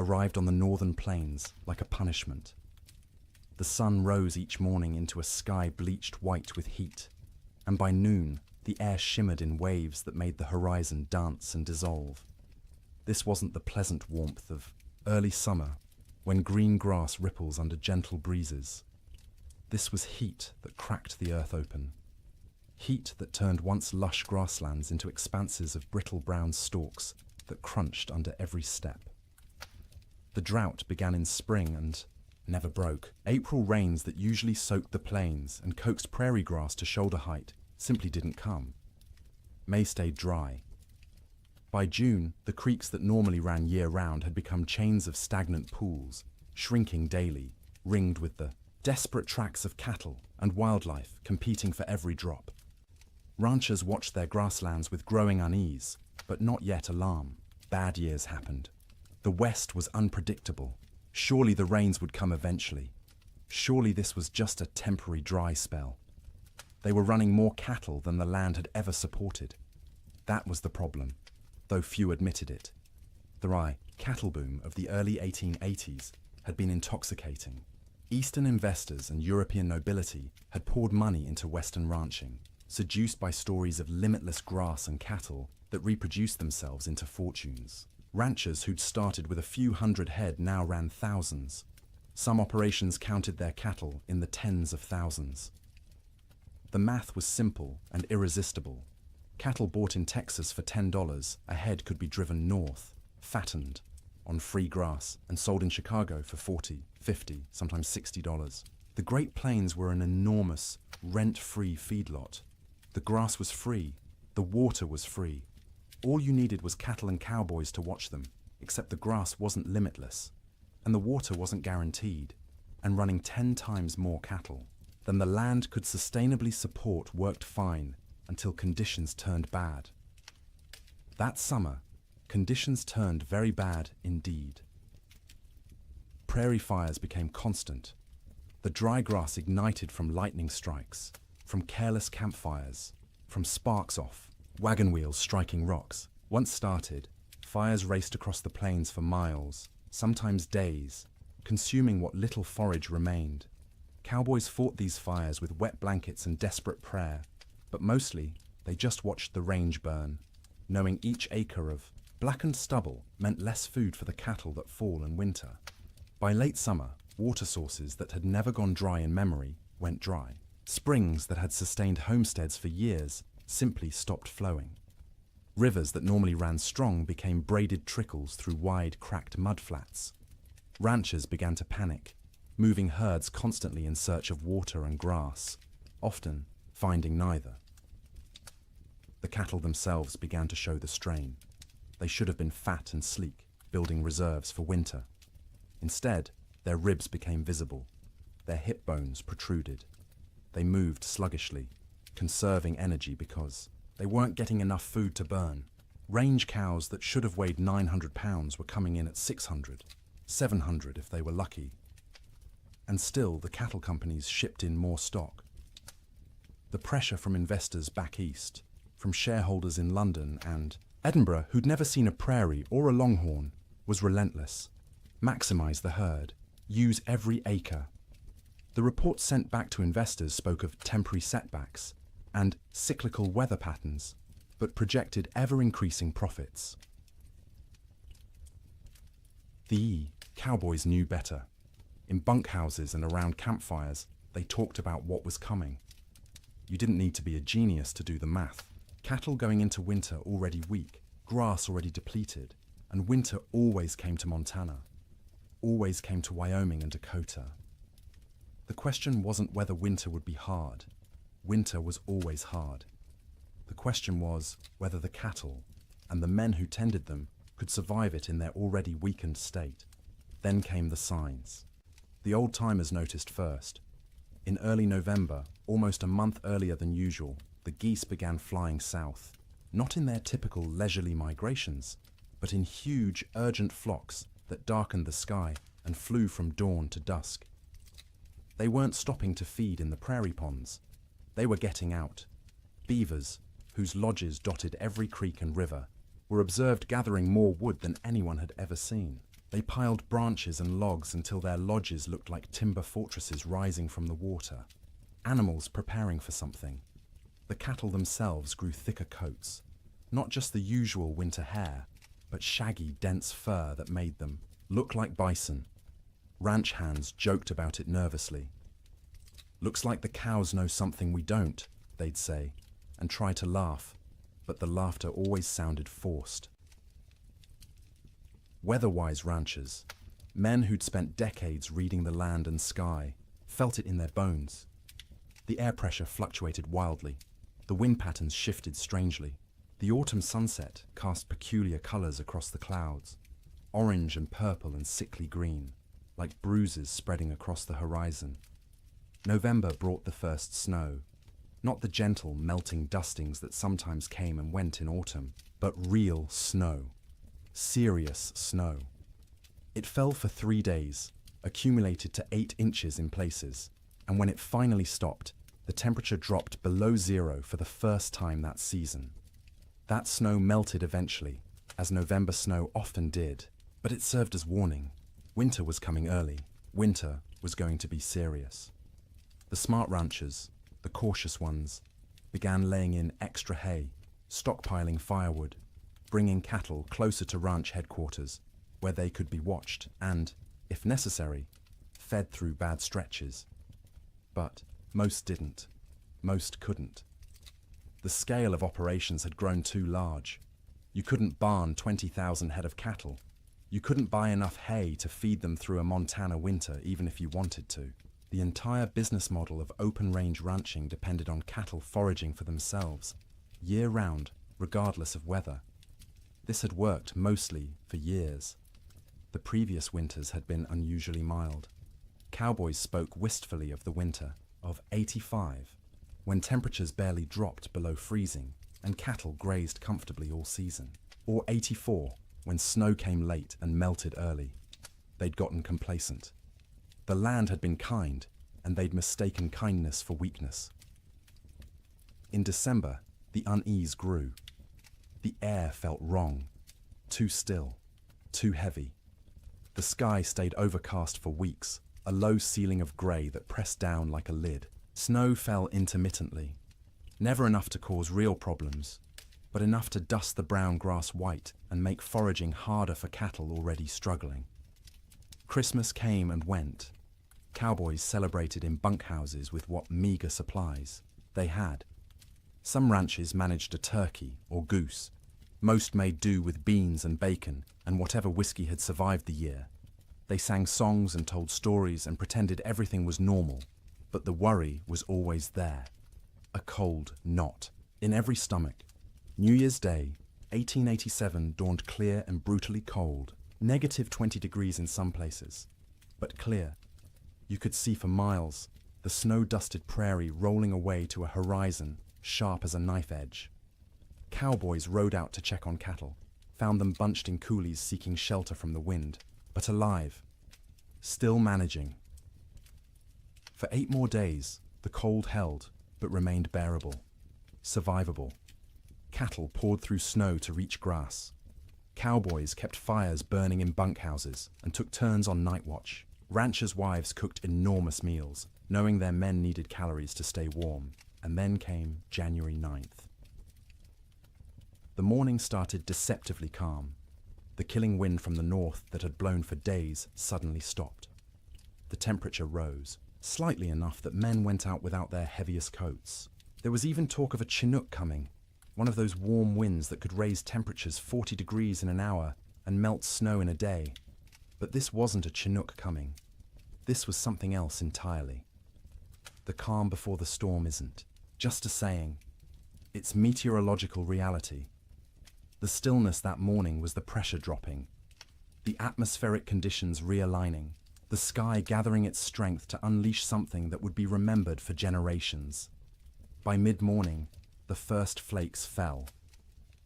arrived on the northern plains like a punishment. The sun rose each morning into a sky bleached white with heat, and by noon the air shimmered in waves that made the horizon dance and dissolve. This wasn't the pleasant warmth of early summer when green grass ripples under gentle breezes. This was heat that cracked the earth open. Heat that turned once lush grasslands into expanses of brittle brown stalks that crunched under every step. The drought began in spring and never broke. April rains that usually soaked the plains and coaxed prairie grass to shoulder height simply didn't come. May stayed dry. By June, the creeks that normally ran year-round had become chains of stagnant pools, shrinking daily, ringed with the desperate tracks of cattle and wildlife competing for every drop. Ranchers watched their grasslands with growing unease, but not yet alarm. Bad years happened. The West was unpredictable. Surely the rains would come eventually. Surely this was just a temporary dry spell. They were running more cattle than the land had ever supported. That was the problem, though few admitted it. The cattle boom of the early 1880s had been intoxicating. Eastern investors and European nobility had poured money into Western ranching, seduced by stories of limitless grass and cattle that reproduced themselves into fortunes. Ranchers who'd started with a few hundred head now ran thousands. Some operations counted their cattle in the tens of thousands. The math was simple and irresistible. Cattle bought in Texas for $10 a head could be driven north, fattened, on free grass, and sold in Chicago for $40, $50, sometimes $60. The Great Plains were an enormous, rent-free feedlot. The grass was free, the water was free. All you needed was cattle and cowboys to watch them, except the grass wasn't limitless, and the water wasn't guaranteed, and running 10 times more cattle than the land could sustainably support worked fine until conditions turned bad. That summer, conditions turned very bad indeed. Prairie fires became constant. The dry grass ignited from lightning strikes, from careless campfires, from sparks off wagon wheels striking rocks. Once started, fires raced across the plains for miles, sometimes days, consuming what little forage remained. Cowboys fought these fires with wet blankets and desperate prayer, but mostly they just watched the range burn, knowing each acre of blackened stubble meant less food for the cattle that fall in winter. By late summer, water sources that had never gone dry in memory went dry. Springs that had sustained homesteads for years simply stopped flowing. Rivers that normally ran strong became braided trickles through wide, cracked mudflats. Ranchers began to panic, moving herds constantly in search of water and grass, often finding neither. The cattle themselves began to show the strain. They should have been fat and sleek, building reserves for winter. Instead, their ribs became visible. Their hip bones protruded. They moved sluggishly, conserving energy because they weren't getting enough food to burn. Range cows that should have weighed 900 pounds were coming in at 600, 700 if they were lucky. And still, the cattle companies shipped in more stock. The pressure from investors back east, from shareholders in London and Edinburgh who'd never seen a prairie or a longhorn, was relentless. Maximize the herd. Use every acre. The reports sent back to investors spoke of temporary setbacks and cyclical weather patterns, but projected ever-increasing profits. The cowboys knew better. In bunkhouses and around campfires, they talked about what was coming. You didn't need to be a genius to do the math. Cattle going into winter already weak, grass already depleted, and winter always came to Montana, always came to Wyoming and Dakota. The question wasn't whether winter would be hard. Winter was always hard. The question was whether the cattle and the men who tended them could survive it in their already weakened state. Then came the signs. The old-timers noticed first. In early November, almost a month earlier than usual, the geese began flying south, not in their typical leisurely migrations, but in huge, urgent flocks that darkened the sky and flew from dawn to dusk. They weren't stopping to feed in the prairie ponds. They were getting out. Beavers, whose lodges dotted every creek and river, were observed gathering more wood than anyone had ever seen. They piled branches and logs until their lodges looked like timber fortresses rising from the water. Animals preparing for something. The cattle themselves grew thicker coats, not just the usual winter hair, but shaggy, dense fur that made them look like bison. Ranch hands joked about it nervously. "Looks like the cows know something we don't," they'd say, and try to laugh, but the laughter always sounded forced. Weather-wise ranchers, men who'd spent decades reading the land and sky, felt it in their bones. The air pressure fluctuated wildly. The wind patterns shifted strangely. The autumn sunset cast peculiar colors across the clouds, orange and purple and sickly green, like bruises spreading across the horizon. November brought the first snow, not the gentle, melting dustings that sometimes came and went in autumn, but real snow. Serious snow. It fell for 3 days, accumulated to 8 inches in places, and when it finally stopped, the temperature dropped below zero for the first time that season. That snow melted eventually, as November snow often did, but it served as warning. Winter was coming early. Winter was going to be serious. The smart ranchers, the cautious ones, began laying in extra hay, stockpiling firewood, bringing cattle closer to ranch headquarters, where they could be watched and, if necessary, fed through bad stretches. But most didn't. Most couldn't. The scale of operations had grown too large. You couldn't barn 20,000 head of cattle. You couldn't buy enough hay to feed them through a Montana winter even if you wanted to. The entire business model of open-range ranching depended on cattle foraging for themselves, year-round, regardless of weather. This had worked mostly for years. The previous winters had been unusually mild. Cowboys spoke wistfully of the winter of '85, when temperatures barely dropped below freezing and cattle grazed comfortably all season. Or '84, when snow came late and melted early. They'd gotten complacent. The land had been kind, and they'd mistaken kindness for weakness. In December, the unease grew. The air felt wrong, too still, too heavy. The sky stayed overcast for weeks, a low ceiling of grey that pressed down like a lid. Snow fell intermittently, never enough to cause real problems, but enough to dust the brown grass white and make foraging harder for cattle already struggling. Christmas came and went. Cowboys celebrated in bunkhouses with what meager supplies they had. Some ranches managed a turkey or goose. Most made do with beans and bacon and whatever whiskey had survived the year. They sang songs and told stories and pretended everything was normal, but the worry was always there. A cold knot in every stomach. New Year's Day, 1887 dawned clear and brutally cold, -20 degrees in some places, but clear. You could see for miles, the snow-dusted prairie rolling away to a horizon sharp as a knife edge. Cowboys rode out to check on cattle, found them bunched in coulees seeking shelter from the wind, but alive, still managing. For 8 more days, the cold held, but remained bearable, survivable. Cattle poured through snow to reach grass. Cowboys kept fires burning in bunkhouses and took turns on night watch. Ranchers' wives cooked enormous meals, knowing their men needed calories to stay warm. And then came January 9th. The morning started deceptively calm. The killing wind from the north that had blown for days suddenly stopped. The temperature rose, slightly enough that men went out without their heaviest coats. There was even talk of a Chinook coming, one of those warm winds that could raise temperatures 40 degrees in an hour and melt snow in a day. But this wasn't a Chinook coming. This was something else entirely. The calm before the storm isn't just a saying. It's meteorological reality. The stillness that morning was the pressure dropping, the atmospheric conditions realigning, the sky gathering its strength to unleash something that would be remembered for generations. By mid-morning, the first flakes fell.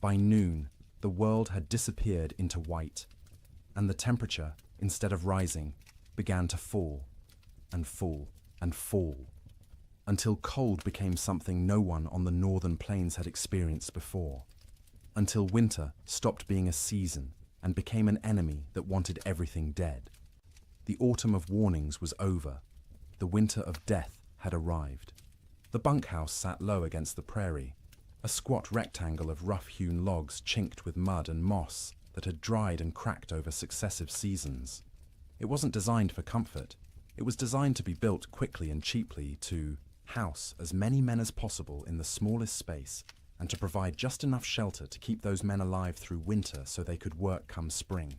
By noon, the world had disappeared into white, and the temperature, instead of rising, began to fall, and fall, and fall, until cold became something no one on the northern plains had experienced before, until winter stopped being a season and became an enemy that wanted everything dead. The autumn of warnings was over. The winter of death had arrived. The bunkhouse sat low against the prairie, a squat rectangle of rough-hewn logs chinked with mud and moss that had dried and cracked over successive seasons. It wasn't designed for comfort. It was designed to be built quickly and cheaply to house as many men as possible in the smallest space and to provide just enough shelter to keep those men alive through winter so they could work come spring.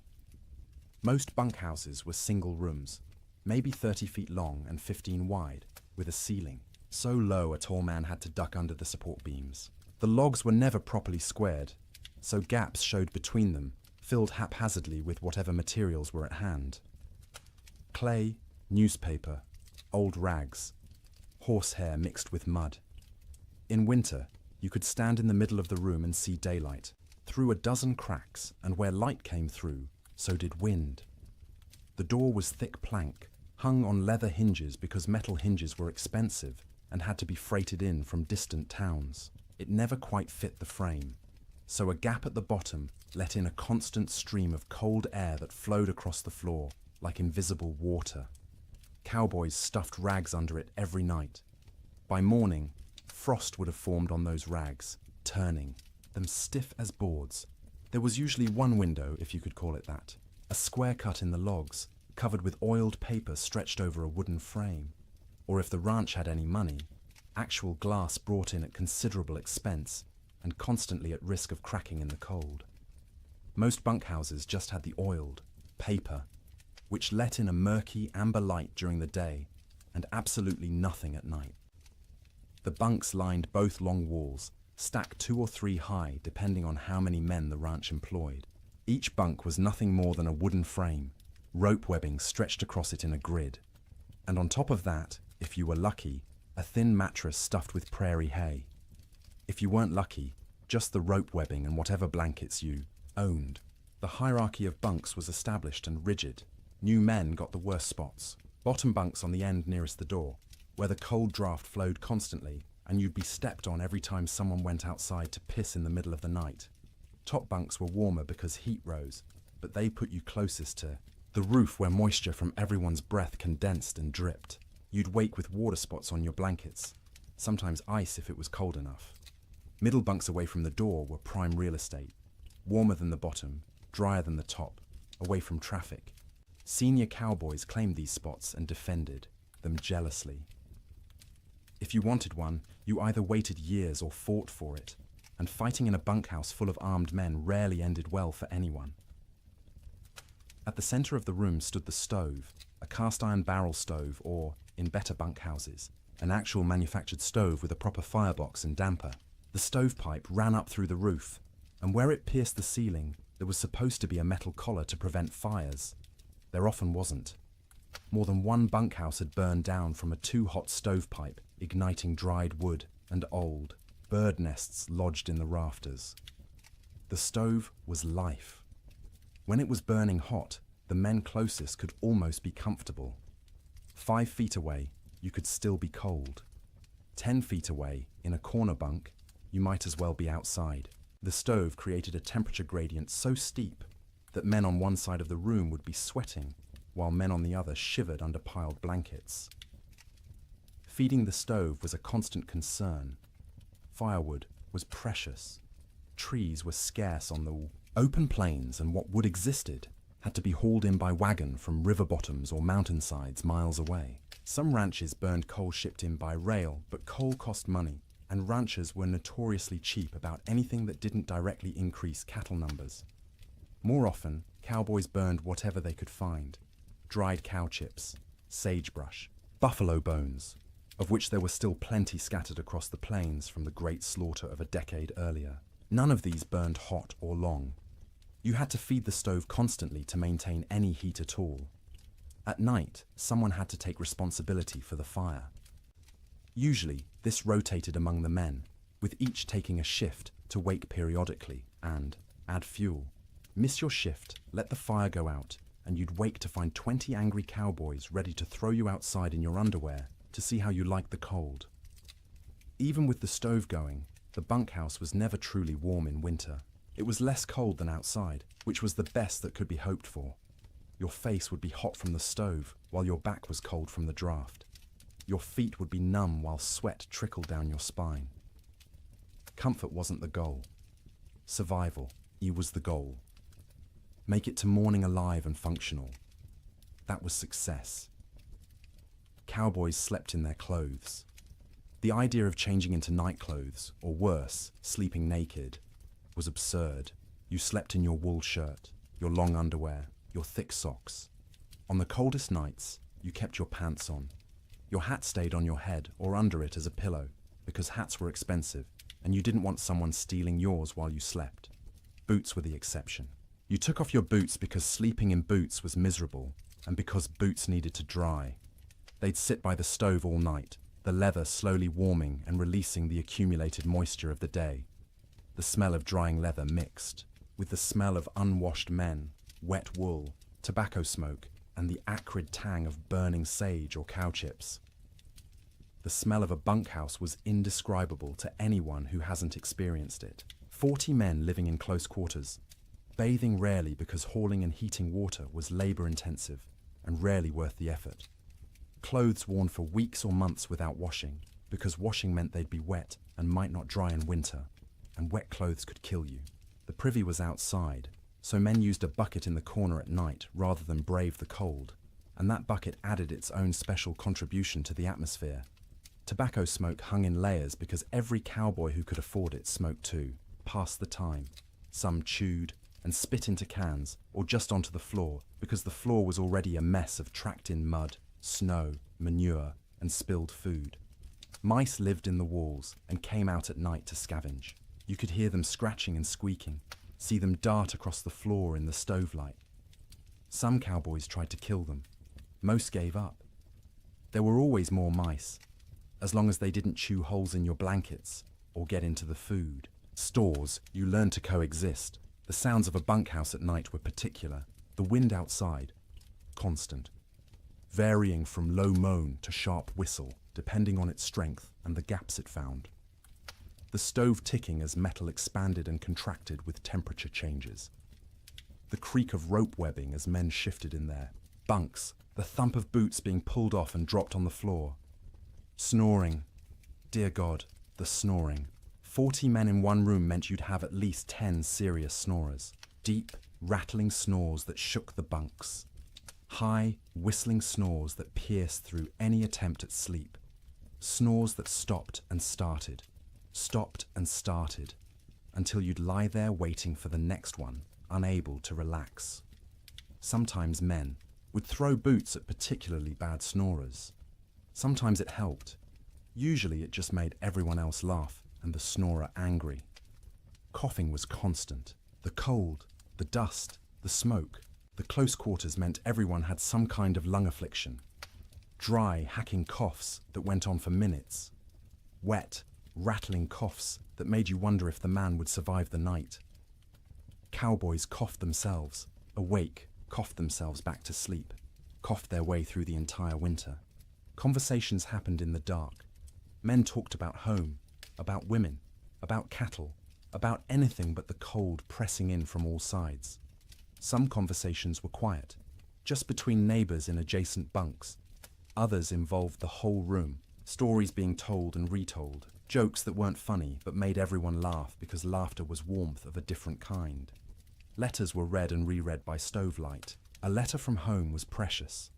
Most bunkhouses were single rooms, maybe 30 feet long and 15 wide, with a ceiling so low a tall man had to duck under the support beams. The logs were never properly squared, so gaps showed between them, filled haphazardly with whatever materials were at hand. Clay, newspaper, old rags, horsehair mixed with mud. In winter, you could stand in the middle of the room and see daylight. Through a dozen cracks, and where light came through, so did wind. The door was thick plank, hung on leather hinges because metal hinges were expensive and had to be freighted in from distant towns. It never quite fit the frame, so a gap at the bottom let in a constant stream of cold air that flowed across the floor like invisible water. Cowboys stuffed rags under it every night. By morning, frost would have formed on those rags, turning them stiff as boards. There was usually one window, if you could call it that, a square cut in the logs, covered with oiled paper stretched over a wooden frame. Or if the ranch had any money, actual glass brought in at considerable expense and constantly at risk of cracking in the cold. Most bunkhouses just had the oiled paper, which let in a murky amber light during the day and absolutely nothing at night. The bunks lined both long walls, stacked 2 or 3 high depending on how many men the ranch employed. Each bunk was nothing more than a wooden frame, rope webbing stretched across it in a grid. And on top of that, if you were lucky, a thin mattress stuffed with prairie hay. If you weren't lucky, just the rope webbing and whatever blankets you owned. The hierarchy of bunks was established and rigid. New men got the worst spots. Bottom bunks on the end nearest the door, where the cold draft flowed constantly and you'd be stepped on every time someone went outside to piss in the middle of the night. Top bunks were warmer because heat rose, but they put you closest to the roof where moisture from everyone's breath condensed and dripped. You'd wake with water spots on your blankets, sometimes ice if it was cold enough. Middle bunks away from the door were prime real estate, warmer than the bottom, drier than the top, away from traffic. Senior cowboys claimed these spots and defended them jealously. If you wanted one, you either waited years or fought for it, and fighting in a bunkhouse full of armed men rarely ended well for anyone. At the center of the room stood the stove, a cast-iron barrel stove or, in better bunkhouses, an actual manufactured stove with a proper firebox and damper. The stovepipe ran up through the roof, and where it pierced the ceiling, there was supposed to be a metal collar to prevent fires. There often wasn't. More than one bunkhouse had burned down from a too-hot stovepipe, igniting dried wood and old bird nests lodged in the rafters. The stove was life. When it was burning hot, the men closest could almost be comfortable. 5 feet away, you could still be cold. 10 feet away, in a corner bunk, you might as well be outside. The stove created a temperature gradient so steep that men on one side of the room would be sweating, while men on the other shivered under piled blankets. Feeding the stove was a constant concern. Firewood was precious. Trees were scarce on the open plains, and what wood existed had to be hauled in by wagon from river bottoms or mountainsides miles away. Some ranches burned coal shipped in by rail, but coal cost money, and ranchers were notoriously cheap about anything that didn't directly increase cattle numbers. More often, cowboys burned whatever they could find: dried cow chips, sagebrush, buffalo bones, of which there were still plenty scattered across the plains from the great slaughter of a decade earlier. None of these burned hot or long. You had to feed the stove constantly to maintain any heat at all. At night, someone had to take responsibility for the fire. Usually, this rotated among the men, with each taking a shift to wake periodically and add fuel. Miss your shift, let the fire go out, and you'd wake to find 20 angry cowboys ready to throw you outside in your underwear to see how you liked the cold. Even with the stove going, the bunkhouse was never truly warm in winter. It was less cold than outside, which was the best that could be hoped for. Your face would be hot from the stove, while your back was cold from the draft. Your feet would be numb while sweat trickled down your spine. Comfort wasn't the goal. Survival, was the goal. Make it to morning alive and functional. That was success. Cowboys slept in their clothes. The idea of changing into night clothes, or worse, sleeping naked, was absurd. You slept in your wool shirt, your long underwear, your thick socks. On the coldest nights, you kept your pants on. Your hat stayed on your head or under it as a pillow, because hats were expensive, and you didn't want someone stealing yours while you slept. Boots were the exception. You took off your boots because sleeping in boots was miserable, and because boots needed to dry. They'd sit by the stove all night, the leather slowly warming and releasing the accumulated moisture of the day. The smell of drying leather mixed with the smell of unwashed men, wet wool, tobacco smoke, and the acrid tang of burning sage or cow chips. The smell of a bunkhouse was indescribable to anyone who hasn't experienced it. 40 men living in close quarters, bathing rarely because hauling and heating water was labor-intensive and rarely worth the effort. Clothes worn for weeks or months without washing, because washing meant they'd be wet and might not dry in winter, and wet clothes could kill you. The privy was outside, so men used a bucket in the corner at night rather than brave the cold, and that bucket added its own special contribution to the atmosphere. Tobacco smoke hung in layers because every cowboy who could afford it smoked too, passed the time. Some chewed and spit into cans or just onto the floor because the floor was already a mess of tracked-in mud, snow, manure, and spilled food. Mice lived in the walls and came out at night to scavenge. You could hear them scratching and squeaking, see them dart across the floor in the stove light. Some cowboys tried to kill them. Most gave up. There were always more mice, as long as they didn't chew holes in your blankets or get into the food. Stores, you learned to coexist. The sounds of a bunkhouse at night were particular. The wind outside, constant, varying from low moan to sharp whistle, depending on its strength and the gaps it found. The stove ticking as metal expanded and contracted with temperature changes. The creak of rope webbing as men shifted in their bunks, the thump of boots being pulled off and dropped on the floor. Snoring. Dear God, the snoring. 40 men in one room meant you'd have at least 10 serious snorers. Deep, rattling snores that shook the bunks. High, whistling snores that pierced through any attempt at sleep. Snores that stopped and started, until you'd lie there waiting for the next one, unable to relax. Sometimes men would throw boots at particularly bad snorers. Sometimes it helped. Usually it just made everyone else laugh and the snorer angry. Coughing was constant. The cold, the dust, the smoke, the close quarters meant everyone had some kind of lung affliction. Dry, hacking coughs that went on for minutes. Wet, rattling coughs that made you wonder if the man would survive the night. Cowboys coughed themselves, awake, coughed themselves back to sleep, coughed their way through the entire winter. Conversations happened in the dark. Men talked about home, about women, about cattle, about anything but the cold pressing in from all sides. Some conversations were quiet, just between neighbors in adjacent bunks. Others involved the whole room, stories being told and retold, jokes that weren't funny but made everyone laugh because laughter was warmth of a different kind. Letters were read and reread by stovelight. A letter from home was precious,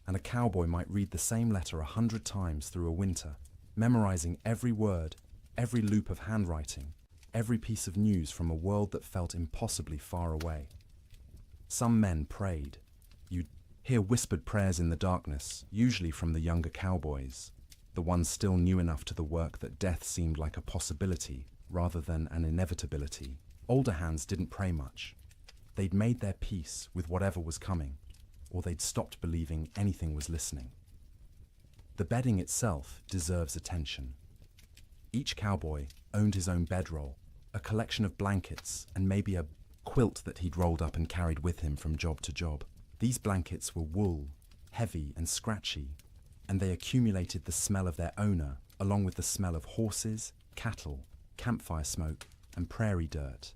and a cowboy might read the same letter 100 times through a winter, memorizing every word, every loop of handwriting, every piece of news from a world that felt impossibly far away. Some men prayed. You'd hear whispered prayers in the darkness, usually from the younger cowboys, the ones still new enough to the work that death seemed like a possibility rather than an inevitability. Older hands didn't pray much. They'd made their peace with whatever was coming, or they'd stopped believing anything was listening. The bedding itself deserves attention. Each cowboy owned his own bedroll, a collection of blankets, and maybe a quilt that he'd rolled up and carried with him from job to job. These blankets were wool, heavy and scratchy, and they accumulated the smell of their owner, along with the smell of horses, cattle, campfire smoke, and prairie dirt.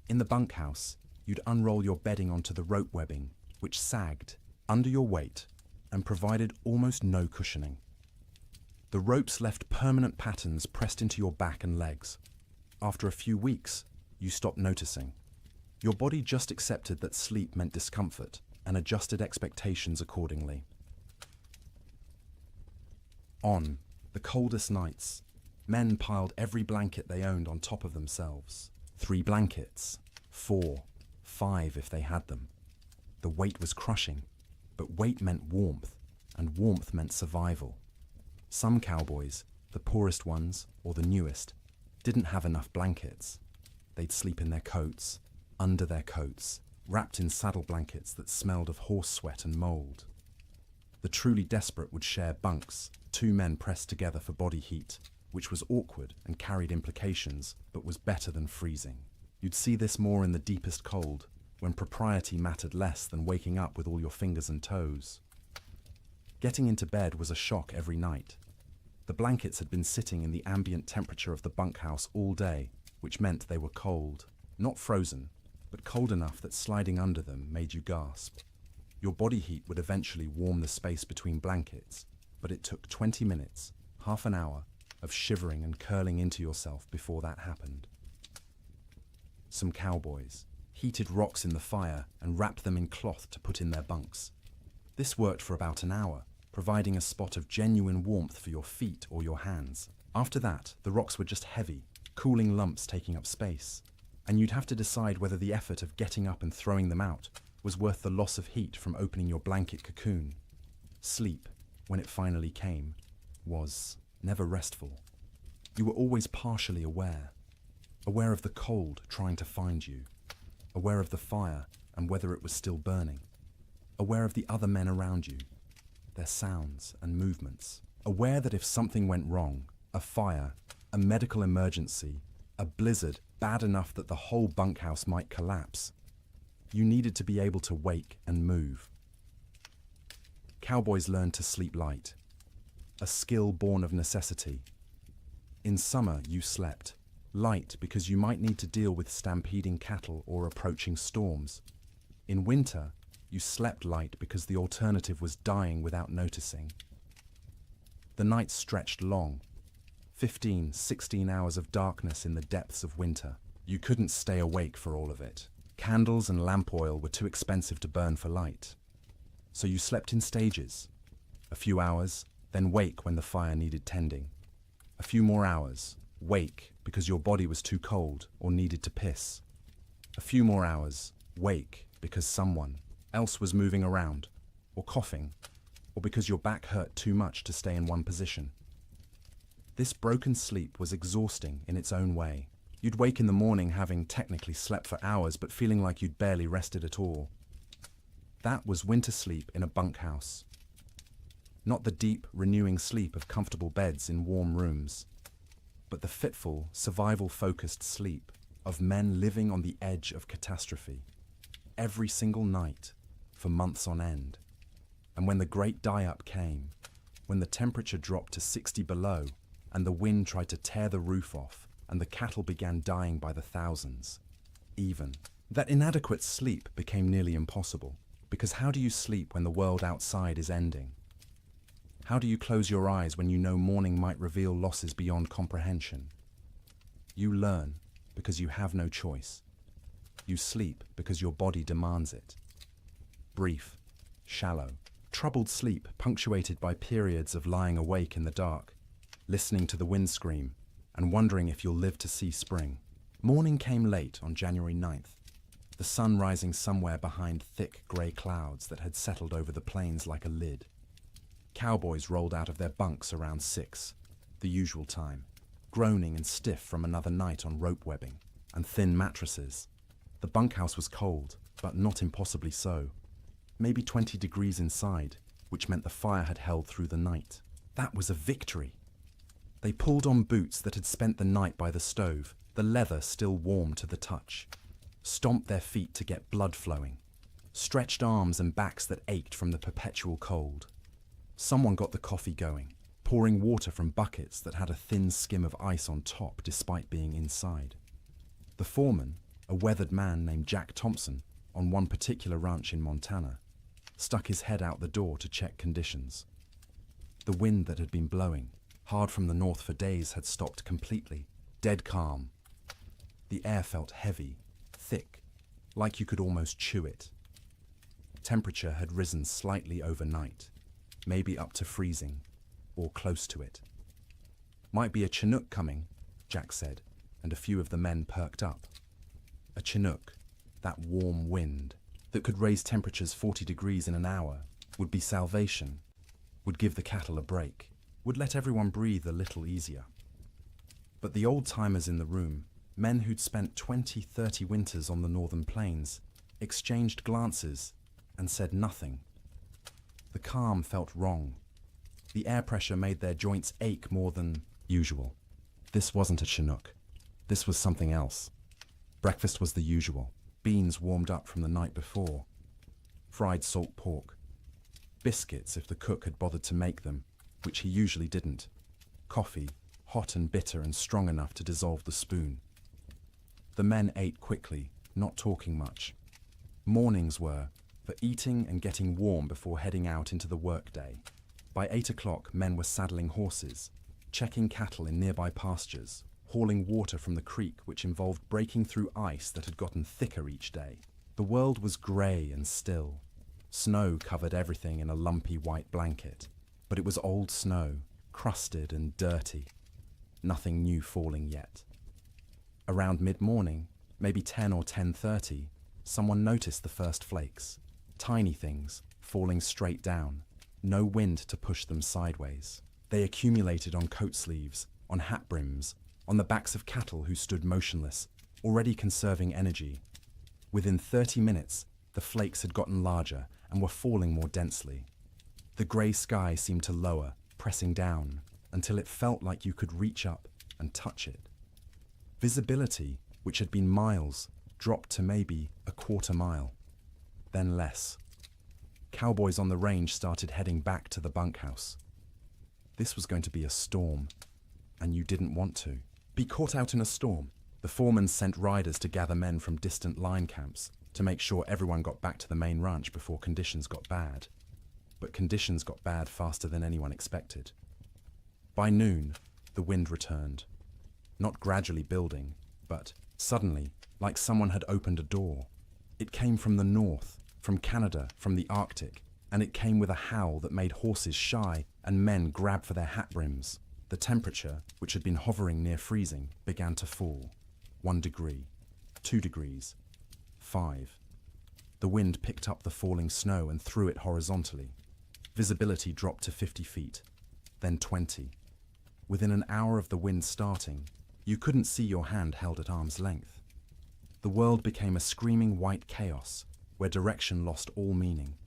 In the bunkhouse, you'd unroll your bedding onto the rope webbing, which sagged under your weight and provided almost no cushioning. The ropes left permanent patterns pressed into your back and legs. After a few weeks, you stopped noticing. Your body just accepted that sleep meant discomfort and adjusted expectations accordingly. On the coldest nights, men piled every blanket they owned on top of themselves. 3 blankets, 4, 5 if they had them. The weight was crushing, but weight meant warmth, and warmth meant survival. Some cowboys, the poorest ones or the newest, didn't have enough blankets. They'd sleep in their coats, under their coats, wrapped in saddle blankets that smelled of horse sweat and mold. The truly desperate would share bunks, 2 men pressed together for body heat, which was awkward and carried implications, but was better than freezing. You'd see this more in the deepest cold, when propriety mattered less than waking up with all your fingers and toes. Getting into bed was a shock every night. The blankets had been sitting in the ambient temperature of the bunkhouse all day, which meant they were cold. Not frozen, but cold enough that sliding under them made you gasp. Your body heat would eventually warm the space between blankets, but it took 20 minutes, half an hour, of shivering and curling into yourself before that happened. Some cowboys heated rocks in the fire and wrapped them in cloth to put in their bunks. This worked for about an hour, providing a spot of genuine warmth for your feet or your hands. After that, the rocks were just heavy, cooling lumps taking up space, and you'd have to decide whether the effort of getting up and throwing them out was worth the loss of heat from opening your blanket cocoon. Sleep, when it finally came, was never restful. You were always partially aware of the cold trying to find you, aware of the fire and whether it was still burning, aware of the other men around you, their sounds and movements, aware that if something went wrong, a fire, a medical emergency, a blizzard bad enough that the whole bunkhouse might collapse, you needed to be able to wake and move. Cowboys learned to sleep light, a skill born of necessity. In summer, you slept light because you might need to deal with stampeding cattle or approaching storms. In winter, you slept light because the alternative was dying without noticing. The nights stretched long, 15, 16 hours of darkness in the depths of winter. You couldn't stay awake for all of it. Candles and lamp oil were too expensive to burn for light. So you slept in stages. A few hours, then wake when the fire needed tending. A few more hours, wake because your body was too cold or needed to piss. A few more hours, wake because someone else was moving around, or coughing, or because your back hurt too much to stay in one position. This broken sleep was exhausting in its own way. You'd wake in the morning having technically slept for hours but feeling like you'd barely rested at all. That was winter sleep in a bunkhouse. Not the deep, renewing sleep of comfortable beds in warm rooms, but the fitful, survival-focused sleep of men living on the edge of catastrophe, every single night, for months on end. And when the great die-up came, when the temperature dropped to 60 below, and the wind tried to tear the roof off, and the cattle began dying by the thousands, even, that inadequate sleep became nearly impossible. Because how do you sleep when the world outside is ending? How do you close your eyes when you know morning might reveal losses beyond comprehension? You learn because you have no choice. You sleep because your body demands it. Brief, shallow, troubled sleep punctuated by periods of lying awake in the dark, listening to the wind scream, and wondering if you'll live to see spring. Morning came late on January 9th, the sun rising somewhere behind thick grey clouds that had settled over the plains like a lid. Cowboys rolled out of their bunks around 6, the usual time, groaning and stiff from another night on rope webbing and thin mattresses. The bunkhouse was cold, but not impossibly so. Maybe 20 degrees inside, which meant the fire had held through the night. That was a victory. They pulled on boots that had spent the night by the stove, the leather still warm to the touch, stomped their feet to get blood flowing, stretched arms and backs that ached from the perpetual cold. Someone got the coffee going, pouring water from buckets that had a thin skim of ice on top despite being inside. The foreman, A weathered man named Jack Thompson, on one particular ranch in Montana, stuck his head out the door to check conditions. The wind that had been blowing hard from the north for days had stopped completely, dead calm. The air felt heavy, thick, like you could almost chew it. Temperature had risen slightly overnight, maybe up to freezing, or close to it. "Might be a Chinook coming," Jack said, and a few of the men perked up. A Chinook, that warm wind that could raise temperatures 40 degrees in an hour, would be salvation, would give the cattle a break, would let everyone breathe a little easier. But the old-timers in the room, men who'd spent 20, 30 winters on the northern plains, exchanged glances and said nothing. The calm felt wrong. The air pressure made their joints ache more than usual. This wasn't a Chinook. This was something else. Breakfast was the usual. Beans warmed up from the night before. Fried salt pork. Biscuits if the cook had bothered to make them, which he usually didn't. Coffee, hot and bitter and strong enough to dissolve the spoon. The men ate quickly, not talking much. Mornings were for eating and getting warm before heading out into the workday. By 8 o'clock, men were saddling horses, checking cattle in nearby pastures, hauling water from the creek, which involved breaking through ice that had gotten thicker each day. The world was grey and still. Snow covered everything in a lumpy white blanket, but it was old snow, crusted and dirty. Nothing new falling yet. Around mid-morning, maybe 10 or 10:30, someone noticed the first flakes. Tiny things, falling straight down. No wind to push them sideways. They accumulated on coat sleeves, on hat brims, on the backs of cattle who stood motionless, already conserving energy. Within 30 minutes, the flakes had gotten larger and were falling more densely. The grey sky seemed to lower, pressing down, until it felt like you could reach up and touch it. Visibility, which had been miles, dropped to maybe a quarter mile, then less. Cowboys on the range started heading back to the bunkhouse. This was going to be a storm, and you didn't want to be caught out in a storm. The foreman sent riders to gather men from distant line camps to make sure everyone got back to the main ranch before conditions got bad. But conditions got bad faster than anyone expected. By noon, the wind returned. Not gradually building, but suddenly, like someone had opened a door. It came from the north, from Canada, from the Arctic, and it came with a howl that made horses shy and men grab for their hat brims. The temperature, which had been hovering near freezing, began to fall. 1 degree, 2 degrees, 5. The wind picked up the falling snow and threw it horizontally. Visibility dropped to 50 feet, then 20. Within an hour of the wind starting, you couldn't see your hand held at arm's length. The world became a screaming white chaos, where direction lost all meaning.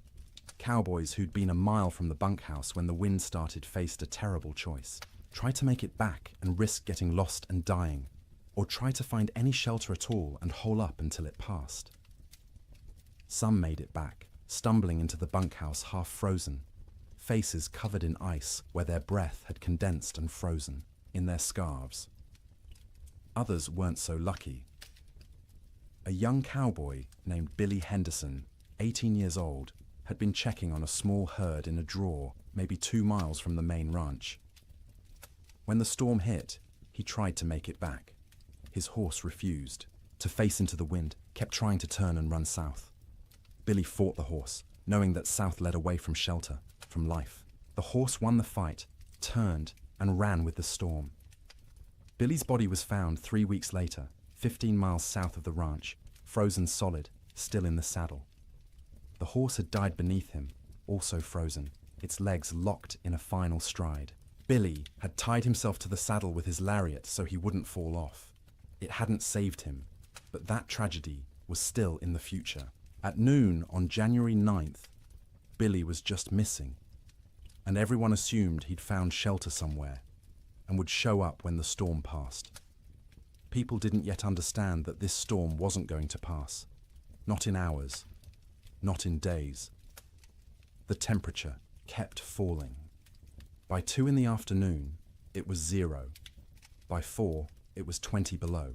Cowboys who'd been a mile from the bunkhouse when the wind started faced a terrible choice. Try to make it back and risk getting lost and dying, or try to find any shelter at all and hole up until it passed. Some made it back, stumbling into the bunkhouse half frozen, faces covered in ice where their breath had condensed and frozen, in their scarves. Others weren't so lucky. A young cowboy named Billy Henderson, 18 years old, had been checking on a small herd in a draw maybe 2 miles from the main ranch. When the storm hit, he tried to make it back. His horse refused to face into the wind, kept trying to turn and run south. Billy fought the horse, knowing that south led away from shelter, from life. The horse won the fight, turned, and ran with the storm. Billy's body was found 3 weeks later, 15 miles south of the ranch, frozen solid, still in the saddle. The horse had died beneath him, also frozen, its legs locked in a final stride. Billy had tied himself to the saddle with his lariat so he wouldn't fall off. It hadn't saved him, but that tragedy was still in the future. At noon on January 9th, Billy was just missing, and everyone assumed he'd found shelter somewhere and would show up when the storm passed. People didn't yet understand that this storm wasn't going to pass. Not in hours, not in days. The temperature kept falling. By 2 in the afternoon, it was 0. By 4, it was 20 below.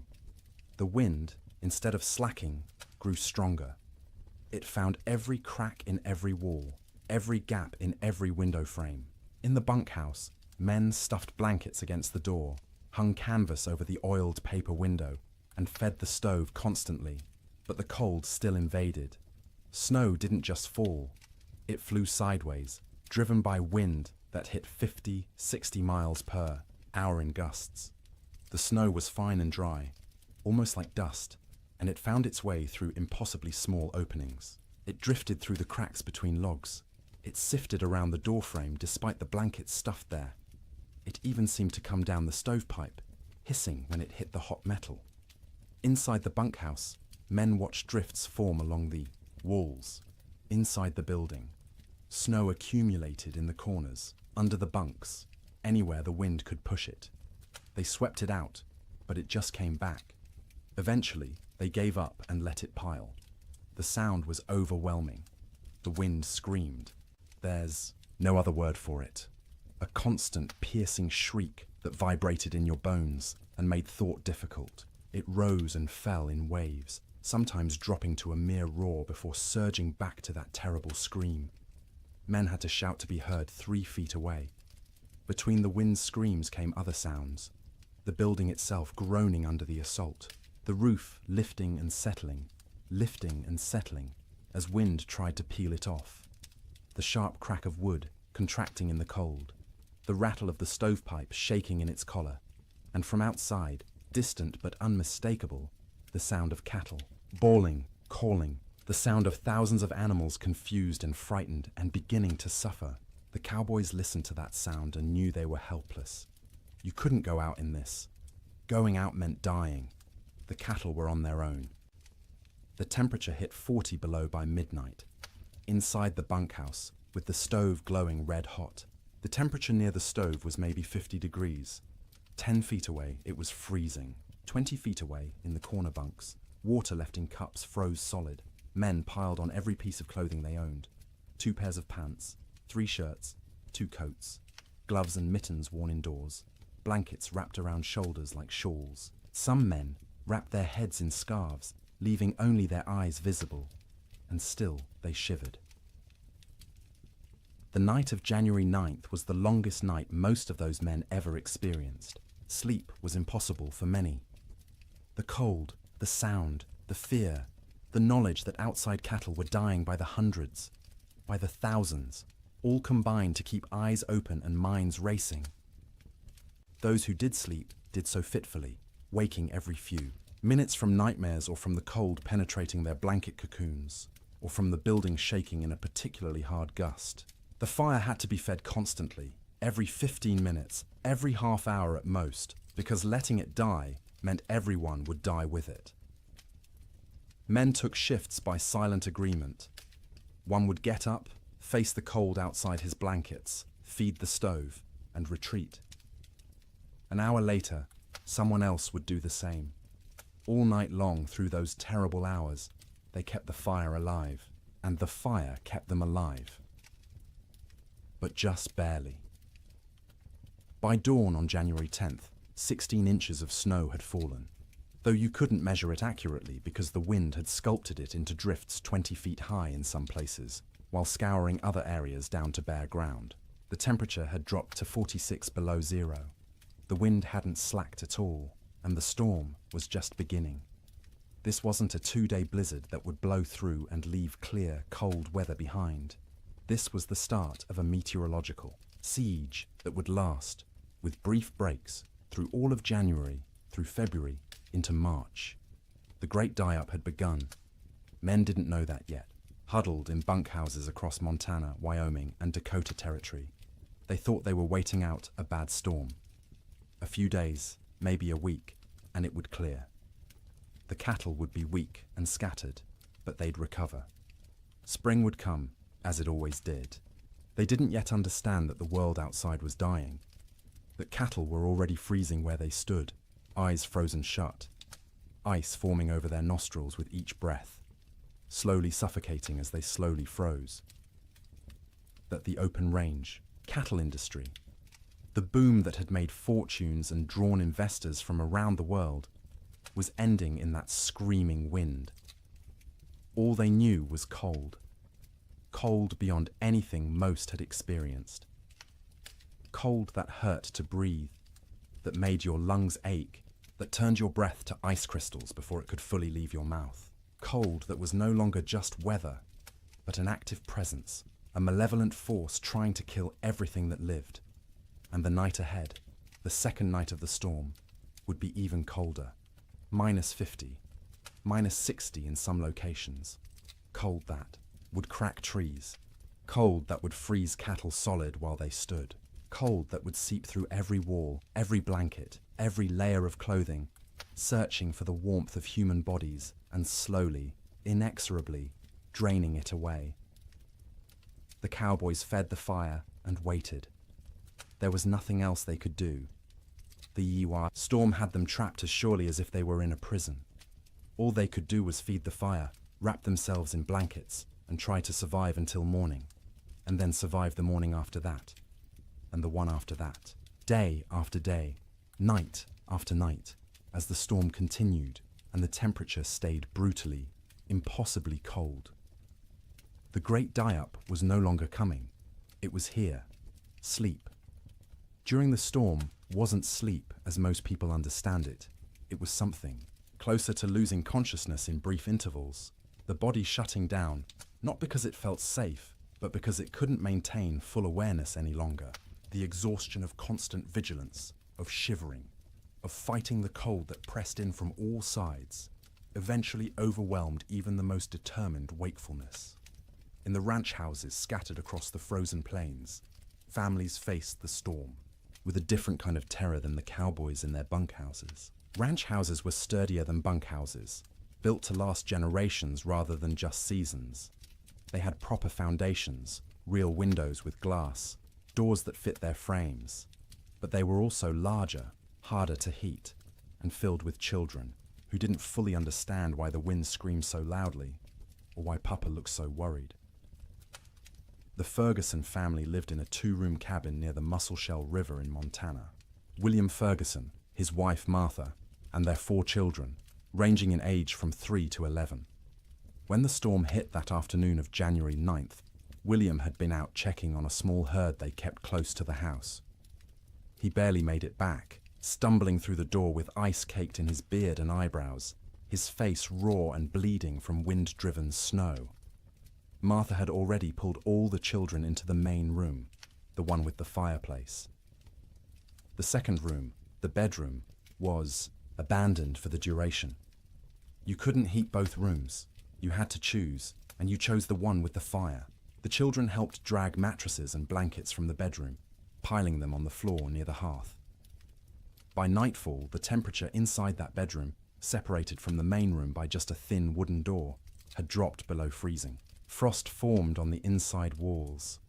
The wind, instead of slacking, grew stronger. It found every crack in every wall, every gap in every window frame. In the bunkhouse, men stuffed blankets against the door, hung canvas over the oiled paper window, and fed the stove constantly. But the cold still invaded. Snow didn't just fall. It flew sideways, driven by wind that hit 50, 60 miles per hour in gusts. The snow was fine and dry, almost like dust, and it found its way through impossibly small openings. It drifted through the cracks between logs. It sifted around the doorframe despite the blankets stuffed there. It even seemed to come down the stovepipe, hissing when it hit the hot metal. Inside the bunkhouse, men watched drifts form along the walls. Inside the building, snow accumulated in the corners, under the bunks, anywhere the wind could push it. They swept it out, but it just came back. Eventually, they gave up and let it pile. The sound was overwhelming. The wind screamed. There's no other word for it. A constant, piercing shriek that vibrated in your bones and made thought difficult. It rose and fell in waves, sometimes dropping to a mere roar before surging back to that terrible scream. Men had to shout to be heard 3 feet away. Between the wind's screams came other sounds. The building itself groaning under the assault. The roof lifting and settling, as wind tried to peel it off. The sharp crack of wood contracting in the cold. The rattle of the stovepipe shaking in its collar. And from outside, distant but unmistakable, the sound of cattle, bawling, calling, the sound of thousands of animals confused and frightened and beginning to suffer. The cowboys listened to that sound and knew they were helpless. You couldn't go out in this. Going out meant dying. The cattle were on their own. The temperature hit 40 below by midnight. Inside the bunkhouse, with the stove glowing red hot, the temperature near the stove was maybe 50 degrees. 10 feet away, it was freezing. 20 feet away, in the corner bunks, water left in cups froze solid. Men piled on every piece of clothing they owned. 2 pairs of pants, 3 shirts, 2 coats, gloves and mittens worn indoors, blankets wrapped around shoulders like shawls. Some men wrapped their heads in scarves, leaving only their eyes visible, and still they shivered. The night of January 9th was the longest night most of those men ever experienced. Sleep was impossible for many. The cold, the sound, the fear, the knowledge that outside cattle were dying by the hundreds, by the thousands, all combined to keep eyes open and minds racing. Those who did sleep did so fitfully, waking every few. Minutes from nightmares or from the cold penetrating their blanket cocoons, or from the building shaking in a particularly hard gust. The fire had to be fed constantly, every 15 minutes, every half hour at most, because letting it die meant everyone would die with it. Men took shifts by silent agreement. One would get up, face the cold outside his blankets, feed the stove, and retreat. An hour later, someone else would do the same. All night long through those terrible hours, they kept the fire alive, and the fire kept them alive. But just barely. By dawn on January 10th, 16 inches of snow had fallen, though you couldn't measure it accurately because the wind had sculpted it into drifts 20 feet high in some places, while scouring other areas down to bare ground. The temperature had dropped to 46 below zero. The wind hadn't slacked at all, and the storm was just beginning. This wasn't a 2-day blizzard that would blow through and leave clear, cold weather behind. This was the start of a meteorological siege that would last, with brief breaks, through all of January, through February, into March. The great die-up had begun. Men didn't know that yet, huddled in bunkhouses across Montana, Wyoming, and Dakota Territory. They thought they were waiting out a bad storm. A few days, maybe a week, and it would clear. The cattle would be weak and scattered, but they'd recover. Spring would come, as it always did. They didn't yet understand that the world outside was dying, that cattle were already freezing where they stood, eyes frozen shut, ice forming over their nostrils with each breath, slowly suffocating as they slowly froze. That the open range, cattle industry, the boom that had made fortunes and drawn investors from around the world, was ending in that screaming wind. All they knew was cold. Cold beyond anything most had experienced. Cold that hurt to breathe, that made your lungs ache, that turned your breath to ice crystals before it could fully leave your mouth. Cold that was no longer just weather, but an active presence, a malevolent force trying to kill everything that lived. And the night ahead, the second night of the storm, would be even colder. -50, -60 in some locations. Cold that would crack trees. Cold that would freeze cattle solid while they stood. Cold that would seep through every wall, every blanket, every layer of clothing, searching for the warmth of human bodies and slowly, inexorably, draining it away. The cowboys fed the fire and waited. There was nothing else they could do. The Yiwa storm had them trapped as surely as if they were in a prison. All they could do was feed the fire, wrap themselves in blankets, and try to survive until morning, and then survive the morning after that, and the one after that, day after day, night after night, as the storm continued and the temperature stayed brutally, impossibly cold. The great die-up was no longer coming. It was here. Sleep. During the storm wasn't sleep as most people understand it. It was something closer to losing consciousness in brief intervals, the body shutting down, not because it felt safe, but because it couldn't maintain full awareness any longer. The exhaustion of constant vigilance, of shivering, of fighting the cold that pressed in from all sides, eventually overwhelmed even the most determined wakefulness. In the ranch houses scattered across the frozen plains, families faced the storm, with a different kind of terror than the cowboys in their bunkhouses. Ranch houses were sturdier than bunkhouses, built to last generations rather than just seasons. They had proper foundations, real windows with glass, doors that fit their frames. But they were also larger, harder to heat, and filled with children who didn't fully understand why the wind screamed so loudly, or why Papa looked so worried. The Ferguson family lived in a 2-room cabin near the Musselshell River in Montana. William Ferguson, his wife Martha, and their 4 children, ranging in age from 3 to 11. When the storm hit that afternoon of January 9th, William had been out checking on a small herd they kept close to the house. He barely made it back, stumbling through the door with ice caked in his beard and eyebrows, his face raw and bleeding from wind-driven snow. Martha had already pulled all the children into the main room, the one with the fireplace. The second room, the bedroom, was abandoned for the duration. You couldn't heat both rooms. You had to choose, and you chose the one with the fire. The children helped drag mattresses and blankets from the bedroom, piling them on the floor near the hearth. By nightfall, the temperature inside that bedroom, separated from the main room by just a thin wooden door, had dropped below freezing. Frost formed on the inside walls.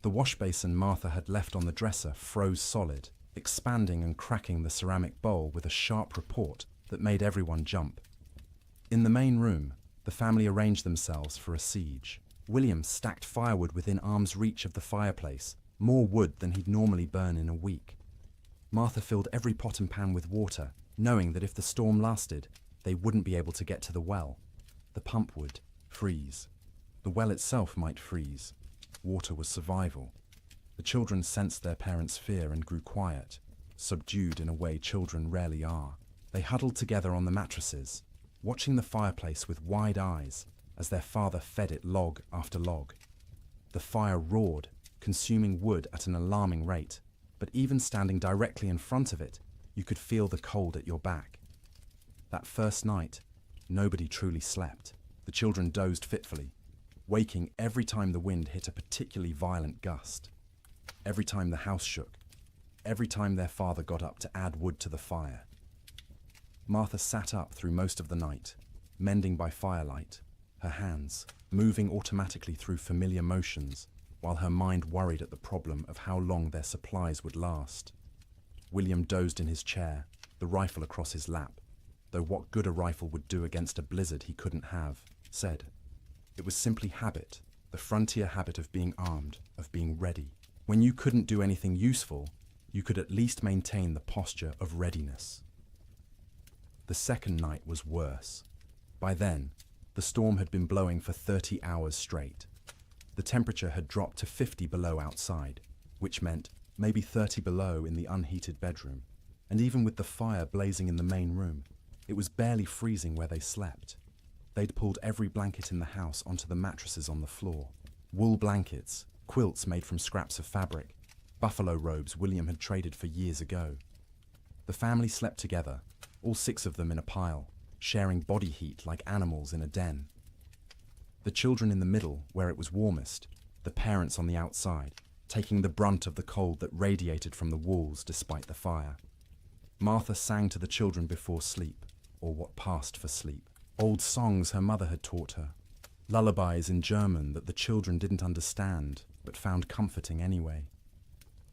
The wash basin Martha had left on the dresser froze solid, expanding and cracking the ceramic bowl with a sharp report that made everyone jump. In the main room, the family arranged themselves for a siege. William stacked firewood within arm's reach of the fireplace, more wood than he'd normally burn in a week. Martha filled every pot and pan with water, knowing that if the storm lasted, they wouldn't be able to get to the well. The pump would freeze. The well itself might freeze. Water was survival. The children sensed their parents' fear and grew quiet, subdued in a way children rarely are. They huddled together on the mattresses, watching the fireplace with wide eyes as their father fed it log after log. The fire roared, consuming wood at an alarming rate, but even standing directly in front of it, you could feel the cold at your back. That first night, nobody truly slept. The children dozed fitfully, waking every time the wind hit a particularly violent gust, every time the house shook, every time their father got up to add wood to the fire. Martha sat up through most of the night, mending by firelight, her hands moving automatically through familiar motions, while her mind worried at the problem of how long their supplies would last. William dozed in his chair, the rifle across his lap, though what good a rifle would do against a blizzard he couldn't have, said. It was simply habit, the frontier habit of being armed, of being ready. When you couldn't do anything useful, you could at least maintain the posture of readiness. The second night was worse. By then, the storm had been blowing for 30 hours straight. The temperature had dropped to 50 below outside, which meant maybe 30 below in the unheated bedroom. And even with the fire blazing in the main room, it was barely freezing where they slept. They'd pulled every blanket in the house onto the mattresses on the floor. Wool blankets, quilts made from scraps of fabric, buffalo robes William had traded for years ago. The family slept together, all 6 of them in a pile, sharing body heat like animals in a den. The children in the middle, where it was warmest, the parents on the outside, taking the brunt of the cold that radiated from the walls despite the fire. Martha sang to the children before sleep, or what passed for sleep. Old songs her mother had taught her, lullabies in German that the children didn't understand, but found comforting anyway.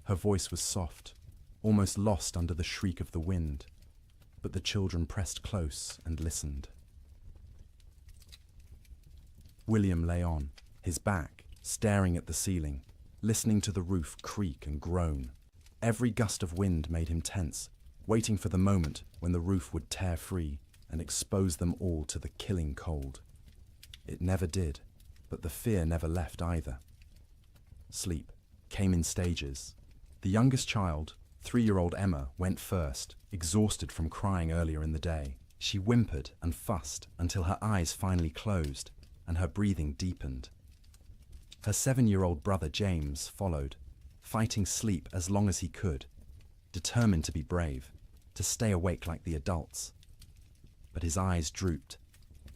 Her voice was soft, almost lost under the shriek of the wind, but the children pressed close and listened. William lay on, his back, staring at the ceiling, listening to the roof creak and groan. Every gust of wind made him tense, waiting for the moment when the roof would tear free and expose them all to the killing cold. It never did, but the fear never left either. Sleep came in stages. The youngest child, 3-year-old Emma, went first, exhausted from crying earlier in the day. She whimpered and fussed until her eyes finally closed and her breathing deepened. Her 7-year-old brother James followed, fighting sleep as long as he could, determined to be brave, to stay awake like the adults. But his eyes drooped,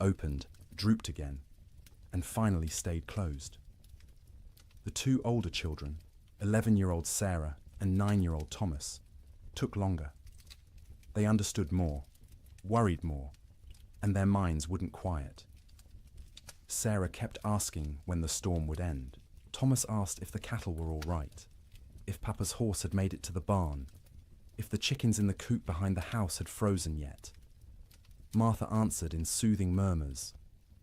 opened, drooped again, and finally stayed closed. The 2 older children, 11-year-old Sarah and 9-year-old Thomas, took longer. They understood more, worried more, and their minds wouldn't quiet. Sarah kept asking when the storm would end. Thomas asked if the cattle were all right, if Papa's horse had made it to the barn, if the chickens in the coop behind the house had frozen yet. Martha answered in soothing murmurs,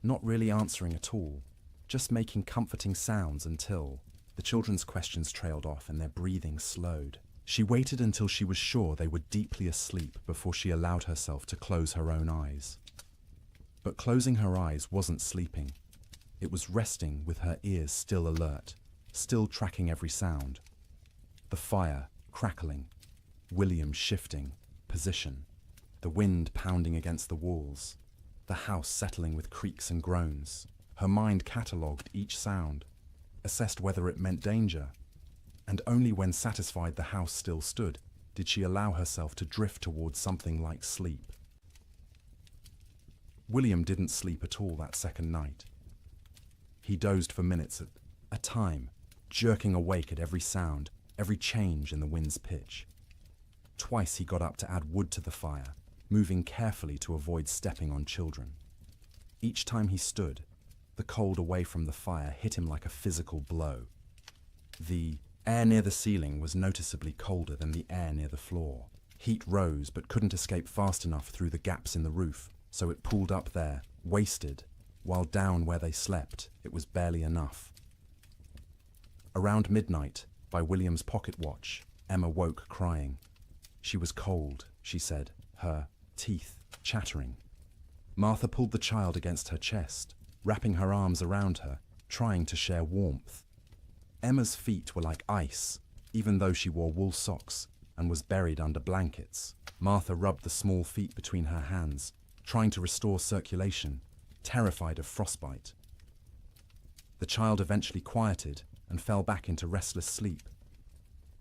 not really answering at all, just making comforting sounds until the children's questions trailed off and their breathing slowed. She waited until she was sure they were deeply asleep before she allowed herself to close her own eyes. But closing her eyes wasn't sleeping. It was resting with her ears still alert, still tracking every sound. The fire crackling, William shifting position, the wind pounding against the walls, the house settling with creaks and groans. Her mind catalogued each sound, assessed whether it meant danger, and only when satisfied the house still stood did she allow herself to drift towards something like sleep. William didn't sleep at all that second night. He dozed for minutes at a time, jerking awake at every sound, every change in the wind's pitch. Twice he got up to add wood to the fire, moving carefully to avoid stepping on children. Each time he stood, the cold away from the fire hit him like a physical blow. The air near the ceiling was noticeably colder than the air near the floor. Heat rose but couldn't escape fast enough through the gaps in the roof, so it pooled up there, wasted, while down where they slept, it was barely enough. Around midnight, by William's pocket watch, Emma woke crying. She was cold, she said, her teeth chattering. Martha pulled the child against her chest, wrapping her arms around her, trying to share warmth. Emma's feet were like ice, even though she wore wool socks and was buried under blankets. Martha rubbed the small feet between her hands, trying to restore circulation, terrified of frostbite. The child eventually quieted and fell back into restless sleep.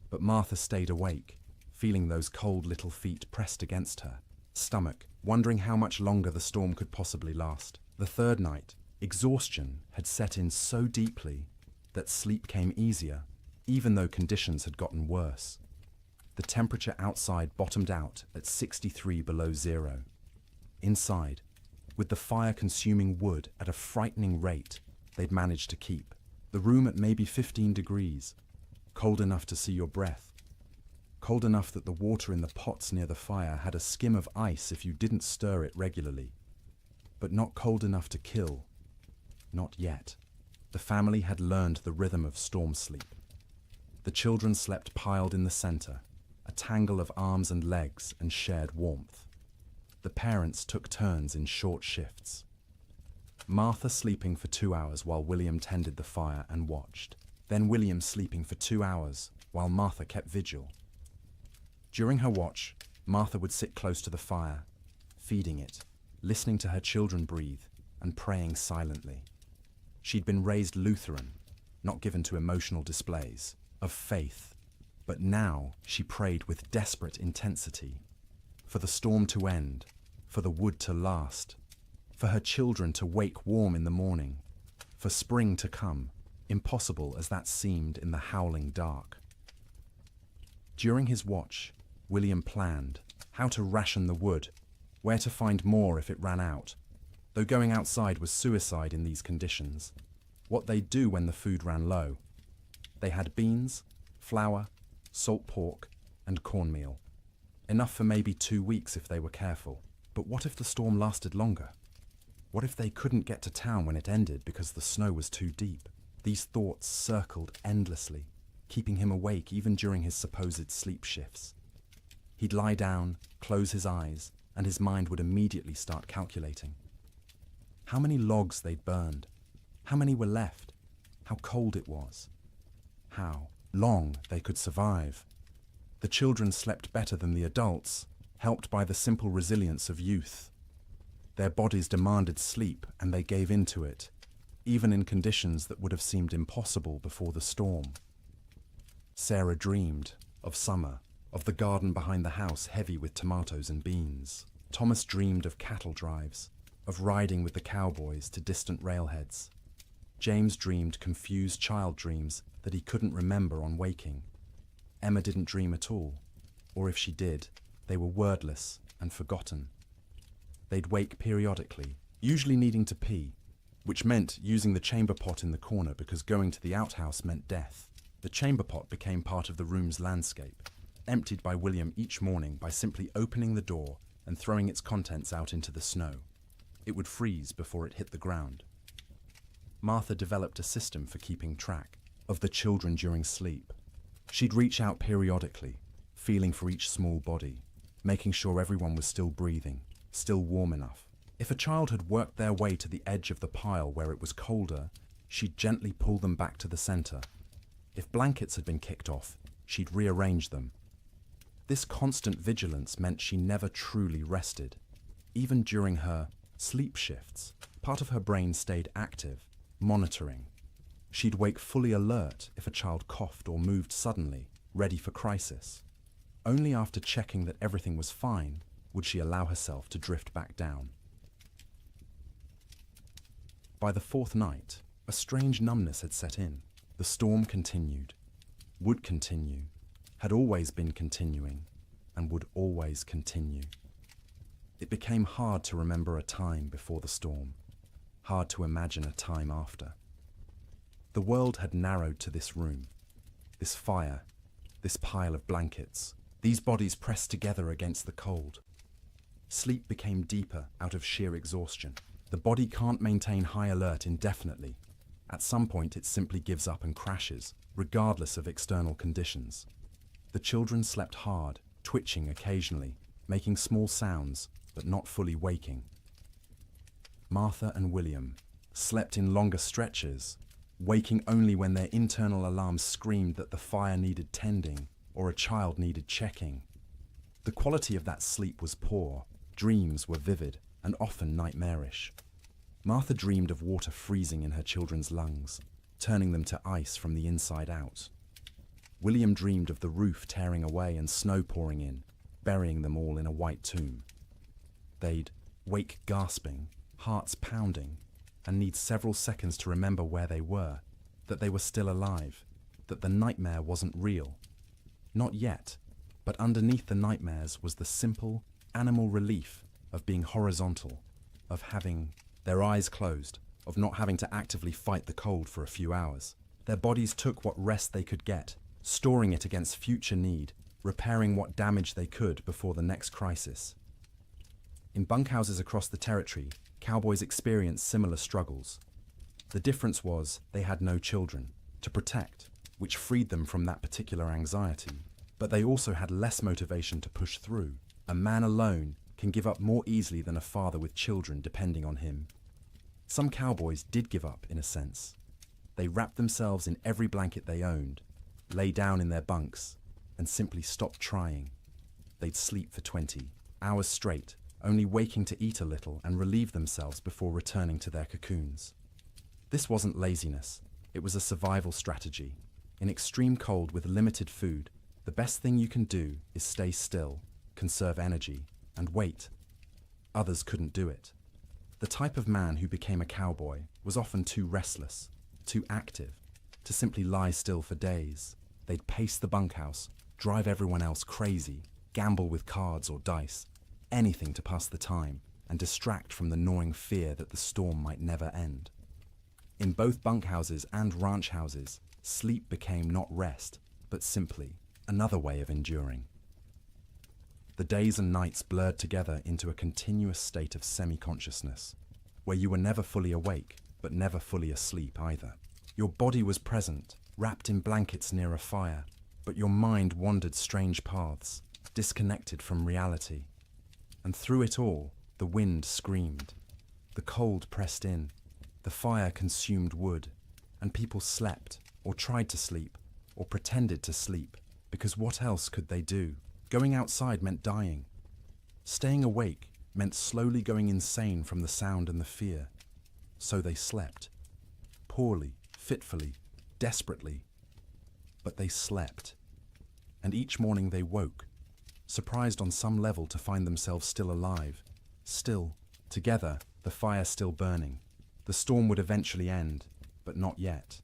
But Martha stayed awake, feeling those cold little feet pressed against her stomach, wondering how much longer the storm could possibly last. The third night, exhaustion had set in so deeply that sleep came easier, even though conditions had gotten worse. The temperature outside bottomed out at 63 below zero. Inside, with the fire consuming wood at a frightening rate, they'd managed to keep the room at maybe 15 degrees, cold enough to see your breath, cold enough that the water in the pots near the fire had a skim of ice if you didn't stir it regularly, but not cold enough to kill. Not yet. The family had learned the rhythm of storm sleep. The children slept piled in the center, a tangle of arms and legs and shared warmth. The parents took turns in short shifts. Martha sleeping for 2 hours while William tended the fire and watched. Then William sleeping for 2 hours while Martha kept vigil. During her watch, Martha would sit close to the fire, feeding it, listening to her children breathe, and praying silently. She'd been raised Lutheran, not given to emotional displays, of faith, but now she prayed with desperate intensity, for the storm to end, for the wood to last, for her children to wake warm in the morning, for spring to come, impossible as that seemed in the howling dark. During his watch, William planned how to ration the wood, where to find more if it ran out, though going outside was suicide in these conditions. What they'd do when the food ran low. They had beans, flour, salt pork, and cornmeal. Enough for maybe 2 weeks if they were careful. But what if the storm lasted longer? What if they couldn't get to town when it ended because the snow was too deep? These thoughts circled endlessly, keeping him awake even during his supposed sleep shifts. He'd lie down, close his eyes, and his mind would immediately start calculating. How many logs they'd burned, how many were left, how cold it was, how long they could survive. The children slept better than the adults, helped by the simple resilience of youth. Their bodies demanded sleep and they gave in to it, even in conditions that would have seemed impossible before the storm. Sarah dreamed of summer, of the garden behind the house heavy with tomatoes and beans. Thomas dreamed of cattle drives, of riding with the cowboys to distant railheads. James dreamed confused child dreams that he couldn't remember on waking. Emma didn't dream at all, or if she did, they were wordless and forgotten. They'd wake periodically, usually needing to pee, which meant using the chamber pot in the corner because going to the outhouse meant death. The chamber pot became part of the room's landscape, emptied by William each morning by simply opening the door and throwing its contents out into the snow. It would freeze before it hit the ground. Martha developed a system for keeping track of the children during sleep. She'd reach out periodically, feeling for each small body, making sure everyone was still breathing, still warm enough. If a child had worked their way to the edge of the pile where it was colder, she'd gently pull them back to the center. If blankets had been kicked off, she'd rearrange them. This constant vigilance meant she never truly rested. Even during her sleep shifts, part of her brain stayed active, monitoring. She'd wake fully alert if a child coughed or moved suddenly, ready for crisis. Only after checking that everything was fine would she allow herself to drift back down. By the fourth night, a strange numbness had set in. The storm continued, would continue, had always been continuing, and would always continue. It became hard to remember a time before the storm, hard to imagine a time after. The world had narrowed to this room, this fire, this pile of blankets, these bodies pressed together against the cold. Sleep became deeper out of sheer exhaustion. The body can't maintain high alert indefinitely. At some point it simply gives up and crashes, regardless of external conditions. The children slept hard, twitching occasionally, making small sounds, but not fully waking. Martha and William slept in longer stretches, waking only when their internal alarms screamed that the fire needed tending or a child needed checking. The quality of that sleep was poor, dreams were vivid and often nightmarish. Martha dreamed of water freezing in her children's lungs, turning them to ice from the inside out. William dreamed of the roof tearing away and snow pouring in, burying them all in a white tomb. They'd wake gasping, hearts pounding, and need several seconds to remember where they were, that they were still alive, that the nightmare wasn't real. Not yet, but underneath the nightmares was the simple, animal relief of being horizontal, of having their eyes closed, of not having to actively fight the cold for a few hours. Their bodies took what rest they could get, storing it against future need, repairing what damage they could before the next crisis. In bunkhouses across the territory, cowboys experienced similar struggles. The difference was they had no children to protect, which freed them from that particular anxiety, but they also had less motivation to push through. A man alone can give up more easily than a father with children depending on him. Some cowboys did give up, in a sense. They wrapped themselves in every blanket they owned, lay down in their bunks, and simply stopped trying. They'd sleep for 20 hours straight, only waking to eat a little and relieve themselves before returning to their cocoons. This wasn't laziness, it was a survival strategy. In extreme cold with limited food, the best thing you can do is stay still, conserve energy, and wait. Others couldn't do it. The type of man who became a cowboy was often too restless, too active, to simply lie still for days. They'd pace the bunkhouse, drive everyone else crazy, gamble with cards or dice, anything to pass the time and distract from the gnawing fear that the storm might never end. In both bunkhouses and ranch houses, sleep became not rest, but simply another way of enduring. The days and nights blurred together into a continuous state of semi-consciousness, where you were never fully awake, but never fully asleep either. Your body was present, wrapped in blankets near a fire, but your mind wandered strange paths, disconnected from reality. And through it all, the wind screamed. The cold pressed in, the fire consumed wood, and people slept, or tried to sleep, or pretended to sleep, because what else could they do? Going outside meant dying. Staying awake meant slowly going insane from the sound and the fear. So they slept. Poorly, fitfully, desperately. But they slept. And each morning they woke, surprised on some level to find themselves still alive, still, together, the fire still burning. The storm would eventually end, but not yet.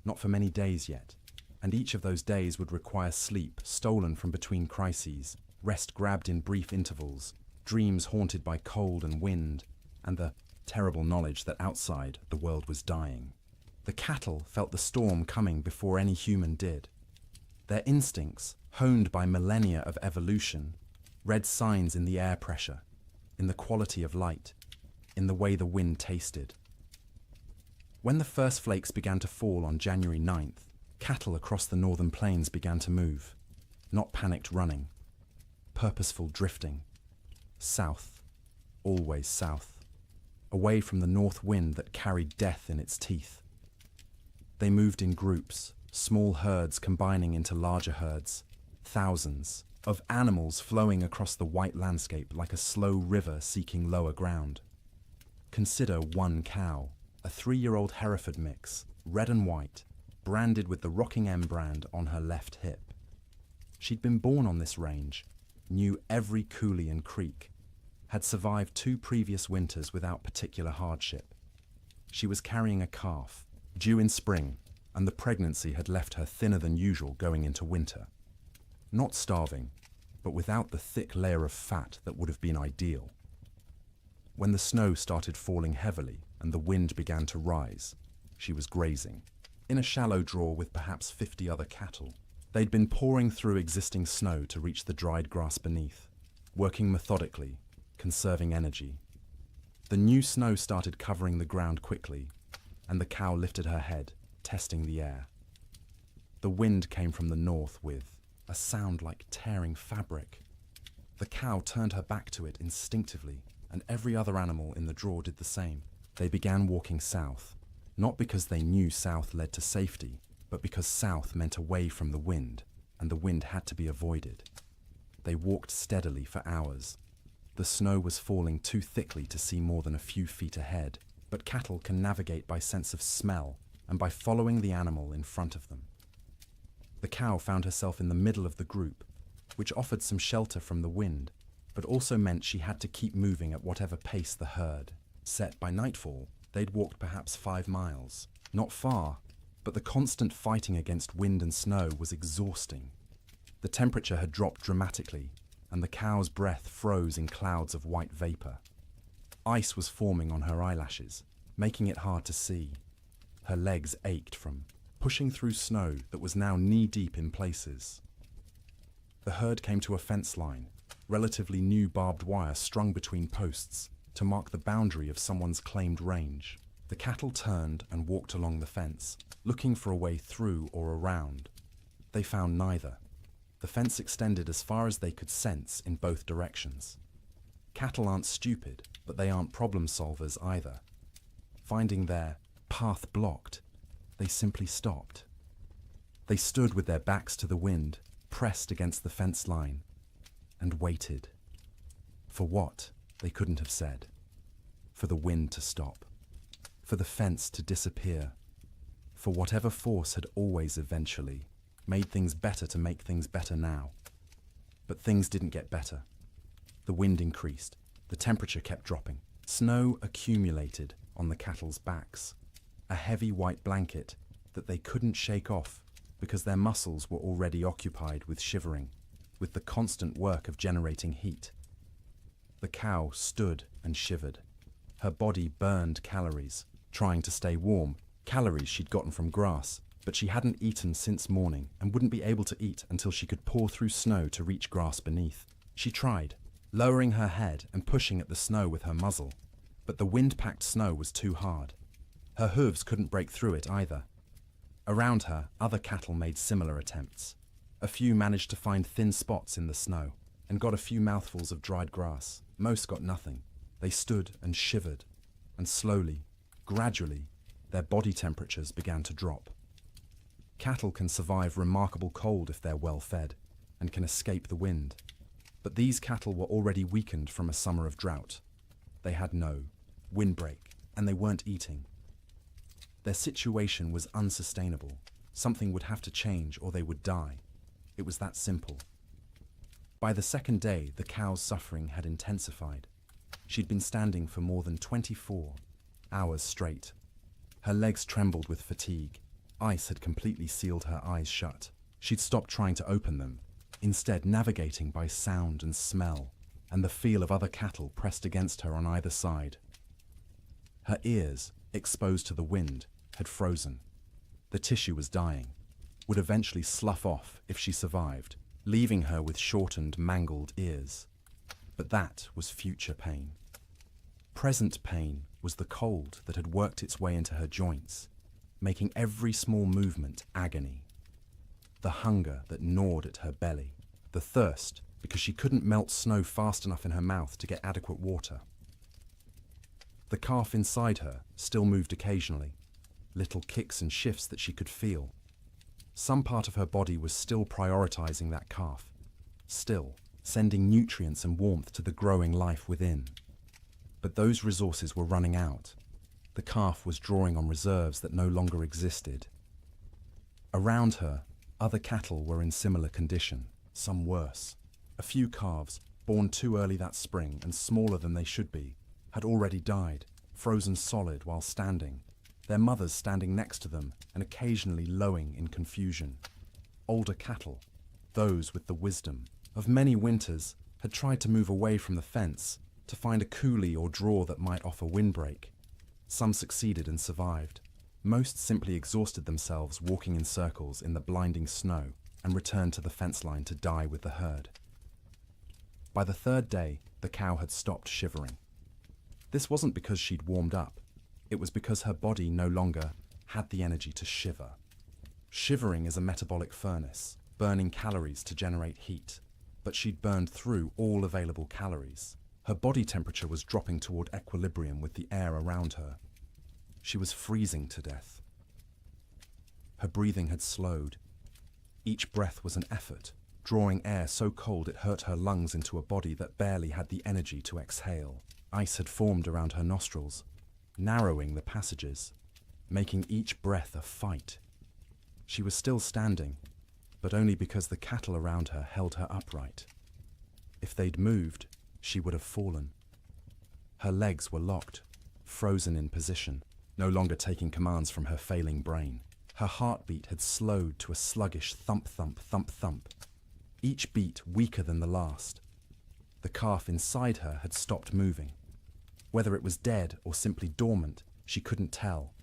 Not for many days yet. And each of those days would require sleep stolen from between crises, rest grabbed in brief intervals, dreams haunted by cold and wind, and the terrible knowledge that outside the world was dying. The cattle felt the storm coming before any human did. Their instincts, honed by millennia of evolution, read signs in the air pressure, in the quality of light, in the way the wind tasted. When the first flakes began to fall on January 9th, cattle across the northern plains began to move, not panicked running, purposeful drifting, south, always south, away from the north wind that carried death in its teeth. They moved in groups, small herds combining into larger herds, thousands of animals flowing across the white landscape like a slow river seeking lower ground. Consider one cow, a 3-year-old Hereford mix, red and white, branded with the Rocking M brand on her left hip. She'd been born on this range, knew every coulee and creek, had survived 2 previous winters without particular hardship. She was carrying a calf, due in spring, and the pregnancy had left her thinner than usual going into winter. Not starving, but without the thick layer of fat that would have been ideal. When the snow started falling heavily and the wind began to rise, she was grazing, in a shallow draw with perhaps 50 other cattle. They'd been pouring through existing snow to reach the dried grass beneath, working methodically, conserving energy. The new snow started covering the ground quickly, and the cow lifted her head, testing the air. The wind came from the north with a sound like tearing fabric. The cow turned her back to it instinctively, and every other animal in the draw did the same. They began walking south, not because they knew south led to safety, but because south meant away from the wind, and the wind had to be avoided. They walked steadily for hours. The snow was falling too thickly to see more than a few feet ahead, but cattle can navigate by sense of smell and by following the animal in front of them. The cow found herself in the middle of the group, which offered some shelter from the wind, but also meant she had to keep moving at whatever pace the herd set. By nightfall, they'd walked perhaps 5 miles. Not far, but the constant fighting against wind and snow was exhausting. The temperature had dropped dramatically, and the cow's breath froze in clouds of white vapor. Ice was forming on her eyelashes, making it hard to see. Her legs ached from pushing through snow that was now knee-deep in places. The herd came to a fence line, relatively new barbed wire strung between posts, to mark the boundary of someone's claimed range. The cattle turned and walked along the fence, looking for a way through or around. They found neither. The fence extended as far as they could sense in both directions. Cattle aren't stupid, but they aren't problem solvers either. Finding their path blocked, they simply stopped. They stood with their backs to the wind, pressed against the fence line, and waited. For what, they couldn't have said. For the wind to stop. For the fence to disappear. For whatever force had always eventually made things better to make things better now. But things didn't get better. The wind increased. The temperature kept dropping. Snow accumulated on the cattle's backs. A heavy white blanket that they couldn't shake off because their muscles were already occupied with shivering, with the constant work of generating heat. The cow stood and shivered. Her body burned calories, trying to stay warm, calories she'd gotten from grass, but she hadn't eaten since morning and wouldn't be able to eat until she could paw through snow to reach grass beneath. She tried, lowering her head and pushing at the snow with her muzzle, but the wind-packed snow was too hard. Her hooves couldn't break through it either. Around her, other cattle made similar attempts. A few managed to find thin spots in the snow and got a few mouthfuls of dried grass. Most got nothing. They stood and shivered, and slowly, gradually, their body temperatures began to drop. Cattle can survive remarkable cold if they're well fed and can escape the wind. But these cattle were already weakened from a summer of drought. They had no windbreak, and they weren't eating. Their situation was unsustainable. Something would have to change or they would die. It was that simple. By the second day, the cow's suffering had intensified. She'd been standing for more than 24 hours straight. Her legs trembled with fatigue. Ice had completely sealed her eyes shut. She'd stopped trying to open them, instead navigating by sound and smell, and the feel of other cattle pressed against her on either side. Her ears, exposed to the wind, had frozen. The tissue was dying, would eventually slough off if she survived, leaving her with shortened, mangled ears. But that was future pain. Present pain was the cold that had worked its way into her joints, making every small movement agony. The hunger that gnawed at her belly. The thirst because she couldn't melt snow fast enough in her mouth to get adequate water. The calf inside her still moved occasionally, little kicks and shifts that she could feel. Some part of her body was still prioritizing that calf, still sending nutrients and warmth to the growing life within. But those resources were running out. The calf was drawing on reserves that no longer existed. Around her, other cattle were in similar condition, some worse. A few calves, born too early that spring and smaller than they should be, had already died, frozen solid while standing, their mothers standing next to them and occasionally lowing in confusion. Older cattle, those with the wisdom of many winters, had tried to move away from the fence to find a coulee or draw that might offer windbreak. Some succeeded and survived. Most simply exhausted themselves walking in circles in the blinding snow and returned to the fence line to die with the herd. By the third day, the cow had stopped shivering. This wasn't because she'd warmed up. It was because her body no longer had the energy to shiver. Shivering is a metabolic furnace, burning calories to generate heat, but she'd burned through all available calories. Her body temperature was dropping toward equilibrium with the air around her. She was freezing to death. Her breathing had slowed. Each breath was an effort, drawing air so cold it hurt her lungs into a body that barely had the energy to exhale. Ice had formed around her nostrils, narrowing the passages, making each breath a fight. She was still standing, but only because the cattle around her held her upright. If they'd moved, she would have fallen. Her legs were locked, frozen in position, no longer taking commands from her failing brain. Her heartbeat had slowed to a sluggish thump, thump, thump, thump, each beat weaker than the last. The calf inside her had stopped moving. Whether it was dead or simply dormant, she couldn't tell,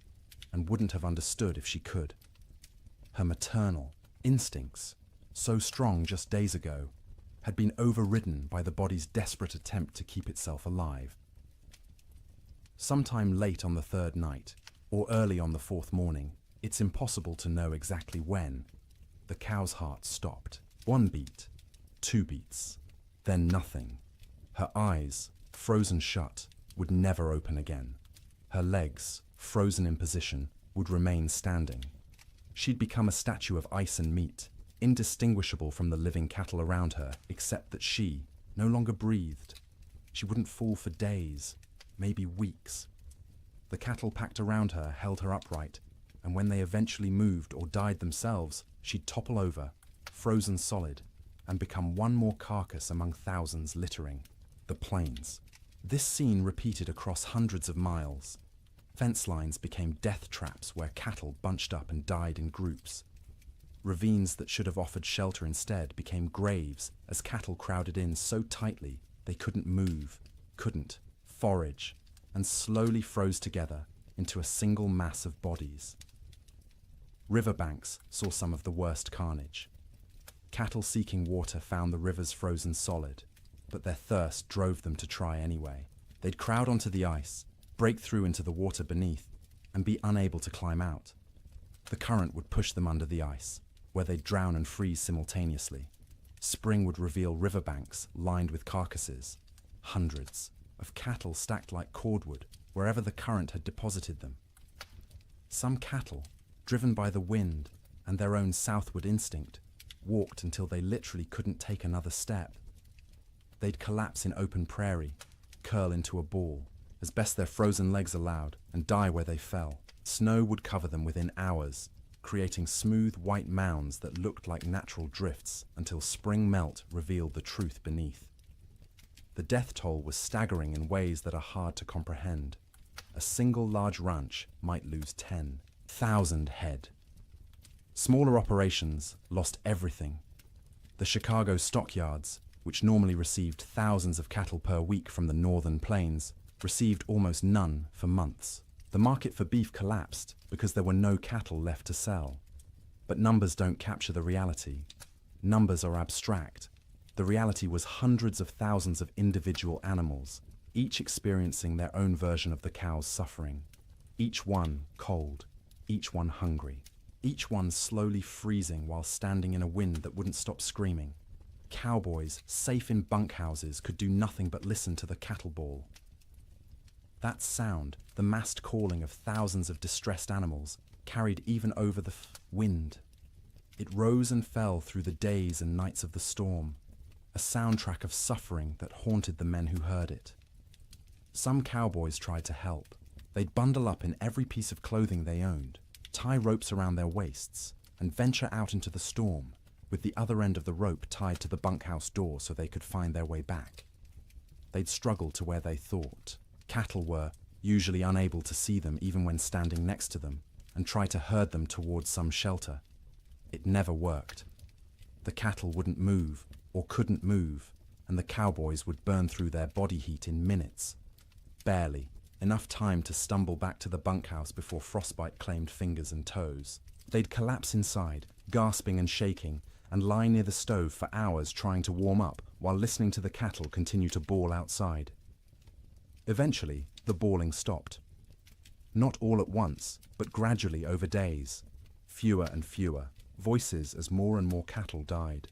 and wouldn't have understood if she could. Her maternal instincts, so strong just days ago, had been overridden by the body's desperate attempt to keep itself alive. Sometime late on the third night, or early on the fourth morning, it's impossible to know exactly when, the cow's heart stopped. 1 beat, 2 beats, then nothing. Her eyes, frozen shut, would never open again. Her legs, frozen in position, would remain standing. She'd become a statue of ice and meat, indistinguishable from the living cattle around her, except that she no longer breathed. She wouldn't fall for days, maybe weeks. The cattle packed around her held her upright, and when they eventually moved or died themselves, she'd topple over, frozen solid, and become one more carcass among thousands littering the plains. This scene repeated across hundreds of miles. Fence lines became death traps where cattle bunched up and died in groups. Ravines that should have offered shelter instead became graves as cattle crowded in so tightly they couldn't move, couldn't forage, and slowly froze together into a single mass of bodies. Riverbanks saw some of the worst carnage. Cattle seeking water found the rivers frozen solid, but their thirst drove them to try anyway. They'd crowd onto the ice, break through into the water beneath, and be unable to climb out. The current would push them under the ice, where they'd drown and freeze simultaneously. Spring would reveal riverbanks lined with carcasses, hundreds of cattle stacked like cordwood wherever the current had deposited them. Some cattle, driven by the wind and their own southward instinct, walked until they literally couldn't take another step. They'd collapse in open prairie, curl into a ball, as best their frozen legs allowed, and die where they fell. Snow would cover them within hours, creating smooth white mounds that looked like natural drifts until spring melt revealed the truth beneath. The death toll was staggering in ways that are hard to comprehend. A single large ranch might lose 10,000 head. Smaller operations lost everything. The Chicago stockyards, which normally received thousands of cattle per week from the northern plains, received almost none for months. The market for beef collapsed because there were no cattle left to sell. But numbers don't capture the reality. Numbers are abstract. The reality was hundreds of thousands of individual animals, each experiencing their own version of the cow's suffering. Each one cold, each one hungry, each one slowly freezing while standing in a wind that wouldn't stop screaming. Cowboys, safe in bunkhouses, could do nothing but listen to the cattle bawl. That sound, the massed calling of thousands of distressed animals, carried even over the wind. It rose and fell through the days and nights of the storm, a soundtrack of suffering that haunted the men who heard it. Some cowboys tried to help. They'd bundle up in every piece of clothing they owned, tie ropes around their waists, and venture out into the storm, with the other end of the rope tied to the bunkhouse door so they could find their way back. They'd struggle to where they thought. Cattle were usually unable to see them even when standing next to them, and try to herd them towards some shelter. It never worked. The cattle wouldn't move, or couldn't move, and the cowboys would burn through their body heat in minutes. Barely, enough time to stumble back to the bunkhouse before frostbite claimed fingers and toes. They'd collapse inside, gasping and shaking, and lie near the stove for hours trying to warm up while listening to the cattle continue to bawl outside. Eventually, the bawling stopped. Not all at once, but gradually over days. Fewer and fewer, voices as more and more cattle died.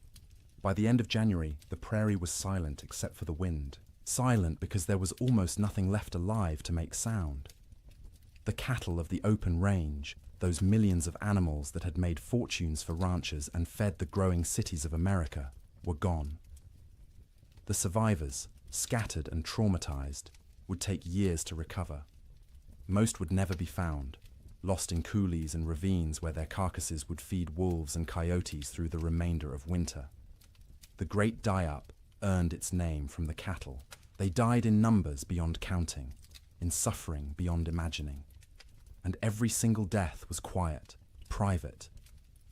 By the end of January, the prairie was silent except for the wind. Silent because there was almost nothing left alive to make sound. The cattle of the open range, those millions of animals that had made fortunes for ranchers and fed the growing cities of America, were gone. The survivors, scattered and traumatized, would take years to recover. Most would never be found, lost in coulees and ravines where their carcasses would feed wolves and coyotes through the remainder of winter. The Great Die-Up earned its name from the cattle. They died in numbers beyond counting, in suffering beyond imagining. And every single death was quiet, private.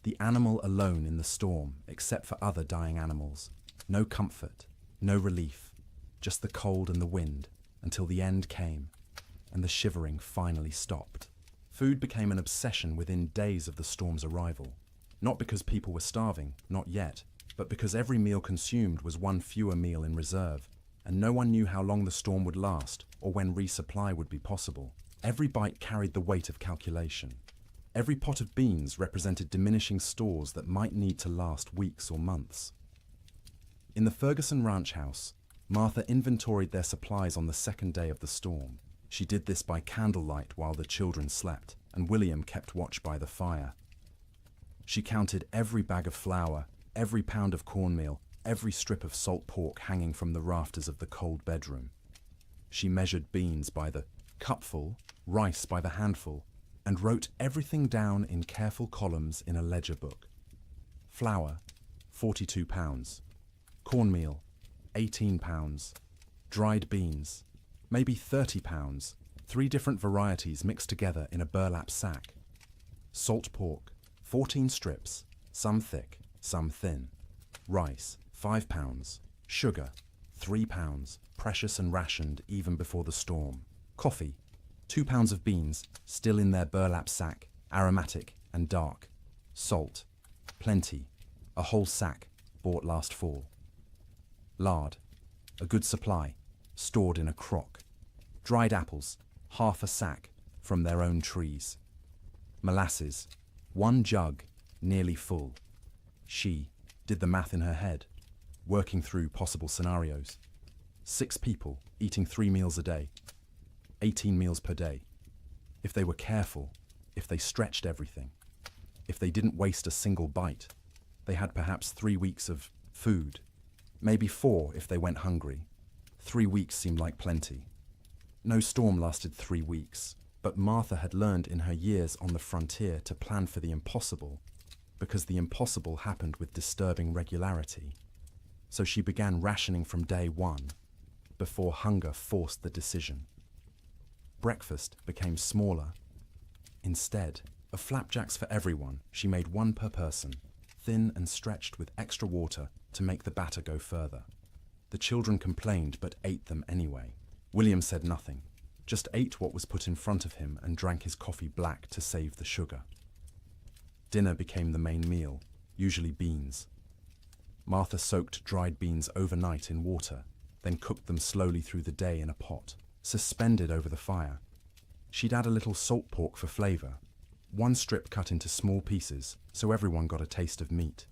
The animal alone in the storm, except for other dying animals. No comfort, no relief, just the cold and the wind, until the end came, and the shivering finally stopped. Food became an obsession within days of the storm's arrival. Not because people were starving, not yet, but because every meal consumed was one fewer meal in reserve, and no one knew how long the storm would last or when resupply would be possible. Every bite carried the weight of calculation. Every pot of beans represented diminishing stores that might need to last weeks or months. In the Ferguson ranch house, Martha inventoried their supplies on the second day of the storm. She did this by candlelight while the children slept, and William kept watch by the fire. She counted every bag of flour, every pound of cornmeal, every strip of salt pork hanging from the rafters of the cold bedroom. She measured beans by the cupful, rice by the handful, and wrote everything down in careful columns in a ledger book. Flour, 42 pounds. Cornmeal, 18 pounds. Dried beans, maybe 30 pounds, 3 different varieties mixed together in a burlap sack. Salt pork, 14 strips, some thick, some thin. Rice, 5 pounds. Sugar, 3 pounds, precious and rationed even before the storm. Coffee, 2 pounds of beans, still in their burlap sack, aromatic and dark. Salt, plenty, a whole sack, bought last fall. Lard, a good supply, stored in a crock. Dried apples, half a sack, from their own trees. Molasses, 1 jug, nearly full. She did the math in her head, working through possible scenarios. 6 people eating 3 meals a day, 18 meals per day. If they were careful, if they stretched everything, if they didn't waste a single bite, they had perhaps 3 weeks of food, maybe 4 if they went hungry. 3 weeks seemed like plenty. No storm lasted 3 weeks, but Martha had learned in her years on the frontier to plan for the impossible, because the impossible happened with disturbing regularity. So she began rationing from day 1, before hunger forced the decision. Breakfast became smaller. Instead of flapjacks for everyone, she made 1 per person, thin and stretched with extra water to make the batter go further. The children complained but ate them anyway. William said nothing, just ate what was put in front of him and drank his coffee black to save the sugar. Dinner became the main meal, usually beans. Martha soaked dried beans overnight in water, then cooked them slowly through the day in a pot, suspended over the fire. She'd add a little salt pork for flavor, 1 strip cut into small pieces so everyone got a taste of meat.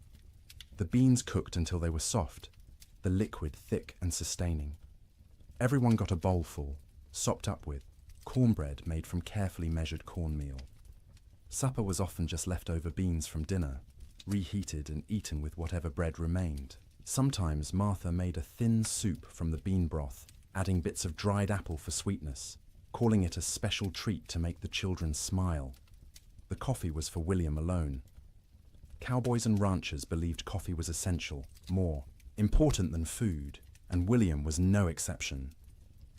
The beans cooked until they were soft, the liquid thick and sustaining. Everyone got a bowlful, sopped up with cornbread made from carefully measured cornmeal. Supper was often just leftover beans from dinner, reheated and eaten with whatever bread remained. Sometimes Martha made a thin soup from the bean broth, adding bits of dried apple for sweetness, calling it a special treat to make the children smile. The coffee was for William alone. Cowboys and ranchers believed coffee was essential, more important than food, and William was no exception.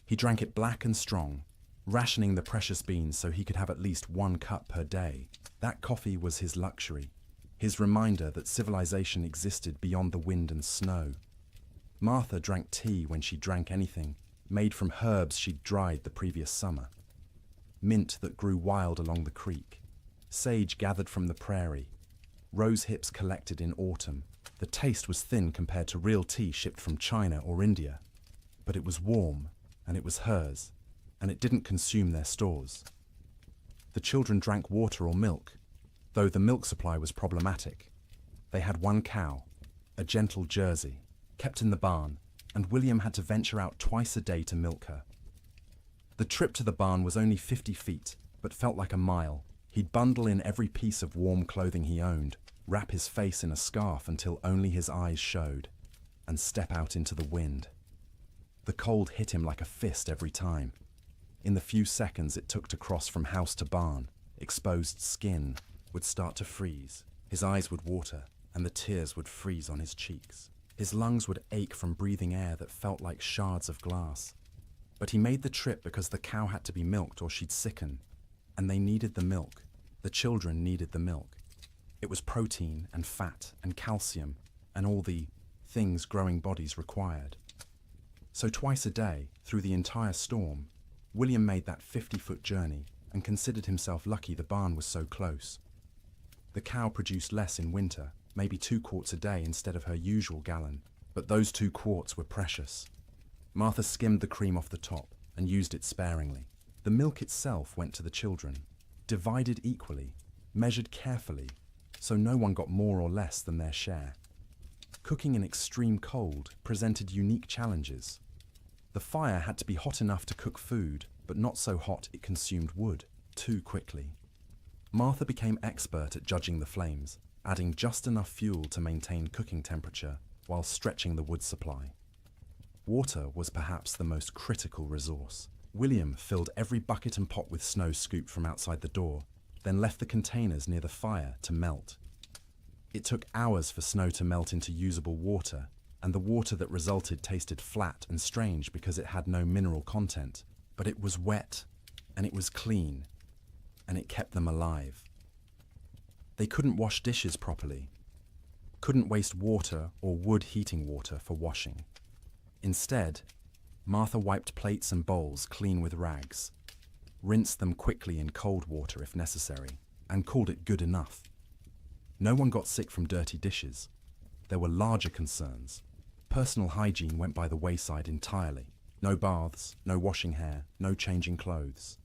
He drank it black and strong, rationing the precious beans so he could have at least 1 cup per day. That coffee was his luxury, his reminder that civilization existed beyond the wind and snow. Martha drank tea when she drank anything, made from herbs she'd dried the previous summer. Mint that grew wild along the creek, sage gathered from the prairie, rose hips collected in autumn. The taste was thin compared to real tea shipped from China or India, but it was warm, and it was hers, and it didn't consume their stores. The children drank water or milk, though the milk supply was problematic. They had 1 cow, a gentle Jersey, kept in the barn, and William had to venture out twice a day to milk her. The trip to the barn was only 50 feet, but felt like a mile. He'd bundle in every piece of warm clothing he owned, wrap his face in a scarf until only his eyes showed, and step out into the wind. The cold hit him like a fist every time. In the few seconds it took to cross from house to barn, exposed skin would start to freeze, his eyes would water, and the tears would freeze on his cheeks. His lungs would ache from breathing air that felt like shards of glass. But he made the trip because the cow had to be milked or she'd sicken, and they needed the milk. The children needed the milk. It was protein and fat and calcium and all the things growing bodies required. So twice a day, through the entire storm, William made that 50-foot journey and considered himself lucky the barn was so close. The cow produced less in winter, maybe 2 quarts a day instead of her usual gallon, but those 2 quarts were precious. Martha skimmed the cream off the top and used it sparingly. The milk itself went to the children, divided equally, measured carefully, so no one got more or less than their share. Cooking in extreme cold presented unique challenges. The fire had to be hot enough to cook food, but not so hot it consumed wood too quickly. Martha became expert at judging the flames, adding just enough fuel to maintain cooking temperature while stretching the wood supply. Water was perhaps the most critical resource. William filled every bucket and pot with snow scooped from outside the door, then left the containers near the fire to melt. It took hours for snow to melt into usable water, and the water that resulted tasted flat and strange because it had no mineral content. But it was wet, and it was clean, and it kept them alive. They couldn't wash dishes properly, couldn't waste water or wood heating water for washing. Instead, Martha wiped plates and bowls clean with rags, rinsed them quickly in cold water if necessary, and called it good enough. No one got sick from dirty dishes. There were larger concerns. Personal hygiene went by the wayside entirely. No baths, no washing hair, no changing clothes.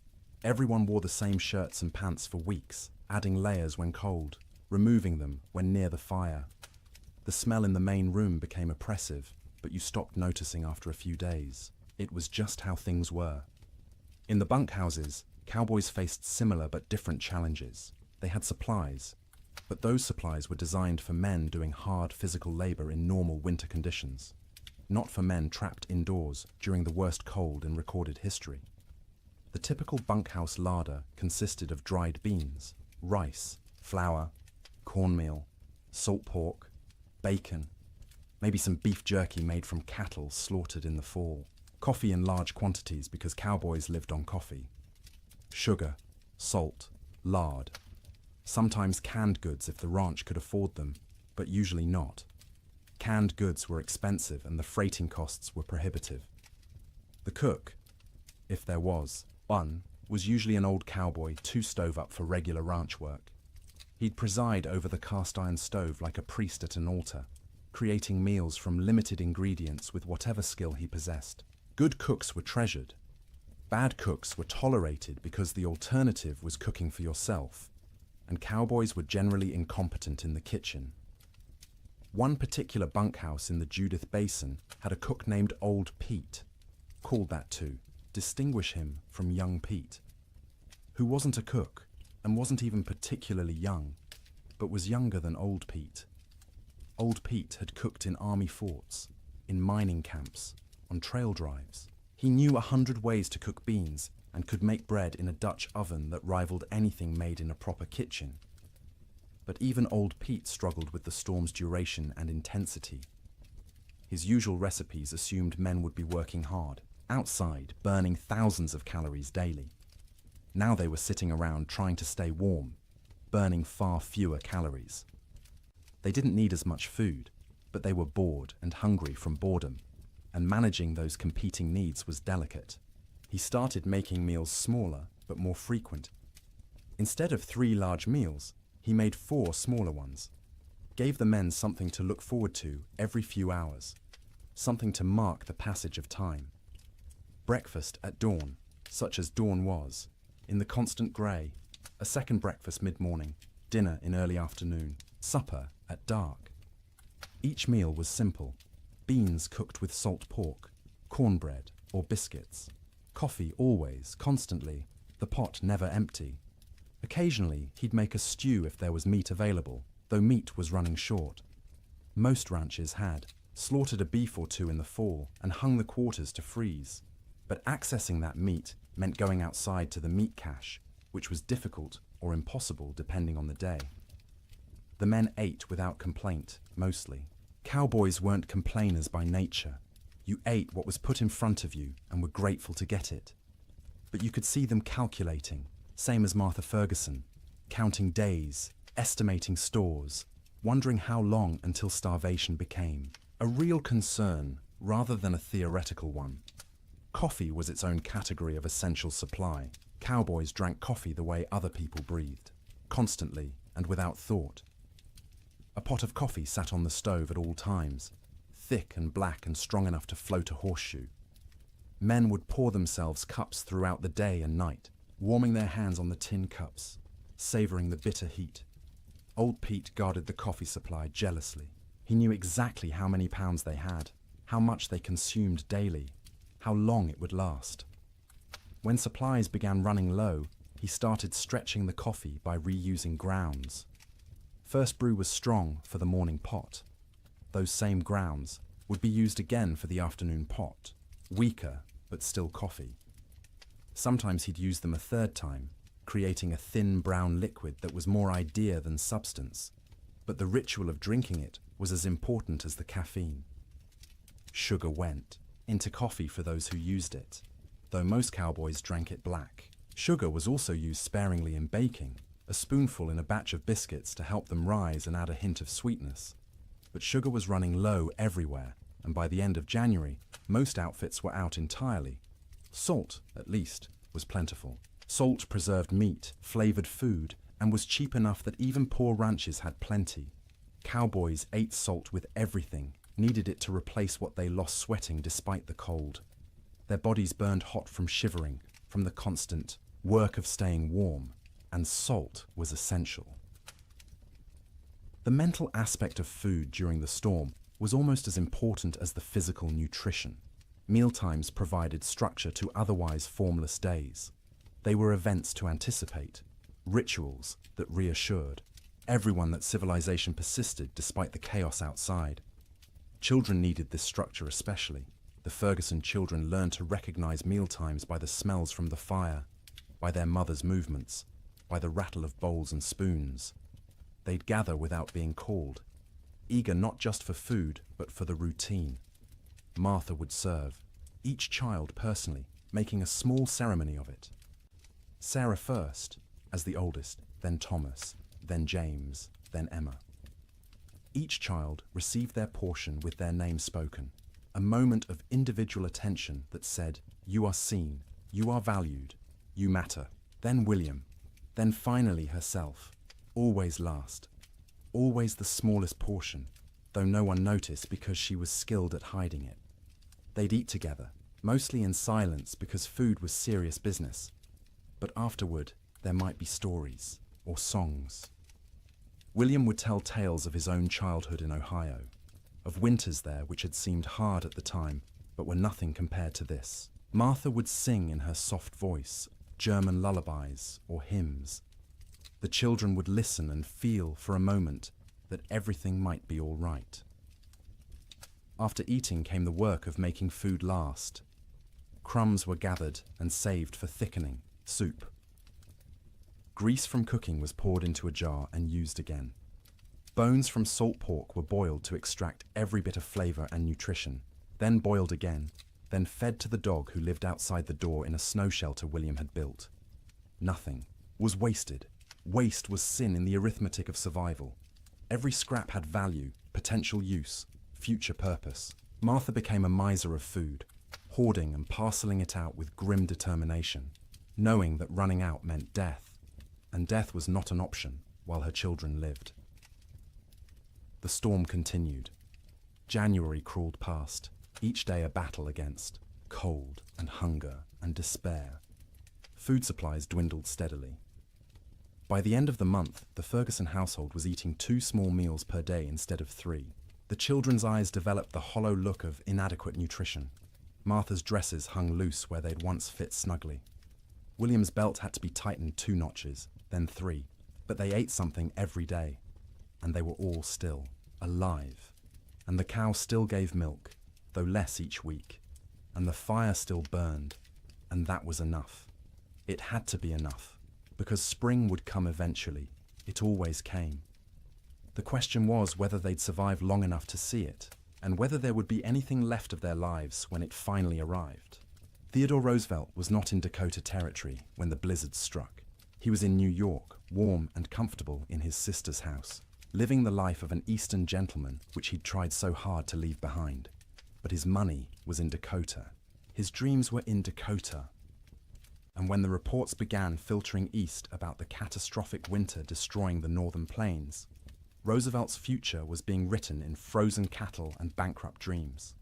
Everyone wore the same shirts and pants for weeks, adding layers when cold, removing them when near the fire. The smell in the main room became oppressive, but you stopped noticing after a few days. It was just how things were. In the bunkhouses, cowboys faced similar but different challenges. They had supplies, but those supplies were designed for men doing hard physical labor in normal winter conditions, not for men trapped indoors during the worst cold in recorded history. The typical bunkhouse larder consisted of dried beans, rice, flour, cornmeal, salt pork, bacon, maybe some beef jerky made from cattle slaughtered in the fall, coffee in large quantities because cowboys lived on coffee, sugar, salt, lard, sometimes canned goods if the ranch could afford them, but usually not. Canned goods were expensive and the freighting costs were prohibitive. The cook, if there was one, was usually an old cowboy too stove up for regular ranch work. He'd preside over the cast iron stove like a priest at an altar, creating meals from limited ingredients with whatever skill he possessed. Good cooks were treasured. Bad cooks were tolerated because the alternative was cooking for yourself, and cowboys were generally incompetent in the kitchen. One particular bunkhouse in the Judith Basin had a cook named Old Pete, called that to distinguish him from Young Pete, who wasn't a cook and wasn't even particularly young, but was younger than Old Pete. Old Pete had cooked in army forts, in mining camps, on trail drives. He knew 100 ways to cook beans and could make bread in a Dutch oven that rivaled anything made in a proper kitchen. But even Old Pete struggled with the storm's duration and intensity. His usual recipes assumed men would be working hard, outside, burning thousands of calories daily. Now they were sitting around trying to stay warm, burning far fewer calories. They didn't need as much food, but they were bored and hungry from boredom, and managing those competing needs was delicate. He started making meals smaller but more frequent. Instead of 3 large meals, he made 4 smaller ones, gave the men something to look forward to every few hours, something to mark the passage of time. Breakfast at dawn, such as dawn was, in the constant grey, a second breakfast mid-morning, dinner in early afternoon, supper at dark. Each meal was simple: beans cooked with salt pork, cornbread or biscuits, coffee always, constantly, the pot never empty. Occasionally, he'd make a stew if there was meat available, though meat was running short. Most ranches had slaughtered a beef or 2 in the fall and hung the quarters to freeze. But accessing that meat meant going outside to the meat cache, which was difficult or impossible depending on the day. The men ate without complaint, mostly. Cowboys weren't complainers by nature. You ate what was put in front of you and were grateful to get it. But you could see them calculating, same as Martha Ferguson, counting days, estimating stores, wondering how long until starvation became a real concern rather than a theoretical one. Coffee was its own category of essential supply. Cowboys drank coffee the way other people breathed, constantly and without thought. A pot of coffee sat on the stove at all times, thick and black and strong enough to float a horseshoe. Men would pour themselves cups throughout the day and night, warming their hands on the tin cups, savouring the bitter heat. Old Pete guarded the coffee supply jealously. He knew exactly how many pounds they had, how much they consumed daily. how long it would last. When supplies began running low, he started stretching the coffee by reusing grounds. First brew was strong for the morning pot. Those same grounds would be used again for the afternoon pot, weaker but still coffee. Sometimes he'd use them a third time, creating a thin brown liquid that was more idea than substance, but the ritual of drinking it was as important as the caffeine. Sugar went into coffee for those who used it, though most cowboys drank it black. Sugar was also used sparingly in baking, a spoonful in a batch of biscuits to help them rise and add a hint of sweetness. But sugar was running low everywhere, and by the end of January, most outfits were out entirely. Salt, at least, was plentiful. Salt preserved meat, flavored food, and was cheap enough that even poor ranches had plenty. Cowboys ate salt with everything, needed it to replace what they lost sweating despite the cold. Their bodies burned hot from shivering, from the constant work of staying warm, and salt was essential. The mental aspect of food during the storm was almost as important as the physical nutrition. Mealtimes provided structure to otherwise formless days. They were events to anticipate, rituals that reassured everyone that civilization persisted despite the chaos outside. Children needed this structure especially. The Ferguson children learned to recognize mealtimes by the smells from the fire, by their mother's movements, by the rattle of bowls and spoons. They'd gather without being called, eager not just for food, but for the routine. Martha would serve, each child personally, making a small ceremony of it. Sarah first, as the oldest, then Thomas, then James, then Emma. Each child received their portion with their name spoken, a moment of individual attention that said, "You are seen, you are valued, you matter." Then William, then finally herself, always last, always the smallest portion, though no one noticed because she was skilled at hiding it. They'd eat together, mostly in silence because food was serious business, but afterward there might be stories or songs. William would tell tales of his own childhood in Ohio, of winters there which had seemed hard at the time, but were nothing compared to this. Martha would sing in her soft voice, German lullabies or hymns. The children would listen and feel for a moment that everything might be all right. After eating came the work of making food last. Crumbs were gathered and saved for thickening, soup. Grease from cooking was poured into a jar and used again. Bones from salt pork were boiled to extract every bit of flavor and nutrition, then boiled again, then fed to the dog who lived outside the door in a snow shelter William had built. Nothing was wasted. Waste was sin in the arithmetic of survival. Every scrap had value, potential use, future purpose. Martha became a miser of food, hoarding and parceling it out with grim determination, knowing that running out meant death, and death was not an option while her children lived. The storm continued. January crawled past, each day a battle against cold and hunger and despair. Food supplies dwindled steadily. By the end of the month, the Ferguson household was eating 2 small meals per day instead of 3. The children's eyes developed the hollow look of inadequate nutrition. Martha's dresses hung loose where they'd once fit snugly. William's belt had to be tightened 2 notches, then 3, but they ate something every day, and they were all still alive. And the cow still gave milk, though less each week, and the fire still burned, and that was enough. It had to be enough, because spring would come eventually. It always came. The question was whether they'd survive long enough to see it, and whether there would be anything left of their lives when it finally arrived. Theodore Roosevelt was not in Dakota Territory when the blizzard struck. He was in New York, warm and comfortable in his sister's house, living the life of an Eastern gentleman which he'd tried so hard to leave behind. But his money was in Dakota. His dreams were in Dakota. And when the reports began filtering east about the catastrophic winter destroying the northern plains, Roosevelt's future was being written in frozen cattle and bankrupt dreams.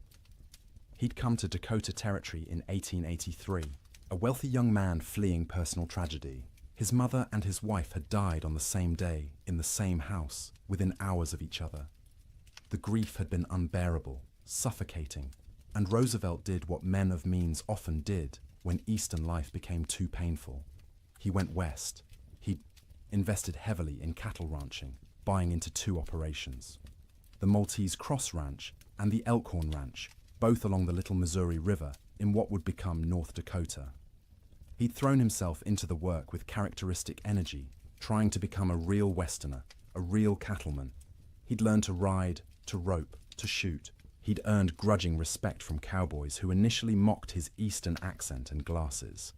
He'd come to Dakota Territory in 1883, a wealthy young man fleeing personal tragedy. His mother and his wife had died on the same day, in the same house, within hours of each other. The grief had been unbearable, suffocating, And Roosevelt did what men of means often did when Eastern life became too painful. He went west. He invested heavily in cattle ranching, buying into two operations: the Maltese Cross Ranch and the Elkhorn Ranch, both along the Little Missouri River in what would become North Dakota. He'd thrown himself into the work with characteristic energy, trying to become a real Westerner, a real cattleman. He'd learned to ride, to rope, to shoot. He'd earned grudging respect from cowboys who initially mocked his Eastern accent and glasses.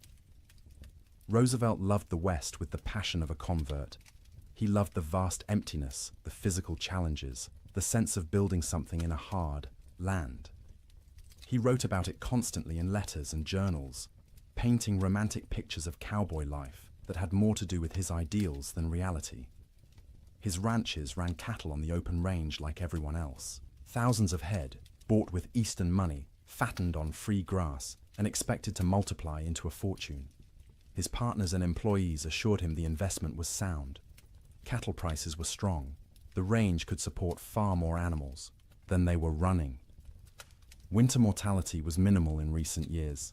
Roosevelt loved the West with the passion of a convert. He loved the vast emptiness, the physical challenges, the sense of building something in a hard land. He wrote about it constantly in letters and journals, painting romantic pictures of cowboy life that had more to do with his ideals than reality. His ranches ran cattle on the open range like everyone else. Thousands of head, bought with Eastern money, fattened on free grass, and expected to multiply into a fortune. His partners and employees assured him the investment was sound. Cattle prices were strong. The range could support far more animals than they were running. Winter mortality was minimal in recent years.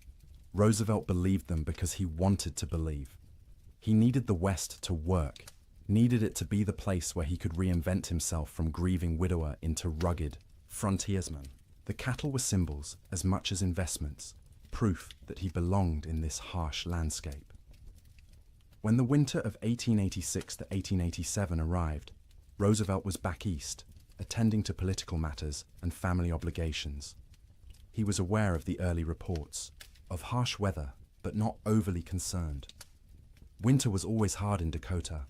Roosevelt believed them because he wanted to believe. He needed the West to work, needed it to be the place where he could reinvent himself from grieving widower into rugged frontiersman. The cattle were symbols as much as investments, proof that he belonged in this harsh landscape. When the winter of 1886 to 1887 arrived, Roosevelt was back east, attending to political matters and family obligations. He was aware of the early reports, of harsh weather, but not overly concerned. Winter was always hard in Dakota.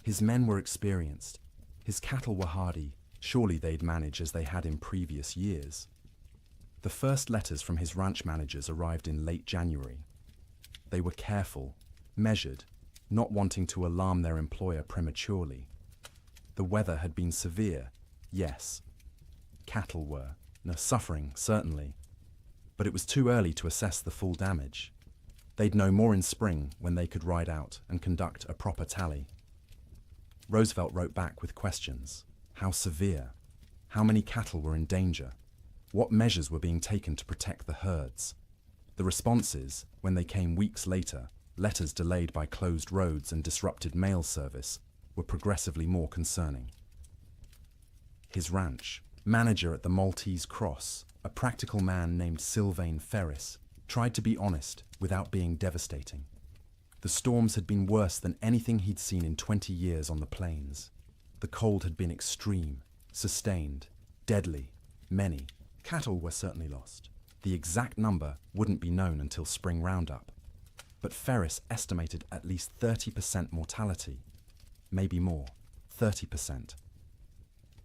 His men were experienced. His cattle were hardy. Surely they'd manage as they had in previous years. The first letters from his ranch managers arrived in late January. They were careful, measured, not wanting to alarm their employer prematurely. The weather had been severe, yes. Cattle were, suffering, certainly. But it was too early to assess the full damage. They'd know more in spring when they could ride out and conduct a proper tally. Roosevelt wrote back with questions. How severe? How many cattle were in danger? What measures were being taken to protect the herds? The responses, when they came weeks later, letters delayed by closed roads and disrupted mail service, were progressively more concerning. His ranch, manager at the Maltese Cross, a practical man named Sylvain Ferris, tried to be honest without being devastating. The storms had been worse than anything he'd seen in 20 years on the plains. The cold had been extreme, sustained, deadly, many. Cattle were certainly lost. The exact number wouldn't be known until spring roundup. But Ferris estimated at least 30% mortality. Maybe more, 30%.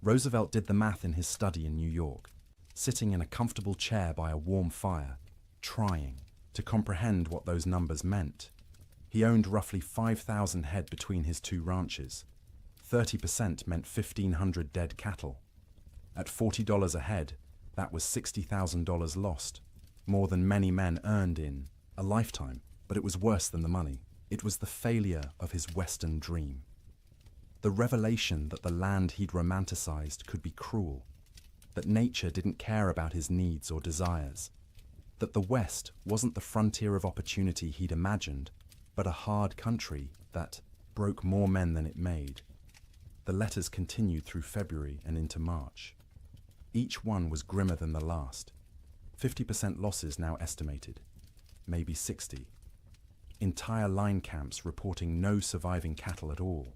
Roosevelt did the math in his study in New York, sitting in a comfortable chair by a warm fire, trying to comprehend what those numbers meant. He owned roughly 5,000 head between his two ranches. 30% meant 1,500 dead cattle. At $40 a head, that was $60,000 lost, more than many men earned in a lifetime, but it was worse than the money. It was the failure of his Western dream. The revelation that the land he'd romanticized could be cruel, that nature didn't care about his needs or desires, that the West wasn't the frontier of opportunity he'd imagined, but a hard country that broke more men than it made. The letters continued through February and into March. Each one was grimmer than the last. 50% losses now estimated, maybe 60. Entire line camps reporting no surviving cattle at all.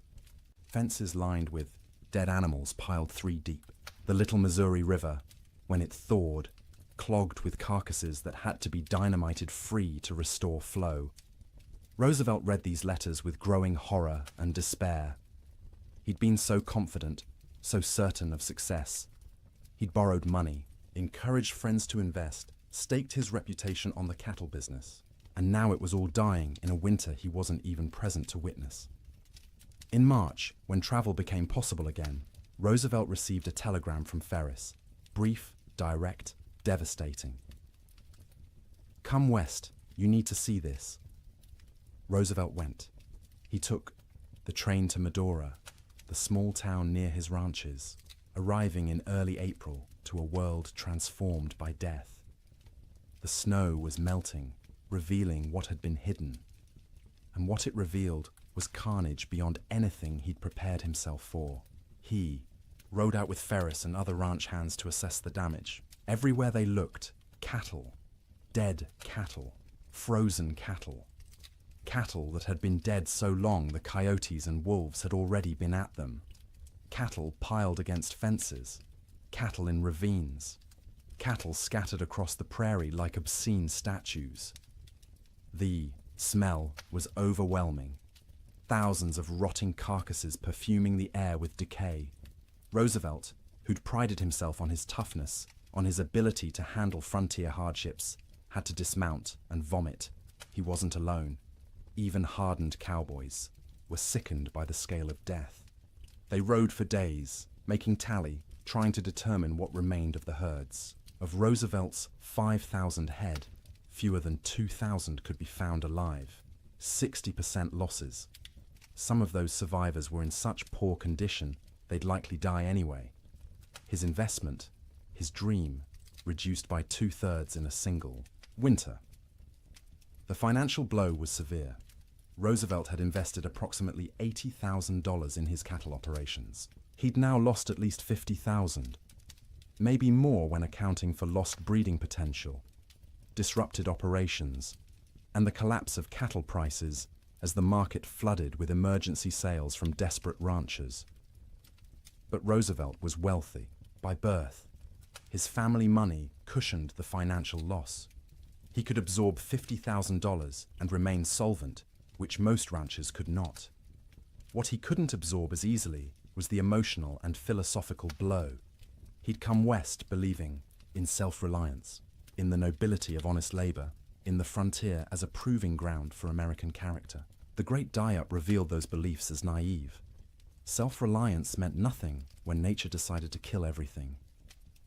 Fences lined with dead animals piled 3 deep. The Little Missouri River, when it thawed, clogged with carcasses that had to be dynamited free to restore flow. Roosevelt read these letters with growing horror and despair. He'd been so confident, so certain of success. He'd borrowed money, encouraged friends to invest, staked his reputation on the cattle business, and now it was all dying in a winter he wasn't even present to witness. In March, when travel became possible again, Roosevelt received a telegram from Ferris, brief, direct, devastating. "Come west, you need to see this." Roosevelt went. He took the train to Medora, the small town near his ranches, arriving in early April to a world transformed by death. The snow was melting, revealing what had been hidden. And what it revealed was carnage beyond anything he'd prepared himself for. He rode out with Ferris and other ranch hands to assess the damage. Everywhere they looked, cattle. Dead cattle. Frozen cattle. Cattle that had been dead so long the coyotes and wolves had already been at them. Cattle piled against fences. Cattle in ravines. Cattle scattered across the prairie like obscene statues. The smell was overwhelming. Thousands of rotting carcasses perfuming the air with decay. Roosevelt, who'd prided himself on his toughness, on his ability to handle frontier hardships, had to dismount and vomit. He wasn't alone. Even hardened cowboys were sickened by the scale of death. They rode for days, making tally, trying to determine what remained of the herds. Of Roosevelt's 5,000 head, fewer than 2,000 could be found alive. 60% losses. Some of those survivors were in such poor condition they'd likely die anyway. His investment, his dream, reduced by 2/3 in a single winter. The financial blow was severe. Roosevelt had invested approximately $80,000 in his cattle operations. He'd now lost at least $50,000, maybe more when accounting for lost breeding potential, disrupted operations, and the collapse of cattle prices as the market flooded with emergency sales from desperate ranchers. But Roosevelt was wealthy by birth. His family money cushioned the financial loss. He could absorb $50,000 and remain solvent, which most ranchers could not. What he couldn't absorb as easily was the emotional and philosophical blow. He'd come west believing in self-reliance, in the nobility of honest labor, in the frontier as a proving ground for American character. The Great Die-Up revealed those beliefs as naive. Self-reliance meant nothing when nature decided to kill everything.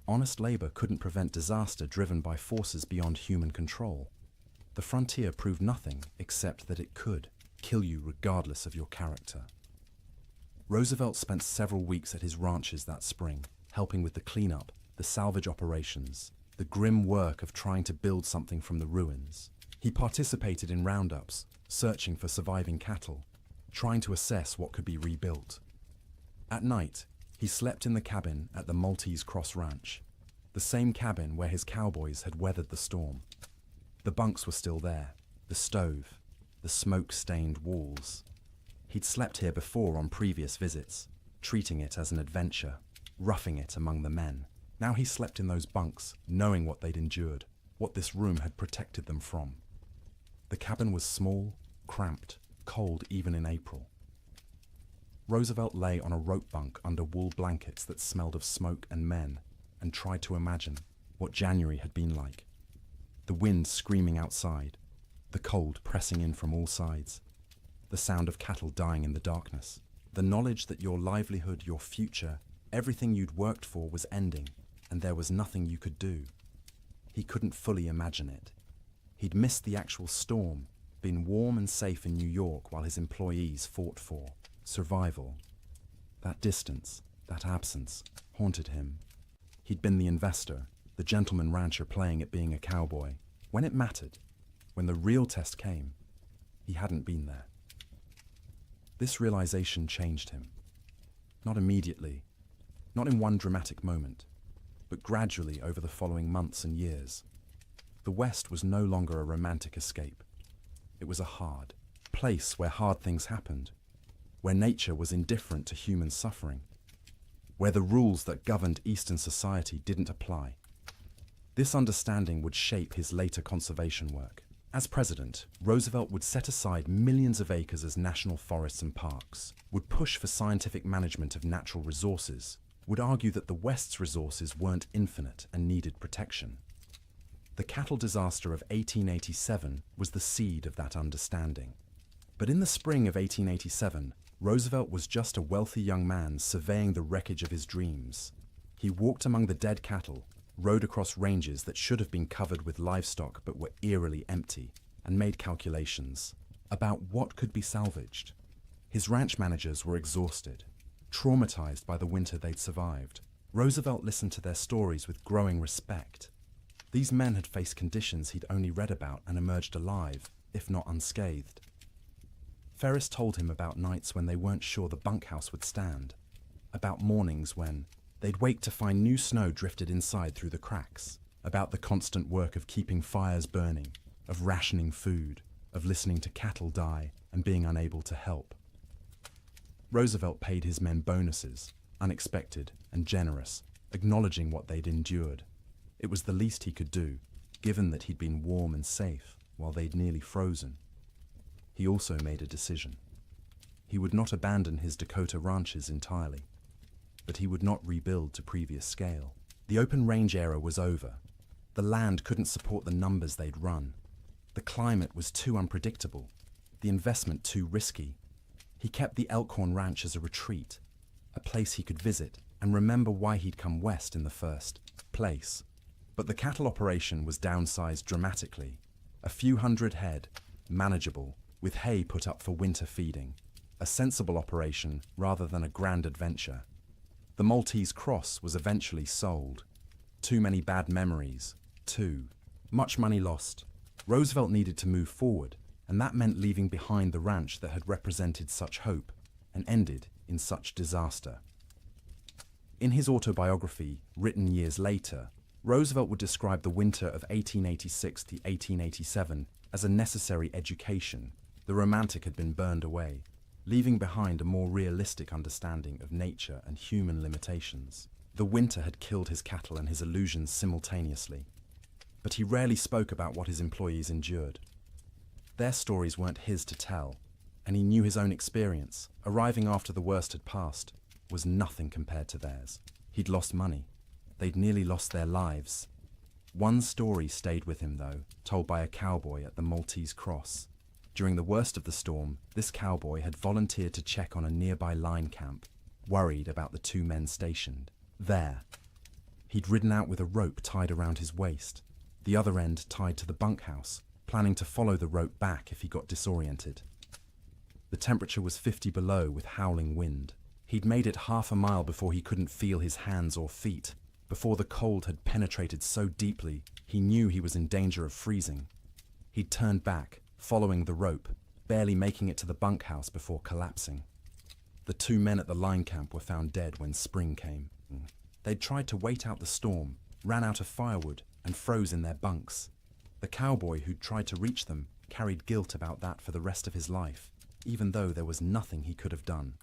Honest labor couldn't prevent disaster driven by forces beyond human control. The frontier proved nothing except that it could kill you regardless of your character. Roosevelt spent several weeks at his ranches that spring, helping with the cleanup, the salvage operations, the grim work of trying to build something from the ruins. He participated in roundups, searching for surviving cattle, trying to assess what could be rebuilt. At night, he slept in the cabin at the Maltese Cross Ranch, the same cabin where his cowboys had weathered the storm. The bunks were still there, the stove, the smoke-stained walls. He'd slept here before on previous visits, treating it as an adventure, roughing it among the men. Now he slept in those bunks, knowing what they'd endured, what this room had protected them from. The cabin was small, cramped, cold even in April. Roosevelt lay on a rope bunk under wool blankets that smelled of smoke and men, and tried to imagine what January had been like. The wind screaming outside, the cold pressing in from all sides, the sound of cattle dying in the darkness, the knowledge that your livelihood, your future, everything you'd worked for was ending, and there was nothing you could do. He couldn't fully imagine it. He'd missed the actual storm, been warm and safe in New York while his employees fought for survival. That distance, that absence, haunted him. He'd been the investor, the gentleman rancher playing at being a cowboy. When it mattered, when the real test came, he hadn't been there. This realization changed him. Not immediately, not in one dramatic moment, but gradually over the following months and years. The West was no longer a romantic escape. It was a hard place where hard things happened, where nature was indifferent to human suffering, where the rules that governed Eastern society didn't apply. This understanding would shape his later conservation work. As president, Roosevelt would set aside millions of acres as national forests and parks, would push for scientific management of natural resources, would argue that the West's resources weren't infinite and needed protection. The cattle disaster of 1887 was the seed of that understanding. But in the spring of 1887, Roosevelt was just a wealthy young man surveying the wreckage of his dreams. He walked among the dead cattle, rode across ranges that should have been covered with livestock but were eerily empty, and made calculations about what could be salvaged. His ranch managers were exhausted, traumatized by the winter they'd survived. Roosevelt listened to their stories with growing respect. These men had faced conditions he'd only read about and emerged alive, if not unscathed. Ferris told him about nights when they weren't sure the bunkhouse would stand, about mornings when they'd wake to find new snow drifted inside through the cracks, about the constant work of keeping fires burning, of rationing food, of listening to cattle die and being unable to help. Roosevelt paid his men bonuses, unexpected and generous, acknowledging what they'd endured. It was the least he could do, given that he'd been warm and safe while they'd nearly frozen. He also made a decision. He would not abandon his Dakota ranches entirely, but he would not rebuild to previous scale. The open range era was over. The land couldn't support the numbers they'd run. The climate was too unpredictable, the investment too risky. He kept the Elkhorn Ranch as a retreat, a place he could visit and remember why he'd come west in the first place. But the cattle operation was downsized dramatically. A few hundred head, manageable, with hay put up for winter feeding. A sensible operation rather than a grand adventure. The Maltese Cross was eventually sold. Too many bad memories. Too much money lost. Roosevelt needed to move forward, and that meant leaving behind the ranch that had represented such hope and ended in such disaster. In his autobiography, written years later, Roosevelt would describe the winter of 1886 to 1887 as a necessary education. The romantic had been burned away, leaving behind a more realistic understanding of nature and human limitations. The winter had killed his cattle and his illusions simultaneously, but he rarely spoke about what his employees endured. Their stories weren't his to tell, and he knew his own experience, arriving after the worst had passed, was nothing compared to theirs. He'd lost money. They'd nearly lost their lives. One story stayed with him, though, told by a cowboy at the Maltese Cross. During the worst of the storm, this cowboy had volunteered to check on a nearby line camp, worried about the two men stationed there. He'd ridden out with a rope tied around his waist, the other end tied to the bunkhouse, planning to follow the rope back if he got disoriented. The temperature was 50 below with howling wind. He'd made it half a mile before he couldn't feel his hands or feet. Before the cold had penetrated so deeply, he knew he was in danger of freezing. He'd turned back, following the rope, barely making it to the bunkhouse before collapsing. The two men at the line camp were found dead when spring came. They'd tried to wait out the storm, ran out of firewood, and froze in their bunks. The cowboy who'd tried to reach them carried guilt about that for the rest of his life, even though there was nothing he could have done.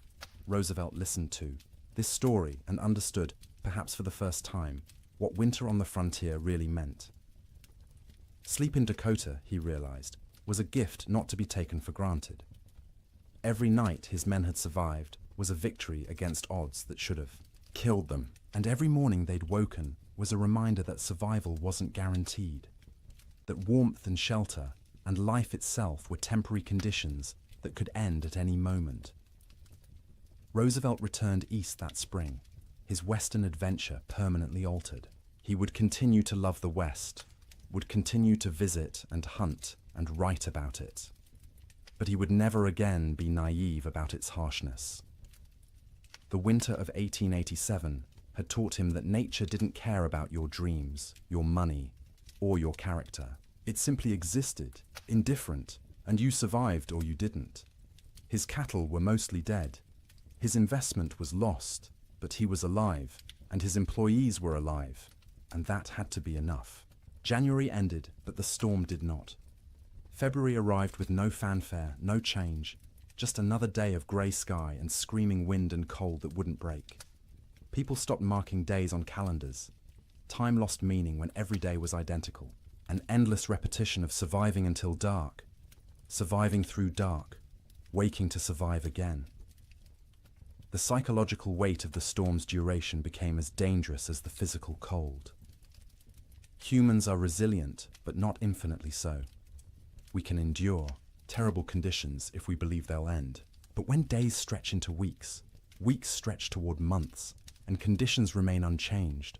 Roosevelt listened to this story and understood, perhaps for the first time, what winter on the frontier really meant. Sleep in Dakota, he realized, was a gift not to be taken for granted. Every night his men had survived was a victory against odds that should have killed them, and every morning they'd woken was a reminder that survival wasn't guaranteed, that warmth and shelter and life itself were temporary conditions that could end at any moment. Roosevelt returned east that spring, his Western adventure permanently altered. He would continue to love the West, would continue to visit and hunt and write about it. But he would never again be naive about its harshness. The winter of 1887 had taught him that nature didn't care about your dreams, your money, or your character. It simply existed, indifferent, and you survived or you didn't. His cattle were mostly dead. His investment was lost, but he was alive, and his employees were alive, and that had to be enough. January ended, but the storm did not. February arrived with no fanfare, no change, just another day of grey sky and screaming wind and cold that wouldn't break. People stopped marking days on calendars. Time lost meaning when every day was identical. An endless repetition of surviving until dark, surviving through dark, waking to survive again. The psychological weight of the storm's duration became as dangerous as the physical cold. Humans are resilient, but not infinitely so. We can endure terrible conditions if we believe they'll end. But when days stretch into weeks, weeks stretch toward months, and conditions remain unchanged,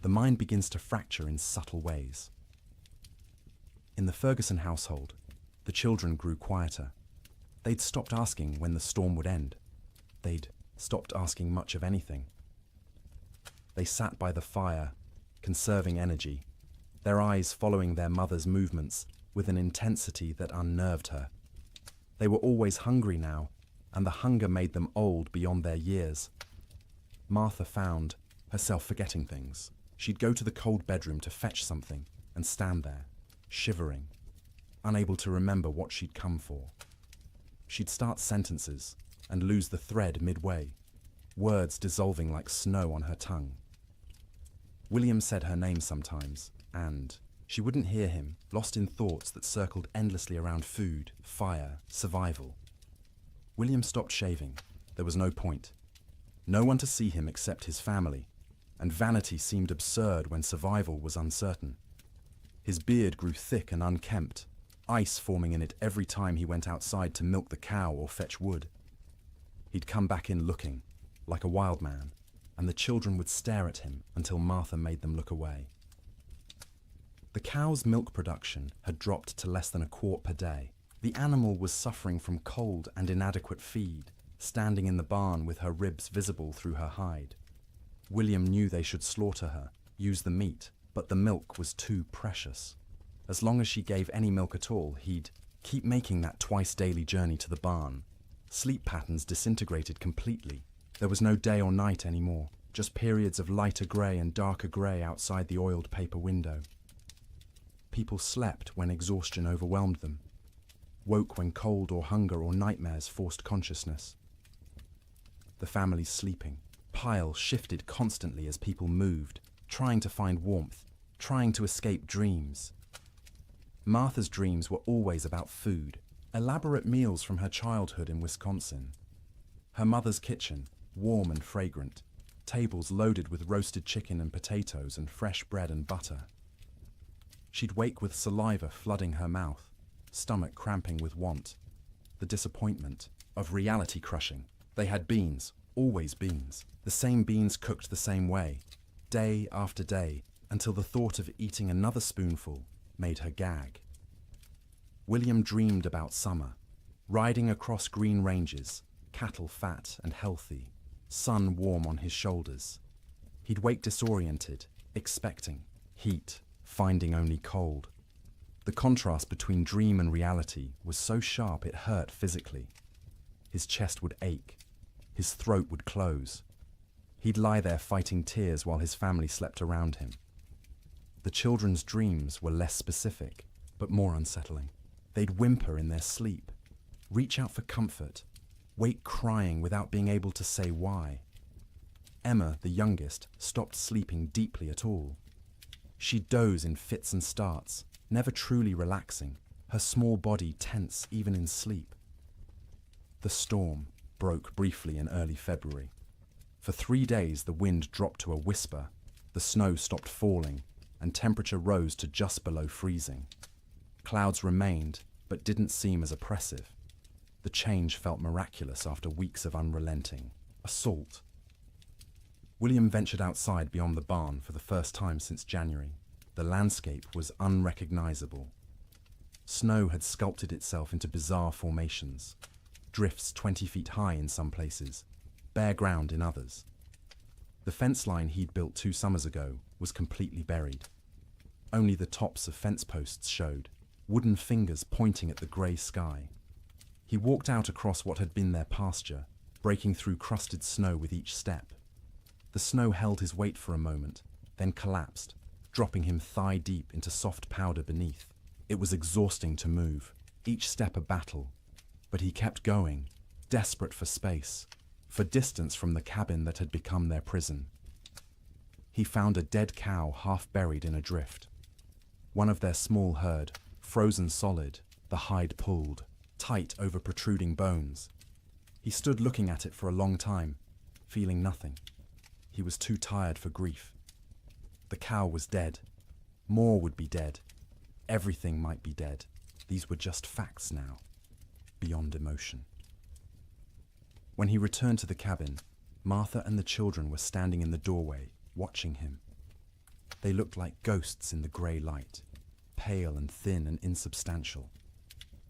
the mind begins to fracture in subtle ways. In the Ferguson household, the children grew quieter. They'd stopped asking when the storm would end. They'd stopped asking much of anything. They sat by the fire, conserving energy, their eyes following their mother's movements with an intensity that unnerved her. They were always hungry now, and the hunger made them old beyond their years. Martha found herself forgetting things. She'd go to the cold bedroom to fetch something and stand there, shivering, unable to remember what she'd come for. She'd start sentences and lose the thread midway, words dissolving like snow on her tongue. William said her name sometimes, and she wouldn't hear him, lost in thoughts that circled endlessly around food, fire, survival. William stopped shaving. There was no point. No one to see him except his family, and vanity seemed absurd when survival was uncertain. His beard grew thick and unkempt, ice forming in it every time he went outside to milk the cow or fetch wood. He'd come back in looking, like a wild man, and the children would stare at him until Martha made them look away. The cow's milk production had dropped to less than a quart per day. The animal was suffering from cold and inadequate feed, standing in the barn with her ribs visible through her hide. William knew they should slaughter her, use the meat, but the milk was too precious. As long as she gave any milk at all, he'd keep making that twice-daily journey to the barn. Sleep patterns disintegrated completely. There was no day or night anymore, just periods of lighter grey and darker grey outside the oiled paper window. People slept when exhaustion overwhelmed them, woke when cold or hunger or nightmares forced consciousness. The family's sleeping. Piles shifted constantly as people moved, trying to find warmth, trying to escape dreams. Martha's dreams were always about food, elaborate meals from her childhood in Wisconsin. Her mother's kitchen, warm and fragrant, tables loaded with roasted chicken and potatoes and fresh bread and butter. She'd wake with saliva flooding her mouth, stomach cramping with want, the disappointment of reality crushing. They had beans, always beans, the same beans cooked the same way, day after day, until the thought of eating another spoonful made her gag. William dreamed about summer, riding across green ranges, cattle fat and healthy, sun warm on his shoulders. He'd wake disoriented, expecting heat, finding only cold. The contrast between dream and reality was so sharp it hurt physically. His chest would ache. His throat would close. He'd lie there fighting tears while his family slept around him. The children's dreams were less specific, but more unsettling. They'd whimper in their sleep, reach out for comfort, wake crying without being able to say why. Emma, the youngest, stopped sleeping deeply at all. She'd doze in fits and starts, never truly relaxing, her small body tense even in sleep. The storm broke briefly in early February. For 3 days the wind dropped to a whisper, the snow stopped falling, and temperature rose to just below freezing. Clouds remained, but didn't seem as oppressive. The change felt miraculous after weeks of unrelenting assault. William ventured outside beyond the barn for the first time since January. The landscape was unrecognizable. Snow had sculpted itself into bizarre formations, drifts 20 feet high in some places, bare ground in others. The fence line he'd built 2 summers ago was completely buried. Only the tops of fence posts showed, wooden fingers pointing at the grey sky. He walked out across what had been their pasture, breaking through crusted snow with each step. The snow held his weight for a moment, then collapsed, dropping him thigh-deep into soft powder beneath. It was exhausting to move, each step a battle, but he kept going, desperate for space, for distance from the cabin that had become their prison. He found a dead cow half buried in a drift. One of their small herd, frozen solid, the hide pulled, tight over protruding bones. He stood looking at it for a long time, feeling nothing. He was too tired for grief. The cow was dead. More would be dead. Everything might be dead. These were just facts now, beyond emotion. When he returned to the cabin, Martha and the children were standing in the doorway, watching him. They looked like ghosts in the grey light, pale and thin and insubstantial.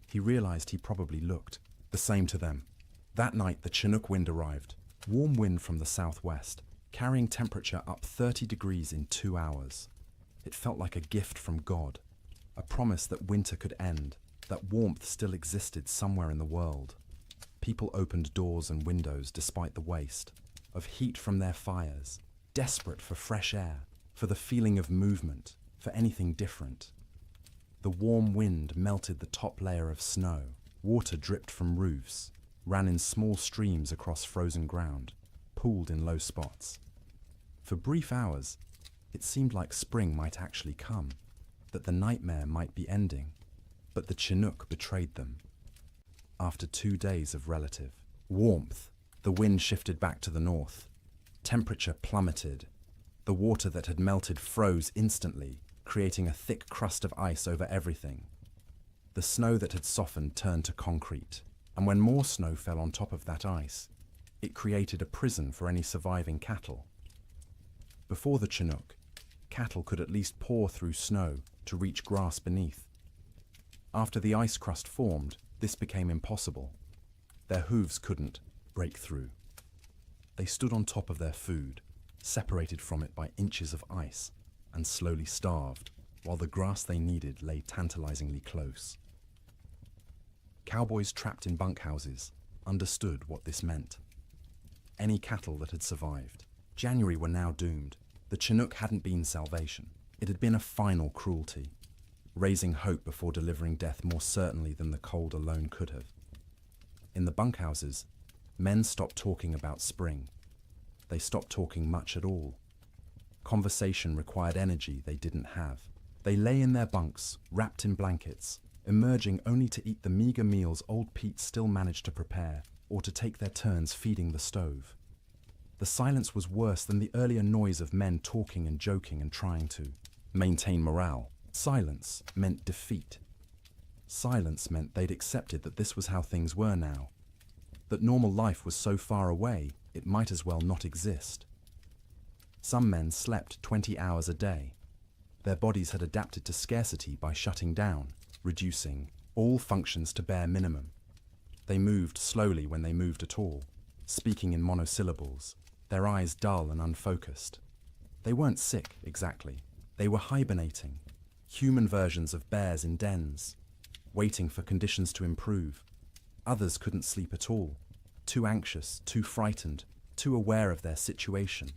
He realized he probably looked the same to them. That night the Chinook wind arrived, warm wind from the southwest, carrying temperature up 30 degrees in 2 hours. It felt like a gift from God, a promise that winter could end, that warmth still existed somewhere in the world. People opened doors and windows despite the waste, of heat from their fires, desperate for fresh air, for the feeling of movement, for anything different. The warm wind melted the top layer of snow. Water dripped from roofs, ran in small streams across frozen ground, pooled in low spots. For brief hours, it seemed like spring might actually come, that the nightmare might be ending, but the Chinook betrayed them. After 2 days of relative warmth, the wind shifted back to the north. Temperature plummeted. The water that had melted froze instantly, creating a thick crust of ice over everything. The snow that had softened turned to concrete, and when more snow fell on top of that ice, it created a prison for any surviving cattle. Before the Chinook, cattle could at least paw through snow to reach grass beneath. After the ice crust formed, this became impossible. Their hooves couldn't break through. They stood on top of their food, separated from it by inches of ice, and slowly starved, while the grass they needed lay tantalizingly close. Cowboys trapped in bunkhouses understood what this meant. Any cattle that had survived. January were now doomed. The Chinook hadn't been salvation. It had been a final cruelty, raising hope before delivering death more certainly than the cold alone could have. In the bunkhouses, men stopped talking about spring. They stopped talking much at all. Conversation required energy they didn't have. They lay in their bunks, wrapped in blankets, emerging only to eat the meager meals old Pete still managed to prepare, or to take their turns feeding the stove. The silence was worse than the earlier noise of men talking and joking and trying to maintain morale. Silence meant defeat. Silence meant they'd accepted that this was how things were now, that normal life was so far away it might as well not exist. Some men slept 20 hours a day. Their bodies had adapted to scarcity by shutting down, reducing all functions to bare minimum. They moved slowly when they moved at all, speaking in monosyllables, their eyes dull and unfocused. They weren't sick, exactly. They were hibernating, human versions of bears in dens, waiting for conditions to improve. Others couldn't sleep at all, too anxious, too frightened, too aware of their situation.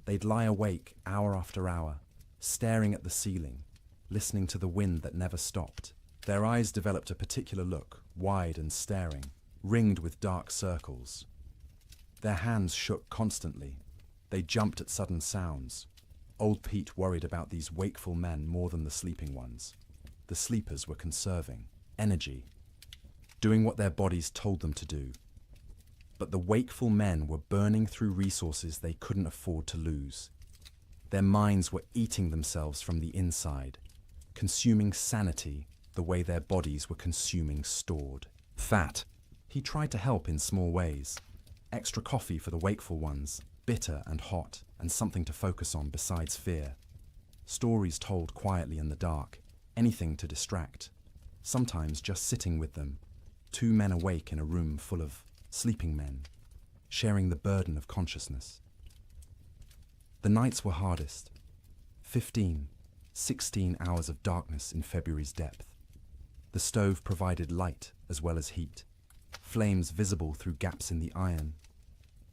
They'd lie awake hour after hour, staring at the ceiling, listening to the wind that never stopped. Their eyes developed a particular look, wide and staring, ringed with dark circles. Their hands shook constantly. They jumped at sudden sounds. Old Pete worried about these wakeful men more than the sleeping ones. The sleepers were conserving energy, doing what their bodies told them to do. But the wakeful men were burning through resources they couldn't afford to lose. Their minds were eating themselves from the inside, consuming sanity the way their bodies were consuming stored fat. He tried to help in small ways. Extra coffee for the wakeful ones, bitter and hot, and something to focus on besides fear. Stories told quietly in the dark, anything to distract. Sometimes just sitting with them, 2 men awake in a room full of sleeping men, sharing the burden of consciousness. The nights were hardest. 15, 16 hours of darkness in February's depth. The stove provided light as well as heat, flames visible through gaps in the iron,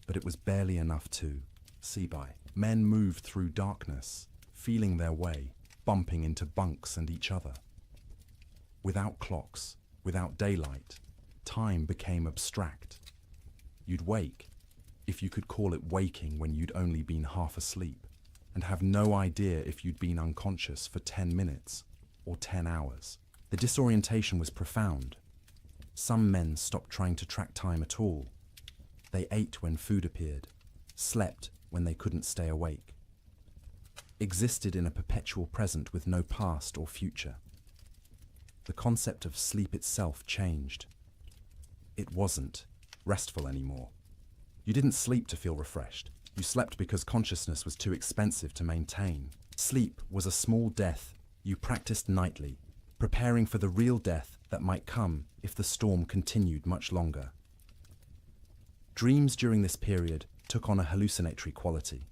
but it was barely enough to see by. Men moved through darkness, feeling their way, bumping into bunks and each other. Without clocks, without daylight, time became abstract. You'd wake, if you could call it waking when you'd only been half asleep, and have no idea if you'd been unconscious for 10 minutes or 10 hours. The disorientation was profound. Some men stopped trying to track time at all. They ate when food appeared, slept when they couldn't stay awake, existed in a perpetual present with no past or future. The concept of sleep itself changed. It wasn't restful anymore. You didn't sleep to feel refreshed. You slept because consciousness was too expensive to maintain. Sleep was a small death you practiced nightly, preparing for the real death that might come if the storm continued much longer. Dreams during this period took on a hallucinatory quality.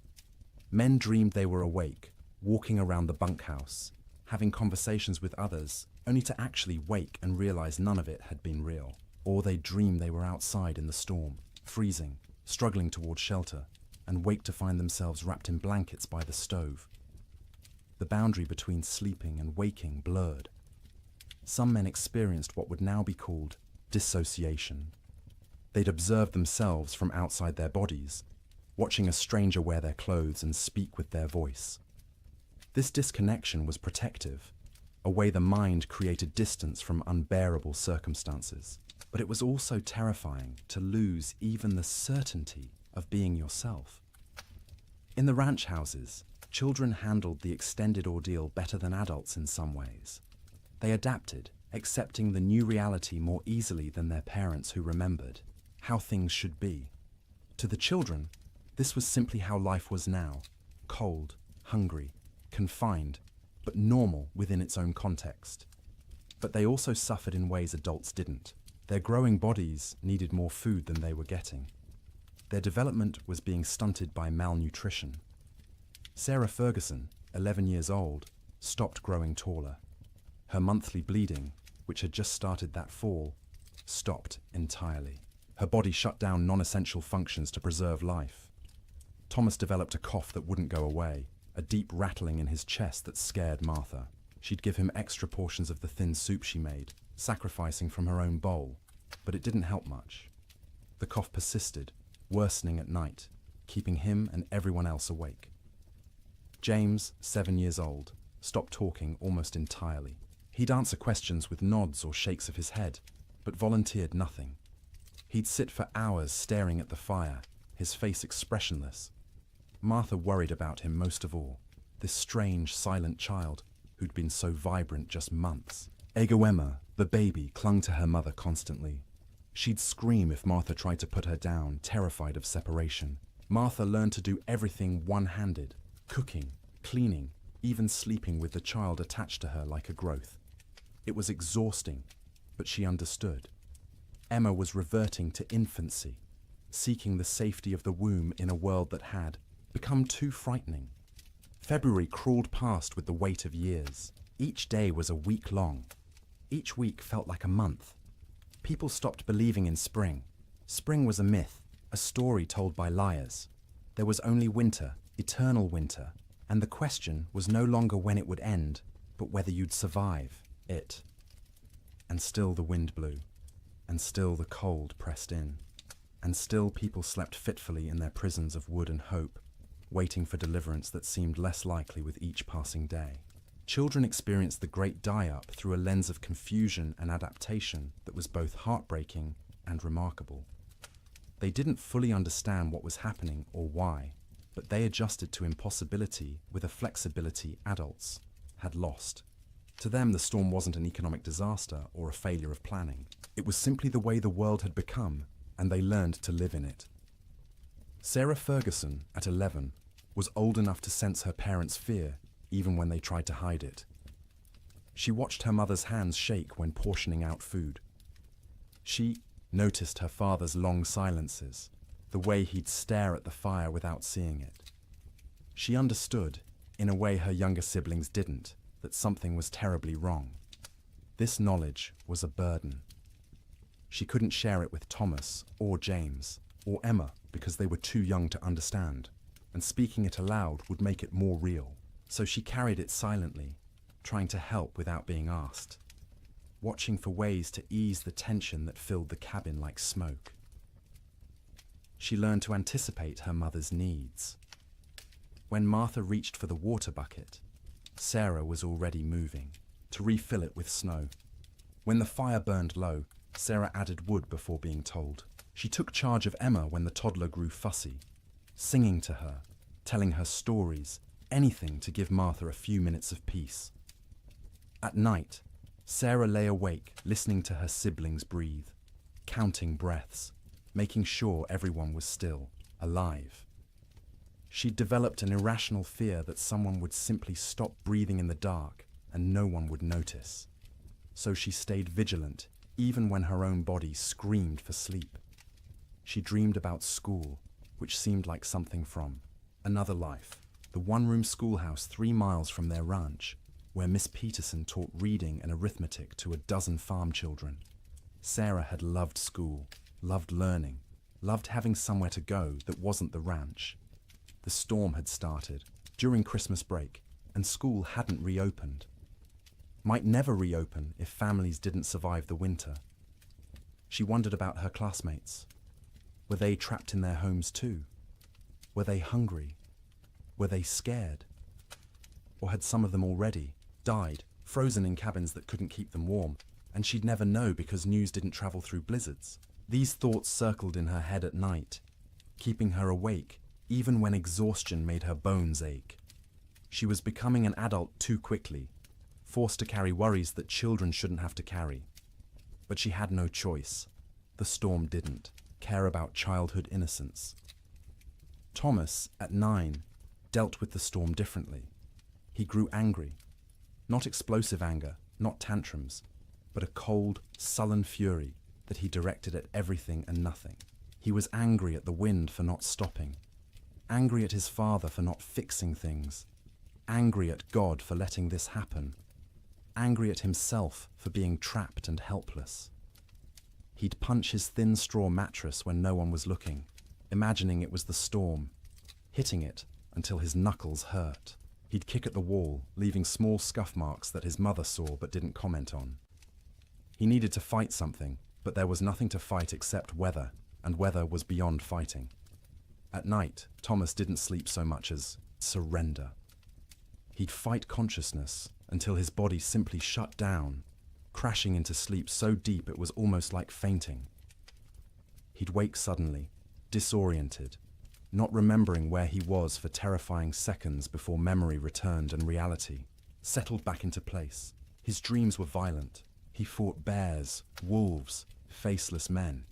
Men dreamed they were awake, walking around the bunkhouse, having conversations with others, only to actually wake and realize none of it had been real. Or they'd dream they were outside in the storm, freezing, struggling towards shelter, and wake to find themselves wrapped in blankets by the stove. The boundary between sleeping and waking blurred. Some men experienced what would now be called dissociation. They'd observe themselves from outside their bodies, watching a stranger wear their clothes and speak with their voice. This disconnection was protective, a way the mind created distance from unbearable circumstances. But it was also terrifying to lose even the certainty of being yourself. In the ranch houses, children handled the extended ordeal better than adults in some ways. They adapted, accepting the new reality more easily than their parents who remembered how things should be. To the children, this was simply how life was now, cold, hungry, confined, but normal within its own context. But they also suffered in ways adults didn't. Their growing bodies needed more food than they were getting. Their development was being stunted by malnutrition. Sarah Ferguson, 11 years old, stopped growing taller. Her monthly bleeding, which had just started that fall, stopped entirely. Her body shut down non-essential functions to preserve life. Thomas developed a cough that wouldn't go away, a deep rattling in his chest that scared Martha. She'd give him extra portions of the thin soup she made, sacrificing from her own bowl, but it didn't help much. The cough persisted, worsening at night, keeping him and everyone else awake. James, 7 years old, stopped talking almost entirely. He'd answer questions with nods or shakes of his head, but volunteered nothing. He'd sit for hours staring at the fire, his face expressionless. Martha worried about him most of all, this strange, silent child who'd been so vibrant just months. Emma, the baby, clung to her mother constantly. She'd scream if Martha tried to put her down, terrified of separation. Martha learned to do everything one-handed, cooking, cleaning, even sleeping with the child attached to her like a growth. It was exhausting, but she understood. Emma was reverting to infancy, seeking the safety of the womb in a world that had become too frightening. February crawled past with the weight of years. Each day was a week long. Each week felt like a month. People stopped believing in spring. Spring was a myth, a story told by liars. There was only winter, eternal winter, and the question was no longer when it would end, but whether you'd survive it. And still the wind blew, and still the cold pressed in, and still people slept fitfully in their prisons of wood and hope, waiting for deliverance that seemed less likely with each passing day. Children experienced the great die-up through a lens of confusion and adaptation that was both heartbreaking and remarkable. They didn't fully understand what was happening or why, but they adjusted to impossibility with a flexibility adults had lost. To them, the storm wasn't an economic disaster or a failure of planning. It was simply the way the world had become, and they learned to live in it. Sarah Ferguson, at 11, was old enough to sense her parents' fear even when they tried to hide it. She watched her mother's hands shake when portioning out food. She noticed her father's long silences, the way he'd stare at the fire without seeing it. She understood, in a way her younger siblings didn't, that something was terribly wrong. This knowledge was a burden. She couldn't share it with Thomas or James or Emma because they were too young to understand, and speaking it aloud would make it more real. So she carried it silently, trying to help without being asked, watching for ways to ease the tension that filled the cabin like smoke. She learned to anticipate her mother's needs. When Martha reached for the water bucket, Sarah was already moving, to refill it with snow. When the fire burned low, Sarah added wood before being told. She took charge of Emma when the toddler grew fussy, singing to her, telling her stories, anything to give Martha a few minutes of peace. At night, Sarah lay awake, listening to her siblings breathe, counting breaths, making sure everyone was still, alive. She'd developed an irrational fear that someone would simply stop breathing in the dark and no one would notice. So she stayed vigilant, even when her own body screamed for sleep. She dreamed about school, which seemed like something from another life. the one-room schoolhouse 3 miles from their ranch, where Miss Peterson taught reading and arithmetic to a dozen farm children. Sarah had loved school, loved learning, loved having somewhere to go that wasn't the ranch. The storm had started during Christmas break, and school hadn't reopened. Might never reopen if families didn't survive the winter. She wondered about her classmates. Were they trapped in their homes too? Were they hungry? Were they scared? Or had some of them already died, frozen in cabins that couldn't keep them warm, and she'd never know because news didn't travel through blizzards? These thoughts circled in her head at night, keeping her awake even when exhaustion made her bones ache. She was becoming an adult too quickly, forced to carry worries that children shouldn't have to carry. But she had no choice. The storm didn't care about childhood innocence. Thomas, at 9, dealt with the storm differently. He grew angry. Not explosive anger, not tantrums, but a cold, sullen fury that he directed at everything and nothing. He was angry at the wind for not stopping, angry at his father for not fixing things, angry at God for letting this happen, angry at himself for being trapped and helpless. He'd punch his thin straw mattress when no one was looking, imagining it was the storm, hitting it until his knuckles hurt. He'd kick at the wall, leaving small scuff marks that his mother saw but didn't comment on. He needed to fight something, but there was nothing to fight except weather, and weather was beyond fighting. At night, Thomas didn't sleep so much as surrender. He'd fight consciousness until his body simply shut down, crashing into sleep so deep it was almost like fainting. He'd wake suddenly, disoriented, not remembering where he was for terrifying seconds before memory returned and reality settled back into place. His dreams were violent. He fought bears, wolves, faceless men.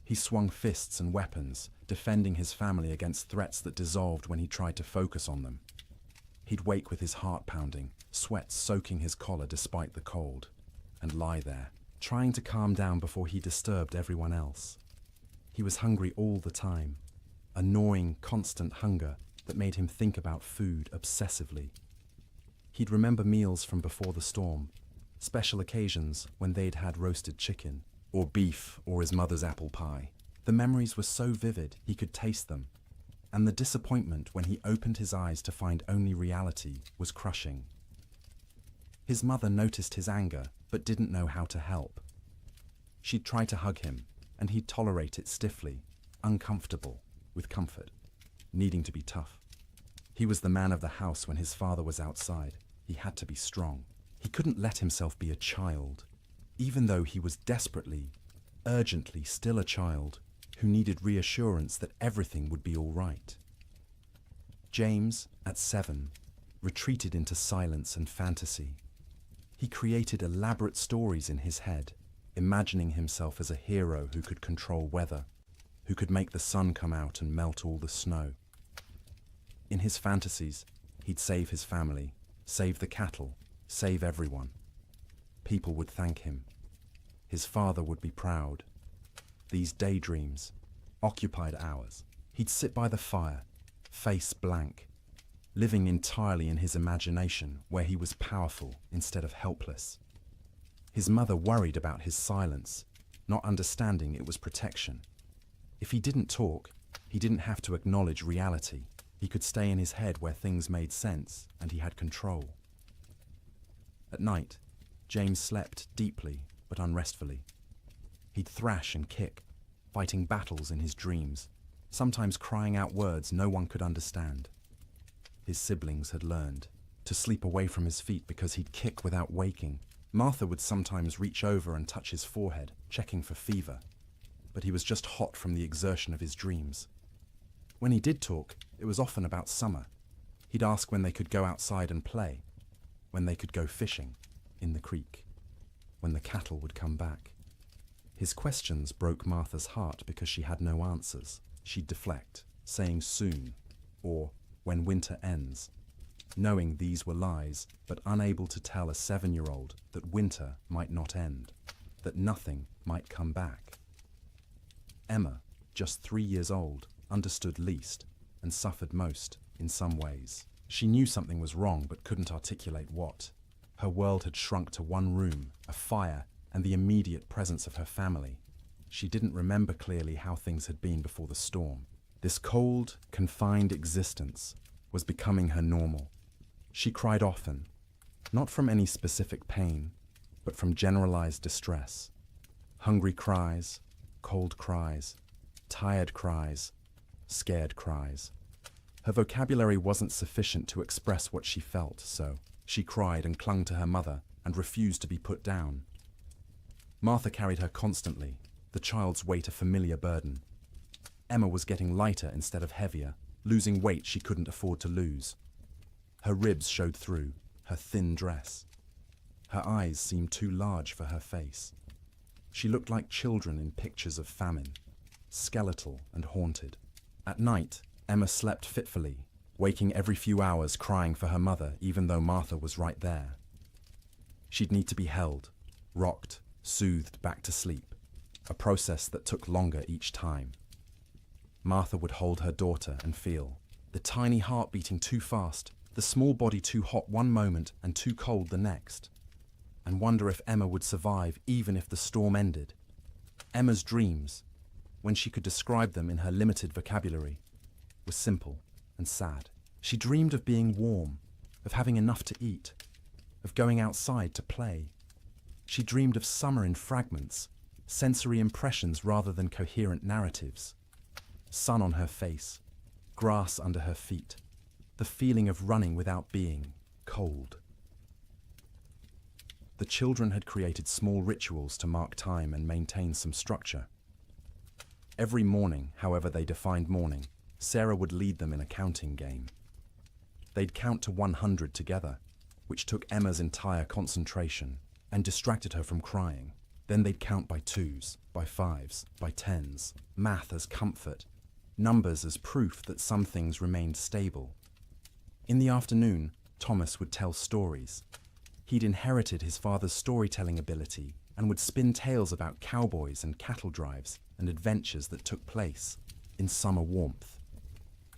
He swung fists and weapons, defending his family against threats that dissolved when he tried to focus on them. He'd wake with his heart pounding, sweat soaking his collar despite the cold, and lie there, trying to calm down before he disturbed everyone else. He was hungry all the time, a gnawing, constant hunger that made him think about food obsessively. He'd remember meals from before the storm, special occasions when they'd had roasted chicken, or beef, or his mother's apple pie. The memories were so vivid he could taste them, and the disappointment when he opened his eyes to find only reality was crushing. His mother noticed his anger, but didn't know how to help. She'd try to hug him, and he'd tolerate it stiffly, uncomfortable, with comfort, needing to be tough. He was the man of the house when his father was outside. He had to be strong. He couldn't let himself be a child, even though he was desperately, urgently still a child who needed reassurance that everything would be all right. James, at 7, retreated into silence and fantasy. He created elaborate stories in his head, imagining himself as a hero who could control weather, who could make the sun come out and melt all the snow. In his fantasies, he'd save his family, save the cattle, save everyone. People would thank him. His father would be proud. These daydreams, occupied hours, he'd sit by the fire, face blank, living entirely in his imagination where he was powerful instead of helpless. His mother worried about his silence, not understanding it was protection. If he didn't talk, he didn't have to acknowledge reality. He could stay in his head where things made sense and he had control. At night, James slept deeply but unrestfully. He'd thrash and kick, fighting battles in his dreams, sometimes crying out words no one could understand. His siblings had learned to sleep away from his feet because he'd kick without waking. Martha would sometimes reach over and touch his forehead, checking for fever, but he was just hot from the exertion of his dreams. When he did talk, it was often about summer. He'd ask when they could go outside and play, when they could go fishing in the creek, when the cattle would come back. His questions broke Martha's heart because she had no answers. She'd deflect, saying soon, or when winter ends, knowing these were lies, but unable to tell a 7-year-old that winter might not end, that nothing might come back. Emma, just 3 years old, understood least and suffered most in some ways. She knew something was wrong but couldn't articulate what. Her world had shrunk to one room, a fire, and the immediate presence of her family. She didn't remember clearly how things had been before the storm. This cold, confined existence was becoming her normal. She cried often, not from any specific pain, but from generalized distress. Hungry cries, cold cries, tired cries, scared cries. Her vocabulary wasn't sufficient to express what she felt, so she cried and clung to her mother and refused to be put down. Martha carried her constantly, the child's weight a familiar burden. Emma was getting lighter instead of heavier, losing weight she couldn't afford to lose. Her ribs showed through her thin dress. Her eyes seemed too large for her face. She looked like children in pictures of famine, skeletal and haunted. At night, Emma slept fitfully, waking every few hours crying for her mother even though Martha was right there. She'd need to be held, rocked, soothed back to sleep, a process that took longer each time. Martha would hold her daughter and feel the tiny heart beating too fast, the small body too hot one moment and too cold the next, and wonder if Emma would survive even if the storm ended. Emma's dreams, when she could describe them in her limited vocabulary, were simple and sad. She dreamed of being warm, of having enough to eat, of going outside to play. She dreamed of summer in fragments, sensory impressions rather than coherent narratives. Sun on her face, grass under her feet, the feeling of running without being cold. The children had created small rituals to mark time and maintain some structure. Every morning, however they defined morning, Sarah would lead them in a counting game. They'd count to 100 together, which took Emma's entire concentration and distracted her from crying. Then they'd count by twos, by fives, by tens, math as comfort, numbers as proof that some things remained stable. In the afternoon, Thomas would tell stories. He'd inherited his father's storytelling ability and would spin tales about cowboys and cattle drives and adventures that took place in summer warmth.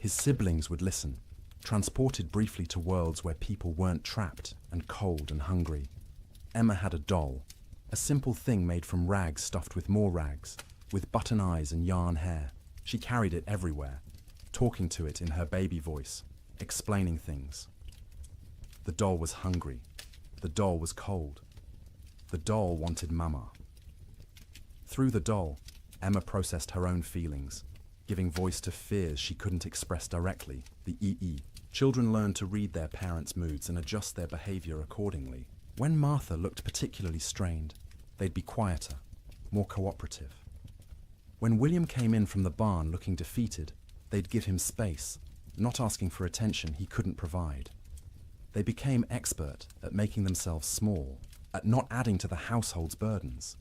His siblings would listen, transported briefly to worlds where people weren't trapped and cold and hungry. Emma had a doll, a simple thing made from rags stuffed with more rags, with button eyes and yarn hair. She carried it everywhere, talking to it in her baby voice, explaining things. The doll was hungry. The doll was cold. The doll wanted Mama. Through the doll, Emma processed her own feelings, giving voice to fears she couldn't express directly, the EE. Children learned to read their parents' moods and adjust their behavior accordingly. When Martha looked particularly strained, they'd be quieter, more cooperative. When William came in from the barn looking defeated, they'd give him space, not asking for attention he couldn't provide. They became expert at making themselves small, at not adding to the household's burdens.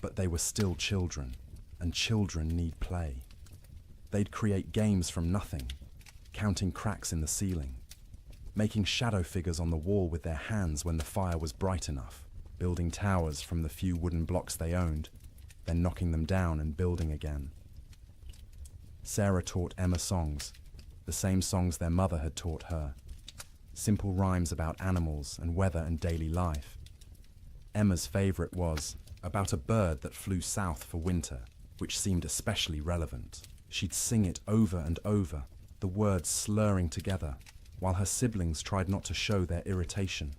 But they were still children, and children need play. They'd create games from nothing, counting cracks in the ceiling, making shadow figures on the wall with their hands when the fire was bright enough, building towers from the few wooden blocks they owned, then knocking them down and building again. Sarah taught Emma songs, the same songs their mother had taught her. Simple rhymes about animals and weather and daily life. Emma's favorite was about a bird that flew south for winter, which seemed especially relevant. She'd sing it over and over, the words slurring together, while her siblings tried not to show their irritation.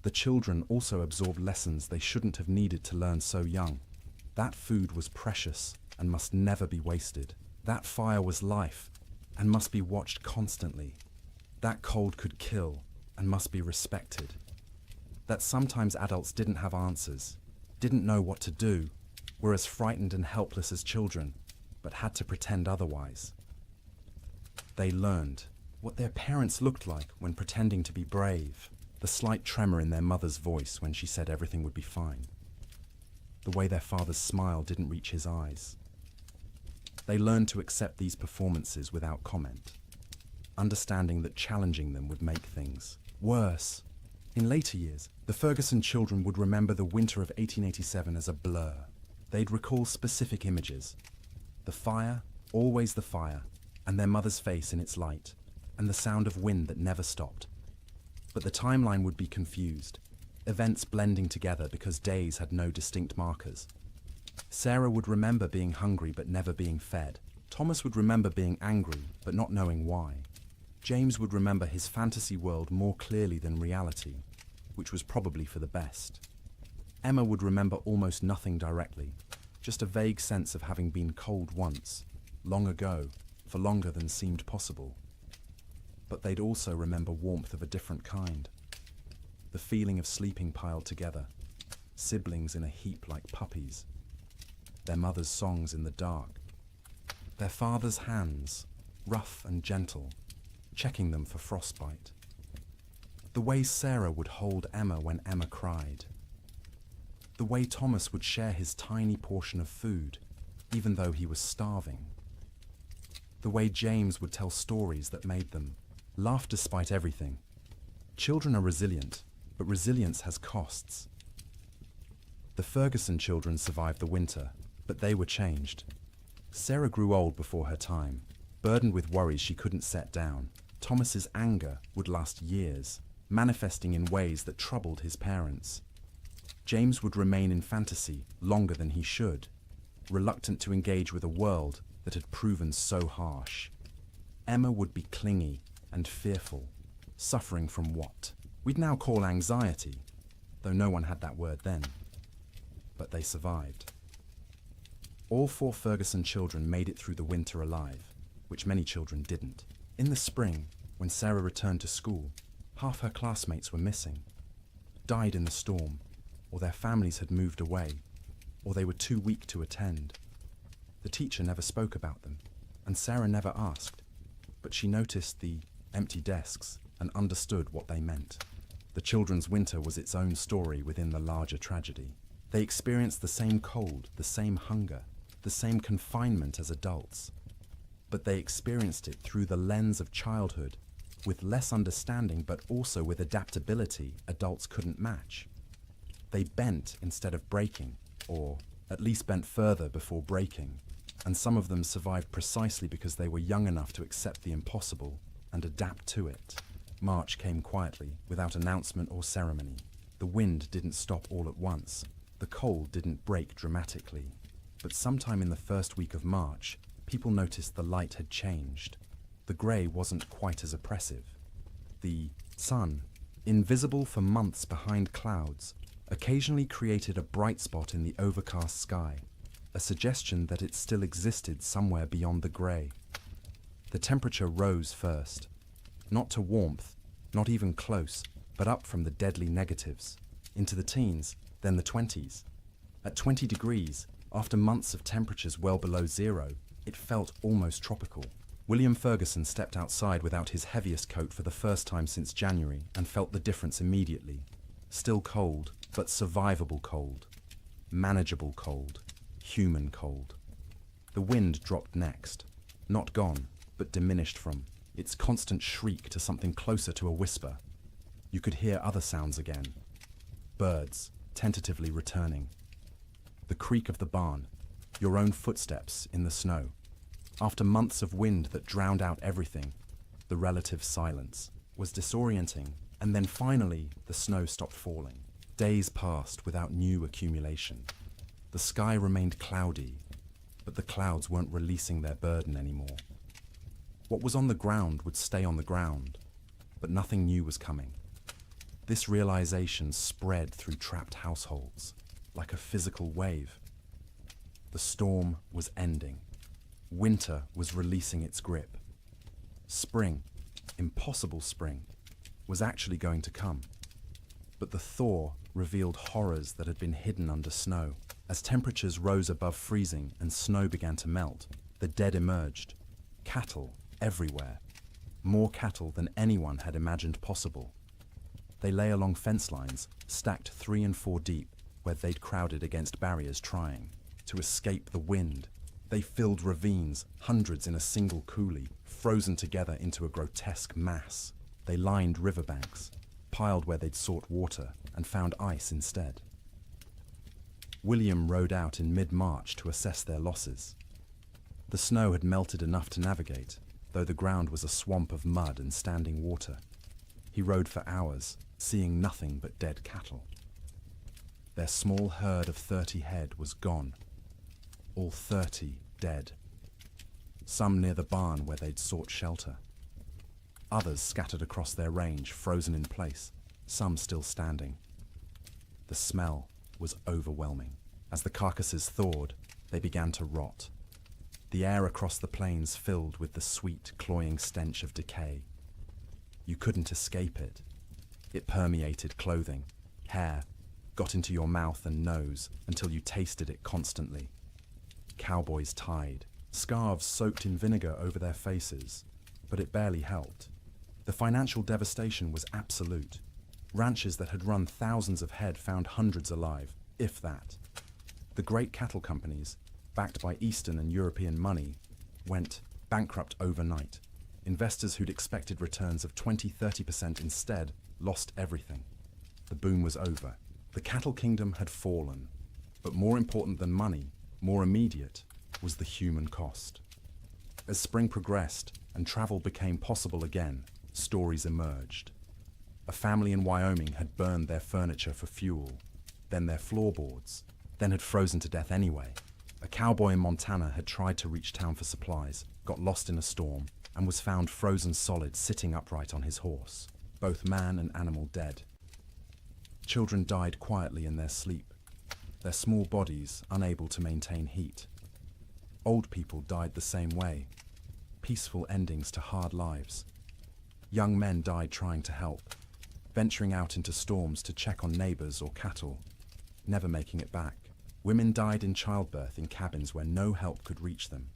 The children also absorbed lessons they shouldn't have needed to learn so young. That food was precious and must never be wasted. That fire was life and must be watched constantly. That cold could kill and must be respected. That sometimes adults didn't have answers, didn't know what to do, were as frightened and helpless as children, but had to pretend otherwise. They learned what their parents looked like when pretending to be brave, the slight tremor in their mother's voice when she said everything would be fine, the way their father's smile didn't reach his eyes. They learned to accept these performances without comment, understanding that challenging them would make things worse. In later years, the Ferguson children would remember the winter of 1887 as a blur. They'd recall specific images. The fire, always the fire, and their mother's face in its light. and the sound of wind that never stopped. But the timeline would be confused, events blending together because days had no distinct markers. Sarah would remember being hungry but never being fed. Thomas would remember being angry but not knowing why. James would remember his fantasy world more clearly than reality, which was probably for the best. Emma would remember almost nothing directly, just a vague sense of having been cold once, long ago, for longer than seemed possible. But they'd also remember warmth of a different kind. The feeling of sleeping piled together, siblings in a heap like puppies, their mother's songs in the dark, their father's hands, rough and gentle, checking them for frostbite. The way Sarah would hold Emma when Emma cried. The way Thomas would share his tiny portion of food, even though he was starving. The way James would tell stories that made them laugh despite everything. Children are resilient, but resilience has costs. The Ferguson children survived the winter, but they were changed. Sarah grew old before her time, burdened with worries she couldn't set down. Thomas's anger would last years, manifesting in ways that troubled his parents. James would remain in fantasy longer than he should, reluctant to engage with a world that had proven so harsh. Emma would be clingy and fearful, suffering from what we'd now call anxiety, though no one had that word then. But they survived. All 4 Ferguson children made it through the winter alive, which many children didn't. In the spring, when Sarah returned to school, half her classmates were missing, died in the storm, or their families had moved away, or they were too weak to attend. The teacher never spoke about them, and Sarah never asked, but she noticed the empty desks and understood what they meant. The children's winter was its own story within the larger tragedy. They experienced the same cold, the same hunger, the same confinement as adults, but they experienced it through the lens of childhood, with less understanding but also with adaptability adults couldn't match. They bent instead of breaking, or at least bent further before breaking, and some of them survived precisely because they were young enough to accept the impossible and adapt to it. March came quietly, without announcement or ceremony. The wind didn't stop all at once. The cold didn't break dramatically. But sometime in the first week of March, people noticed the light had changed. The grey wasn't quite as oppressive. The sun, invisible for months behind clouds, occasionally created a bright spot in the overcast sky, a suggestion that it still existed somewhere beyond the grey. The temperature rose first, not to warmth, not even close, but up from the deadly negatives, into the teens, then the 20s. At 20 degrees, after months of temperatures well below zero, it felt almost tropical. William Ferguson stepped outside without his heaviest coat for the first time since January and felt the difference immediately. Still cold, but survivable cold. Manageable cold. Human cold. The wind dropped next. Not gone, but diminished from its constant shriek to something closer to a whisper. You could hear other sounds again. Birds, tentatively returning. The creak of the barn, your own footsteps in the snow. After months of wind that drowned out everything, the relative silence was disorienting, and then finally the snow stopped falling. Days passed without new accumulation. The sky remained cloudy, but the clouds weren't releasing their burden anymore. What was on the ground would stay on the ground, but nothing new was coming. This realization spread through trapped households, like a physical wave. The storm was ending. Winter was releasing its grip. Spring, impossible spring, was actually going to come. But the thaw revealed horrors that had been hidden under snow. As temperatures rose above freezing and snow began to melt, the dead emerged. Cattle everywhere. More cattle than anyone had imagined possible. They lay along fence lines, stacked 3 and 4 deep, where they'd crowded against barriers trying to escape the wind. They filled ravines, hundreds in a single coulee, frozen together into a grotesque mass. They lined riverbanks, piled where they'd sought water, and found ice instead. William rode out in mid-March to assess their losses. The snow had melted enough to navigate, though the ground was a swamp of mud and standing water. He rode for hours, seeing nothing but dead cattle. Their small herd of 30 head was gone. All 30 dead. Some near the barn where they'd sought shelter. Others scattered across their range, frozen in place, some still standing. The smell was overwhelming. As the carcasses thawed, they began to rot. The air across the plains filled with the sweet, cloying stench of decay. You couldn't escape it. It permeated clothing, hair, got into your mouth and nose until you tasted it constantly. Cowboys tied, scarves soaked in vinegar over their faces, but it barely helped. The financial devastation was absolute. Ranches that had run thousands of head found hundreds alive, if that. The great cattle companies, backed by Eastern and European money, went bankrupt overnight. Investors who'd expected returns of 20–30% instead lost everything. The boom was over. The cattle kingdom had fallen. But more important than money, more immediate, was the human cost. As spring progressed and travel became possible again, stories emerged. A family in Wyoming had burned their furniture for fuel, then their floorboards, then had frozen to death anyway. A cowboy in Montana had tried to reach town for supplies, got lost in a storm, and was found frozen solid sitting upright on his horse, both man and animal dead. Children died quietly in their sleep, their small bodies unable to maintain heat. Old people died the same way, peaceful endings to hard lives. Young men died trying to help, venturing out into storms to check on neighbors or cattle, never making it back. Women died in childbirth in cabins where no help could reach them.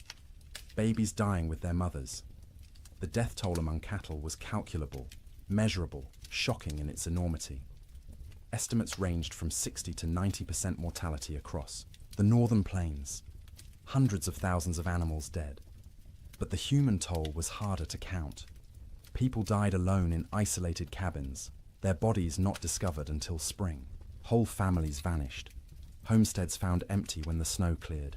Babies dying with their mothers. The death toll among cattle was calculable, measurable, shocking in its enormity. Estimates ranged from 60 to 90% mortality across the northern plains. Hundreds of thousands of animals dead. But the human toll was harder to count. People died alone in isolated cabins, their bodies not discovered until spring. Whole families vanished. Homesteads found empty when the snow cleared.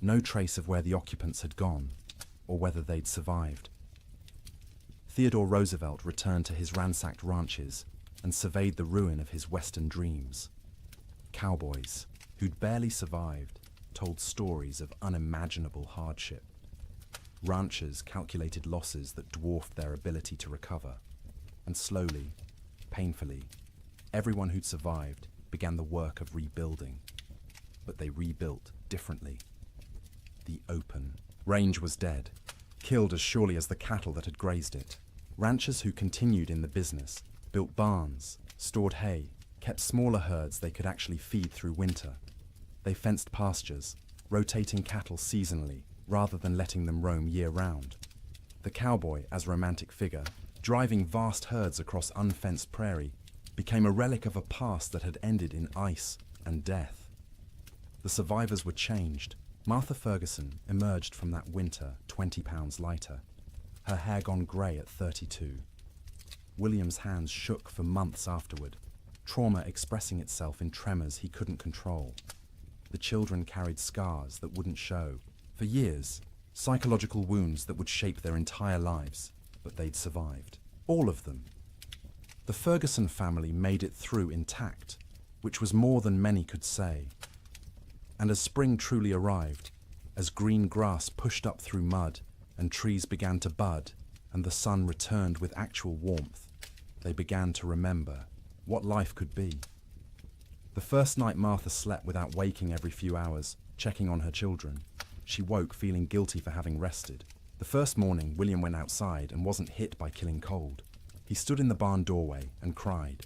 No trace of where the occupants had gone, or whether they'd survived. Theodore Roosevelt returned to his ransacked ranches and surveyed the ruin of his Western dreams. Cowboys, who'd barely survived, told stories of unimaginable hardship. Ranchers calculated losses that dwarfed their ability to recover. And slowly, painfully, everyone who'd survived began the work of rebuilding. But they rebuilt differently. The open range was dead, killed as surely as the cattle that had grazed it. Ranchers who continued in the business built barns, stored hay, kept smaller herds they could actually feed through winter. They fenced pastures, rotating cattle seasonally rather than letting them roam year-round. The cowboy, as romantic figure, driving vast herds across unfenced prairie, became a relic of a past that had ended in ice and death. The survivors were changed. Martha Ferguson emerged from that winter 20 pounds lighter, her hair gone grey at 32. William's hands shook for months afterward, trauma expressing itself in tremors he couldn't control. The children carried scars that wouldn't show. For years, psychological wounds that would shape their entire lives, but they'd survived. All of them. The Ferguson family made it through intact, which was more than many could say. And as spring truly arrived, as green grass pushed up through mud and trees began to bud and the sun returned with actual warmth, they began to remember what life could be. The first night Martha slept without waking every few hours, checking on her children. She woke feeling guilty for having rested. The first morning, William went outside and wasn't hit by killing cold. He stood in the barn doorway and cried.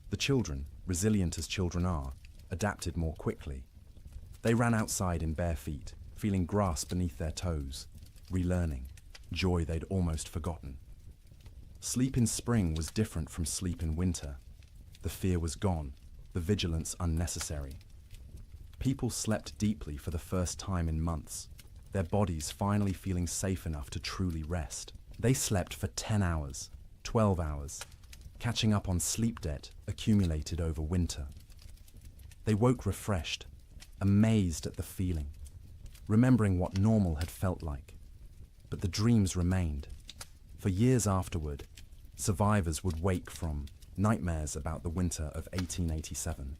The children, resilient as children are, adapted more quickly. They ran outside in bare feet, feeling grass beneath their toes, relearning, joy they'd almost forgotten. Sleep in spring was different from sleep in winter. The fear was gone, the vigilance unnecessary. People slept deeply for the first time in months, their bodies finally feeling safe enough to truly rest. They slept for 10 hours, 12 hours, catching up on sleep debt accumulated over winter. They woke refreshed, amazed at the feeling, remembering what normal had felt like. But the dreams remained. For years afterward, survivors would wake from nightmares about the winter of 1887.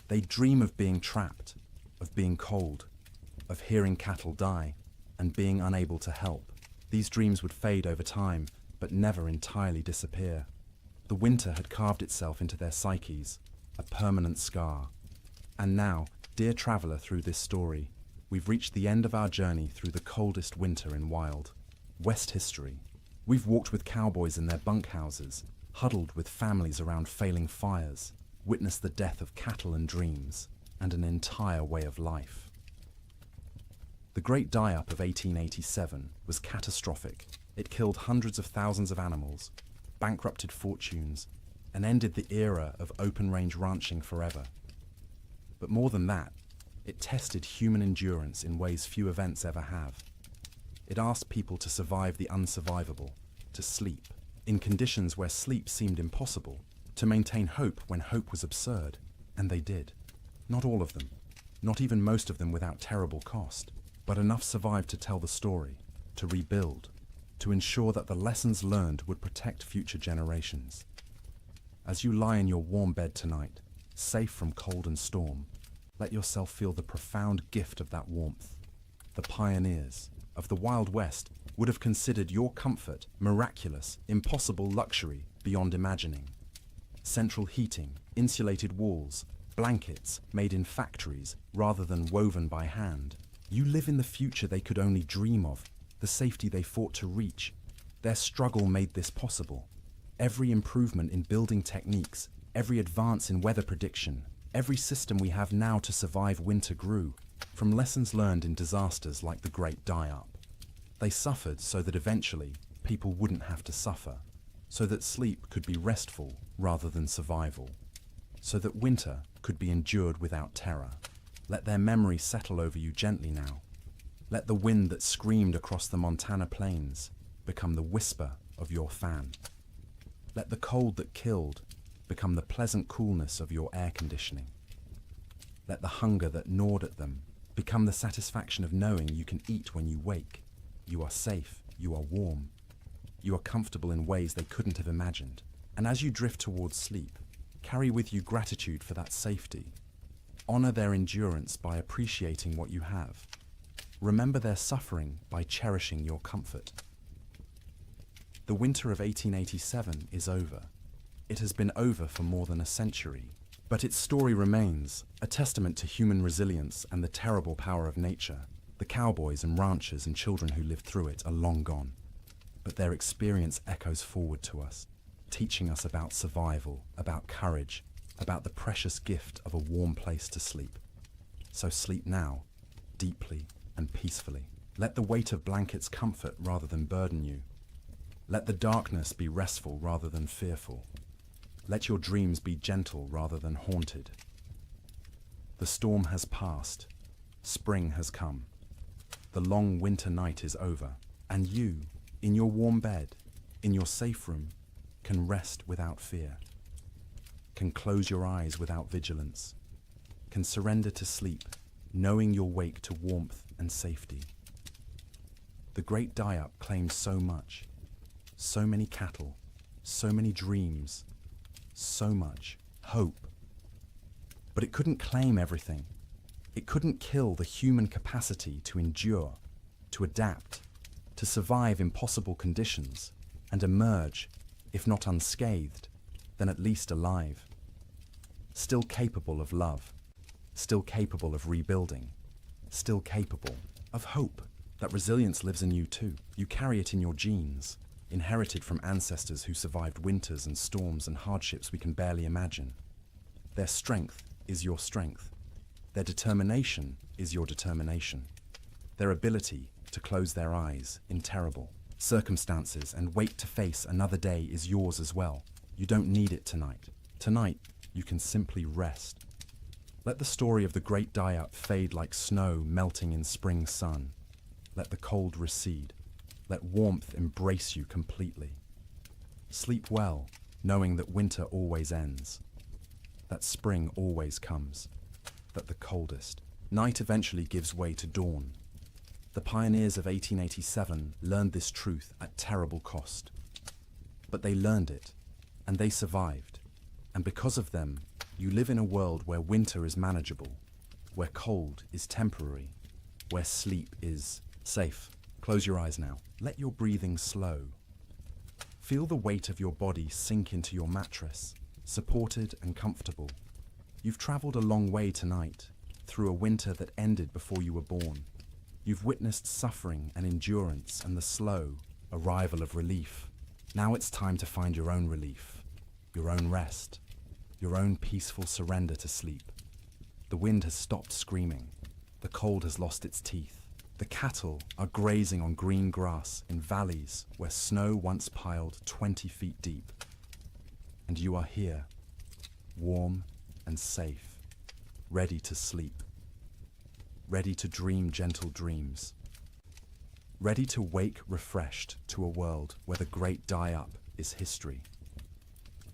They'd dream of being trapped, of being cold, of hearing cattle die, and being unable to help. These dreams would fade over time, but never entirely disappear. The winter had carved itself into their psyches, a permanent scar. And now, dear traveller through this story, we've reached the end of our journey through the coldest winter in wild West history. We've walked with cowboys in their bunkhouses, huddled with families around failing fires, witnessed the death of cattle and dreams, and an entire way of life. The Great Die-Up of 1887 was catastrophic. It killed hundreds of thousands of animals, bankrupted fortunes, and ended the era of open-range ranching forever. But more than that, it tested human endurance in ways few events ever have. It asked people to survive the unsurvivable, to sleep, in conditions where sleep seemed impossible, to maintain hope when hope was absurd, and they did. Not all of them, not even most of them without terrible cost, but enough survived to tell the story, to rebuild, to ensure that the lessons learned would protect future generations. As you lie in your warm bed tonight, safe from cold and storm, let yourself feel the profound gift of that warmth. The pioneers of the Wild West would have considered your comfort miraculous, impossible luxury beyond imagining. Central heating, insulated walls, blankets made in factories rather than woven by hand. You live in the future they could only dream of, the safety they fought to reach. Their struggle made this possible. Every improvement in building techniques, every advance in weather prediction, every system we have now to survive winter grew from lessons learned in disasters like the Great Die-Up. They suffered so that eventually people wouldn't have to suffer, so that sleep could be restful rather than survival, so that winter could be endured without terror. Let their memory settle over you gently now. Let the wind that screamed across the Montana plains become the whisper of your fan. Let the cold that killed become the pleasant coolness of your air conditioning. Let the hunger that gnawed at them become the satisfaction of knowing you can eat when you wake. You are safe, you are warm, you are comfortable in ways they couldn't have imagined. And as you drift towards sleep, carry with you gratitude for that safety. Honor their endurance by appreciating what you have. Remember their suffering by cherishing your comfort. The winter of 1887 is over. It has been over for more than a century, but its story remains, a testament to human resilience and the terrible power of nature. The cowboys and ranchers and children who lived through it are long gone, but their experience echoes forward to us, teaching us about survival, about courage, about the precious gift of a warm place to sleep. So sleep now, deeply and peacefully. Let the weight of blankets comfort rather than burden you. Let the darkness be restful rather than fearful. Let your dreams be gentle rather than haunted. The storm has passed. Spring has come. The long winter night is over, and you, in your warm bed, in your safe room, can rest without fear, can close your eyes without vigilance, can surrender to sleep, knowing you'll wake to warmth and safety. The Great Die-Up claims so much, so many cattle, so many dreams, so much hope. But it couldn't claim everything. It couldn't kill the human capacity to endure, to adapt, to survive impossible conditions, and emerge, if not unscathed, then at least alive. Still capable of love, still capable of rebuilding, still capable of hope. That resilience lives in you too. You carry it in your genes, inherited from ancestors who survived winters and storms and hardships we can barely imagine. Their strength is your strength. Their determination is your determination. Their ability to close their eyes in terrible circumstances and wait to face another day is yours as well. You don't need it tonight. Tonight, you can simply rest. Let the story of the Great Die-Up fade like snow melting in spring sun. Let the cold recede. Let warmth embrace you completely. Sleep well, knowing that winter always ends, that spring always comes, that the coldest night eventually gives way to dawn. The pioneers of 1887 learned this truth at terrible cost. But they learned it, and they survived. And because of them, you live in a world where winter is manageable, where cold is temporary, where sleep is safe. Close your eyes now. Let your breathing slow. Feel the weight of your body sink into your mattress, supported and comfortable. You've traveled a long way tonight, through a winter that ended before you were born. You've witnessed suffering and endurance and the slow arrival of relief. Now it's time to find your own relief, your own rest, your own peaceful surrender to sleep. The wind has stopped screaming. The cold has lost its teeth. The cattle are grazing on green grass in valleys where snow once piled 20 feet deep. And you are here, warm and safe, ready to sleep, ready to dream gentle dreams, ready to wake refreshed to a world where the great die-up is history,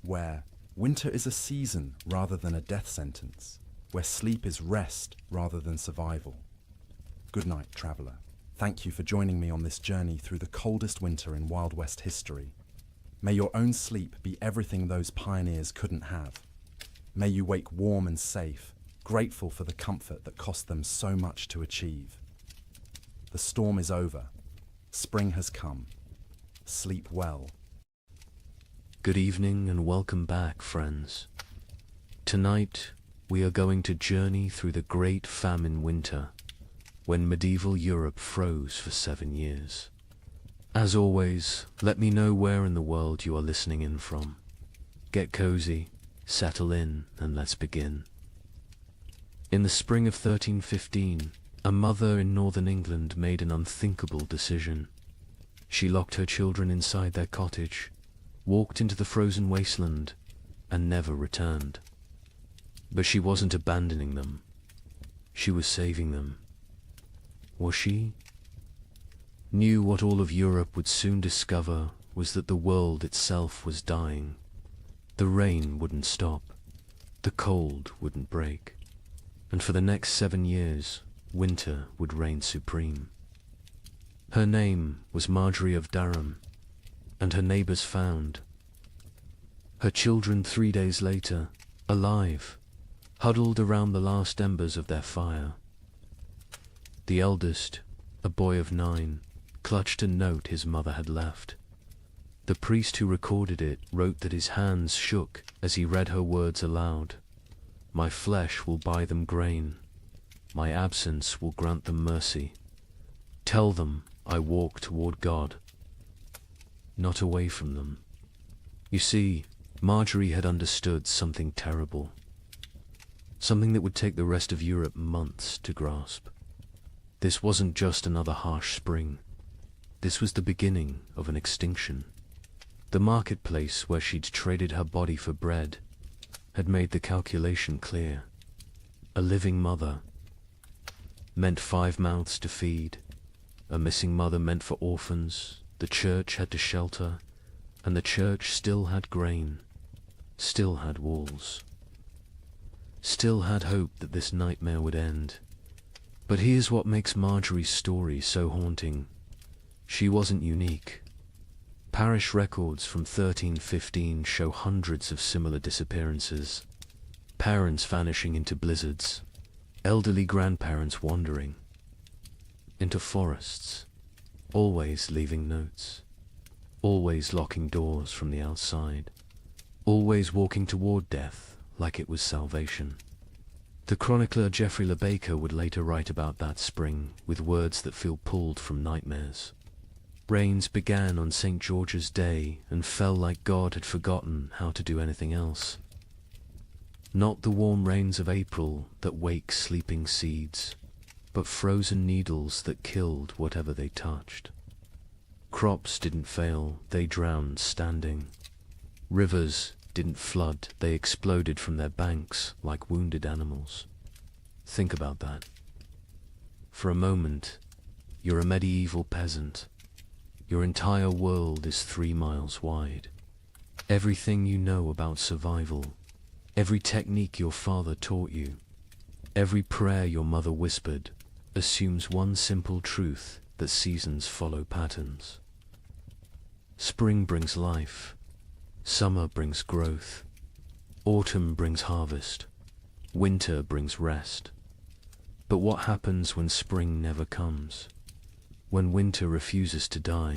where winter is a season rather than a death sentence, where sleep is rest rather than survival. Good night, traveller. Thank you for joining me on this journey through the coldest winter in Wild West history. May your own sleep be everything those pioneers couldn't have. May you wake warm and safe, grateful for the comfort that cost them so much to achieve. The storm is over. Spring has come. Sleep well. Good evening and welcome back, friends. Tonight, we are going to journey through the Great Famine winter, when medieval Europe froze for 7 years. As always, let me know where in the world you are listening in from. Get cozy, settle in, and let's begin. In the spring of 1315, a mother in northern England made an unthinkable decision. She locked her children inside their cottage, walked into the frozen wasteland, and never returned. But she wasn't abandoning them. She was saving them. Was she? Knew what all of Europe would soon discover was that the world itself was dying. The rain wouldn't stop. The cold wouldn't break. And for the next 7 years, winter would reign supreme. Her name was Marjorie of Durham, and her neighbors found her children 3 days later, alive, huddled around the last embers of their fire. The eldest, a boy of 9, clutched a note his mother had left. The priest who recorded it wrote that his hands shook as he read her words aloud. My flesh will buy them grain. My absence will grant them mercy. Tell them I walk toward God, not away from them. You see, Marjorie had understood something terrible. Something that would take the rest of Europe months to grasp. This wasn't just another harsh spring. This was the beginning of an extinction. The marketplace where she'd traded her body for bread had made the calculation clear. A living mother meant 5 mouths to feed. A missing mother meant for orphans. The church had to shelter, and the church still had grain, still had walls, still had hope that this nightmare would end. But here's what makes Marjorie's story so haunting. She wasn't unique. Parish records from 1315 show hundreds of similar disappearances. Parents vanishing into blizzards, elderly grandparents wandering into forests, always leaving notes, always locking doors from the outside, always walking toward death like it was salvation. The chronicler Geoffrey Le Baker would later write about that spring with words that feel pulled from nightmares. Rains began on St. George's Day and fell like God had forgotten how to do anything else. Not the warm rains of April that wake sleeping seeds, but frozen needles that killed whatever they touched. Crops didn't fail, they drowned standing. Rivers didn't flood, they exploded from their banks like wounded animals. Think about that. For a moment, you're a medieval peasant. Your entire world is 3 miles wide. Everything you know about survival, every technique your father taught you, every prayer your mother whispered, assumes one simple truth that seasons follow patterns. Spring brings life, summer brings growth, autumn brings harvest, winter brings rest. But what happens when spring never comes? When winter refuses to die?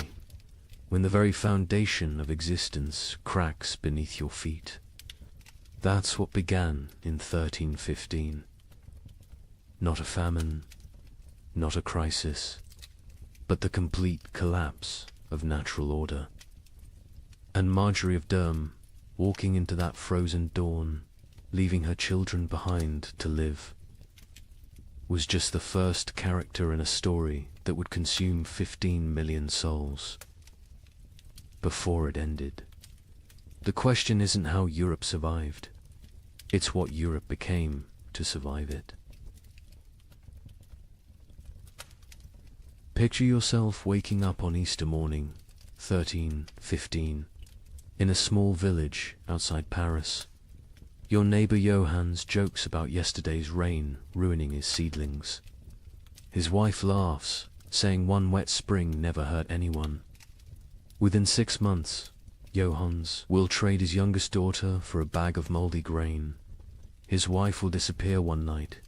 When the very foundation of existence cracks beneath your feet? That's what began in 1315. Not a famine, not a crisis, but the complete collapse of natural order. And Marjorie of Durham, walking into that frozen dawn, leaving her children behind to live, was just the first character in a story that would consume 15 million souls. Before it ended. The question isn't how Europe survived, it's what Europe became to survive it. Picture yourself waking up on Easter morning, 1315, in a small village outside Paris. Your neighbor Johannes jokes about yesterday's rain ruining his seedlings. His wife laughs, saying one wet spring never hurt anyone. Within 6 months, Johannes will trade his youngest daughter for a bag of moldy grain. His wife will disappear one night,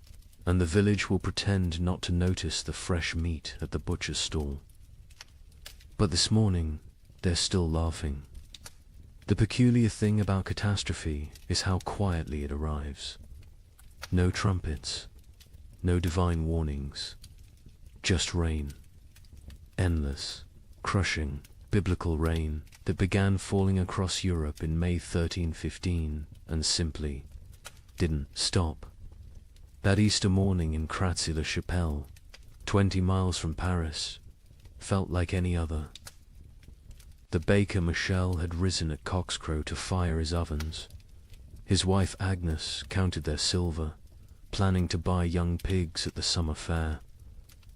and the village will pretend not to notice the fresh meat at the butcher's stall. But this morning, they're still laughing. The peculiar thing about catastrophe is how quietly it arrives. No trumpets, no divine warnings, just rain. Endless, crushing, biblical rain that began falling across Europe in May 1315 and simply didn't stop. That Easter morning in Kratzy-le-Chapelle, 20 miles from Paris, felt like any other. The baker Michel had risen at cockscrow to fire his ovens. His wife Agnes counted their silver, planning to buy young pigs at the summer fair.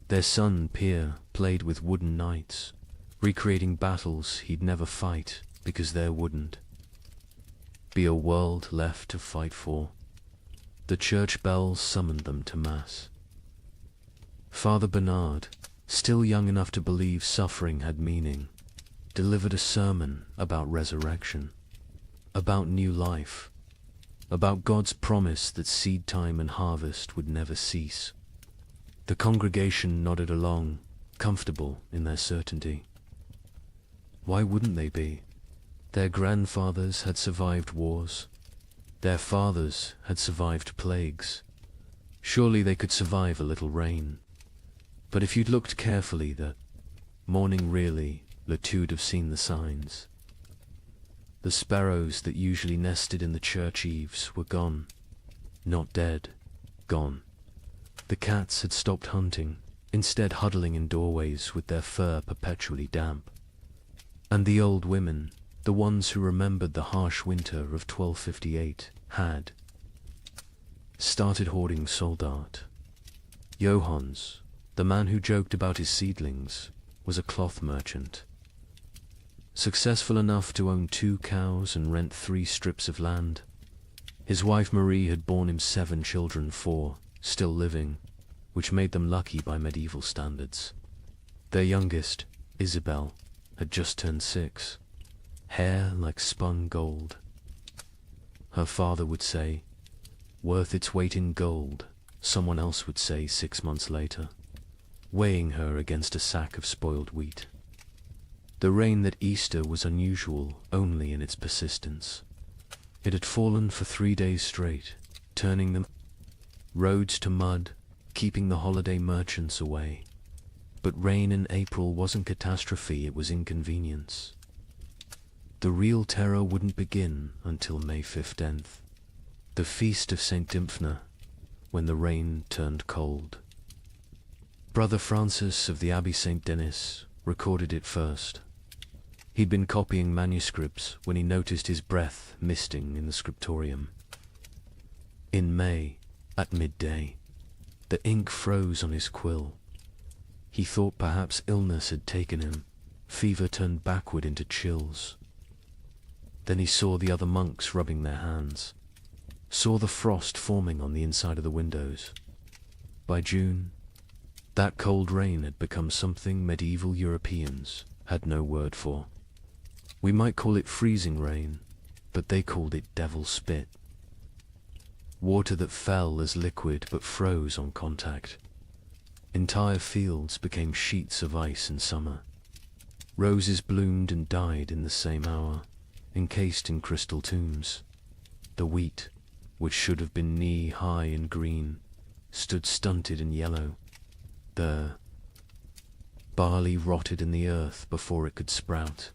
Their son Pierre played with wooden knights, recreating battles he'd never fight because there wouldn't be a world left to fight for. The church bells summoned them to Mass. Father Bernard, still young enough to believe suffering had meaning, delivered a sermon about resurrection, about new life, about God's promise that seed time and harvest would never cease. The congregation nodded along, comfortable in their certainty. Why wouldn't they be? Their grandfathers had survived wars. Their fathers had survived plagues. Surely they could survive a little rain. But if you'd looked carefully that morning really, Latude have seen the signs. The sparrows that usually nested in the church eaves were gone. Not dead, gone. The cats had stopped hunting, instead huddling in doorways with their fur perpetually damp. And the old women, the ones who remembered the harsh winter of 1258, had started hoarding soldat. Johannes, the man who joked about his seedlings, was a cloth merchant. Successful enough to own 2 cows and rent 3 strips of land. His wife Marie had borne him 7 children, 4 still living, which made them lucky by medieval standards. Their youngest, Isabel, had just turned 6, hair like spun gold. Her father would say, worth its weight in gold, someone else would say 6 months later, weighing her against a sack of spoiled wheat. The rain that Easter was unusual only in its persistence. It had fallen for 3 days straight, turning the roads to mud, keeping the holiday merchants away. But rain in April wasn't catastrophe, it was inconvenience. The real terror wouldn't begin until May 15th, the feast of St. Dymphna, when the rain turned cold. Brother Francis of the Abbey St. Denis recorded it first. He'd been copying manuscripts when he noticed his breath misting in the scriptorium. In May, at midday, the ink froze on his quill. He thought perhaps illness had taken him. Fever turned backward into chills. Then he saw the other monks rubbing their hands, saw the frost forming on the inside of the windows. By June, That cold rain had become something medieval Europeans had no word for. We might call it freezing rain, but they called it devil spit. Water that fell as liquid but froze on contact. Entire fields became sheets of ice in summer. Roses bloomed and died in the same hour, encased in crystal tombs. The wheat, which should have been knee-high and green, stood stunted and yellow. The barley rotted in the earth before it could sprout.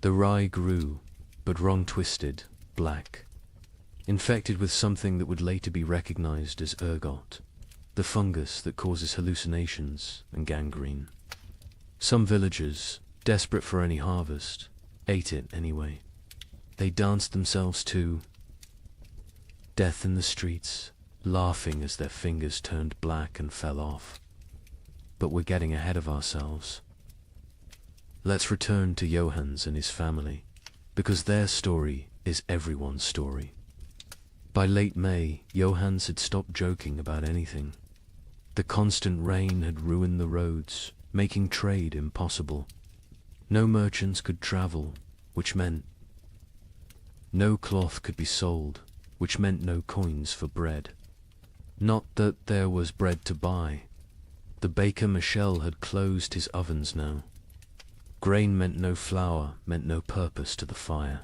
The rye grew, but wrong-twisted, black, infected with something that would later be recognized as ergot, the fungus that causes hallucinations and gangrene. Some villagers, desperate for any harvest, ate it anyway. They danced themselves to death in the streets, laughing as their fingers turned black and fell off. But we're getting ahead of ourselves. Let's return to Johannes and his family, because their story is everyone's story. By late May, Johannes had stopped joking about anything. The constant rain had ruined the roads, making trade impossible. No merchants could travel, which meant no cloth could be sold, which meant no coins for bread. Not that there was bread to buy. The baker Michel had closed his ovens now. Grain meant no flour, meant no purpose to the fire.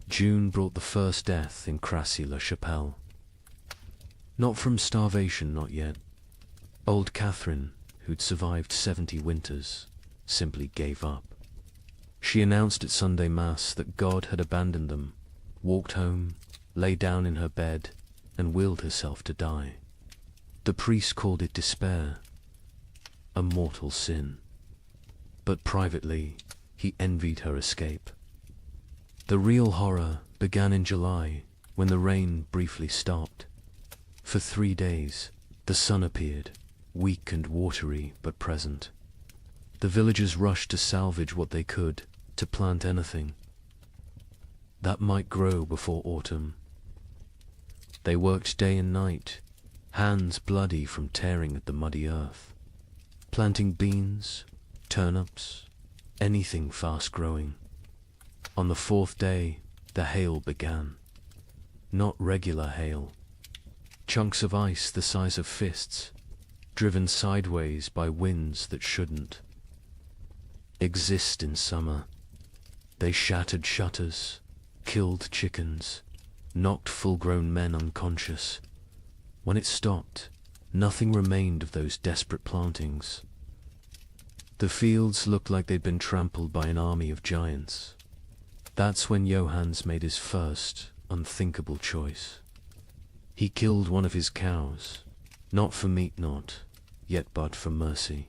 June brought the first death in Crassy-la-Chapelle. Not from starvation, not yet. Old Catherine, who'd survived 70 winters, simply gave up. She announced at Sunday Mass that God had abandoned them, walked home, lay down in her bed, and willed herself to die. The priest called it despair, a mortal sin. But privately, he envied her escape. The real horror began in July, when the rain briefly stopped. For 3 days, the sun appeared, weak and watery but present. The villagers rushed to salvage what they could, to plant anything that might grow before autumn. They worked day and night, hands bloody from tearing at the muddy earth, planting beans, turnips, anything fast-growing. On the 4th day, the hail began. Not regular hail. Chunks of ice the size of fists, driven sideways by winds that shouldn't exist in summer. They shattered shutters, killed chickens, knocked full-grown men unconscious. When it stopped, nothing remained of those desperate plantings. The fields looked like they'd been trampled by an army of giants. That's when Johannes made his first, unthinkable choice. He killed one of his cows, not for meat yet but for mercy.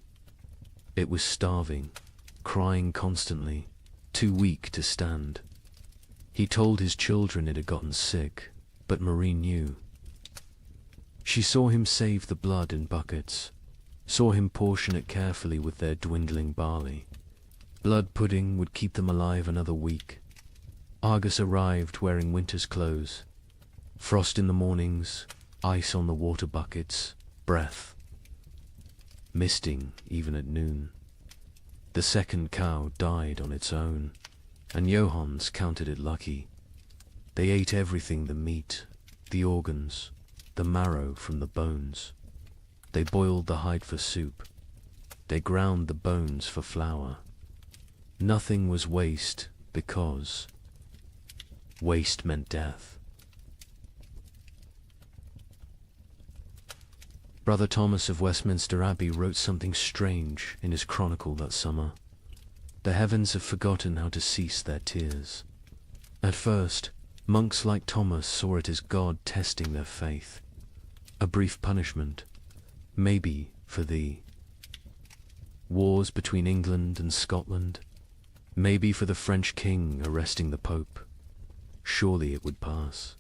It was starving, crying constantly, too weak to stand. He told his children it had gotten sick, but Marie knew. She saw him save the blood in buckets, saw him portion it carefully with their dwindling barley. Blood pudding would keep them alive another week. Argus arrived wearing winter's clothes. Frost in the mornings, ice on the water buckets, breath misting even at noon. The second cow died on its own, and Johannes counted it lucky. They ate everything: the meat, the organs, the marrow from the bones. They boiled the hide for soup. They ground the bones for flour. Nothing was waste, because waste meant death. Brother Thomas of Westminster Abbey wrote something strange in his chronicle that summer. The heavens have forgotten how to cease their tears. At first, monks like Thomas saw it as God testing their faith. A brief punishment, maybe for the wars between England and Scotland, maybe for the French king arresting the Pope. Surely it would pass.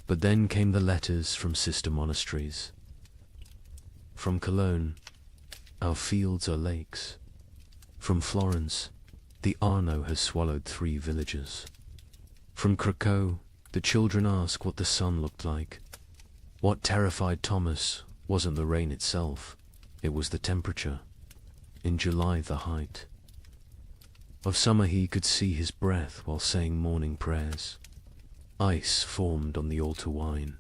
But then came the letters from sister monasteries. From Cologne, our fields are lakes. From Florence, the Arno has swallowed 3 villages. From Krakow, the children ask what the sun looked like. What terrified Thomas wasn't the rain itself, it was the temperature. In July, the height of summer, he could see his breath while saying morning prayers. Ice formed on the altar wine,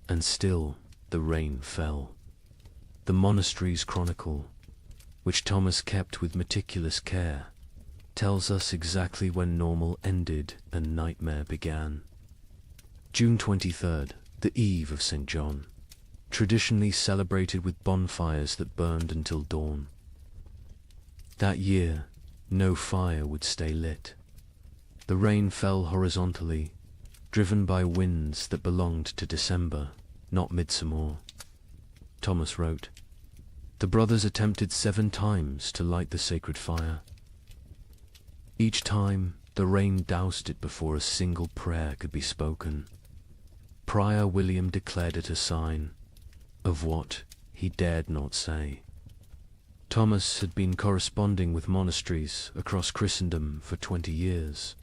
and still the rain fell. The monastery's chronicle, which Thomas kept with meticulous care, tells us exactly when normal ended and nightmare began. June 23rd, the eve of St. John, traditionally celebrated with bonfires that burned until dawn. That year, no fire would stay lit. The rain fell horizontally, driven by winds that belonged to December, not midsummer. Thomas wrote, "The brothers attempted 7 times to light the sacred fire. Each time, the rain doused it before a single prayer could be spoken. Prior William declared it a sign of what he dared not say." Thomas had been corresponding with monasteries across Christendom for 20 years.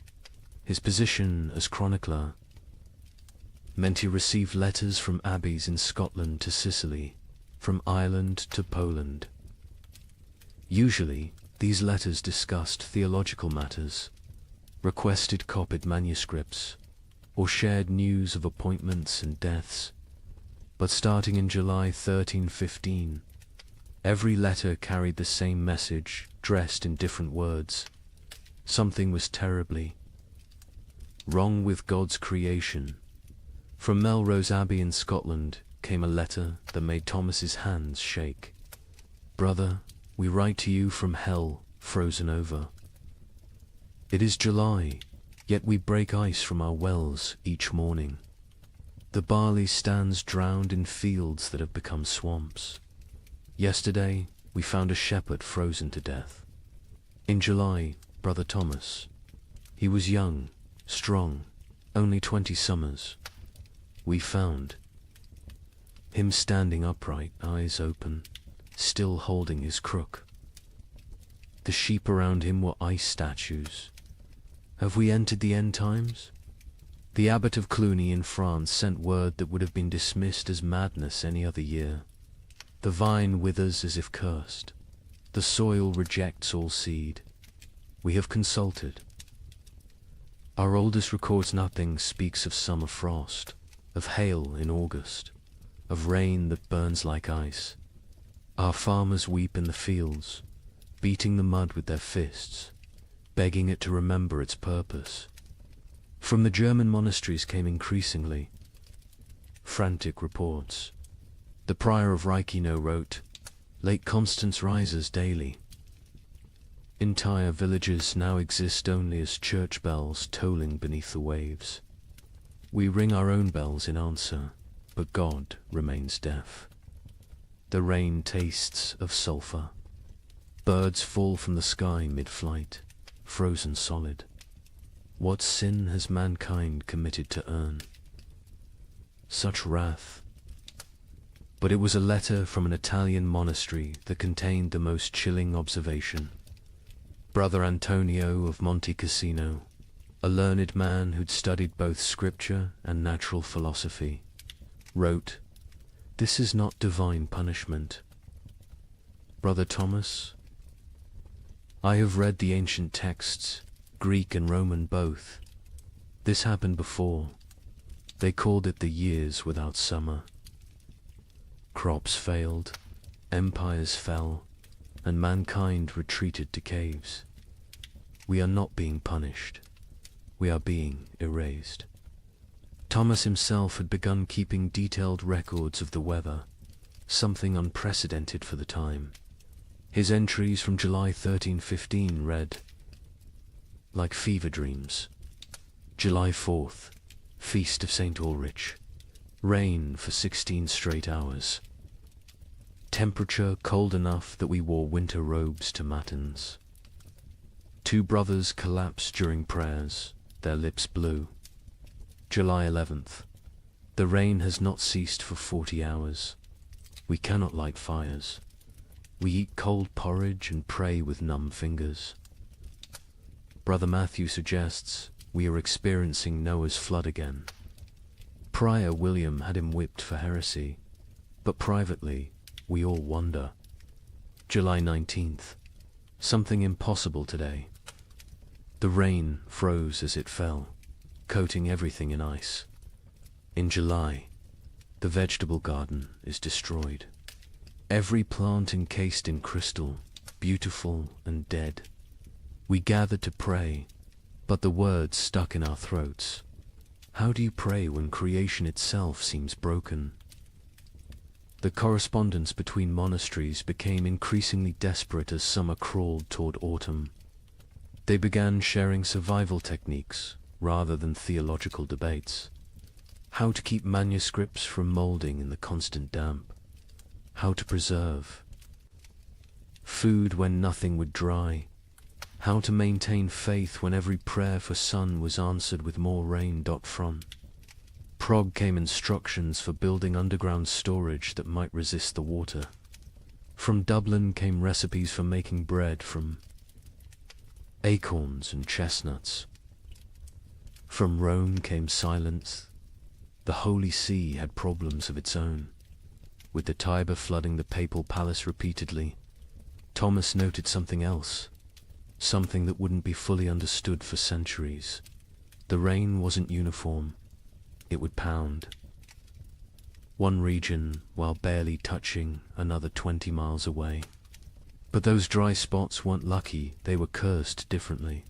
His position as chronicler meant he received letters from abbeys in Scotland to Sicily, from Ireland to Poland. Usually, these letters discussed theological matters, requested copied manuscripts, or shared news of appointments and deaths. But starting in July 1315, every letter carried the same message, dressed in different words. Something was terribly wrong with God's creation. From Melrose Abbey in Scotland came a letter that made Thomas's hands shake. "Brother, we write to you from hell, frozen over. It is July, yet we break ice from our wells each morning. The barley stands drowned in fields that have become swamps. Yesterday, we found a shepherd frozen to death. In July, Brother Thomas. He was young, strong, only 20 summers. We found him standing upright, eyes open, still holding his crook. The sheep around him were ice statues. Have we entered the end times? The abbot of Cluny in France sent word that would have been dismissed as madness any other year. The vine withers as if cursed. The soil rejects all seed. We have consulted. Our oldest records nothing, speaks of summer frost, of hail in August, of rain that burns like ice. Our farmers weep in the fields, beating the mud with their fists, begging it to remember its purpose." From the German monasteries came increasingly frantic reports. The prior of Reichenau wrote, "Lake Constance rises daily. Entire villages now exist only as church bells tolling beneath the waves. We ring our own bells in answer, but God remains deaf. The rain tastes of sulphur. Birds fall from the sky mid-flight, frozen solid. What sin has mankind committed to earn such wrath?" But it was a letter from an Italian monastery that contained the most chilling observation. Brother Antonio of Monte Cassino, a learned man who'd studied both scripture and natural philosophy, wrote, "This is not divine punishment. Brother Thomas, I have read the ancient texts, Greek and Roman both. This happened before. They called it the years without summer. Crops failed, empires fell, and mankind retreated to caves. We are not being punished. We are being erased." Thomas himself had begun keeping detailed records of the weather, something unprecedented for the time. His entries from July 1315 read, "Like fever dreams. July 4th, Feast of St. Ulrich. Rain for 16 straight hours. Temperature cold enough that we wore winter robes to matins. 2 brothers collapsed during prayers, their lips blue. July 11th. The rain has not ceased for 40 hours. We cannot light fires. We eat cold porridge and pray with numb fingers. Brother Matthew suggests we are experiencing Noah's flood again. Prior William had him whipped for heresy. But privately, we all wonder. July 19th. Something impossible today. The rain froze as it fell, coating everything in ice. In July, the vegetable garden is destroyed. Every plant encased in crystal, beautiful and dead. We gathered to pray, but the words stuck in our throats. How do you pray when creation itself seems broken? The correspondence between monasteries became increasingly desperate as summer crawled toward autumn. They began sharing survival techniques rather than theological debates. How to keep manuscripts from molding in the constant damp. How to preserve food when nothing would dry. How to maintain faith when every prayer for sun was answered with more rain. From Prague came instructions for building underground storage that might resist the water. From Dublin came recipes for making bread from acorns and chestnuts. From Rome came silence. The Holy See had problems of its own, with the Tiber flooding the papal palace repeatedly. Thomas noted something else, something that wouldn't be fully understood for centuries. The rain wasn't uniform. It would pound. One region while barely touching another 20 miles away. But those dry spots weren't lucky, they were cursed differently.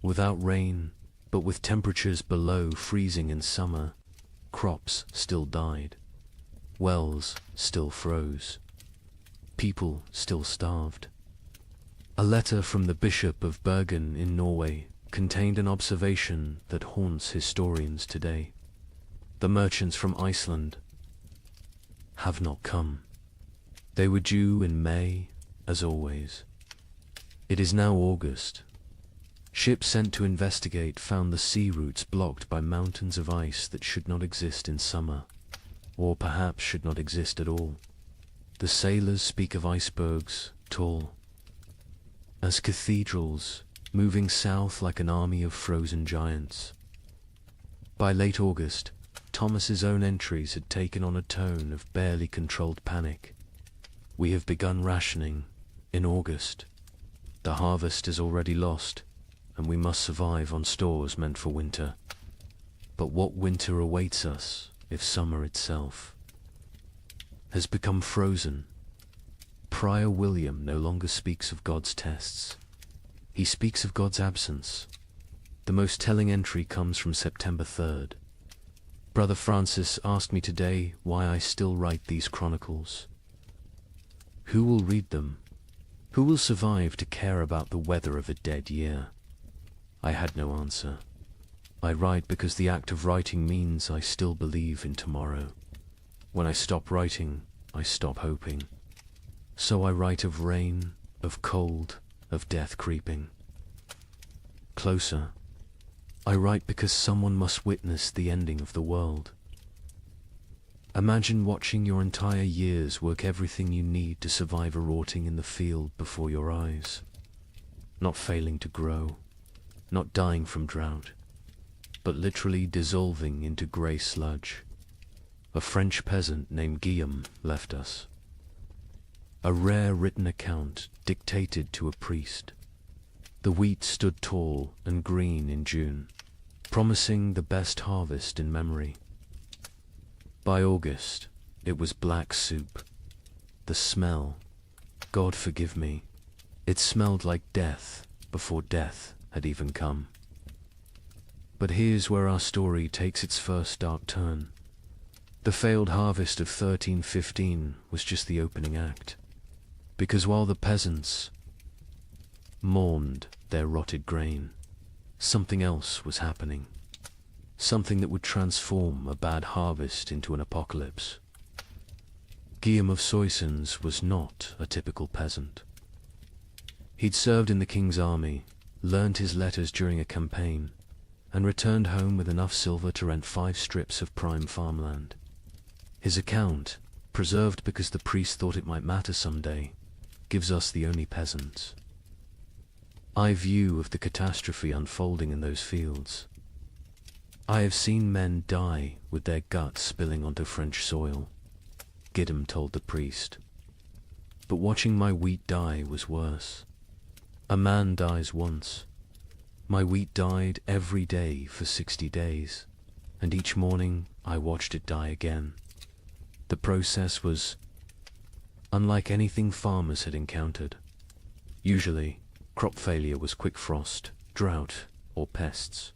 Without rain, but with temperatures below freezing in summer, crops still died. Wells still froze. People still starved. A letter from the Bishop of Bergen in Norway contained an observation that haunts historians today. The merchants from Iceland have not come. They were due in May, as always. It is now August. Ships sent to investigate found the sea routes blocked by mountains of ice that should not exist in summer, or perhaps should not exist at all. The sailors speak of icebergs, tall as cathedrals, moving south like an army of frozen giants. By late August, Thomas's own entries had taken on a tone of barely controlled panic. We have begun rationing in August. The harvest is already lost, and we must survive on stores meant for winter. But what winter awaits us if summer itself has become frozen? Prior William no longer speaks of God's tests. He speaks of God's absence. The most telling entry comes from September 3rd. Brother Francis asked me today why I still write these chronicles. Who will read them? Who will survive to care about the weather of a dead year? I had no answer. I write because the act of writing means I still believe in tomorrow. When I stop writing, I stop hoping. So I write of rain, of cold, of death creeping closer. I write because someone must witness the ending of the world. Imagine watching your entire years work everything you need to survive a rotting in the field before your eyes. Not failing to grow, not dying from drought, but literally dissolving into grey sludge. A French peasant named Guillaume left us. A rare written account dictated to a priest. The wheat stood tall and green in June, promising the best harvest in memory. By August, it was black soup. The smell, God forgive me, it smelled like death before death had even come. But here's where our story takes its first dark turn. The failed harvest of 1315 was just the opening act. Because while the peasants mourned their rotted grain, something else was happening. Something that would transform a bad harvest into an apocalypse. Guillaume of Soissons was not a typical peasant. He'd served in the king's army, learned his letters during a campaign, and returned home with enough silver to rent 5 strips of prime farmland. His account, preserved because the priest thought it might matter someday, gives us the only peasants. I view of the catastrophe unfolding in those fields. I have seen men die with their guts spilling onto French soil. Gidim told the priest. But watching my wheat die was worse. A man dies once. My wheat died every day for 60 days, and each morning I watched it die again. The process was unlike anything farmers had encountered. Usually, crop failure was quick frost, drought, or pests.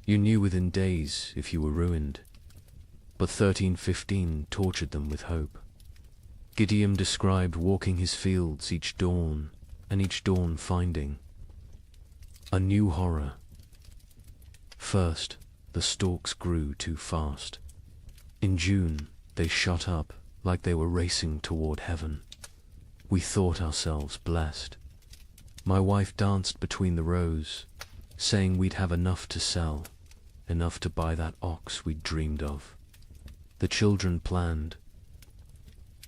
You knew within days if you were ruined. But 1315 tortured them with hope. Gideon described walking his fields each dawn, and each dawn finding a new horror. First, the stalks grew too fast. In June, they shot up like they were racing toward heaven. We thought ourselves blessed. My wife danced between the rows, saying we'd have enough to sell, enough to buy that ox we'd dreamed of. The children planned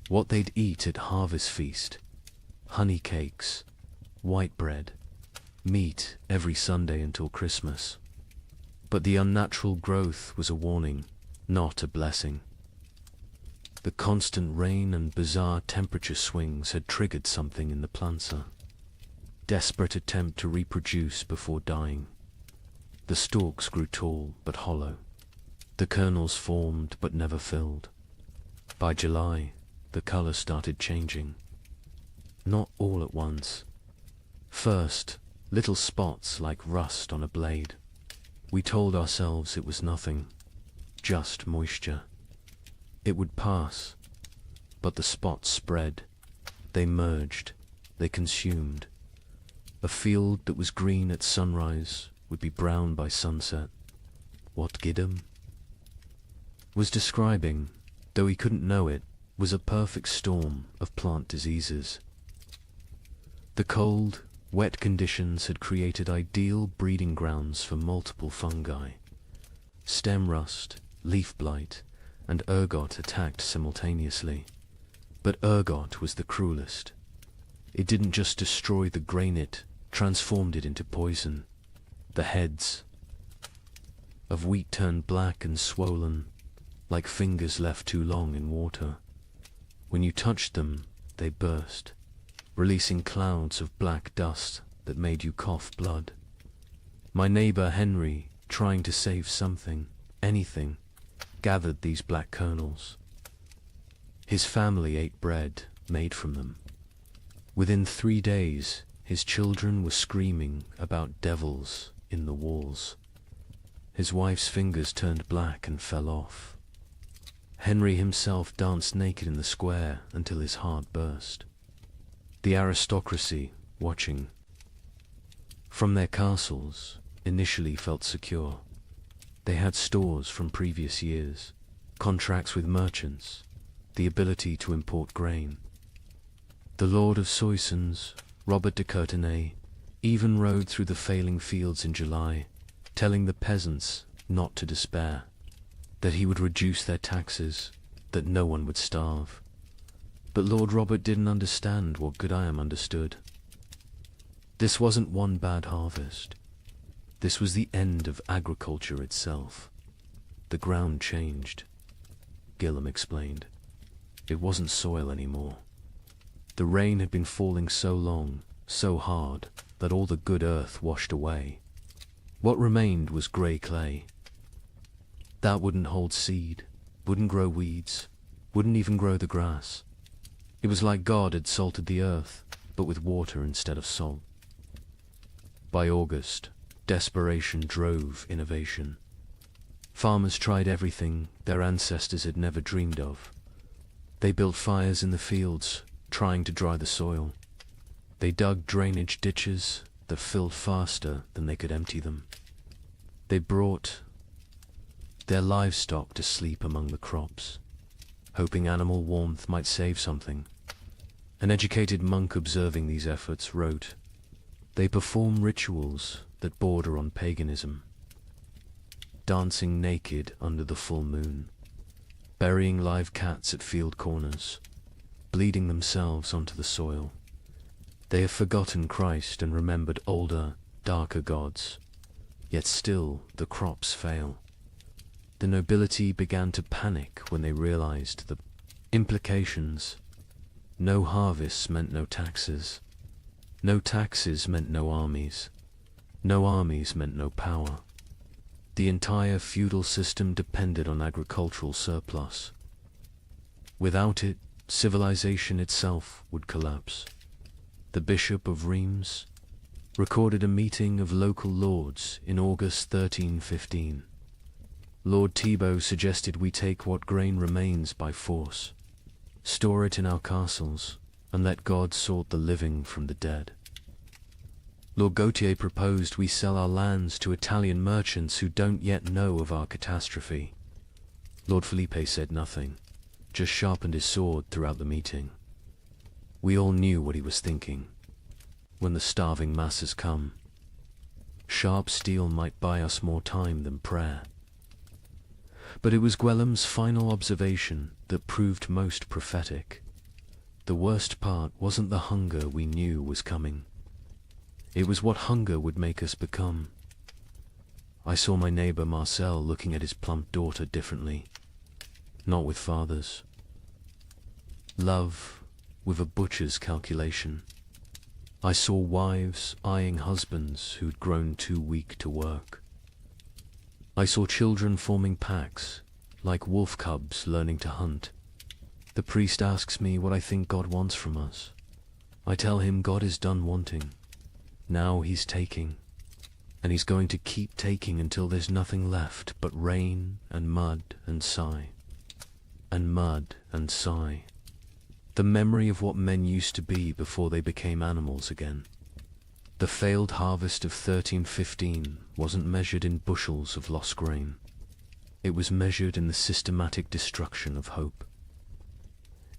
what they'd eat at harvest feast: honey cakes, white bread, meat every Sunday until Christmas. But the unnatural growth was a warning, not a blessing. The constant rain and bizarre temperature swings had triggered something in the plantsa. Desperate attempt to reproduce before dying. The stalks grew tall but hollow. The kernels formed but never filled. By July, the color started changing. Not all at once. First, little spots like rust on a blade. We told ourselves it was nothing, just moisture. It would pass, but the spots spread. They merged, they consumed. A field that was green at sunrise would be brown by sunset. What Gidim was describing, though he couldn't know it, was a perfect storm of plant diseases. The cold, wet conditions had created ideal breeding grounds for multiple fungi. Stem rust, leaf blight, and ergot attacked simultaneously. But ergot was the cruelest. It didn't just destroy the grain, it transformed it into poison. The heads of wheat turned black and swollen, like fingers left too long in water. When you touched them, they burst, releasing clouds of black dust that made you cough blood. My neighbor Henry, trying to save something, anything, gathered these black kernels. His family ate bread made from them. Within 3 days, his children were screaming about devils in the walls. His wife's fingers turned black and fell off. Henry himself danced naked in the square until his heart burst. The aristocracy, watching from their castles, initially felt secure. They had stores from previous years, contracts with merchants, the ability to import grain. The Lord of Soissons, Robert de Courtenay, even rode through the failing fields in July, telling the peasants not to despair, that he would reduce their taxes, that no one would starve. But Lord Robert didn't understand what Gudayam understood. This wasn't one bad harvest. This was the end of agriculture itself. The ground changed. Gillam explained. It wasn't soil anymore. The rain had been falling so long, so hard, that all the good earth washed away. What remained was grey clay. That wouldn't hold seed, wouldn't grow weeds, wouldn't even grow the grass. It was like God had salted the earth, but with water instead of salt. By August, desperation drove innovation. Farmers tried everything their ancestors had never dreamed of. They built fires in the fields, trying to dry the soil. They dug drainage ditches that filled faster than they could empty them. They brought their livestock to sleep among the crops, hoping animal warmth might save something. An educated monk observing these efforts wrote, "They perform rituals that border on paganism, dancing naked under the full moon, burying live cats at field corners, bleeding themselves onto the soil. They have forgotten Christ and remembered older, darker gods, yet still the crops fail." The nobility began to panic when they realized the Implications. No harvests meant no taxes. No taxes meant no armies. No armies meant no power. The entire feudal system depended on agricultural surplus. Without it, civilization itself would collapse. The Bishop of Reims recorded a meeting of local lords in August 1315. Lord Thibaut suggested we take what grain remains by force, store it in our castles, and let God sort the living from the dead. Lord Gautier proposed we sell our lands to Italian merchants who don't yet know of our catastrophe. Lord Felipe said nothing, just sharpened his sword throughout the meeting. We all knew what he was thinking. When the starving masses come, sharp steel might buy us more time than prayer. But it was Gwellem's final observation that proved most prophetic. The worst part wasn't the hunger we knew was coming. It was what hunger would make us become. I saw my neighbor Marcel looking at his plump daughter differently, not with fathers. Love with a butcher's calculation. I saw wives eyeing husbands who'd grown too weak to work. I saw children forming packs, like wolf cubs learning to hunt. The priest asks me what I think God wants from us. I tell him God is done wanting. Now he's taking, and he's going to keep taking until there's nothing left but rain and mud and sigh. And mud and sigh. The memory of what men used to be before they became animals again. The failed harvest of 1315 wasn't measured in bushels of lost grain. It was measured in the systematic destruction of hope.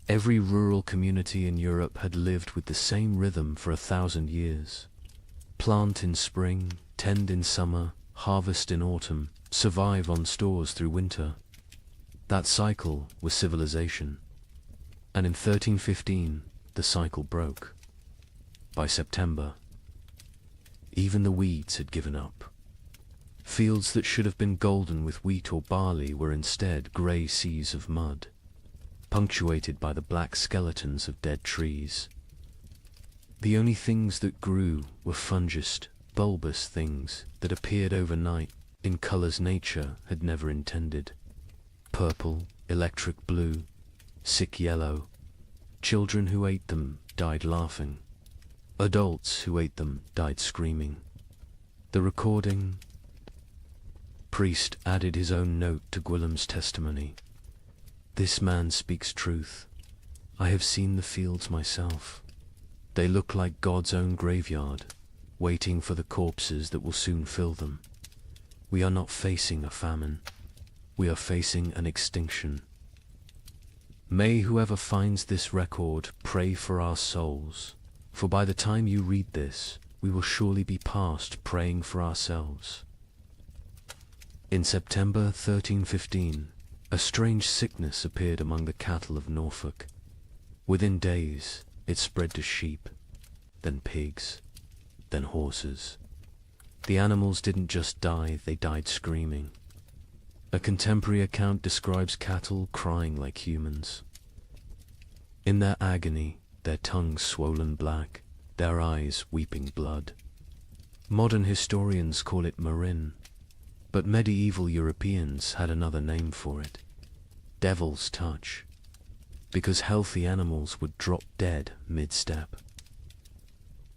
Every rural community in Europe had lived with the same rhythm for 1,000 years. Plant in spring, tend in summer, harvest in autumn, survive on stores through winter. That cycle was civilization. And in 1315, the cycle broke. By September, even the weeds had given up. Fields that should have been golden with wheat or barley were instead grey seas of mud, punctuated by the black skeletons of dead trees. The only things that grew were fungous, bulbous things that appeared overnight in colours nature had never intended. Purple, electric blue, sick yellow. Children who ate them died laughing. Adults who ate them died screaming. The recording. Priest added his own note to Gwillem's testimony. This man speaks truth. I have seen the fields myself. They look like God's own graveyard, waiting for the corpses that will soon fill them. We are not facing a famine. We are facing an extinction. May whoever finds this record pray for our souls, for by the time you read this, we will surely be past praying for ourselves. In September 1315, a strange sickness appeared among the cattle of Norfolk. Within days, it spread to sheep, then pigs, then horses. The animals didn't just die, they died screaming. A contemporary account describes cattle crying like humans. In their agony, their tongues swollen black, their eyes weeping blood. Modern historians call it marin, but medieval Europeans had another name for it. Devil's touch. Because healthy animals would drop dead mid-step.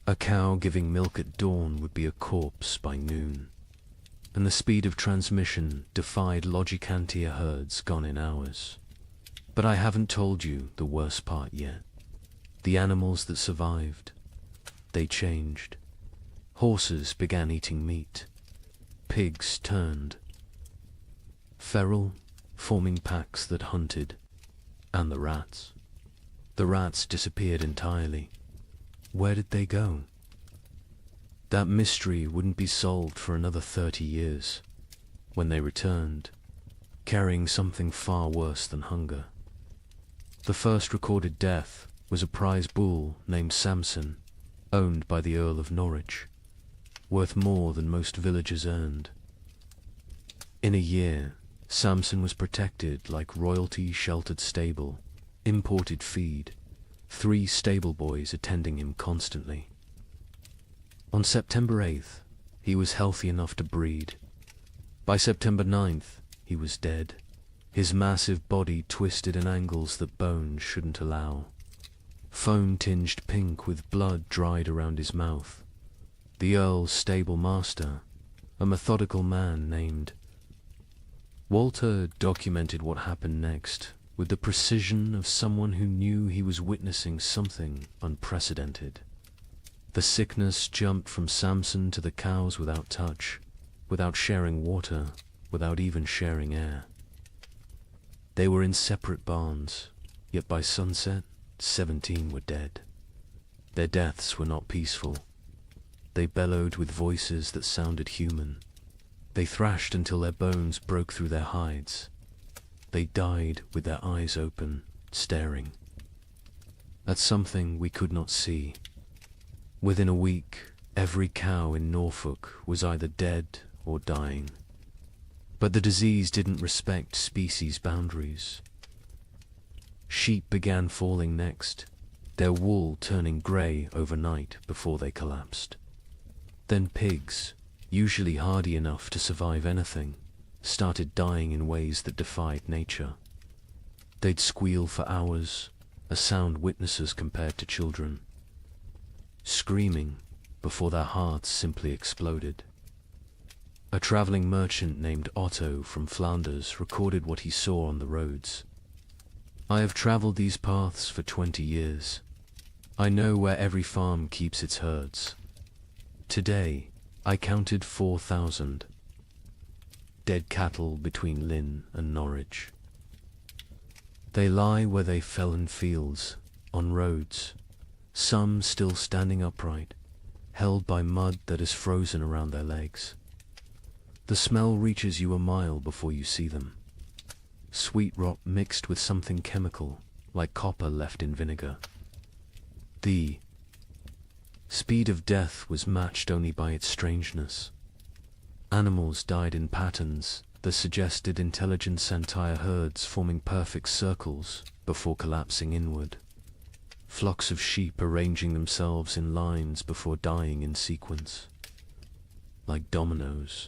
A cow giving milk at dawn would be a corpse by noon, and the speed of transmission defied Logicantia herds gone in hours. But I haven't told you the worst part yet. The animals that survived, they changed. Horses began eating meat. Pigs turned. Feral, forming packs that hunted. And the rats. The rats disappeared entirely. Where did they go? That mystery wouldn't be solved for another 30 years, when they returned, carrying something far worse than hunger. The first recorded death was a prize bull named Samson, owned by the Earl of Norwich, worth more than most villagers earned. In a year, Samson was protected like royalty-sheltered stable, imported feed, 3 stable boys attending him constantly. On September 8th, he was healthy enough to breed. By September 9th, he was dead, his massive body twisted in angles that bones shouldn't allow. Foam tinged pink with blood dried around his mouth. The Earl's stable master, a methodical man named Walter, documented what happened next with the precision of someone who knew he was witnessing something unprecedented. The sickness jumped from Samson to the cows without touch, without sharing water, without even sharing air. They were in separate barns, yet by sunset, 17 were dead. Their deaths were not peaceful. They bellowed with voices that sounded human. They thrashed until their bones broke through their hides. They died with their eyes open, staring at something we could not see. Within a week, every cow in Norfolk was either dead or dying. But the disease didn't respect species boundaries. Sheep began falling next, their wool turning grey overnight before they collapsed. Then pigs, usually hardy enough to survive anything, started dying in ways that defied nature. They'd squeal for hours, a sound witnesses compared to children, screaming before their hearts simply exploded. A traveling merchant named Otto from Flanders recorded what he saw on the roads. I have traveled these paths for 20 years. I know where every farm keeps its herds. Today, I counted 4,000 dead cattle between Lynn and Norwich. They lie where they fell in fields, on roads, some still standing upright, held by mud that is frozen around their legs. The smell reaches you a mile before you see them. Sweet rot mixed with something chemical, like copper left in vinegar. The speed of death was matched only by its strangeness. Animals died in patterns that suggested intelligent entire herds forming perfect circles before collapsing inward. Flocks of sheep arranging themselves in lines before dying in sequence, like dominoes.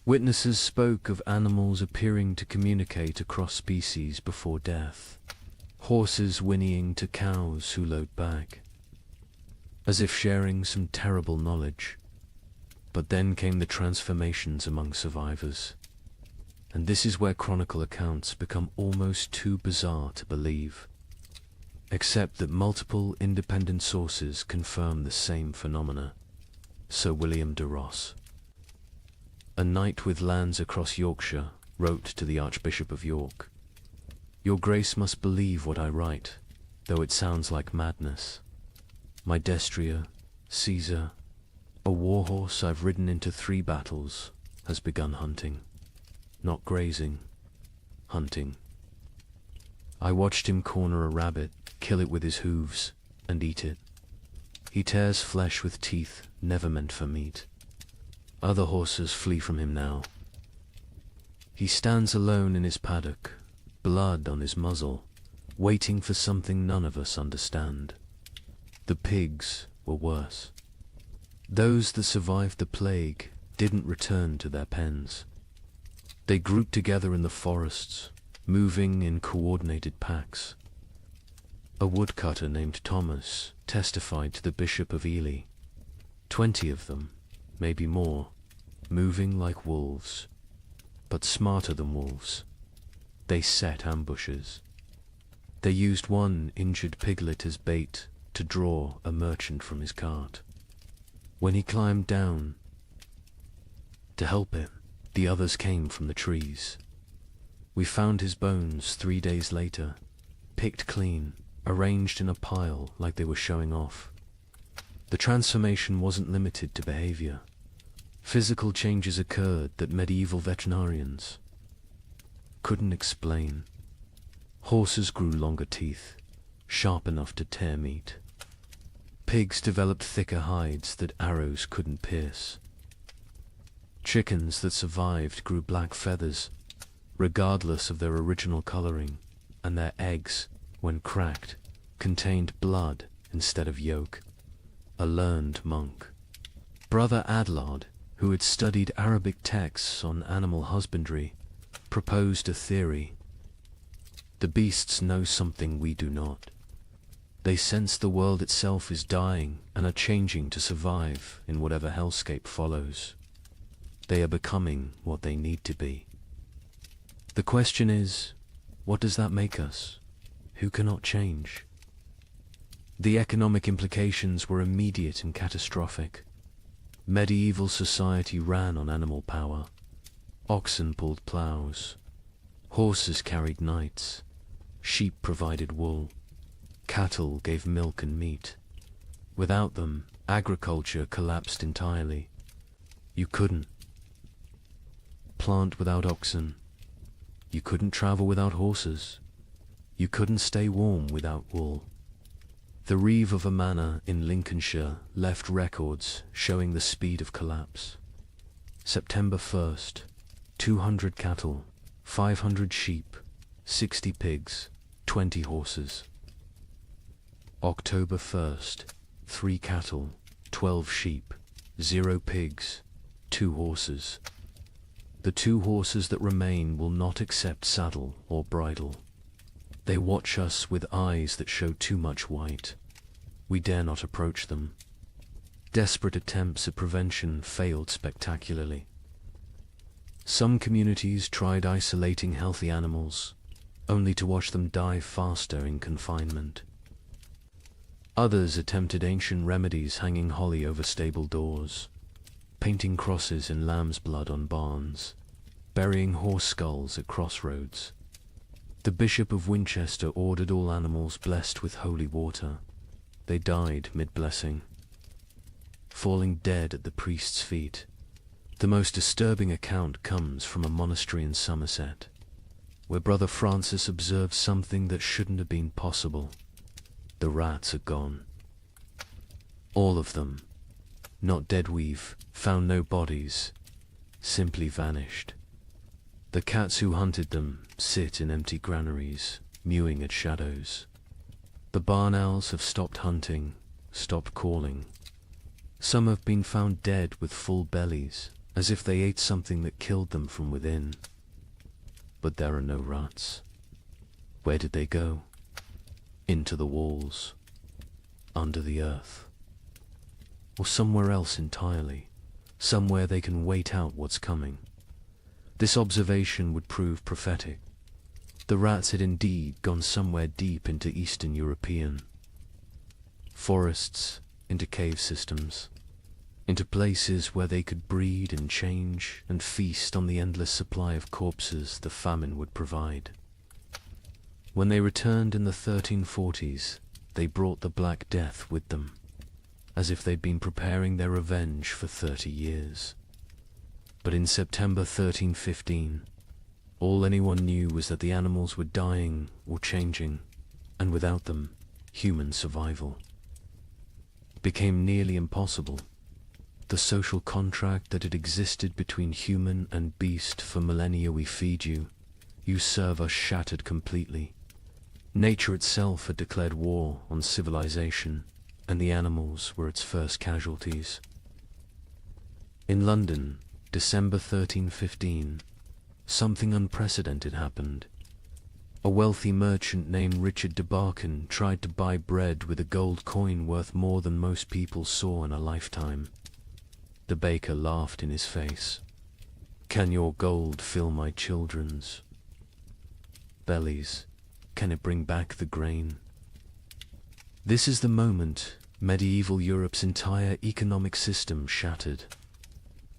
Witnesses spoke of animals appearing to communicate across species before death, horses whinnying to cows who lowed back, as if sharing some terrible knowledge. But then came the transformations among survivors, and this is where chronicle accounts become almost too bizarre to believe, except that multiple independent sources confirm the same phenomena. Sir William de Ross, a knight with lands across Yorkshire, wrote to the Archbishop of York, "Your Grace must believe what I write, though it sounds like madness. My destrier, Caesar, a warhorse I've ridden into 3 battles, has begun hunting. Not grazing, hunting. I watched him corner a rabbit, kill it with his hooves, and eat it. He tears flesh with teeth never meant for meat. Other horses flee from him now. He stands alone in his paddock, blood on his muzzle, waiting for something none of us understand. The pigs were worse. Those that survived the plague didn't return to their pens. They grouped together in the forests, moving in coordinated packs. A woodcutter named Thomas testified to the Bishop of Ely. 20 of them, maybe more, moving like wolves, but smarter than wolves. They set ambushes. They used one injured piglet as bait to draw a merchant from his cart. When he climbed down to help him, the others came from the trees. We found his bones 3 days later, picked clean, arranged in a pile like they were showing off. The transformation wasn't limited to behavior. Physical changes occurred that medieval veterinarians couldn't explain. Horses grew longer teeth, sharp enough to tear meat. Pigs developed thicker hides that arrows couldn't pierce. Chickens that survived grew black feathers, regardless of their original coloring, and their eggs when cracked, contained blood instead of yolk. A learned monk, Brother Adlard, who had studied Arabic texts on animal husbandry, proposed a theory. The beasts know something we do not. They sense the world itself is dying and are changing to survive in whatever hellscape follows. They are becoming what they need to be. The question is, what does that make us? Who cannot change? The economic implications were immediate and catastrophic. Medieval society ran on animal power. Oxen pulled plows. Horses carried knights. Sheep provided wool. Cattle gave milk and meat. Without them, agriculture collapsed entirely. You couldn't plant without oxen. You couldn't travel without horses. You couldn't stay warm without wool. The reeve of a manor in Lincolnshire left records showing the speed of collapse. September 1st, 200 cattle, 500 sheep, 60 pigs, 20 horses. October 1st, 3 cattle, 12 sheep, 0 pigs, 2 horses. The 2 horses that remain will not accept saddle or bridle. They watch us with eyes that show too much white. We dare not approach them. Desperate attempts at prevention failed spectacularly. Some communities tried isolating healthy animals, only to watch them die faster in confinement. Others attempted ancient remedies, hanging holly over stable doors, painting crosses in lamb's blood on barns, burying horse skulls at crossroads. The Bishop of Winchester ordered all animals blessed with holy water. They died mid-blessing, falling dead at the priest's feet. The most disturbing account comes from a monastery in Somerset, where Brother Francis observed something that shouldn't have been possible. The rats are gone. All of them. Not dead weave, found no bodies, simply vanished. The cats who hunted them sit in empty granaries, mewing at shadows. The barn owls have stopped hunting, stopped calling. Some have been found dead with full bellies, as if they ate something that killed them from within. But there are no rats. Where did they go? Into the walls, under the earth, or somewhere else entirely, somewhere they can wait out what's coming. This observation would prove prophetic. The rats had indeed gone somewhere deep into Eastern Eurpean forests, into cave systems, into places where they could breed and change and feast on the endless supply of corpses the famine would provide. When they returned in the 1340s, they brought the Black Death with them, as if they'd been preparing their revenge for 30 years. But in September 1315, all anyone knew was that the animals were dying or changing, and without them, human survival became nearly impossible. The social contract that had existed between human and beast for millennia, we feed you, you serve us, shattered completely. Nature itself had declared war on civilization, and the animals were its first casualties. In London, December 1315, something unprecedented happened. A wealthy merchant named Richard de Barkin tried to buy bread with a gold coin worth more than most people saw in a lifetime. The baker laughed in his face. "Can your gold fill my children's bellies? Can it bring back the grain?" This is the moment medieval Europe's entire economic system shattered.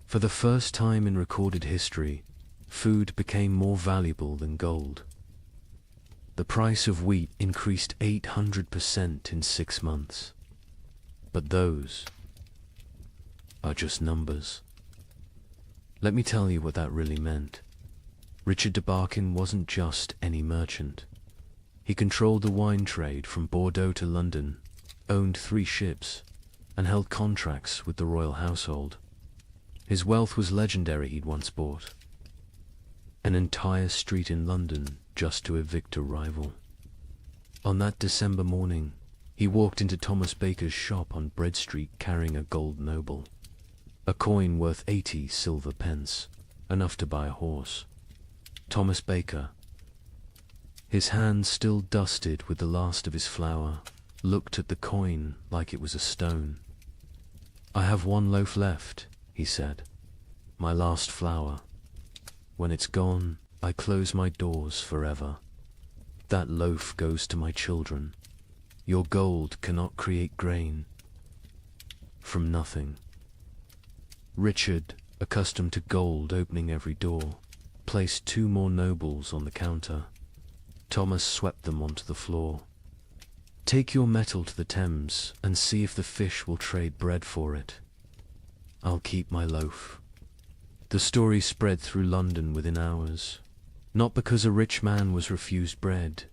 For the first time in recorded history, food became more valuable than gold. The price of wheat increased 800% in 6 months. But those are just numbers. Let me tell you what that really meant. Richard de Barkin wasn't just any merchant. He controlled the wine trade from Bordeaux to London, owned 3 ships, and held contracts with the royal household. His wealth was legendary. He'd once bought an entire street in London just to evict a rival. On that December morning, he walked into Thomas Baker's shop on Bread Street carrying a gold noble. A coin worth 80 silver pence, enough to buy a horse. Thomas Baker, his hands still dusted with the last of his flour, looked at the coin like it was a stone. "I have one loaf left," he said, "my last flour. When it's gone, I close my doors forever. That loaf goes to my children. Your gold cannot create grain from nothing." Richard, accustomed to gold opening every door, placed 2 more nobles on the counter. Thomas swept them onto the floor. "Take your metal to the Thames and see if the fish will trade bread for it. I'll keep my loaf." The story spread through London within hours, not because a rich man was refused bread,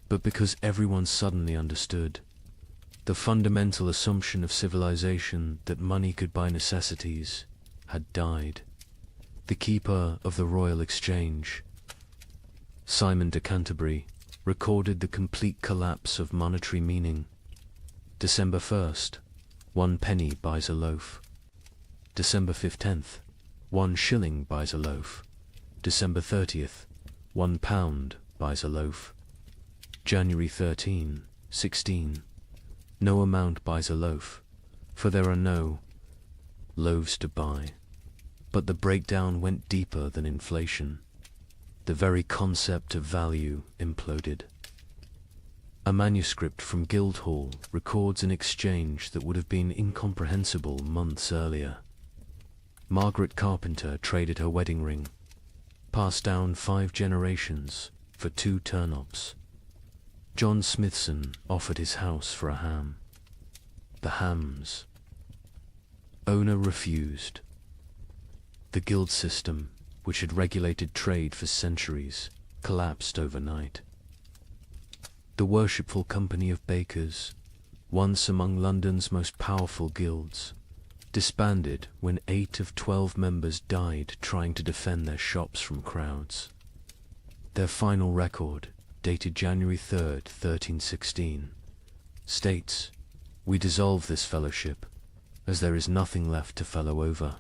but because everyone suddenly understood. The fundamental assumption of civilization that money could buy necessities had died. The keeper of the Royal Exchange, Simon de Canterbury, recorded the complete collapse of monetary meaning. December 1st, 1 penny buys a loaf. December 15th, 1 shilling buys a loaf. December 30th, 1 pound buys a loaf. January 13, 16, no amount buys a loaf, for there are no loaves to buy. But the breakdown went deeper than inflation. The very concept of value imploded. A manuscript from Guildhall records an exchange that would have been incomprehensible months earlier. Margaret Carpenter traded her wedding ring, passed down 5 generations, for 2 turnips. John Smithson offered his house for a ham. The hams. Owner refused. The guild system, which had regulated trade for centuries, collapsed overnight. The worshipful company of bakers, once among London's most powerful guilds, disbanded when 8 of 12 members died trying to defend their shops from crowds. Their final record, dated January 3rd, 1316, states, "We dissolve this fellowship, as there is nothing left to fellow over.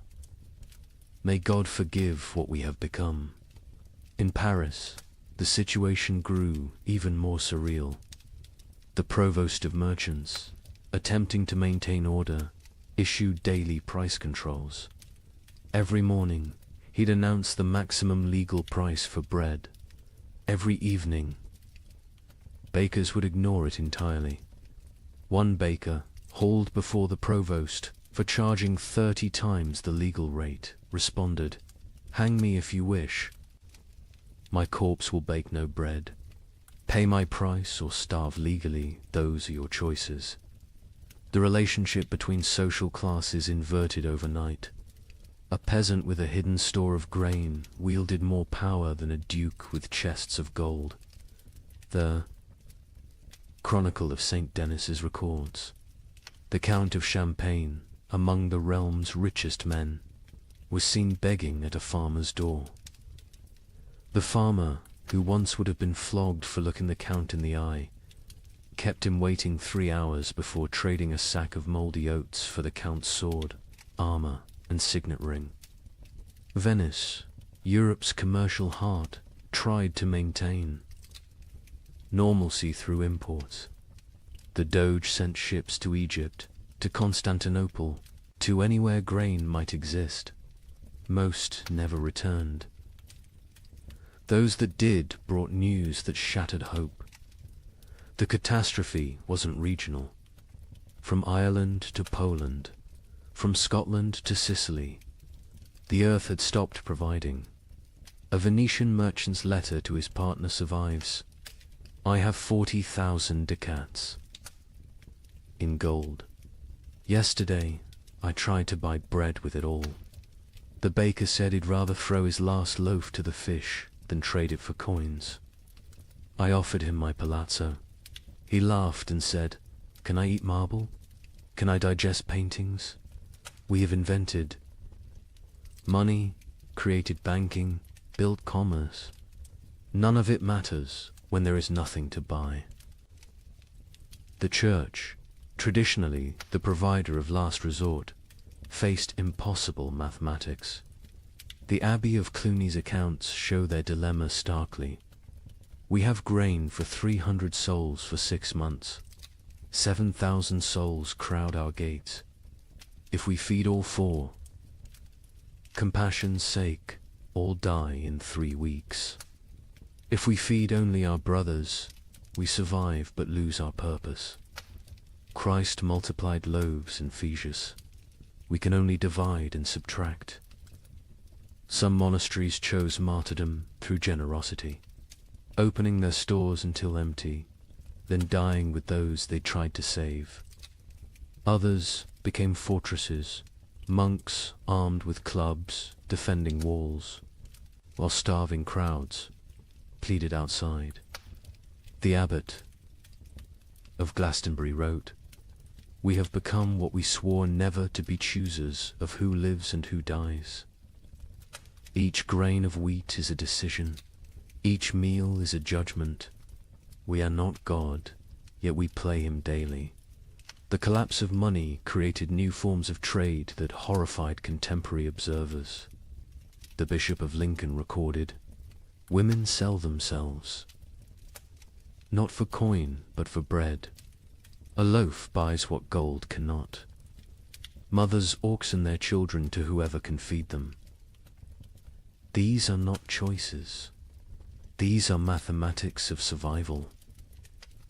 May God forgive what we have become." In Paris, the situation grew even more surreal. The provost of merchants, attempting to maintain order, issued daily price controls. Every morning, he'd announce the maximum legal price for bread. Every evening, bakers would ignore it entirely. One baker, hauled before the provost for charging 30 times the legal rate, responded, "Hang me if you wish. My corpse will bake no bread. Pay my price or starve legally, those are your choices." The relationship between social classes inverted overnight. A peasant with a hidden store of grain wielded more power than a duke with chests of gold. The Chronicle of St. Denis's records, the Count of Champagne, among the realm's richest men, was seen begging at a farmer's door. The farmer, who once would have been flogged for looking the Count in the eye, kept him waiting 3 hours before trading a sack of mouldy oats for the Count's sword, armor, and signet ring. Venice, Europe's commercial heart, tried to maintain normalcy through imports. The Doge sent ships to Egypt, to Constantinople, to anywhere grain might exist. Most never returned. Those that did brought news that shattered hope. The catastrophe wasn't regional. From Ireland to Poland, from Scotland to Sicily, the earth had stopped providing. A Venetian merchant's letter to his partner survives. "I have 40,000 ducats in gold. Yesterday, I tried to buy bread with it all. The baker said he'd rather throw his last loaf to the fish than trade it for coins. I offered him my palazzo. He laughed and said, 'Can I eat marble? Can I digest paintings? We have invented money, created banking, built commerce. None of it matters when there is nothing to buy.'" The church, traditionally the provider of last resort, faced impossible mathematics. The Abbey of Cluny's accounts show their dilemma starkly. We have grain for 300 souls for 6 months. 7,000 souls crowd our gates. If we feed all 4, compassion's sake, all die in 3 weeks. If we feed only our brothers, we survive but lose our purpose. Christ multiplied loaves in Phaedrus. We can only divide and subtract. Some monasteries chose martyrdom through generosity, opening their stores until empty, then dying with those they tried to save. Others became fortresses, monks armed with clubs, defending walls, while starving crowds pleaded outside. The abbot of Glastonbury wrote, "We have become what we swore never to be, choosers of who lives and who dies. Each grain of wheat is a decision. Each meal is a judgment. We are not God, yet we play him daily." The collapse of money created new forms of trade that horrified contemporary observers. The Bishop of Lincoln recorded, "Women sell themselves, not for coin, but for bread. A loaf buys what gold cannot. Mothers auction their children to whoever can feed them. These are not choices. These are mathematics of survival."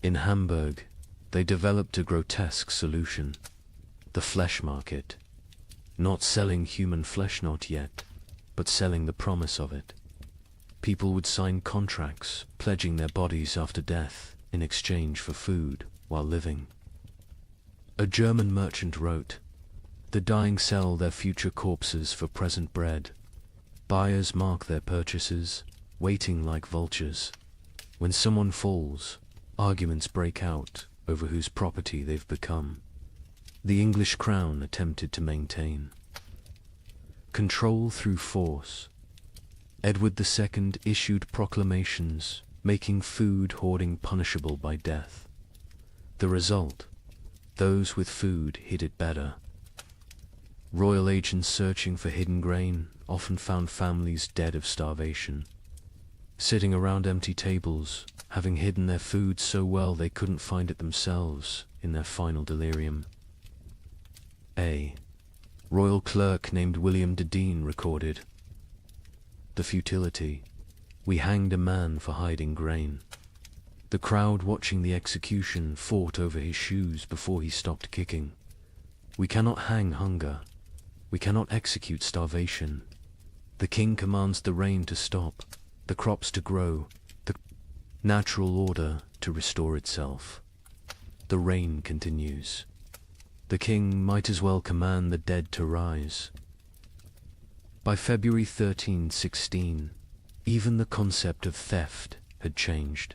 In Hamburg, they developed a grotesque solution: the flesh market. Not selling human flesh, not yet, but selling the promise of it. People would sign contracts, pledging their bodies after death in exchange for food while living. A German merchant wrote, "The dying sell their future corpses for present bread. Buyers mark their purchases, waiting like vultures. When someone falls, arguments break out over whose property they've become." The English crown attempted to maintain control through force. Edward II issued proclamations making food hoarding punishable by death. The result: those with food hid it better. Royal agents searching for hidden grain often found families dead of starvation, sitting around empty tables, having hidden their food so well they couldn't find it themselves in their final delirium. A royal clerk named William de Dean recorded, "The futility. We hanged a man for hiding grain. The crowd watching the execution fought over his shoes before he stopped kicking. We cannot hang hunger. We cannot execute starvation. The king commands the rain to stop, the crops to grow, the natural order to restore itself. The rain continues. The king might as well command the dead to rise." By February 1316, even the concept of theft had changed.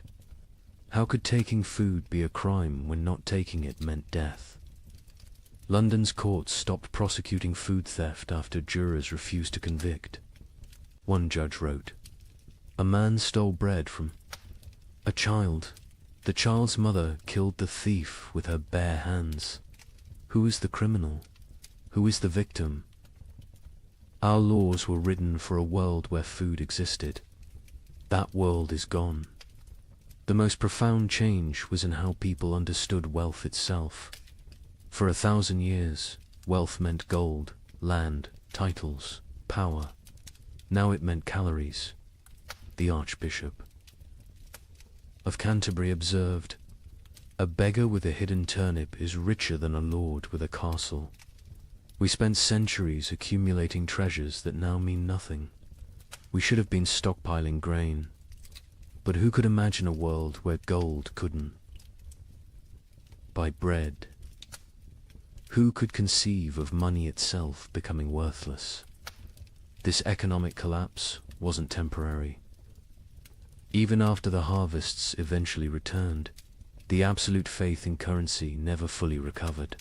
How could taking food be a crime when not taking it meant death? London's courts stopped prosecuting food theft after jurors refused to convict. One judge wrote, "A man stole bread from a child. The child's mother killed the thief with her bare hands. Who is the criminal? Who is the victim? Our laws were written for a world where food existed. That world is gone." The most profound change was in how people understood wealth itself. For 1,000 years, wealth meant gold, land, titles, power. Now it meant calories. The Archbishop of Canterbury observed, "A beggar with a hidden turnip is richer than a lord with a castle." We spent centuries accumulating treasures that now mean nothing. We should have been stockpiling grain. But who could imagine a world where gold couldn't buy bread? Who could conceive of money itself becoming worthless? This economic collapse wasn't temporary. Even after the harvests eventually returned, the absolute faith in currency never fully recovered.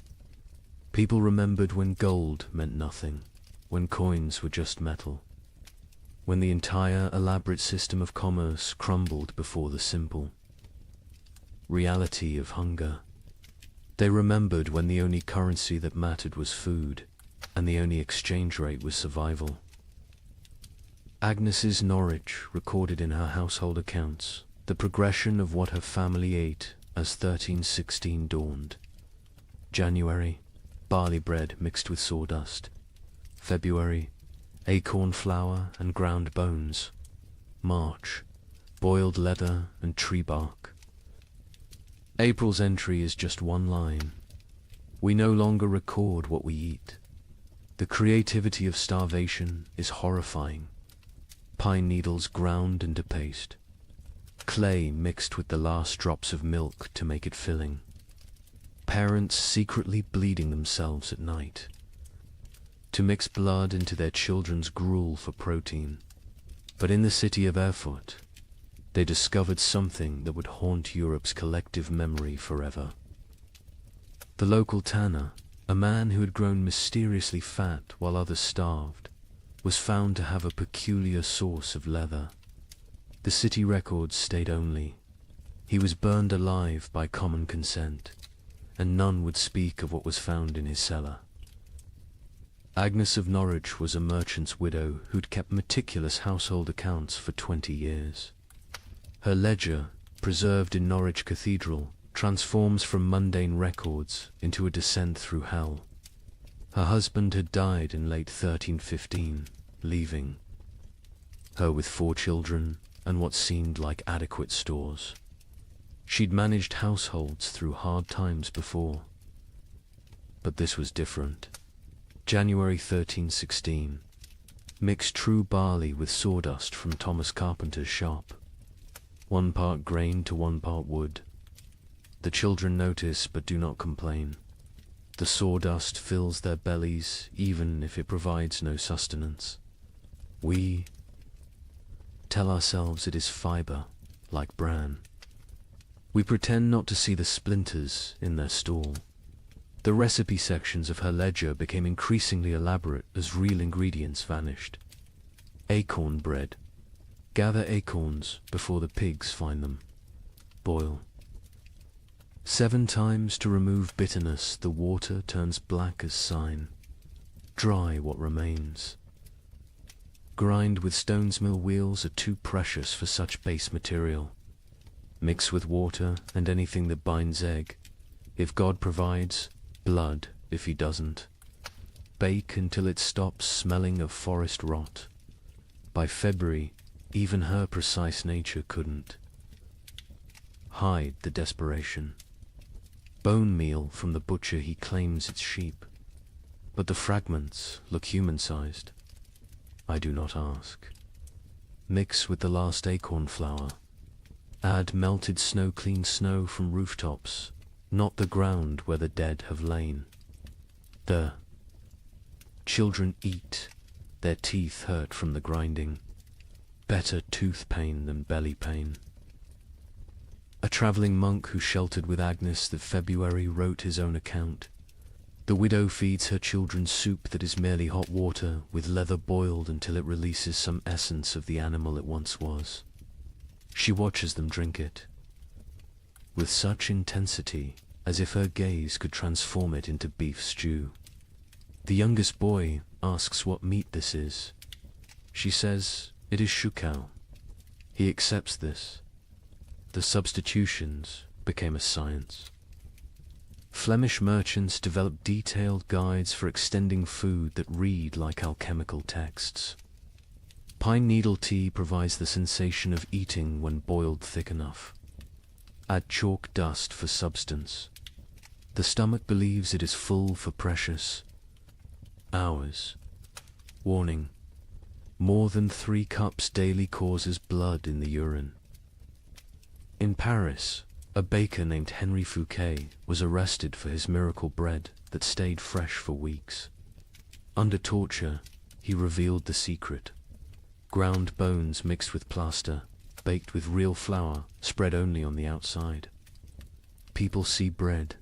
People remembered when gold meant nothing, when coins were just metal, when the entire elaborate system of commerce crumbled before the simple reality of hunger. They remembered when the only currency that mattered was food, and the only exchange rate was survival. Agnes's Norwich recorded in her household accounts the progression of what her family ate as 1316 dawned. January, barley bread mixed with sawdust. February, acorn flour and ground bones. March, boiled leather and tree bark. April's entry is just one line. We no longer record what we eat. The creativity of starvation is horrifying. Pine needles ground into paste. Clay mixed with the last drops of milk to make it filling. Parents secretly bleeding themselves at night to mix blood into their children's gruel for protein. But in the city of Erfurt, they discovered something that would haunt Europe's collective memory forever. The local tanner, a man who had grown mysteriously fat while others starved, was found to have a peculiar source of leather. The city records state only, he was burned alive by common consent, and none would speak of what was found in his cellar. Agnes of Norwich was a merchant's widow who'd kept meticulous household accounts for 20 years. Her ledger, preserved in Norwich Cathedral, transforms from mundane records into a descent through hell. Her husband had died in late 1315, leaving her with 4 children and what seemed like adequate stores. She'd managed households through hard times before. But this was different. January 1316. Mix true barley with sawdust from Thomas Carpenter's shop. 1 part grain to 1 part wood. The children notice but do not complain. The sawdust fills their bellies even if it provides no sustenance. We tell ourselves it is fibre, like bran. We pretend not to see the splinters in their stall. The recipe sections of her ledger became increasingly elaborate as real ingredients vanished. Acorn bread. Gather acorns before the pigs find them. Boil. 7 times to remove bitterness, the water turns black as sign. Dry what remains. Grind with stone's mill wheels are too precious for such base material. Mix with water and anything that binds egg. If God provides, blood if he doesn't. Bake until it stops smelling of forest rot. By February, even her precise nature couldn't hide the desperation. Bone meal from the butcher, he claims it's sheep, but the fragments look human-sized. I do not ask. Mix with the last acorn flour. Add melted snow, clean snow from rooftops, not the ground where the dead have lain. The children eat, their teeth hurt from the grinding. Better tooth pain than belly pain. A travelling monk who sheltered with Agnes that February wrote his own account. The widow feeds her children soup that is merely hot water, with leather boiled until it releases some essence of the animal it once was. She watches them drink it, with such intensity as if her gaze could transform it into beef stew. The youngest boy asks what meat this is. She says it is shukau. He accepts this. The substitutions became a science. Flemish merchants developed detailed guides for extending food that read like alchemical texts. Pine needle tea provides the sensation of eating when boiled thick enough. Add chalk dust for substance. The stomach believes it is full for precious hours. Warning: more than 3 cups daily causes blood in the urine. In Paris, a baker named Henry Fouquet was arrested for his miracle bread that stayed fresh for weeks. Under torture, he revealed the secret. Ground bones mixed with plaster, baked with real flour, spread only on the outside. People see bread.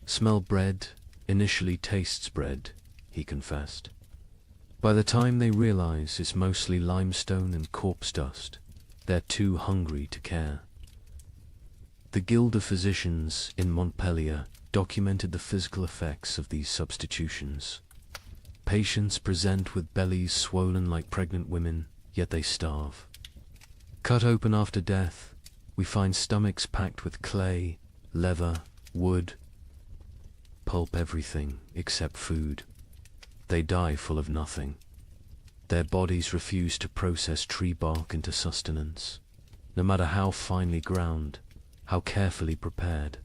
Smell bread, initially tastes bread, he confessed. By the time they realize it's mostly limestone and corpse dust, they're too hungry to care. The Guild of Physicians in Montpellier documented the physical effects of these substitutions. Patients present with bellies swollen like pregnant women, yet they starve. Cut open after death, we find stomachs packed with clay, leather, wood, pulp, everything except food. They die full of nothing. Their bodies refuse to process tree bark into sustenance, no matter how finely ground, how carefully prepared.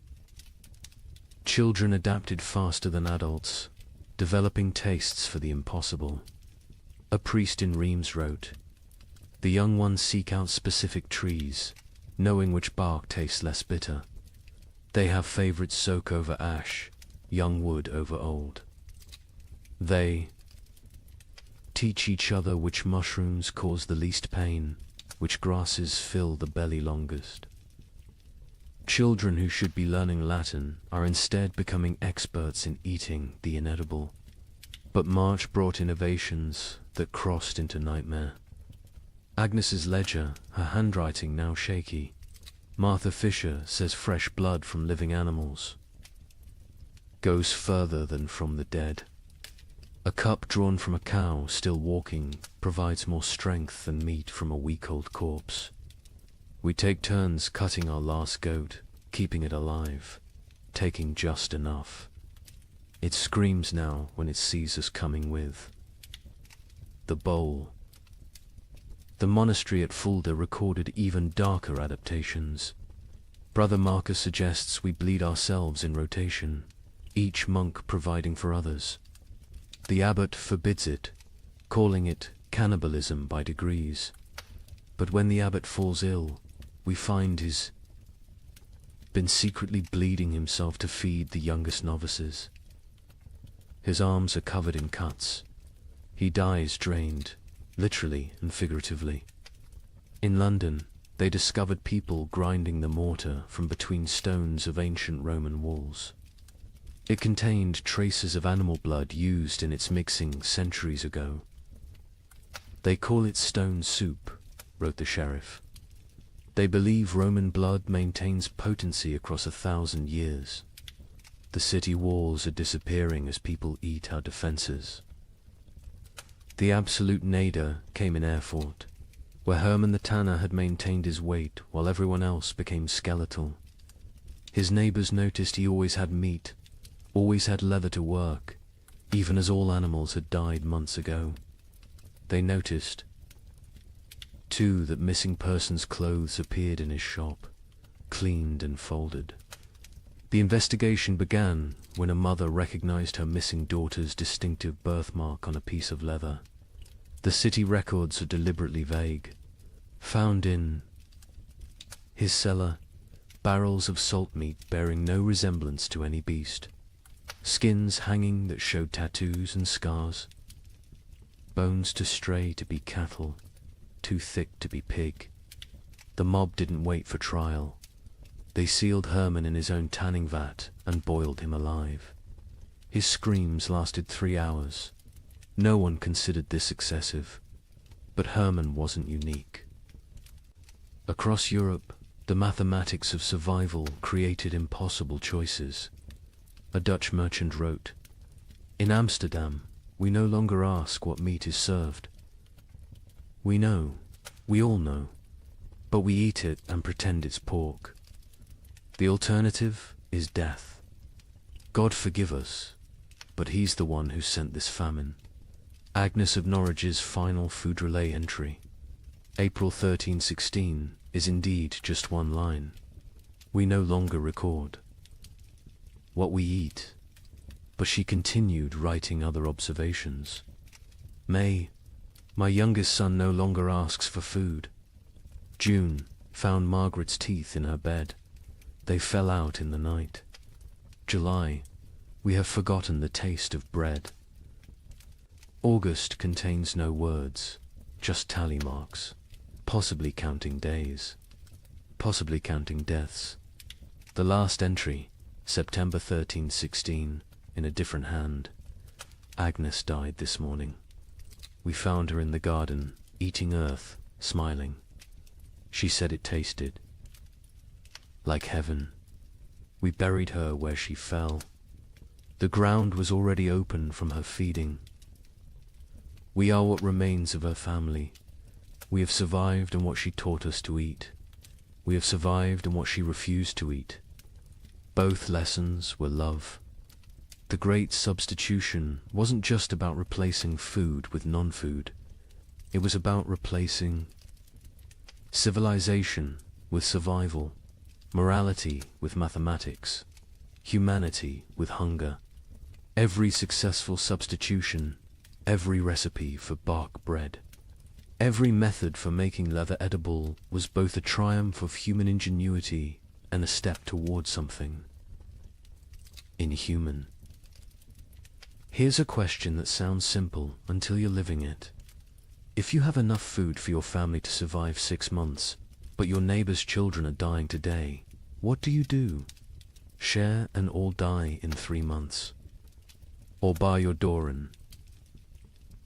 Children adapted faster than adults, developing tastes for the impossible. A priest in Reims wrote, "The young ones seek out specific trees, knowing which bark tastes less bitter. They have favorites: oak over ash, young wood over old. They teach each other which mushrooms cause the least pain, which grasses fill the belly longest." Children who should be learning Latin are instead becoming experts in eating the inedible. But March brought innovations that crossed into nightmare. Agnes's ledger, her handwriting now shaky. Martha Fisher says fresh blood from living animals goes further than from the dead. A cup drawn from a cow still walking provides more strength than meat from a week-old corpse. We take turns cutting our last goat, keeping it alive, taking just enough. It screams now when it sees us coming with the bowl. The monastery at Fulda recorded even darker adaptations. Brother Marcus suggests we bleed ourselves in rotation, each monk providing for others. The abbot forbids it, calling it cannibalism by degrees. But when the abbot falls ill, we find he's been secretly bleeding himself to feed the youngest novices. His arms are covered in cuts. He dies drained, literally and figuratively. In London, they discovered people grinding the mortar from between stones of ancient Roman walls. It contained traces of animal blood used in its mixing centuries ago. "They call it stone soup," wrote the sheriff. "They believe Roman blood maintains potency across 1,000 years. The city walls are disappearing as people eat our defenses." The absolute nadir came in Erfurt, where Hermann the tanner had maintained his weight while everyone else became skeletal. His neighbors noticed he always had meat, always had leather to work, even as all animals had died months ago. They noticed, too, that missing persons' clothes appeared in his shop, cleaned and folded. The investigation began when a mother recognized her missing daughter's distinctive birthmark on a piece of leather. The city records are deliberately vague. Found in his cellar, barrels of salt meat bearing no resemblance to any beast, skins hanging that showed tattoos and scars, bones too stray to be cattle, too thick to be pig. The mob didn't wait for trial. They sealed Hermann in his own tanning vat and boiled him alive. His screams lasted 3 hours. No one considered this excessive, but Hermann wasn't unique. Across Europe, the mathematics of survival created impossible choices. A Dutch merchant wrote, "In Amsterdam, we no longer ask what meat is served. We know, we all know, but we eat it and pretend it's pork. The alternative is death. God forgive us, but he's the one who sent this famine." Agnes of Norwich's final food relay entry, April 1316, is indeed just one line. We no longer record what we eat, but she continued writing other observations. May, my youngest son no longer asks for food. June, found Margaret's teeth in her bed. They fell out in the night. July, we have forgotten the taste of bread. August contains no words, just tally marks, possibly counting days, possibly counting deaths. The last entry, September 1316, in a different hand. Agnes died this morning. We found her in the garden, eating earth, smiling. She said it tasted like heaven. We buried her where she fell. The ground was already open from her feeding. We are what remains of her family. We have survived in what she taught us to eat. We have survived in what she refused to eat. Both lessons were love. The great substitution wasn't just about replacing food with non-food. It was about replacing civilization with survival, morality with mathematics, humanity with hunger. Every successful substitution, every recipe for bark bread, every method for making leather edible was both a triumph of human ingenuity and a step toward something inhuman. Here's a question that sounds simple until you're living it. If you have enough food for your family to survive 6 months, but your neighbor's children are dying today, what do? Share and all die in 3 months? Or bar your door and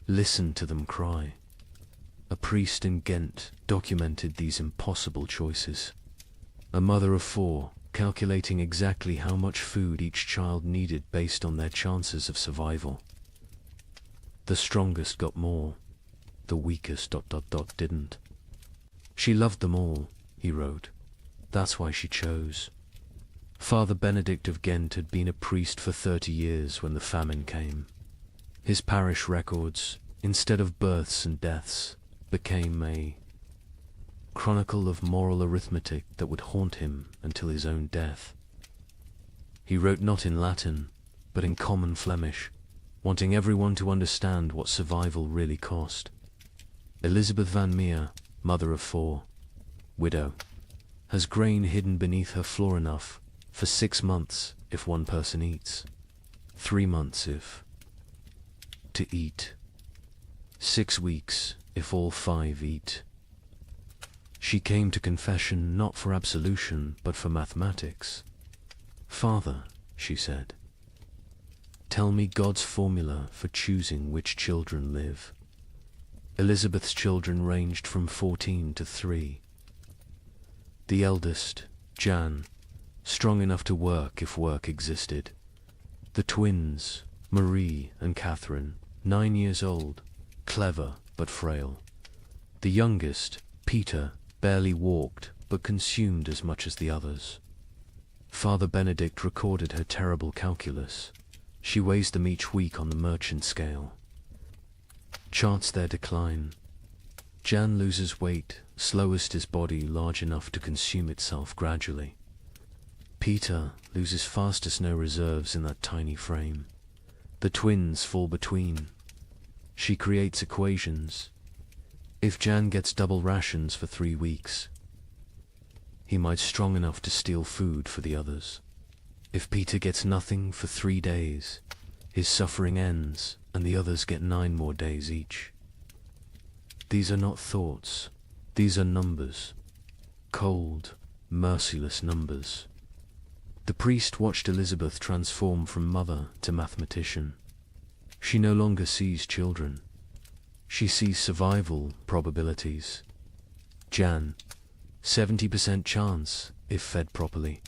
listen to them cry? A priest in Ghent documented these impossible choices. A mother of 4, calculating exactly how much food each child needed based on their chances of survival. The strongest got more, the weakest ... didn't. She loved them all, he wrote. That's why she chose. Father Benedict of Ghent had been a priest for 30 years when the famine came. His parish records, instead of births and deaths, became a chronicle of moral arithmetic that would haunt him until his own death. He wrote not in Latin, but in common Flemish, wanting everyone to understand what survival really cost. Elizabeth van Meer, mother of 4, widow, has grain hidden beneath her floor enough for 6 months if one person eats, 3 months if to eat, 6 weeks if all 5 eat. She came to confession not for absolution but for mathematics. Father, she said, tell me God's formula for choosing which children live. Elizabeth's children ranged from 14 to 3. The eldest, Jan, strong enough to work if work existed. The twins, Marie and Catherine, 9 years old, clever but frail. The youngest, Peter, barely walked but consumed as much as the others. Father Benedict recorded her terrible calculus. She weighs them each week on the merchant scale. Charts their decline. Jan loses weight, slowest his body large enough to consume itself gradually. Peter loses fastest, no reserves in that tiny frame. The twins fall between. She creates equations. If Jan gets double rations for 3 weeks, he might strong enough to steal food for the others. If Peter gets nothing for 3 days, his suffering ends and the others get 9 more days each. These are not thoughts, these are numbers. Cold, merciless numbers. The priest watched Elizabeth transform from mother to mathematician. She no longer sees children. She sees survival probabilities. Jan, 70% chance if fed properly.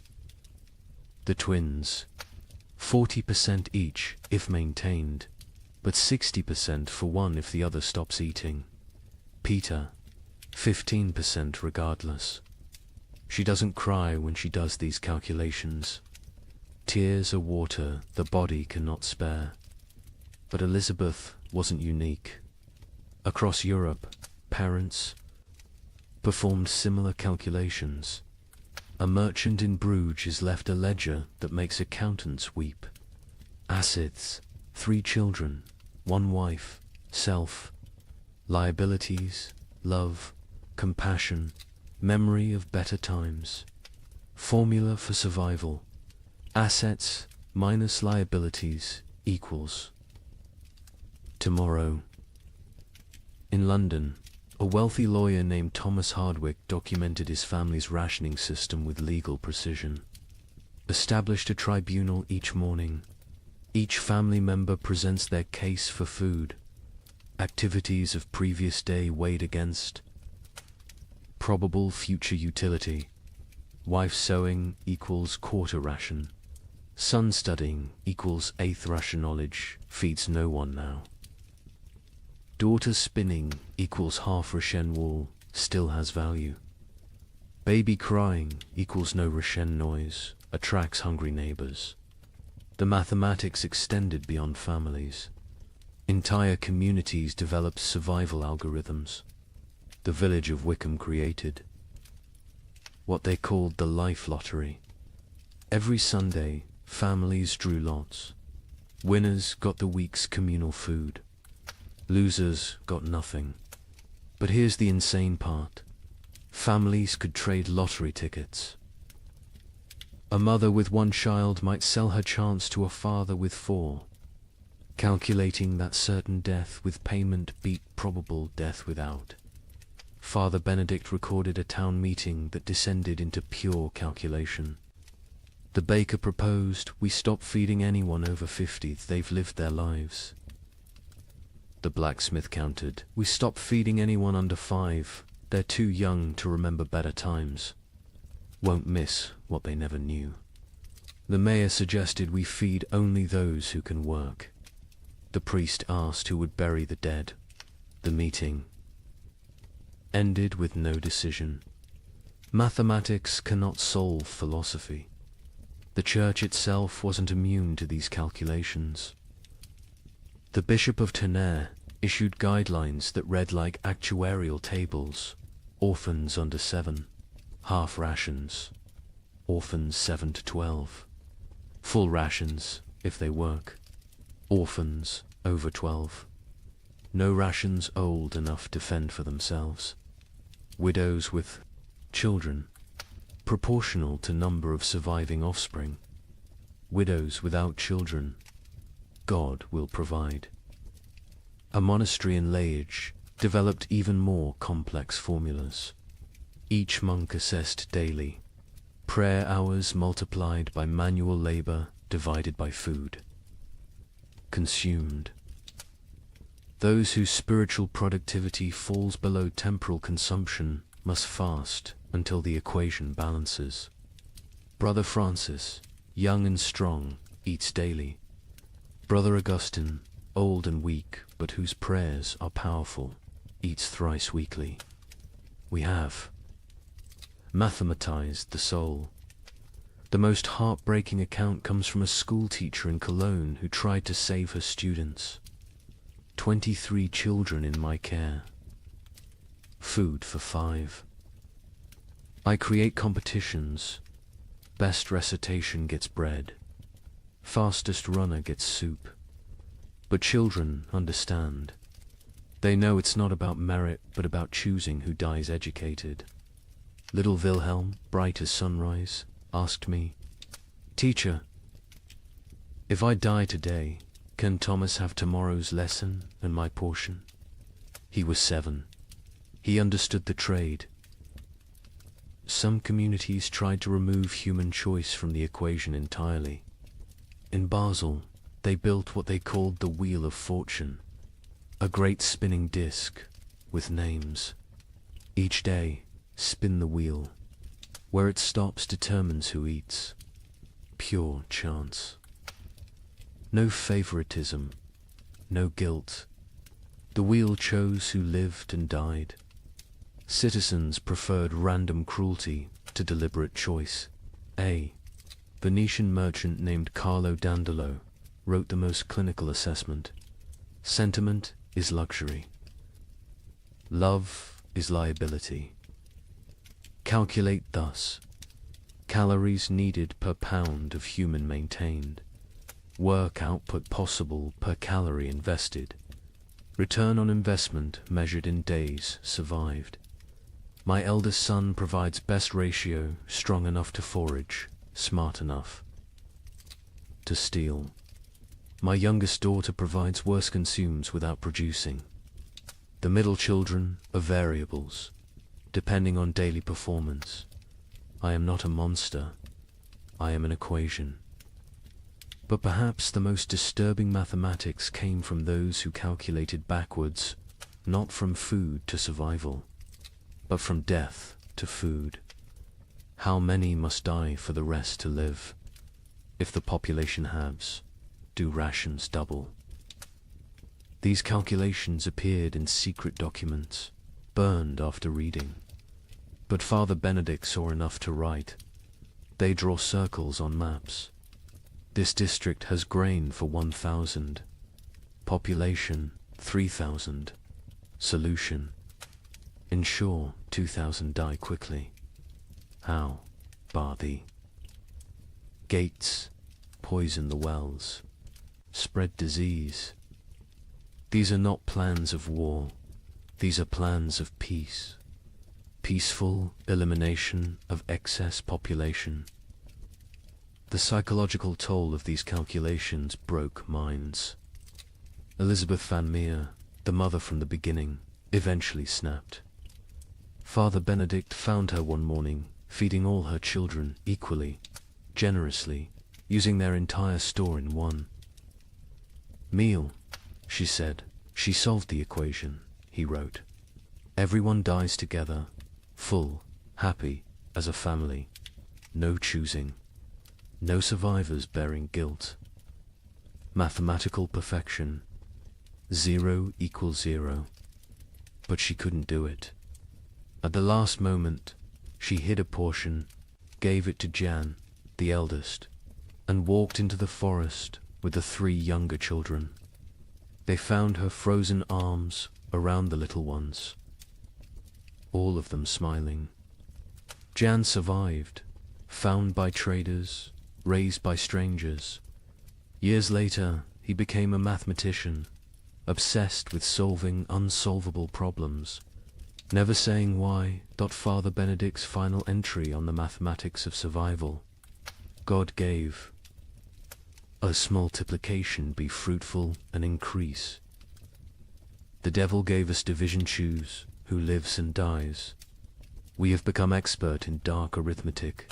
The twins, 40% each if maintained, but 60% for one if the other stops eating. Peter, 15% regardless. She doesn't cry when she does these calculations. Tears are water the body cannot spare. But Elizabeth wasn't unique. Across Europe, parents performed similar calculations. A merchant in Bruges is left a ledger that makes accountants weep. Assets, 3 children, 1 wife, self, liabilities, love, compassion, memory of better times. Formula for survival. Assets minus liabilities equals tomorrow. In London, a wealthy lawyer named Thomas Hardwick documented his family's rationing system with legal precision. Established a tribunal each morning. Each family member presents their case for food. Activities of previous day weighed against probable future utility. Wife sewing equals quarter ration. Son studying equals eighth ration. Knowledge feeds no one now. Daughter spinning equals half ration. Wool still has value. Baby crying equals no ration. Noise attracts hungry neighbors. The mathematics extended beyond families. Entire communities developed survival algorithms. The village of Wickham created what they called the life lottery. Every Sunday, families drew lots. Winners got the week's communal food. Losers got nothing. But here's the insane part. Families could trade lottery tickets. A mother with one child might sell her chance to a father with 4, calculating that certain death with payment beat probable death without. Father Benedict recorded a town meeting that descended into pure calculation. The baker proposed we stop feeding anyone over 50, they've lived their lives. The blacksmith countered, we stop feeding anyone under 5, they're too young to remember better times. Won't miss what they never knew. The mayor suggested we feed only those who can work. The priest asked who would bury the dead. The meeting ended with no decision. Mathematics cannot solve philosophy. The church itself wasn't immune to these calculations. The Bishop of Tonnerre issued guidelines that read like actuarial tables. Orphans under 7, half rations. Orphans 7 to 12. Full rations if they work. Orphans over 12. No rations old enough to fend for themselves. Widows with children, proportional to number of surviving offspring. Widows without children, God will provide. A monastery in Liège developed even more complex formulas. Each monk assessed daily. Prayer hours multiplied by manual labor divided by food consumed. Those whose spiritual productivity falls below temporal consumption must fast until the equation balances. Brother Francis, young and strong, eats daily. Brother Augustine, old and weak, but whose prayers are powerful, eats thrice weekly. We have mathematized the soul. The most heartbreaking account comes from a school teacher in Cologne who tried to save her students. 23 children in my care. Food for 5. I create competitions. Best recitation gets bread. Fastest runner gets soup. But children understand. They know it's not about merit, but about choosing who dies educated. Little Wilhelm, bright as sunrise, asked me, "Teacher, if I die today, can Thomas have tomorrow's lesson and my portion?" He was 7. He understood the trade. Some communities tried to remove human choice from the equation entirely. In Basel, they built what they called the Wheel of Fortune, a great spinning disc with names. Each day, spin the wheel. Where it stops determines who eats. Pure chance. No favoritism, no guilt. The wheel chose who lived and died. Citizens preferred random cruelty to deliberate choice. A Venetian merchant named Carlo Dandolo wrote the most clinical assessment. Sentiment is luxury. Love is liability. Calculate thus. Calories needed per pound of human maintained. Work output possible per calorie invested. Return on investment measured in days survived. My eldest son provides best ratio, strong enough to forage, smart enough to steal. My youngest daughter provides worse, consumes without producing. The middle children are variables, depending on daily performance. I am not a monster. I am an equation. But perhaps the most disturbing mathematics came from those who calculated backwards, not from food to survival, but from death to food. How many must die for the rest to live? If the population halves, do rations double? These calculations appeared in secret documents, burned after reading. But Father Benedict saw enough to write. They draw circles on maps. This district has grain for 1,000. Population 3,000. Solution: ensure 2,000 die quickly. How? Bar thee. Gates: poison the wells. Spread disease. These are not plans of war. These are plans of peace. Peaceful elimination of excess population. The psychological toll of these calculations broke minds. Elizabeth Van Meer, the mother from the beginning, eventually snapped. Father Benedict found her one morning, feeding all her children equally, generously, using their entire store in one meal, she said. She solved the equation, he wrote. Everyone dies together, full, happy, as a family. No choosing. No survivors bearing guilt. Mathematical perfection. 0 equals 0. But she couldn't do it. At the last moment, she hid a portion, gave it to Jan, the eldest, and walked into the forest with the 3 younger children. They found her frozen arms around the little ones, all of them smiling. Jan survived, found by traders, raised by strangers. Years later, he became a mathematician, obsessed with solving unsolvable problems, never saying why. Father Benedict's final entry on the mathematics of survival: God gave us multiplication be fruitful and increase. The devil gave us division, choose who lives and dies. We have become expert in dark arithmetic,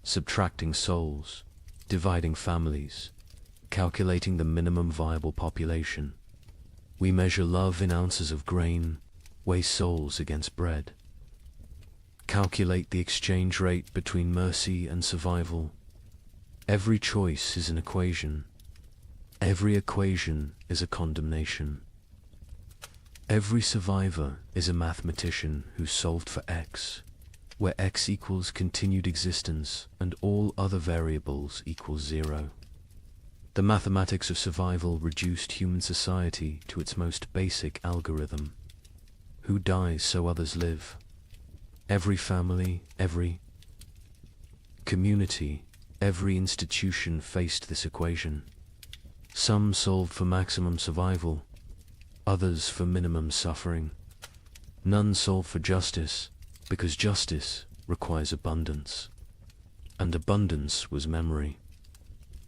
subtracting souls, dividing families, calculating the minimum viable population. We measure love in ounces of grain, weigh souls against bread. Calculate the exchange rate between mercy and survival. Every choice is an equation. Every equation is a condemnation. Every survivor is a mathematician who solved for X, where X equals continued existence and all other variables equals 0. The mathematics of survival reduced human society to its most basic algorithm. Who dies so others live? Every family, every community, every institution faced this equation. Some solved for maximum survival, others for minimum suffering. None solved for justice, because justice requires abundance, and abundance was memory.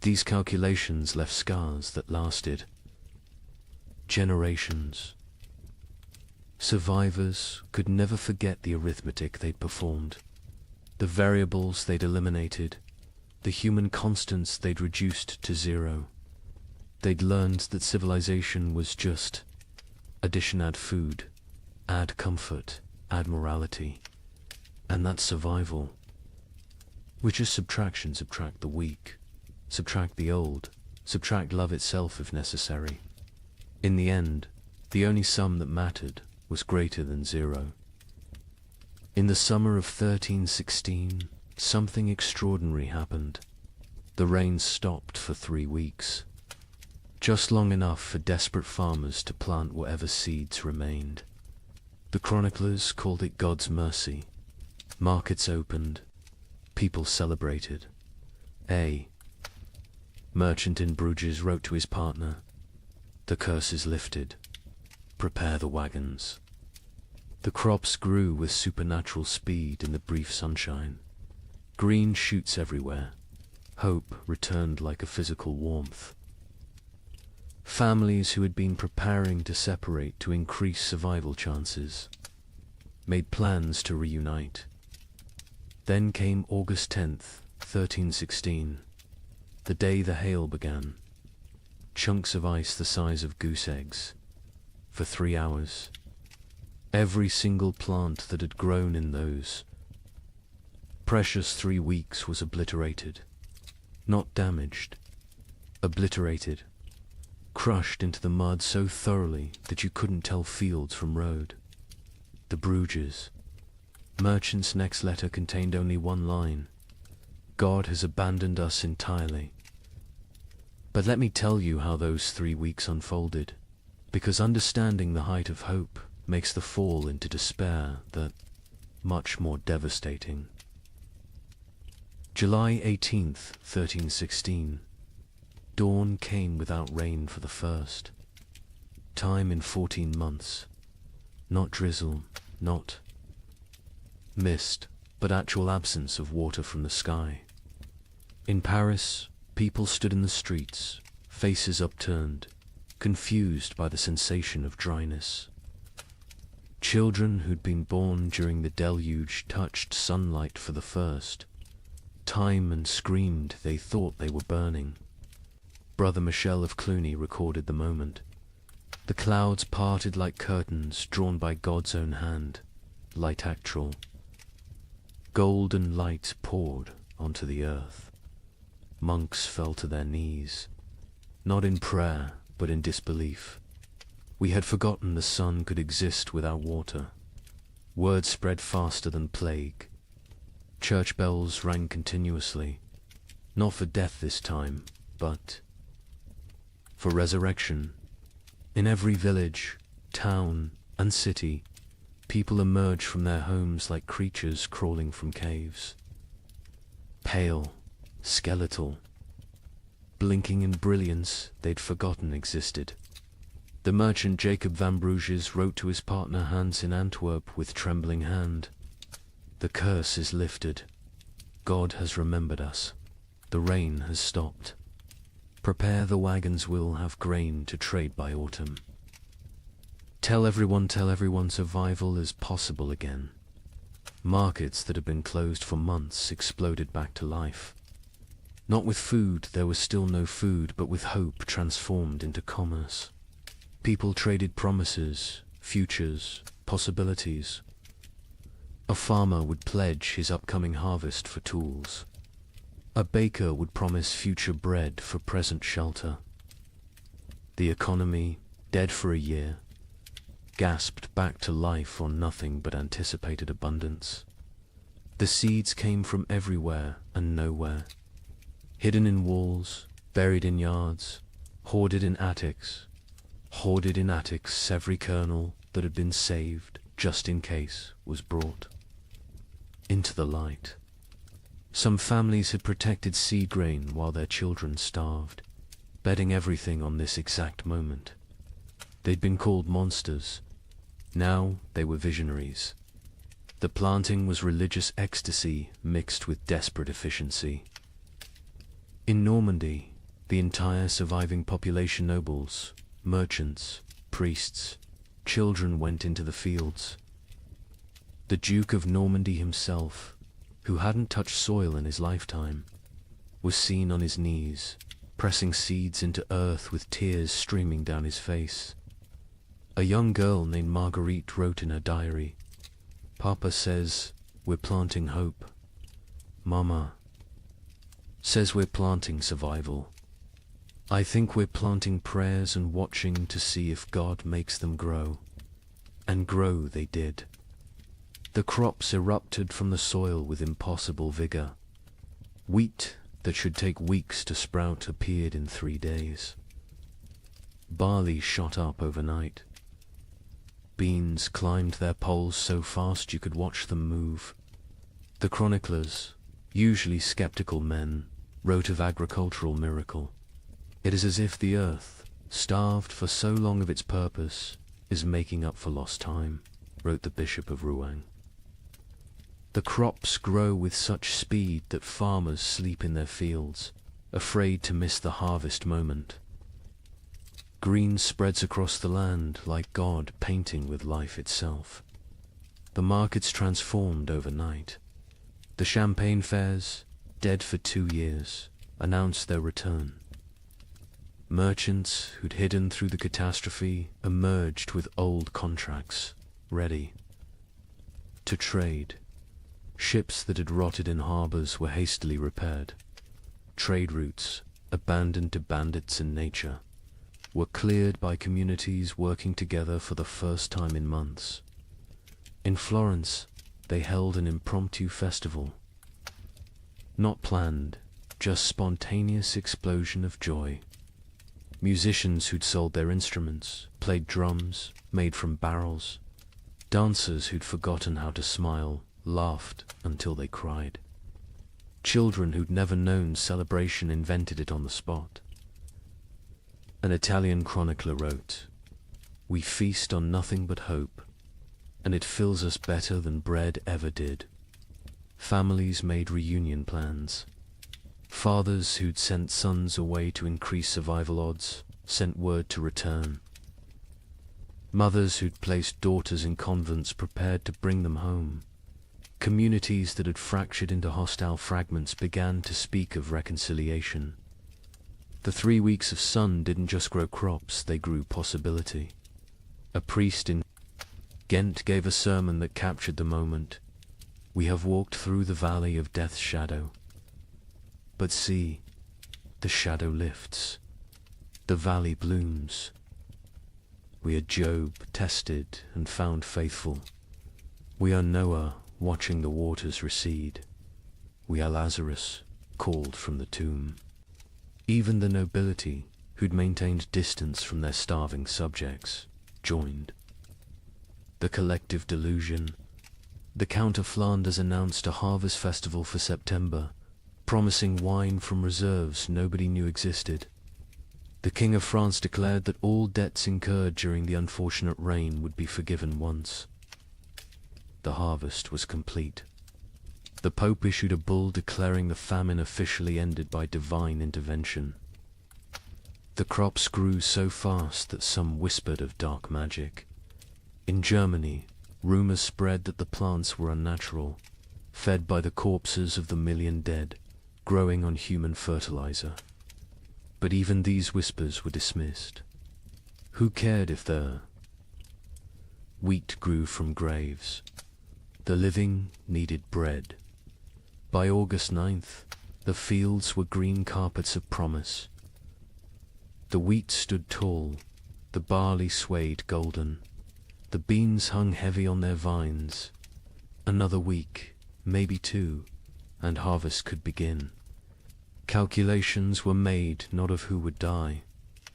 These calculations left scars that lasted generations. Survivors could never forget the arithmetic they'd performed, the variables they'd eliminated, the human constants they'd reduced to 0. They'd learned that civilization was just addition, add food, add comfort, add morality, and that's survival, which is subtraction. Subtract the weak, subtract the old, subtract love itself if necessary. In the end, the only sum that mattered was greater than 0. In the summer of 1316, something extraordinary happened. The rain stopped for 3 weeks, just long enough for desperate farmers to plant whatever seeds remained. The chroniclers called it God's mercy. Markets opened, people celebrated. A merchant in Bruges wrote to his partner, "The curse is lifted. Prepare the wagons." The crops grew with supernatural speed in the brief sunshine. Green shoots everywhere. Hope returned like a physical warmth. Families who had been preparing to separate to increase survival chances made plans to reunite. Then came August 10th, 1316, the day the hail began. Chunks of ice the size of goose eggs. For 3 hours, every single plant that had grown in those precious 3 weeks was obliterated. Not damaged. Obliterated. Crushed into the mud so thoroughly that you couldn't tell fields from road. The Bruges. Merchant's next letter contained only one line. God has abandoned us entirely. But let me tell you how those 3 weeks unfolded, because understanding the height of hope makes the fall into despair that much more devastating. July 18th, 1316. Dawn came without rain for the first time in 14 months. Not drizzle, not mist, but actual absence of water from the sky. In Paris, people stood in the streets, faces upturned, confused by the sensation of dryness. Children who'd been born during the deluge touched sunlight for the first time and screamed they thought they were burning. Brother Michel of Cluny recorded the moment. The clouds parted like curtains drawn by God's own hand, light actual. Golden light poured onto the earth. Monks fell to their knees, not in prayer, but in disbelief. We had forgotten the sun could exist without water. Word spread faster than plague. Church bells rang continuously, not for death this time, but for resurrection. In every village, town, and city, people emerged from their homes like creatures crawling from caves. Pale, skeletal, blinking in brilliance they'd forgotten existed. The merchant Jacob van Bruges wrote to his partner Hans in Antwerp with trembling hand. The curse is lifted. God has remembered us. The rain has stopped. Prepare, the wagons will have grain to trade by autumn. Tell everyone survival is possible again. Markets that had been closed for months exploded back to life. Not with food, there was still no food, but with hope transformed into commerce. People traded promises, futures, possibilities. A farmer would pledge his upcoming harvest for tools. A baker would promise future bread for present shelter. The economy, dead for a year, gasped back to life on nothing but anticipated abundance. The seeds came from everywhere and nowhere, hidden in walls, buried in yards, hoarded in attics. Every kernel that had been saved, just in case, was brought into the light. Some families had protected seed grain while their children starved, betting everything on this exact moment. They'd been called monsters. Now they were visionaries. The planting was religious ecstasy mixed with desperate efficiency. In Normandy, the entire surviving population, nobles, merchants, priests, children, went into the fields. The Duke of Normandy himself, who hadn't touched soil in his lifetime, was seen on his knees, pressing seeds into earth with tears streaming down his face. A young girl named Marguerite wrote in her diary, "Papa says we're planting hope. Mama says we're planting survival. I think we're planting prayers and watching to see if God makes them grow." And grow they did. The crops erupted from the soil with impossible vigor. Wheat that should take weeks to sprout appeared in 3 days. Barley shot up overnight. Beans climbed their poles so fast you could watch them move. The chroniclers, usually skeptical men, wrote of agricultural miracle. It is as if the earth, starved for so long of its purpose, is making up for lost time, wrote the Bishop of Rouen. The crops grow with such speed that farmers sleep in their fields, afraid to miss the harvest moment. Green spreads across the land like God painting with life itself. The markets transformed overnight. The champagne fairs, dead for 2 years, announced their return. Merchants who'd hidden through the catastrophe emerged with old contracts, ready to trade. Ships that had rotted in harbors were hastily repaired. Trade routes, abandoned to bandits and nature, were cleared by communities working together for the first time in months. In Florence, they held an impromptu festival. Not planned, just spontaneous explosion of joy. Musicians who'd sold their instruments, played drums, made from barrels. Dancers who'd forgotten how to smile, laughed until they cried. Children who'd never known celebration invented it on the spot. An Italian chronicler wrote, "We feast on nothing but hope, and it fills us better than bread ever did." Families made reunion plans. Fathers who'd sent sons away to increase survival odds sent word to return. Mothers who'd placed daughters in convents prepared to bring them home. Communities that had fractured into hostile fragments began to speak of reconciliation. The 3 weeks of sun didn't just grow crops, they grew possibility. A priest in Ghent gave a sermon that captured the moment. "We have walked through the valley of death's shadow. But see, the shadow lifts. The valley blooms. We are Job, tested and found faithful. We are Noah, watching the waters recede. We are Lazarus, called from the tomb." Even the nobility, who'd maintained distance from their starving subjects, joined. The collective delusion. The Count of Flanders announced a harvest festival for September, promising wine from reserves nobody knew existed. The King of France declared that all debts incurred during the unfortunate rain would be forgiven once. The harvest was complete. The Pope issued a bull declaring the famine officially ended by divine intervention. The crops grew so fast that some whispered of dark magic. In Germany, rumors spread that the plants were unnatural, fed by the corpses of the million dead, growing on human fertilizer. But even these whispers were dismissed. Who cared if the wheat grew from graves? The living needed bread. By August 9th, the fields were green carpets of promise. The wheat stood tall, the barley swayed golden, the beans hung heavy on their vines. Another week, maybe 2, and harvest could begin. Calculations were made not of who would die,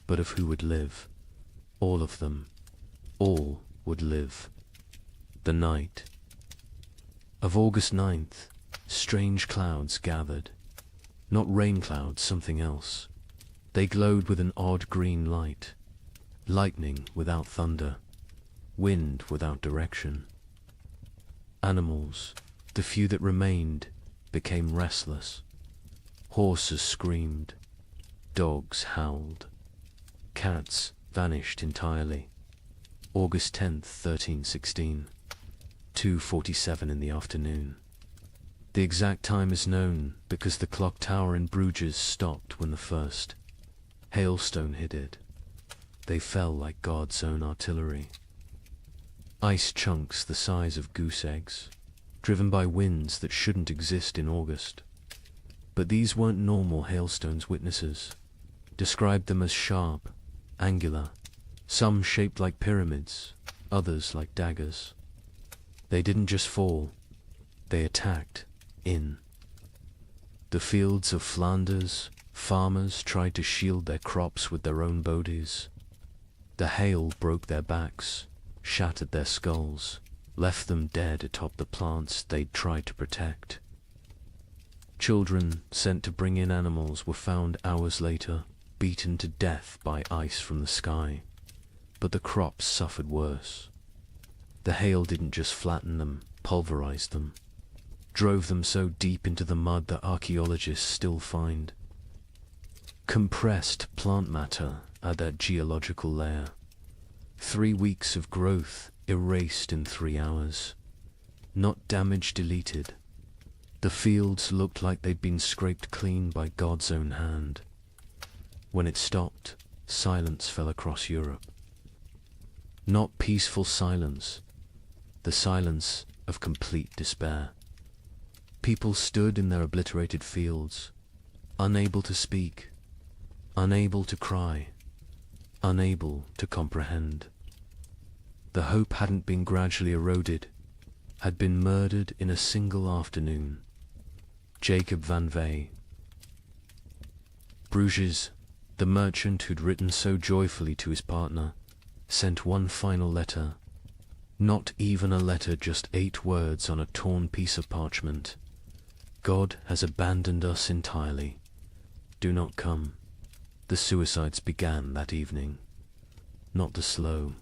but of who would live. All of them. All would live. The night of August 9th, strange clouds gathered. Not rain clouds, something else. They glowed with an odd green light. Lightning without thunder. Wind without direction. Animals, the few that remained, became restless. Horses screamed. Dogs howled. Cats vanished entirely. August 10th, 1316. 2:47 in the afternoon. The exact time is known because the clock tower in Bruges stopped when the first hailstone hit it. They fell like God's own artillery. Ice chunks the size of goose eggs, driven by winds that shouldn't exist in August. But these weren't normal hailstones. Witnesses described them as sharp, angular, some shaped like pyramids, others like daggers. They didn't just fall, they attacked in. The fields of Flanders, farmers tried to shield their crops with their own bodies. The hail broke their backs, shattered their skulls, left them dead atop the plants they'd tried to protect. Children sent to bring in animals were found hours later, beaten to death by ice from the sky. But the crops suffered worse. The hail didn't just flatten them, pulverized them, drove them so deep into the mud that archaeologists still find compressed plant matter at that geological layer. 3 weeks of growth erased in 3 hours. Not damage deleted. The fields looked like they'd been scraped clean by God's own hand. When it stopped, silence fell across Europe. Not peaceful silence, the silence of complete despair. people stood in their obliterated fields, unable to speak, unable to cry, unable to comprehend. The hope hadn't been gradually eroded, had been murdered in a single afternoon. Jacob van Vey. Bruges, the merchant who'd written so joyfully to his partner, sent one final letter. Not even a letter, just 8 words on a torn piece of parchment. God has abandoned us entirely. Do not come. The suicides began that evening. Not the slow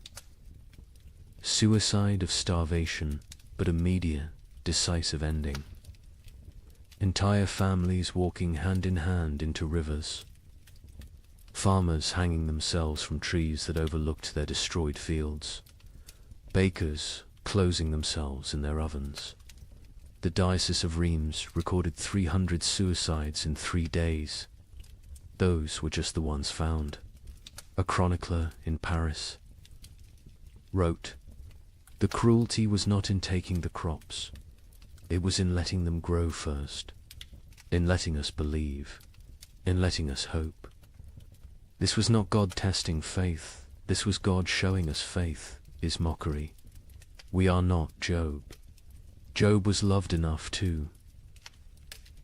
suicide of starvation, but immediate, decisive ending. Entire families walking hand in hand into rivers. Farmers hanging themselves from trees that overlooked their destroyed fields. Bakers closing themselves in their ovens. The Diocese of Reims recorded 300 suicides in 3 days. Those were just the ones found. A chronicler in Paris wrote, "The cruelty was not in taking the crops. It was in letting them grow first, in letting us believe, in letting us hope. This was not God testing faith. This was God showing us faith is mockery. We are not Job. Job was loved enough to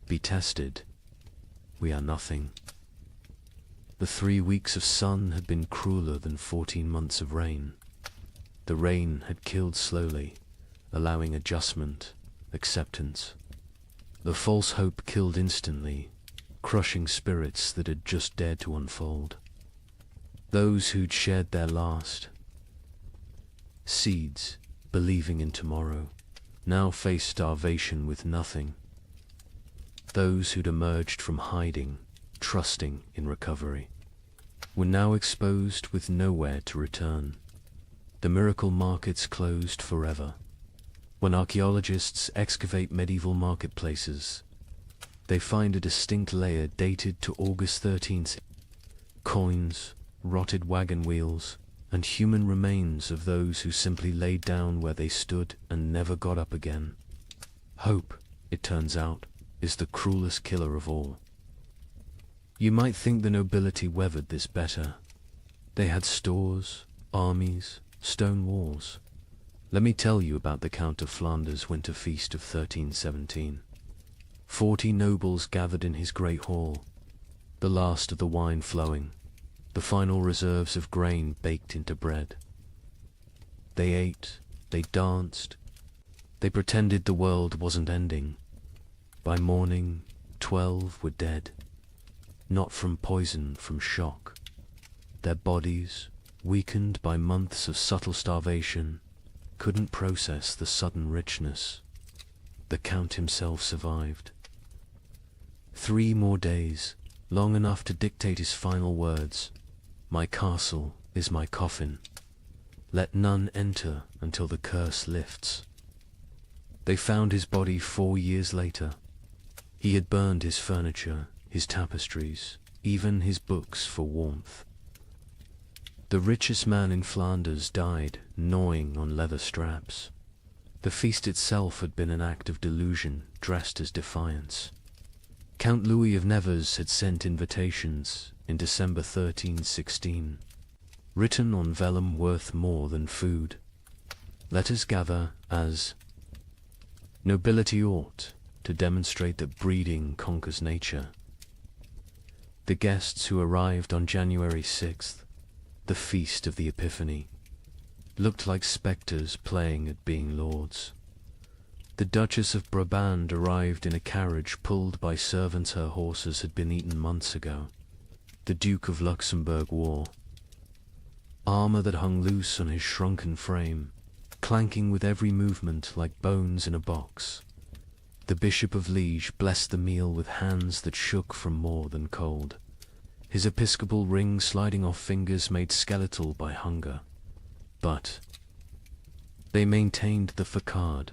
be tested. We are nothing." The 3 weeks of sun had been crueler than 14 months of rain. The rain had killed slowly, allowing adjustment, acceptance. The false hope killed instantly, crushing spirits that had just dared to unfold. Those who'd shared their last seeds, believing in tomorrow, now faced starvation with nothing. Those who'd emerged from hiding, trusting in recovery, were now exposed with nowhere to return. The miracle markets closed forever. When archaeologists excavate medieval marketplaces, they find a distinct layer dated to August 13th. Coins, rotted wagon wheels, and human remains of those who simply laid down where they stood and never got up again. Hope, it turns out, is the cruelest killer of all. You might think the nobility weathered this better. They had stores, armies, stone walls. Let me tell you about the Count of Flanders' winter feast of 1317. 40 nobles gathered in his great hall, the last of the wine flowing, the final reserves of grain baked into bread. They ate, they danced, they pretended the world wasn't ending. By morning, 12 were dead, not from poison, from shock. Their bodies, weakened by months of subtle starvation, couldn't process the sudden richness. The Count himself survived. 3 more days, long enough to dictate his final words. "My castle is my coffin. Let none enter until the curse lifts." They found his body 4 years later. He had burned his furniture, his tapestries, even his books for warmth. The richest man in Flanders died, gnawing on leather straps. The feast itself had been an act of delusion, dressed as defiance. Count Louis of Nevers had sent invitations in December 1316, written on vellum worth more than food. "Let us gather as nobility ought, to demonstrate that breeding conquers nature." The guests who arrived on January 6th, the feast of the Epiphany, looked like spectres playing at being lords. The Duchess of Brabant arrived in a carriage pulled by servants her horses had been eaten months ago. The Duke of Luxembourg wore armor that hung loose on his shrunken frame, clanking with every movement like bones in a box. The Bishop of Liege blessed the meal with hands that shook from more than cold, his episcopal ring sliding off fingers made skeletal by hunger. But they maintained the facade.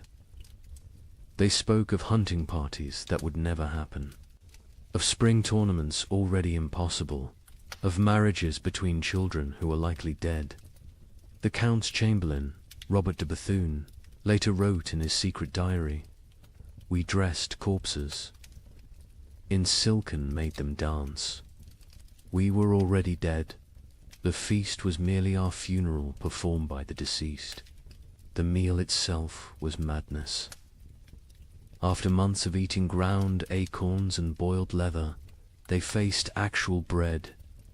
They spoke of hunting parties that would never happen, of spring tournaments already impossible, of marriages between children who were likely dead. The Count's chamberlain, Robert de Bethune, later wrote in his secret diary, We dressed corpses in silk and made them dance. We were already dead. The feast was merely our funeral performed by the deceased. The meal itself was madness. After months of eating ground acorns and boiled leather, they faced actual bread,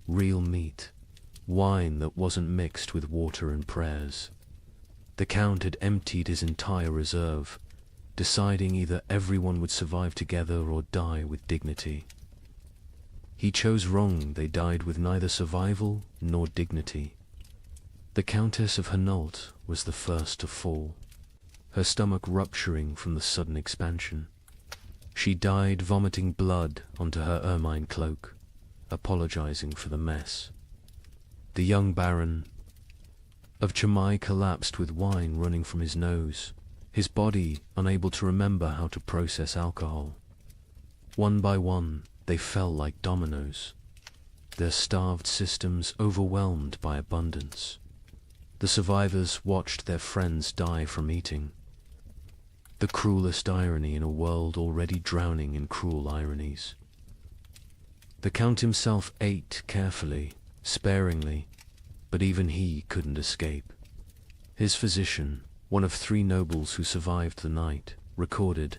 real meat, wine that wasn't mixed with water and prayers. The Count had emptied his entire reserve, deciding either everyone would survive together or die with dignity. He chose wrong. They died with neither survival nor dignity. The Countess of Hainault was the first to fall, her stomach rupturing from the sudden expansion. She died vomiting blood onto her ermine cloak, apologizing for the mess. The young Baron of Chimay collapsed with wine running from his nose, his body unable to remember how to process alcohol. One by one, they fell like dominoes, their starved systems overwhelmed by abundance. The survivors watched their friends die from eating. The cruelest irony in a world already drowning in cruel ironies. The Count himself ate carefully, sparingly, but even he couldn't escape. His physician, one of 3 nobles who survived the night, recorded,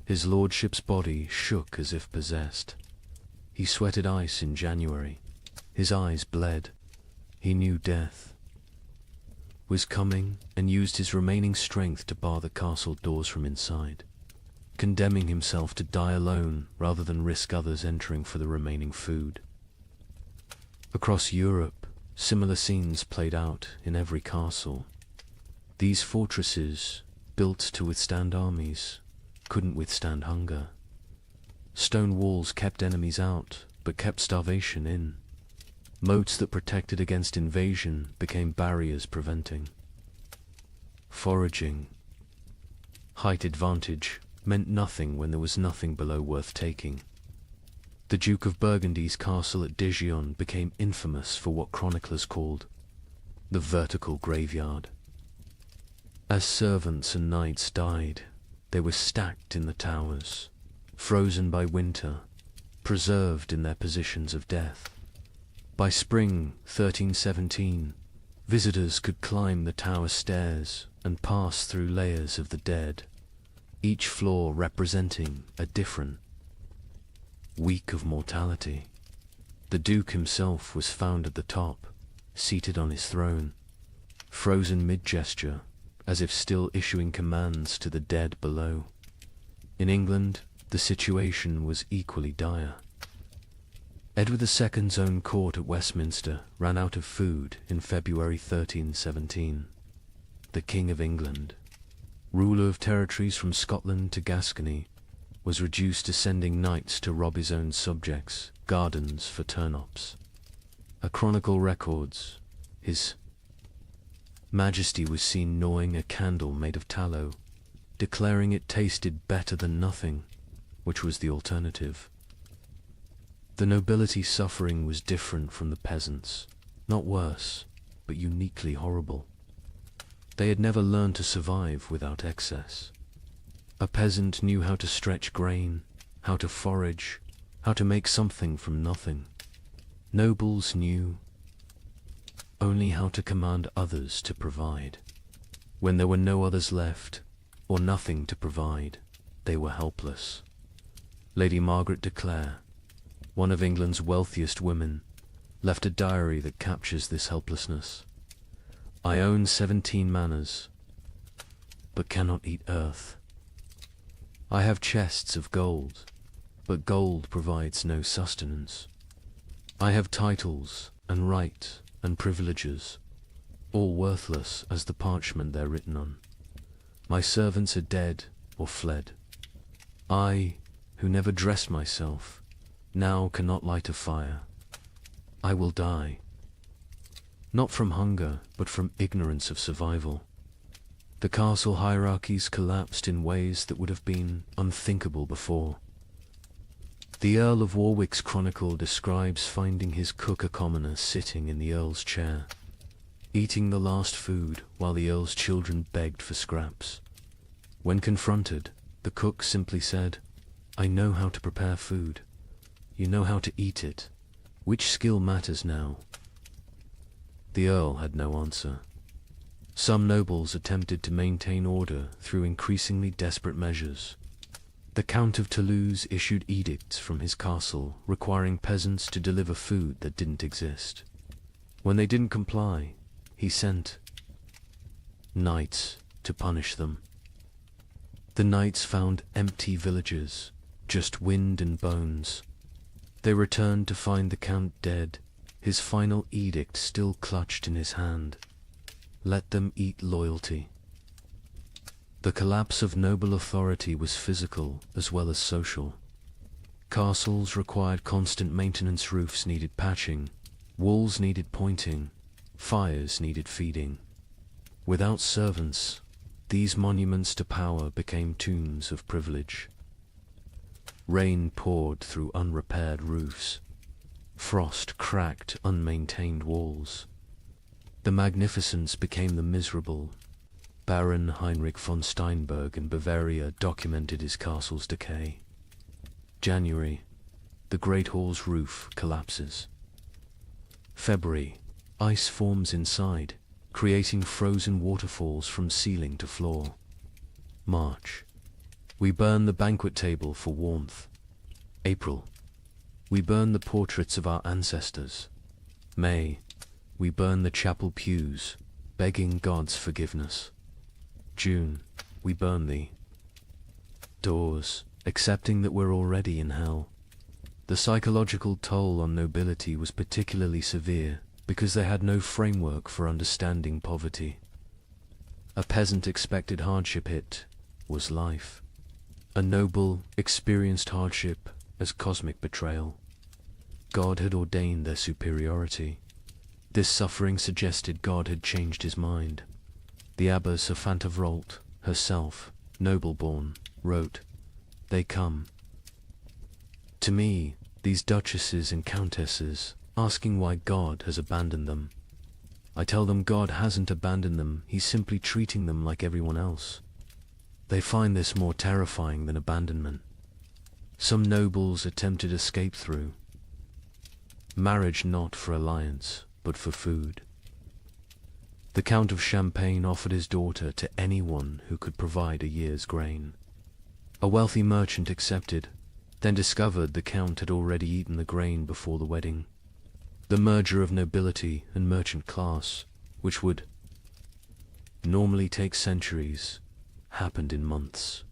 his lordship's body shook as if possessed. He sweated ice in January. His eyes bled. He knew death was coming and used his remaining strength to bar the castle doors from inside, condemning himself to die alone rather than risk others entering for the remaining food. Across Europe, similar scenes played out in every castle. These fortresses, built to withstand armies, couldn't withstand hunger. Stone walls kept enemies out, but kept starvation in. Moats that protected against invasion became barriers preventing. Foraging, height advantage, meant nothing when there was nothing below worth taking. The Duke of Burgundy's castle at Dijon became infamous for what chroniclers called the vertical graveyard. As servants and knights died, they were stacked in the towers, frozen by winter, preserved in their positions of death. By spring 1317, visitors could climb the tower stairs and pass through layers of the dead, each floor representing a different week of mortality. The Duke himself was found at the top, seated on his throne, frozen mid-gesture, as if still issuing commands to the dead below. In England, the situation was equally dire. Edward II's own court at Westminster ran out of food in February 1317. The King of England, ruler of territories from Scotland to Gascony, was reduced to sending knights to rob his own subjects' gardens for turnips. A chronicle records, His Majesty was seen gnawing a candle made of tallow, declaring it tasted better than nothing, which was the alternative. The nobility suffering was different from the peasants, not worse, but uniquely horrible. They had never learned to survive without excess. A peasant knew how to stretch grain, how to forage, how to make something from nothing. Nobles knew only how to command others to provide. When there were no others left, or nothing to provide, they were helpless. Lady Margaret de Clare, one of England's wealthiest women, left a diary that captures this helplessness. I own 17 manors, but cannot eat earth. I have chests of gold, but gold provides no sustenance. I have titles and right and privileges, all worthless as the parchment they're written on. My servants are dead or fled. I, who never dressed myself, now cannot light a fire. I will die. Not from hunger, but from ignorance of survival. The castle hierarchies collapsed in ways that would have been unthinkable before. The Earl of Warwick's chronicle describes finding his cook a commoner sitting in the Earl's chair, eating the last food while the Earl's children begged for scraps. When confronted, The cook simply said, "I know how to prepare food. You know how to eat it. Which skill matters now?" The Earl had no answer. Some nobles attempted to maintain order through increasingly desperate measures. The Count of Toulouse issued edicts from his castle requiring peasants to deliver food that didn't exist. When they didn't comply, he sent knights to punish them. The knights found empty villages, just wind and bones. They returned to find the Count dead, his final edict still clutched in his hand. Let them eat loyalty. The collapse of noble authority was physical as well as social. Castles required constant maintenance, roofs needed patching, walls needed pointing, fires needed feeding. Without servants, these monuments to power became tombs of privilege. Rain poured through unrepaired roofs. Frost cracked unmaintained walls. The magnificence became the miserable. Baron Heinrich von Steinberg in Bavaria documented his castle's decay. January, the Great Hall's roof collapses. February, ice forms inside, creating frozen waterfalls from ceiling to floor. March, we burn the banquet table for warmth. April, we burn the portraits of our ancestors. May, we burn the chapel pews, begging God's forgiveness. June, we burn the doors, accepting that we're already in hell. The psychological toll on nobility was particularly severe because they had no framework for understanding poverty. A peasant expected hardship, it was life. A noble experienced hardship as cosmic betrayal. God had ordained their superiority. This suffering suggested God had changed his mind. The abbess of Fantevrolt, herself, noble-born, wrote, "They come to me, these duchesses and countesses, asking why God has abandoned them. I tell them God hasn't abandoned them, he's simply treating them like everyone else. They find this more terrifying than abandonment. Some nobles attempted escape through marriage, not for alliance, but for food. The Count of Champagne offered his daughter to anyone who could provide a year's grain. A wealthy merchant accepted, then discovered the Count had already eaten the grain before the wedding. The merger of nobility and merchant class, which would normally take centuries, happened in months,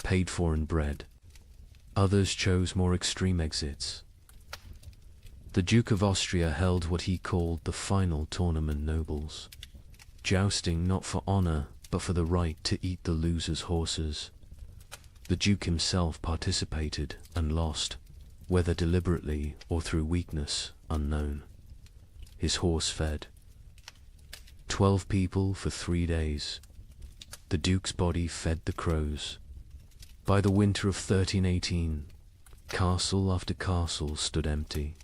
paid for in bread. Others chose more extreme exits. The Duke of Austria held what he called the final tournament nobles, jousting not for honor, but for the right to eat the loser's horses. The Duke himself participated and lost, whether deliberately or through weakness, unknown. His horse fed 12 people for 3 days. The Duke's body fed the crows. By the winter of 1318, castle after castle stood empty,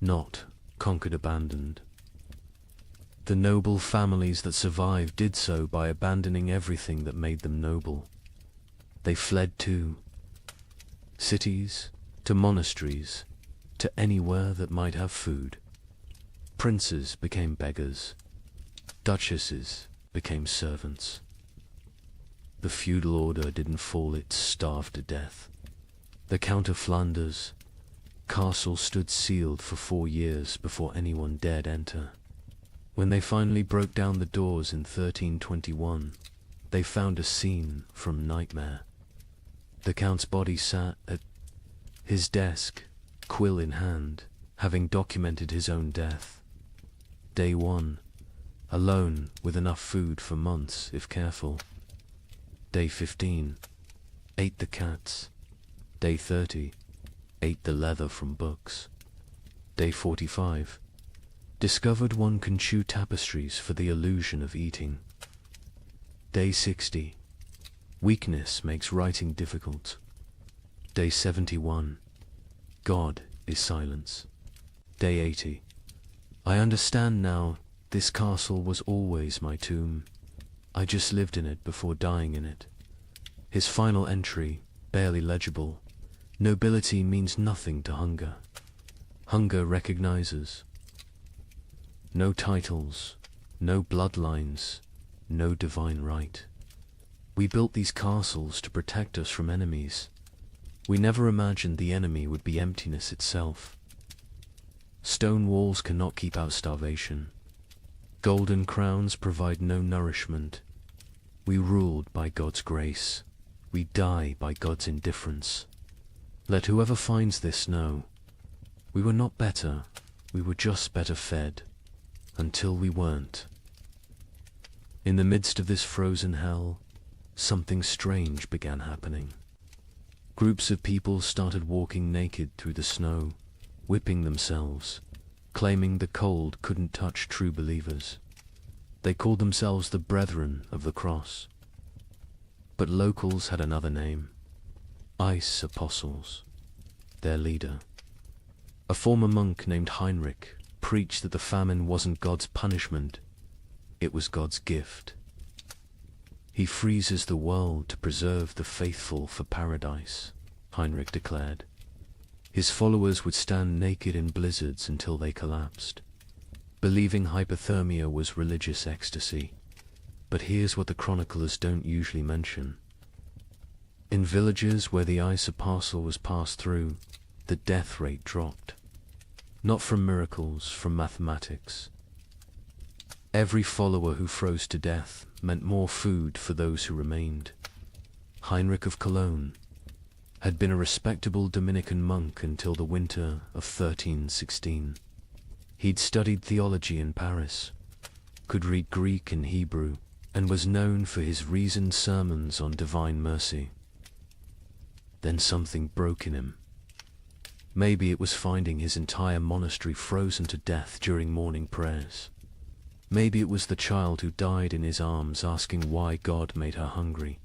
not conquered, abandoned. The noble families that survived did so by abandoning everything that made them noble. They fled to cities, to monasteries, to anywhere that might have food. Princes became beggars. Duchesses became servants. The feudal order didn't fall, it starved to death. The Count of Flanders' castle stood sealed for 4 years before anyone dared enter. When they finally broke down the doors in 1321, they found a scene from nightmare. The Count's body sat at his desk, quill in hand, having documented his own death. Day 1, alone with enough food for months if careful. Day 15, ate the cats. Day 30, ate the leather from books. Day 45, discovered one can chew tapestries for the illusion of eating. Day 60, weakness makes writing difficult. Day 71, God is silence. Day 80, I understand now, this castle was always my tomb. I just lived in it before dying in it. His final entry, barely legible: nobility means nothing to hunger. Hunger recognizes no titles, no bloodlines, no divine right. We built these castles to protect us from enemies. We never imagined the enemy would be emptiness itself. Stone walls cannot keep out starvation. Golden crowns provide no nourishment. We ruled by God's grace. We die by God's indifference. Let whoever finds this know, we were not better, we were just better fed, until we weren't. In the midst of this frozen hell, something strange began happening. Groups of people started walking naked through the snow, whipping themselves, claiming the cold couldn't touch true believers. They called themselves the Brethren of the Cross. But locals had another name: Ice Apostles. Their leader, a former monk named Heinrich, preached that the famine wasn't God's punishment, it was God's gift. He freezes the world to preserve the faithful for paradise, Heinrich declared. His followers would stand naked in blizzards until they collapsed, believing hypothermia was religious ecstasy. But here's what the chroniclers don't usually mention. In villages where the ice apostle was passed through, the death rate dropped. Not from miracles, from mathematics. Every follower who froze to death meant more food for those who remained. Heinrich of Cologne had been a respectable Dominican monk until the winter of 1316. He'd studied theology in Paris, could read Greek and Hebrew, and was known for his reasoned sermons on divine mercy. Then something broke in him. Maybe it was finding his entire monastery frozen to death during morning prayers. Maybe it was the child who died in his arms asking why God made her hungry.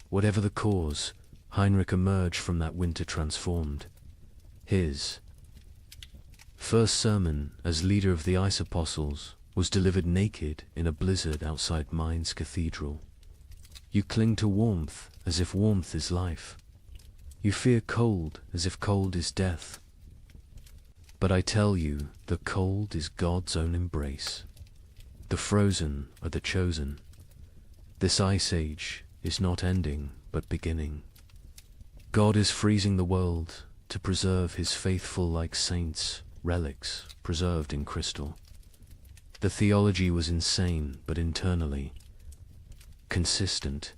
Whatever the cause, Heinrich emerged from that winter transformed. His first sermon as leader of the Ice Apostles was delivered naked in a blizzard outside Mainz Cathedral. You cling to warmth as if warmth is life. You fear cold as if cold is death. But I tell you, the cold is God's own embrace. The frozen are the chosen. This ice age is not ending, but beginning. God is freezing the world to preserve his faithful like saints, relics preserved in crystal. The theology was insane, but internally consistent.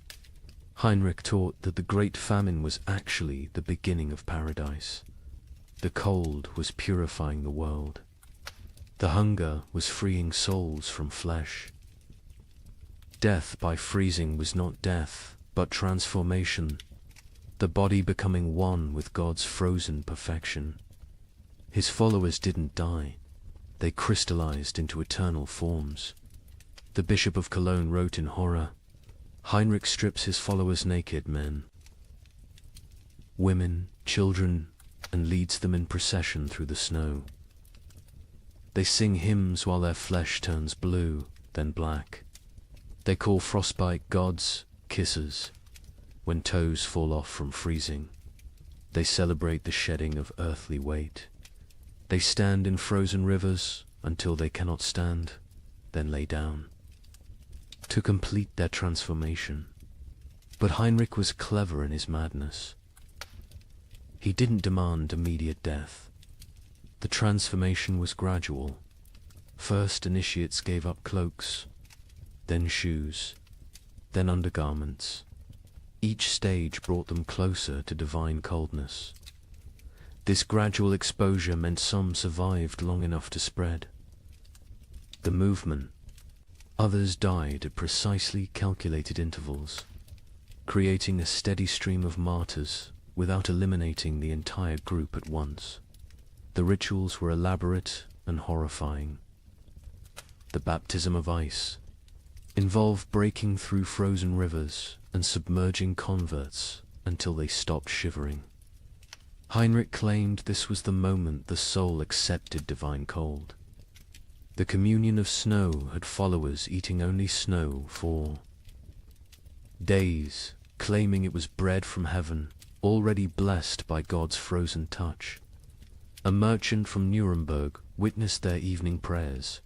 Heinrich taught that the great famine was actually the beginning of paradise. The cold was purifying the world. The hunger was freeing souls from flesh. Death by freezing was not death, but transformation, the body becoming one with God's frozen perfection. His followers didn't die. They crystallized into eternal forms. The Bishop of Cologne wrote in horror, Heinrich strips his followers naked, men, women, children, and leads them in procession through the snow. They sing hymns while their flesh turns blue, then black. They call frostbite gods kisses when toes fall off from freezing. They celebrate the shedding of earthly weight. They stand in frozen rivers until they cannot stand, then lay down, to complete their transformation. But Heinrich was clever in his madness. He didn't demand immediate death. The transformation was gradual. First, initiates gave up cloaks, then shoes, then undergarments. Each stage brought them closer to divine coldness. This gradual exposure meant some survived long enough to spread the movement. Others died at precisely calculated intervals, creating a steady stream of martyrs without eliminating the entire group at once. The rituals were elaborate and horrifying. The baptism of ice involved breaking through frozen rivers and submerging converts until they stopped shivering. Heinrich claimed this was the moment the soul accepted divine cold. The communion of snow had followers eating only snow for days, claiming it was bread from heaven, already blessed by God's frozen touch. A merchant from Nuremberg witnessed their evening prayers.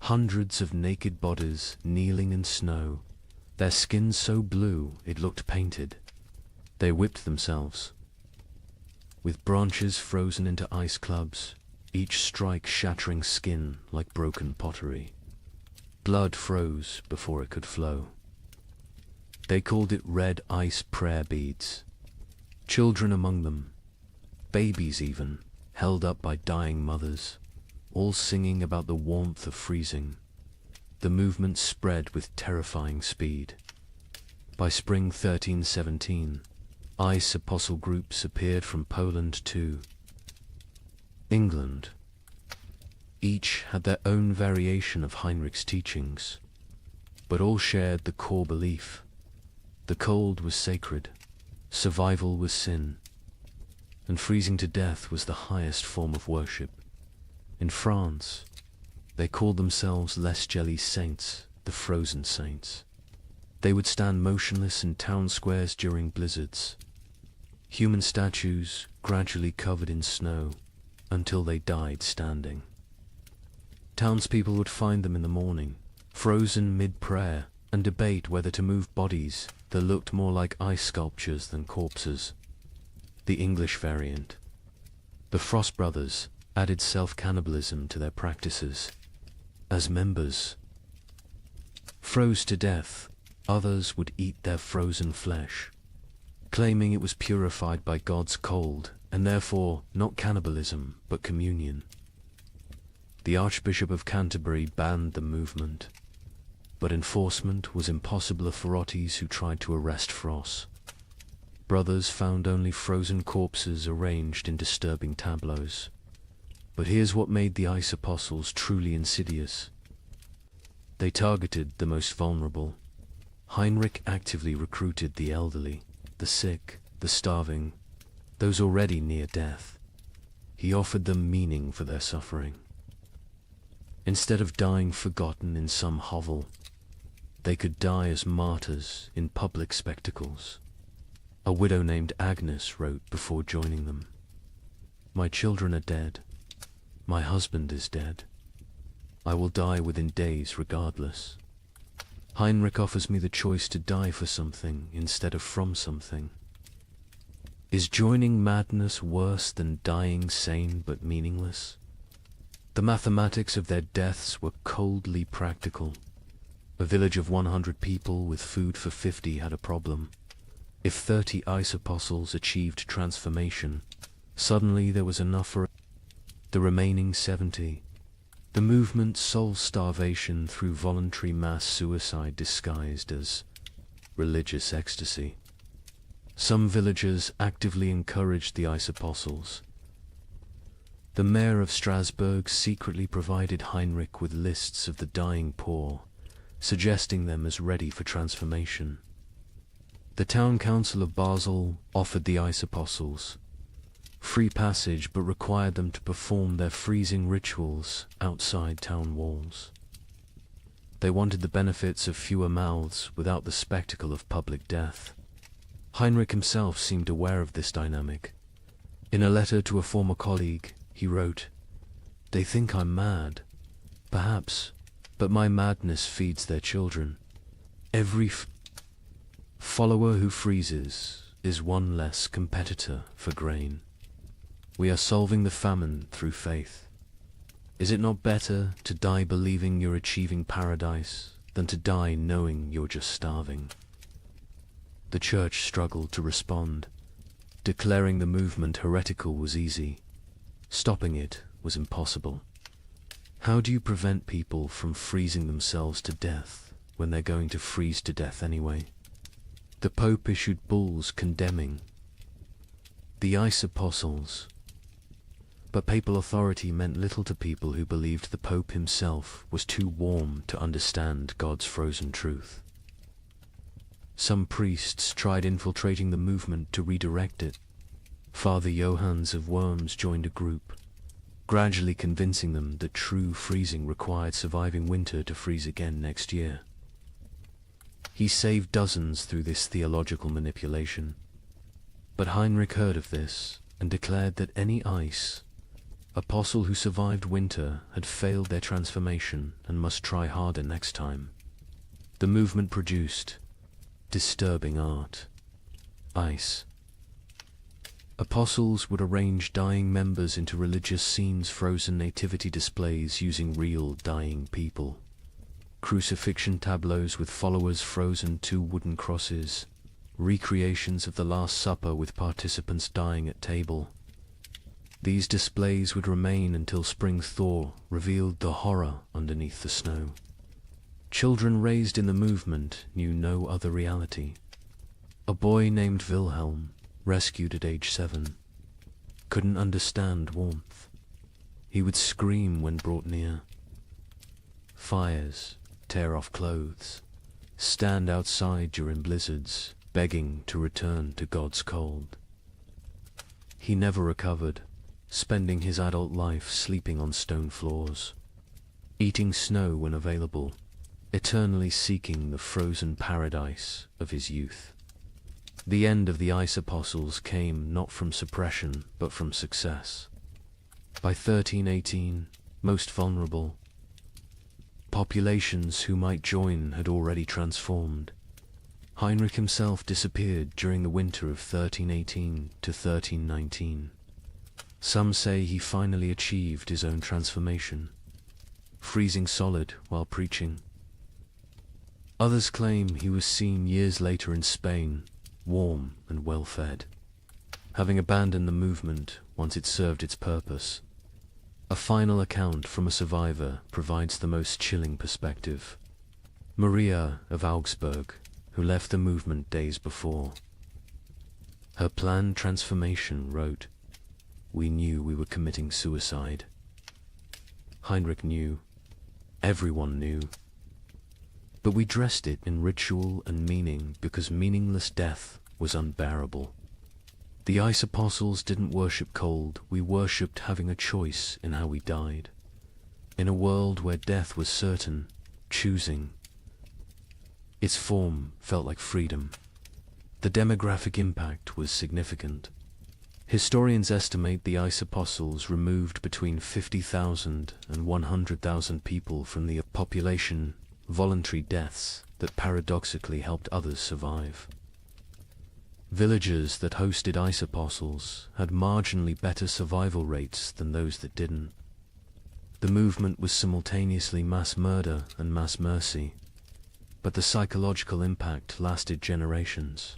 Hundreds of naked bodies kneeling in snow, their skins so blue it looked painted. They whipped themselves. With branches frozen into ice clubs, each strike shattering skin like broken pottery. Blood froze before it could flow. They called it red ice prayer beads. Children among them, babies even, held up by dying mothers, all singing about the warmth of freezing. The movement spread with terrifying speed. By spring 1317, ice apostle groups appeared from Poland to England. Each had their own variation of Heinrich's teachings, but all shared the core belief. The cold was sacred, survival was sin, and freezing to death was the highest form of worship. In France, they called themselves Les Gelées Saints, the frozen saints. They would stand motionless in town squares during blizzards, human statues gradually covered in snow until they died standing. Townspeople would find them in the morning, frozen mid-prayer, and debate whether to move bodies that looked more like ice sculptures than corpses. The English variant. The Frost Brothers added self-cannibalism to their practices. As members froze to death, others would eat their frozen flesh, claiming it was purified by God's cold, and therefore not cannibalism, but communion. The Archbishop of Canterbury banned the movement, but enforcement was impossible for authorities who tried to arrest Frost. Brothers found only frozen corpses arranged in disturbing tableaus. But here's what made the ice apostles truly insidious. They targeted the most vulnerable. Heinrich actively recruited the elderly, the sick, the starving, those already near death. He offered them meaning for their suffering. Instead of dying forgotten in some hovel, they could die as martyrs in public spectacles. A widow named Agnes wrote before joining them, "My children are dead. My husband is dead. I will die within days regardless. Heinrich offers me the choice to die for something instead of from something. Is joining madness worse than dying sane but meaningless?" The mathematics of their deaths were coldly practical. A village of 100 people with food for 50 had a problem. If 30 ice apostles achieved transformation, suddenly there was enough for the remaining 70. The movement solved starvation through voluntary mass suicide disguised as religious ecstasy. Some villagers actively encouraged the ice apostles. The mayor of Strasbourg secretly provided Heinrich with lists of the dying poor, suggesting them as ready for transformation. The town council of Basel offered the ice apostles free passage but required them to perform their freezing rituals outside town walls. They wanted the benefits of fewer mouths without the spectacle of public death. Heinrich himself seemed aware of this dynamic. In a letter to a former colleague, he wrote, "They think I'm mad. Perhaps, but my madness feeds their children. Every follower who freezes is one less competitor for grain. We are solving the famine through faith. Is it not better to die believing you're achieving paradise than to die knowing you're just starving?" The church struggled to respond. Declaring the movement heretical was easy. Stopping it was impossible. How do you prevent people from freezing themselves to death when they're going to freeze to death anyway? The Pope issued bulls condemning the ice apostles. But papal authority meant little to people who believed the Pope himself was too warm to understand God's frozen truth. Some priests tried infiltrating the movement to redirect it. Father Johannes of Worms joined a group, gradually convincing them that true freezing required surviving winter to freeze again next year. He saved dozens through this theological manipulation. But Heinrich heard of this and declared that any ice apostle who survived winter had failed their transformation and must try harder next time. The movement produced disturbing art. Ice. Apostles would arrange dying members into religious scenes, frozen nativity displays using real dying people, crucifixion tableaus with followers frozen to wooden crosses, recreations of the Last Supper with participants dying at table. These displays would remain until spring thaw revealed the horror underneath the snow. Children raised in the movement knew no other reality. A boy named Wilhelm, rescued at age 7, couldn't understand warmth. He would scream when brought near. Fires, tear off clothes, stand outside during blizzards, begging to return to God's cold. He never recovered, spending his adult life sleeping on stone floors, eating snow when available, eternally seeking the frozen paradise of his youth. The end of the ice apostles came not from suppression, but from success. By 1318, most vulnerable, populations who might join had already transformed. Heinrich himself disappeared during the winter of 1318 to 1319. Some say he finally achieved his own transformation, freezing solid while preaching. Others claim he was seen years later in Spain, warm and well-fed, having abandoned the movement once it served its purpose. A final account from a survivor provides the most chilling perspective. Maria of Augsburg, who left the movement days before. Her planned transformation wrote, "We knew we were committing suicide." Heinrich knew. Everyone knew. But we dressed it in ritual and meaning because meaningless death was unbearable. The ice apostles didn't worship cold, we worshipped having a choice in how we died. In a world where death was certain, choosing. Its form felt like freedom. The demographic impact was significant. Historians estimate the ice apostles removed between 50,000 and 100,000 people from the population, voluntary deaths that paradoxically helped others survive. Villages that hosted ice apostles had marginally better survival rates than those that didn't. The movement was simultaneously mass murder and mass mercy, but the psychological impact lasted generations.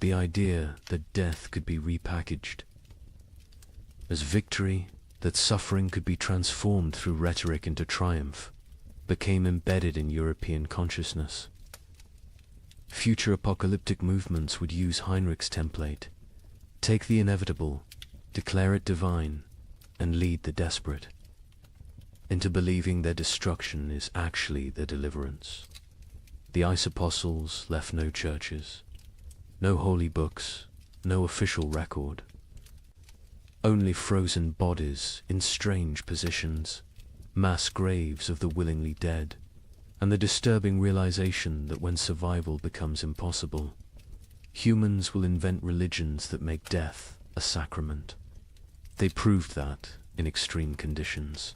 The idea that death could be repackaged as victory, that suffering could be transformed through rhetoric into triumph, became embedded in European consciousness. Future apocalyptic movements would use Heinrich's template: take the inevitable, declare it divine, and lead the desperate into believing their destruction is actually their deliverance. The ice apostles left no churches, no holy books, no official record. Only frozen bodies in strange positions, mass graves of the willingly dead, and the disturbing realization that when survival becomes impossible, humans will invent religions that make death a sacrament. They proved that in extreme conditions.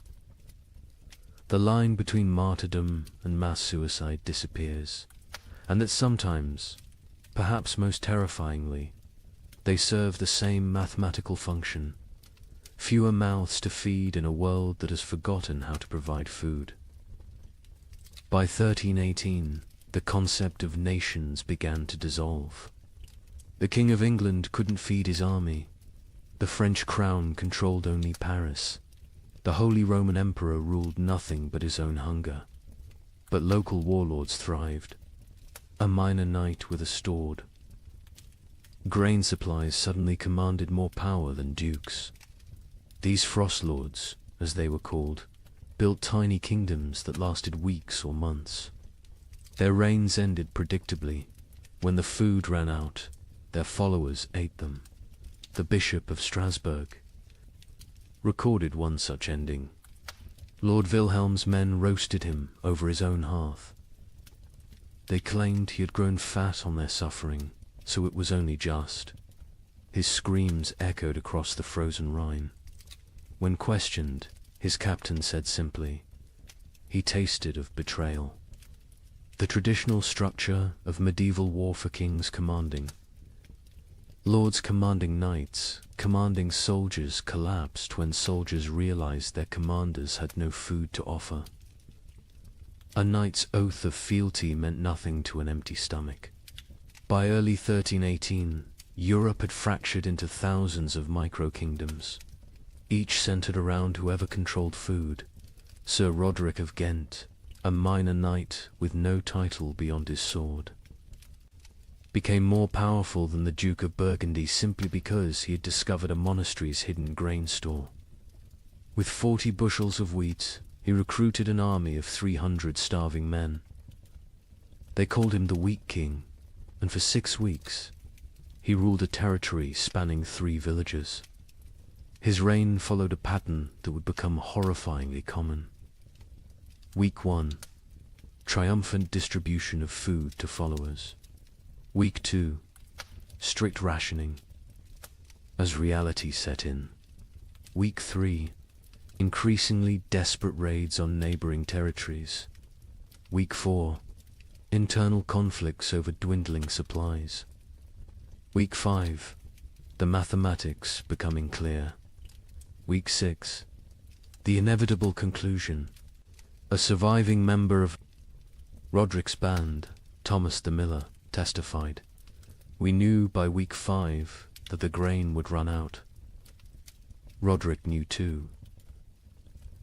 The line between martyrdom and mass suicide disappears, and that sometimes, perhaps most terrifyingly, they serve the same mathematical function: fewer mouths to feed in a world that has forgotten how to provide food. By 1318, the concept of nations began to dissolve. The King of England couldn't feed his army. The French crown controlled only Paris. The Holy Roman Emperor ruled nothing but his own hunger. But local warlords thrived. A minor knight with a sword. Grain supplies suddenly commanded more power than dukes. These frost lords, as they were called, built tiny kingdoms that lasted weeks or months. Their reigns ended predictably. When the food ran out, their followers ate them. The Bishop of Strasbourg recorded one such ending. Lord Wilhelm's men roasted him over his own hearth. They claimed he had grown fat on their suffering, so it was only just. His screams echoed across the frozen Rhine. When questioned, his captain said simply, "He tasted of betrayal." The traditional structure of medieval war for kings commanding. Lords commanding knights, commanding soldiers collapsed when soldiers realized their commanders had no food to offer. A knight's oath of fealty meant nothing to an empty stomach. By early 1318, Europe had fractured into thousands of micro-kingdoms, each centered around whoever controlled food. Sir Roderick of Ghent, a minor knight with no title beyond his sword, became more powerful than the Duke of Burgundy simply because he had discovered a monastery's hidden grain store. With 40 bushels of wheat, he recruited an army of 300 starving men. They called him the Wheat King, and for 6 weeks, he ruled a territory spanning 3 villages. His reign followed a pattern that would become horrifyingly common. Week 1. Triumphant distribution of food to followers. Week 2. Strict rationing. As reality set in. Week 3. Increasingly desperate raids on neighboring territories. Week 4. Internal conflicts over dwindling supplies. Week 5. The mathematics becoming clear. Week 6. The inevitable conclusion. A surviving member of Roderick's band, Thomas the Miller, testified, "We knew by week 5 that the grain would run out." Roderick knew too.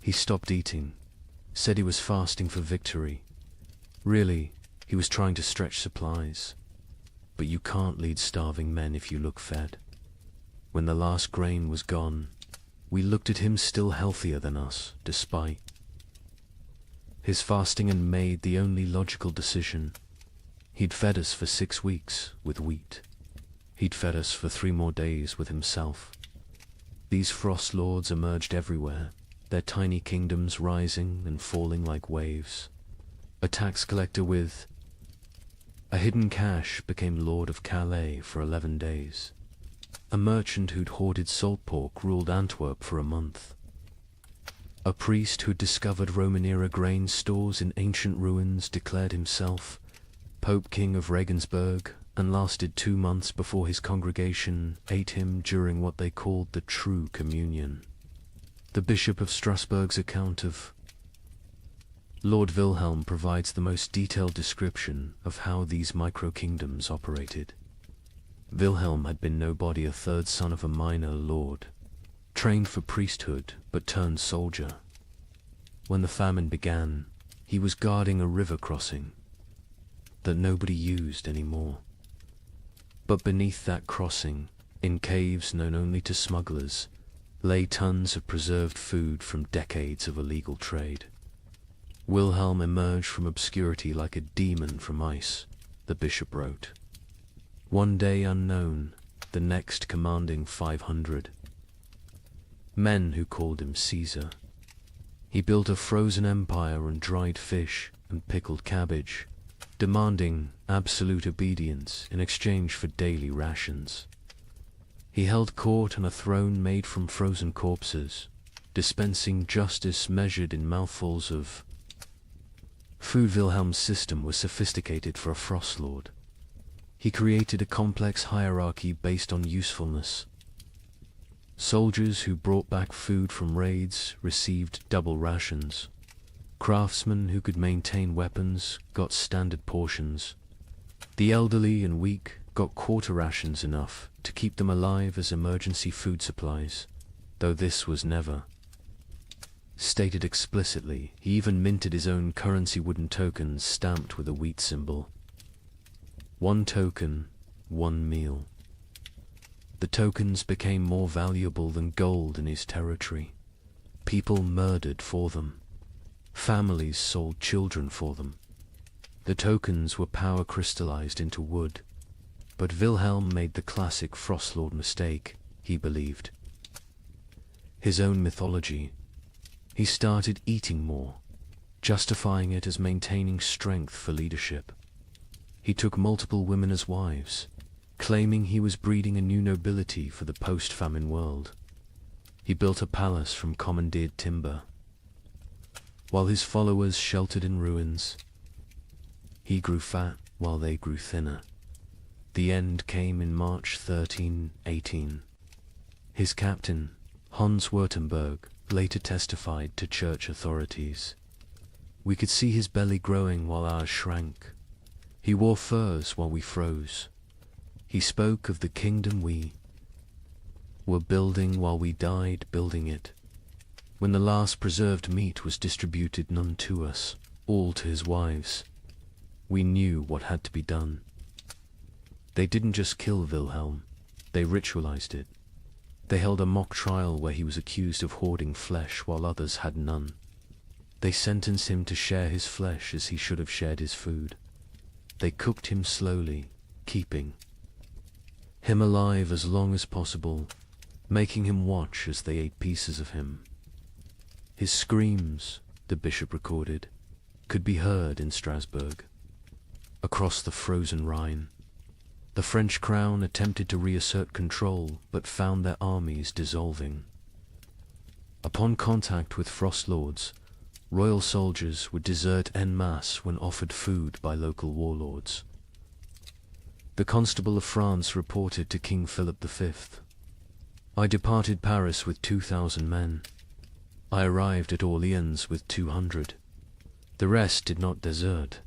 He stopped eating, said he was fasting for victory. Really, he was trying to stretch supplies. But you can't lead starving men if you look fed. When the last grain was gone, we looked at him still healthier than us, despite his fasting, and made the only logical decision. He'd fed us for 6 weeks with wheat. He'd fed us for 3 more days with himself. These frost lords emerged everywhere, their tiny kingdoms rising and falling like waves. A tax collector with a hidden cache became Lord of Calais for 11 days. A merchant who'd hoarded salt pork ruled Antwerp for a month. A priest who'd discovered Roman-era grain stores in ancient ruins declared himself Pope King of Regensburg, and lasted 2 months before his congregation ate him during what they called the True Communion. The Bishop of Strasbourg's account of Lord Wilhelm provides the most detailed description of how these micro-kingdoms operated. Wilhelm had been nobody, a 3rd son of a minor lord, trained for priesthood but turned soldier. When the famine began, he was guarding a river crossing that nobody used anymore. But beneath that crossing, in caves known only to smugglers, lay tons of preserved food from decades of illegal trade. Wilhelm emerged from obscurity like a demon from ice, the bishop wrote. One day unknown, the next commanding 500. Men who called him Caesar. He built a frozen empire on dried fish and pickled cabbage, demanding absolute obedience in exchange for daily rations. He held court on a throne made from frozen corpses, dispensing justice measured in mouthfuls of food. Wilhelm's system was sophisticated for a frost lord. He created a complex hierarchy based on usefulness. Soldiers who brought back food from raids received double rations. Craftsmen who could maintain weapons got standard portions. The elderly and weak got quarter rations, enough to keep them alive as emergency food supplies, though this was never stated explicitly. He even minted his own currency, wooden tokens stamped with a wheat symbol. 1 token, 1 meal. The tokens became more valuable than gold in his territory. People murdered for them. Families sold children for them. The tokens were power crystallized into wood. But Wilhelm made the classic Frostlord mistake, he believed. His own mythology. He started eating more, justifying it as maintaining strength for leadership. He took multiple women as wives, claiming he was breeding a new nobility for the post-famine world. He built a palace from commandeered timber, while his followers sheltered in ruins. He grew fat while they grew thinner. The end came in March 1318. His captain, Hans Württemberg, later testified to church authorities. We could see his belly growing while ours shrank. He wore furs while we froze. He spoke of the kingdom we were building while we died building it. When the last preserved meat was distributed, none to us, all to his wives, we knew what had to be done. They didn't just kill Wilhelm, they ritualized it. They held a mock trial where he was accused of hoarding flesh while others had none. They sentenced him to share his flesh as he should have shared his food. They cooked him slowly, keeping him alive as long as possible, making him watch as they ate pieces of him. His screams, the bishop recorded, could be heard in Strasbourg, across the frozen Rhine. The French crown attempted to reassert control, but found their armies dissolving. Upon contact with frost lords, royal soldiers would desert en masse when offered food by local warlords. The Constable of France reported to King Philip V, "I departed Paris with 2,000 men. I arrived at Orleans with 200. The rest did not desert.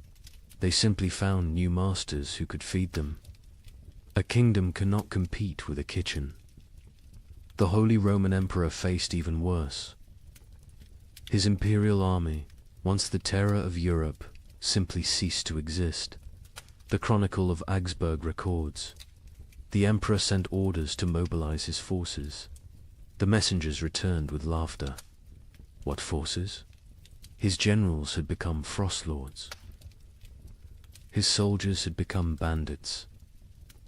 They simply found new masters who could feed them. A kingdom cannot compete with a kitchen." The Holy Roman Emperor faced even worse. His imperial army, once the terror of Europe, simply ceased to exist. The Chronicle of Augsburg records, "The emperor sent orders to mobilize his forces. The messengers returned with laughter." What forces? His generals had become frost lords. His soldiers had become bandits.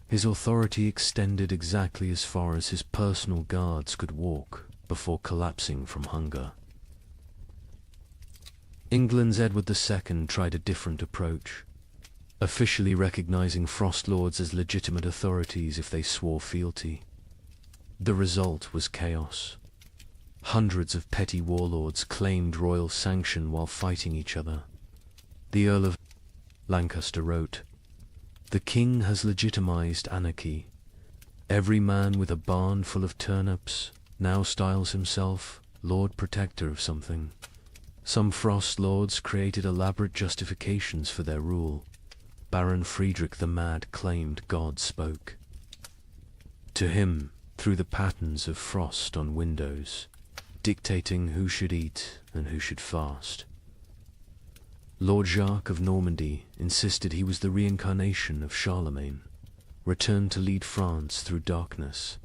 His authority extended exactly as far as his personal guards could walk before collapsing from hunger. England's Edward II tried a different approach, officially recognizing frost lords as legitimate authorities if they swore fealty. The result was chaos. Hundreds of petty warlords claimed royal sanction while fighting each other. The Earl of Lancaster wrote, "The king has legitimized anarchy. Every man with a barn full of turnips now styles himself Lord Protector of something. Some frost lords created elaborate justifications for their rule. Baron Friedrich the Mad claimed God spoke to him through the patterns of frost on windows, dictating who should eat and who should fast. Lord Jacques of Normandy insisted he was the reincarnation of Charlemagne, returned to lead France through darkness.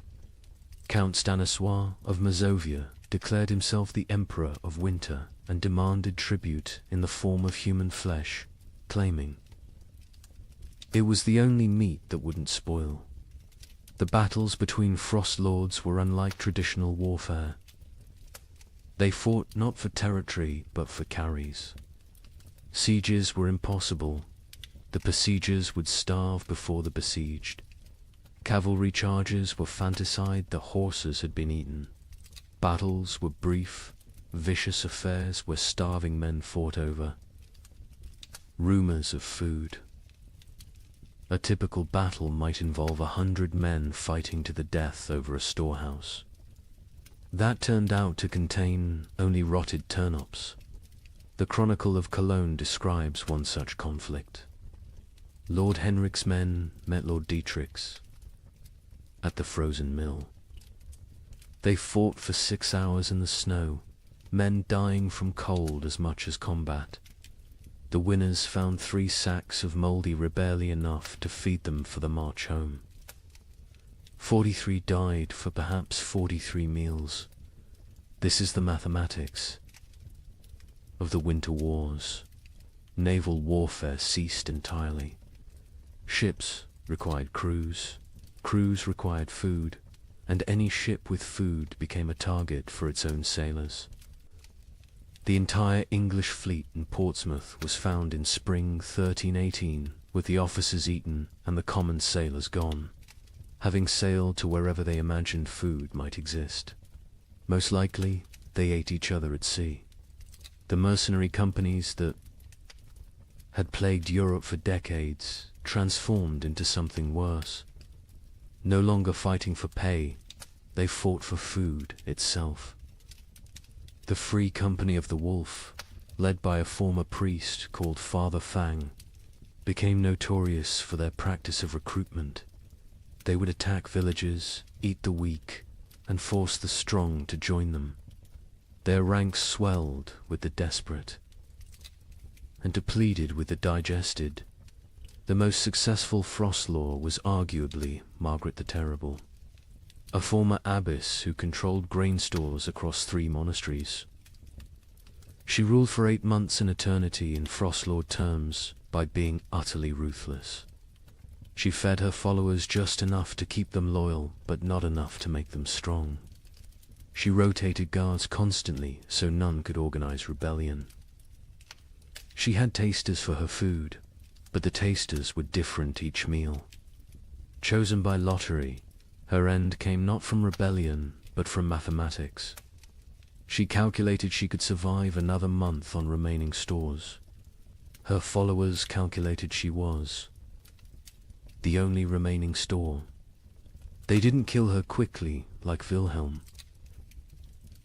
Count Stanislaus of Mazovia declared himself the Emperor of Winter and demanded tribute in the form of human flesh, claiming it was the only meat that wouldn't spoil. The battles between frost lords were unlike traditional warfare. They fought not for territory but for carries. Sieges were impossible. The besiegers would starve before the besieged. Cavalry charges were fantaside the horses had been eaten. Battles were brief, vicious affairs where starving men fought over rumors of food. A typical battle might involve 100 men fighting to the death over a storehouse. That turned out to contain only rotted turnips. The Chronicle of Cologne describes one such conflict. Lord Henrik's men met Lord Dietrich's at the frozen mill. They fought for 6 hours in the snow, men dying from cold as much as combat. The winners found 3 sacks of mouldy barely enough to feed them for the march home. 43 died for perhaps 43 meals. This is the mathematics of the winter wars. Naval warfare ceased entirely. Ships required crews, crews required food, and any ship with food became a target for its own sailors. The entire English fleet in Portsmouth was found in spring 1318 with the officers eaten and the common sailors gone, having sailed to wherever they imagined food might exist. Most likely, they ate each other at sea. The mercenary companies that had plagued Europe for decades transformed into something worse. No longer fighting for pay, they fought for food itself. The Free Company of the Wolf, led by a former priest called Father Fang, became notorious for their practice of recruitment. They would attack villages, eat the weak, and force the strong to join them. Their ranks swelled with the desperate and depleted with the digested. The most successful frost lord was arguably Margaret the Terrible, a former abbess who controlled grain stores across 3 monasteries. She ruled for 8 months in eternity in frost lord terms by being utterly ruthless. She fed her followers just enough to keep them loyal, but not enough to make them strong. She rotated guards constantly so none could organize rebellion. She had tasters for her food, but the tasters were different each meal. Chosen by lottery, her end came not from rebellion, but from mathematics. She calculated she could survive another month on remaining stores. Her followers calculated she was the only remaining store. They didn't kill her quickly like Wilhelm.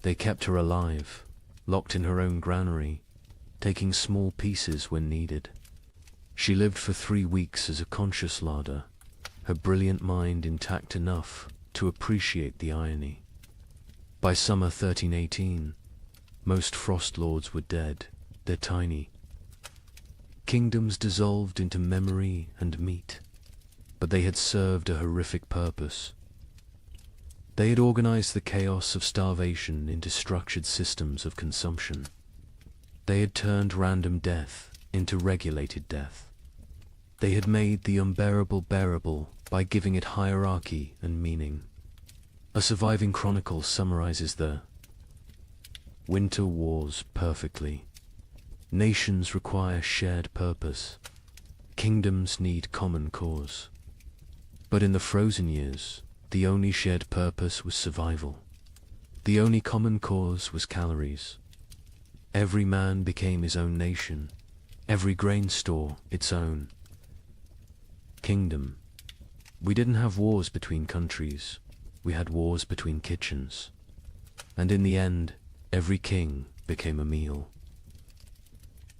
They kept her alive, locked in her own granary, taking small pieces when needed. She lived for 3 weeks as a conscious larder, her brilliant mind intact enough to appreciate the irony. By summer 1318, most frost lords were dead. They're tiny. Kingdoms dissolved into memory and meat, but they had served a horrific purpose. They had organized the chaos of starvation into structured systems of consumption. They had turned random death into regulated death. They had made the unbearable bearable by giving it hierarchy and meaning. A surviving chronicle summarizes the winter wars perfectly. Nations require shared purpose. Kingdoms need common cause. But in the frozen years, the only shared purpose was survival. The only common cause was calories. Every man became his own nation, every grain store its own kingdom. We didn't have wars between countries, we had wars between kitchens. And in the end, every king became a meal.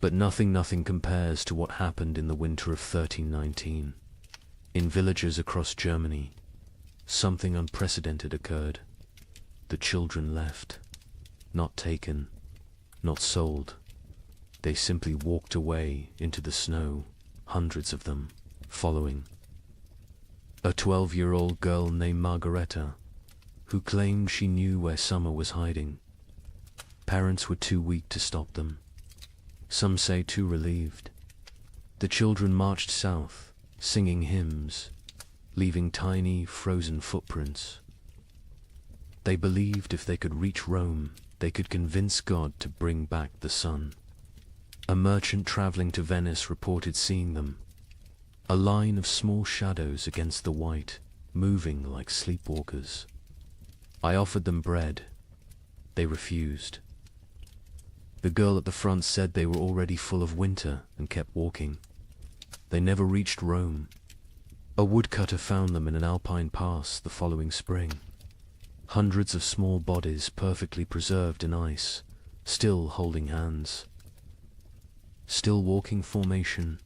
But nothing compares to what happened in the winter of 1319. In villages across Germany, something unprecedented occurred. The children left, not taken, not sold. They simply walked away into the snow, hundreds of them, following. A 12-year-old girl named Margareta, who claimed she knew where summer was hiding. Parents were too weak to stop them. Some say too relieved. The children marched south, singing hymns, leaving tiny, frozen footprints. They believed if they could reach Rome, they could convince God to bring back the sun. A merchant traveling to Venice reported seeing them, a line of small shadows against the white, moving like sleepwalkers. I offered them bread. They refused. The girl at the front said they were already full of winter and kept walking. They never reached Rome. A woodcutter found them in an alpine pass the following spring. Hundreds of small bodies perfectly preserved in ice, still holding hands. Still walking formation.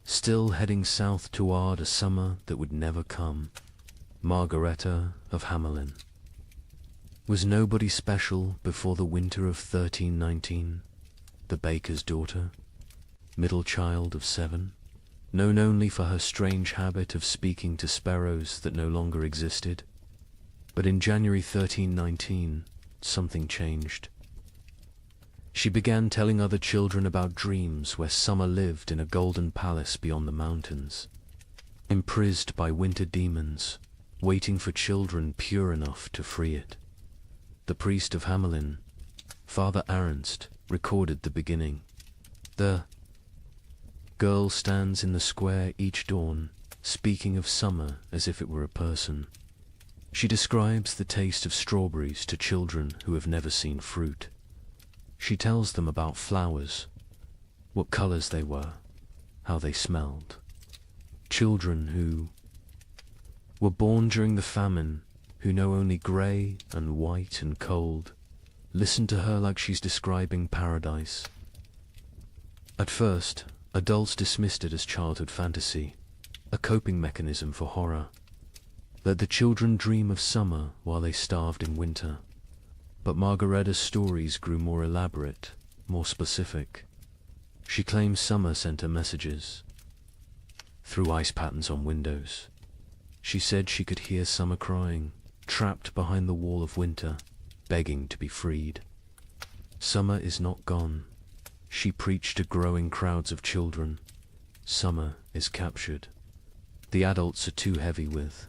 Still heading south toward a summer that would never come. Margareta of Hamelin. Was nobody special before the winter of 1319? The baker's daughter? Middle child of 7? Known only for her strange habit of speaking to sparrows that no longer existed? But in January 1319, something changed. She began telling other children about dreams where summer lived in a golden palace beyond the mountains, imprisoned by winter demons, waiting for children pure enough to free it. The priest of Hamelin, Father Ernst, recorded the beginning. The Girl stands in the square each dawn, speaking of summer as if it were a person. She describes the taste of strawberries to children who have never seen fruit. She tells them about flowers, what colors they were, how they smelled. Children who were born during the famine, who know only grey and white and cold, listen to her like she's describing paradise. At first, adults dismissed it as childhood fantasy, a coping mechanism for horror. Let the children dream of summer while they starved in winter. But Margaretta's stories grew more elaborate, more specific. She claims summer sent her messages through ice patterns on windows. She said she could hear summer crying, trapped behind the wall of winter, begging to be freed. Summer is not gone. She preached to growing crowds of children. Summer is captured. The adults are too heavy with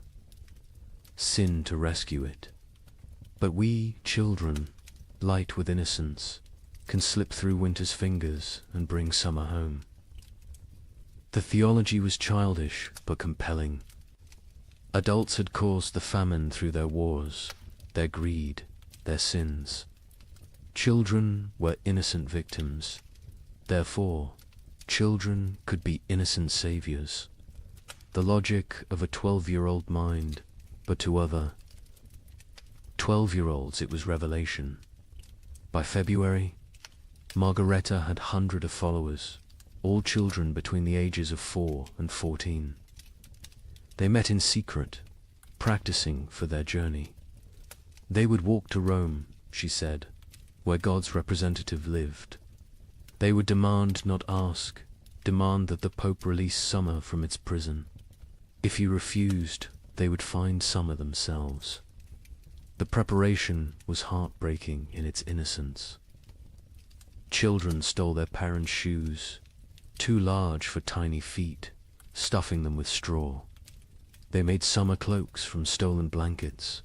sin to rescue it. But we, children, light with innocence, can slip through winter's fingers and bring summer home. The theology was childish but compelling. Adults had caused the famine through their wars, their greed, their sins. Children were innocent victims. Therefore, children could be innocent saviors. The logic of a 12-year-old mind, but to other 12-year-olds it was revelation. By February, Margaretta had hundreds of followers, all children between the ages of 4 and 14. They met in secret, practicing for their journey. They would walk to Rome, she said, where God's representative lived. They would demand, not ask, demand that the Pope release summer from its prison. If he refused, they would find summer themselves. The preparation was heartbreaking in its innocence. Children stole their parents' shoes, too large for tiny feet, stuffing them with straw. They made summer cloaks from stolen blankets,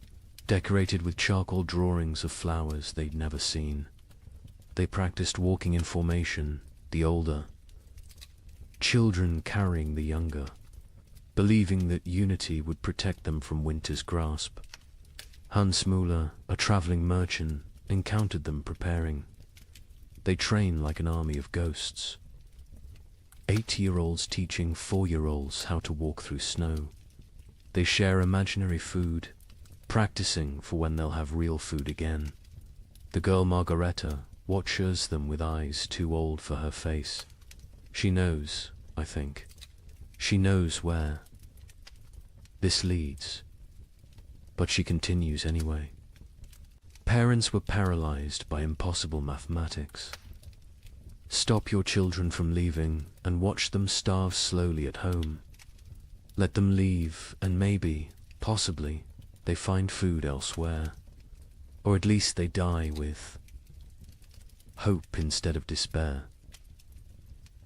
decorated with charcoal drawings of flowers they'd never seen. They practiced walking in formation, the older children carrying the younger, believing that unity would protect them from winter's grasp. Hans Müller, a traveling merchant, encountered them preparing. They train like an army of ghosts. 8-year-olds teaching 4-year-olds how to walk through snow. They share imaginary food, practicing for when they'll have real food again. The girl Margaretta watches them with eyes too old for her face. She knows, I think. She knows where this leads. But she continues anyway. Parents were paralyzed by impossible mathematics. Stop your children from leaving and watch them starve slowly at home. Let them leave and maybe, possibly, they find food elsewhere. Or at least they die with hope instead of despair.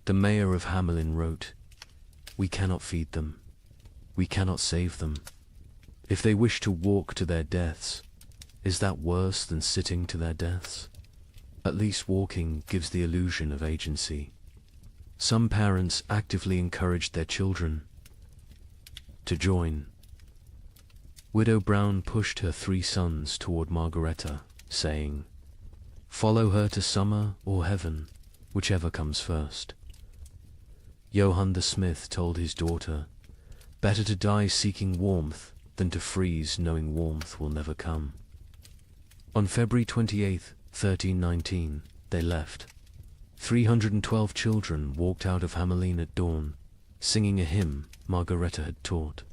The mayor of Hamelin wrote, "We cannot feed them. We cannot save them. If they wish to walk to their deaths, is that worse than sitting to their deaths? At least walking gives the illusion of agency." Some parents actively encouraged their children to join. Widow Brown pushed her 3 sons toward Margaretta, saying, "Follow her to summer or heaven, whichever comes first." Johann the Smith told his daughter, "Better to die seeking warmth than to freeze knowing warmth will never come." On February 28, 1319, they left. 312 children walked out of Hamelin at dawn, singing a hymn Margaretta had taught.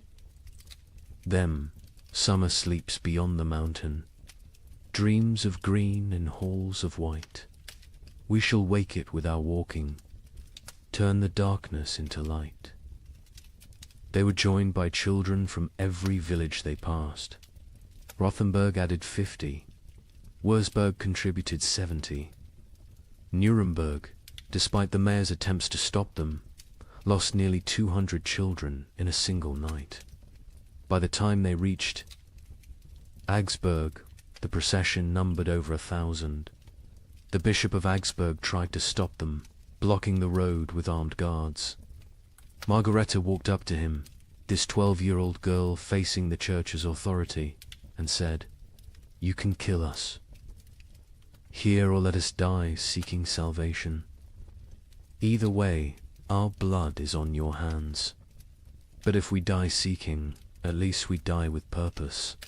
Them, summer sleeps beyond the mountain, dreams of green in halls of white. We shall wake it with our walking, turn the darkness into light. They were joined by children from every village they passed. Rothenburg added 50. Wurzburg contributed 70. Nuremberg, despite the mayor's attempts to stop them, lost nearly 200 children in a single night. By the time they reached Augsburg, the procession numbered over 1,000. The Bishop of Augsburg tried to stop them, blocking the road with armed guards. Margareta walked up to him, this 12-year-old girl facing the church's authority, and said, "You can kill us. Here or let us die seeking salvation. Either way, our blood is on your hands. But if we die seeking, at least we die with purpose."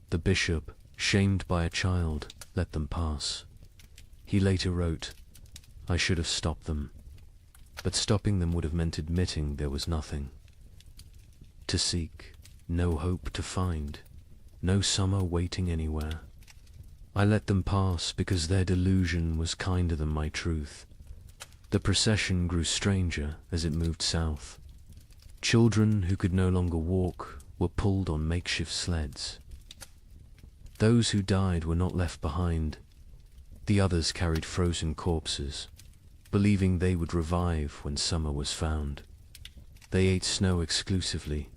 The bishop, shamed by a child, let them pass. He later wrote, "I should have stopped them, but stopping them would have meant admitting there was nothing to seek, no hope to find, no summer waiting anywhere. I let them pass because their delusion was kinder than my truth." The procession grew stranger as it moved south. Children who could no longer walk were pulled on makeshift sleds. Those who died were not left behind. The others carried frozen corpses, believing they would revive when summer was found. They ate snow exclusively,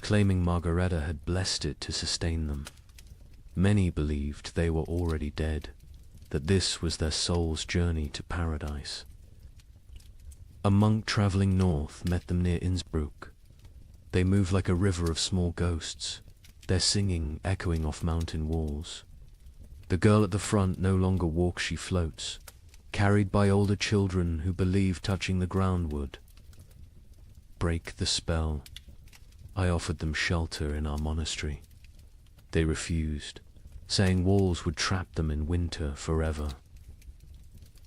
claiming Margareta had blessed it to sustain them. Many believed they were already dead, that this was their soul's journey to paradise. A monk traveling north met them near Innsbruck. They moved like a river of small ghosts, their singing echoing off mountain walls. The girl at the front no longer walks, she floats, carried by older children who believe touching the ground would break the spell. I offered them shelter in our monastery. They refused, saying walls would trap them in winter forever.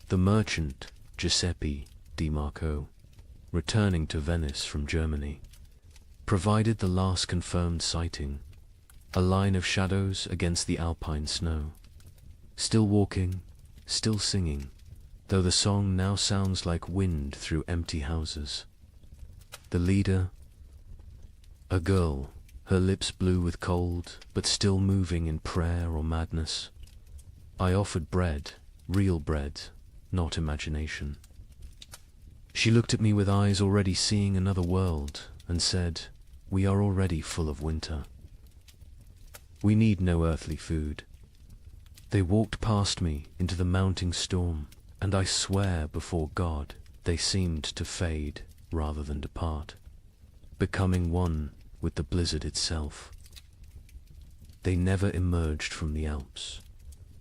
The merchant, Giuseppe Di Marco, returning to Venice from Germany, provided the last confirmed sighting, a line of shadows against the alpine snow. Still walking, still singing, though the song now sounds like wind through empty houses. The leader, a girl, her lips blue with cold, but still moving in prayer or madness. I offered bread, real bread, not imagination. She looked at me with eyes already seeing another world, and said, "We are already full of winter. We need no earthly food." They walked past me into the mounting storm, and I swear before God they seemed to fade rather than depart, becoming one with the blizzard itself. They never emerged from the Alps.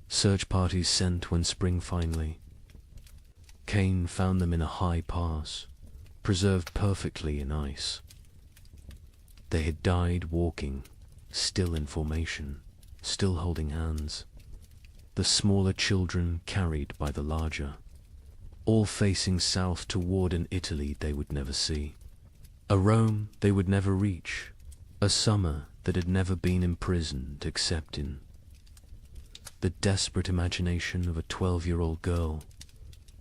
Search parties sent when spring finally Cain found them in a high pass, preserved perfectly in ice. They had died walking, still in formation, still holding hands. The smaller children carried by the larger, all facing south toward an Italy they would never see, a Rome they would never reach, a summer that had never been imprisoned except in the desperate imagination of a 12-year-old girl.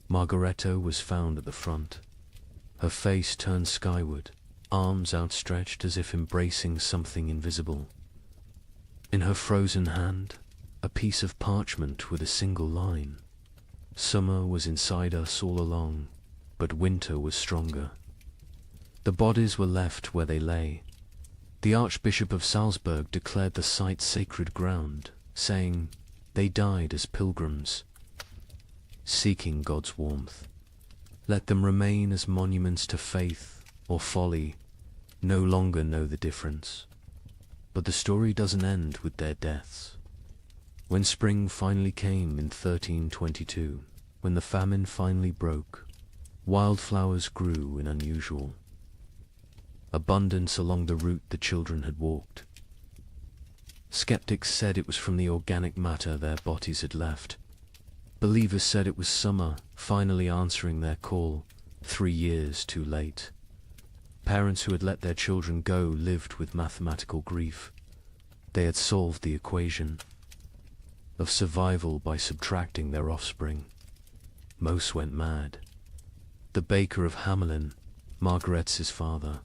Margareta was found at the front, her face turned skyward, arms outstretched as if embracing something invisible. In her frozen hand, a piece of parchment with a single line. Summer was inside us all along, but winter was stronger. The bodies were left where they lay. The Archbishop of Salzburg declared the site sacred ground, saying, "They died as pilgrims, seeking God's warmth. Let them remain as monuments to faith or folly, no longer know the difference." But the story doesn't end with their deaths. When spring finally came in 1322, when the famine finally broke, wildflowers grew in unusual abundance along the route the children had walked. Skeptics said it was from the organic matter their bodies had left. Believers said it was summer finally answering their call, 3 years too late. Parents who had let their children go lived with mathematical grief. They had solved the equation of survival by subtracting their offspring. Most went mad. The baker of Hamelin, Margaret's father,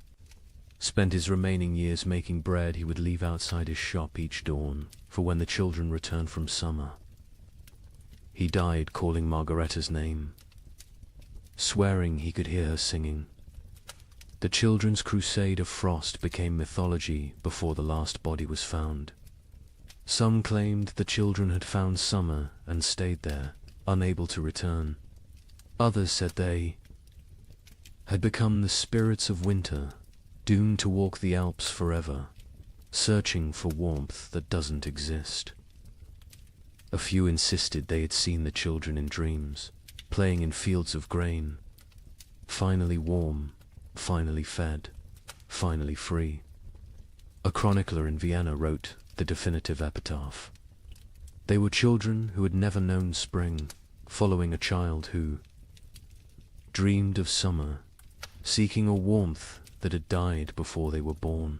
spent his remaining years making bread he would leave outside his shop each dawn for when the children returned from summer. He died calling Margareta's name, swearing he could hear her singing. The children's crusade of frost became mythology before the last body was found. Some claimed the children had found summer and stayed there, unable to return. Others said they had become the spirits of winter, doomed to walk the Alps forever, searching for warmth that doesn't exist. A few insisted they had seen the children in dreams, playing in fields of grain, finally warm, finally fed, finally free. A chronicler in Vienna wrote the definitive epitaph. They were children who had never known spring, following a child who dreamed of summer, seeking a warmth that had died before they were born.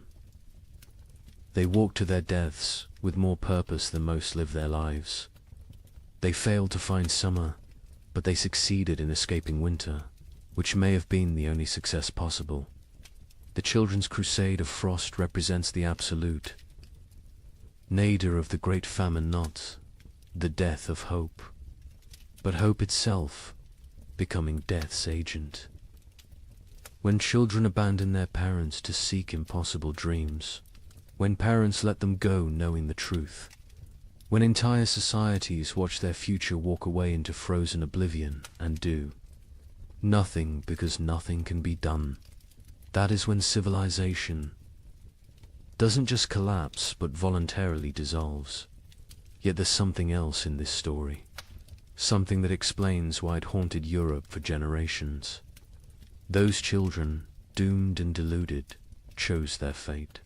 They walked to their deaths with more purpose than most live their lives. They failed to find summer, but they succeeded in escaping winter, which may have been the only success possible. The children's crusade of frost represents the absolute, nadir of the great famine, not the death of hope, but hope itself becoming death's agent. When children abandon their parents to seek impossible dreams, when parents let them go knowing the truth, when entire societies watch their future walk away into frozen oblivion and do nothing because nothing can be done, that is when civilization doesn't just collapse but voluntarily dissolves. Yet there's something else in this story, something that explains why it haunted Europe for generations. Those children, doomed and deluded, chose their fate.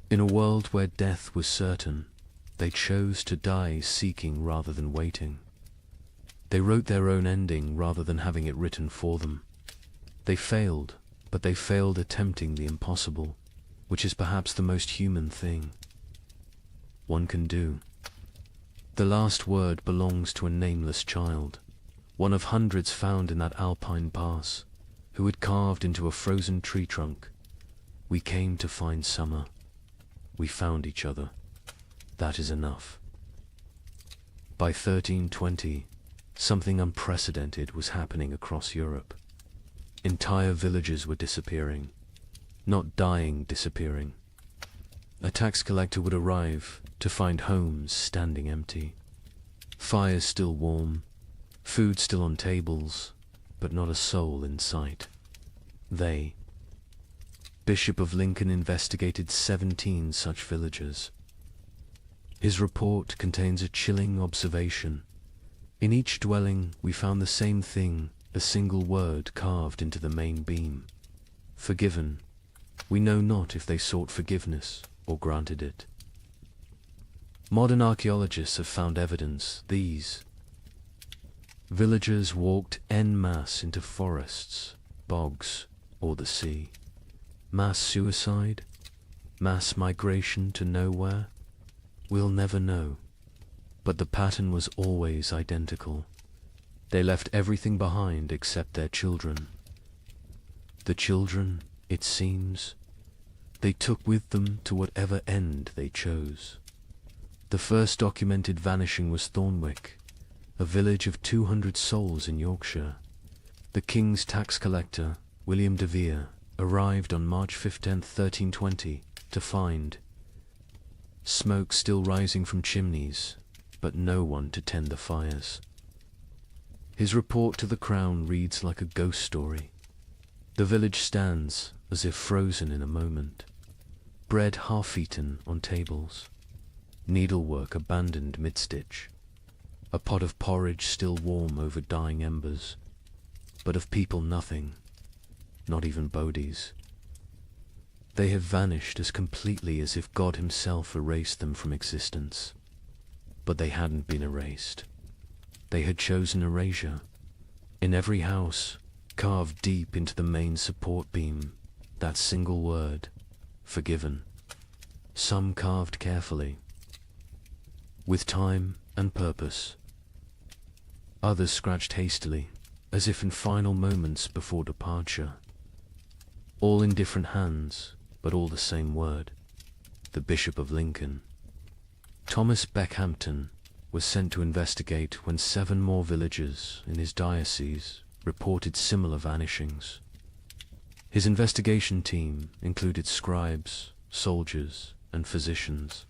In a world where death was certain, they chose to die seeking rather than waiting. They wrote their own ending rather than having it written for them. They failed, but they failed attempting the impossible, which is perhaps the most human thing one can do. The last word belongs to a nameless child, one of hundreds found in that alpine pass, who had carved into a frozen tree trunk. We came to find summer. We found each other. That is enough. By 1320, something unprecedented was happening across Europe. Entire villages were disappearing, not dying, disappearing. A tax collector would arrive to find homes standing empty, fires still warm, food still on tables, but not a soul in sight. Bishop of Lincoln investigated 17 such villages. His report contains a chilling observation. In each dwelling we found the same thing, a single word carved into the main beam. Forgiven. We know not if they sought forgiveness or granted it. Modern archaeologists have found evidence these villagers walked en masse into forests, bogs, or the sea. Mass suicide? Mass migration to nowhere? We'll never know. But the pattern was always identical. They left everything behind except their children. The children, it seems, they took with them to whatever end they chose. The first documented vanishing was Thornwick, a village of 200 souls in Yorkshire. The king's tax collector, William de Vere, arrived on March 15, 1320, to find smoke still rising from chimneys, but no one to tend the fires. His report to the crown reads like a ghost story. The village stands as if frozen in a moment, bread half-eaten on tables, needlework abandoned mid-stitch, a pot of porridge still warm over dying embers, but of people nothing, not even bodies. They have vanished as completely as if God himself erased them from existence. But they hadn't been erased. They had chosen erasure. In every house, carved deep into the main support beam, that single word, forgiven. Some carved carefully, with time and purpose. Others scratched hastily, as if in final moments before departure. All in different hands, but all the same word. The Bishop of Lincoln. Thomas Beckhampton was sent to investigate when 7 more villagers in his diocese reported similar vanishings. His investigation team included scribes, soldiers, and physicians.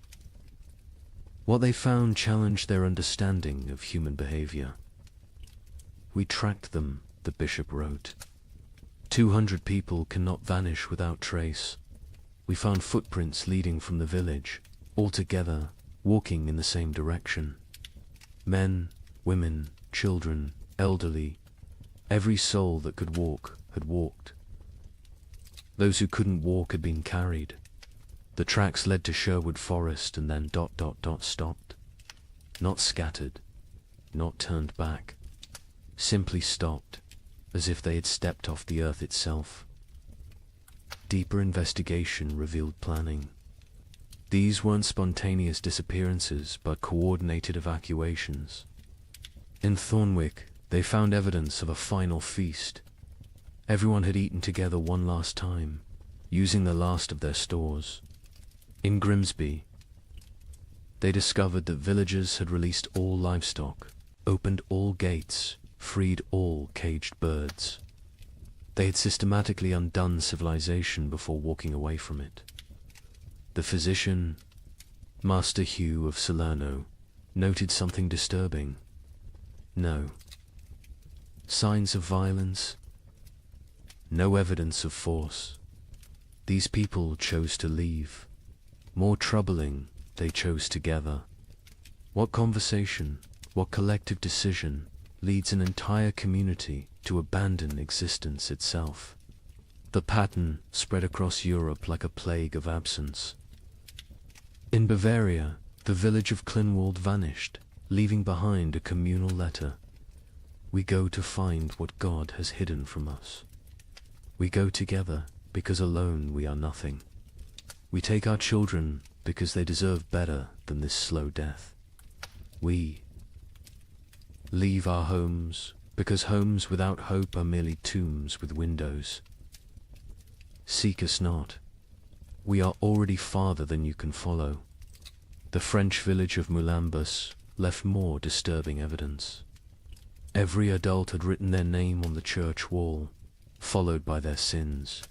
What they found challenged their understanding of human behavior. We tracked them, the bishop wrote. 200 people cannot vanish without trace. We found footprints leading from the village, all together, walking in the same direction. Men, women, children, elderly, every soul that could walk had walked. Those who couldn't walk had been carried. The tracks led to Sherwood Forest and then ... stopped. Not scattered, not turned back, simply stopped, as if they had stepped off the earth itself. Deeper investigation revealed planning. These weren't spontaneous disappearances, but coordinated evacuations. In Thornwick, they found evidence of a final feast. Everyone had eaten together one last time, using the last of their stores. In Grimsby, they discovered that villagers had released all livestock, opened all gates, freed all caged birds. They had systematically undone civilization before walking away from it. The physician, Master Hugh of Salerno, noted something disturbing. No signs of violence, no evidence of force. These people chose to leave. More troubling, they chose together. What conversation, what collective decision leads an entire community to abandon existence itself? The pattern spread across Europe like a plague of absence. In Bavaria, the village of Klinwald vanished, leaving behind a communal letter. We go to find what God has hidden from us. We go together because alone we are nothing. We take our children because they deserve better than this slow death. We leave our homes because homes without hope are merely tombs with windows. Seek us not. We are already farther than you can follow. The French village of Moulambus left more disturbing evidence. Every adult had written their name on the church wall, followed by their sins: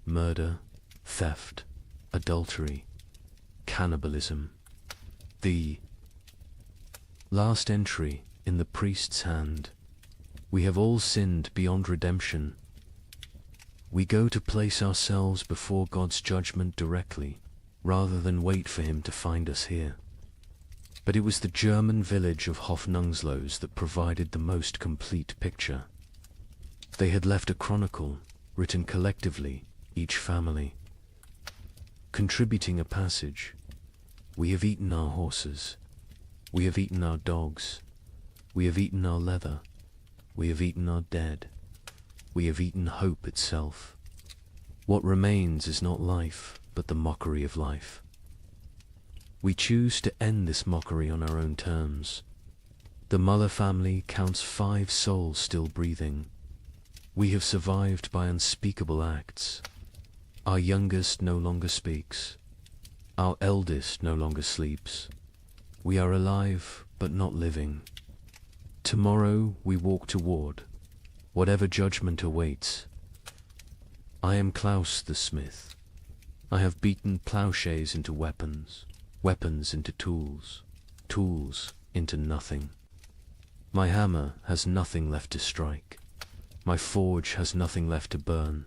murder, theft, adultery, cannibalism. The last entry in the priest's hand: we have all sinned beyond redemption. We go to place ourselves before God's judgment directly, rather than wait for him to find us here. But it was the German village of Hofnungslows that provided the most complete picture. They had left a chronicle, written collectively, each family, contributing a passage. We have eaten our horses. We have eaten our dogs. We have eaten our leather. We have eaten our dead. We have eaten hope itself. What remains is not life, but the mockery of life. We choose to end this mockery on our own terms. The Muller family counts 5 souls still breathing. We have survived by unspeakable acts. Our youngest no longer speaks. Our eldest no longer sleeps. We are alive, but not living. Tomorrow we walk toward whatever judgment awaits. I am Klaus the smith. I have beaten plowshares into weapons, weapons into tools, tools into nothing. My hammer has nothing left to strike. My forge has nothing left to burn.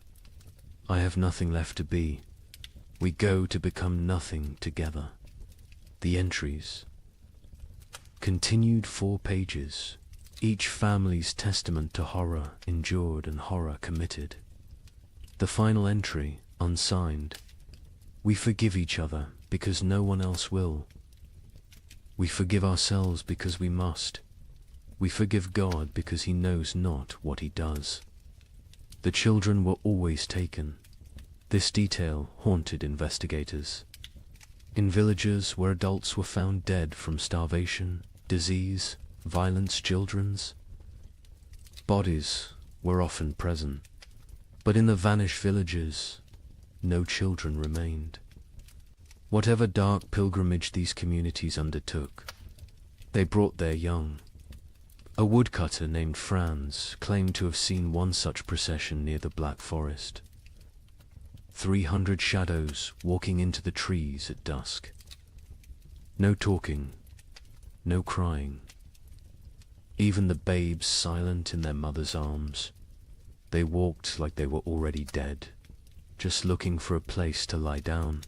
I have nothing left to be. We go to become nothing together. The entries. Continued 4 pages. Each family's testament to horror endured and horror committed. The final entry, unsigned. We forgive each other because no one else will. We forgive ourselves because we must. We forgive God because he knows not what he does. The children were always taken. This detail haunted investigators. In villages where adults were found dead from starvation, disease, violence, children's bodies were often present. But in the vanished villages, no children remained. Whatever dark pilgrimage these communities undertook, they brought their young. A woodcutter named Franz claimed to have seen one such procession near the Black Forest. 300 shadows walking into the trees at dusk. No talking, no crying. Even the babes silent in their mother's arms. They walked like they were already dead, just looking for a place to lie down.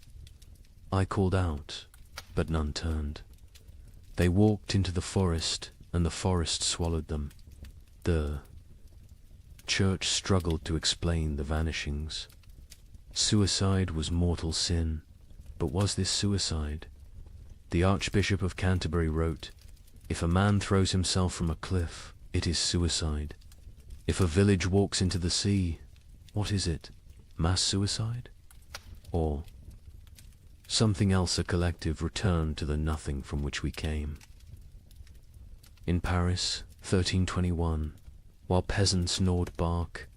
I called out, but none turned. They walked into the forest, and the forest swallowed them. The church struggled to explain the vanishings. Suicide was mortal sin, but was this suicide? The Archbishop of Canterbury wrote, "If a man throws himself from a cliff, it is suicide. If a village walks into the sea, what is it? Mass suicide? Or something else, a collective return to the nothing from which we came?" In Paris, 1321, while peasants gnawed bark,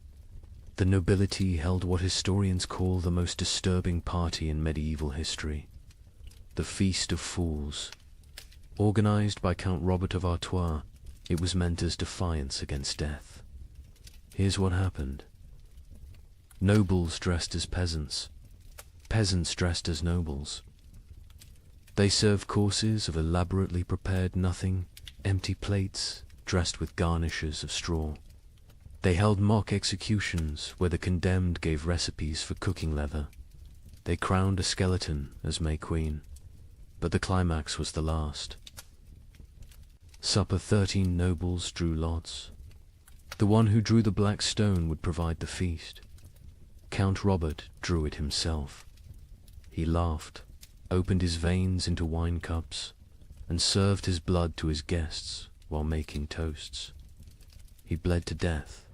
the nobility held what historians call the most disturbing party in medieval history, the Feast of Fools. Organized by Count Robert of Artois, it was meant as defiance against death. Here's what happened. Nobles dressed as peasants, peasants dressed as nobles. They served courses of elaborately prepared nothing, empty plates dressed with garnishes of straw. They held mock executions where the condemned gave recipes for cooking leather. They crowned a skeleton as May Queen, but the climax was the last. Supper 13 nobles drew lots. The one who drew the black stone would provide the feast. Count Robert drew it himself. He laughed, opened his veins into wine cups, and served his blood to his guests while making toasts. He bled to death.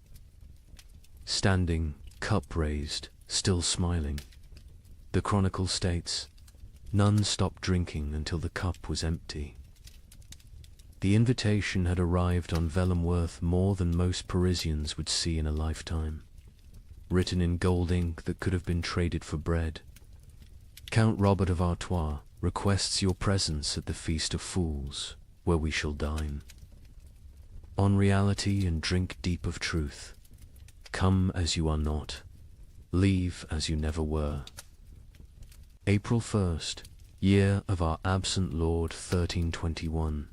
Standing, cup raised, still smiling. The chronicle states, none stopped drinking until the cup was empty. The invitation had arrived on vellum worth more than most Parisians would see in a lifetime, written in gold ink that could have been traded for bread. Count Robert of Artois requests your presence at the Feast of Fools, where we shall dine. On reality and drink deep of truth. Come as you are not. Leave as you never were. April 1st, year of our absent Lord 1321.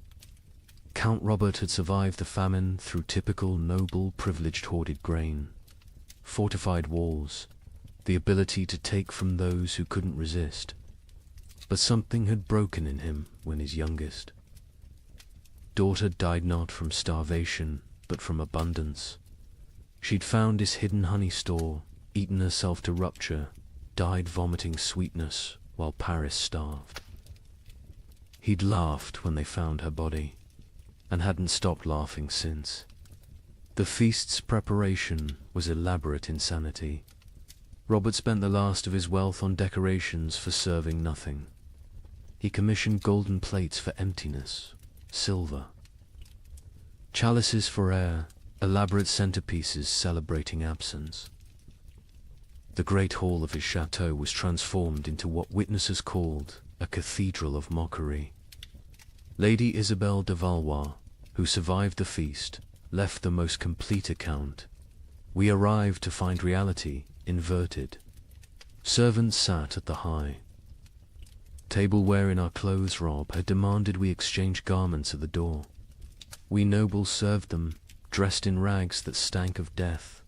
Count Robert had survived the famine through typical noble privileged hoarded grain, fortified walls, the ability to take from those who couldn't resist. But something had broken in him when his youngest daughter died not from starvation, but from abundance. She'd found his hidden honey store, eaten herself to rupture, died vomiting sweetness while Paris starved. He'd laughed when they found her body, and hadn't stopped laughing since. The feast's preparation was elaborate insanity. Robert spent the last of his wealth on decorations for serving nothing. He commissioned golden plates for emptiness, silver, chalices for air, elaborate centerpieces celebrating absence. The great hall of his chateau was transformed into what witnesses called a cathedral of mockery. Lady Isabelle de Valois, who survived the feast, left the most complete account. We arrived to find reality inverted. Servants sat at the high tableware in our clothes rob had demanded we exchange garments at the door. We nobles served them, dressed in rags that stank of death.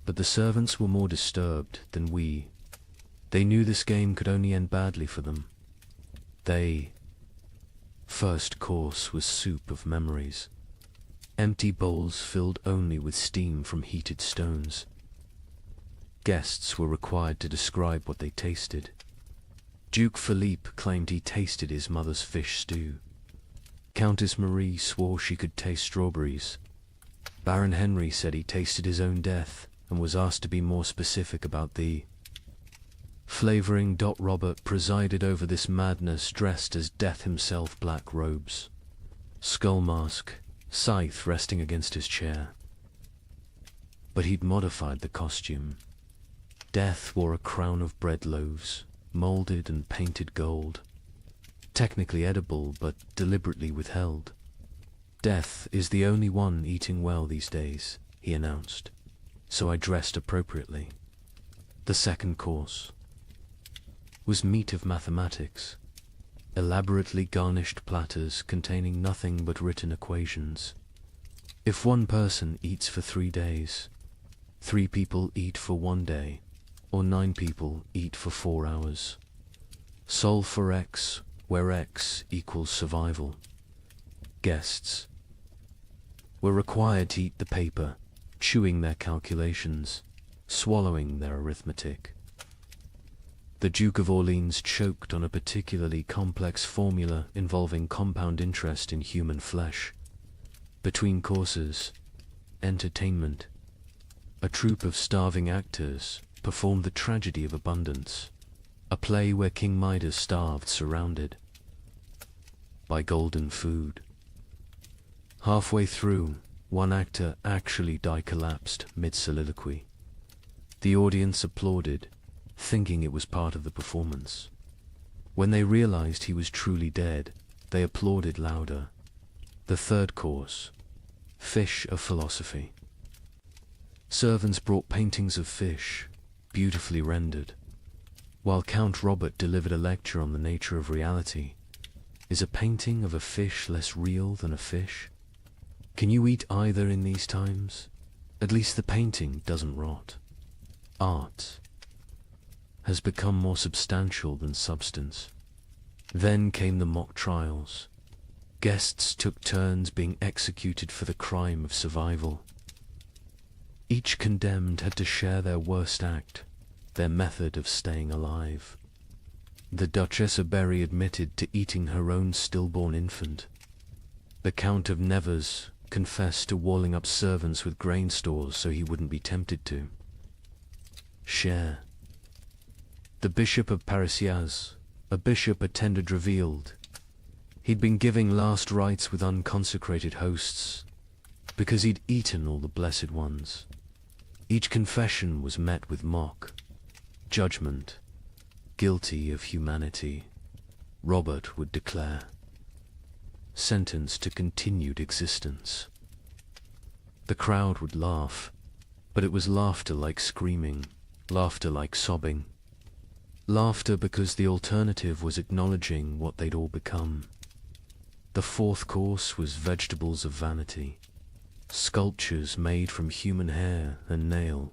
But the servants were more disturbed than we. They knew this game could only end badly for them. First course was soup of memories. Empty bowls filled only with steam from heated stones. Guests were required to describe what they tasted. Duke Philippe claimed he tasted his mother's fish stew. Countess Marie swore she could taste strawberries. Baron Henry said he tasted his own death and was asked to be more specific about the flavoring. Robert presided over this madness dressed as Death himself, black robes, skull mask, scythe resting against his chair. But he'd modified the costume. Death wore a crown of bread loaves, molded and painted gold, technically edible but deliberately withheld. Death is the only one eating well these days, he announced, so I dressed appropriately. The second course was meat of mathematics, elaborately garnished platters containing nothing but written equations. If one person eats for 3 days, 3 people eat for 1 day, or 9 people eat for 4 hours. Solve for X, where X equals survival. Guests were required to eat the paper, chewing their calculations, swallowing their arithmetic. The Duke of Orleans choked on a particularly complex formula involving compound interest in human flesh. Between courses, entertainment, a troupe of starving actors performed the tragedy of abundance, a play where King Midas starved surrounded by golden food. Halfway through, one actor actually collapsed mid-soliloquy. The audience applauded, thinking it was part of the performance. When they realized he was truly dead, they applauded louder. The third course, fish of philosophy. Servants brought paintings of fish, beautifully rendered, while Count Robert delivered a lecture on the nature of reality. Is a painting of a fish less real than a fish? Can you eat either in these times? At least the painting doesn't rot. Art has become more substantial than substance. Then came the mock trials. Guests took turns being executed for the crime of survival. Each condemned had to share their worst act, their method of staying alive. The Duchess of Berry admitted to eating her own stillborn infant. The Count of Nevers confessed to walling up servants with grain stores so he wouldn't be tempted to share. The Bishop of Parisiaz, a bishop attended, revealed he'd been giving last rites with unconsecrated hosts because he'd eaten all the blessed ones. Each confession was met with mock judgment. Guilty of humanity, Robert would declare. Sentenced to continued existence. The crowd would laugh, but it was laughter like screaming, laughter like sobbing. Laughter because the alternative was acknowledging what they'd all become. The fourth course was vegetables of vanity, sculptures made from human hair and nail.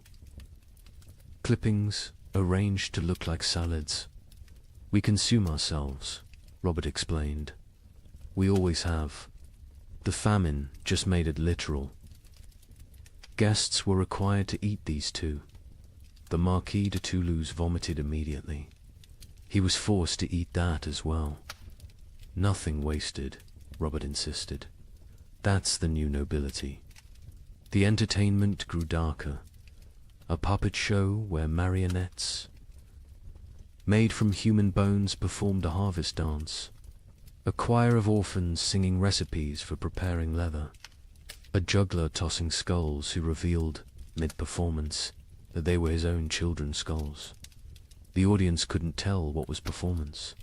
Clippings arranged to look like salads. We consume ourselves, Robert explained. We always have. The famine just made it literal. Guests were required to eat these too. The Marquis de Toulouse vomited immediately. He was forced to eat that as well. Nothing wasted, Robert insisted. That's the new nobility. The entertainment grew darker. A puppet show where marionettes made from human bones performed a harvest dance. A choir of orphans singing recipes for preparing leather. A juggler tossing skulls who revealed, mid-performance, that they were his own children's skulls. The audience couldn't tell what was performance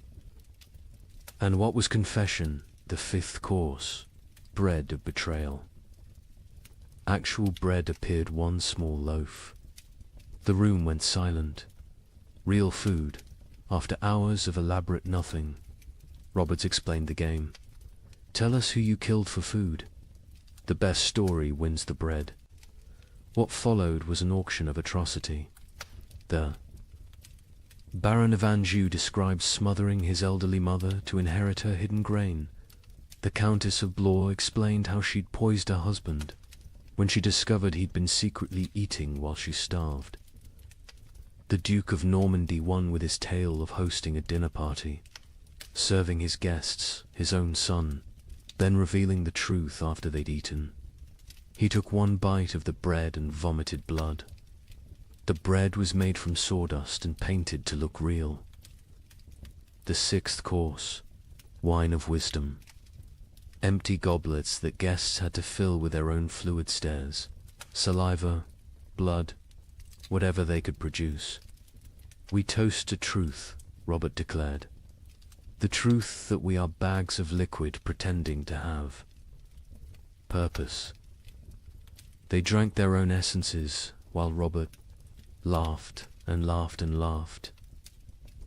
and what was confession. The fifth course, bread of betrayal. Actual bread appeared, one small loaf. The room went silent. Real food, after hours of elaborate nothing. Roberts explained the game. Tell us who you killed for food. The best story wins the bread. What followed was an auction of atrocity. The Baron of Anjou described smothering his elderly mother to inherit her hidden grain. The Countess of Blois explained how she'd poisoned her husband when she discovered he'd been secretly eating while she starved. The Duke of Normandy won with his tale of hosting a dinner party, serving his guests, his own son, then revealing the truth after they'd eaten. He took one bite of the bread and vomited blood. The bread was made from sawdust and painted to look real. The sixth course, wine of wisdom. Empty goblets that guests had to fill with their own fluid stares, saliva, blood, whatever they could produce. We toast to truth, Robert declared. The truth that we are bags of liquid pretending to have purpose. They drank their own essences while Robert laughed and laughed and laughed.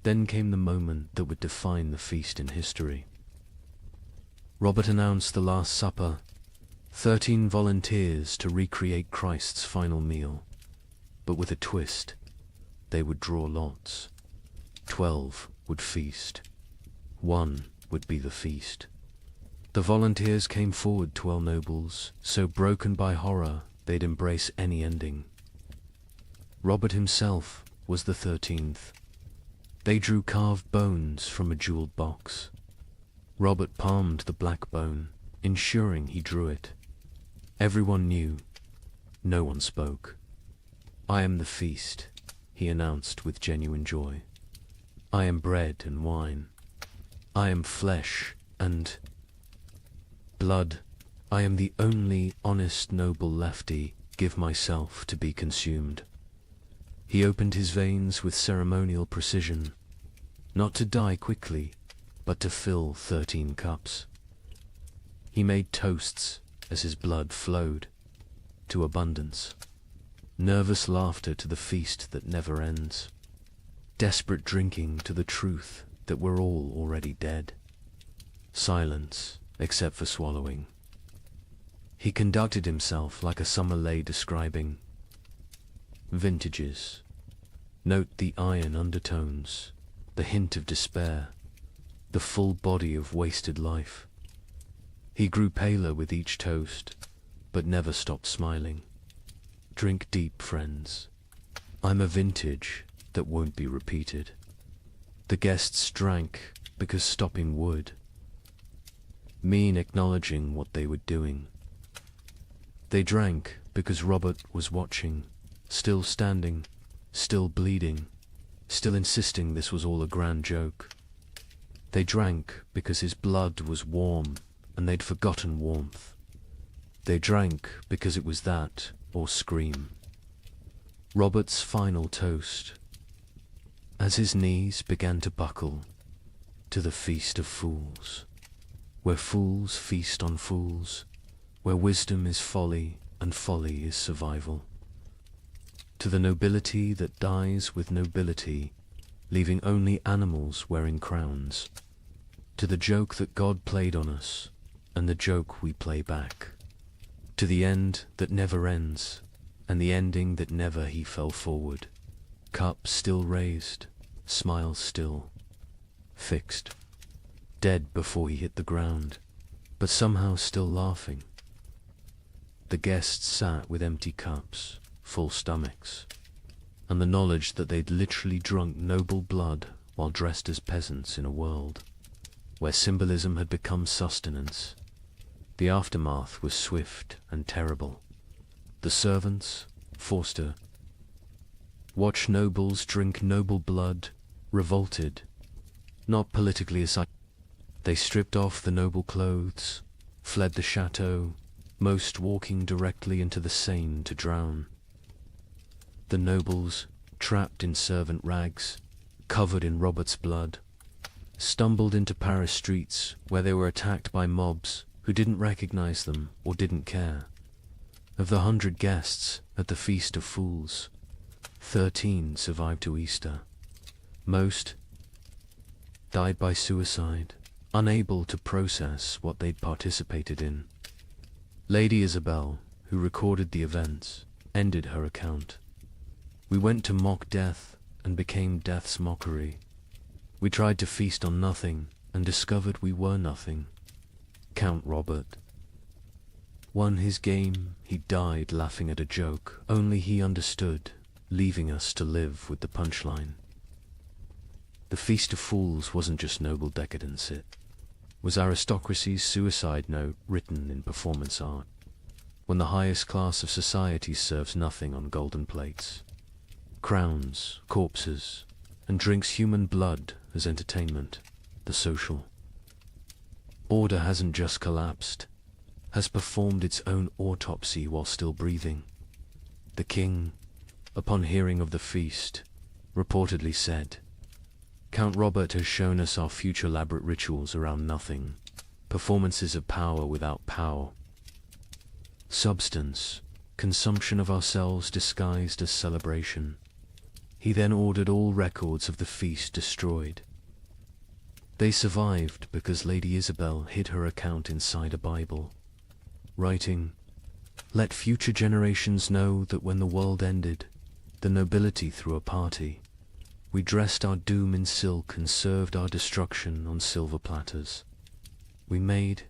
Then came the moment that would define the feast in history. Robert announced the Last Supper, 13 volunteers to recreate Christ's final meal. but with a twist. They would draw lots. 12 would feast. 1 would be the feast. The volunteers came forward, 12 nobles, so broken by horror they'd embrace any ending. Robert himself was the 13th. They drew carved bones from a jeweled box. Robert palmed the black bone, ensuring he drew it. Everyone knew. No one spoke. "I am the feast," he announced with genuine joy. "I am bread and wine. I am flesh and blood. I am the only honest noble lefty. Give myself to be consumed." He opened his veins with ceremonial precision, not to die quickly, but to fill 13 cups. He made toasts as his blood flowed, to abundance. Nervous laughter to the feast that never ends. Desperate drinking to the truth that we're all already dead. Silence, except for swallowing. He conducted himself like a summer lay describing vintages. Note the iron undertones, the hint of despair, the full body of wasted life. He grew paler with each toast, but never stopped smiling. Drink deep, friends. I'm a vintage that won't be repeated. The guests drank because stopping would mean acknowledging what they were doing. They drank because Robert was watching, still standing, still bleeding, still insisting this was all a grand joke. They drank because his blood was warm and they'd forgotten warmth. They drank because it was that or scream. Robert's final toast, as his knees began to buckle, to the feast of fools, where fools feast on fools, where wisdom is folly and folly is survival. To the nobility that dies with nobility, leaving only animals wearing crowns. To the joke that God played on us, and the joke we play back. To the end that never ends, and the ending that never he fell forward. Cup still raised, smile still, fixed. Dead before he hit the ground, but somehow still laughing. The guests sat with empty cups, full stomachs, and the knowledge that they'd literally drunk noble blood while dressed as peasants in a world where symbolism had become sustenance. The aftermath was swift and terrible. The servants, Forster, watch nobles drink noble blood, revolted, not politically aside. They stripped off the noble clothes, fled the chateau, most walking directly into the Seine to drown. The nobles, trapped in servant rags, covered in Robert's blood, stumbled into Paris streets where they were attacked by mobs who didn't recognize them or didn't care. Of the 100 guests at the Feast of Fools, 13 survived to Easter. Most died by suicide, unable to process what they'd participated in. Lady Isabel, who recorded the events, ended her account. "We went to mock death and became death's mockery. We tried to feast on nothing and discovered we were nothing." Count Robert won his game. He died laughing at a joke only he understood, leaving us to live with the punchline. The Feast of Fools wasn't just noble decadence, it was aristocracy's suicide note written in performance art, when the highest class of society serves nothing on golden plates. Crowns, corpses, and drinks human blood as entertainment, the social order hasn't just collapsed, has performed its own autopsy while still breathing. The king, upon hearing of the feast, reportedly said, "Count Robert has shown us our future elaborate rituals around nothing, performances of power without power. Substance, consumption of ourselves disguised as celebration." He then ordered all records of the feast destroyed. They survived because Lady Isabel hid her account inside a Bible, writing, "Let future generations know that when the world ended, the nobility threw a party. We dressed our doom in silk and served our destruction on silver platters. We made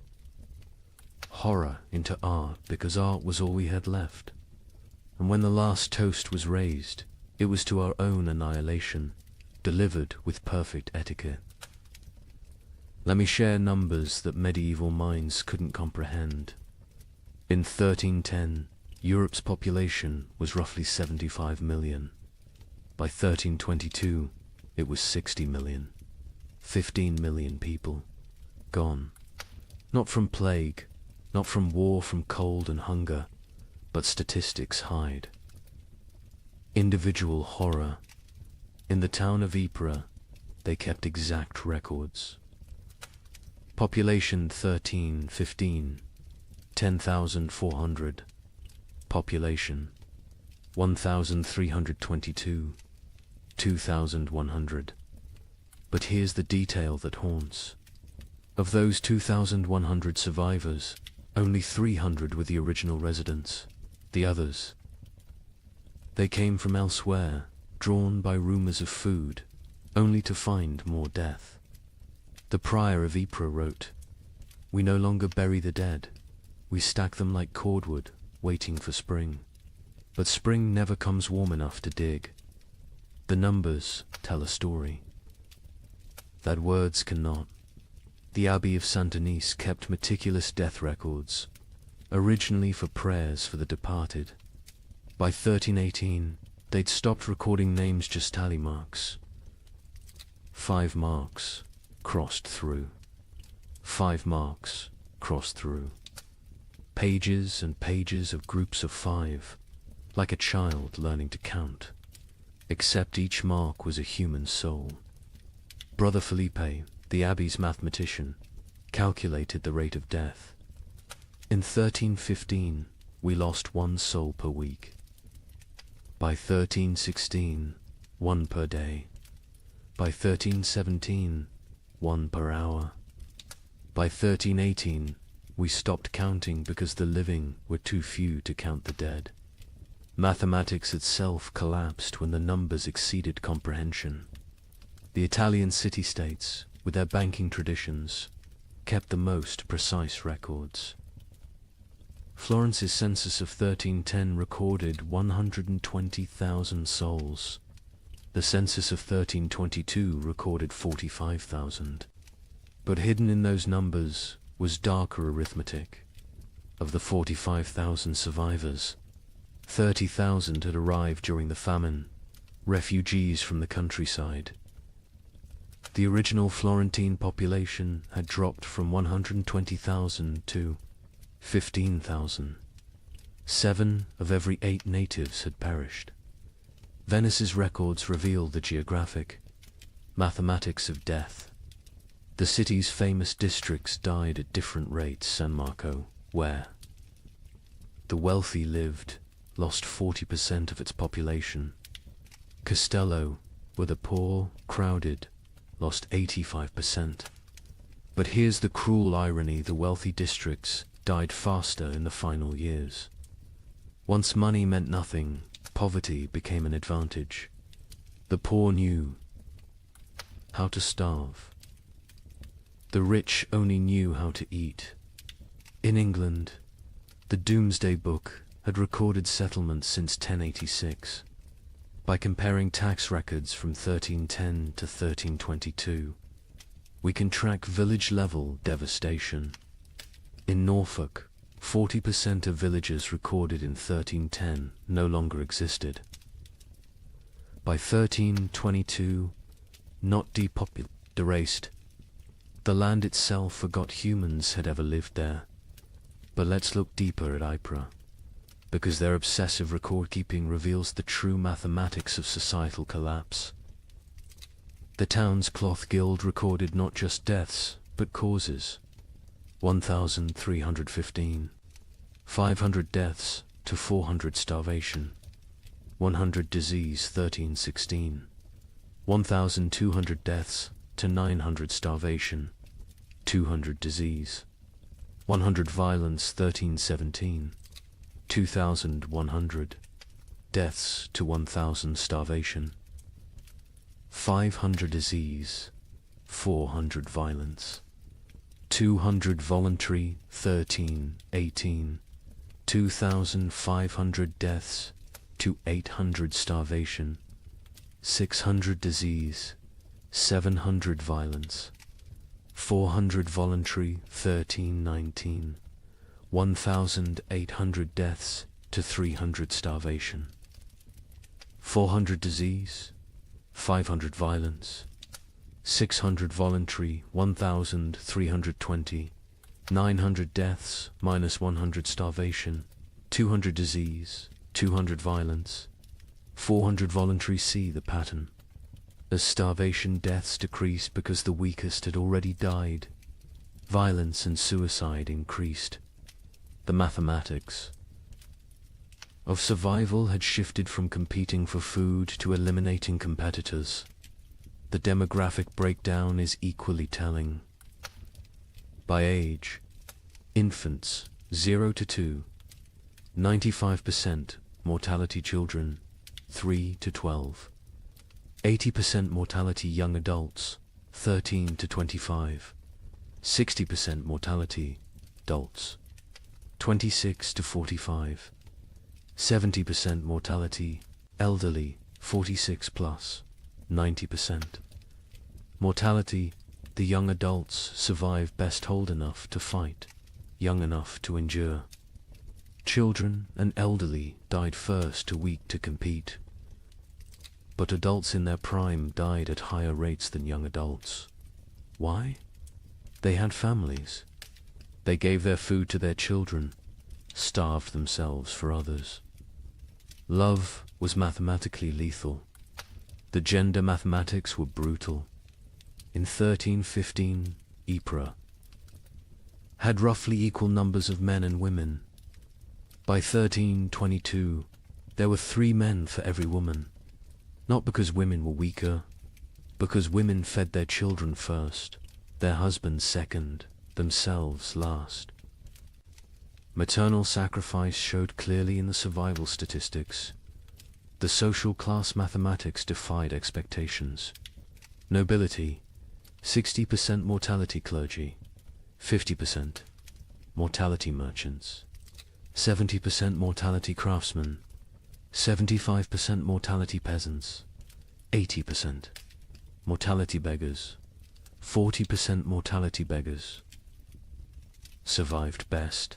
horror into art because art was all we had left. And when the last toast was raised, it was to our own annihilation, delivered with perfect etiquette. Let me share numbers that medieval minds couldn't comprehend. In 1310, Europe's population was roughly 75 million. By 1322, it was 60 million. 15 million people. Gone. Not from plague, not from war, from cold and hunger, but statistics hide. Individual horror. In the town of Ypres, they kept exact records. Population 1315, 10,400. Population 1,322, 2,100. But here's the detail that haunts. Of those 2,100 survivors, only 300 were the original residents. The others, they came from elsewhere, drawn by rumors of food, only to find more death. The prior of Ypres wrote, "We no longer bury the dead. We stack them like cordwood, waiting for spring. But spring never comes warm enough to dig. The numbers tell a story that words cannot." The Abbey of Saint-Denis kept meticulous death records, originally for prayers for the departed. By 1318, they'd stopped recording names, just tally marks. 5 marks crossed through. 5 marks crossed through. Pages and pages of groups of 5, like a child learning to count, except each mark was a human soul. Brother Felipe, the abbey's mathematician, calculated the rate of death. In 1315, we lost 1 soul per week. By 1316, 1 per day. By 1317, 1 per hour. By 1318, we stopped counting because the living were too few to count the dead. Mathematics itself collapsed when the numbers exceeded comprehension. The Italian city-states, with their banking traditions, kept the most precise records. Florence's census of 1310 recorded 120,000 souls. The census of 1322 recorded 45,000. But hidden in those numbers was darker arithmetic. Of the 45,000 survivors, 30,000 had arrived during the famine, refugees from the countryside. The original Florentine population had dropped from 120,000 to 15,000. 7 of every 8 natives had perished. Venice's records reveal the geographic mathematics of death. The city's famous districts died at different rates. San Marco, where the wealthy lived, lost 40% of its population. Castello, where the poor, crowded, lost 85%. But here's the cruel irony: the wealthy districts died faster in the final years. Once money meant nothing, poverty became an advantage. The poor knew how to starve. The rich only knew how to eat. In England, the Domesday Book had recorded settlements since 1086. By comparing tax records from 1310 to 1322, we can track village-level devastation. In Norfolk, 40% of villages recorded in 1310 no longer existed. By 1322, not depopulated, erased. The land itself forgot humans had ever lived there. But let's look deeper at Ypres, because their obsessive record-keeping reveals the true mathematics of societal collapse. The town's cloth guild recorded not just deaths, but causes. 1,315. 500 deaths to 400 starvation. 100 disease 1316. 1,200 deaths to 900 starvation. 200 disease. 100 violence 1317. 2,100. deaths to 1,000 starvation, 500 disease, 400 violence, 200 voluntary, 18, 2,500 deaths to 800 starvation, 600 disease, 700 violence, 400 voluntary, 19, 1,800 deaths to 300 starvation, 400 disease, 500 violence, 600 voluntary, 1,320, 900 deaths minus 100 starvation, 200 disease, 200 violence, 400 voluntary. See the pattern. As starvation deaths decreased because the weakest had already died, violence and suicide increased. The mathematics of survival had shifted from competing for food to eliminating competitors. The demographic breakdown is equally telling. By age, infants 0 to 2, 95% mortality children 3 to 12, 80% mortality young adults 13 to 25, 60% mortality adults 26 to 45, 70% mortality elderly 46 plus, 90%. Mortality, the young adults survive best old enough to fight, young enough to endure. Children and elderly died first, too weak to compete. But adults in their prime died at higher rates than young adults. Why? They had families. They gave their food to their children, starved themselves for others. Love was mathematically lethal. The gender mathematics were brutal. In 1315, Ypres had roughly equal numbers of men and women. By 1322, there were 3 men for every woman. Not because women were weaker, because women fed their children first, their husbands second, themselves last. Maternal sacrifice showed clearly in the survival statistics. The social class mathematics defied expectations. Nobility, 60% mortality clergy, 50% mortality merchants, 70% mortality craftsmen, 75% mortality peasants, 80% mortality beggars, 40% mortality beggars. Survived best.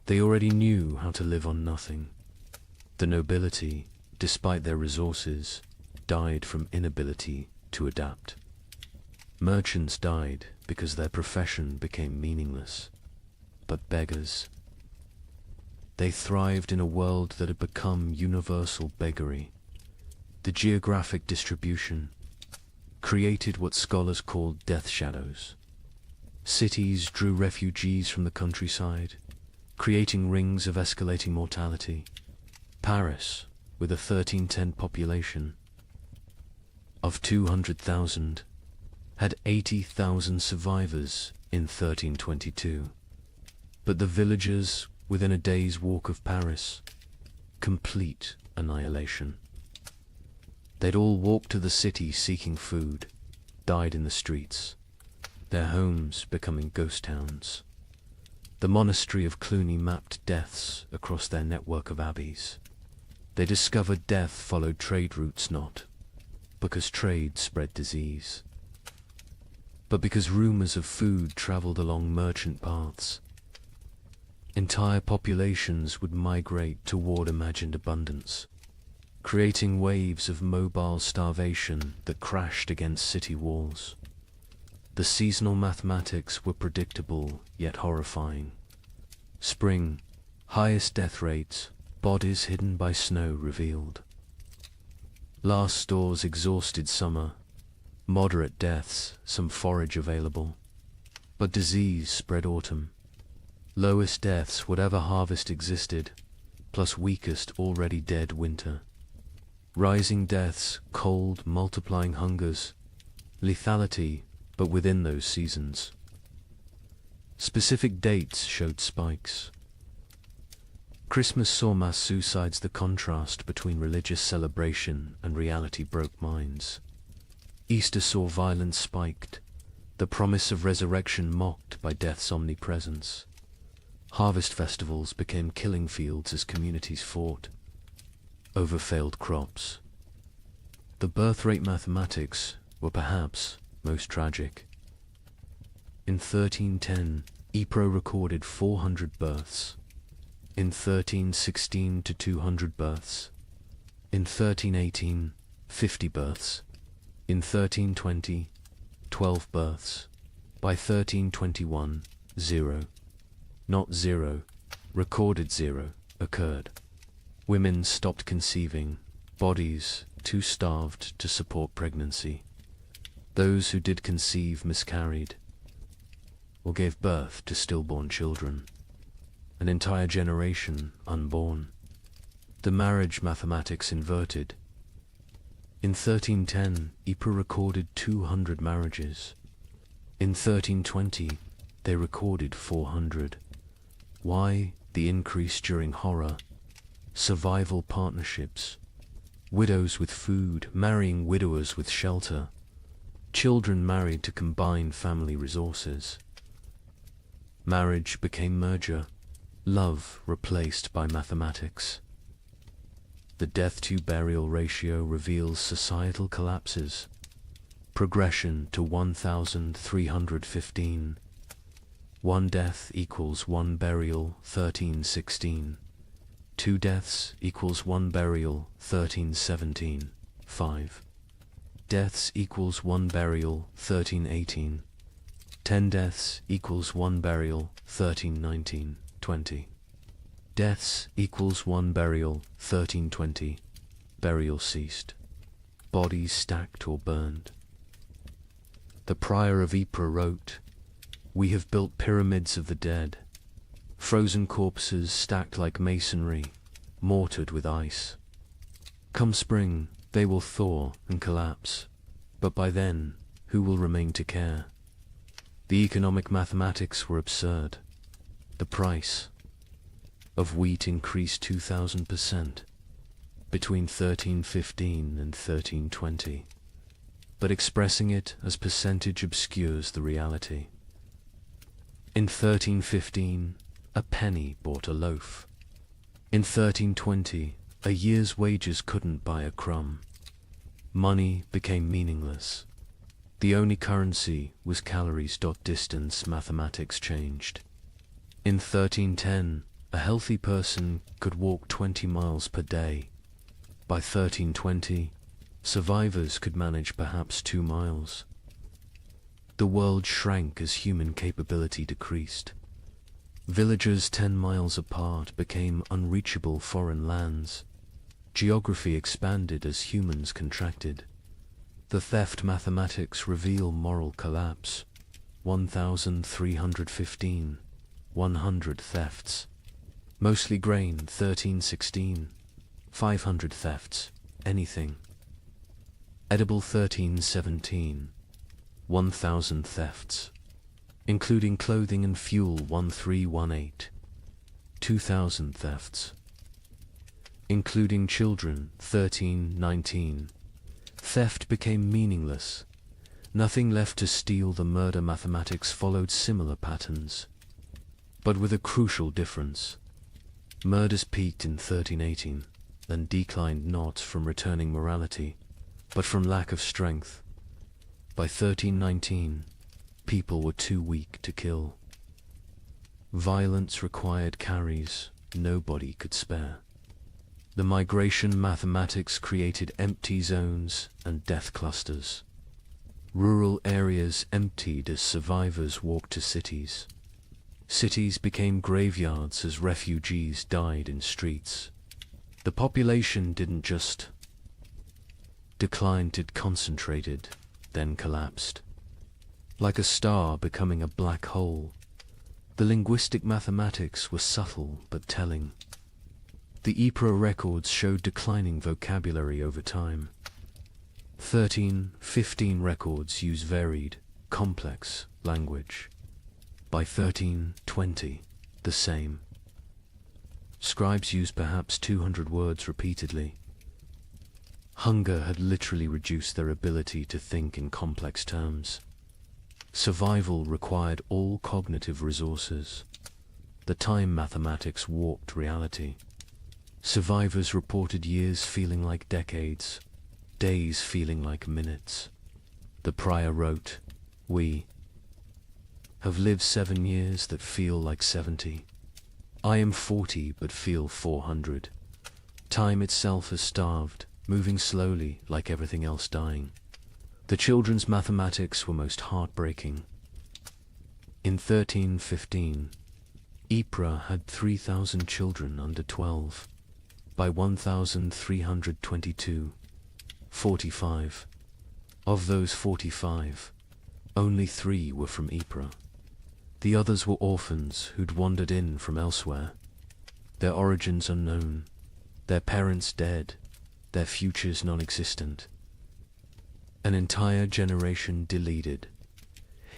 They already knew how to live on nothing. The nobility, despite their resources, died from inability to adapt. Merchants died because their profession became meaningless. But beggars, they thrived in a world that had become universal beggary. The geographic distribution created what scholars called death shadows. Cities drew refugees from the countryside, creating rings of escalating mortality. Paris, with a 1310 population of 200,000, had 80,000 survivors in 1322. But the villagers within a day's walk of Paris, complete annihilation. They'd all walked to the city seeking food, died in the streets, their homes becoming ghost towns. The monastery of Cluny mapped deaths across their network of abbeys. They discovered death followed trade routes not because trade spread disease, but because rumors of food traveled along merchant paths. Entire populations would migrate toward imagined abundance, creating waves of mobile starvation that crashed against city walls. The seasonal mathematics were predictable yet horrifying. Spring, highest death rates, bodies hidden by snow revealed. Last stores exhausted summer, moderate deaths, some forage available. But disease spread autumn. Lowest deaths, whatever harvest existed, plus weakest already dead winter. Rising deaths, cold, multiplying hungers, lethality, but within those seasons. Specific dates showed spikes. Christmas saw mass suicides. The contrast between religious celebration and reality broke minds. Easter saw violence spiked, the promise of resurrection mocked by death's omnipresence. Harvest festivals became killing fields as communities fought over failed crops. The birth rate mathematics were perhaps most tragic. In 1310, Ypres recorded 400 births. In 1316 to 200 births. In 1318, 50 births. In 1320, 12 births. By 1321, 0. Not 0, recorded 0, occurred. Women stopped conceiving, bodies too starved to support pregnancy. Those who did conceive miscarried, or gave birth to stillborn children. An entire generation unborn. The marriage mathematics inverted. In 1310, Ypres recorded 200 marriages. In 1320, they recorded 400. Why the increase during horror? Survival partnerships. Widows with food marrying widowers with shelter. Children married to combine family resources. Marriage became merger. Love replaced by mathematics. The death-to-burial ratio reveals societal collapses. Progression to 1,315. One death equals one burial, 1316. Two deaths equals one burial, 1317. 5 deaths equals one burial, 1318. 10 deaths equals one burial, 1319. 20 deaths equals one burial, 1320. Burial ceased. Bodies stacked or burned. The prior of Ypres wrote, "We have built pyramids of the dead, frozen corpses stacked like masonry, mortared with ice. Come spring, they will thaw and collapse, but by then, who will remain to care?" The economic mathematics were absurd. The price of wheat increased 2,000% between 1315 and 1320, but expressing it as percentage obscures the reality. In 1315, a penny bought a loaf. In 1320, a year's wages couldn't buy a crumb. Money became meaningless. The only currency was calories. Distance mathematics changed. In 1310, a healthy person could walk 20 miles per day. By 1320, survivors could manage perhaps 2 miles. The world shrank as human capability decreased. Villages 10 miles apart became unreachable foreign lands. Geography expanded as humans contracted. The theft mathematics reveal moral collapse. 1,315. 100 thefts. Mostly grain, 1316. 500 thefts. Anything. Edible, 1317. 1,000 thefts. Including clothing and fuel, 1318. 2,000 thefts. Including children, 1319. Theft became meaningless. Nothing left to steal. The murder mathematics followed similar patterns, but with a crucial difference. Murders peaked in 1318, then declined not from returning morality, but from lack of strength. By 1319, people were too weak to kill. Violence required carries nobody could spare. The migration mathematics created empty zones and death clusters. Rural areas emptied as survivors walked to cities. Cities became graveyards as refugees died in streets. The population didn't just decline, it concentrated, then collapsed. Like a star becoming a black hole, the linguistic mathematics were subtle but telling. The Ypres records showed declining vocabulary over time. 1315 records use varied, complex language. By 1320, the same. Scribes used perhaps 200 words repeatedly. Hunger had literally reduced their ability to think in complex terms. Survival required all cognitive resources. The time mathematics warped reality. Survivors reported years feeling like decades, days feeling like minutes. The prior wrote, "We have lived 7 years that feel like 70. I am 40 but feel 400. Time itself has starved, moving slowly like everything else dying." The children's mathematics were most heartbreaking. In 1315, Ypres had 3,000 children under 12. By 1322, 45. Of those 45, only 3 were from Ypres. The others were orphans who'd wandered in from elsewhere. Their origins unknown, their parents dead, their futures non-existent. An entire generation deleted.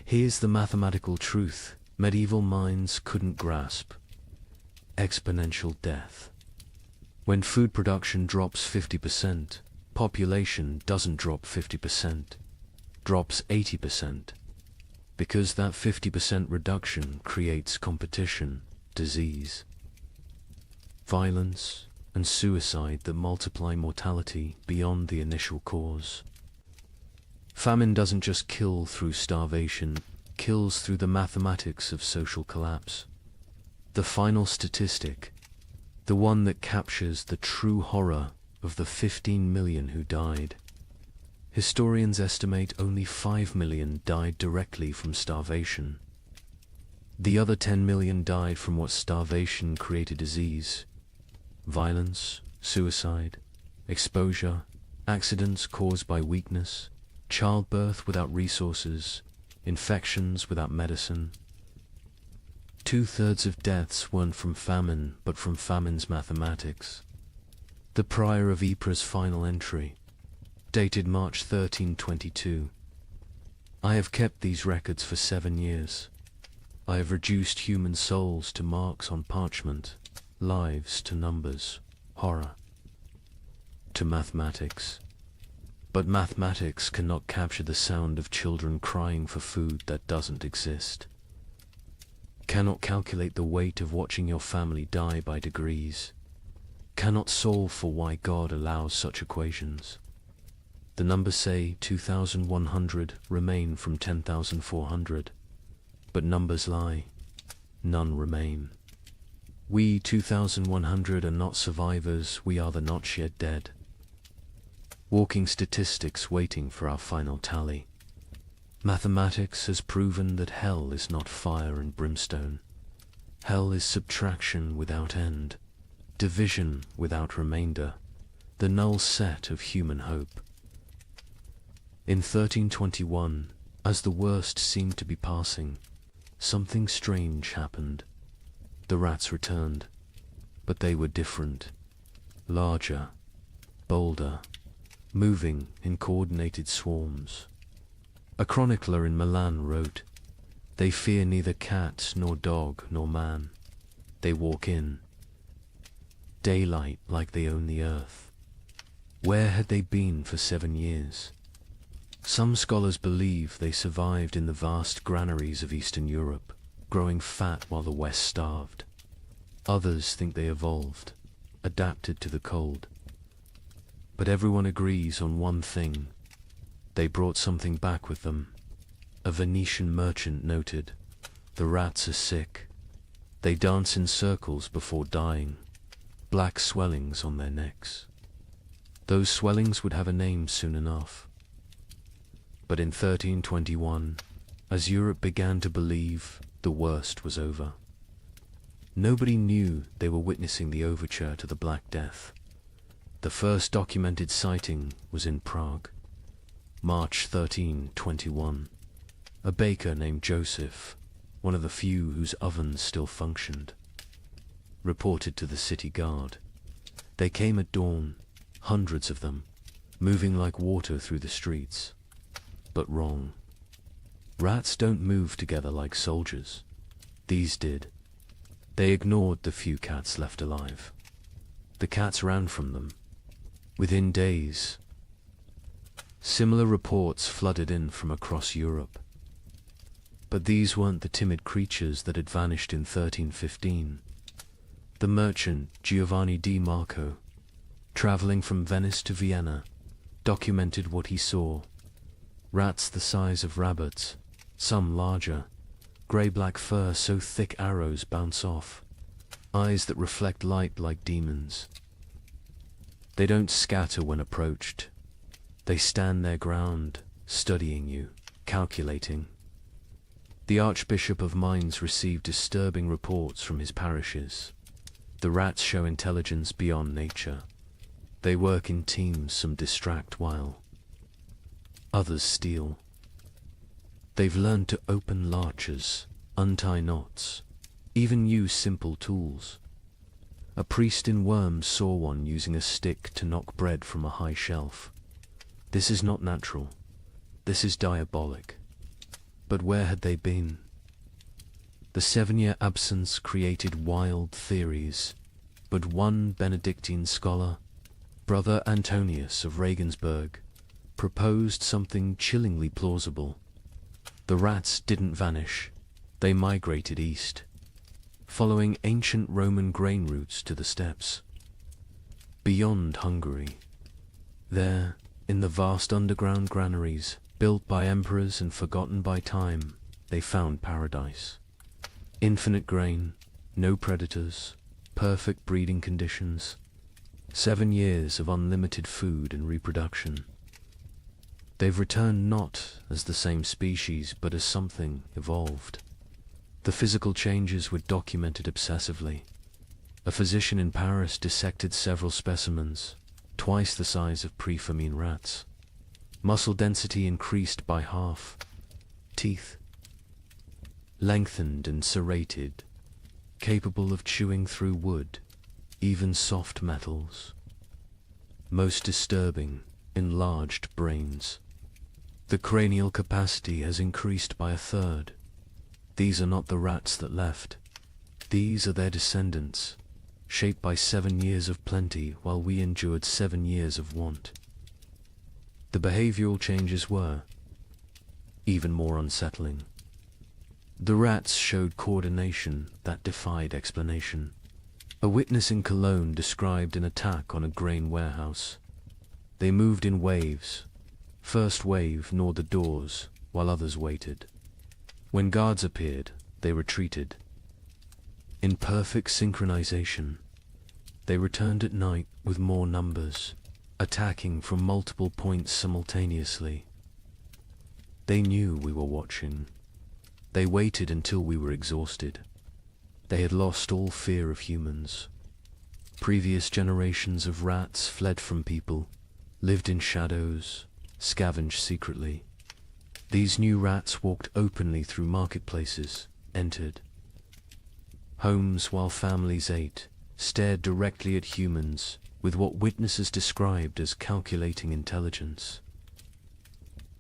Here's the mathematical truth medieval minds couldn't grasp. Exponential death. When food production drops 50%, population doesn't drop 50%, drops 80%. Because that 50% reduction creates competition, disease, violence, and suicide that multiply mortality beyond the initial cause. Famine doesn't just kill through starvation, kills through the mathematics of social collapse. The final statistic, the one that captures the true horror of the 15 million who died. Historians estimate only 5 million died directly from starvation. The other 10 million died from what starvation created: disease, violence, suicide, exposure, accidents caused by weakness, childbirth without resources, infections without medicine. 2/3 of deaths weren't from famine, but from famine's mathematics. The prior of Ypres' final entry, dated March 1322. I have kept these records for 7 years. I have reduced human souls to marks on parchment, lives to numbers, horror to mathematics. But mathematics cannot capture the sound of children crying for food that doesn't exist. Cannot calculate the weight of watching your family die by degrees. Cannot solve for why God allows such equations. The numbers say 2,100 remain from 10,400. But numbers lie. None remain. We 2,100 are not survivors, we are the not yet dead. Walking statistics waiting for our final tally. Mathematics has proven that hell is not fire and brimstone. Hell is subtraction without end, division without remainder, the null set of human hope. In 1321, as the worst seemed to be passing, something strange happened. The rats returned, but they were different, larger, bolder, moving in coordinated swarms. A chronicler in Milan wrote, "They fear neither cat nor dog nor man. They walk in daylight like they own the earth." Where had they been for 7 years? Some scholars believe they survived in the vast granaries of Eastern Europe, growing fat while the West starved. Others think they evolved, adapted to the cold. But everyone agrees on one thing. They brought something back with them. A Venetian merchant noted, "The rats are sick. They dance in circles before dying, black swellings on their necks." Those swellings would have a name soon enough. But in 1321, as Europe began to believe, the worst was over. Nobody knew they were witnessing the overture to the Black Death. The first documented sighting was in Prague, March 1321. A baker named Joseph, one of the few whose ovens still functioned, reported to the city guard. They came at dawn, hundreds of them, moving like water through the streets. But wrong. Rats don't move together like soldiers. These did. They ignored the few cats left alive. The cats ran from them. Within days, similar reports flooded in from across Europe. But these weren't the timid creatures that had vanished in 1315. The merchant Giovanni di Marco, traveling from Venice to Vienna, documented what he saw. Rats the size of rabbits, some larger, grey-black fur so thick arrows bounce off, eyes that reflect light like demons. They don't scatter when approached. They stand their ground, studying you, calculating. The Archbishop of Mainz received disturbing reports from his parishes. The rats show intelligence beyond nature. They work in teams, some distract while others steal. They've learned to open larches, untie knots, even use simple tools. A priest in Worms saw one using a stick to knock bread from a high shelf. This is not natural. This is diabolic. But where had they been? The 7-year absence created wild theories, but one Benedictine scholar, Brother Antonius of Regensburg, proposed something chillingly plausible. The rats didn't vanish. They migrated east, following ancient Roman grain routes to the steppes. Beyond Hungary, there, in the vast underground granaries, built by emperors and forgotten by time, they found paradise. Infinite grain, no predators, perfect breeding conditions, 7 years of unlimited food and reproduction. They've returned not as the same species, but as something evolved. The physical changes were documented obsessively. A physician in Paris dissected several specimens, twice the size of pre-famine rats. Muscle density increased by half. Teeth lengthened and serrated, capable of chewing through wood, even soft metals. Most disturbing, enlarged brains. The cranial capacity has increased by 1/3. These are not the rats that left. These are their descendants, shaped by 7 years of plenty while we endured 7 years of want. The behavioral changes were even more unsettling. The rats showed coordination that defied explanation. A witness in Cologne described an attack on a grain warehouse. They moved in waves. First wave gnawed the doors, while others waited. When guards appeared, they retreated. In perfect synchronization, they returned at night with more numbers, attacking from multiple points simultaneously. They knew we were watching. They waited until we were exhausted. They had lost all fear of humans. Previous generations of rats fled from people, lived in shadows, scavenged secretly. These new rats walked openly through marketplaces, entered homes while families ate, stared directly at humans with what witnesses described as calculating intelligence.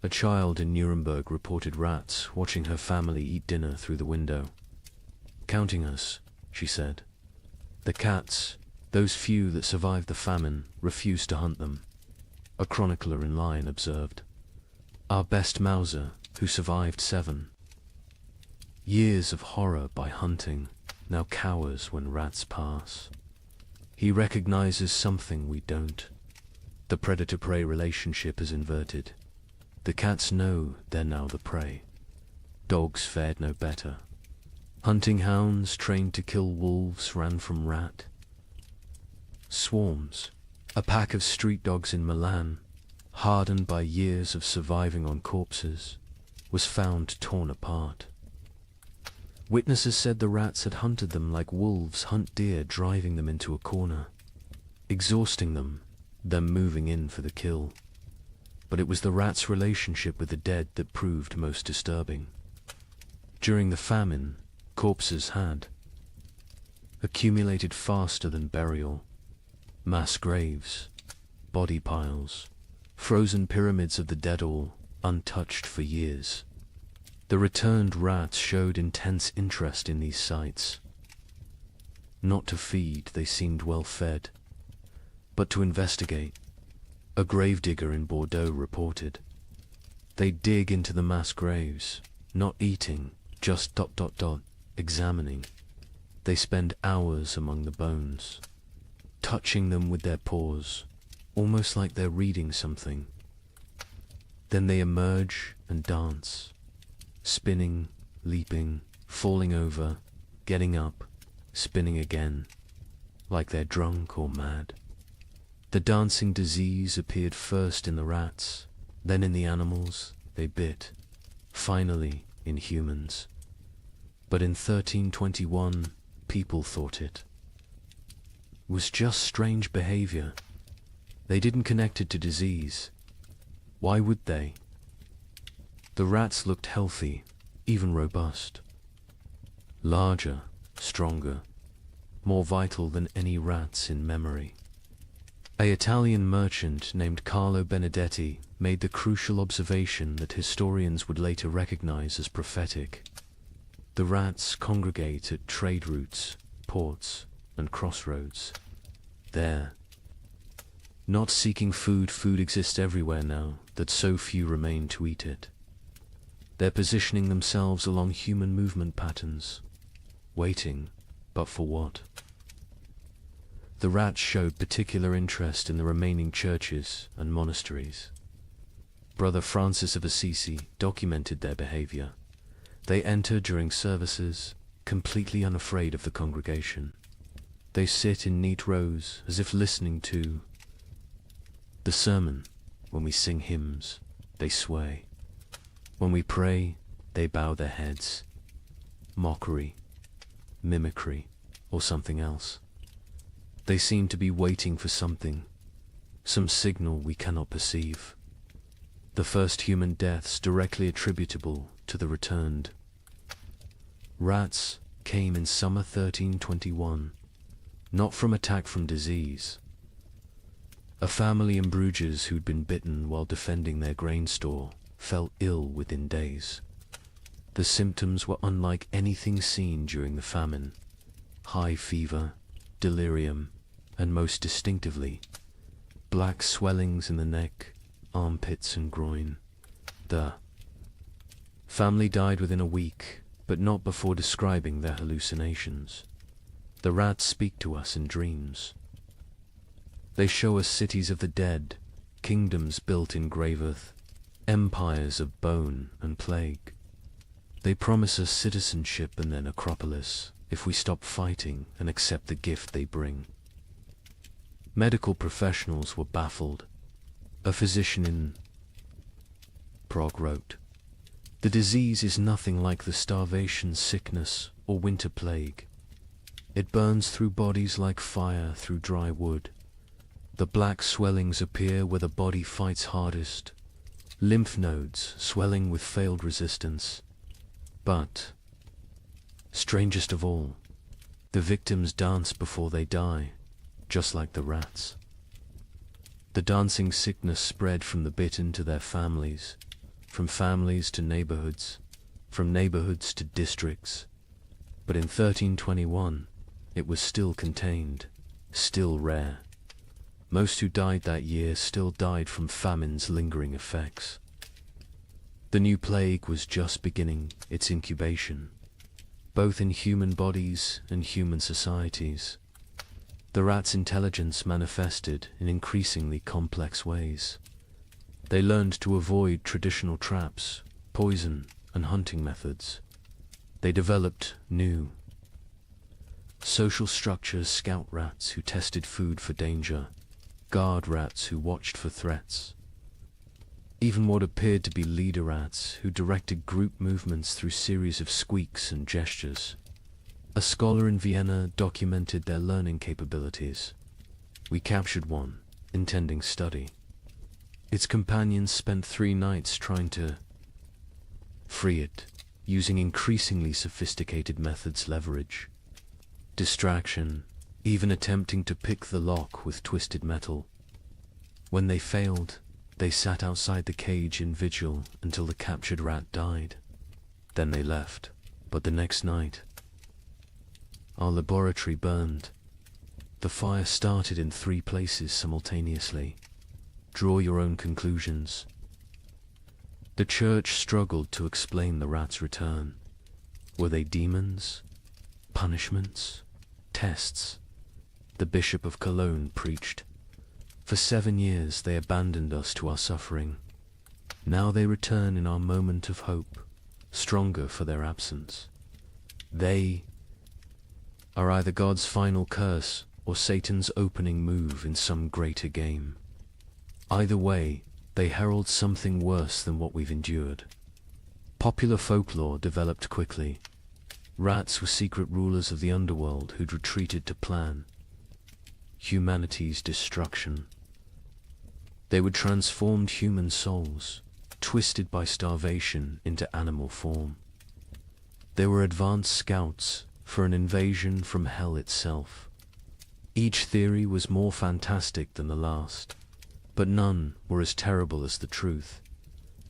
A child in Nuremberg reported rats watching her family eat dinner through the window. "Counting us," she said. "The cats, those few that survived the famine, refused to hunt them." A chronicler in line observed. "Our best Mauser, who survived 7 years of horror by hunting, now cowers when rats pass. He recognizes something we don't. The predator-prey relationship is inverted. The cats know they're now the prey. Dogs fared no better. Hunting hounds trained to kill wolves ran from rat. Swarms. A pack of street dogs in Milan, hardened by years of surviving on corpses, was found torn apart. Witnesses said the rats had hunted them like wolves hunt deer, driving them into a corner, exhausting them, then moving in for the kill. But it was the rats' relationship with the dead that proved most disturbing. During the famine, corpses had accumulated faster than burial. Mass graves, body piles, frozen pyramids of the dead, all untouched for years. The returned rats showed intense interest in these sites. Not to feed, they seemed well fed, but to investigate, a gravedigger in Bordeaux reported. They dig into the mass graves, not eating, just ... examining. They spend hours among the bones, touching them with their paws, almost like they're reading something. Then they emerge and dance, spinning, leaping, falling over, getting up, spinning again, like they're drunk or mad. The dancing disease appeared first in the rats, then in the animals they bit, finally in humans. But in 1321, people thought it was just strange behavior. They didn't connect it to disease. Why would they? The rats looked healthy, even robust. Larger, stronger, more vital than any rats in memory. An Italian merchant named Carlo Benedetti made the crucial observation that historians would later recognize as prophetic. The rats congregate at trade routes, ports, and crossroads. There, not seeking food, food exists everywhere now, that so few remain to eat it. They're positioning themselves along human movement patterns, waiting, but for what? The rats showed particular interest in the remaining churches and monasteries. Brother Francis of Assisi documented their behavior. They enter during services, completely unafraid of the congregation. They sit in neat rows as if listening to the sermon. When we sing hymns, they sway. When we pray, they bow their heads. Mockery, mimicry, or something else. They seem to be waiting for something, some signal we cannot perceive. The first human deaths directly attributable to the returned. Rats came in summer 1321, not from attack from disease. A family in Bruges who'd been bitten while defending their grain store fell ill within days. The symptoms were unlike anything seen during the famine. High fever, delirium, and most distinctively, black swellings in the neck, armpits and groin. The family died within a week, but not before describing their hallucinations. The rats speak to us in dreams. They show us cities of the dead, kingdoms built in grave earth, empires of bone and plague. They promise us citizenship and then Acropolis if we stop fighting and accept the gift they bring. Medical professionals were baffled. A physician in Prague wrote, "The disease is nothing like the starvation, sickness, or winter plague. It burns through bodies like fire through dry wood. The black swellings appear where the body fights hardest, lymph nodes swelling with failed resistance. But, strangest of all, the victims dance before they die, just like the rats." The dancing sickness spread from the bitten to their families, from families to neighborhoods, from neighborhoods to districts. But in 1321, it was still contained, still rare. Most who died that year still died from famine's lingering effects. The new plague was just beginning its incubation, both in human bodies and human societies. The rats' intelligence manifested in increasingly complex ways. They learned to avoid traditional traps, poison, and hunting methods. They developed new social structures: scout rats who tested food for danger, guard rats who watched for threats, even what appeared to be leader rats who directed group movements through series of squeaks and gestures. A scholar in Vienna documented their learning capabilities. We captured one, intending study. Its companions spent 3 nights trying to free it, using increasingly sophisticated methods: leverage, distraction, even attempting to pick the lock with twisted metal. When they failed, they sat outside the cage in vigil until the captured rat died. Then they left. But the next night, our laboratory burned. The fire started in 3 places simultaneously. Draw your own conclusions. The church struggled to explain the rats' return. Were they demons? Punishments? Tests? The Bishop of Cologne preached. For 7 years they abandoned us to our suffering. Now they return in our moment of hope, stronger for their absence. They are either God's final curse or Satan's opening move in some greater game. Either way, they herald something worse than what we've endured. Popular folklore developed quickly. Rats were secret rulers of the underworld who'd retreated to plan humanity's destruction. They would transform human souls, twisted by starvation, into animal form. They were advanced scouts for an invasion from hell itself. Each theory was more fantastic than the last, but none were as terrible as the truth.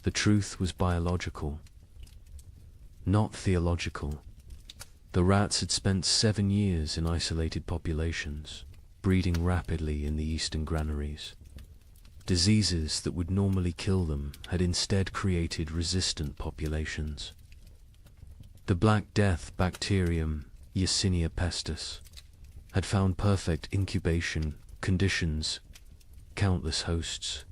The truth was biological, not theological. The rats had spent 7 years in isolated populations, breeding rapidly in the eastern granaries. Diseases that would normally kill them had instead created resistant populations. The Black Death bacterium, Yersinia pestis, had found perfect incubation conditions, countless hosts,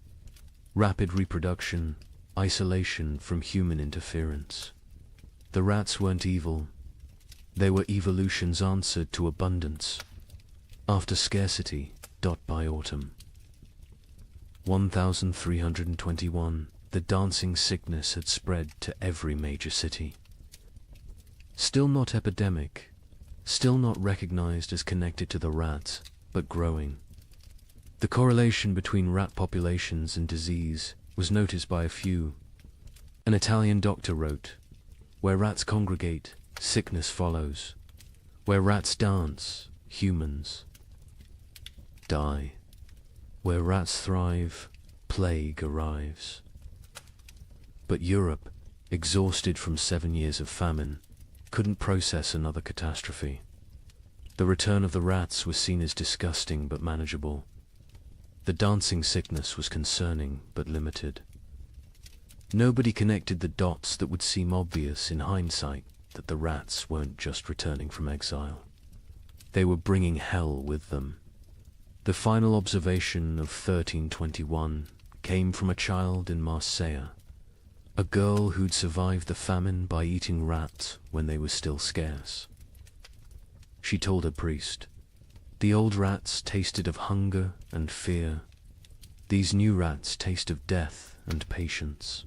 rapid reproduction, isolation from human interference. The rats weren't evil. They were evolution's answer to abundance. After scarcity, by autumn. 1321, the dancing sickness had spread to every major city. Still not epidemic, still not recognized as connected to the rats, but growing. The correlation between rat populations and disease was noticed by a few. An Italian doctor wrote, "Where rats congregate, sickness follows. Where rats dance, humans die. Where rats thrive, plague arrives." But Europe, exhausted from 7 years of famine, couldn't process another catastrophe. The return of the rats was seen as disgusting but manageable. The dancing sickness was concerning but limited. Nobody connected the dots that would seem obvious in hindsight, that the rats weren't just returning from exile. They were bringing hell with them. The final observation of 1321 came from a child in Marseille, a girl who'd survived the famine by eating rats when they were still scarce. She told her priest, "The old rats tasted of hunger and fear. These new rats taste of death and patience.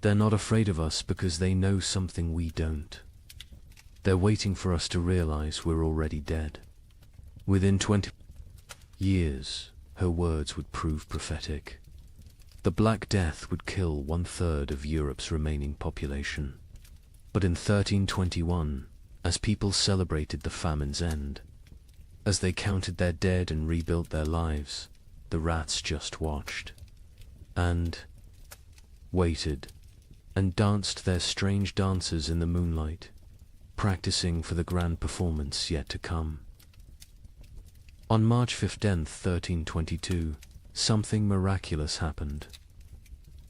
They're not afraid of us because they know something we don't. They're waiting for us to realize we're already dead." Within 20 years, her words would prove prophetic. The Black Death would kill 1/3 of Europe's remaining population. But in 1321, as people celebrated the famine's end, as they counted their dead and rebuilt their lives, the rats just watched, and waited, and danced their strange dances in the moonlight, practicing for the grand performance yet to come. On March 15th, 1322, something miraculous happened.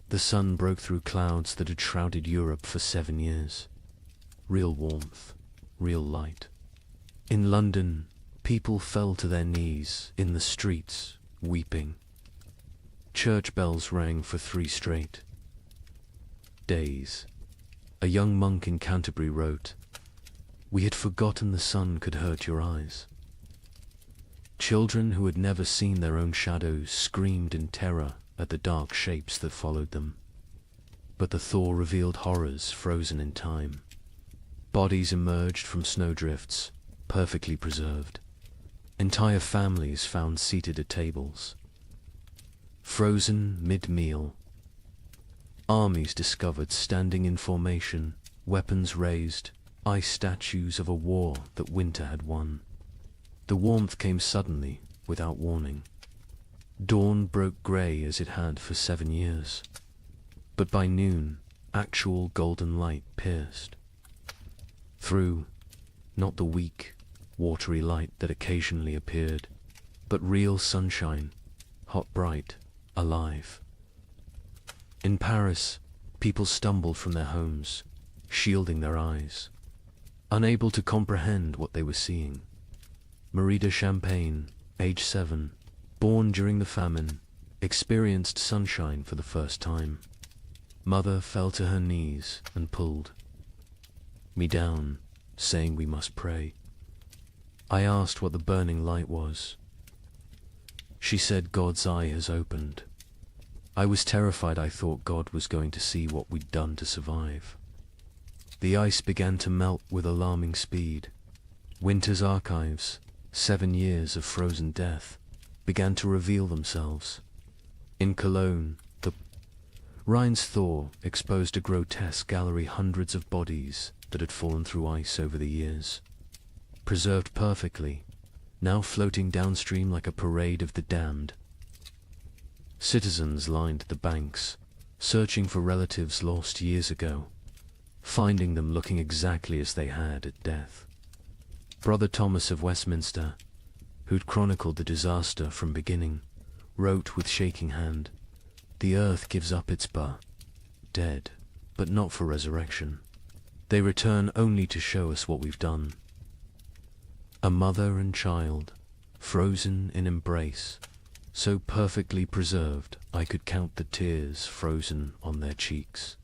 The sun broke through clouds that had shrouded Europe for 7 years. Real warmth, real light. In London, people fell to their knees in the streets, weeping. Church bells rang for 3 straight days. A young monk in Canterbury wrote, "We had forgotten the sun could hurt your eyes." Children who had never seen their own shadows screamed in terror at the dark shapes that followed them. But the thaw revealed horrors frozen in time. Bodies emerged from snowdrifts, perfectly preserved. Entire families found seated at tables. Frozen mid-meal. Armies discovered standing in formation, weapons raised, ice statues of a war that winter had won. The warmth came suddenly, without warning. Dawn broke grey as it had for 7 years. But by noon, actual golden light pierced. Through, not the weak, watery light that occasionally appeared, but real sunshine, hot, bright, alive. In Paris, people stumbled from their homes, shielding their eyes, unable to comprehend what they were seeing. Marie de Champagne, age 7, born during the famine, experienced sunshine for the first time. Mother fell to her knees and pulled me down, saying we must pray. I asked what the burning light was. She said God's eye has opened. I was terrified. I thought God was going to see what we'd done to survive. The ice began to melt with alarming speed. Winter's archives, 7 years of frozen death, began to reveal themselves. In Cologne, the Rhine's thaw exposed a grotesque gallery, hundreds of bodies that had fallen through ice over the years, preserved perfectly, now floating downstream like a parade of the damned. Citizens lined the banks, searching for relatives lost years ago, finding them looking exactly as they had at death. Brother Thomas of Westminster, who'd chronicled the disaster from beginning, wrote with shaking hand, "The earth gives up its dead, but not for resurrection. They return only to show us what we've done." A mother and child, frozen in embrace, so perfectly preserved I could count the tears frozen on their cheeks.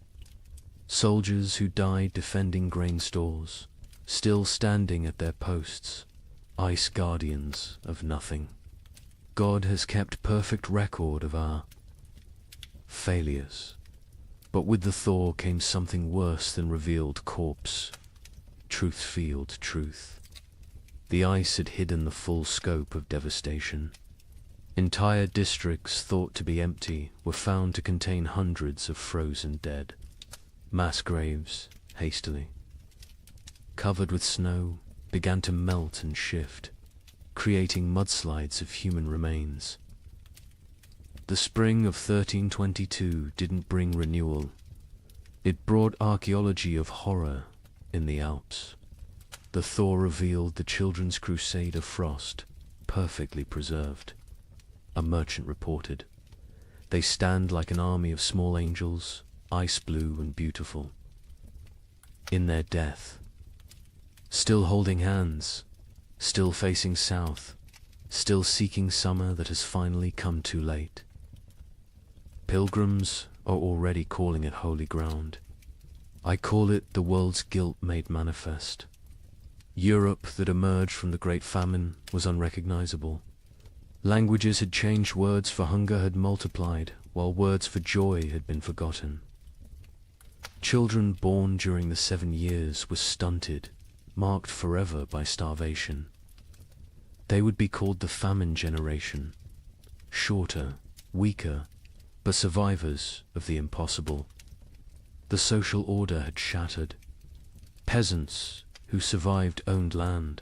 Soldiers who died defending grain stores, still standing at their posts, ice guardians of nothing. God has kept perfect record of our failures. But with the thaw came something worse than revealed corpse, truth-field truth. The ice had hidden the full scope of devastation. Entire districts thought to be empty were found to contain hundreds of frozen dead. Mass graves, hastily covered with snow, began to melt and shift, creating mudslides of human remains. The spring of 1322 didn't bring renewal. It brought archaeology of horror in the Alps. The thaw revealed the children's crusade of frost, perfectly preserved. A merchant reported, "They stand like an army of small angels, ice blue and beautiful. In their death, still holding hands, still facing south, still seeking summer that has finally come too late. Pilgrims are already calling it holy ground. I call it the world's guilt made manifest. Europe that emerged from the Great Famine was unrecognizable. Languages had changed, words for hunger had multiplied, while words for joy had been forgotten. Children born during the 7 years were stunted, marked forever by starvation. They would be called the famine generation, shorter, weaker, but survivors of the impossible. The social order had shattered. Peasants who survived owned land,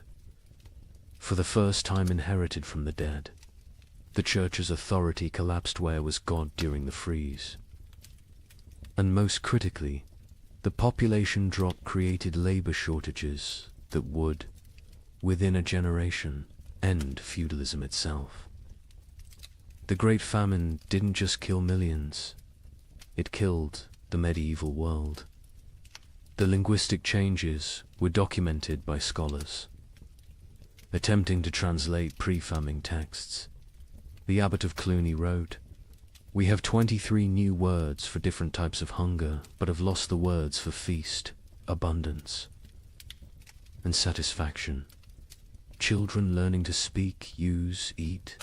for the first time inherited from the dead. The church's authority collapsed. Where was God during the freeze? And most critically, the population drop created labor shortages that would, within a generation, end feudalism itself. The Great Famine didn't just kill millions, it killed the medieval world. The linguistic changes were documented by scholars, attempting to translate pre-famine texts. The abbot of Cluny wrote, "We have 23 new words for different types of hunger, but have lost the words for feast, abundance, and satisfaction. Children learning to speak, use, eat,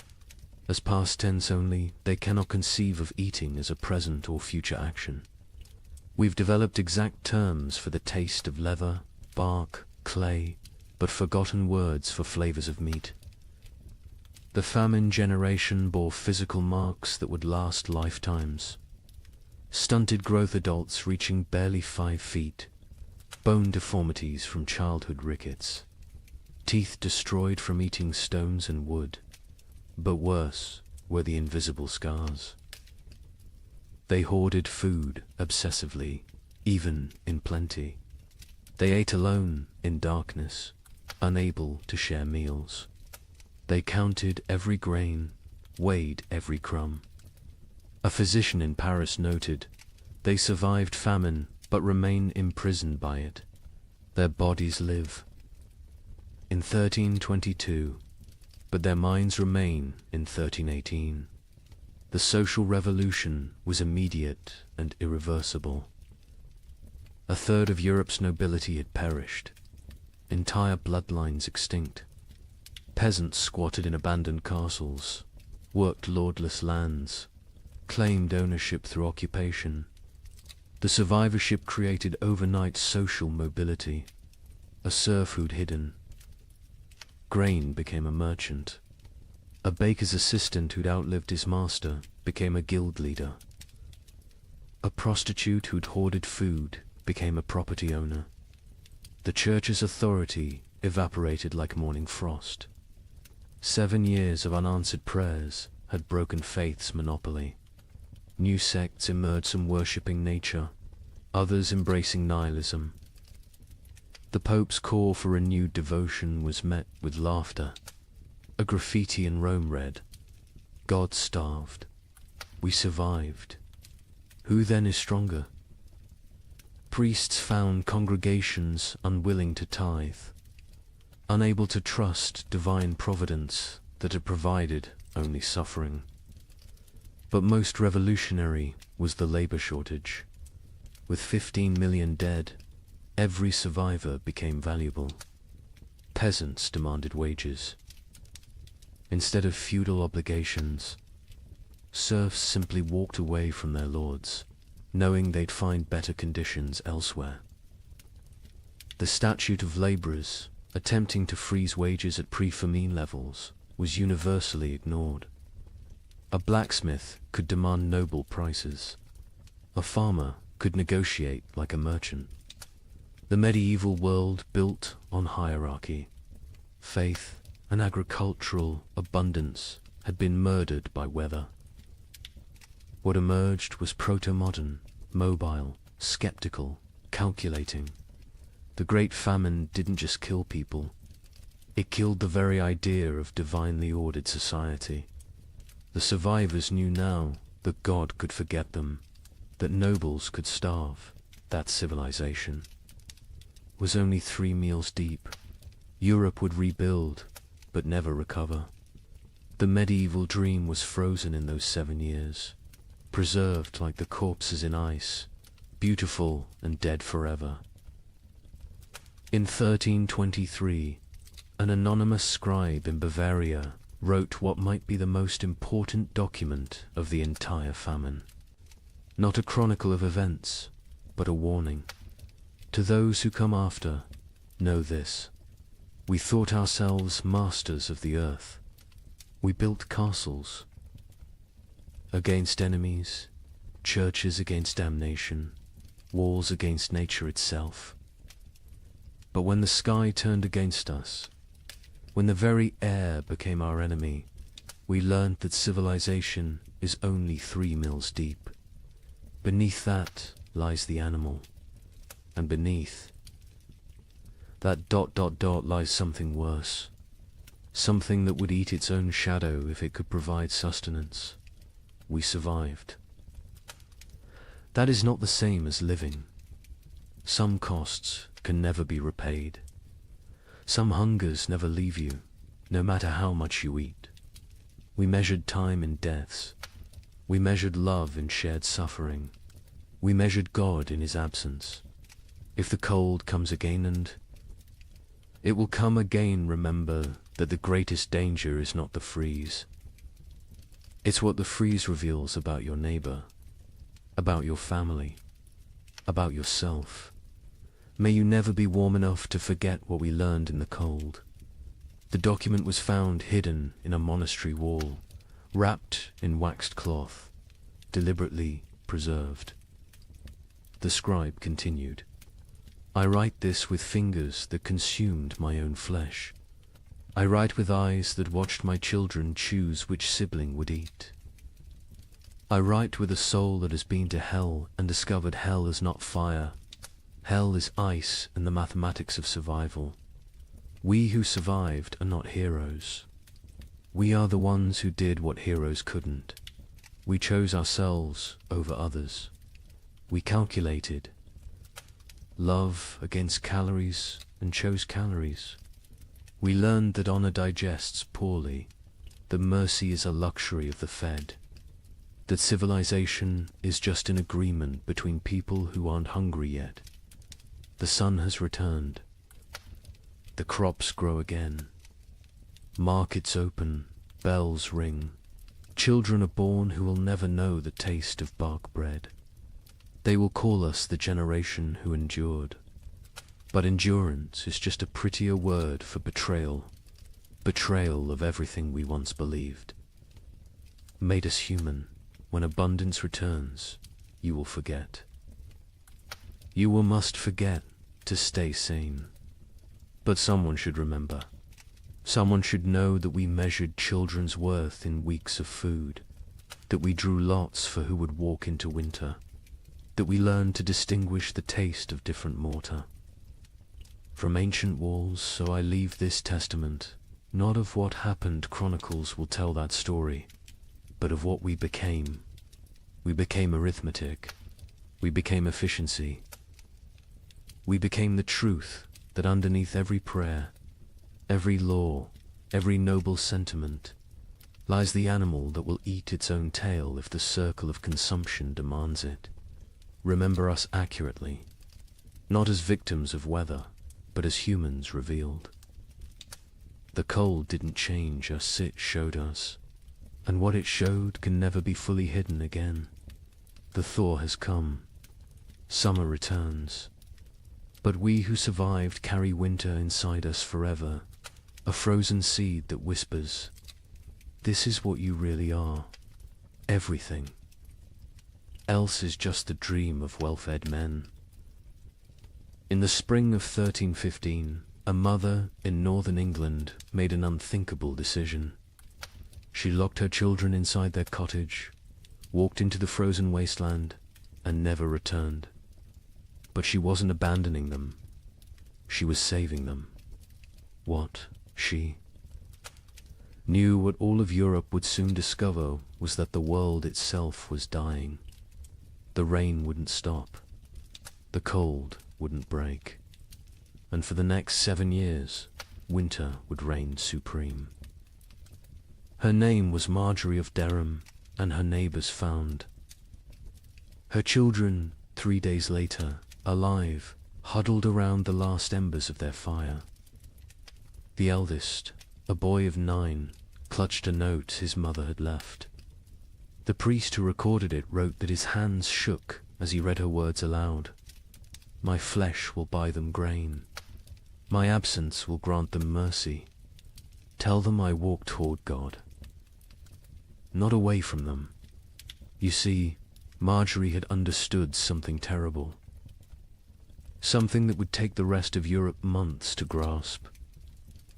as past tense only, they cannot conceive of eating as a present or future action. We've developed exact terms for the taste of leather, bark, clay, but forgotten words for flavors of meat. The famine generation bore physical marks that would last lifetimes. Stunted growth, adults reaching barely 5 feet, bone deformities from childhood rickets, teeth destroyed from eating stones and wood, but worse were the invisible scars. They hoarded food obsessively, even in plenty. They ate alone in darkness, unable to share meals. They counted every grain, weighed every crumb. A physician in Paris noted, "They survived famine, but remain imprisoned by it. Their bodies live in 1322, but their minds remain in 1318. The social revolution was immediate and irreversible. A third of Europe's nobility had perished, entire bloodlines extinct. Peasants squatted in abandoned castles, worked lordless lands, claimed ownership through occupation. The survivorship created overnight social mobility, a serfhood hidden. Grain became a merchant. A baker's assistant who'd outlived his master became a guild leader. A prostitute who'd hoarded food became a property owner. The church's authority evaporated like morning frost. 7 years of unanswered prayers had broken faith's monopoly. New sects emerged, some worshipping nature, others embracing nihilism. The Pope's call for renewed devotion was met with laughter. A graffiti in Rome read, "God starved. We survived. Who then is stronger?" Priests found congregations unwilling to tithe, unable to trust divine providence that had provided only suffering. But most revolutionary was the labor shortage. With 15 million dead, every survivor became valuable. Peasants demanded wages. Instead of feudal obligations, serfs simply walked away from their lords, knowing they'd find better conditions elsewhere. The statute of laborers, attempting to freeze wages at pre-famine levels, was universally ignored. A blacksmith could demand noble prices. A farmer could negotiate like a merchant. The medieval world built on hierarchy. Faith and agricultural abundance had been murdered by weather. What emerged was proto-modern, mobile, skeptical, calculating. The Great Famine didn't just kill people. It killed the very idea of divinely ordered society. The survivors knew now that God could forget them, that nobles could starve, that civilization was only 3 meals deep. Europe would rebuild, but never recover. The medieval dream was frozen in those 7 years, preserved like the corpses in ice, beautiful and dead forever. In 1323, an anonymous scribe in Bavaria wrote what might be the most important document of the entire famine. Not a chronicle of events, but a warning. To those who come after, know this. We thought ourselves masters of the earth. We built castles against enemies, churches against damnation, walls against nature itself. But when the sky turned against us, when the very air became our enemy, we learned that civilization is only 3 mills deep. Beneath that lies the animal, and beneath that ... lies something worse, something that would eat its own shadow if it could provide sustenance. We survived. That is not the same as living. Some costs can never be repaid. Some hungers never leave you, no matter how much you eat. We measured time in deaths. We measured love in shared suffering. We measured God in his absence. If the cold comes again, and it will come again, remember that the greatest danger is not the freeze. It's what the freeze reveals about your neighbor, about your family, about yourself. May you never be warm enough to forget what we learned in the cold. The document was found hidden in a monastery wall, wrapped in waxed cloth, deliberately preserved. The scribe continued, "I write this with fingers that consumed my own flesh. I write with eyes that watched my children choose which sibling would eat. I write with a soul that has been to hell and discovered hell is not fire. Hell is ice and the mathematics of survival. We who survived are not heroes. We are the ones who did what heroes couldn't. We chose ourselves over others. We calculated love against calories and chose calories. We learned that honor digests poorly, that mercy is a luxury of the fed, that civilization is just an agreement between people who aren't hungry yet. The sun has returned. The crops grow again. Markets open, bells ring. Children are born who will never know the taste of bark bread. They will call us the generation who endured. But endurance is just a prettier word for betrayal. Betrayal of everything we once believed. Made us human. When abundance returns, you will forget. You will must forget to stay sane. But someone should remember. Someone should know that we measured children's worth in weeks of food, that we drew lots for who would walk into winter, that we learned to distinguish the taste of different mortar. From ancient walls, so I leave this testament, not of what happened chronicles will tell that story, but of what we became. We became arithmetic. We became efficiency. We became the truth that underneath every prayer, every law, every noble sentiment, lies the animal that will eat its own tail if the circle of consumption demands it. Remember us accurately, not as victims of weather, but as humans revealed. The cold didn't change us, it showed us. And what it showed can never be fully hidden again. The thaw has come. Summer returns. But we who survived carry winter inside us forever, a frozen seed that whispers, "This is what you really are. Everything. Else is just the dream of well-fed men." In the spring of 1315, a mother in northern England made an unthinkable decision. She locked her children inside their cottage, walked into the frozen wasteland, and never returned. But she wasn't abandoning them. She was saving them. What, she knew what all of Europe would soon discover was that the world itself was dying. The rain wouldn't stop. The cold wouldn't break. And for the next 7 years, winter would reign supreme. Her name was Marjorie of Dereham, and her neighbours found. Her children, 3 days later, alive, huddled around the last embers of their fire. The eldest, a boy of 9, clutched a note his mother had left. The priest who recorded it wrote that his hands shook as he read her words aloud. "My flesh will buy them grain. My absence will grant them mercy. Tell them I walk toward God." Not away from them. You see, Marjorie had understood something terrible. Something that would take the rest of Europe months to grasp.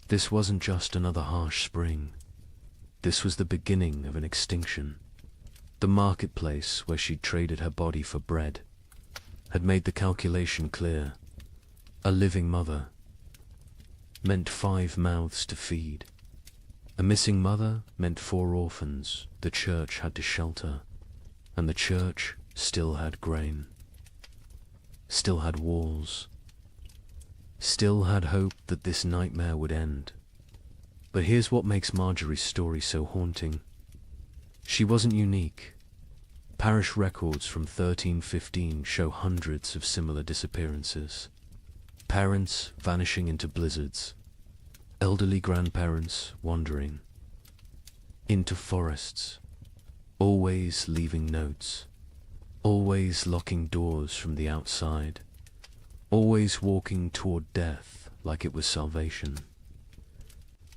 This wasn't just another harsh spring. This was the beginning of an extinction. The marketplace where she'd traded her body for bread had made the calculation clear. A living mother meant 5 mouths to feed. A missing mother meant 4 orphans the church had to shelter, and the church still had grain, still had walls, still had hope that this nightmare would end. But here's what makes Marjorie's story so haunting. She wasn't unique. Parish records from 1315 show hundreds of similar disappearances. Parents vanishing into blizzards, elderly grandparents wandering into forests, always leaving notes, always locking doors from the outside, always walking toward death like it was salvation.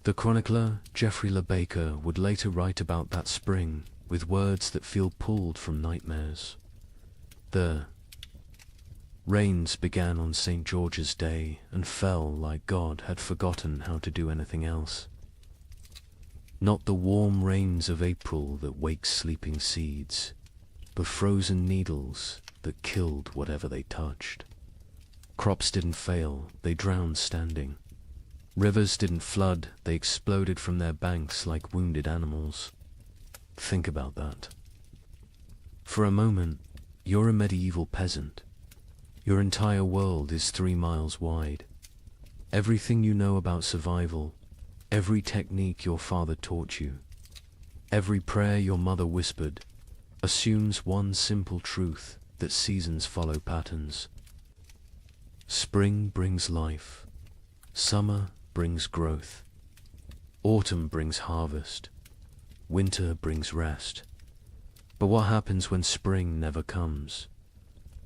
The chronicler Geoffrey Le Baker would later write about that spring with words that feel pulled from nightmares. The rains began on St. George's Day and fell like God had forgotten how to do anything else. Not the warm rains of April that wake sleeping seeds, but frozen needles that killed whatever they touched. Crops didn't fail, they drowned standing. Rivers didn't flood, they exploded from their banks like wounded animals. Think about that. For a moment, you're a medieval peasant. Your entire world is 3 miles wide. Everything you know about survival, every technique your father taught you, every prayer your mother whispered, assumes one simple truth, that seasons follow patterns. Spring brings life. Summer brings growth. Autumn brings harvest. Winter brings rest. But what happens when spring never comes?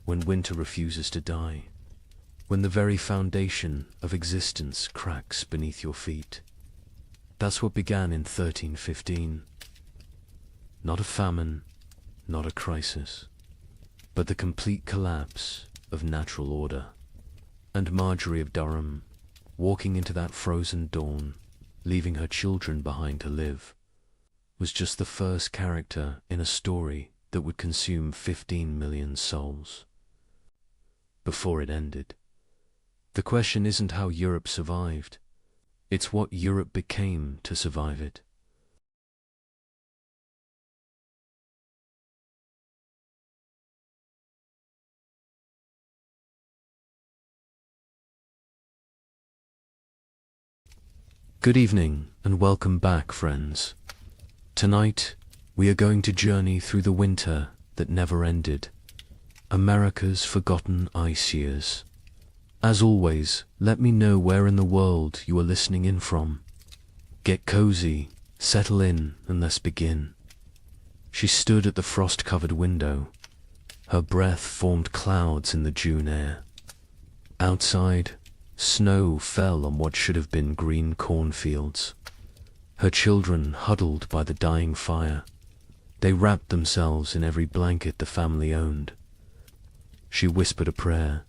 When winter refuses to die? When the very foundation of existence cracks beneath your feet? That's what began in 1315. Not a famine, not a crisis, but the complete collapse of natural order. And Marjorie of Durham, walking into that frozen dawn, leaving her children behind to live, was just the first character in a story that would consume 15 million souls. Before it ended, the question isn't how Europe survived, it's what Europe became to survive it. Good evening and welcome back, friends. Tonight, we are going to journey through the winter that never ended, America's forgotten ice years. As always, let me know where in the world you are listening in from. Get cozy, settle in, and let's begin. She stood at the frost-covered window. Her breath formed clouds in the June air. Outside, snow fell on what should have been green cornfields. Her children huddled by the dying fire. They wrapped themselves in every blanket the family owned. She whispered a prayer,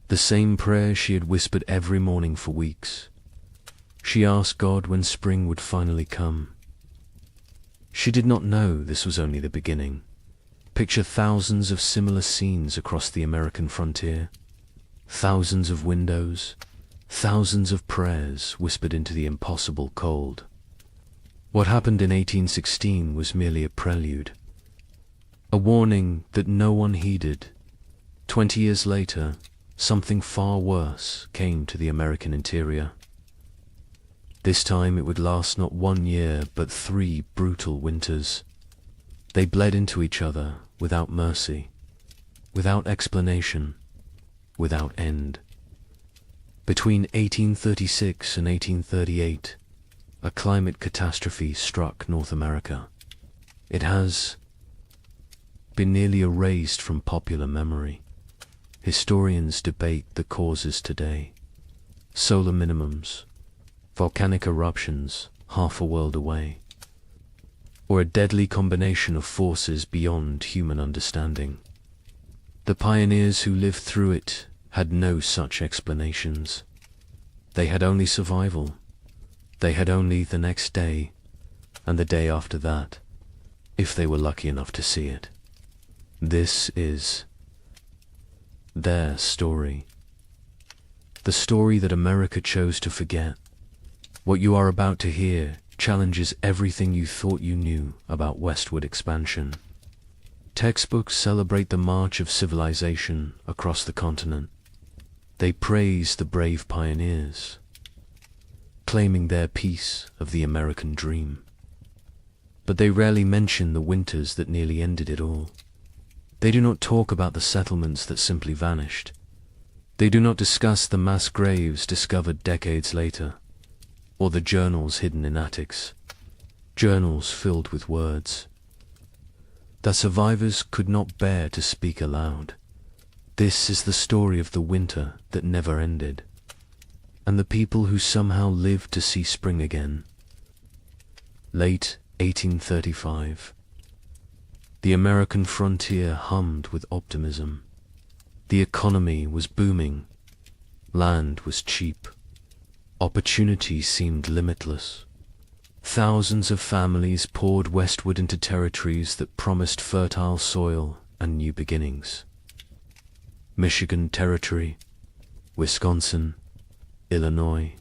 the same prayer she had whispered every morning for weeks. She asked God when spring would finally come. She did not know this was only the beginning. Picture thousands of similar scenes across the American frontier. Thousands of windows, thousands of prayers whispered into the impossible cold. What happened in 1816 was merely a prelude, a warning that no one heeded. 20 years later, something far worse came to the American interior. This time it would last not 1 year, but 3 brutal winters. They bled into each other without mercy, without explanation, without end. Between 1836 and 1838, a climate catastrophe struck North America. It has been nearly erased from popular memory. Historians debate the causes today. Solar minimums, volcanic eruptions half a world away, or a deadly combination of forces beyond human understanding. The pioneers who lived through it had no such explanations. They had only survival. They had only the next day, and the day after that, if they were lucky enough to see it. This is their story. The story that America chose to forget. What you are about to hear challenges everything you thought you knew about westward expansion. Textbooks celebrate the march of civilization across the continent. They praise the brave pioneers, claiming their piece of the American dream. But they rarely mention the winters that nearly ended it all. They do not talk about the settlements that simply vanished. They do not discuss the mass graves discovered decades later, or the journals hidden in attics, journals filled with words that survivors could not bear to speak aloud. This is the story of the winter that never ended, and the people who somehow lived to see spring again. Late 1835. The American frontier hummed with optimism. The economy was booming. Land was cheap. Opportunity seemed limitless. Thousands of families poured westward into territories that promised fertile soil and new beginnings. Michigan Territory, Wisconsin, Illinois,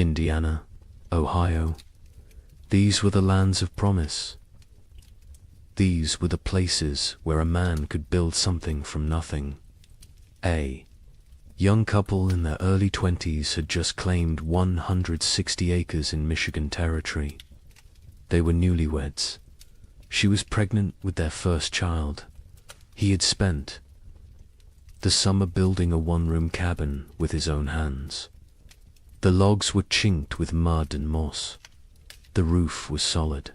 Indiana, Ohio. These were the lands of promise. These were the places where a man could build something from nothing. A young couple in their early 20s had just claimed 160 acres in Michigan Territory. They were newlyweds. She was pregnant with their first child. He had spent the summer building a one-room cabin with his own hands. The logs were chinked with mud and moss. The roof was solid.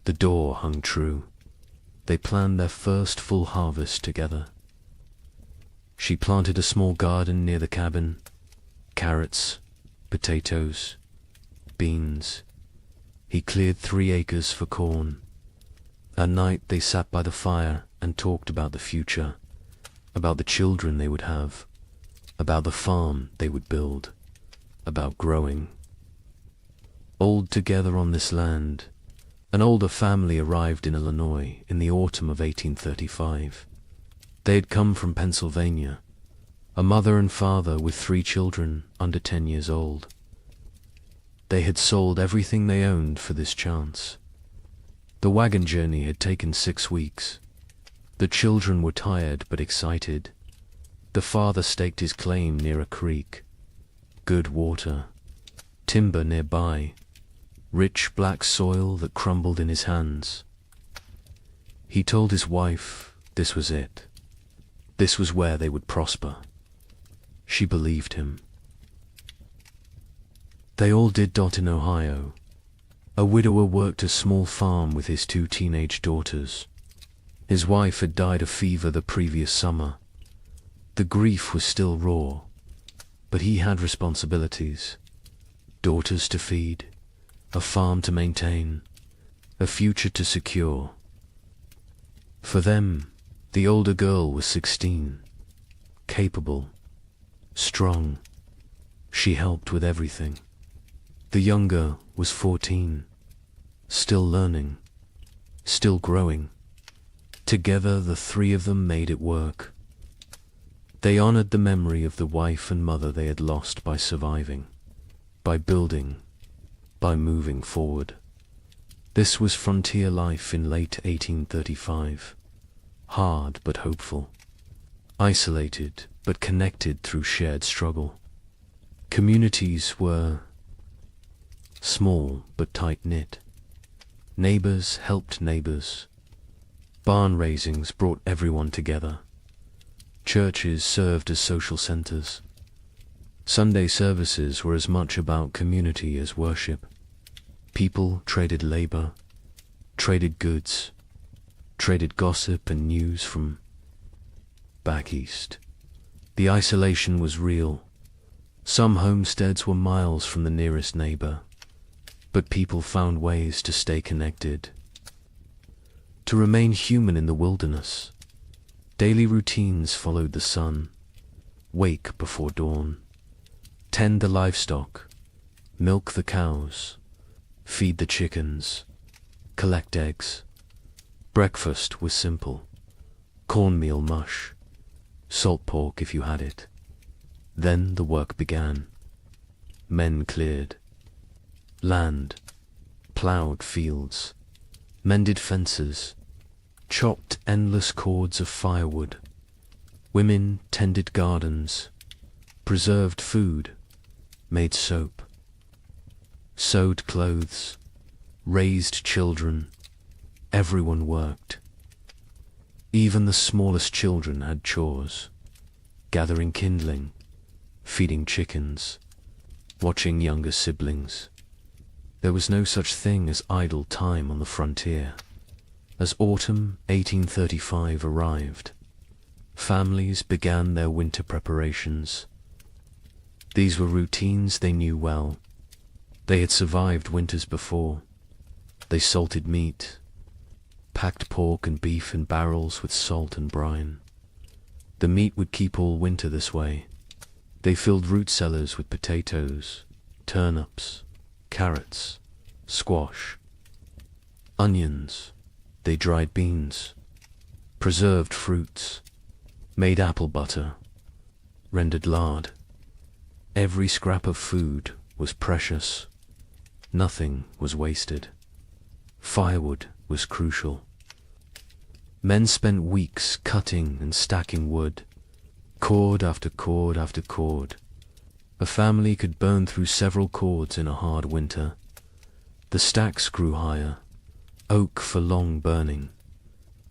The door hung true. They planned their first full harvest together. She planted a small garden near the cabin. Carrots, potatoes, beans. He cleared 3 acres for corn. At night they sat by the fire and talked about the future, about the children they would have, about the farm they would build, about growing. Old together on this land, an older family arrived in Illinois in the autumn of 1835. They had come from Pennsylvania, a mother and father with 3 children under 10 years old. They had sold everything they owned for this chance. The wagon journey had taken 6 weeks. The children were tired but excited. The father staked his claim near a creek. Good water, timber nearby, rich black soil that crumbled in his hands. He told his wife this was it. This was where they would prosper. She believed him. They all did. In Ohio, a widower worked a small farm with his 2 teenage daughters. His wife had died of fever the previous summer. The grief was still raw, but he had responsibilities. Daughters to feed, a farm to maintain, a future to secure. For them, the older girl was 16, capable, strong. She helped with everything. The younger was 14, still learning, still growing. Together the 3 of them made it work. They honored the memory of the wife and mother they had lost by surviving, by building, by moving forward. This was frontier life in late 1835. Hard but hopeful. Isolated but connected through shared struggle. Communities were small but tight-knit. Neighbors helped neighbors. Barn raisings brought everyone together. Churches served as social centers. Sunday services were as much about community as worship. People traded labor, traded goods, traded gossip and news from back east. The isolation was real. Some homesteads were miles from the nearest neighbor, but people found ways to stay connected, to remain human in the wilderness. Daily routines followed the sun. Wake before dawn, tend the livestock, milk the cows, feed the chickens, collect eggs. Breakfast was simple. Cornmeal mush, salt pork if you had it. Then the work began. Men cleared land, ploughed fields, mended fences, chopped endless cords of firewood. Women tended gardens, preserved food, made soap, sewed clothes, raised children. Everyone worked. Even the smallest children had chores, gathering kindling, feeding chickens, watching younger siblings. There was no such thing as idle time on the frontier. As autumn 1835 arrived, families began their winter preparations. These were routines they knew well. They had survived winters before. They salted meat, packed pork and beef in barrels with salt and brine. The meat would keep all winter this way. They filled root cellars with potatoes, turnips, carrots, squash, onions. They dried beans, preserved fruits, made apple butter, rendered lard. Every scrap of food was precious. Nothing was wasted. Firewood was crucial. Men spent weeks cutting and stacking wood, cord after cord after cord. A family could burn through several cords in a hard winter. The stacks grew higher, oak for long burning,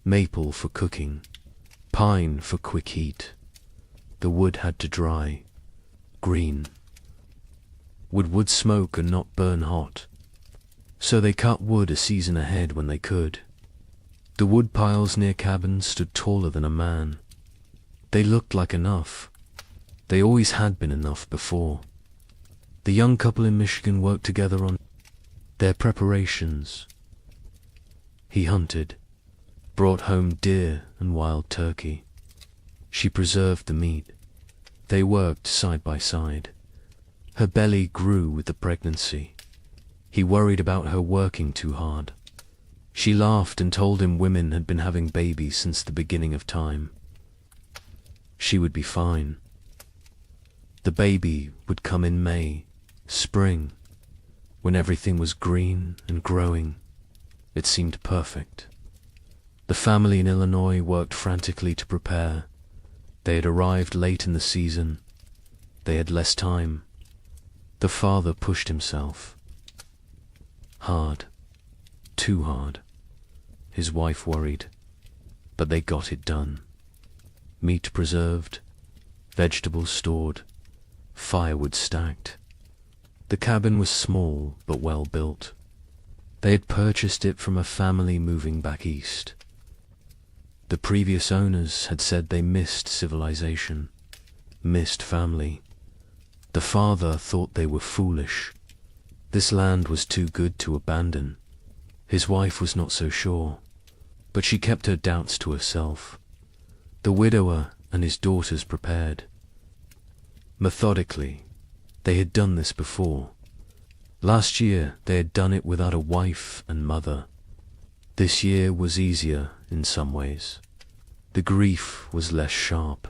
maple for cooking, pine for quick heat. The wood had to dry, green. Would wood smoke and not burn hot? So they cut wood a season ahead when they could. The wood piles near cabins stood taller than a man. They looked like enough. They always had been enough before. The young couple in Michigan worked together on their preparations. He hunted, brought home deer and wild turkey. She preserved the meat. They worked side by side. Her belly grew with the pregnancy. He worried about her working too hard. She laughed and told him women had been having babies since the beginning of time. She would be fine. The baby would come in May, spring, when everything was green and growing. It seemed perfect. The family in Illinois worked frantically to prepare. They had arrived late in the season. They had less time. The father pushed himself. Hard. Too hard. His wife worried. But they got it done. Meat preserved, vegetables stored, firewood stacked. The cabin was small but well built. They had purchased it from a family moving back east. The previous owners had said they missed civilization, missed family. The father thought they were foolish. This land was too good to abandon. His wife was not so sure, but she kept her doubts to herself. The widower and his daughters prepared. Methodically, they had done this before. Last year they had done it without a wife and mother. This year was easier in some ways. The grief was less sharp.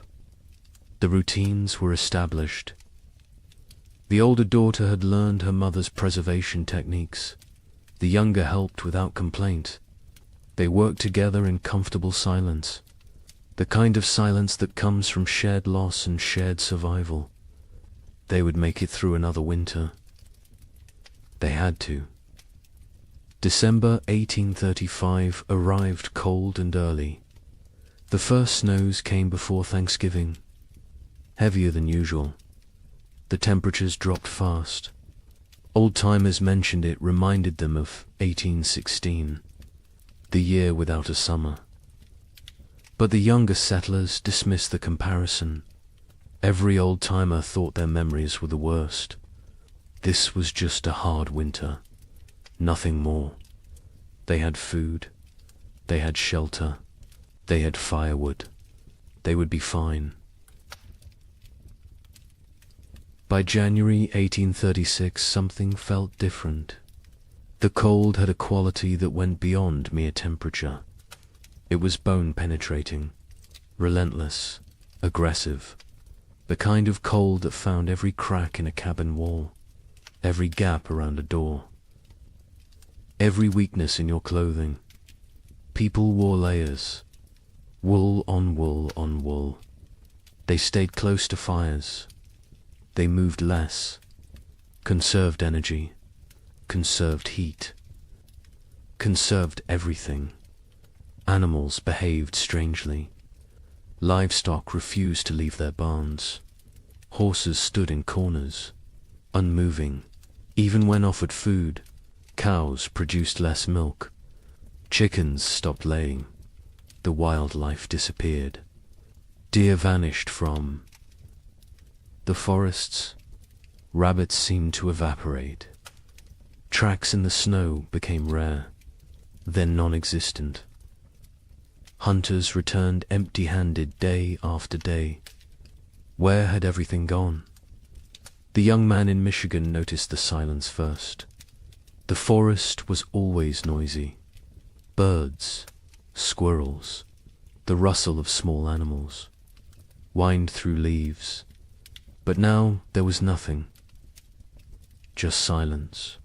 The routines were established. The older daughter had learned her mother's preservation techniques. The younger helped without complaint. They worked together in comfortable silence, the kind of silence that comes from shared loss and shared survival. They would make it through another winter. They had to. December 1835 arrived cold and early. The first snows came before Thanksgiving, heavier than usual. The temperatures dropped fast. Old-timers mentioned it reminded them of 1816, the year without a summer. But the younger settlers dismissed the comparison. Every old-timer thought their memories were the worst. This was just a hard winter, nothing more. They had food, they had shelter, they had firewood. They would be fine. By January 1836, something felt different. The cold had a quality that went beyond mere temperature. It was bone-penetrating, relentless, aggressive, the kind of cold that found every crack in a cabin wall, every gap around a door, every weakness in your clothing. People wore layers, wool on wool on wool. They stayed close to fires. They moved less, conserved energy, conserved heat, conserved everything. Animals behaved strangely. Livestock refused to leave their barns. Horses stood in corners, unmoving. Even when offered food, cows produced less milk. Chickens stopped laying. The wildlife disappeared. Deer vanished from the forests. Rabbits seemed to evaporate. Tracks in the snow became rare, then non-existent. Hunters returned empty-handed day after day. Where had everything gone? The young man in Michigan noticed the silence first. The forest was always noisy. Birds, squirrels, the rustle of small animals, whined through leaves. But now there was nothing. just silence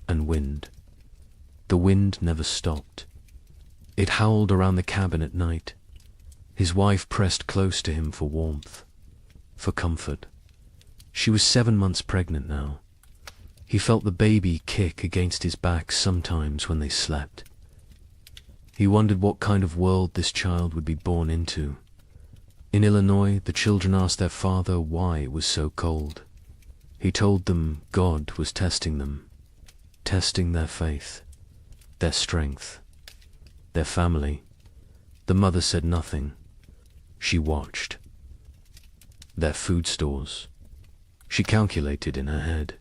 and wind. The wind never stopped. It howled around the cabin at night. His wife pressed close to him for warmth, for comfort. She was 7 months pregnant now. He felt the baby kick against his back sometimes when they slept. He wondered what kind of world this child would be born into. In Illinois, the children asked their father why it was so cold. He told them God was testing them, testing their faith, their strength, their family. The mother said nothing. She watched. Their food stores. She calculated in her head.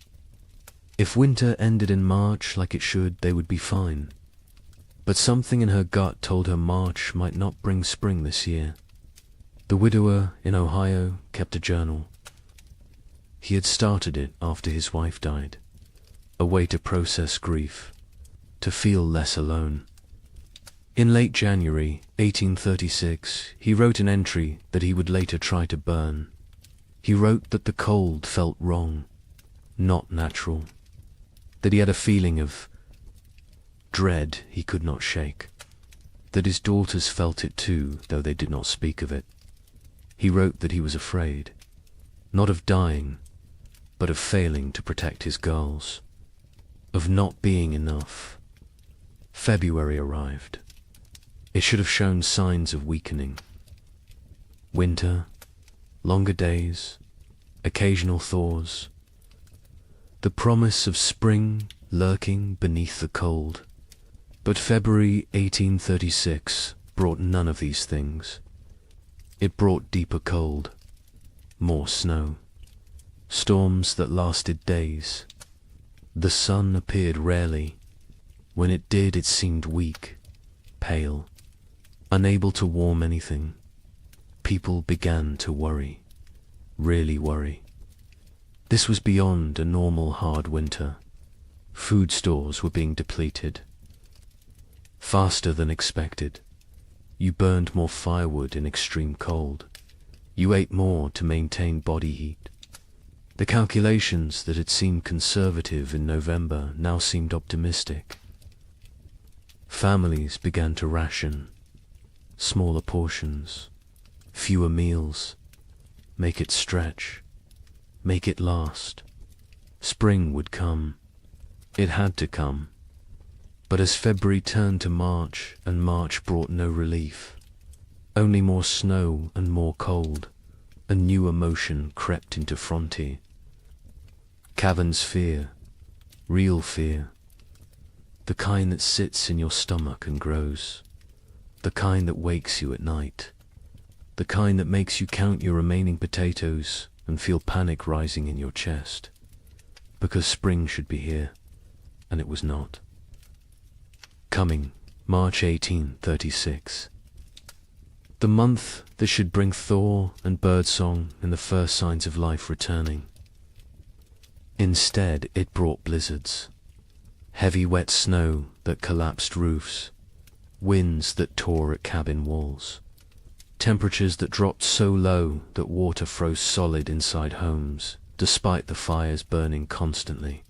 If winter ended in March like it should, they would be fine. But something in her gut told her March might not bring spring this year. The widower in Ohio kept a journal. He had started it after his wife died, a way to process grief, to feel less alone. In late January 1836, he wrote an entry that he would later try to burn. He wrote that the cold felt wrong, not natural, that he had a feeling of dread he could not shake, that his daughters felt it too, though they did not speak of it. He wrote that he was afraid, not of dying, but of failing to protect his girls, of not being enough. February arrived. It should have shown signs of weakening. Winter, longer days, occasional thaws, the promise of spring lurking beneath the cold. But February 1836 brought none of these things. It brought deeper cold, more snow, storms that lasted days. The sun appeared rarely. When it did, it seemed weak, pale, unable to warm anything. People began to worry, really worry. This was beyond a normal hard winter. Food stores were being depleted. Faster than expected. You burned more firewood in extreme cold. You ate more to maintain body heat. The calculations that had seemed conservative in November now seemed optimistic. Families began to ration. Smaller portions, fewer meals. Make it stretch. Make it last. Spring would come. It had to come. But as February turned to March, and March brought no relief, only more snow and more cold, a new emotion crept into Frontier. Cavern's fear, real fear, the kind that sits in your stomach and grows, the kind that wakes you at night, the kind that makes you count your remaining potatoes and feel panic rising in your chest, because spring should be here, and it was not. Coming, March 1836. The month that should bring thaw and birdsong and the first signs of life returning. Instead, it brought blizzards, heavy wet snow that collapsed roofs, winds that tore at cabin walls, temperatures that dropped so low that water froze solid inside homes, despite the fires burning constantly.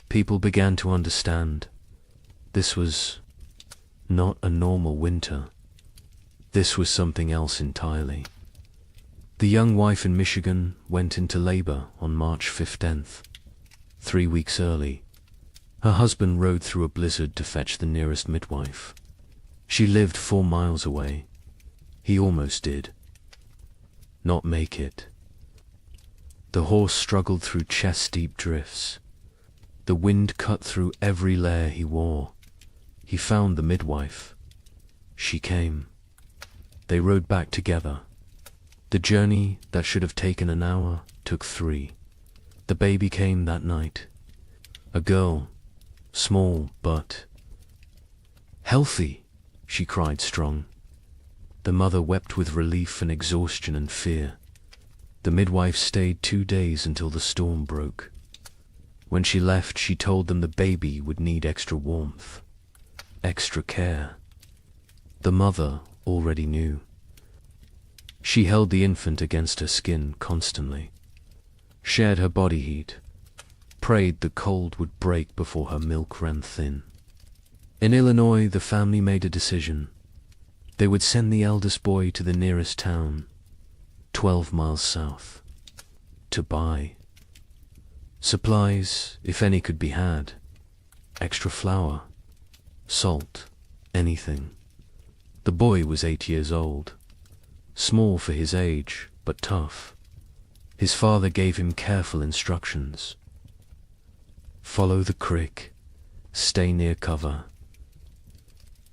People began to understand. This was not a normal winter. This was something else entirely. The young wife in Michigan went into labor on March 15th, 3 weeks early. Her husband rode through a blizzard to fetch the nearest midwife. She lived 4 miles away. He almost did. Not make it. The horse struggled through chest-deep drifts. The wind cut through every layer he wore. He found the midwife. She came. They rode back together. The journey that should have taken an hour took 3. The baby came that night. A girl, small but healthy, she cried strong. The mother wept with relief and exhaustion and fear. The midwife stayed 2 days until the storm broke. When she left, she told them the baby would need extra warmth, extra care. The mother already knew. She held the infant against her skin constantly, shared her body heat, prayed the cold would break before her milk ran thin. In Illinois, the family made a decision. They would send the eldest boy to the nearest town, 12 miles south, to buy supplies, if any could be had, extra flour, salt, anything. The boy was 8 years old, small for his age, but tough. His father gave him careful instructions. Follow the creek, stay near cover.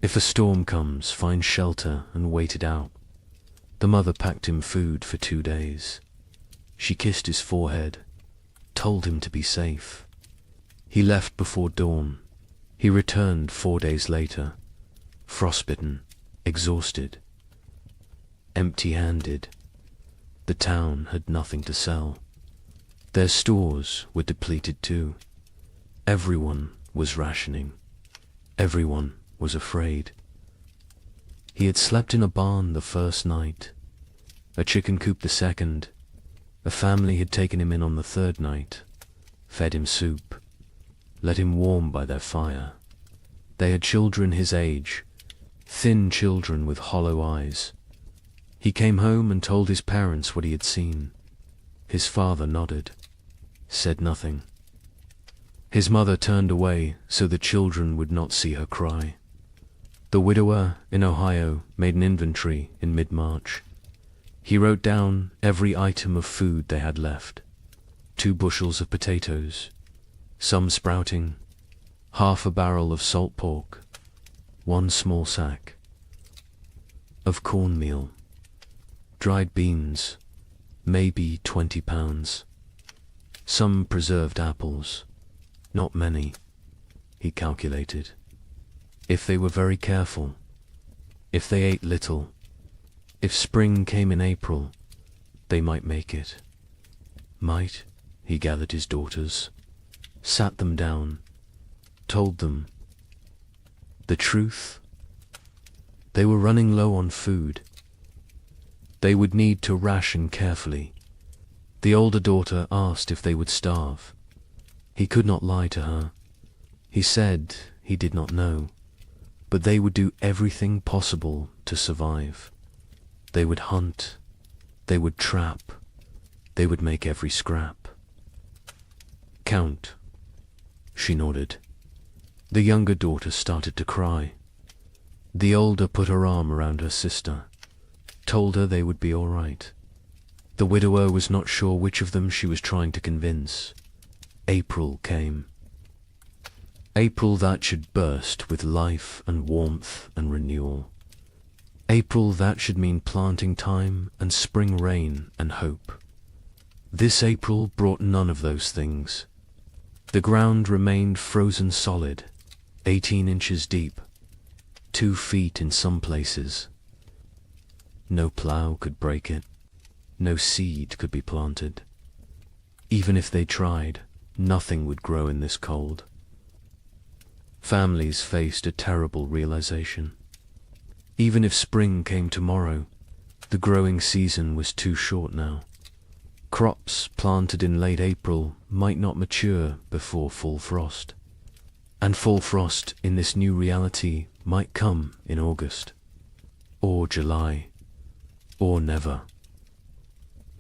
If a storm comes, find shelter and wait it out. The mother packed him food for 2 days. She kissed his forehead, told him to be safe. He left before dawn. He returned 4 days later, frostbitten, exhausted, empty-handed. The town had nothing to sell. Their stores were depleted too. Everyone was rationing. Everyone was afraid. He had slept in a barn the first night, a chicken coop the second. A family had taken him in on the third night, fed him soup, let him warm by their fire. They had children his age, thin children with hollow eyes. He came home and told his parents what he had seen. His father nodded, said nothing. His mother turned away so the children would not see her cry. The widower in Ohio made an inventory in mid-March. He wrote down every item of food they had left. 2 bushels of potatoes, some sprouting, half a barrel of salt pork, 1 small sack of cornmeal, dried beans, maybe 20 pounds, some preserved apples, not many, he calculated. If they were very careful, if they ate little, if spring came in April, they might make it. Might, he gathered his daughters, sat them down, told them the truth. They were running low on food. They would need to ration carefully. The older daughter asked if they would starve. He could not lie to her. He said he did not know, but they would do everything possible to survive. They would hunt, they would trap, they would make every scrap. Count, she nodded. The younger daughter started to cry. The older put her arm around her sister, told her they would be all right. The widower was not sure which of them she was trying to convince. April came. April that should burst with life and warmth and renewal. April that should mean planting time and spring rain and hope. This April brought none of those things. The ground remained frozen solid, 18 inches deep, 2 feet in some places. No plough could break it. No seed could be planted. Even if they tried, nothing would grow in this cold. Families faced a terrible realization. Even if spring came tomorrow, the growing season was too short now. Crops planted in late April might not mature before full frost. And full frost in this new reality might come in August, or July, or never.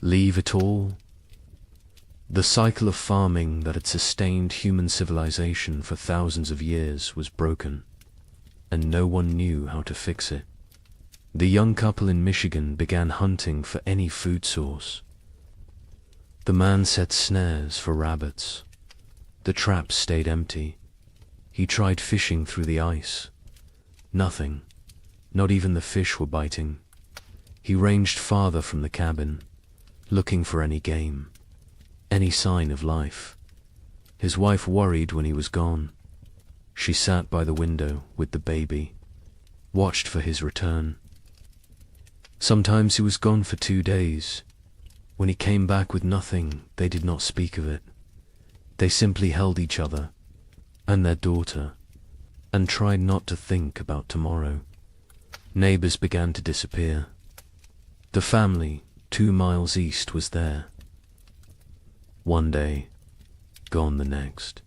Leave it all? The cycle of farming that had sustained human civilization for thousands of years was broken, and no one knew how to fix it. The young couple in Michigan began hunting for any food source. The man set snares for rabbits. The traps stayed empty. He tried fishing through the ice. Nothing. Not even the fish were biting. He ranged farther from the cabin, looking for any game, any sign of life. His wife worried when he was gone. She sat by the window with the baby, watched for his return. Sometimes he was gone for 2 days. When he came back with nothing, they did not speak of it. They simply held each other and their daughter and tried not to think about tomorrow. Neighbors began to disappear. The family 2 miles east was there. One day, gone the next.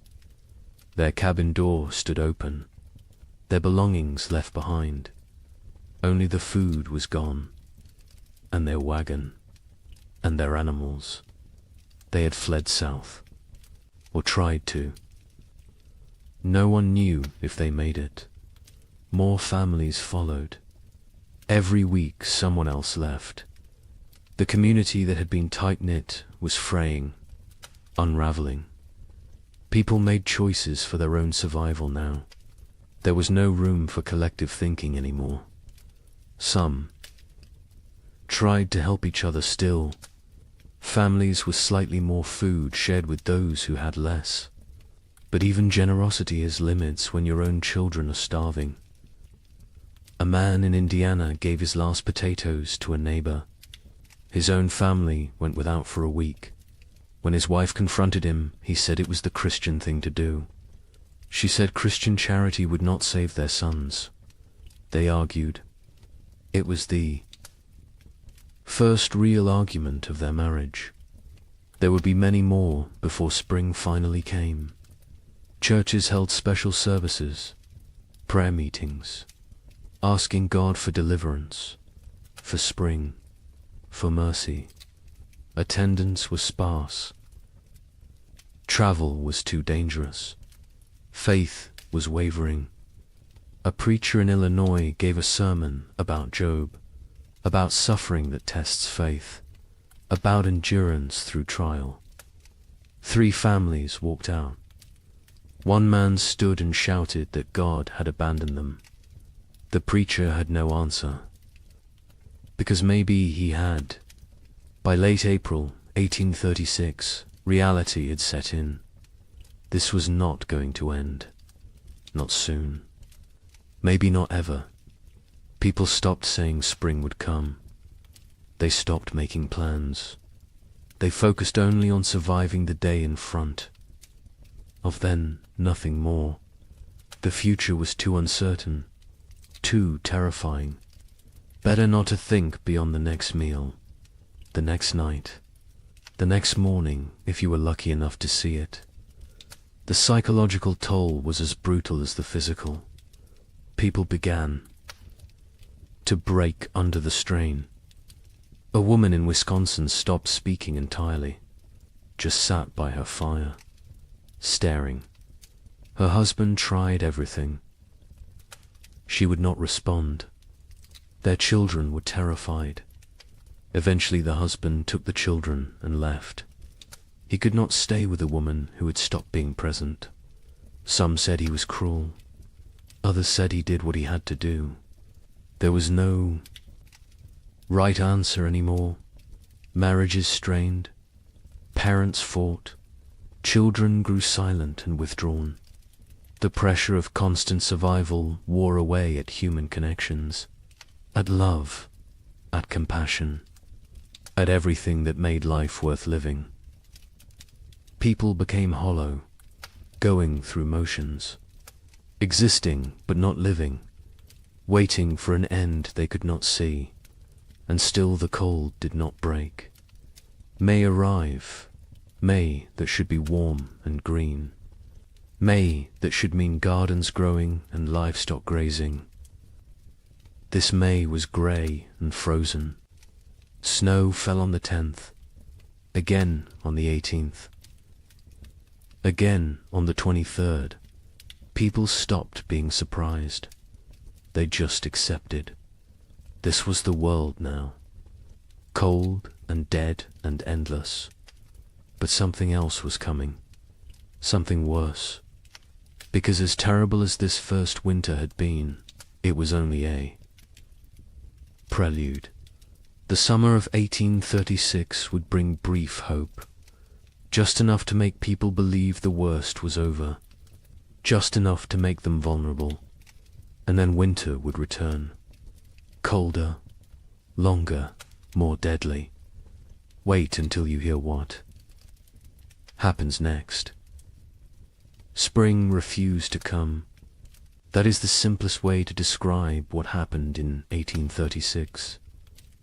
Their cabin door stood open, their belongings left behind. Only the food was gone, and their wagon, and their animals. They had fled south, or tried to. No one knew if they made it. More families followed. Every week someone else left. The community that had been tight-knit was fraying, unraveling. People made choices for their own survival now. There was no room for collective thinking anymore. Some tried to help each other still. Families with slightly more food shared with those who had less. But even generosity has limits when your own children are starving. A man in Indiana gave his last potatoes to a neighbor. His own family went without for a week. When his wife confronted him, he said it was the Christian thing to do. She said Christian charity would not save their sons. They argued. It was the first real argument of their marriage. There would be many more before spring finally came. Churches held special services, prayer meetings, asking God for deliverance, for spring, for mercy. Attendance was sparse. Travel was too dangerous. Faith was wavering. A preacher in Illinois gave a sermon about Job, about suffering that tests faith, about endurance through trial. 3 families walked out. One man stood and shouted that God had abandoned them. The preacher had no answer, because maybe he had. By late April 1836, reality had set in. This was not going to end. Not soon. Maybe not ever. People stopped saying spring would come. They stopped making plans. They focused only on surviving the day in front. Of then, nothing more. The future was too uncertain, too terrifying. Better not to think beyond the next meal, the next night, the next morning if you were lucky enough to see it. The psychological toll was as brutal as the physical. People began to break under the strain. A woman in Wisconsin stopped speaking entirely, just sat by her fire, staring. Her husband tried everything. She would not respond. Their children were terrified. Eventually the husband took the children and left. He could not stay with a woman who had stopped being present. Some said he was cruel. Others said he did what he had to do. There was no right answer anymore. Marriages strained. Parents fought. Children grew silent and withdrawn. The pressure of constant survival wore away at human connections, at love, at compassion, at everything that made life worth living. People became hollow, going through motions, existing but not living, waiting for an end they could not see, and still the cold did not break. May arrive, May that should be warm and green, May that should mean gardens growing and livestock grazing. This May was grey and frozen. Snow fell on the 10th, again on the 18th, again on the 23rd. People stopped being surprised. They just accepted. This was the world now. Cold and dead and endless. But something else was coming. Something worse. Because as terrible as this first winter had been, it was only a prelude. The summer of 1836 would bring brief hope. Just enough to make people believe the worst was over. Just enough to make them vulnerable. And then winter would return. Colder, longer, more deadly. Wait until you hear what happens next. Spring refused to come. That is the simplest way to describe what happened in 1836.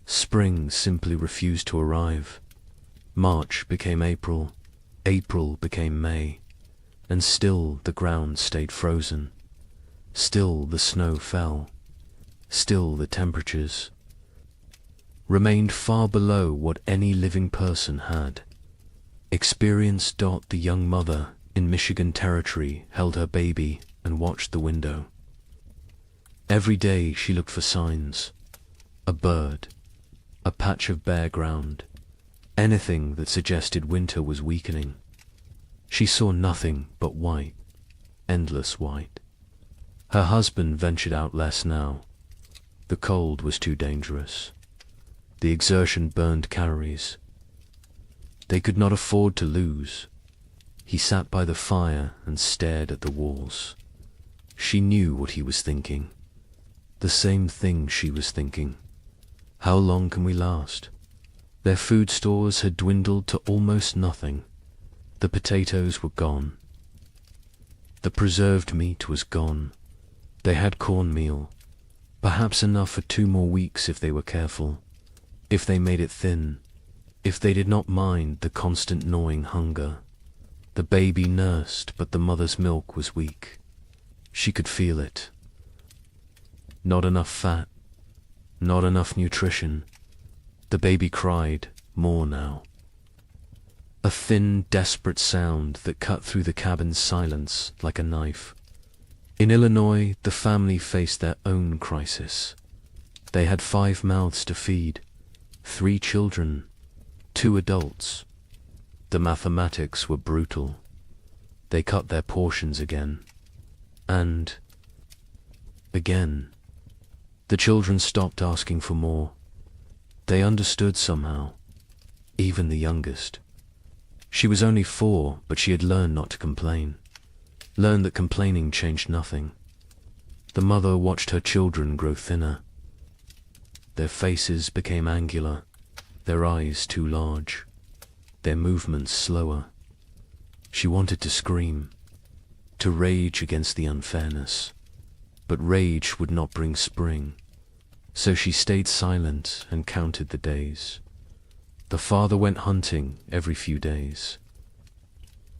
Spring simply refused to arrive. March became April. April became May, and still the ground stayed frozen. Still the snow fell. Still the temperatures remained far below what any living person had. Experienced Dot, the young mother in Michigan Territory, held her baby and watched the window. Every day she looked for signs. A bird, a patch of bare ground, anything that suggested winter was weakening. She saw nothing but white, endless white. Her husband ventured out less now. The cold was too dangerous. The exertion burned calories. They could not afford to lose. He sat by the fire and stared at the walls. She knew what he was thinking. The same thing she was thinking. How long can we last? Their food stores had dwindled to almost nothing. The potatoes were gone. The preserved meat was gone. They had cornmeal, perhaps enough for 2 more weeks if they were careful, if they made it thin, if they did not mind the constant gnawing hunger. The baby nursed, but the mother's milk was weak. She could feel it. Not enough fat, not enough nutrition. The baby cried more now. A thin, desperate sound that cut through the cabin's silence like a knife. In Illinois, the family faced their own crisis. They had 5 mouths to feed, 3 children, 2 adults. The mathematics were brutal. They cut their portions again. And again. The children stopped asking for more. They understood somehow, even the youngest. She was only 4, but she had learned not to complain. Learned that complaining changed nothing. The mother watched her children grow thinner. Their faces became angular, their eyes too large, their movements slower. She wanted to scream, to rage against the unfairness, but rage would not bring spring. So she stayed silent and counted the days. The father went hunting every few days.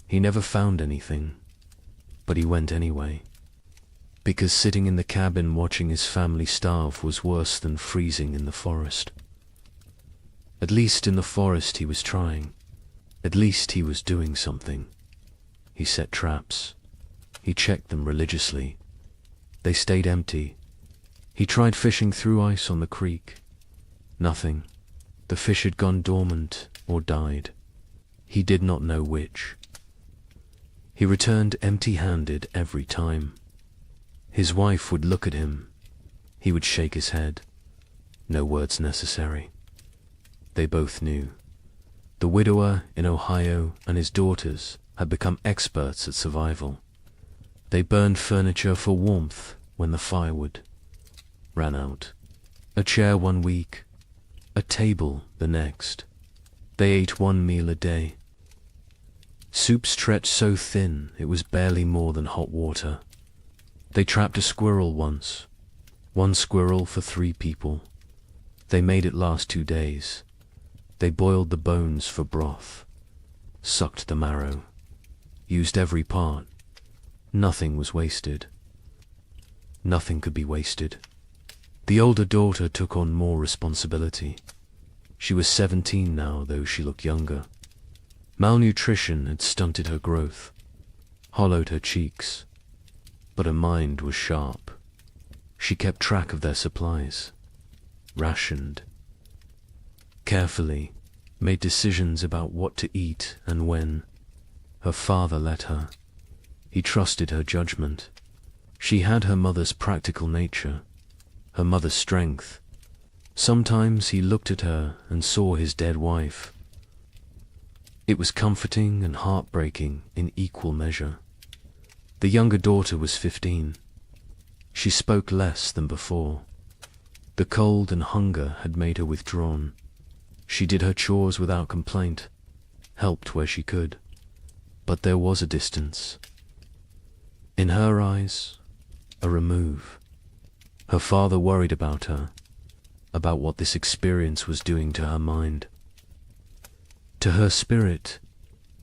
He never found anything, but he went anyway, because sitting in the cabin watching his family starve was worse than freezing in the forest. At least in the forest he was trying. At least he was doing something. He set traps. He checked them religiously. They stayed empty. He tried fishing through ice on the creek. Nothing. The fish had gone dormant or died. He did not know which. He returned empty-handed every time. His wife would look at him. He would shake his head. No words necessary. They both knew. The widower in Ohio and his daughters had become experts at survival. They burned furniture for warmth when the firewood ran out. A chair 1 week, a table the next. They ate 1 meal a day. Soup stretched so thin it was barely more than hot water. They trapped a squirrel once. 1 squirrel for 3 people. They made it last 2 days. They boiled the bones for broth, sucked the marrow, used every part. Nothing was wasted. Nothing could be wasted. The older daughter took on more responsibility. She was 17 now, though she looked younger. Malnutrition had stunted her growth, hollowed her cheeks, but her mind was sharp. She kept track of their supplies, rationed, carefully, made decisions about what to eat and when. Her father let her. He trusted her judgment. She had her mother's practical nature, her mother's strength. Sometimes he looked at her and saw his dead wife. It was comforting and heartbreaking in equal measure. The younger daughter was 15. She spoke less than before. The cold and hunger had made her withdrawn. She did her chores without complaint, helped where she could. But there was a distance. In her eyes, a remove. Her father worried about her, about what this experience was doing to her mind. To her spirit,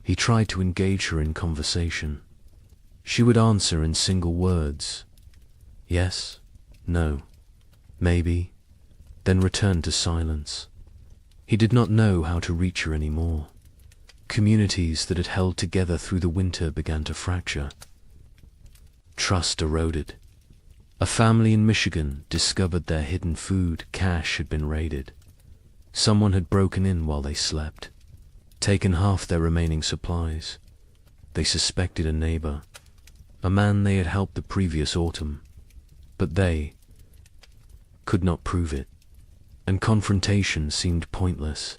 He tried to engage her in conversation. She would answer in single words. Yes, no, maybe, then return to silence. He did not know how to reach her anymore. Communities that had held together through the winter began to fracture. Trust eroded. A family in Michigan discovered their hidden food cache had been raided. Someone had broken in while they slept, taken half their remaining supplies. They suspected a neighbor, a man they had helped the previous autumn, but they could not prove it, and confrontation seemed pointless.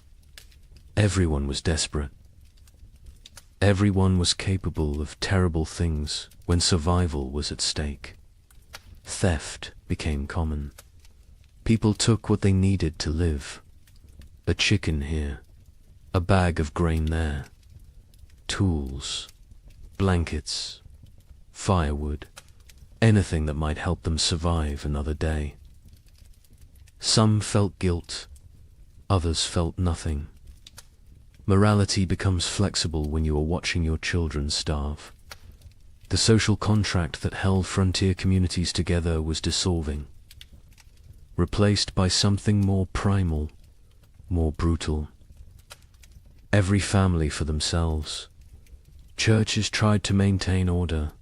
Everyone was desperate. Everyone was capable of terrible things when survival was at stake. Theft became common. People took what they needed to live. A chicken here, a bag of grain there, tools, blankets, firewood, anything that might help them survive another day. Some felt guilt, others felt nothing. Morality becomes flexible when you are watching your children starve. The social contract that held frontier communities together was dissolving, replaced by something more primal, more brutal. Every family for themselves. Churches tried to maintain order,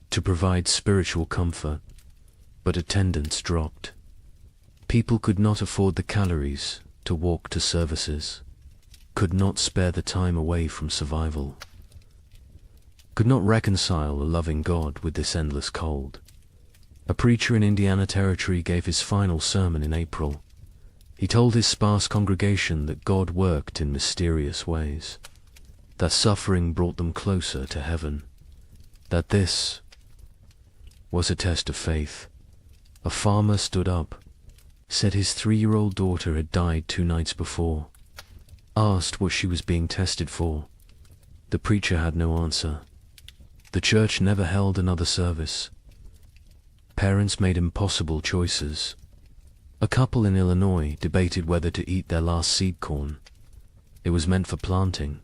to provide spiritual comfort, but attendance dropped. People could not afford the calories to walk to services, could not spare the time away from survival, could not reconcile a loving God with this endless cold. A preacher in Indiana Territory gave his final sermon in April. He told his sparse congregation that God worked in mysterious ways, that suffering brought them closer to heaven, that this was a test of faith. A farmer stood up, said his 3-year-old daughter had died 2 nights before, asked what she was being tested for. The preacher had no answer. The church never held another service. Parents made impossible choices. A couple in Illinois debated whether to eat their last seed corn. It was meant for planting,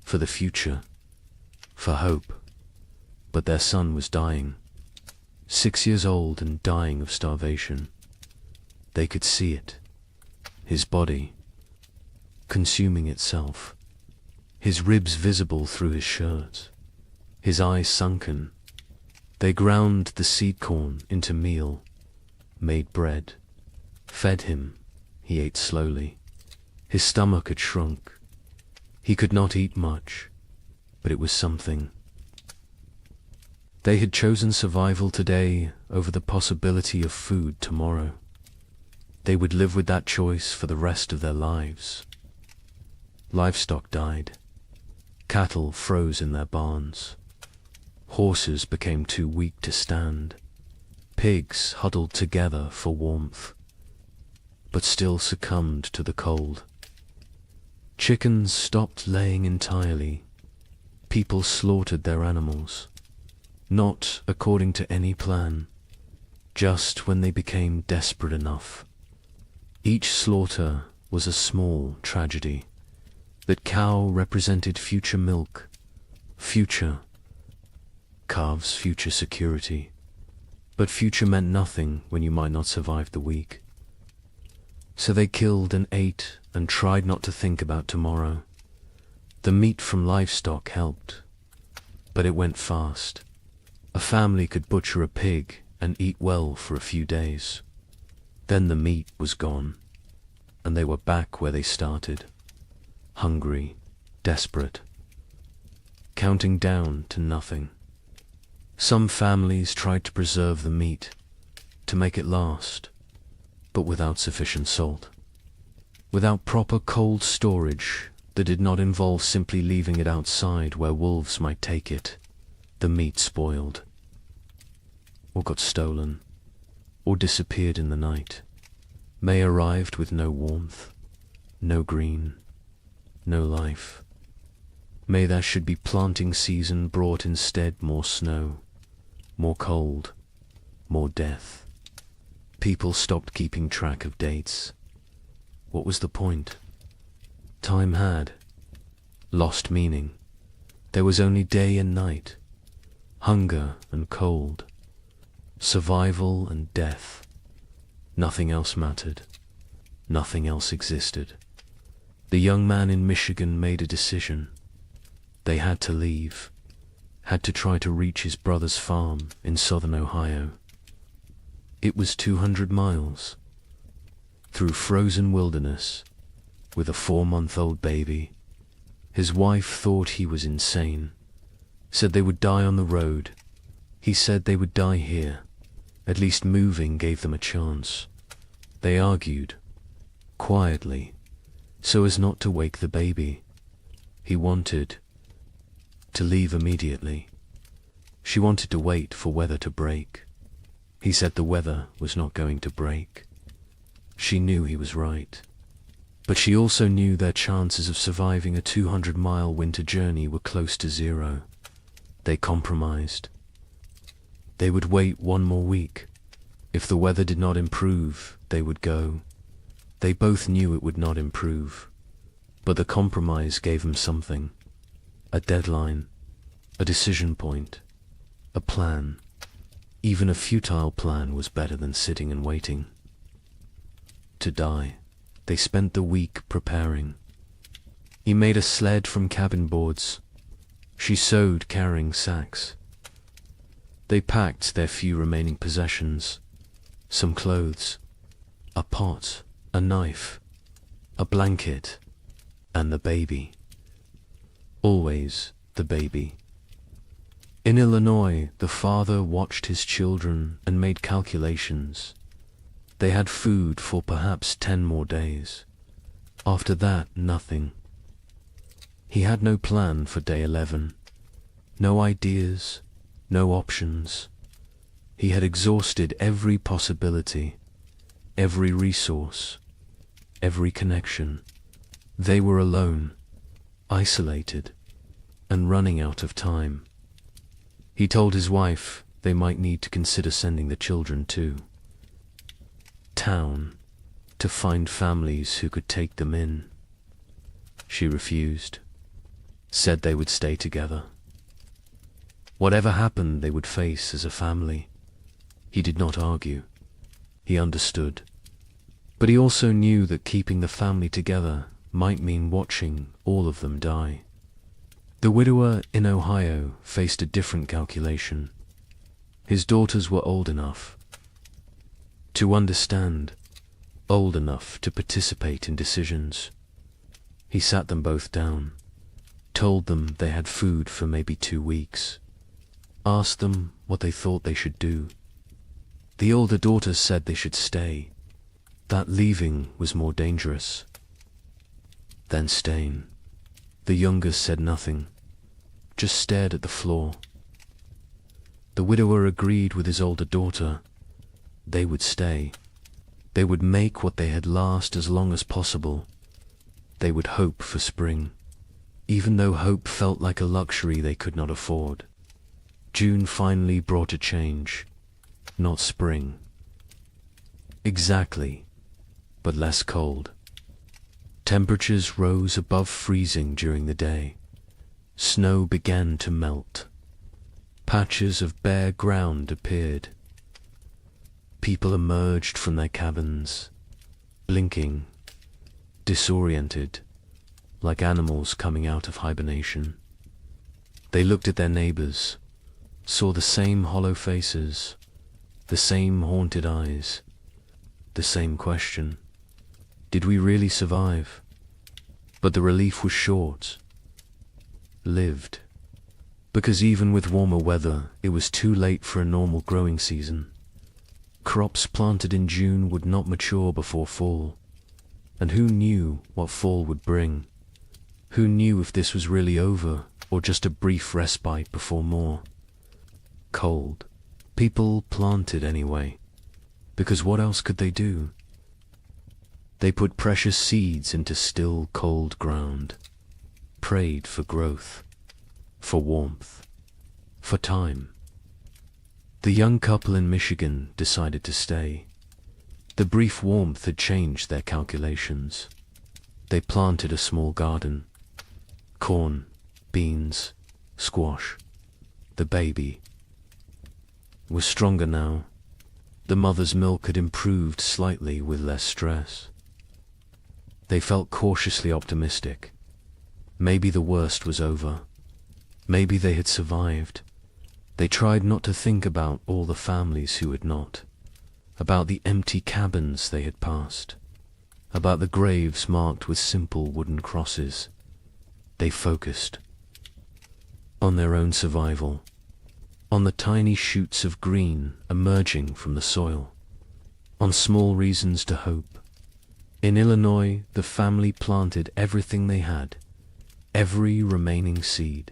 for the future, for hope. But their son was dying, 6 years old and dying of starvation. They could see it, his body consuming itself, his ribs visible through his shirt, his eyes sunken. They ground the seed corn into meal, made bread, fed him. He ate slowly. His stomach had shrunk. He could not eat much, but it was something. They had chosen survival today over the possibility of food tomorrow. They would live with that choice for the rest of their lives. Livestock died. Cattle froze in their barns. Horses became too weak to stand. Pigs huddled together for warmth, but still succumbed to the cold. Chickens stopped laying entirely. People slaughtered their animals, not according to any plan, just when they became desperate enough. Each slaughter was a small tragedy. That cow represented future milk, future, calves future security. But future meant nothing when you might not survive the week. So they killed and ate and tried not to think about tomorrow. The meat from livestock helped, but it went fast. A family could butcher a pig and eat well for a few days. Then the meat was gone, and they were back where they started. Hungry, desperate, counting down to nothing. Some families tried to preserve the meat, to make it last, but without sufficient salt. Without proper cold storage that did not involve simply leaving it outside where wolves might take it, the meat spoiled, or got stolen, or disappeared in the night. May arrived with no warmth, no green, no life. May there should be planting season brought instead more snow, more cold, more death. People stopped keeping track of dates. What was the point? Time had lost meaning. There was only day and night, hunger and cold, survival and death. Nothing else mattered. Nothing else existed. The young man in Michigan made a decision. They had to leave, had to try to reach his brother's farm in southern Ohio. It was 200 miles, through frozen wilderness, with a 4-month-old baby. His wife thought he was insane, said they would die on the road. He said they would die here. At least moving gave them a chance. They argued, quietly, so as not to wake the baby. He wanted to leave immediately. She wanted to wait for weather to break. He said the weather was not going to break. She knew he was right. But she also knew their chances of surviving a 200-mile winter journey were close to zero. They compromised. They would wait 1 more week. If the weather did not improve, they would go. They both knew it would not improve. But the compromise gave them something. A deadline, a decision point, a plan. Even a futile plan was better than sitting and waiting. To die. They spent the week preparing. He made a sled from cabin boards. She sewed carrying sacks. They packed their few remaining possessions, some clothes, a pot, a knife, a blanket, and the baby. Always the baby. In Illinois, the father watched his children and made calculations. They had food for perhaps 10 more days. After that, nothing. He had no plan for day 11. No ideas, no options. He had exhausted every possibility, every resource, every connection. They were alone, isolated, and running out of time. He told his wife they might need to consider sending the children to town to find families who could take them in. She refused, said they would stay together. Whatever happened, they would face as a family. He did not argue. He understood. But he also knew that keeping the family together might mean watching all of them die. The widower in Ohio faced a different calculation. His daughters were old enough to understand, old enough to participate in decisions. He sat them both down, told them they had food for maybe 2 weeks, asked them what they thought they should do. The older daughter said they should stay, that leaving was more dangerous than staying. The younger said nothing, just stared at the floor. The widower agreed with his older daughter. They would stay. They would make what they had last as long as possible. They would hope for spring, even though hope felt like a luxury they could not afford. June finally brought a change, not spring. Exactly, but less cold. Temperatures rose above freezing during the day. Snow began to melt. Patches of bare ground appeared. People emerged from their cabins, blinking, disoriented, like animals coming out of hibernation. They looked at their neighbors, saw the same hollow faces, the same haunted eyes, the same question. Did we really survive? But the relief was short. Lived. Because even with warmer weather, it was too late for a normal growing season. Crops planted in June would not mature before fall. And who knew what fall would bring? Who knew if this was really over, or just a brief respite before more? Cold. People planted anyway, because what else could they do? They put precious seeds into still, cold ground, prayed for growth, for warmth, for time. The young couple in Michigan decided to stay. The brief warmth had changed their calculations. They planted a small garden. Corn, beans, squash. The baby was stronger now. The mother's milk had improved slightly with less stress. They felt cautiously optimistic. Maybe the worst was over. Maybe they had survived. They tried not to think about all the families who had not, about the empty cabins they had passed, about the graves marked with simple wooden crosses. They focused on their own survival, on the tiny shoots of green emerging from the soil, on small reasons to hope. In Illinois, the family planted everything they had, every remaining seed.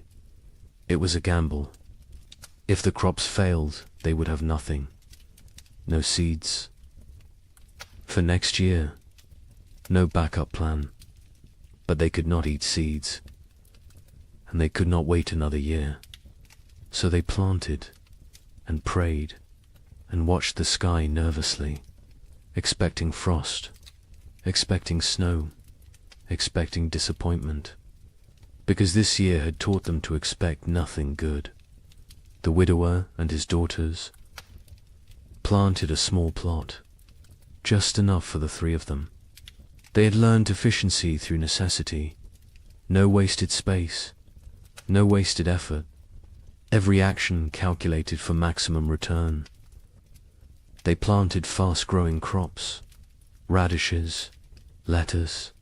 It was a gamble. If the crops failed, they would have nothing. No seeds. For next year, no backup plan. But they could not eat seeds, and they could not wait another year. So they planted, and prayed, and watched the sky nervously, expecting frost, expecting snow, expecting disappointment, because this year had taught them to expect nothing good. The widower and his daughters planted a small plot, just enough for the three of them. They had learned efficiency through necessity. No wasted space, no wasted effort. Every action calculated for maximum return. They planted fast-growing crops, radishes, lettuce,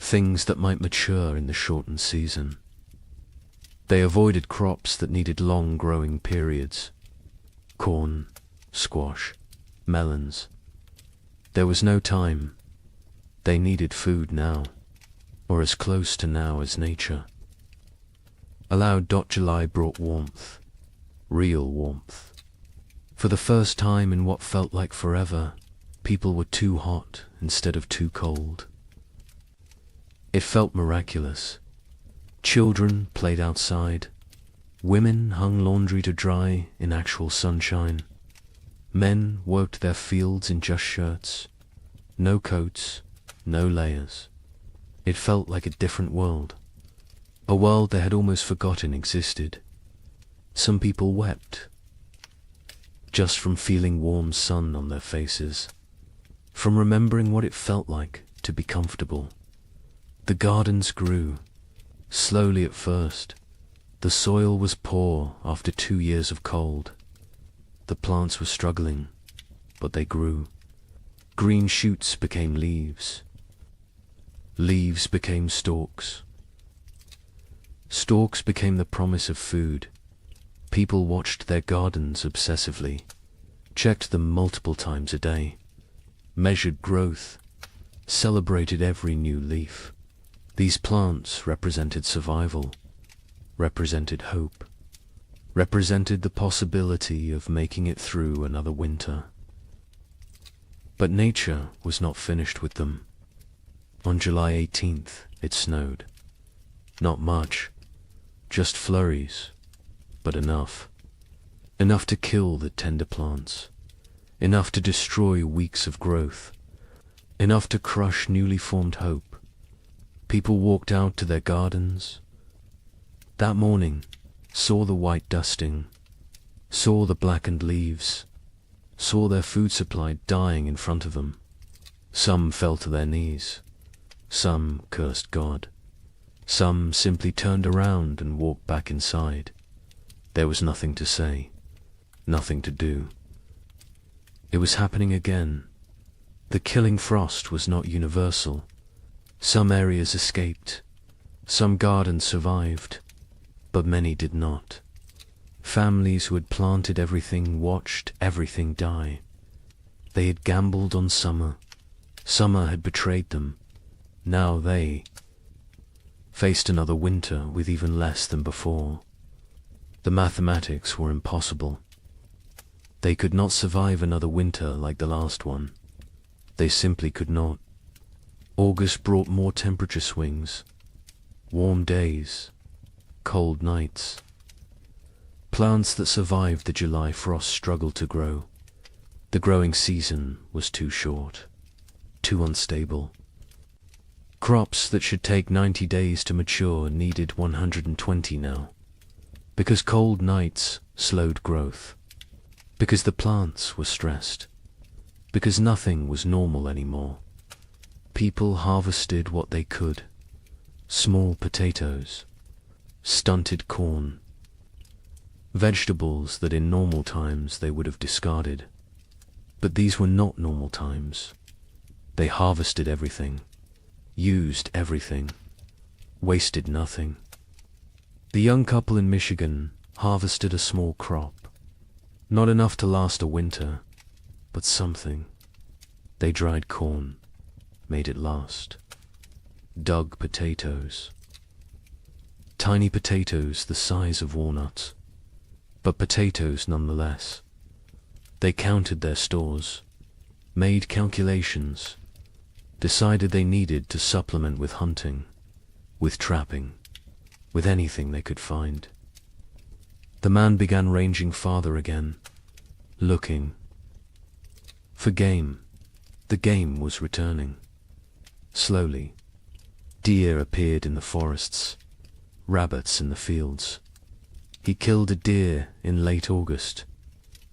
things that might mature in the shortened season. They avoided crops that needed long growing periods. Corn, squash, melons. There was no time. They needed food now, or as close to now as nature. July brought warmth, real warmth. For the first time in what felt like forever, people were too hot instead of too cold. It felt miraculous. Children played outside. Women hung laundry to dry in actual sunshine. Men worked their fields in just shirts. No coats, no layers. It felt like a different world. A world they had almost forgotten existed. Some people wept, just from feeling warm sun on their faces, from remembering what it felt like to be comfortable. The gardens grew, slowly at first. The soil was poor after 2 years of cold. The plants were struggling, but they grew. Green shoots became leaves. Leaves became stalks. Stalks became the promise of food. People watched their gardens obsessively, checked them multiple times a day, measured growth, celebrated every new leaf. These plants represented survival, represented hope, represented the possibility of making it through another winter. But nature was not finished with them. On July 18th, it snowed. Not much, just flurries, but enough. Enough to kill the tender plants, enough to destroy weeks of growth, enough to crush newly formed hope. People walked out to their gardens. That morning, saw the white dusting, saw the blackened leaves, saw their food supply dying in front of them. Some fell to their knees. Some cursed God. Some simply turned around and walked back inside. There was nothing to say, nothing to do. It was happening again. The killing frost was not universal. Some areas escaped, some gardens survived, but many did not. Families who had planted everything watched everything die. They had gambled on summer. Summer had betrayed them. Now they faced another winter with even less than before. The mathematics were impossible. They could not survive another winter like the last one. They simply could not. August brought more temperature swings, warm days, cold nights. Plants that survived the July frost struggled to grow. The growing season was too short, too unstable. Crops that should take 90 days to mature needed 120 now. because cold nights slowed growth, because the plants were stressed, because nothing was normal anymore. People harvested what they could: small potatoes, stunted corn, vegetables that in normal times they would have discarded. But these were not normal times. They harvested everything, used everything, wasted nothing. The young couple in Michigan harvested a small crop, not enough to last a winter, but something. They dried corn, made it last. Dug potatoes. Tiny potatoes the size of walnuts, but potatoes nonetheless. They counted their stores, made calculations, decided they needed to supplement with hunting, with trapping, with anything they could find. The man began ranging farther again, looking for game. The game was returning. Slowly, deer appeared in the forests, rabbits in the fields. He killed a deer in late August,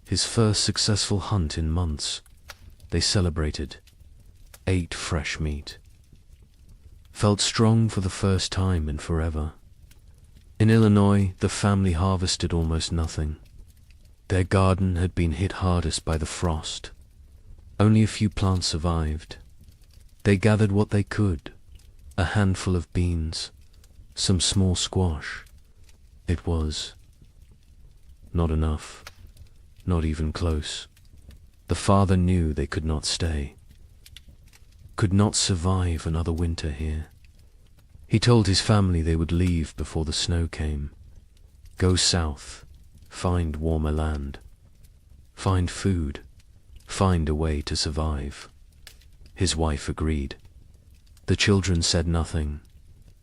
his first successful hunt in months. They celebrated, ate fresh meat, felt strong for the first time in forever. In Illinois, the family harvested almost nothing. Their garden had been hit hardest by the frost. Only a few plants survived. They gathered what they could: a handful of beans, some small squash. It was not enough, not even close. The father knew they could not stay, could not survive another winter here. He told his family they would leave before the snow came, go south, find warmer land, find food, find a way to survive. His wife agreed. The children said nothing.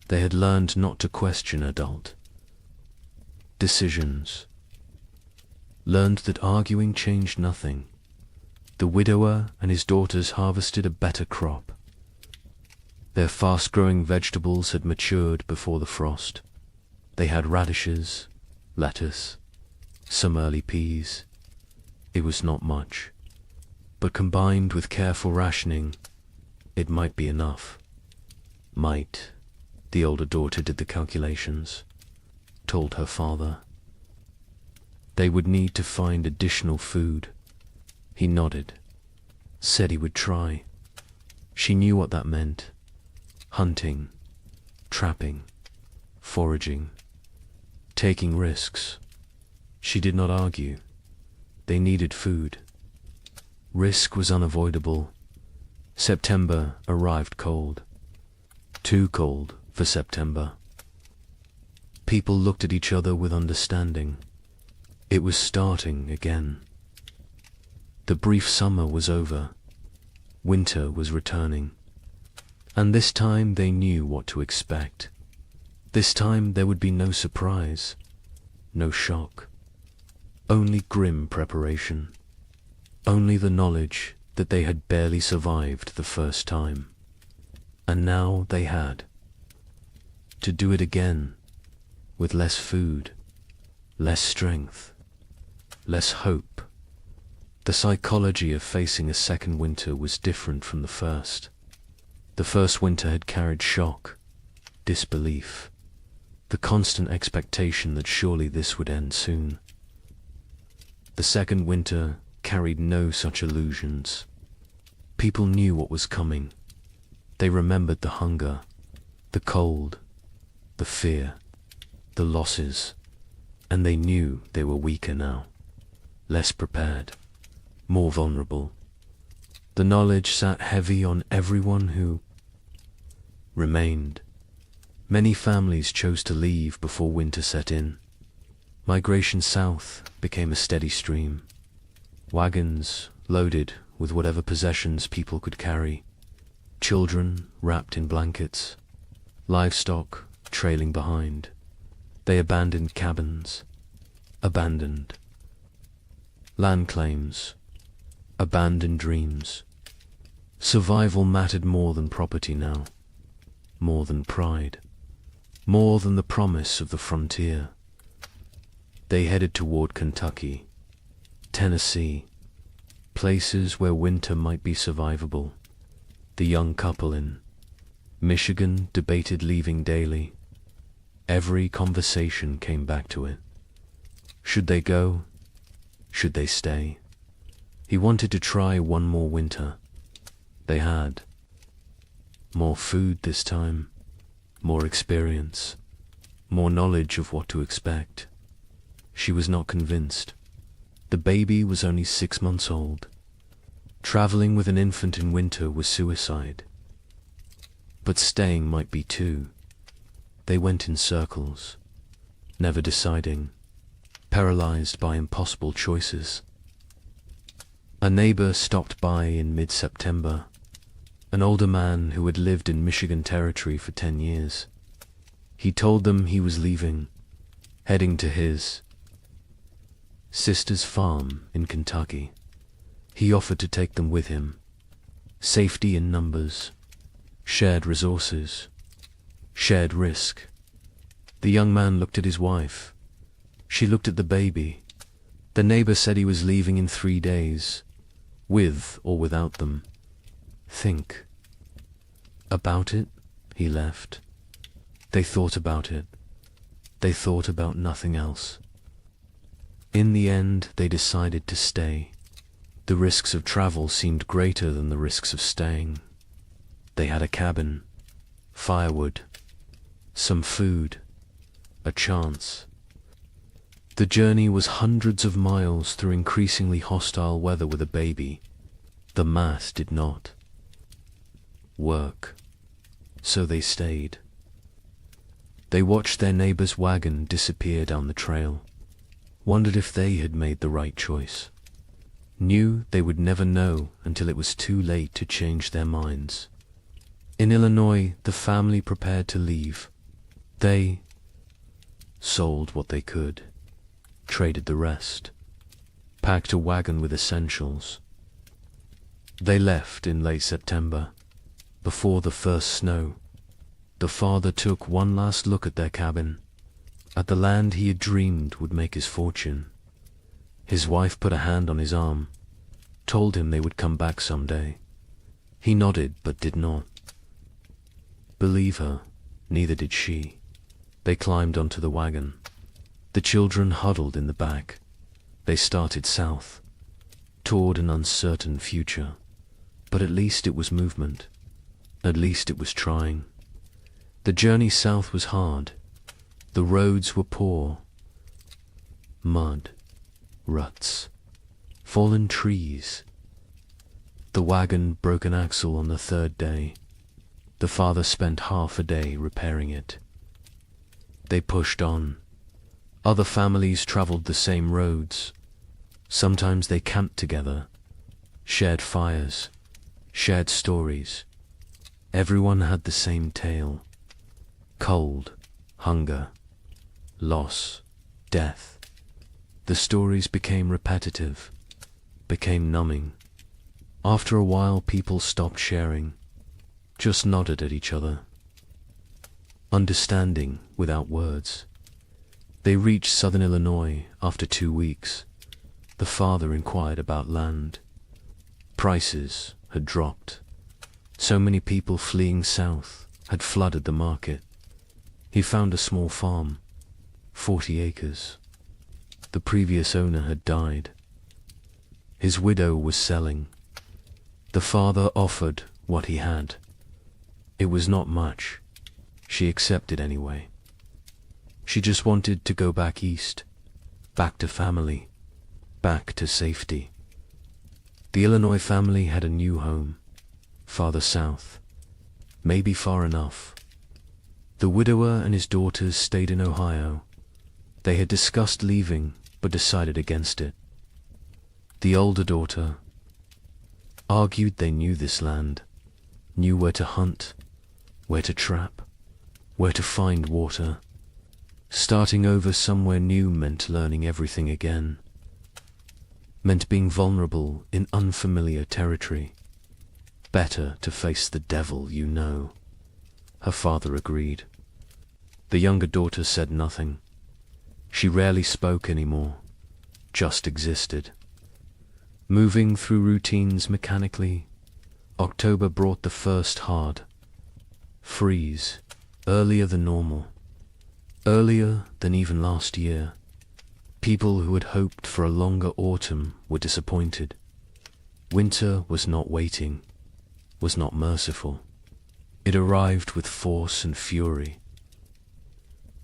They had learned not to question adult decisions, learned that arguing changed nothing. The widower and his daughters harvested a better crop. Their fast-growing vegetables had matured before the frost. They had radishes, lettuce, some early peas. It was not much, but combined with careful rationing, it might be enough. Might. The older daughter did the calculations, told her father. They would need to find additional food. He nodded, said he would try. She knew what that meant: hunting, trapping, foraging, taking risks. She did not argue. They needed food. Risk was unavoidable. September arrived cold. Too cold for September. People looked at each other with understanding. It was starting again. The brief summer was over. Winter was returning. And this time they knew what to expect. This time there would be no surprise, no shock. Only grim preparation. Only the knowledge that they had barely survived the first time. And now they had to do it again, with less food, less strength, less hope. The psychology of facing a second winter was different from the first. The first winter had carried shock, disbelief, the constant expectation that surely this would end soon. The second winter carried no such illusions. People knew what was coming. They remembered the hunger, the cold, the fear, the losses, and they knew they were weaker now, less prepared, more vulnerable. The knowledge sat heavy on everyone who remained. Many families chose to leave before winter set in. Migration south became a steady stream. Wagons loaded with whatever possessions people could carry. Children wrapped in blankets. Livestock trailing behind. They abandoned cabins. Abandoned land claims. Abandoned dreams. Survival mattered more than property now. More than pride. More than the promise of the frontier. They headed toward Kentucky, Tennessee, places where winter might be survivable. The young couple in Michigan debated leaving daily. Every conversation came back to it. Should they go? Should they stay? He wanted to try one more winter. They had more food this time, more experience, more knowledge of what to expect. She was not convinced. The baby was only 6 months old. Traveling with an infant in winter was suicide. But staying might be too. They went in circles, never deciding, paralyzed by impossible choices. A neighbor stopped by in mid-September, an older man who had lived in Michigan territory for 10 years. He told them he was leaving, heading to his sister's farm in Kentucky. He offered to take them with him. Safety in numbers, shared resources, shared risk. The young man looked at his wife. She looked at the baby. The neighbor said he was leaving in 3 days, with or without them. Think about it. He left. They thought about it. They thought about nothing else. In the end, they decided to stay. The risks of travel seemed greater than the risks of staying. They had a cabin, firewood, some food, a chance. The journey was hundreds of miles through increasingly hostile weather with a baby. The math did not work, so they stayed. They watched their neighbor's wagon disappear down the trail, wondered if they had made the right choice, knew they would never know until it was too late to change their minds. In Illinois, the family prepared to leave. They sold what they could, traded the rest, packed a wagon with essentials. They left in late September, before the first snow. The father took one last look at their cabin, at the land he had dreamed would make his fortune. His wife put a hand on his arm, told him they would come back someday. He nodded but did not believe her. Neither did she. They climbed onto the wagon. The children huddled in the back. They started south, toward an uncertain future. But at least it was movement. At least it was trying. The journey south was hard. The roads were poor. Mud, ruts, fallen trees. The wagon broke an axle on the 3rd day. The father spent half a day repairing it. They pushed on. Other families traveled the same roads. Sometimes they camped together, shared fires, shared stories. Everyone had the same tale. Cold, hunger, loss, death. The stories became repetitive, became numbing. After a while, people stopped sharing, just nodded at each other, understanding without words. They reached southern Illinois after 2 weeks. The father inquired about land. Prices had dropped. So many people fleeing south had flooded the market. He found a small farm, 40 acres. The previous owner had died. His widow was selling. The father offered what he had. It was not much. She accepted anyway. She just wanted to go back east, back to family, back to safety. The Illinois family had a new home, farther south, maybe far enough. The widower and his daughters stayed in Ohio. They had discussed leaving, but decided against it. The older daughter argued they knew this land, knew where to hunt, where to trap, where to find water. Starting over somewhere new meant learning everything again, meant being vulnerable in unfamiliar territory. Better to face the devil you know. Her father agreed. The younger daughter said nothing. She rarely spoke anymore, just existed. Moving through routines mechanically, October brought the first hard freeze, earlier than normal, earlier than even last year. People who had hoped for a longer autumn were disappointed. Winter was not waiting, was not merciful. It arrived with force and fury.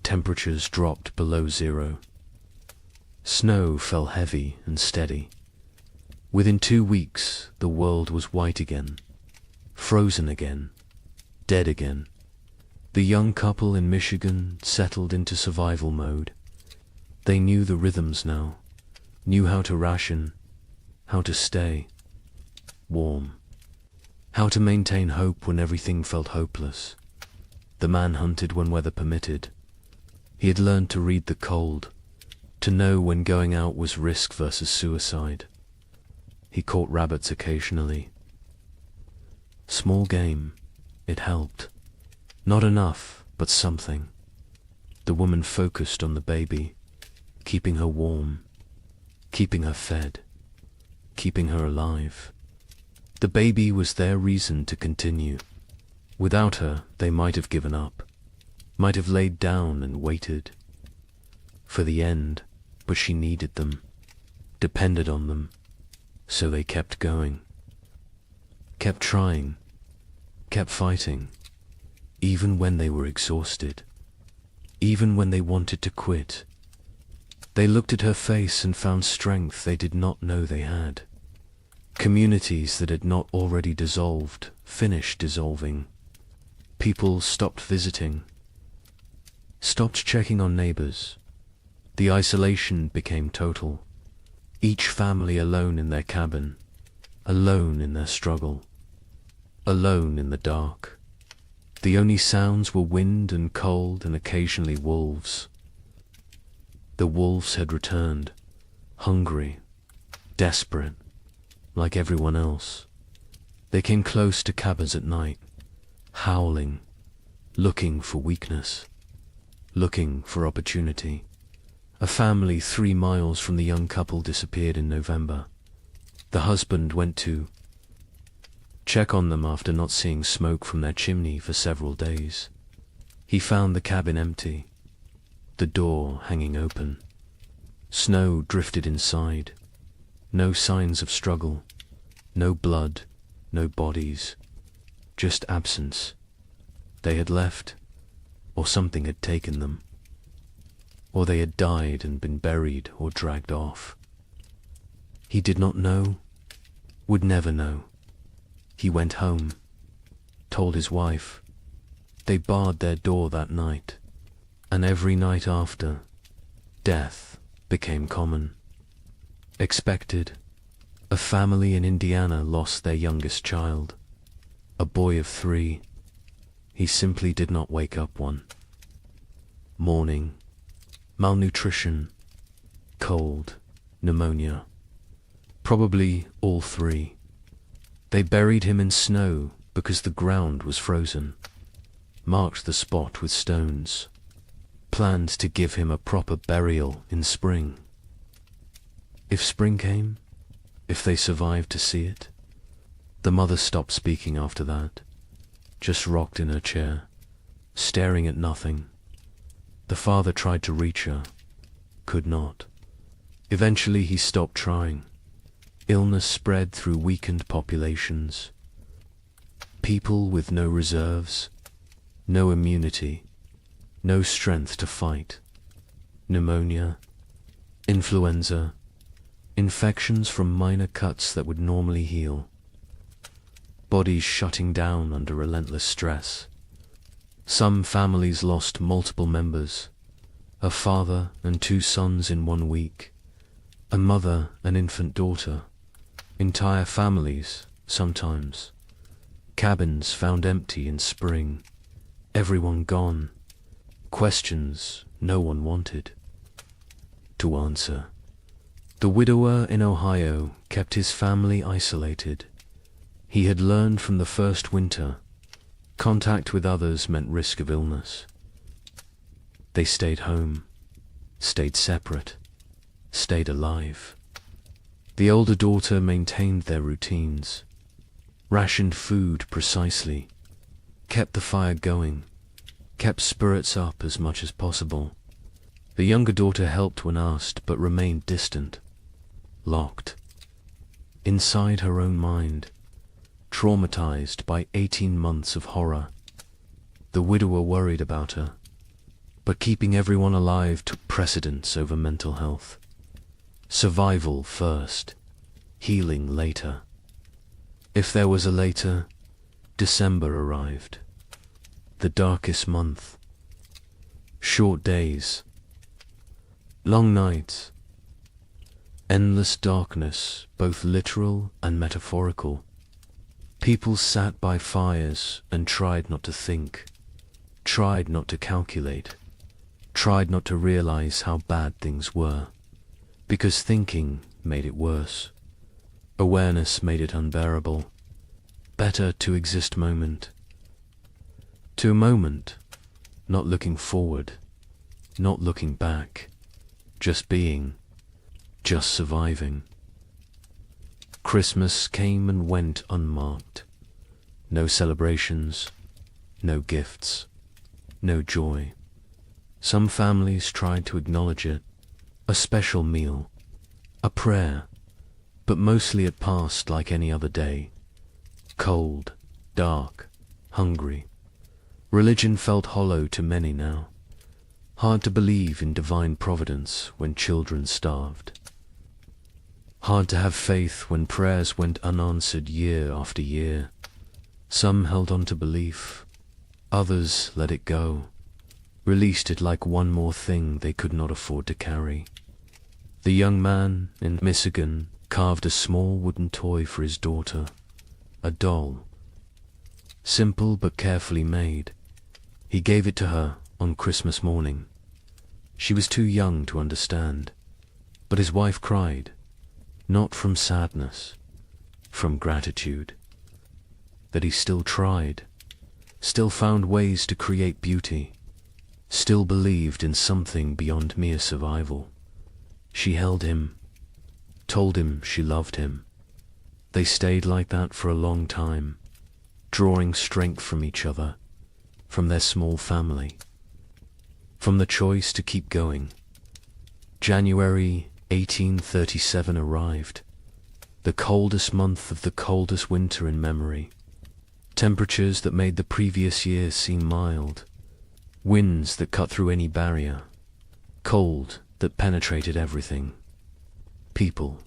Temperatures dropped below zero. Snow fell heavy and steady. Within 2 weeks, the world was white again, frozen again, dead again. The young couple in Michigan settled into survival mode. They knew the rhythms now, knew how to ration, how to stay warm, how to maintain hope when everything felt hopeless. The man hunted when weather permitted. He had learned to read the cold, to know when going out was risk versus suicide. He caught rabbits occasionally. Small game, it helped. Not enough, but something. The woman focused on the baby, keeping her warm, keeping her fed, keeping her alive. The baby was their reason to continue. Without her, they might have given up, might have laid down and waited for the end, but she needed them, depended on them, so they kept going, kept trying, kept fighting, even when they were exhausted, even when they wanted to quit. They looked at her face and found strength they did not know they had. Communities that had not already dissolved finished dissolving. People stopped visiting, stopped checking on neighbors. The isolation became total. Each family alone in their cabin, alone in their struggle, alone in the dark. The only sounds were wind and cold and occasionally wolves. The wolves had returned, hungry, desperate, like everyone else. They came close to cabins at night, howling, looking for weakness, looking for opportunity. A family 3 miles from the young couple disappeared in November. The husband went to check on them after not seeing smoke from their chimney for several days. He found the cabin empty, the door hanging open. Snow drifted inside. No signs of struggle, no blood, no bodies, just absence. They had left, or something had taken them. Or they had died and been buried or dragged off. He did not know, would never know. He went home, told his wife. They barred their door that night, and every night after, death became common. Expected. A family in Indiana lost their youngest child, a boy of 3. He simply did not wake up one. Mourning, malnutrition, cold, pneumonia. Probably all 3. They buried him in snow because the ground was frozen, marked the spot with stones, planned to give him a proper burial in spring. If spring came, if they survived to see it. The mother stopped speaking after that, just rocked in her chair, staring at nothing. The father tried to reach her, could not. Eventually he stopped trying. Illness spread through weakened populations. People with no reserves, no immunity, no strength to fight. Pneumonia, influenza, infections from minor cuts that would normally heal. Bodies shutting down under relentless stress. Some families lost multiple members, a father and 2 sons in 1 week, a mother and infant daughter, entire families, sometimes. Cabins found empty in spring, everyone gone, questions no one wanted to answer. The widower in Ohio kept his family isolated. He had learned from the first winter, contact with others meant risk of illness. They stayed home, stayed separate, stayed alive. The older daughter maintained their routines, rationed food precisely, kept the fire going, kept spirits up as much as possible. The younger daughter helped when asked, but remained distant, locked, inside her own mind, traumatized by 18 months of horror. The widower worried about her, but keeping everyone alive took precedence over mental health. Survival first, healing later. If there was a later, December arrived. The darkest month. Short days. Long nights. Endless darkness, both literal and metaphorical. People sat by fires and tried not to think, tried not to calculate, tried not to realize how bad things were, because thinking made it worse. Awareness made it unbearable. Better to exist moment to moment, not looking forward, not looking back, just being, just surviving. Christmas came and went unmarked. No celebrations, no gifts, no joy. Some families tried to acknowledge it, a special meal, a prayer, but mostly it passed like any other day. Cold, dark, hungry. Religion felt hollow to many now. Hard to believe in divine providence when children starved. Hard to have faith when prayers went unanswered year after year. Some held on to belief, others let it go, released it like one more thing they could not afford to carry. The young man in Michigan carved a small wooden toy for his daughter, a doll. Simple but carefully made. He gave it to her on Christmas morning. She was too young to understand, but his wife cried, not from sadness, from gratitude, that he still tried, still found ways to create beauty, still believed in something beyond mere survival. She held him, told him she loved him. They stayed like that for a long time, drawing strength from each other, from their small family, from the choice to keep going. January 1837 arrived, the coldest month of the coldest winter in memory. Temperatures that made the previous year seem mild, winds that cut through any barrier, cold that penetrated everything. People,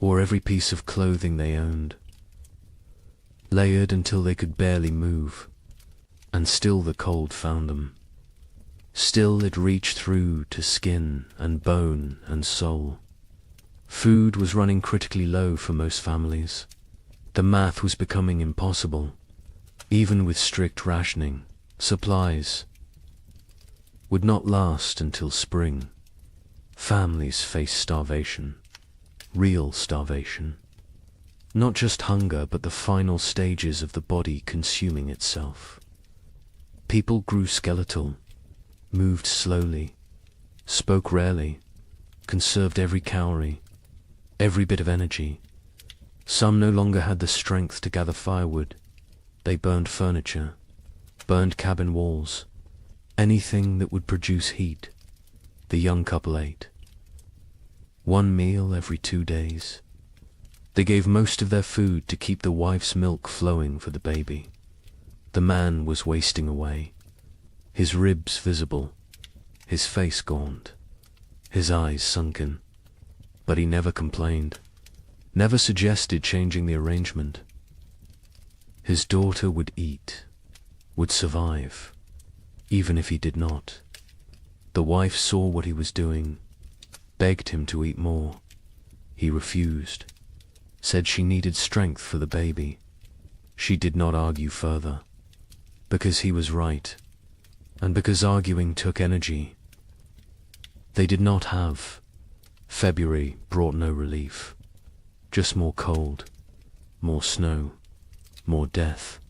or every piece of clothing they owned, layered until they could barely move, and still the cold found them. Still it reached through to skin and bone and soul. Food was running critically low for most families. The math was becoming impossible. Even with strict rationing, supplies would not last until spring. Families faced starvation, real starvation. Not just hunger, but the final stages of the body consuming itself. People grew skeletal, moved slowly, spoke rarely, conserved every calorie, every bit of energy. Some no longer had the strength to gather firewood. They burned furniture, burned cabin walls, anything that would produce heat. The young couple ate. One meal every 2 days. They gave most of their food to keep the wife's milk flowing for the baby. The man was wasting away, his ribs visible, his face gaunt, his eyes sunken. But he never complained, never suggested changing the arrangement. His daughter would eat, would survive, even if he did not. The wife saw what he was doing, begged him to eat more. He refused, said she needed strength for the baby. She did not argue further, because he was right, and because arguing took energy. They did not have. February brought no relief, just more cold, more snow, more death.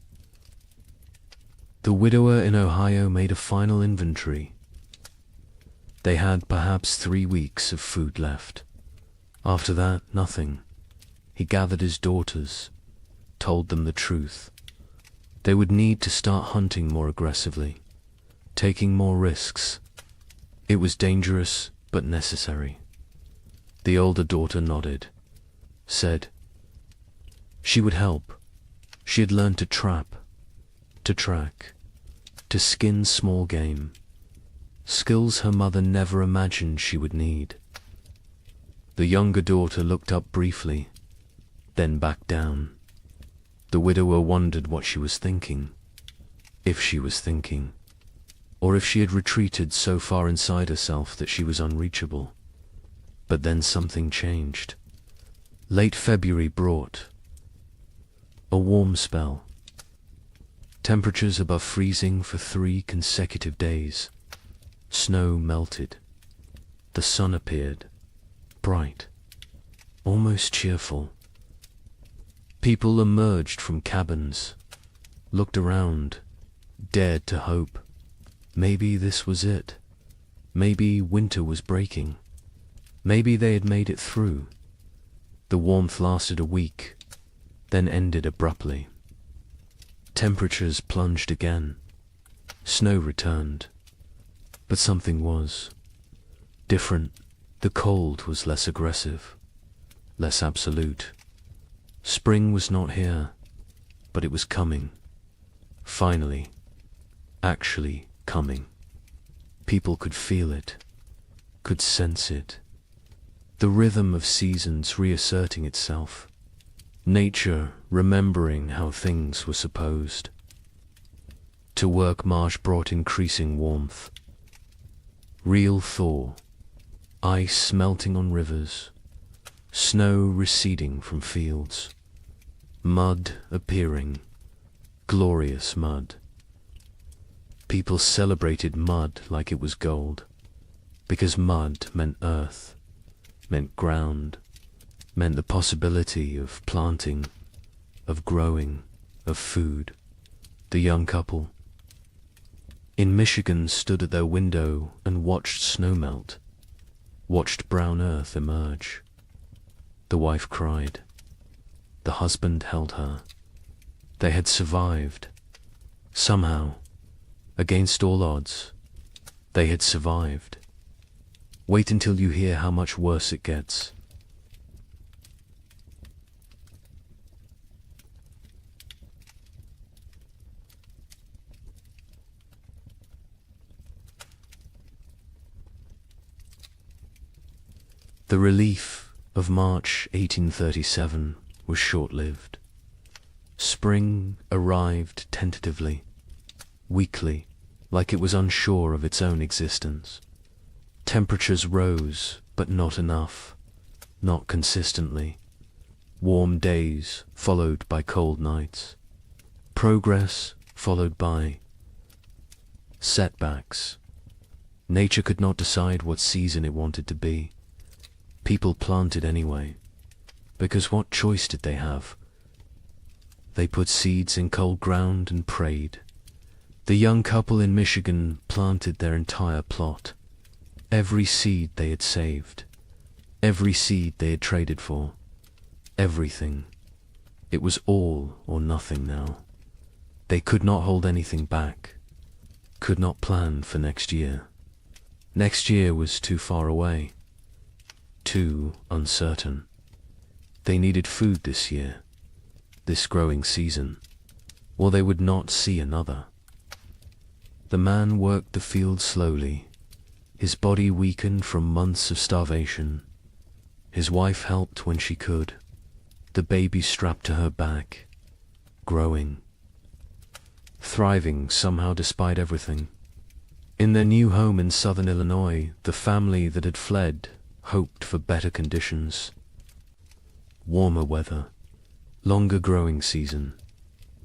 The widower in Ohio made a final inventory. They had perhaps 3 weeks of food left. After that, nothing. He gathered his daughters, told them the truth. They would need to start hunting more aggressively, taking more risks. It was dangerous, but necessary. The older daughter nodded, said she would help. She had learned to trap, to track, to skin small game, skills her mother never imagined she would need. The younger daughter looked up briefly, then back down. The widower wondered what she was thinking, if she was thinking, or if she had retreated so far inside herself that she was unreachable. But then something changed. Late February brought a warm spell. Temperatures above freezing for 3 consecutive days. Snow melted. The sun appeared, bright, almost cheerful. People emerged from cabins, looked around, dared to hope. Maybe this was it. Maybe winter was breaking. Maybe they had made it through. The warmth lasted a week, then ended abruptly. Temperatures plunged again. Snow returned. But something was different. The cold was less aggressive, less absolute. Spring was not here, but it was coming. Finally, actually coming. People could feel it, could sense it. The rhythm of seasons reasserting itself. Nature remembering how things were supposed. To work marsh brought increasing warmth. Real thaw. Ice melting on rivers. Snow receding from fields. Mud appearing. Glorious mud. People celebrated mud like it was gold, because mud meant earth, meant ground, meant the possibility of planting, of growing, of food. The young couple in Michigan stood at their window and watched snow melt, watched brown earth emerge. The wife cried. The husband held her. They had survived. Somehow, against all odds, they had survived. Wait until you hear how much worse it gets. The relief of March 1837 was short-lived. Spring arrived tentatively, weakly, like it was unsure of its own existence. Temperatures rose, but not enough, not consistently. Warm days followed by cold nights. Progress followed by setbacks. Nature could not decide what season it wanted to be. People planted anyway, because what choice did they have? They put seeds in cold ground and prayed. The young couple in Michigan planted their entire plot. Every seed they had saved, every seed they had traded for, everything. It was all or nothing now. They could not hold anything back, could not plan for next year. Next year was too far away, too uncertain. They needed food this year, this growing season, or they would not see another. The man worked the field slowly, his body weakened from months of starvation. His wife helped when she could, the baby strapped to her back, growing, thriving somehow despite everything. In their new home in southern Illinois, the family that had fled hoped for better conditions. Warmer weather, longer growing season,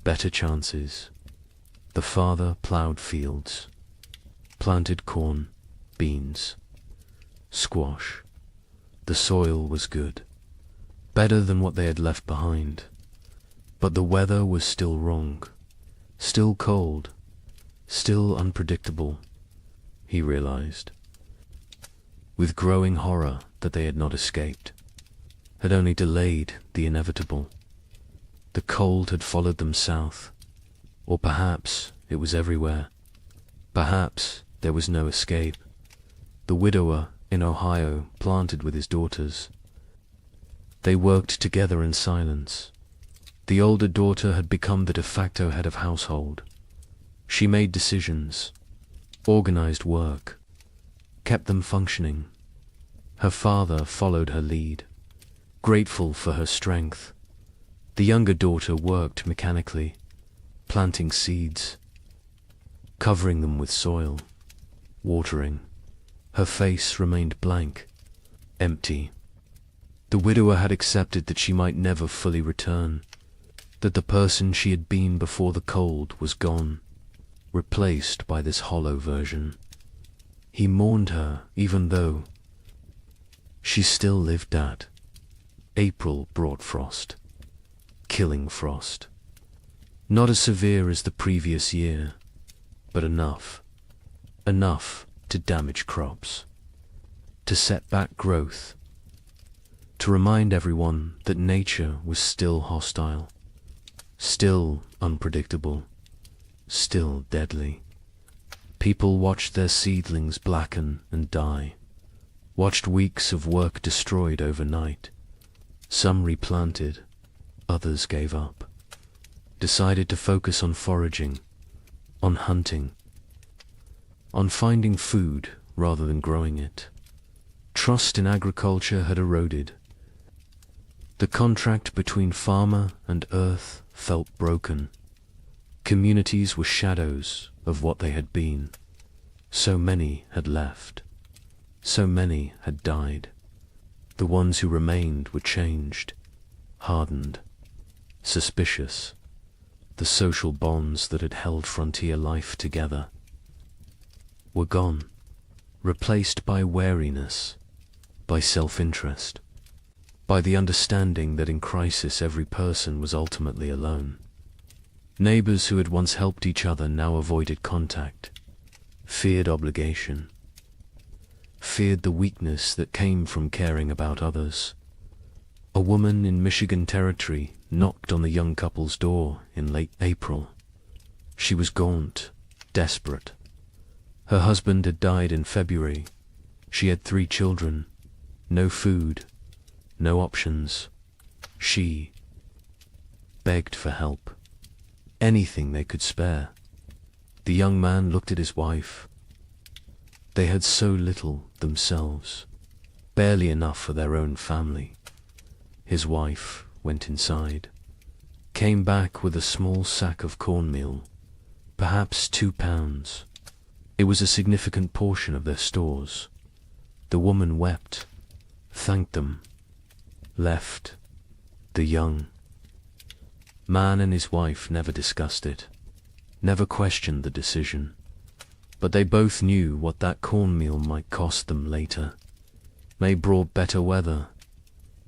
better chances. The father plowed fields, planted corn, beans, squash. The soil was good, better than what they had left behind. But the weather was still wrong, still cold, still unpredictable, he realized. with growing horror that they had not escaped, had only delayed the inevitable. The cold had followed them south, or perhaps it was everywhere. Perhaps there was no escape. The widower in Ohio planted with his daughters. They worked together in silence. The older daughter had become the de facto head of household. She made decisions, organized work, kept them functioning. Her father followed her lead, grateful for her strength. The younger daughter worked mechanically, planting seeds, covering them with soil, watering. Her face remained blank, empty. The widower had accepted that she might never fully return, that the person she had been before the cold was gone, replaced by this hollow version. He mourned her even though she still lived at. April brought frost, killing frost. Not as severe as the previous year, but enough to damage crops, to set back growth, to remind everyone that nature was still hostile, still unpredictable, still deadly. People watched their seedlings blacken and die, watched weeks of work destroyed overnight. Some replanted, others gave up, decided to focus on foraging, on hunting, on finding food rather than growing it. Trust in agriculture had eroded. The contract between farmer and earth felt broken. Communities were shadows of what they had been. So many had left. So many had died. The ones who remained were changed, hardened, suspicious. The social bonds that had held frontier life together were gone, replaced by wariness, by self-interest, by the understanding that in crisis every person was ultimately alone. Neighbors who had once helped each other now avoided contact, feared obligation, feared the weakness that came from caring about others. A woman in Michigan Territory knocked on the young couple's door in late April. She was gaunt, desperate. Her husband had died in February. She had 3 children, no food, no options. She begged for help, anything they could spare. The young man looked at his wife. They had so little themselves, barely enough for their own family. His wife went inside, came back with a small sack of cornmeal, perhaps 2 pounds. It was a significant portion of their stores. The woman wept, thanked them, left. The young man and his wife never discussed it, never questioned the decision, but they both knew what that cornmeal might cost them later. May brought better weather,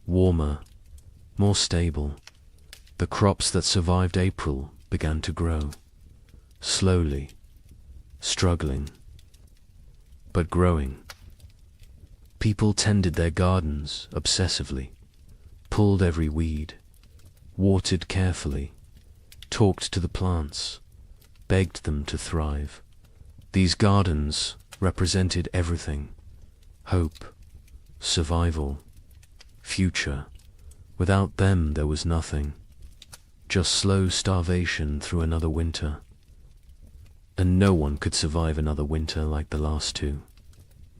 warmer, more stable. The crops that survived April began to grow, slowly, struggling, but growing. People tended their gardens obsessively, pulled every weed, watered carefully, talked to the plants, begged them to thrive. These gardens represented everything: hope, survival, future. Without them there was nothing, just slow starvation through another winter. And no one could survive another winter like the last 2.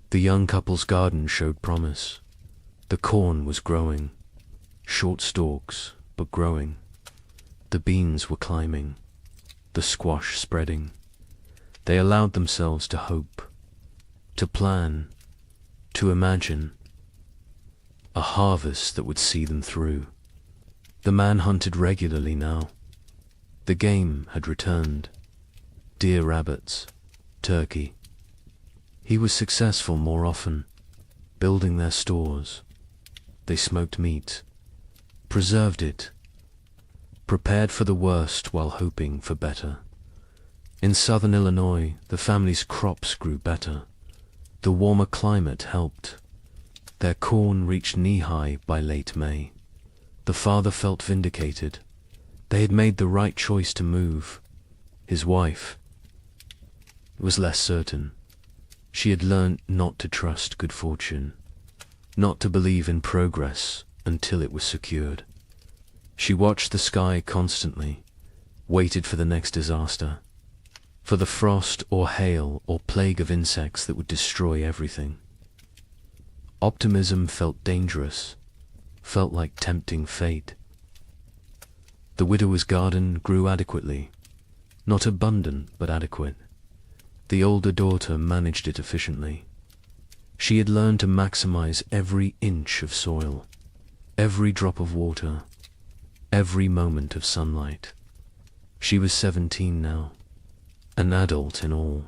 The young couple's garden showed promise. The corn was growing, short stalks, but growing. The beans were climbing, the squash spreading. They allowed themselves to hope, to plan, to imagine a harvest that would see them through. The man hunted regularly now. The game had returned. Deer, rabbits, turkey. He was successful more often, building their stores. They smoked meat, preserved it, prepared for the worst while hoping for better. In southern Illinois, the family's crops grew better. The warmer climate helped. Their corn reached knee-high by late May. The father felt vindicated. They had made the right choice to move. His wife was less certain. She had learnt not to trust good fortune, not to believe in progress until it was secured. She watched the sky constantly, waited for the next disaster, for the frost or hail or plague of insects that would destroy everything. Optimism felt dangerous, felt like tempting fate. The widower's garden grew adequately, not abundant but adequate. The older daughter managed it efficiently. She had learned to maximize every inch of soil, every drop of water, every moment of sunlight. She was 17 now, an adult in all.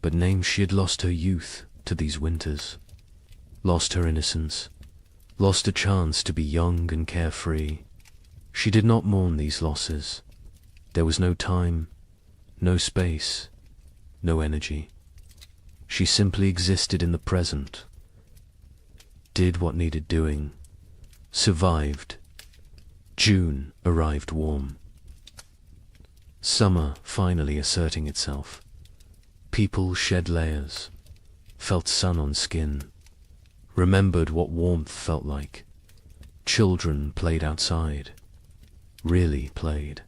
But name she had lost her youth to these winters, lost her innocence, lost a chance to be young and carefree. She did not mourn these losses. There was no time, no space, no energy. She simply existed in the present, did what needed doing, survived. June arrived warm. Summer finally asserting itself. People shed layers, felt sun on skin, remembered what warmth felt like. Children played outside, really played.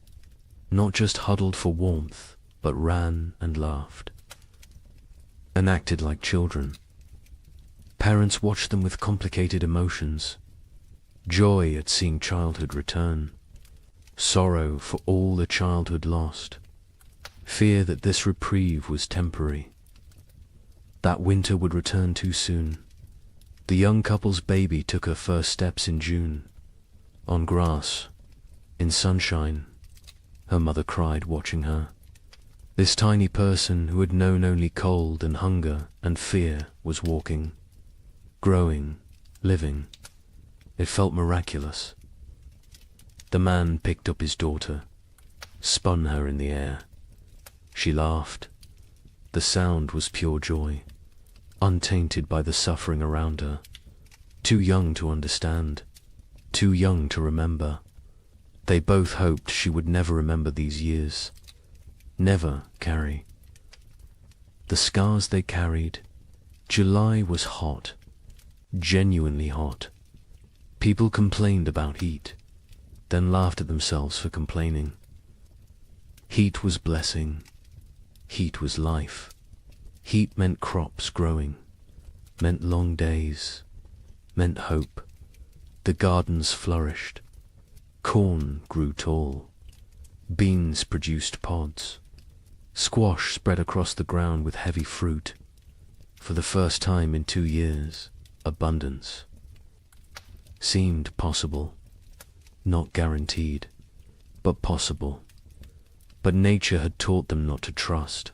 Not just huddled for warmth, but ran and laughed, and acted like children. Parents watched them with complicated emotions. Joy at seeing childhood return, sorrow for all the childhood lost, fear that this reprieve was temporary, that winter would return too soon. The young couple's baby took her first steps in June, on grass, in sunshine. Her mother cried watching her. This tiny person who had known only cold and hunger and fear was walking, growing, living. It felt miraculous. The man picked up his daughter, spun her in the air. She laughed. The sound was pure joy, untainted by the suffering around her. Too young to understand, too young to remember. They both hoped she would never remember these years, never carry the scars they carried. July was hot, genuinely hot. People complained about heat, then laughed at themselves for complaining. Heat was blessing. Heat was life. Heat meant crops growing, meant long days, meant hope. The gardens flourished. Corn grew tall. Beans produced pods. Squash spread across the ground with heavy fruit. For the first time in 2 years, abundance seemed possible. Not guaranteed, but possible. But nature had taught them not to trust.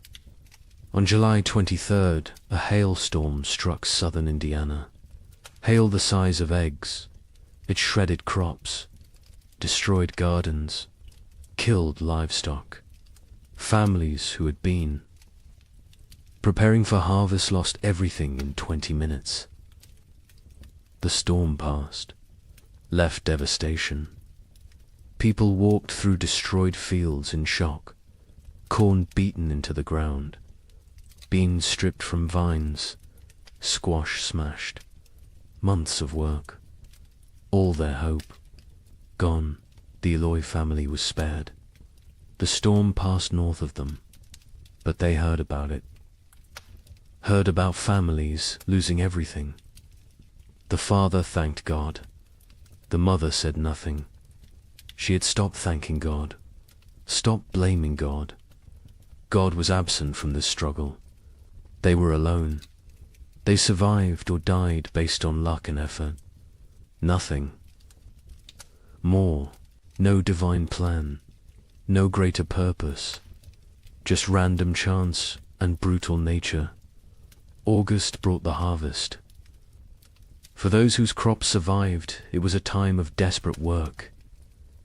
On July 23rd, a hailstorm struck southern Indiana. Hail the size of eggs. It shredded crops, destroyed gardens, killed livestock. Families who had been preparing for harvest lost everything in 20 minutes. The storm passed, left devastation. People walked through destroyed fields in shock, corn beaten into the ground, beans stripped from vines, squash smashed. Months of work, all their hope, gone. The Eloy family was spared. The storm passed north of them, but they heard about it. Heard about families losing everything. The father thanked God. The mother said nothing. She had stopped thanking God, stopped blaming God. God was absent from this struggle. They were alone. They survived or died based on luck and effort. Nothing more, no divine plan, no greater purpose, just random chance and brutal nature. August brought the harvest. For those whose crops survived, it was a time of desperate work,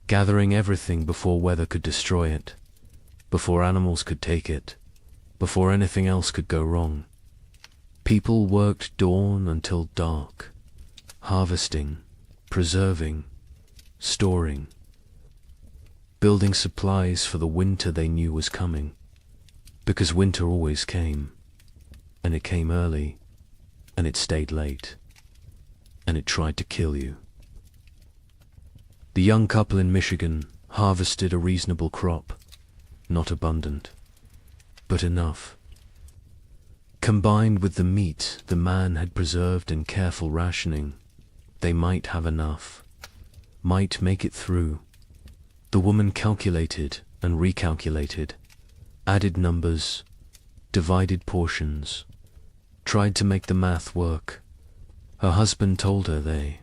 gathering everything before weather could destroy it, before animals could take it, before anything else could go wrong. People worked dawn until dark, harvesting, preserving, storing, building supplies for the winter they knew was coming, because winter always came, and it came early, and it stayed late, and it tried to kill you. The young couple in Michigan harvested a reasonable crop, not abundant, but enough. Combined with the meat the man had preserved in careful rationing, they might have enough, might make it through. The woman calculated and recalculated, added numbers, divided portions, tried to make the math work. Her husband told her they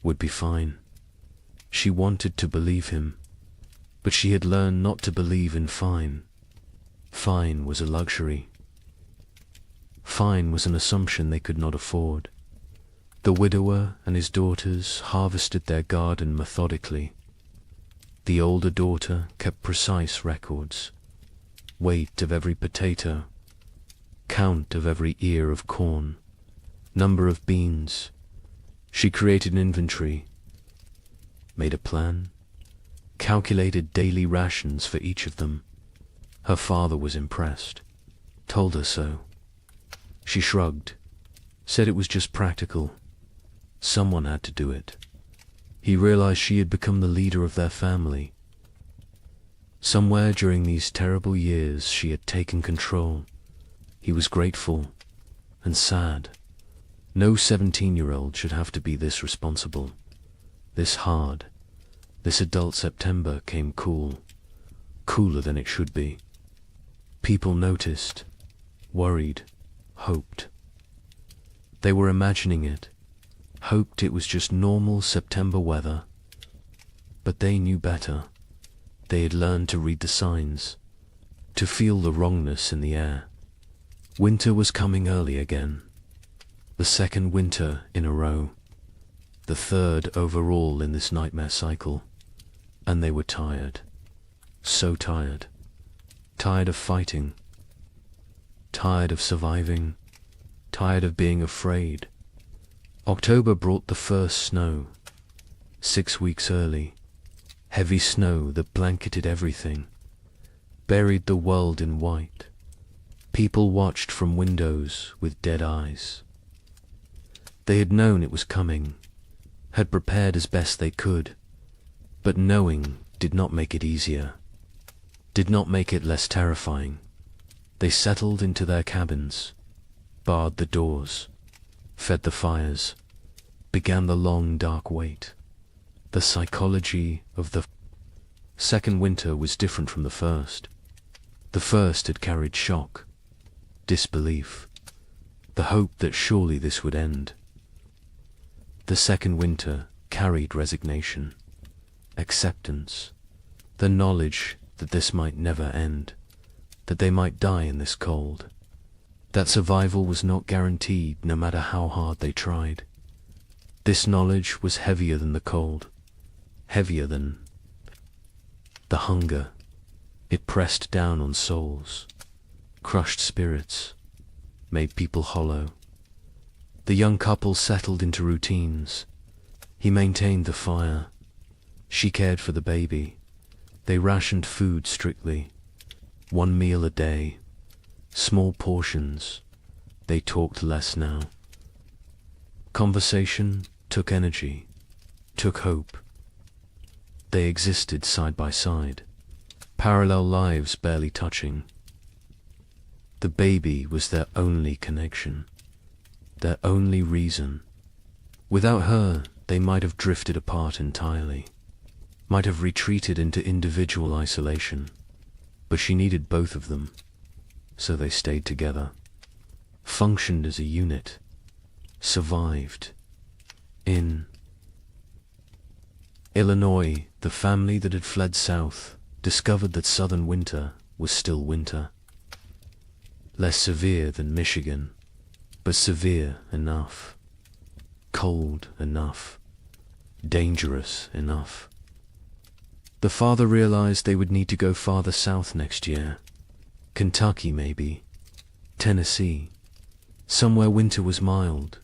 would be fine. She wanted to believe him, but she had learned not to believe in fine. Fine was a luxury. Fine was an assumption they could not afford. The widower and his daughters harvested their garden methodically. The older daughter kept precise records, weight of every potato, count of every ear of corn, number of beans. She created an inventory, made a plan, calculated daily rations for each of them. Her father was impressed, told her so. She shrugged, said it was just practical. Someone had to do it. He realized she had become the leader of their family. Somewhere during these terrible years she had taken control. He was grateful and sad. No 17-year-old should have to be this responsible, this hard. This adult September came cool, cooler than it should be. People noticed, worried, hoped. They were imagining it, hoped it was just normal September weather. But they knew better. They had learned to read the signs, to feel the wrongness in the air. Winter was coming early again. The second winter in a row. The third overall in this nightmare cycle. And they were tired. So tired. Tired of fighting. Tired of surviving. Tired of being afraid. October brought the first snow. 6 weeks early. Heavy snow that blanketed everything. Buried the world in white. People watched from windows with dead eyes. They had known it was coming, had prepared as best they could, but knowing did not make it easier, did not make it less terrifying. They settled into their cabins, barred the doors, fed the fires, began the long dark wait. The psychology of the second winter was different from the first. The first had carried shock, disbelief, the hope that surely this would end. The second winter carried resignation, acceptance, the knowledge that this might never end, that they might die in this cold, that survival was not guaranteed no matter how hard they tried. This knowledge was heavier than the cold, heavier than the hunger. It pressed down on souls, crushed spirits, made people hollow. The young couple settled into routines. He maintained the fire. She cared for the baby. They rationed food strictly. 1 meal a day. Small portions. They talked less now. Conversation took energy, took hope. They existed side by side, parallel lives barely touching. The baby was their only connection, their only reason. Without her, they might have drifted apart entirely, might have retreated into individual isolation. But she needed both of them, so they stayed together, functioned as a unit, survived. In Illinois, the family that had fled south discovered that southern winter was still winter. Less severe than Michigan, but severe enough. Cold enough. Dangerous enough. The father realized they would need to go farther south next year. Kentucky, maybe. Tennessee. somewhere winter was mild,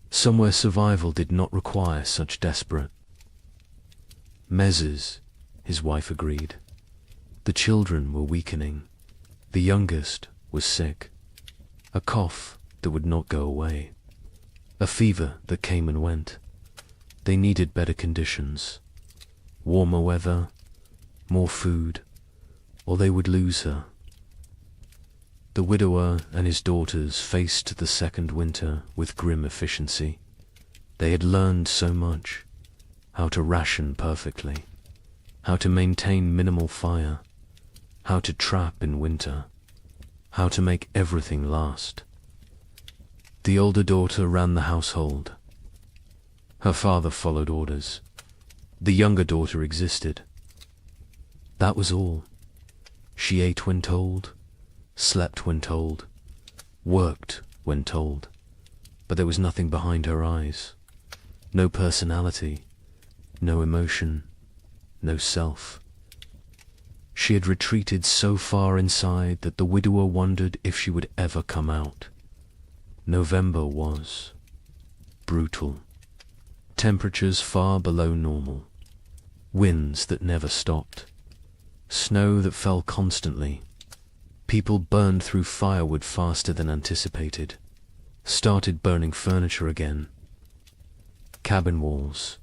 somewhere survival did not require such desperate measures, his wife agreed. The children were weakening. The youngest was sick. A cough that would not go away. A fever that came and went. They needed better conditions. Warmer weather, more food, or they would lose her. The widower and his daughters faced the second winter with grim efficiency. They had learned so much. How to ration perfectly. How to maintain minimal fire. How to trap in winter. How to make everything last. The older daughter ran the household. Her father followed orders. The younger daughter existed. That was all. She ate when told, slept when told, worked when told, but there was nothing behind her eyes. No personality, no emotion, no self. She had retreated so far inside that the widower wondered if she would ever come out. November was brutal. Temperatures far below normal. Winds that never stopped. Snow that fell constantly. People burned through firewood faster than anticipated. Started burning furniture again. Cabin walls.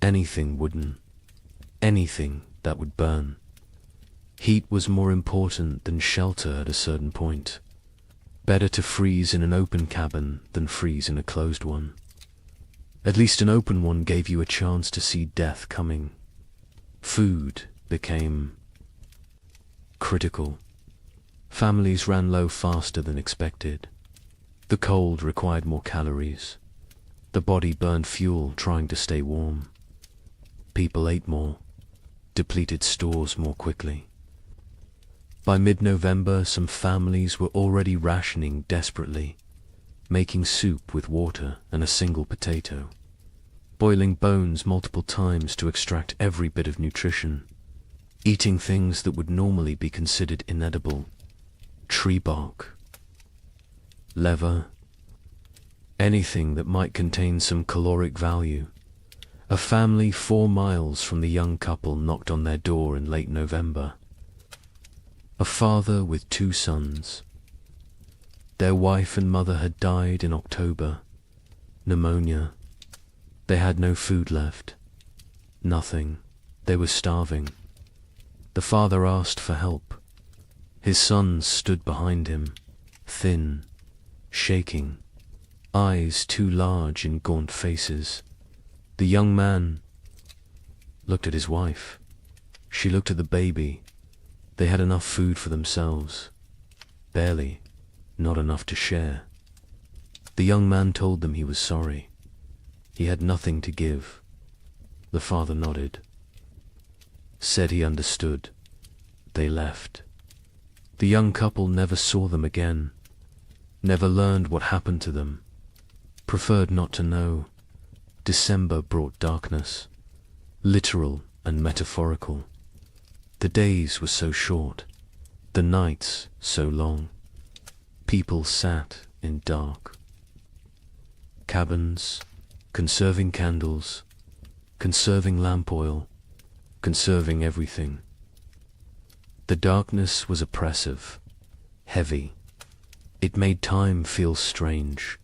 Anything wooden. Anything that would burn. Heat was more important than shelter at a certain point. Better to freeze in an open cabin than freeze in a closed one. At least an open one gave you a chance to see death coming. Food became critical. Families ran low faster than expected. The cold required more calories. The body burned fuel trying to stay warm. People ate more, depleted stores more quickly. By mid-November, some families were already rationing desperately, making soup with water and a single potato, boiling bones multiple times to extract every bit of nutrition, eating things that would normally be considered inedible, tree bark, leather, anything that might contain some caloric value. A family 4 miles from the young couple knocked on their door in late November. A father with 2 sons. Their wife and mother had died in October. Pneumonia. They had no food left. Nothing. They were starving. The father asked for help. His sons stood behind him, thin, shaking, eyes too large in gaunt faces. The young man looked at his wife. She looked at the baby. They had enough food for themselves. Barely, not enough to share. The young man told them he was sorry. He had nothing to give. The father nodded. Said he understood. They left. The young couple never saw them again. Never learned what happened to them. Preferred not to know. December brought darkness. Literal and metaphorical. The days were so short, the nights so long. People sat in dark. Cabins, conserving candles, conserving lamp oil, conserving everything. The darkness was oppressive, heavy. It made time feel strange,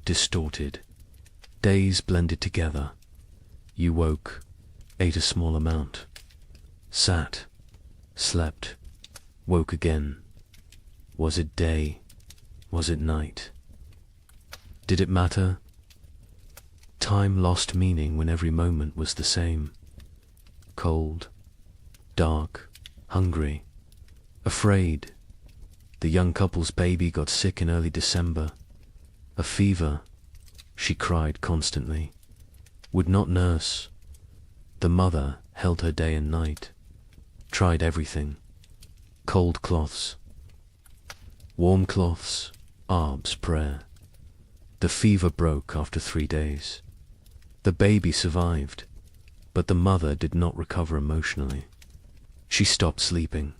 distorted. Days blended together. You woke, ate a small amount. Sat, slept, woke again. Was it day? Was it night? Did it matter? Time lost meaning when every moment was the same. Cold, dark, hungry, afraid. The young couple's baby got sick in early December. A fever. She cried constantly. Would not nurse. The mother held her day and night. Tried everything. Cold cloths. Warm cloths. Arb's prayer. The fever broke after 3 days. The baby survived, but the mother did not recover emotionally. She stopped sleeping.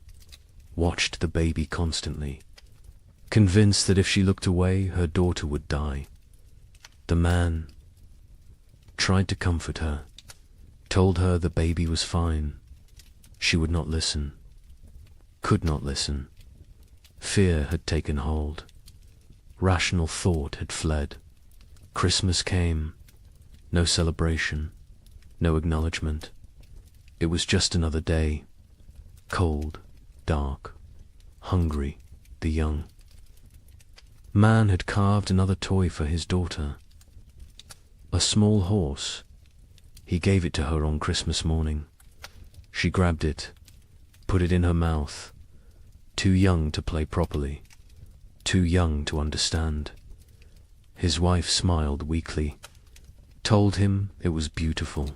Watched the baby constantly. convinced that if she looked away, her daughter would die. The man tried to comfort her, told her the baby was fine. She would not listen, could not listen. Fear had taken hold. Rational thought had fled. Christmas came. No celebration, no acknowledgement. It was just another day. Cold, dark, hungry, the young. Man had carved another toy for his daughter. A small horse. He gave it to her on Christmas morning. She grabbed it, put it in her mouth. Too young to play properly, too young to understand. His wife smiled weakly, told him it was beautiful,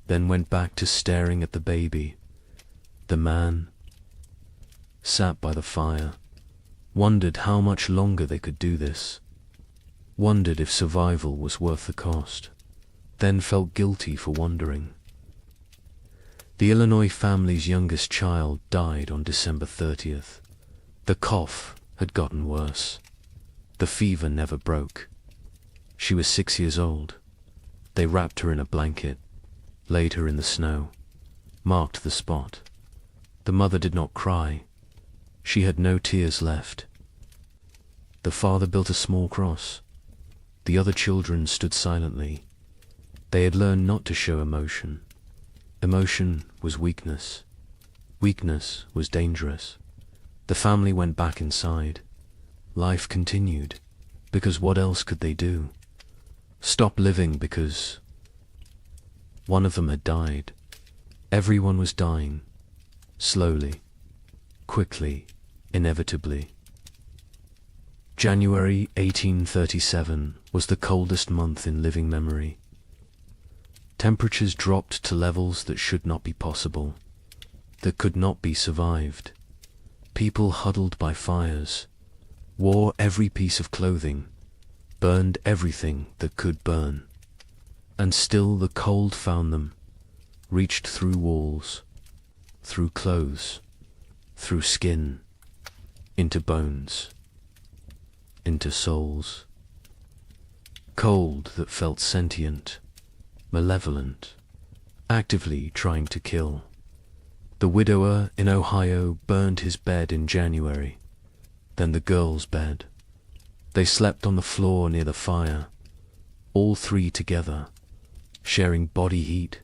then went back to staring at the baby. The man sat by the fire, wondered how much longer they could do this, wondered if survival was worth the cost, then felt guilty for wondering. The Illinois family's youngest child died on December 30th. The cough had gotten worse. The fever never broke. She was 6 years old. They wrapped her in a blanket, laid her in the snow, marked the spot. The mother did not cry. She had no tears left. The father built a small cross. The other children stood silently. They had learned not to show emotion. Emotion was weakness. Weakness was dangerous. The family went back inside. Life continued, because what else could they do? Stop living because one of them had died. Everyone was dying, slowly, quickly, inevitably. January 1837 was the coldest month in living memory. Temperatures dropped to levels that should not be possible, that could not be survived. People huddled by fires, wore every piece of clothing, burned everything that could burn. And still the cold found them, reached through walls, through clothes, through skin, into bones, into souls. Cold that felt sentient, malevolent, actively trying to kill. The widower in Ohio burned his bed in January, then the girl's bed. They slept on the floor near the fire, all three together, sharing body heat,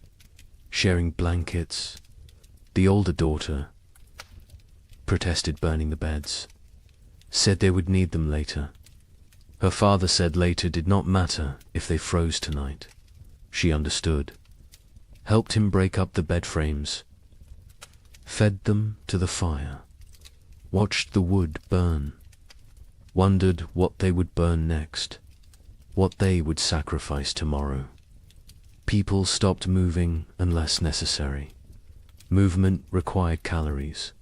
sharing blankets. The older daughter protested burning the beds, said they would need them later. Her father said later did not matter if they froze tonight. She understood, helped him break up the bed frames, fed them to the fire, watched the wood burn, wondered what they would burn next, what they would sacrifice tomorrow. People stopped moving unless necessary. Movement required calories,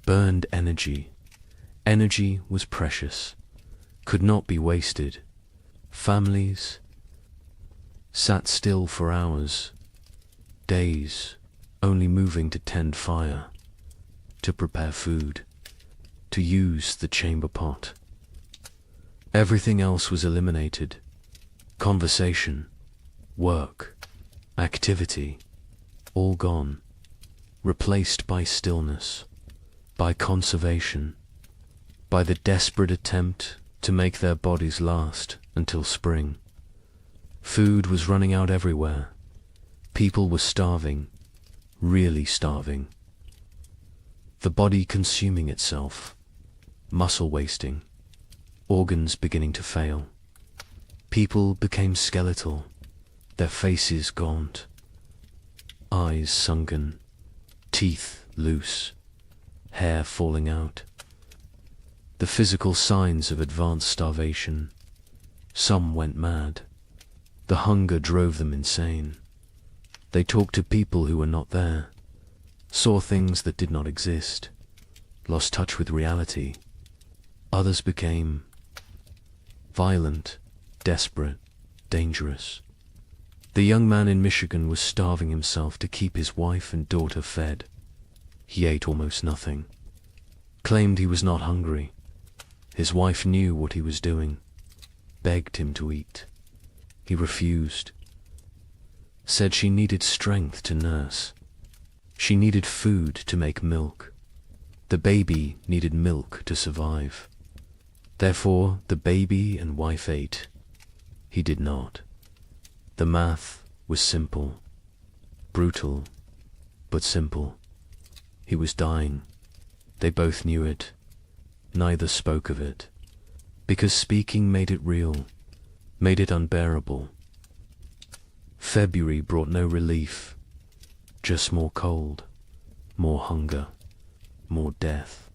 burned energy. Energy was precious, could not be wasted. Families sat still for hours, days, only moving to tend fire, to prepare food, to use the chamber pot. Everything else was eliminated. Conversation, work, activity, all gone, replaced by stillness, by conservation, by the desperate attempt to make their bodies last until spring. Food was running out everywhere. People were starving, really starving. The body consuming itself, muscle wasting, organs beginning to fail. People became skeletal, their faces gaunt, eyes sunken, teeth loose, hair falling out. The physical signs of advanced starvation. Some went mad. The hunger drove them insane. They talked to people who were not there, saw things that did not exist, lost touch with reality. Others became violent, desperate, dangerous. The young man in Michigan was starving himself to keep his wife and daughter fed. He ate almost nothing, claimed he was not hungry, His wife knew what he was doing, begged him to eat. He refused, said she needed strength to nurse. She needed food to make milk. The baby needed milk to survive. Therefore, the baby and wife ate. He did not. The math was simple, brutal, but simple. He was dying. They both knew it. Neither spoke of it, because speaking made it real, made it unbearable. February brought no relief, just more cold, more hunger, more death.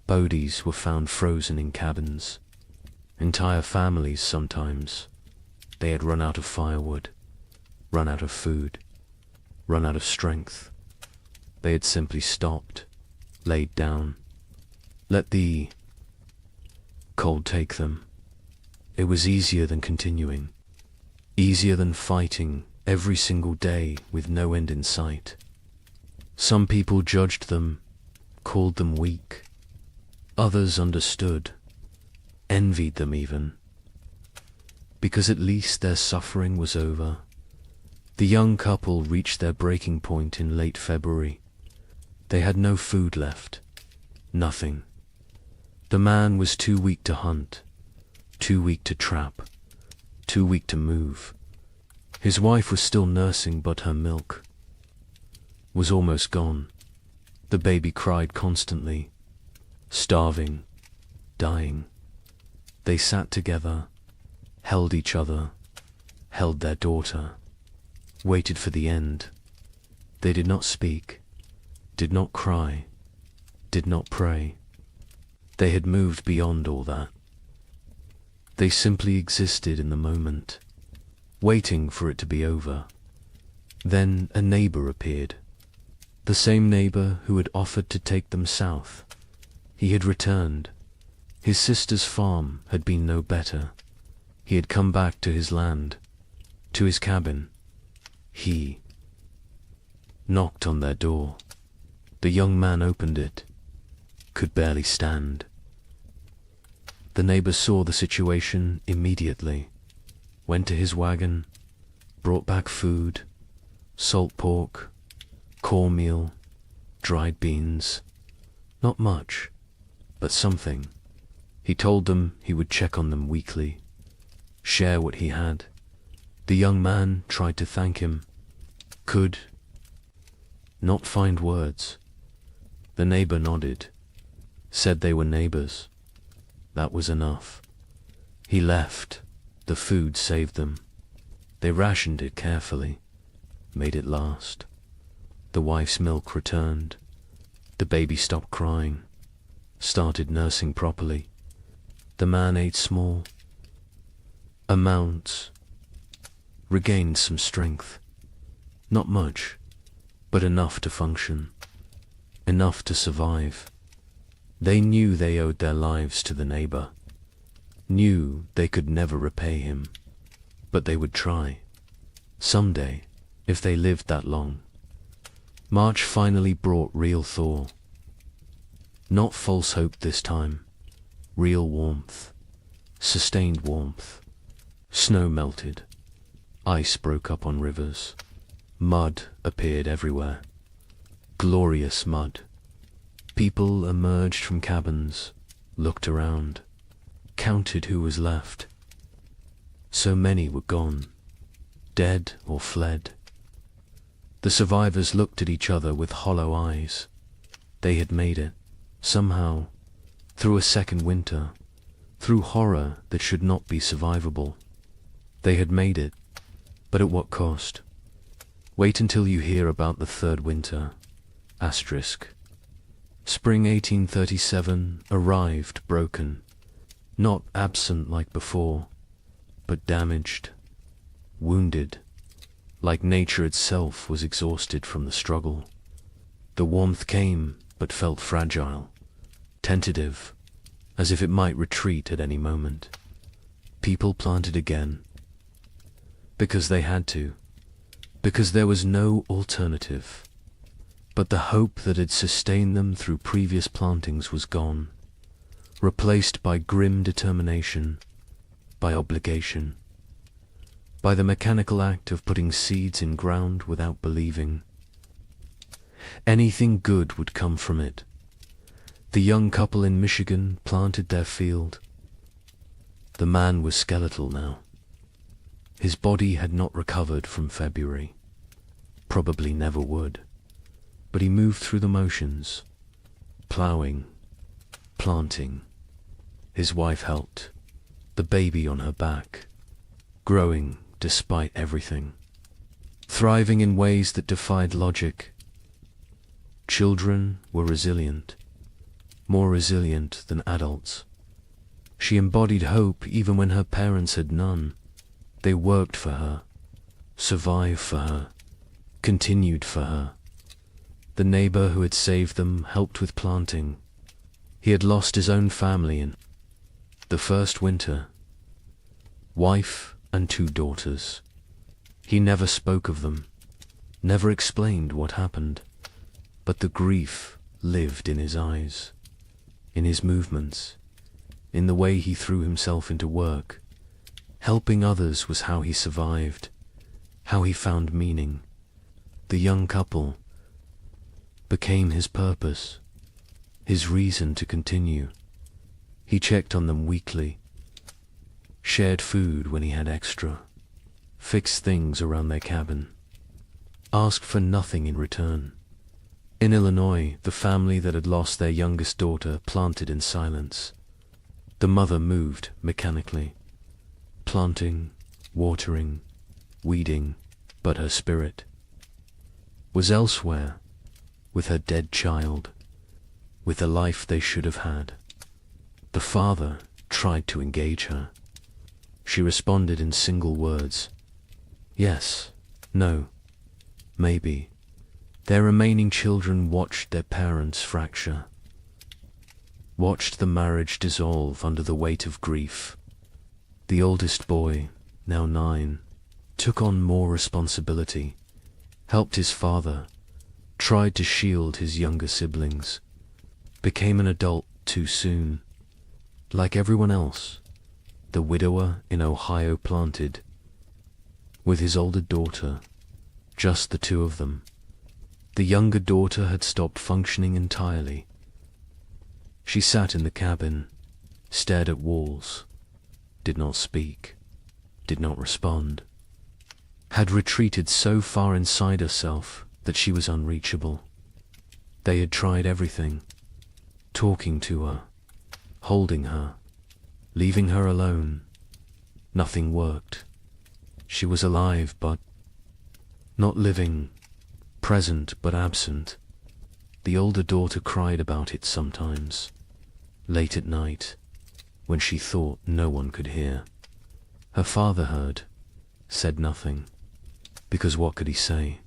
Bodies were found frozen in cabins. Entire families sometimes. They had run out of firewood, run out of food, run out of strength. They had simply stopped, laid down, let the cold take them. It was easier than continuing, easier than fighting every single day with no end in sight. Some people judged them, called them weak. Others understood, envied them even, because at least their suffering was over. The young couple reached their breaking point in late February. They had no food left, nothing. The man was too weak to hunt, too weak to trap, too weak to move. His wife was still nursing, but her milk was almost gone. The baby cried constantly, starving, dying. They sat together, held each other, held their daughter, waited for the end. They did not speak, did not cry, did not pray. They had moved beyond all that. They simply existed in the moment, waiting for it to be over. Then a neighbor appeared, the same neighbor who had offered to take them south. He had returned. His sister's farm had been no better. He had come back to his land, to his cabin. He knocked on their door. The young man opened it, could barely stand. The neighbor saw the situation immediately, went to his wagon, brought back food, salt pork, cornmeal, dried beans. Not much, but something. He told them he would check on them weekly, share what he had. The young man tried to thank him, could not find words. The neighbor nodded, said they were neighbors. That was enough. He left. The food saved them. They rationed it carefully, made it last. The wife's milk returned. The baby stopped crying, started nursing properly. The man ate small amounts, regained some strength. Not much, but enough to function, enough to survive. They knew they owed their lives to the neighbor, knew they could never repay him, but they would try. Someday, if they lived that long. March finally brought real thaw. Not false hope this time, real warmth, sustained warmth. Snow melted, ice broke up on rivers, mud appeared everywhere. Glorious mud. People emerged from cabins, looked around, counted who was left. So many were gone, dead or fled. The survivors looked at each other with hollow eyes. They had made it, somehow, through a second winter, through horror that should not be survivable. They had made it, but at what cost? Wait until you hear about the third winter. Asterisk. Spring 1837 arrived broken, not absent like before, but damaged, wounded, like nature itself was exhausted from the struggle. The warmth came, but felt fragile, tentative, as if it might retreat at any moment. People planted again, because they had to, because there was no alternative. But the hope that had sustained them through previous plantings was gone. replaced by grim determination, by obligation, by the mechanical act of putting seeds in ground without believing anything good would come from it. The young couple in Michigan planted their field. The man was skeletal now. His body had not recovered from February, probably never would, but he moved through the motions, ploughing, planting. His wife helped, the baby on her back, growing despite everything, thriving in ways that defied logic. Children were resilient, more resilient than adults. She embodied hope even when her parents had none. They worked for her, survived for her, continued for her. The neighbor who had saved them helped with planting. He had lost his own family in the first winter, wife and 2 daughters. He never spoke of them, never explained what happened, but the grief lived in his eyes, in his movements, in the way he threw himself into work. Helping others was how he survived, how he found meaning. The young couple became his purpose, his reason to continue. He checked on them weekly, shared food when he had extra, fixed things around their cabin, asked for nothing in return. In Illinois, the family that had lost their youngest daughter planted in silence. The mother moved mechanically, planting, watering, weeding, but her spirit was elsewhere, with her dead child, with the life they should have had. The father tried to engage her. She responded in single words. Yes, no, maybe. Their remaining children watched their parents fracture, watched the marriage dissolve under the weight of grief. The oldest boy, now 9, took on more responsibility, helped his father, tried to shield his younger siblings, became an adult too soon. Like everyone else, the widower in Ohio planted, with his older daughter, just the 2 of them. The younger daughter had stopped functioning entirely. She sat in the cabin, stared at walls, did not speak, did not respond, had retreated so far inside herself that she was unreachable. They had tried everything, talking to her, holding her, leaving her alone. Nothing worked. She was alive but not living, present but absent. The older daughter cried about it sometimes, late at night, when she thought no one could hear. Her father heard, said nothing, because what could he say?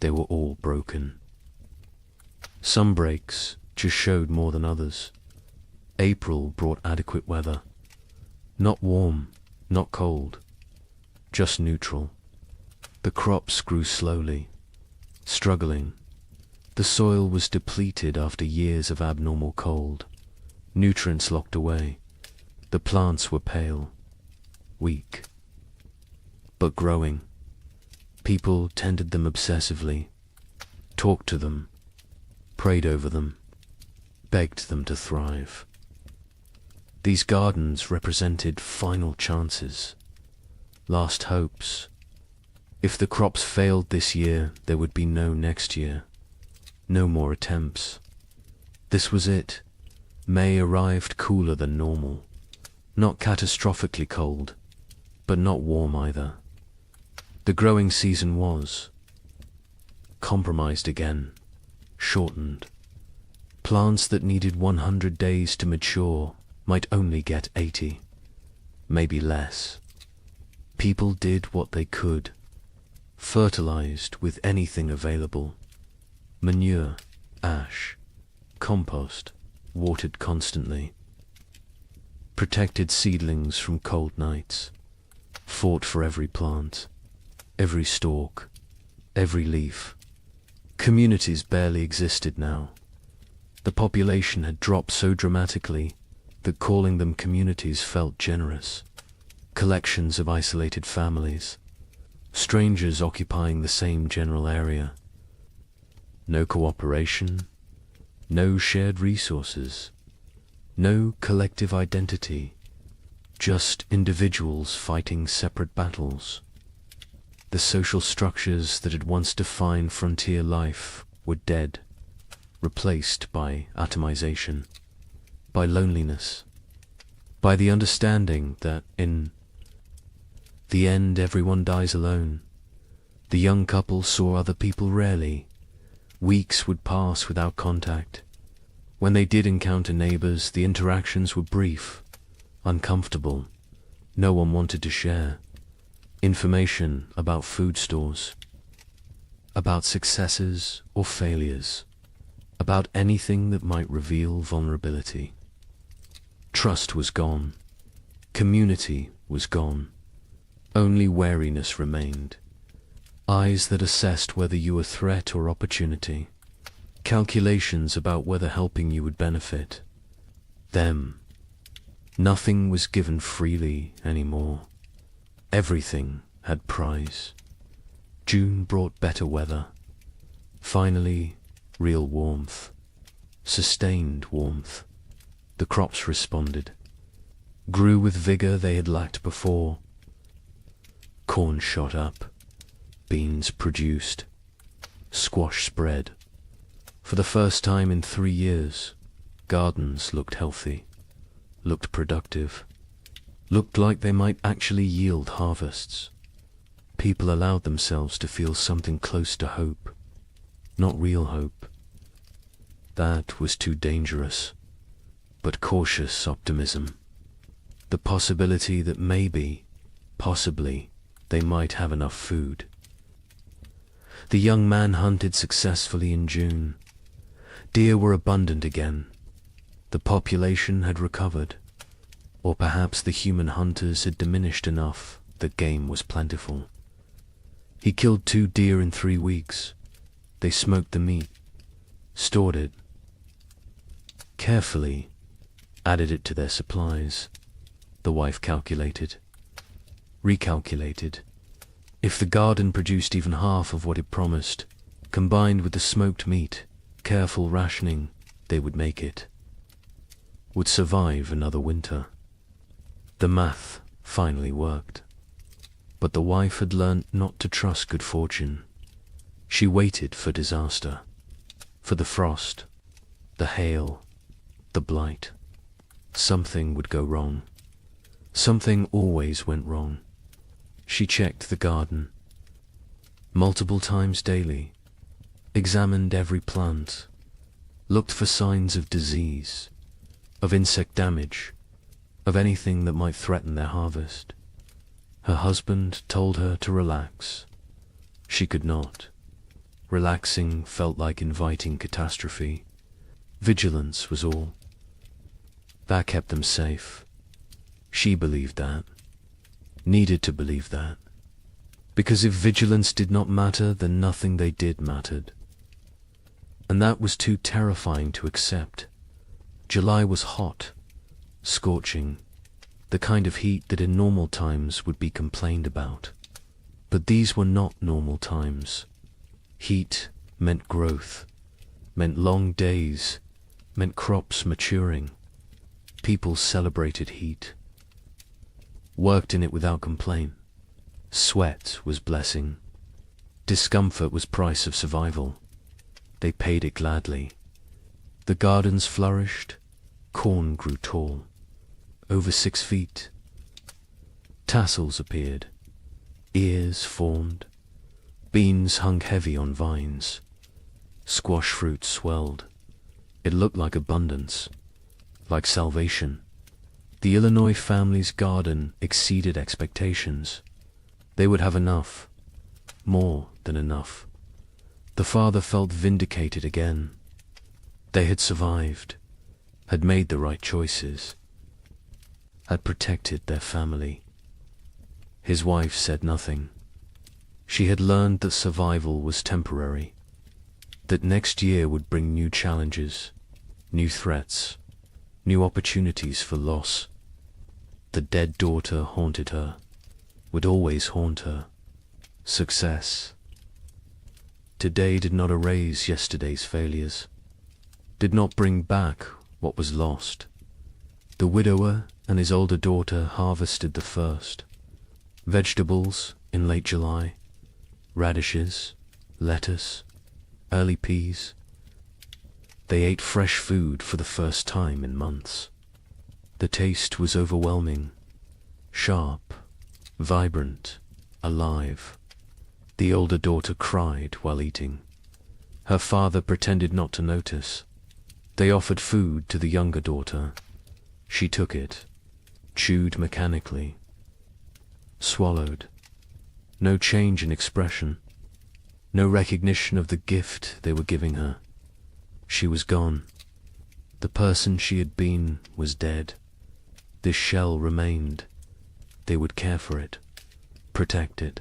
They were all broken. Some breaks just showed more than others. April brought adequate weather. Not warm, not cold, just neutral. The crops grew slowly, struggling. The soil was depleted after years of abnormal cold. Nutrients locked away. The plants were pale, weak, but growing. People tended them obsessively, talked to them, prayed over them, begged them to thrive. These gardens represented final chances, last hopes. If the crops failed this year, there would be no next year, no more attempts. This was it. May arrived cooler than normal, not catastrophically cold, but not warm either. The growing season was compromised again, shortened. Plants that needed 100 days to mature might only get 80, maybe less. People did what they could, fertilized with anything available. Manure, ash, compost, watered constantly. Protected seedlings from cold nights, fought for every plant, every stalk, every leaf. Communities barely existed now. The population had dropped so dramatically that calling them communities felt generous. Collections of isolated families, strangers occupying the same general area. No cooperation, no shared resources, no collective identity, just individuals fighting separate battles. The social structures that had once defined frontier life were dead, replaced by atomization, by loneliness, by the understanding that in the end everyone dies alone. The young couple saw other people rarely. Weeks would pass without contact. When they did encounter neighbors, the interactions were brief, uncomfortable. No one wanted to share information about food stores, about successes or failures, about anything that might reveal vulnerability. Trust was gone. Community was gone. Only wariness remained. Eyes that assessed whether you were threat or opportunity. Calculations about whether helping you would benefit them. Nothing was given freely anymore. Everything had price. June brought better weather. Finally, real warmth. Sustained warmth. The crops responded. Grew with vigor they had lacked before. Corn shot up. Beans produced. Squash spread. For the first time in 3 years, gardens looked healthy, looked productive, looked like they might actually yield harvests. People allowed themselves to feel something close to hope, not real hope. That was too dangerous, but cautious optimism. The possibility that maybe, possibly, they might have enough food. The young man hunted successfully in June. Deer were abundant again. The population had recovered, or perhaps the human hunters had diminished enough that game was plentiful. He killed 2 deer in 3 weeks. They smoked the meat, stored it, carefully added it to their supplies. The wife calculated, recalculated. If the garden produced even half of what it promised, combined with the smoked meat, careful rationing, they would make it. Would survive another winter. The math finally worked. But the wife had learnt not to trust good fortune. She waited for disaster, for the frost, the hail, the blight. Something would go wrong. Something always went wrong. She checked the garden multiple times daily, examined every plant, looked for signs of disease, of insect damage, of anything that might threaten their harvest. Her husband told her to relax. She could not. Relaxing felt like inviting catastrophe. Vigilance was all. That kept them safe. She believed that. Needed to believe that. Because if vigilance did not matter, then nothing they did mattered. And that was too terrifying to accept. July was hot, scorching, the kind of heat that in normal times would be complained about. But these were not normal times. Heat meant growth, meant long days, meant crops maturing. People celebrated heat, worked in it without complaint. Sweat was blessing. Discomfort was price of survival. They paid it gladly. The gardens flourished. Corn grew tall, over 6 feet. Tassels appeared. Ears formed. Beans hung heavy on vines. Squash fruit swelled. It looked like abundance, like salvation. The Illinois family's garden exceeded expectations. They would have enough, more than enough. The father felt vindicated again. They had survived, had made the right choices, had protected their family. His wife said nothing. She had learned that survival was temporary, that next year would bring new challenges, new threats, new opportunities for loss. The dead daughter haunted her, would always haunt her. Success. Today did not erase yesterday's failures, did not bring back what was lost. The widower and his older daughter harvested the first. Vegetables in late July, radishes, lettuce, early peas. They ate fresh food for the first time in months. The taste was overwhelming, sharp, vibrant, alive. The older daughter cried while eating. Her father pretended not to notice. They offered food to the younger daughter. She took it, chewed mechanically, swallowed. No change in expression, no recognition of the gift they were giving her. She was gone. The person she had been was dead. This shell remained. They would care for it, protect it.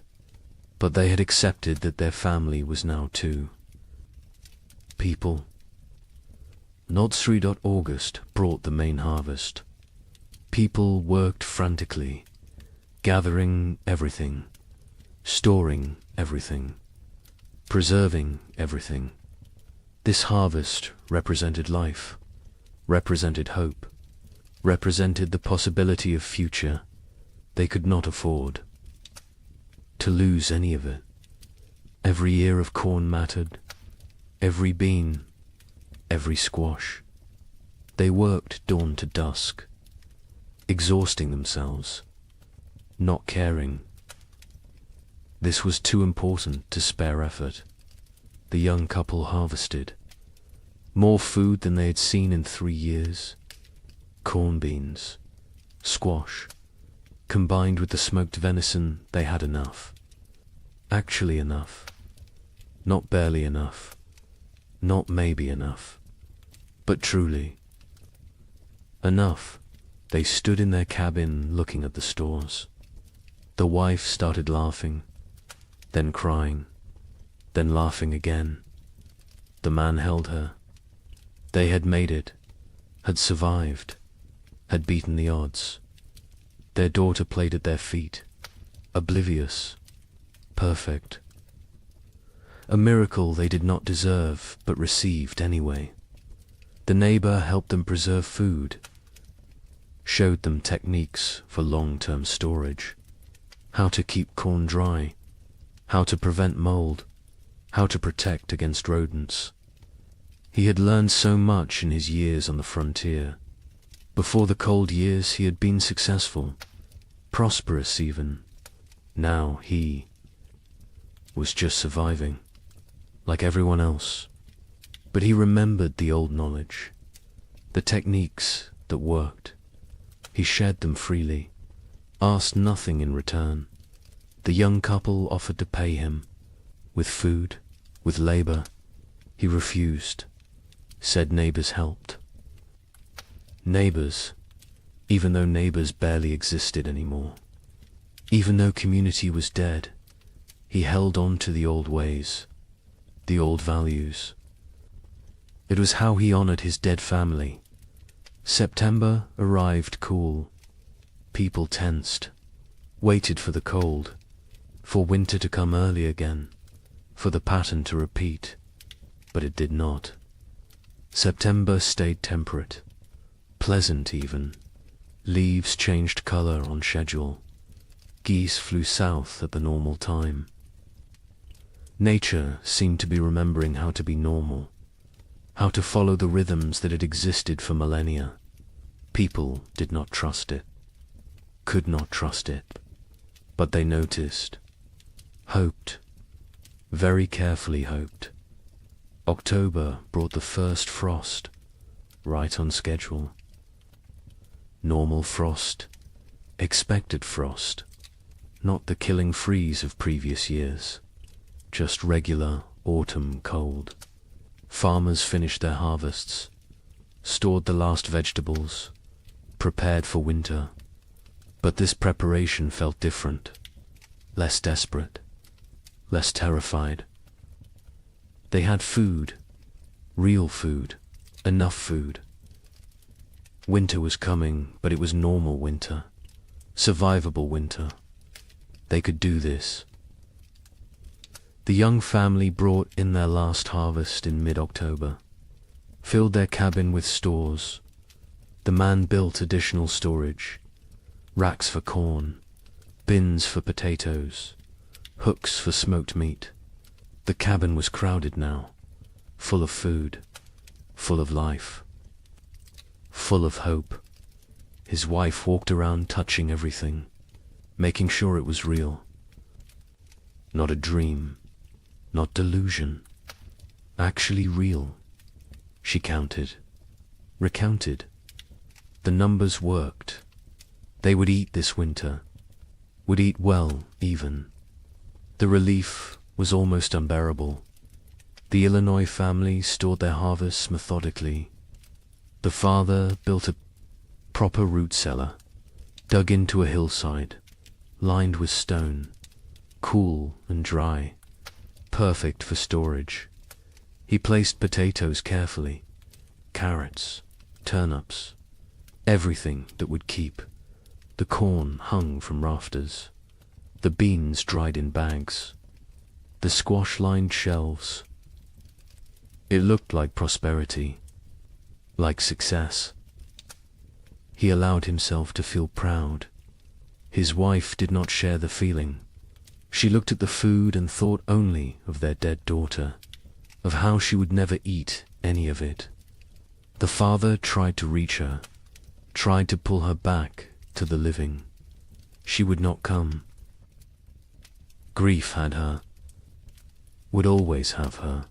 But they had accepted that their family was now too. People. Not August brought the main harvest. People worked frantically, gathering everything, storing everything, preserving everything. This harvest represented life, represented hope, represented the possibility of future they could not afford to lose any of it. Every ear of corn mattered, every bean, every squash. They worked dawn to dusk, exhausting themselves, not caring. This was too important to spare effort. The young couple harvested more food than they had seen in 3 years. Corn beans, squash, combined with the smoked venison, they had enough. Actually enough. Not barely enough. Not maybe enough. But truly. Enough. They stood in their cabin looking at the stores. The wife started laughing, then crying, then laughing again. The man held her. They had made it, had survived, had beaten the odds. Their daughter played at their feet, oblivious, perfect. A miracle they did not deserve, but received anyway. The neighbor helped them preserve food, showed them techniques for long-term storage, how to keep corn dry, how to prevent mold, how to protect against rodents. He had learned so much in his years on the frontier. Before the cold years he had been successful, prosperous even. Now he was just surviving, like everyone else. But he remembered the old knowledge, the techniques that worked. He shared them freely, asked nothing in return. The young couple offered to pay him, with food, with labor. He refused, said neighbors helped. Neighbors, even though neighbors barely existed anymore. Even though community was dead, he held on to the old ways, the old values. It was how he honored his dead family. September arrived cool. People tensed, waited for the cold, for winter to come early again, for the pattern to repeat, but it did not. September stayed temperate, pleasant even. Leaves changed color on schedule. Geese flew south at the normal time. Nature seemed to be remembering how to be normal, how to follow the rhythms that had existed for millennia. People did not trust it, could not trust it, but they noticed, hoped, very carefully hoped. October brought the first frost, right on schedule. Normal frost, expected frost, not the killing freeze of previous years, just regular autumn cold. Farmers finished their harvests, stored the last vegetables, prepared for winter. But this preparation felt different, less desperate, less terrified. They had food, real food, enough food. Winter was coming, but it was normal winter. Survivable winter. They could do this. The young family brought in their last harvest in mid-October, filled their cabin with stores. The man built additional storage, racks for corn, bins for potatoes, hooks for smoked meat. The cabin was crowded now, full of food, full of life, full of hope. His wife walked around touching everything, making sure it was real. Not a dream, not delusion, actually real. She counted, recounted. The numbers worked. They would eat this winter, would eat well even. The relief was almost unbearable. The Illinois family stored their harvests methodically. The father built a proper root cellar, dug into a hillside, lined with stone, cool and dry, perfect for storage. He placed potatoes carefully, carrots, turnips, everything that would keep. The corn hung from rafters, the beans dried in bags, the squash lined shelves. It looked like prosperity, like success. He allowed himself to feel proud. His wife did not share the feeling. She looked at the food and thought only of their dead daughter, of how she would never eat any of it. The father tried to reach her, tried to pull her back to the living. She would not come. Grief had her, would always have her.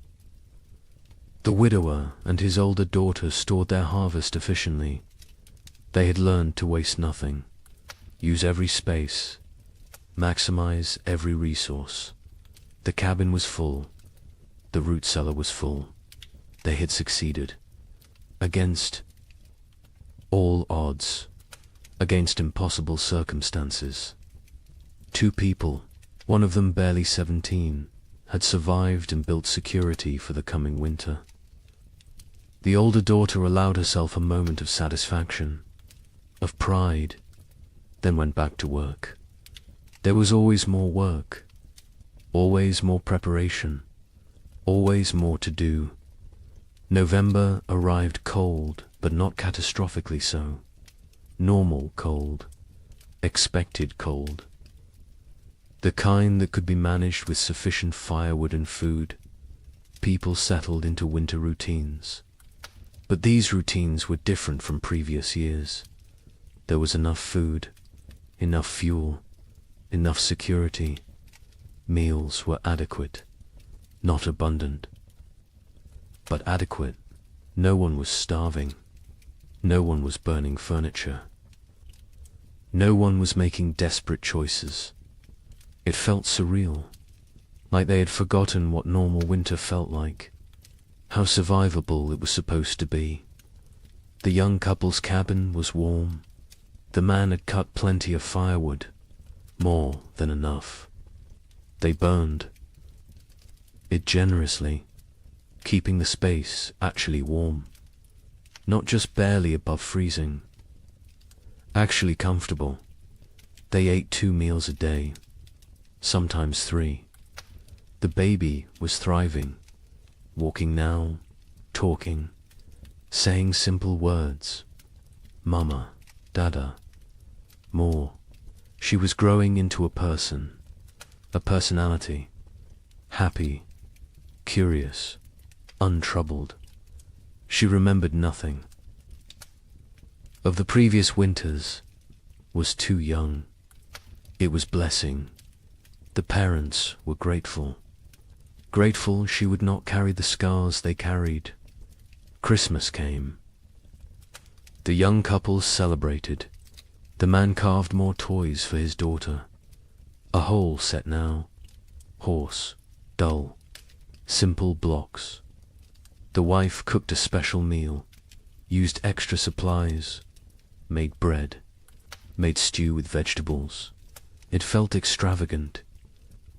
The widower and his older daughter stored their harvest efficiently. They had learned to waste nothing, use every space, maximize every resource. The cabin was full. The root cellar was full. They had succeeded. Against all odds, against impossible circumstances. Two people, one of them barely 17, had survived and built security for the coming winter. The older daughter allowed herself a moment of satisfaction, of pride, then went back to work. There was always more work, always more preparation, always more to do. November arrived cold, but not catastrophically so. Normal cold, expected cold. The kind that could be managed with sufficient firewood and food. People settled into winter routines. But these routines were different from previous years. There was enough food, enough fuel, enough security. Meals were adequate, not abundant, but adequate. No one was starving. No one was burning furniture. No one was making desperate choices. It felt surreal, like they had forgotten what normal winter felt like, how survivable it was supposed to be. The young couple's cabin was warm. The man had cut plenty of firewood, more than enough. They burned it generously, keeping the space actually warm, not just barely above freezing, actually comfortable. They ate 2 meals a day, sometimes 3. The baby was thriving, walking now, talking, saying simple words, mama, dada, more. She was growing into a person, a personality, happy, curious, untroubled. She remembered nothing. Of the previous winters, was too young. It was blessing. The parents were grateful. Grateful she would not carry the scars they carried. Christmas came. The young couple celebrated. The man carved more toys for his daughter. A whole set now. Horse, dull, simple blocks. The wife cooked a special meal, used extra supplies, made bread, made stew with vegetables. It felt extravagant,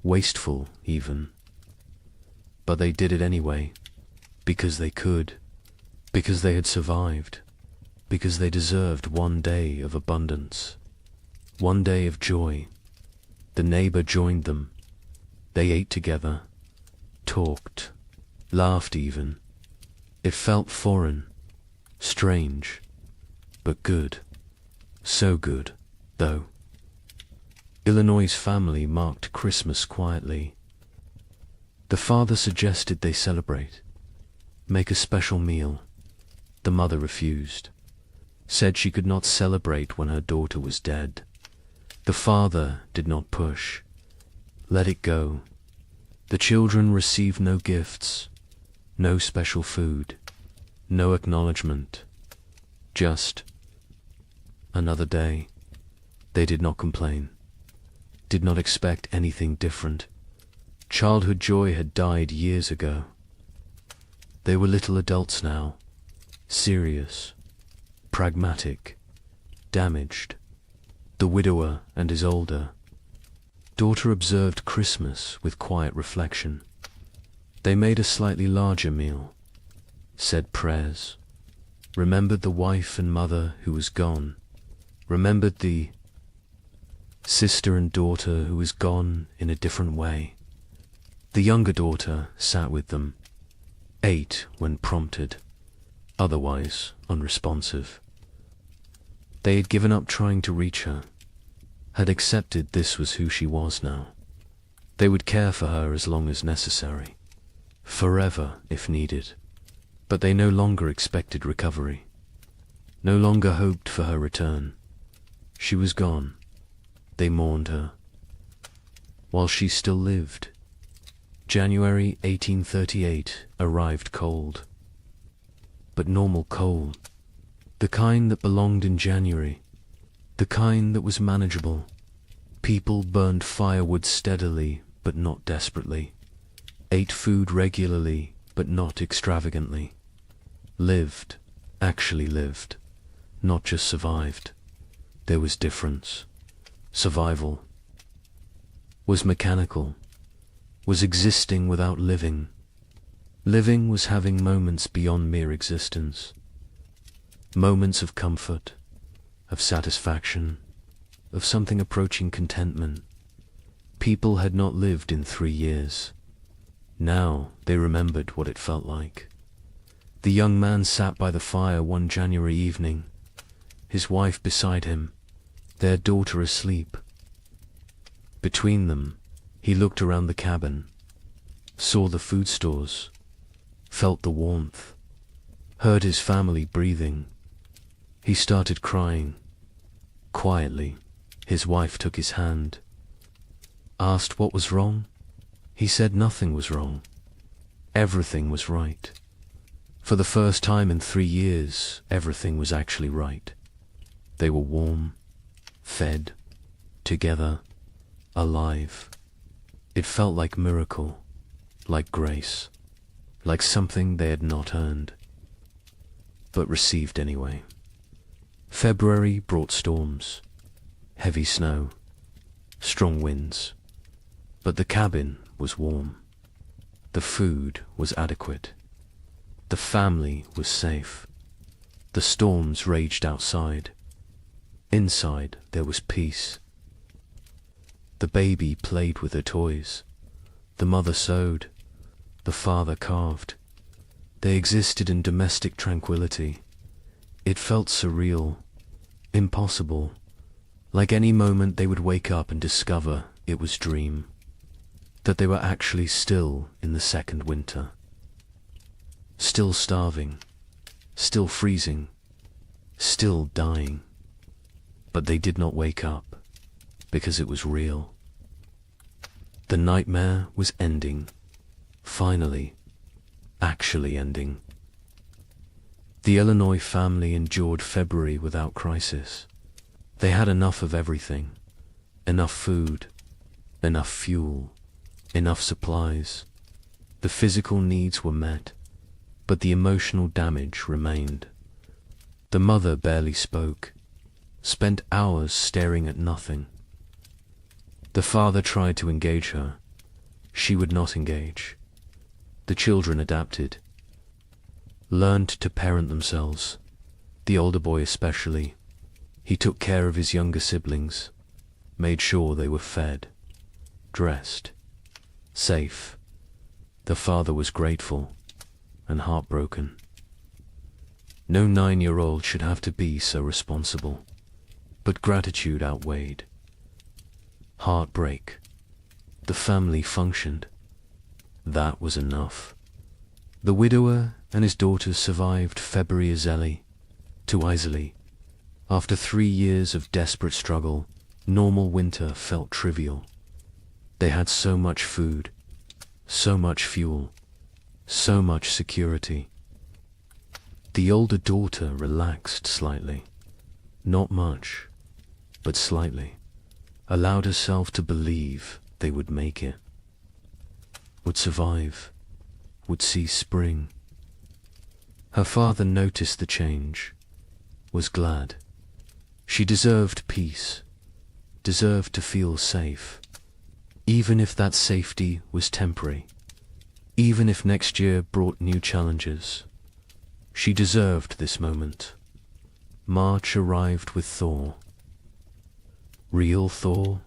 wasteful even. But they did it anyway, because they could, because they had survived. because they deserved one day of abundance, one day of joy. The neighbor joined them. They ate together, talked, laughed even. It felt foreign, strange, but good. So good, though. Illinois' family marked Christmas quietly. The father suggested they celebrate, make a special meal. The mother refused, said she could not celebrate when her daughter was dead. The father did not push, let it go. The children received no gifts, no special food, no acknowledgement, just another day. They did not complain, did not expect anything different. Childhood joy had died years ago. They were little adults now, serious, pragmatic, damaged. The widower and his older daughter observed Christmas with quiet reflection. They made a slightly larger meal, said prayers, remembered the wife and mother who was gone, remembered the sister and daughter who was gone in a different way. The younger daughter sat with them, ate when prompted, otherwise unresponsive. They had given up trying to reach her, had accepted this was who she was now. They would care for her as long as necessary, forever if needed, but they no longer expected recovery, no longer hoped for her return. She was gone. They mourned her. While she still lived, January 1838 arrived cold, but normal cold. The kind that belonged in January, the kind that was manageable. People burned firewood steadily, but not desperately, ate food regularly, but not extravagantly, lived, actually lived, not just survived. There was difference. Survival was mechanical, was existing without living. Living was having moments beyond mere existence. Moments of comfort, of satisfaction, of something approaching contentment. People had not lived in 3 years. Now they remembered what it felt like. The young man sat by the fire one January evening, his wife beside him, their daughter asleep. Between them, he looked around the cabin, saw the food stores, felt the warmth, heard his family breathing. He started crying. Quietly, his wife took his hand, asked what was wrong. He said nothing was wrong. Everything was right. For the first time in 3 years, everything was actually right. They were warm, fed, together, alive. It felt like miracle, like grace, like something they had not earned, but received anyway. February brought storms, heavy snow, strong winds, but the cabin was warm. The food was adequate. The family was safe. The storms raged outside. Inside there was peace. The baby played with her toys. The mother sewed. The father carved. They existed in domestic tranquility. It felt surreal, impossible, like any moment they would wake up and discover it was dream, that they were actually still in the second winter, still starving, still freezing, still dying. But they did not wake up, because it was real. The nightmare was ending, finally, actually ending. The Illinois family endured February without crisis. They had enough of everything, enough food, enough fuel, enough supplies. The physical needs were met, but the emotional damage remained. The mother barely spoke, spent hours staring at nothing. The father tried to engage her. She would not engage. The children adapted, learned to parent themselves, The older boy especially. He took care of his younger siblings, made sure they were fed, dressed, safe. The father was grateful and heartbroken. No 9-year-old should have to be so responsible, but gratitude outweighed heartbreak. The family functioned. That was enough. The widower and his daughters survived February too easily. After 3 years of desperate struggle, normal winter felt trivial. They had so much food, so much fuel, so much security. The older daughter relaxed slightly. Not much, but slightly. Allowed herself to believe they would make it, would survive, would see spring. Her father noticed the change, was glad. She deserved peace, deserved to feel safe, even if that safety was temporary, even if next year brought new challenges. She deserved this moment. March arrived with thaw. Real thaw,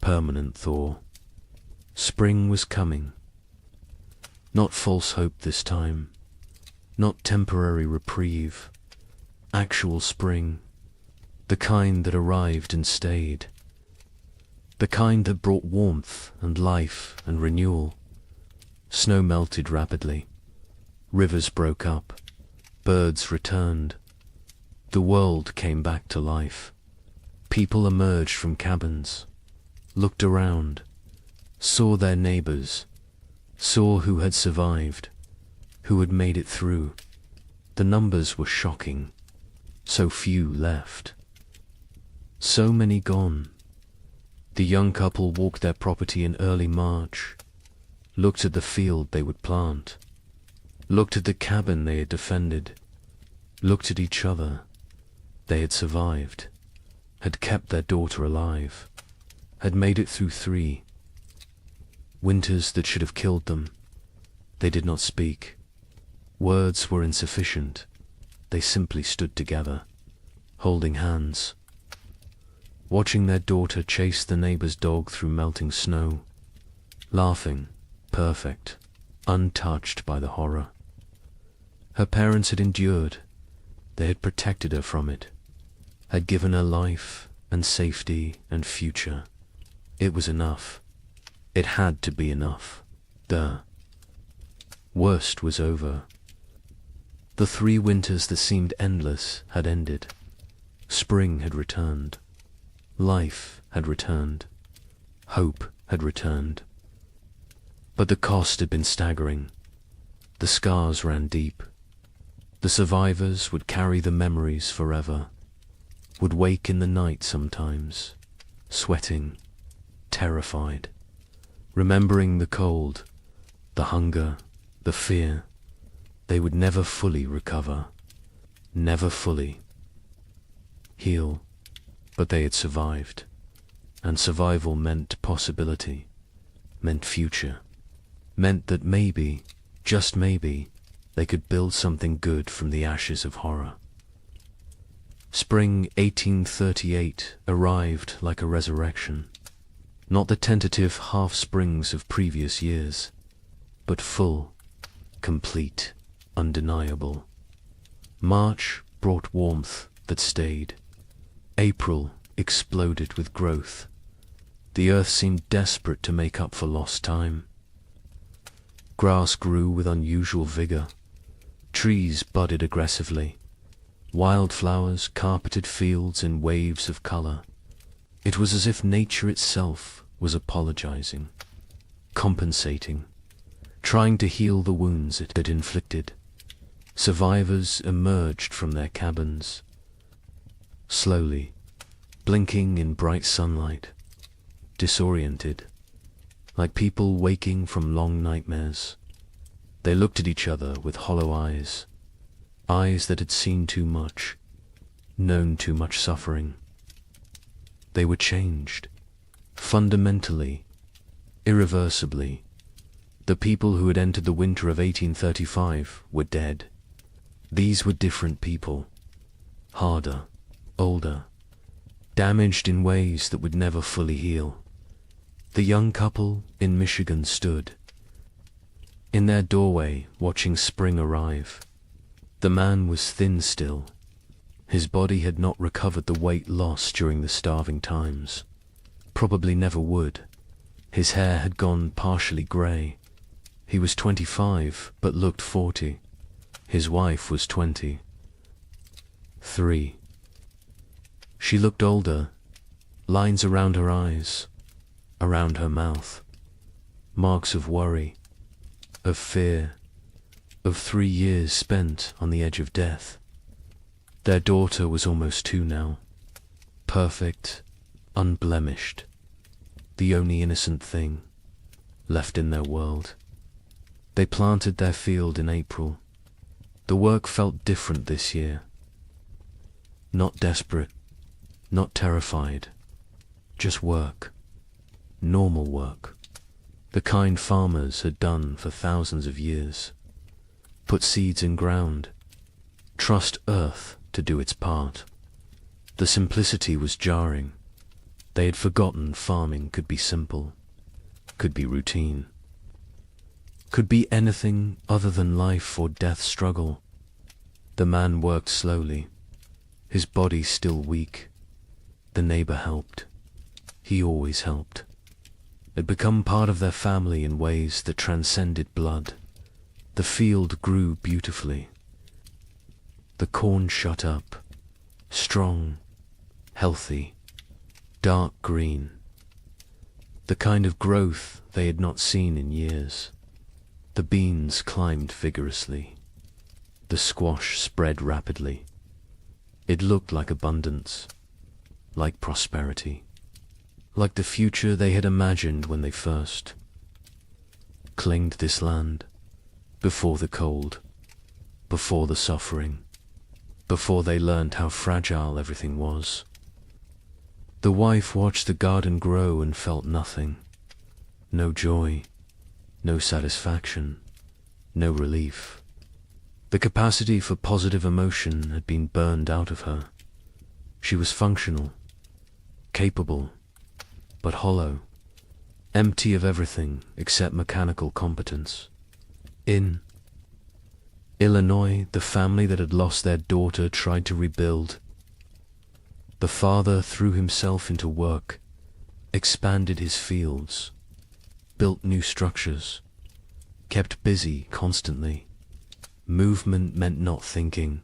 permanent thaw. Spring was coming. Not false hope this time, not temporary reprieve. Actual spring, the kind that arrived and stayed, the kind that brought warmth and life and renewal. Snow melted rapidly, rivers broke up, birds returned. The world came back to life. People emerged from cabins, looked around, saw their neighbors, saw who had survived, who had made it through. The numbers were shocking. So few left. So many gone. The young couple walked their property in early March, looked at the field they would plant, looked at the cabin they had defended, looked at each other. They had survived, had kept their daughter alive, had made it through 3 winters that should have killed them. They did not speak. Words were insufficient. They simply stood together, holding hands, watching their daughter chase the neighbor's dog through melting snow, laughing, perfect, untouched by the horror. Her parents had endured. They had protected her from it, had given her life and safety and future. It was enough. It had to be enough. The worst was over. The 3 winters that seemed endless had ended. Spring had returned. Life had returned. Hope had returned. But the cost had been staggering. The scars ran deep. The survivors would carry the memories forever, would wake in the night sometimes, sweating, terrified, remembering the cold, the hunger, the fear. They would never fully recover, never fully heal, but they had survived, and survival meant possibility, meant future, meant that maybe, just maybe, they could build something good from the ashes of horror. Spring 1838 arrived like a resurrection, not the tentative half-springs of previous years, but full, complete, undeniable. March brought warmth that stayed. April exploded with growth. The earth seemed desperate to make up for lost time. Grass grew with unusual vigor. Trees budded aggressively. Wildflowers carpeted fields in waves of color. It was as if nature itself was apologizing, compensating, trying to heal the wounds it had inflicted. Survivors emerged from their cabins, slowly, blinking in bright sunlight, disoriented, like people waking from long nightmares. They looked at each other with hollow eyes, eyes that had seen too much, known too much suffering. They were changed, fundamentally, irreversibly. The people who had entered the winter of 1835 were dead. These were different people, harder, older, damaged in ways that would never fully heal. The young couple in Michigan stood in their doorway watching spring arrive. The man was thin still. His body had not recovered the weight lost during the starving times. Probably never would. His hair had gone partially grey. He was 25, but looked 40. His wife was 23. She looked older, lines around her eyes, around her mouth, marks of worry, of fear, of 3 years spent on the edge of death. Their daughter was almost 2 now, perfect, unblemished, the only innocent thing left in their world. They planted their field in April. The work felt different this year. Not desperate, not terrified, just work, normal work, the kind farmers had done for thousands of years. Put seeds in ground, trust earth to do its part. The simplicity was jarring. They had forgotten farming could be simple, could be routine, could be anything other than life or death struggle. The man worked slowly, his body still weak. The neighbor helped. He always helped. It had become part of their family in ways that transcended blood. The field grew beautifully. The corn shut up, strong, healthy, dark green, the kind of growth they had not seen in years. The beans climbed vigorously. The squash spread rapidly. It looked like abundance, like prosperity, like the future they had imagined when they first claimed this land, before the cold, before the suffering, before they learned how fragile everything was. The wife watched the garden grow and felt nothing. No joy, no satisfaction, no relief. The capacity for positive emotion had been burned out of her. She was functional, capable, but hollow, empty of everything except mechanical competence. In Illinois, the family that had lost their daughter tried to rebuild. The father threw himself into work, expanded his fields, built new structures, kept busy constantly. Movement meant not thinking,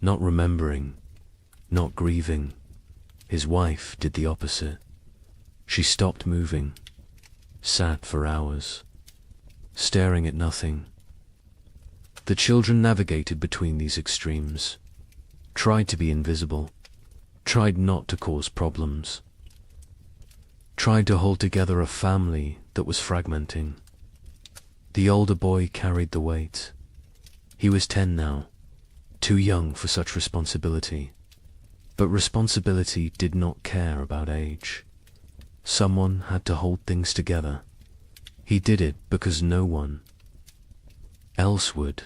not remembering, not grieving. His wife did the opposite. She stopped moving, sat for hours, staring at nothing. The children navigated between these extremes, tried to be invisible, tried not to cause problems, tried to hold together a family that was fragmenting. The older boy carried the weight. He was 10 now, too young for such responsibility. But responsibility did not care about age. Someone had to hold things together. He did it because no one else would.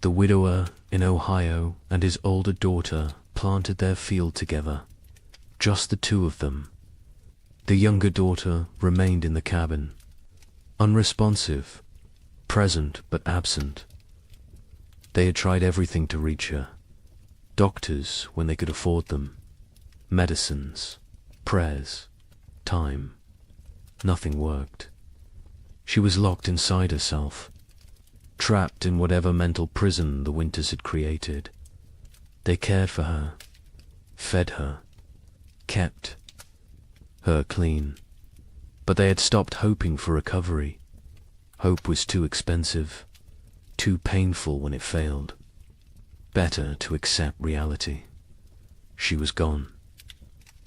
The widower in Ohio and his older daughter planted their field together, just the 2 of them. The younger daughter remained in the cabin, unresponsive, present but absent. They had tried everything to reach her. Doctors when they could afford them, medicines, prayers, time. Nothing worked. She was locked inside herself, trapped in whatever mental prison the winters had created. They cared for her, fed her, kept her clean, but they had stopped hoping for recovery. Hope was too expensive, too painful when it failed. Better to accept reality. She was gone.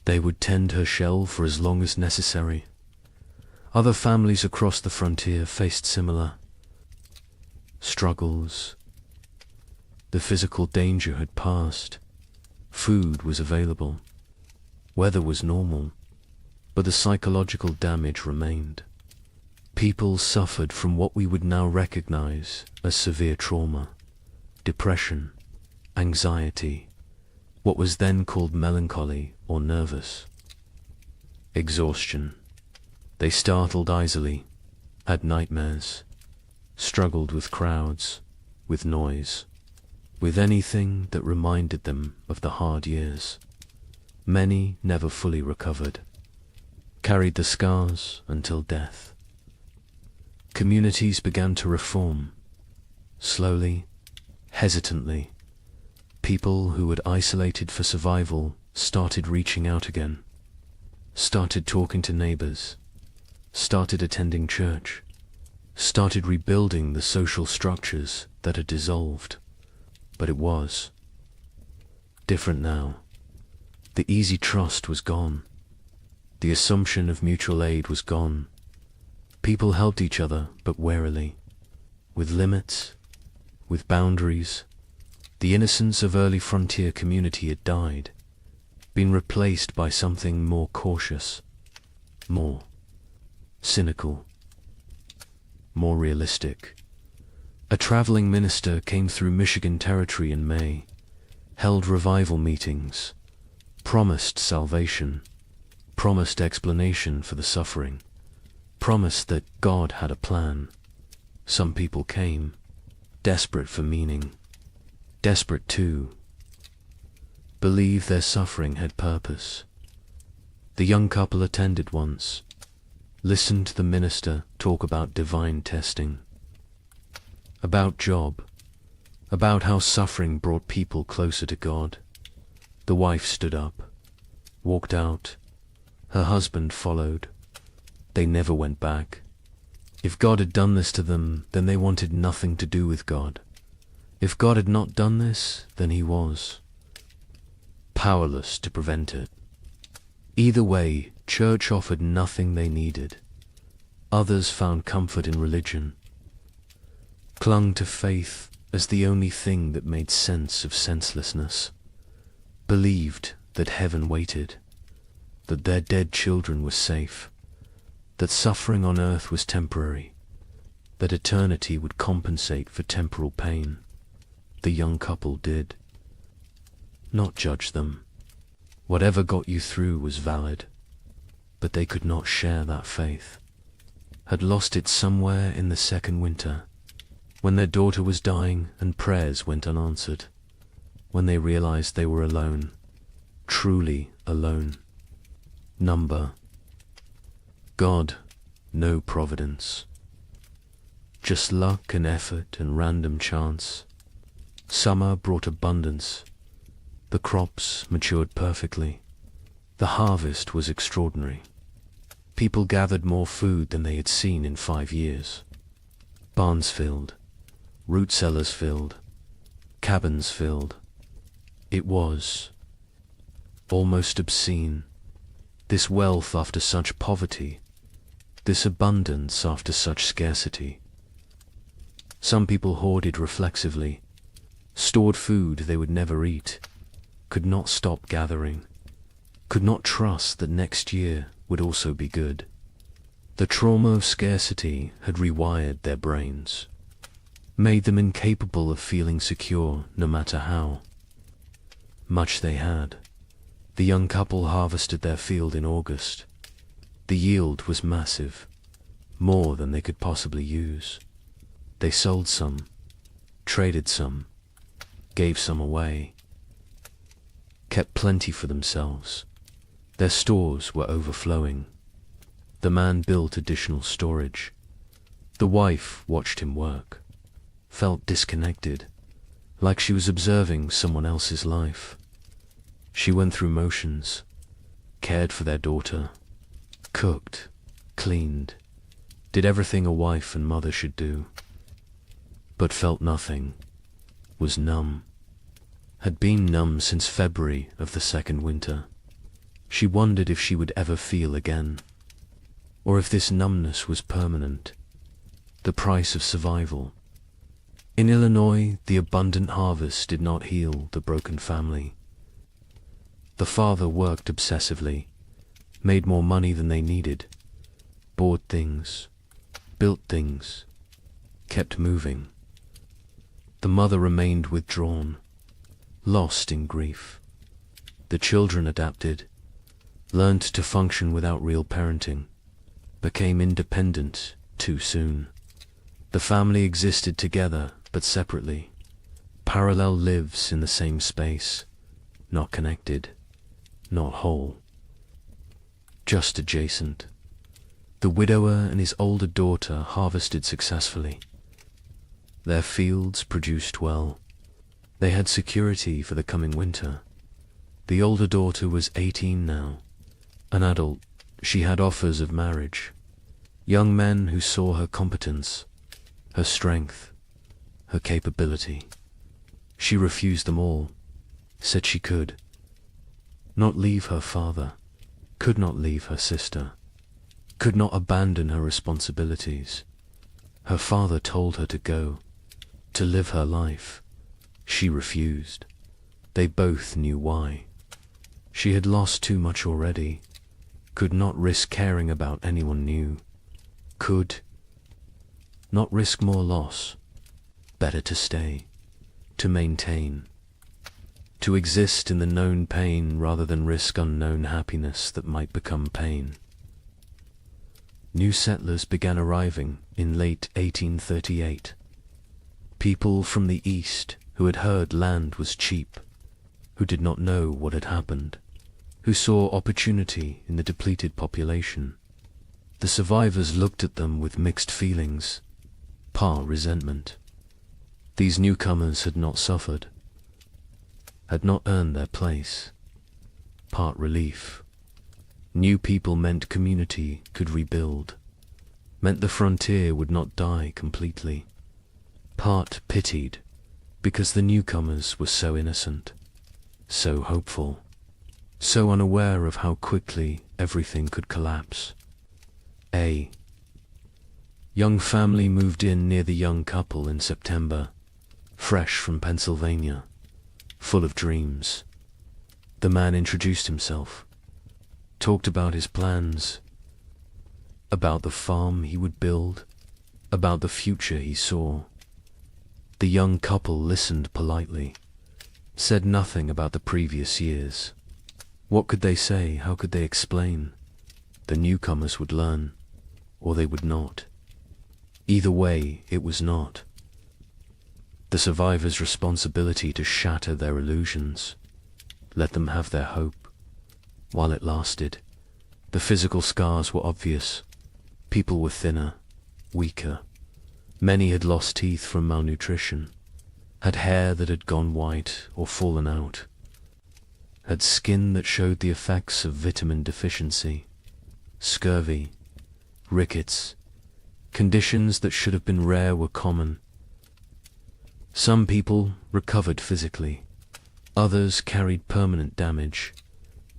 They would tend her shell for as long as necessary. Other families across the frontier faced similar struggles. The physical danger had passed. Food was available. Weather was normal, but the psychological damage remained. People suffered from what we would now recognize as severe trauma, depression, anxiety, what was then called melancholy or nervous. Exhaustion. They startled easily, had nightmares, struggled with crowds, with noise, with anything that reminded them of the hard years. Many never fully recovered, carried the scars until death. Communities began to reform, slowly, hesitantly. People who had isolated for survival started reaching out again, started talking to neighbors, started attending church, started rebuilding the social structures that had dissolved. But it was different now. The easy trust was gone. The assumption of mutual aid was gone. People helped each other, but warily, with limits, with boundaries. The innocence of early frontier community had died, been replaced by something more cautious, more cynical, more realistic. A traveling minister came through Michigan territory in May, held revival meetings, promised salvation, promised explanation for the suffering, promised that God had a plan. Some people came, desperate for meaning, desperate to believe their suffering had purpose. The young couple attended once, listened to the minister talk about divine testing, about job, about how suffering brought people closer to God. The wife stood up, walked out. Her husband followed. They never went back. If God had done this to them, then they wanted nothing to do with God. If God had not done this, then he was powerless to prevent it. Either way, church offered nothing they needed. Others found comfort in religion, clung to faith as the only thing that made sense of senselessness, believed that heaven waited, that their dead children were safe, that suffering on earth was temporary, that eternity would compensate for temporal pain. The young couple did not judge them. Whatever got you through was valid, but they could not share that faith, had lost it somewhere in the second winter, when their daughter was dying and prayers went unanswered, when they realized they were alone, truly alone. Number. God, no providence. Just luck and effort and random chance. Summer brought abundance. The crops matured perfectly. The harvest was extraordinary. People gathered more food than they had seen in 5 years. Barns filled, root cellars filled, cabins filled. It was almost obscene. This wealth after such poverty, this abundance after such scarcity. Some people hoarded reflexively, stored food they would never eat, could not stop gathering, could not trust that next year would also be good. The trauma of scarcity had rewired their brains, made them incapable of feeling secure no matter how much they had. The young couple harvested their field in August. The yield was massive, more than they could possibly use. They sold some, traded some, gave some away, kept plenty for themselves. Their stores were overflowing. The man built additional storage. The wife watched him work, felt disconnected, like she was observing someone else's life. She went through motions, cared for their daughter, cooked, cleaned, did everything a wife and mother should do, but felt nothing, was numb, had been numb since February of the second winter. She wondered if she would ever feel again, or if this numbness was permanent, the price of survival. In Illinois, the abundant harvest did not heal the broken family. The father worked obsessively, made more money than they needed, bought things, built things, kept moving. The mother remained withdrawn, lost in grief, The children adapted, learned to function without real parenting, became independent too soon. The family existed together but separately. Parallel lives in the same space, not connected, not whole, just adjacent. The widower and his older daughter harvested successfully. Their fields produced well. They had security for the coming winter. The older daughter was 18 now. An adult, she had offers of marriage. Young men who saw her competence, her strength, her capability. She refused them all, said she could not leave her father, could not leave her sister, could not abandon her responsibilities. Her father told her to go, to live her life. She refused. They both knew why. She had lost too much already, could not risk caring about anyone new, could not risk more loss. Better to stay, to maintain, to exist in the known pain rather than risk unknown happiness that might become pain. New settlers began arriving in late 1838. People from the east who had heard land was cheap, who did not know what had happened, who saw opportunity in the depleted population. The survivors looked at them with mixed feelings, part resentment. These newcomers had not suffered, had not earned their place. Part relief. New people meant community could rebuild, meant the frontier would not die completely. Part pitied, because the newcomers were so innocent, so hopeful, so unaware of how quickly everything could collapse. A young family moved in near the young couple in September, fresh from Pennsylvania, full of dreams. The man introduced himself, talked about his plans, about the farm he would build, about the future he saw. The young couple listened politely, said nothing about the previous years. What could they say? How could they explain? The newcomers would learn, or they would not. Either way, it was not the survivors' responsibility to shatter their illusions, let them have their hope, while it lasted. The physical scars were obvious. People were thinner, weaker. Many had lost teeth from malnutrition, had hair that had gone white or fallen out, had skin that showed the effects of vitamin deficiency, scurvy, rickets. Conditions that should have been rare were common. Some people recovered physically. Others carried permanent damage,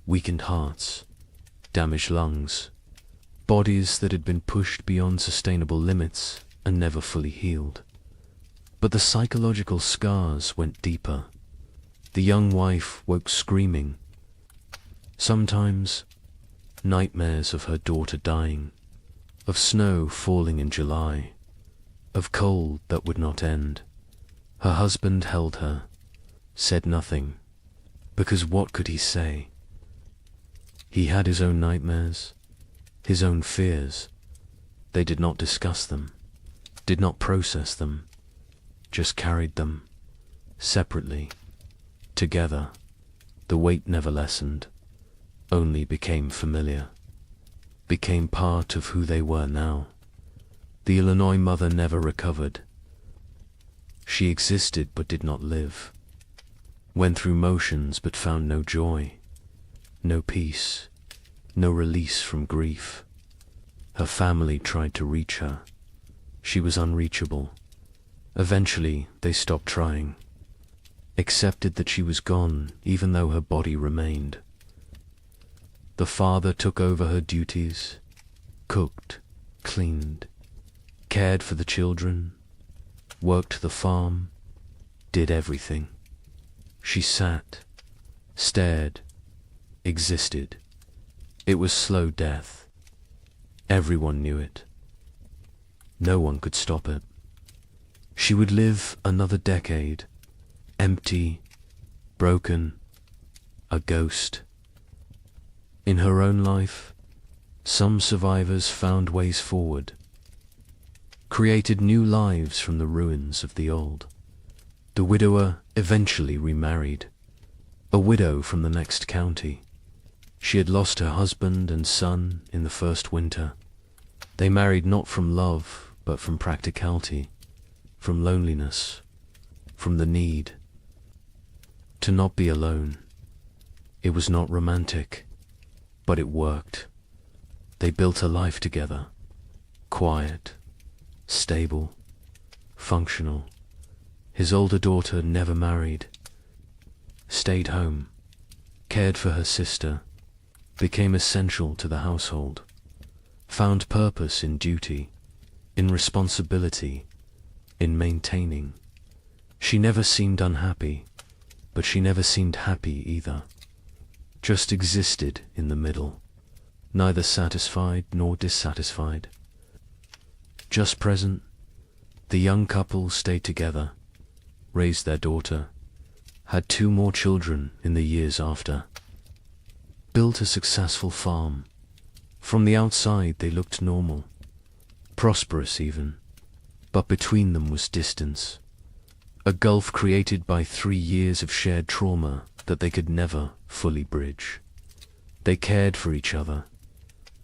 weakened hearts, damaged lungs, bodies that had been pushed beyond sustainable limits and never fully healed. But the psychological scars went deeper. The young wife woke screaming. Sometimes nightmares of her daughter dying, of snow falling in July, of cold that would not end. Her husband held her, said nothing, because what could he say? He had his own nightmares, his own fears. They did not discuss them, did not process them, just carried them, separately, together. The weight never lessened, only became familiar, became part of who they were now. The Illinois mother never recovered. She existed but did not live, went through motions but found no joy, no peace, no release from grief. Her family tried to reach her. She was unreachable. Eventually, they stopped trying, accepted that she was gone even though her body remained. The father took over her duties, cooked, cleaned, cared for the children, worked the farm, did everything. She sat, stared, existed. It was slow death. Everyone knew it. No one could stop it. She would live another decade, empty, broken, a ghost. In her own life, some survivors found ways forward, created new lives from the ruins of the old. The widower eventually remarried, a widow from the next county. She had lost her husband and son in the first winter. They married not from love, but from practicality, from loneliness, from the need to not be alone. It was not romantic, but it worked. They built a life together, quiet, stable, functional. His older daughter never married, stayed home, cared for her sister, became essential to the household, found purpose in duty, in responsibility, in maintaining. She never seemed unhappy, but she never seemed happy either. Just existed in the middle, neither satisfied nor dissatisfied. Just present, the young couple stayed together, raised their daughter, had 2 more children in the years after, built a successful farm. From the outside they looked normal, prosperous even, but between them was distance, a gulf created by 3 years of shared trauma that they could never fully bridge. They cared for each other,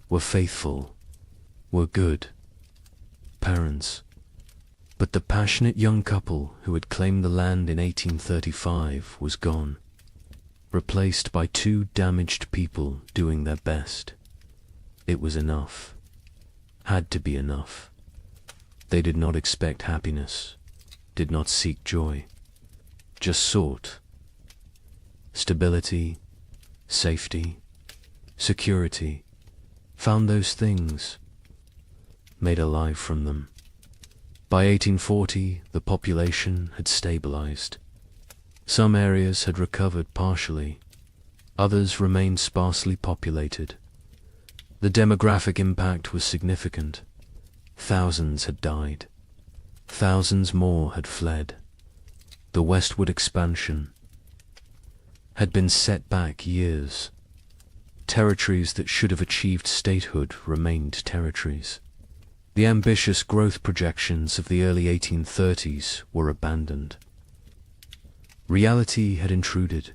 were faithful, were good parents. But the passionate young couple who had claimed the land in 1835 was gone, replaced by 2 damaged people doing their best. It was enough, had to be enough. They did not expect happiness, did not seek joy, just sought stability, safety, security, found those things, made a life from them. By 1840, the population had stabilized. Some areas had recovered partially, others remained sparsely populated. The demographic impact was significant. Thousands had died. Thousands more had fled. The westward expansion had been set back years. Territories that should have achieved statehood remained territories. The ambitious growth projections of the early 1830s were abandoned. Reality had intruded,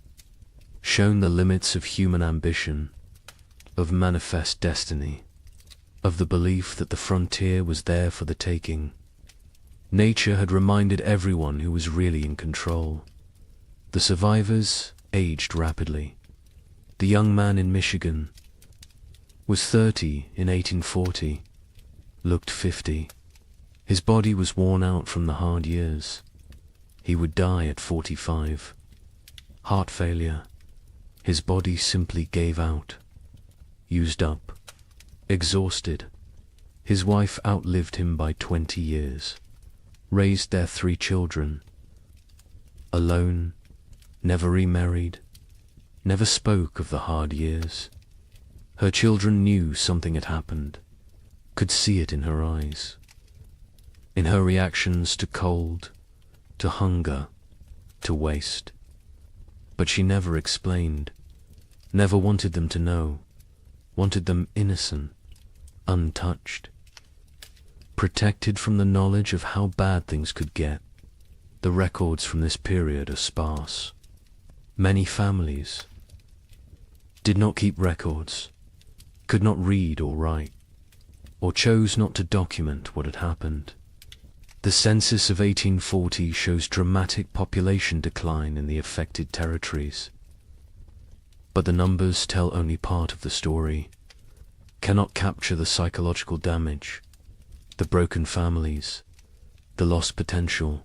shown the limits of human ambition, of manifest destiny, of the belief that the frontier was there for the taking. Nature had reminded everyone who was really in control. The survivors aged rapidly. The young man in Michigan was 30 in 1840, looked 50. His body was worn out from the hard years. He would die at 45. Heart failure. His body simply gave out. Used up. Exhausted. His wife outlived him by 20 years. Raised their 3 children. Alone. Never remarried. Never spoke of the hard years. Her children knew something had happened. Could see it in her eyes. In her reactions to cold, to hunger, to waste. But she never explained, never wanted them to know, wanted them innocent, untouched, protected from the knowledge of how bad things could get. The records from this period are sparse. Many families did not keep records, could not read or write, or chose not to document what had happened. The census of 1840 shows dramatic population decline in the affected territories. But the numbers tell only part of the story, cannot capture the psychological damage, the broken families, the lost potential,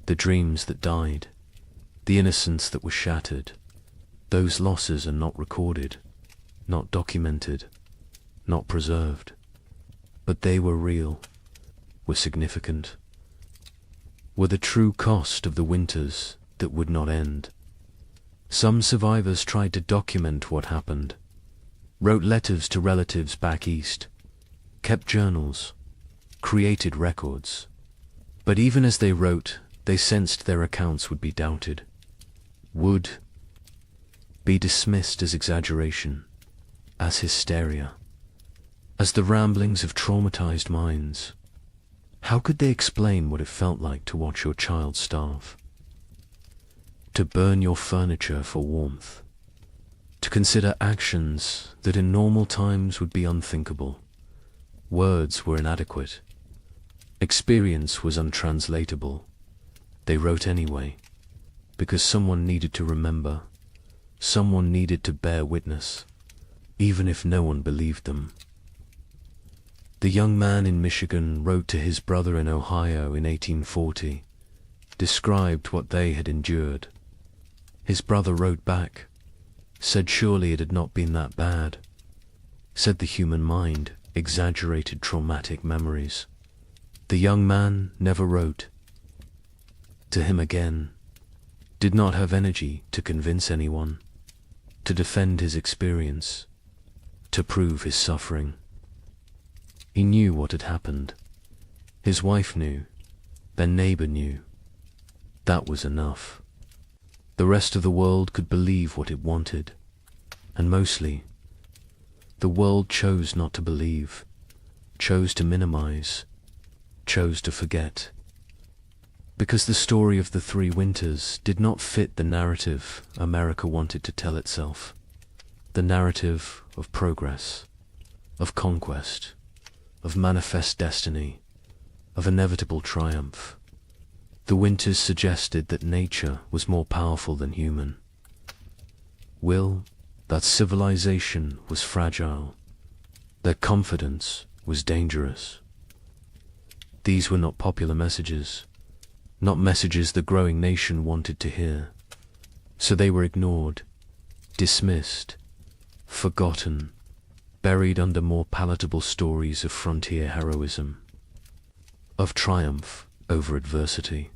the dreams that died, the innocence that was shattered. Those losses are not recorded, not documented, not preserved. But they were real, were significant, were the true cost of the winters that would not end. Some survivors tried to document what happened, wrote letters to relatives back east, kept journals, created records. But even as they wrote, they sensed their accounts would be doubted, would be dismissed as exaggeration, as hysteria, as the ramblings of traumatized minds. How could they explain what it felt like to watch your child starve? To burn your furniture for warmth? To consider actions that in normal times would be unthinkable? Words were inadequate. Experience was untranslatable. They wrote anyway, because someone needed to remember, someone needed to bear witness, even if no one believed them. The young man in Michigan wrote to his brother in Ohio in 1840, described what they had endured. His brother wrote back, said surely it had not been that bad, said the human mind exaggerated traumatic memories. The young man never wrote to him again, did not have energy to convince anyone, to defend his experience, to prove his suffering. He knew what had happened. His wife knew. Their neighbor knew. That was enough. The rest of the world could believe what it wanted, and mostly, the world chose not to believe, chose to minimize, chose to forget. Because the story of the 3 winters did not fit the narrative America wanted to tell itself. The narrative of progress, of conquest, of manifest destiny, of inevitable triumph. The winters suggested that nature was more powerful than human. That civilization was fragile, that confidence was dangerous. These were not popular messages, not messages the growing nation wanted to hear. So they were ignored, dismissed, forgotten, buried under more palatable stories of frontier heroism, of triumph over adversity,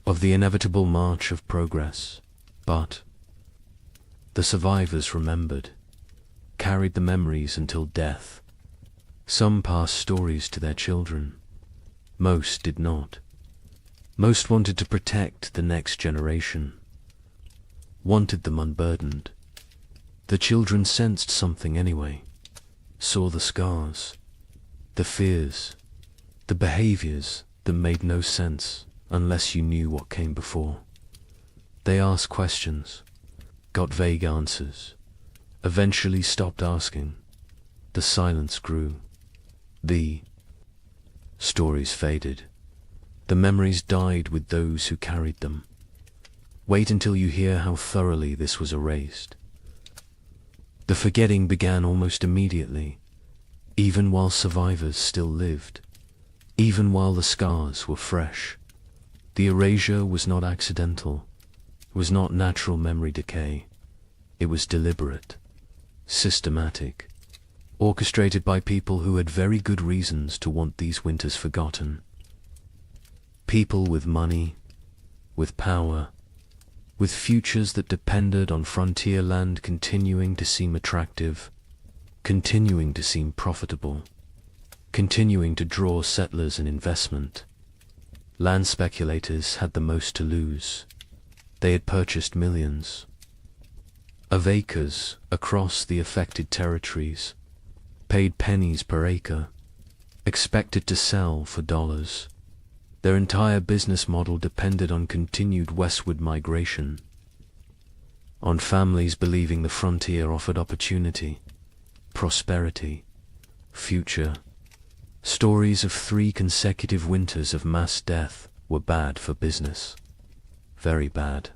of the inevitable march of progress. But the survivors remembered, carried the memories until death. Some passed stories to their children. Most did not. Most wanted to protect the next generation, wanted them unburdened. The children sensed something anyway, saw the scars, the fears, the behaviors that made no sense unless you knew what came before. They asked questions, got vague answers, eventually stopped asking. The silence grew. The stories faded. The memories died with those who carried them. Wait until you hear how thoroughly this was erased. The forgetting began almost immediately, even while survivors still lived, even while the scars were fresh. The erasure was not accidental, was not natural memory decay. It was deliberate, systematic, orchestrated by people who had very good reasons to want these winters forgotten. People with money, with power, with futures that depended on frontier land continuing to seem attractive, continuing to seem profitable, continuing to draw settlers and investment. Land speculators had the most to lose. They had purchased millions of acres across the affected territories, paid pennies per acre, expected to sell for dollars. Their entire business model depended on continued westward migration, on families believing the frontier offered opportunity, prosperity, future. Stories of 3 consecutive winters of mass death were bad for business, very bad.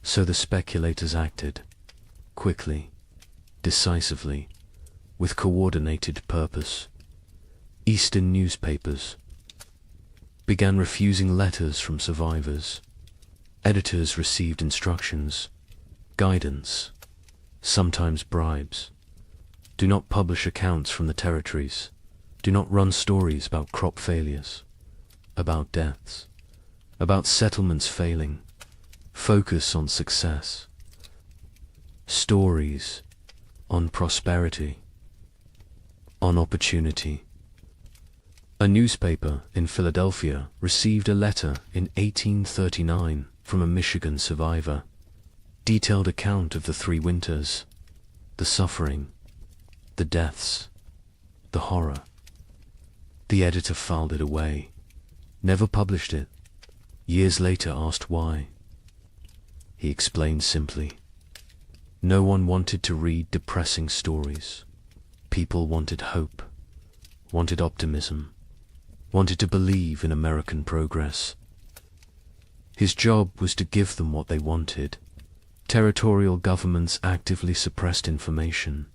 So the speculators acted, quickly, decisively, with coordinated purpose. Eastern newspapers began refusing letters from survivors. Editors received instructions, guidance, sometimes bribes. Do not publish accounts from the territories. Do not run stories about crop failures, about deaths, about settlements failing. Focus on success. Stories on prosperity, on opportunity. A newspaper in Philadelphia received a letter in 1839 from a Michigan survivor. detailed account of the 3 winters, the suffering, the deaths, the horror. The editor filed it away, never published it. Years later asked why. He explained simply, no one wanted to read depressing stories. People wanted hope, wanted optimism, wanted to believe in American progress. His job was to give them what they wanted. Territorial governments actively suppressed information.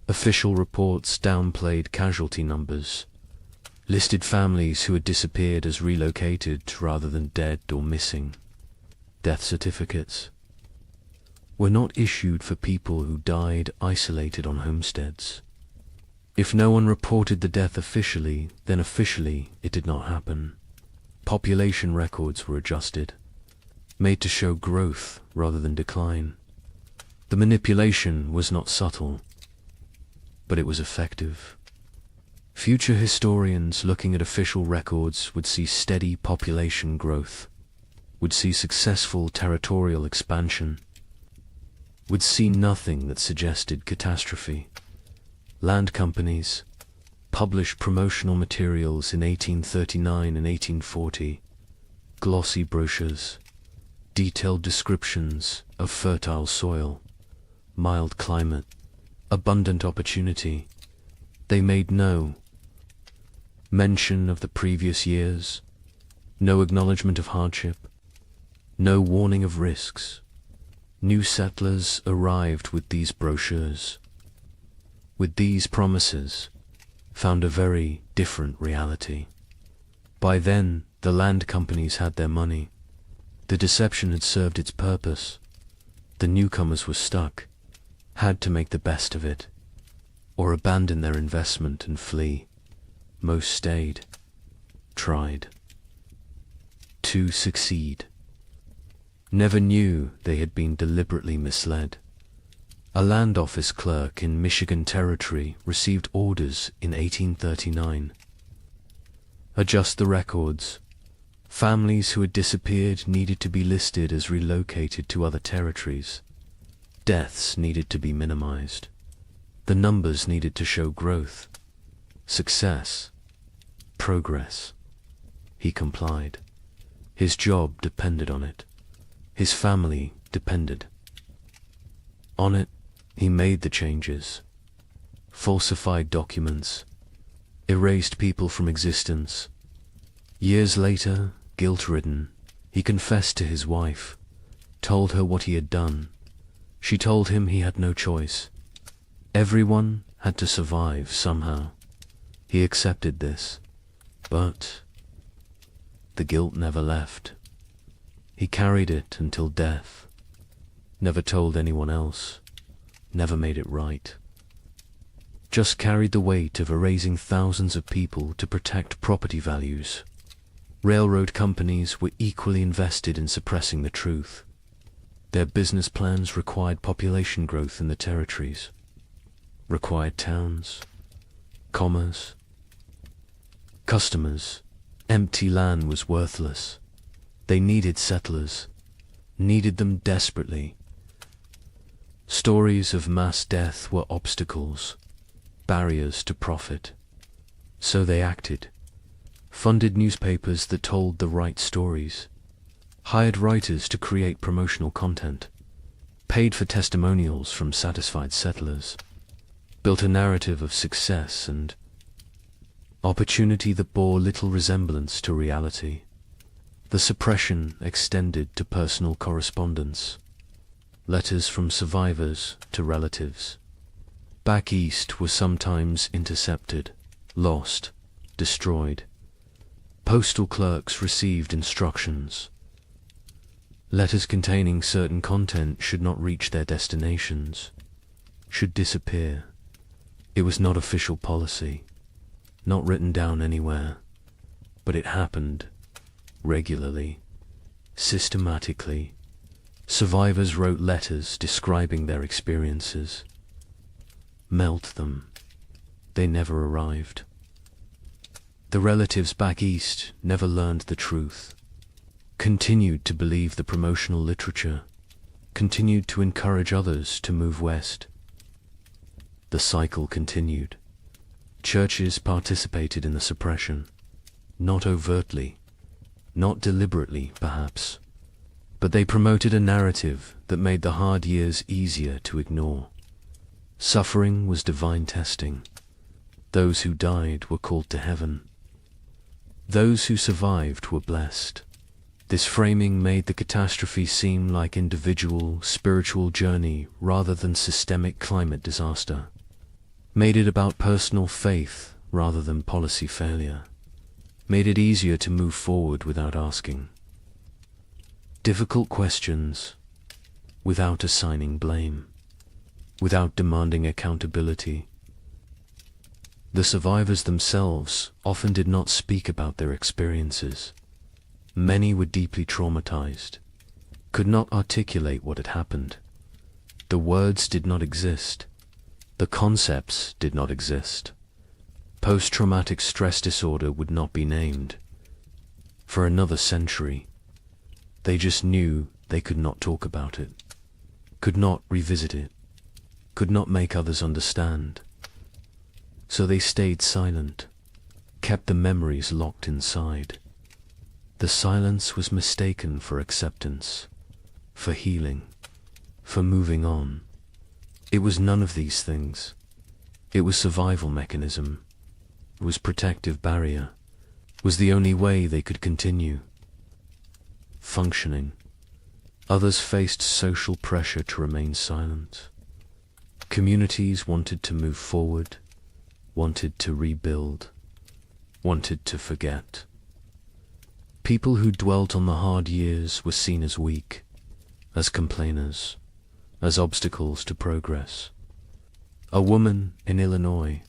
Official reports downplayed casualty numbers, listed families who had disappeared as relocated rather than dead or missing. Death certificates were not issued for people who died isolated on homesteads. If no one reported the death officially, then officially it did not happen. Population records were adjusted, made to show growth rather than decline. The manipulation was not subtle, but it was effective. Future historians looking at official records would see steady population growth, would see successful territorial expansion, would see nothing that suggested catastrophe. Land companies published promotional materials in 1839 and 1840, glossy brochures, detailed descriptions of fertile soil, mild climate, abundant opportunity. They made no mention of the previous years, no acknowledgement of hardship, no warning of risks. New settlers arrived with these brochures, with these promises, found a very different reality. By then, the land companies had their money. The deception had served its purpose. The newcomers were stuck, had to make the best of it, or abandon their investment and flee. Most stayed, tried to succeed. Never knew they had been deliberately misled. A land office clerk in Michigan Territory received orders in 1839. Adjust the records. Families who had disappeared needed to be listed as relocated to other territories. Deaths needed to be minimized. The numbers needed to show growth, success, progress. He complied. His job depended on it. His family depended on it. He made the changes, falsified documents, erased people from existence. Years later, guilt-ridden, he confessed to his wife, told her what he had done. She told him he had no choice. Everyone had to survive somehow. He accepted this, but the guilt never left. He carried it until death, never told anyone else, never made it right. Just carried the weight of erasing thousands of people to protect property values. Railroad companies were equally invested in suppressing the truth. Their business plans required population growth in the territories, required towns, commerce, customers. Empty land was worthless. They needed settlers, needed them desperately. Stories of mass death were obstacles, barriers to profit. So they acted, funded newspapers that told the right stories, hired writers to create promotional content, paid for testimonials from satisfied settlers, built a narrative of success and opportunity that bore little resemblance to reality. The suppression extended to personal correspondence, letters from survivors to relatives. Back east were sometimes intercepted, lost, destroyed. Postal clerks received instructions. Letters containing certain content should not reach their destinations, should disappear. It was not official policy, not written down anywhere, but it happened regularly, systematically. Survivors wrote letters describing their experiences. Melt them. They never arrived. The relatives back east never learned the truth, continued to believe the promotional literature, continued to encourage others to move west. The cycle continued. Churches participated in the suppression, not overtly, not deliberately, perhaps, but they promoted a narrative that made the hard years easier to ignore. Suffering was divine testing. Those who died were called to heaven. Those who survived were blessed. This framing made the catastrophe seem like individual, spiritual journey rather than systemic climate disaster. Made it about personal faith rather than policy failure. Made it easier to move forward without asking difficult questions, without assigning blame, without demanding accountability. The survivors themselves often did not speak about their experiences. Many were deeply traumatized, could not articulate what had happened. The words did not exist. The concepts did not exist. Post-traumatic stress disorder would not be named. For another century, they just knew they could not talk about it, could not revisit it, could not make others understand. So they stayed silent, kept the memories locked inside. The silence was mistaken for acceptance, for healing, for moving on. It was none of these things. It was survival mechanism. It was protective barrier. It was the only way they could continue functioning. Others faced social pressure to remain silent. Communities wanted to move forward, wanted to rebuild, wanted to forget. People who dwelt on the hard years were seen as weak, as complainers, as obstacles to progress. A woman in Illinois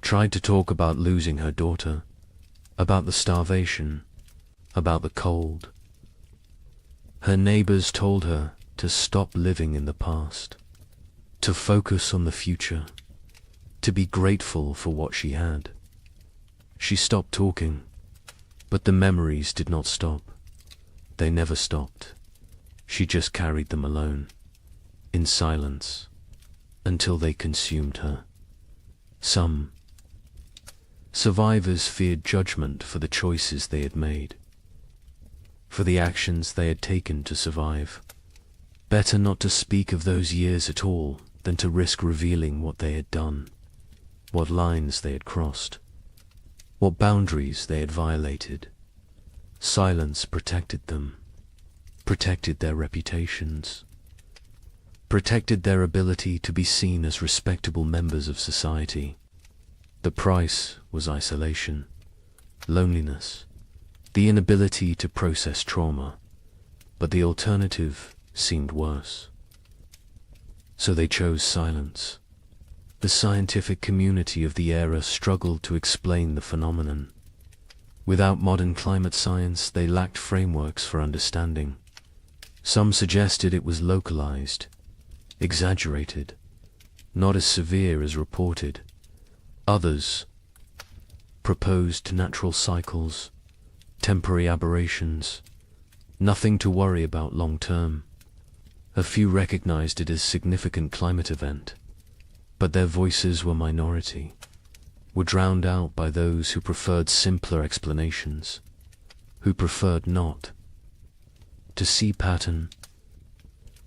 tried to talk about losing her daughter, about the starvation, about the cold. Her neighbors told her to stop living in the past, to focus on the future, to be grateful for what she had. She stopped talking, but the memories did not stop. They never stopped. She just carried them alone, in silence, until they consumed her. Some survivors feared judgment for the choices they had made, for the actions they had taken to survive. Better not to speak of those years at all than to risk revealing what they had done, what lines they had crossed, what boundaries they had violated. Silence protected them, protected their reputations, protected their ability to be seen as respectable members of society. The price was isolation, loneliness, the inability to process trauma, but the alternative seemed worse. So they chose silence. The scientific community of the era struggled to explain the phenomenon. Without modern climate science, they lacked frameworks for understanding. Some suggested it was localized, exaggerated, not as severe as reported. Others proposed natural cycles, temporary aberrations, nothing to worry about long term. A few recognized it as significant climate event, but their voices were minority, were drowned out by those who preferred simpler explanations, who preferred not to see pattern,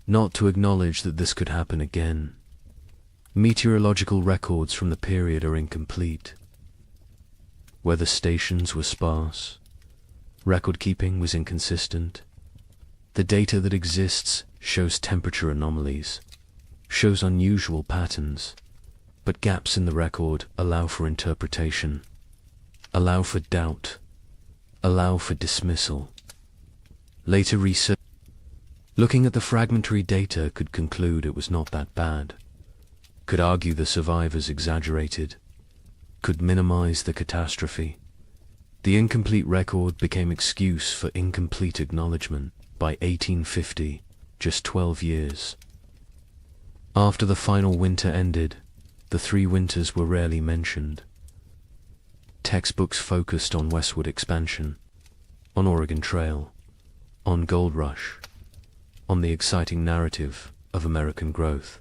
not to acknowledge that this could happen again. Meteorological records from the period are incomplete. Weather stations were sparse. Record keeping was inconsistent. The data that exists shows temperature anomalies, shows unusual patterns, but gaps in the record allow for interpretation, allow for doubt, allow for dismissal. Later research, looking at the fragmentary data, could conclude it was not that bad, could argue the survivors exaggerated, could minimize the catastrophe. The incomplete record became excuse for incomplete acknowledgement. By 1850, just 12 years after the final winter ended, the 3 winters were rarely mentioned. Textbooks focused on westward expansion, on Oregon Trail, on Gold Rush. on the exciting narrative of American growth.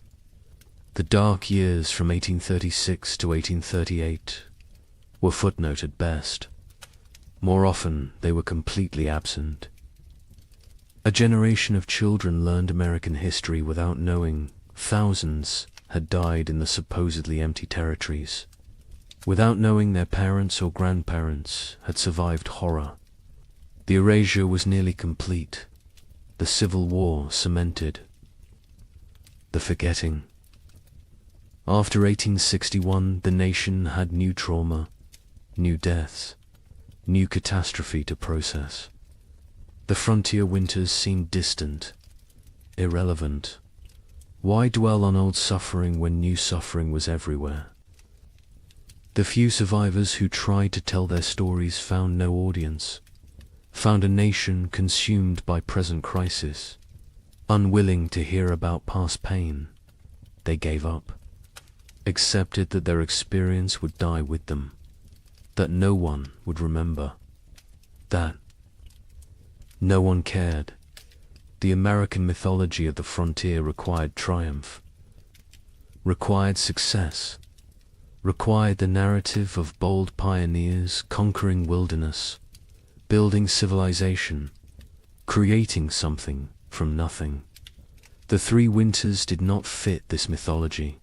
The dark years from 1836 to 1838 were footnote at best. More often, they were completely absent. A generation of children learned American history without knowing thousands had died in the supposedly empty territories, without knowing their parents or grandparents had survived horror. The erasure was nearly complete. The Civil War cemented. The forgetting. After 1861, the nation had new trauma, new deaths, new catastrophe to process. The frontier winters seemed distant, irrelevant. Why dwell on old suffering when new suffering was everywhere? The few survivors who tried to tell their stories found no audience, found a nation consumed by present crisis. Unwilling to hear about past pain, they gave up, accepted that their experience would die with them, that no one would remember, that no one cared. The American mythology of the frontier required triumph, required success, required the narrative of bold pioneers conquering wilderness, building civilization, creating something from nothing. The three winters did not fit this mythology,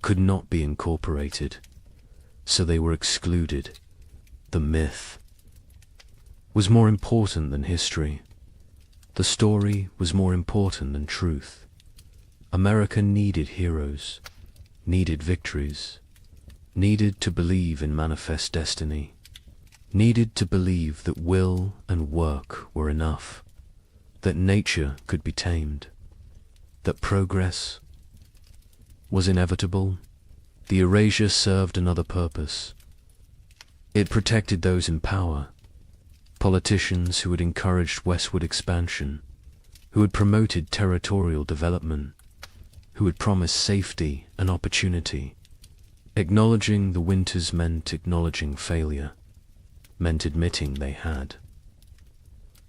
could not be incorporated, so they were excluded. The myth was more important than history. The story was more important than truth. America needed heroes, needed victories, needed to believe in manifest destiny, needed to believe that will and work were enough, that nature could be tamed, that progress was inevitable. The erasure served another purpose. It protected those in power, politicians who had encouraged westward expansion, who had promoted territorial development, who had promised safety and opportunity. Acknowledging the winters meant acknowledging failure, meant admitting they had.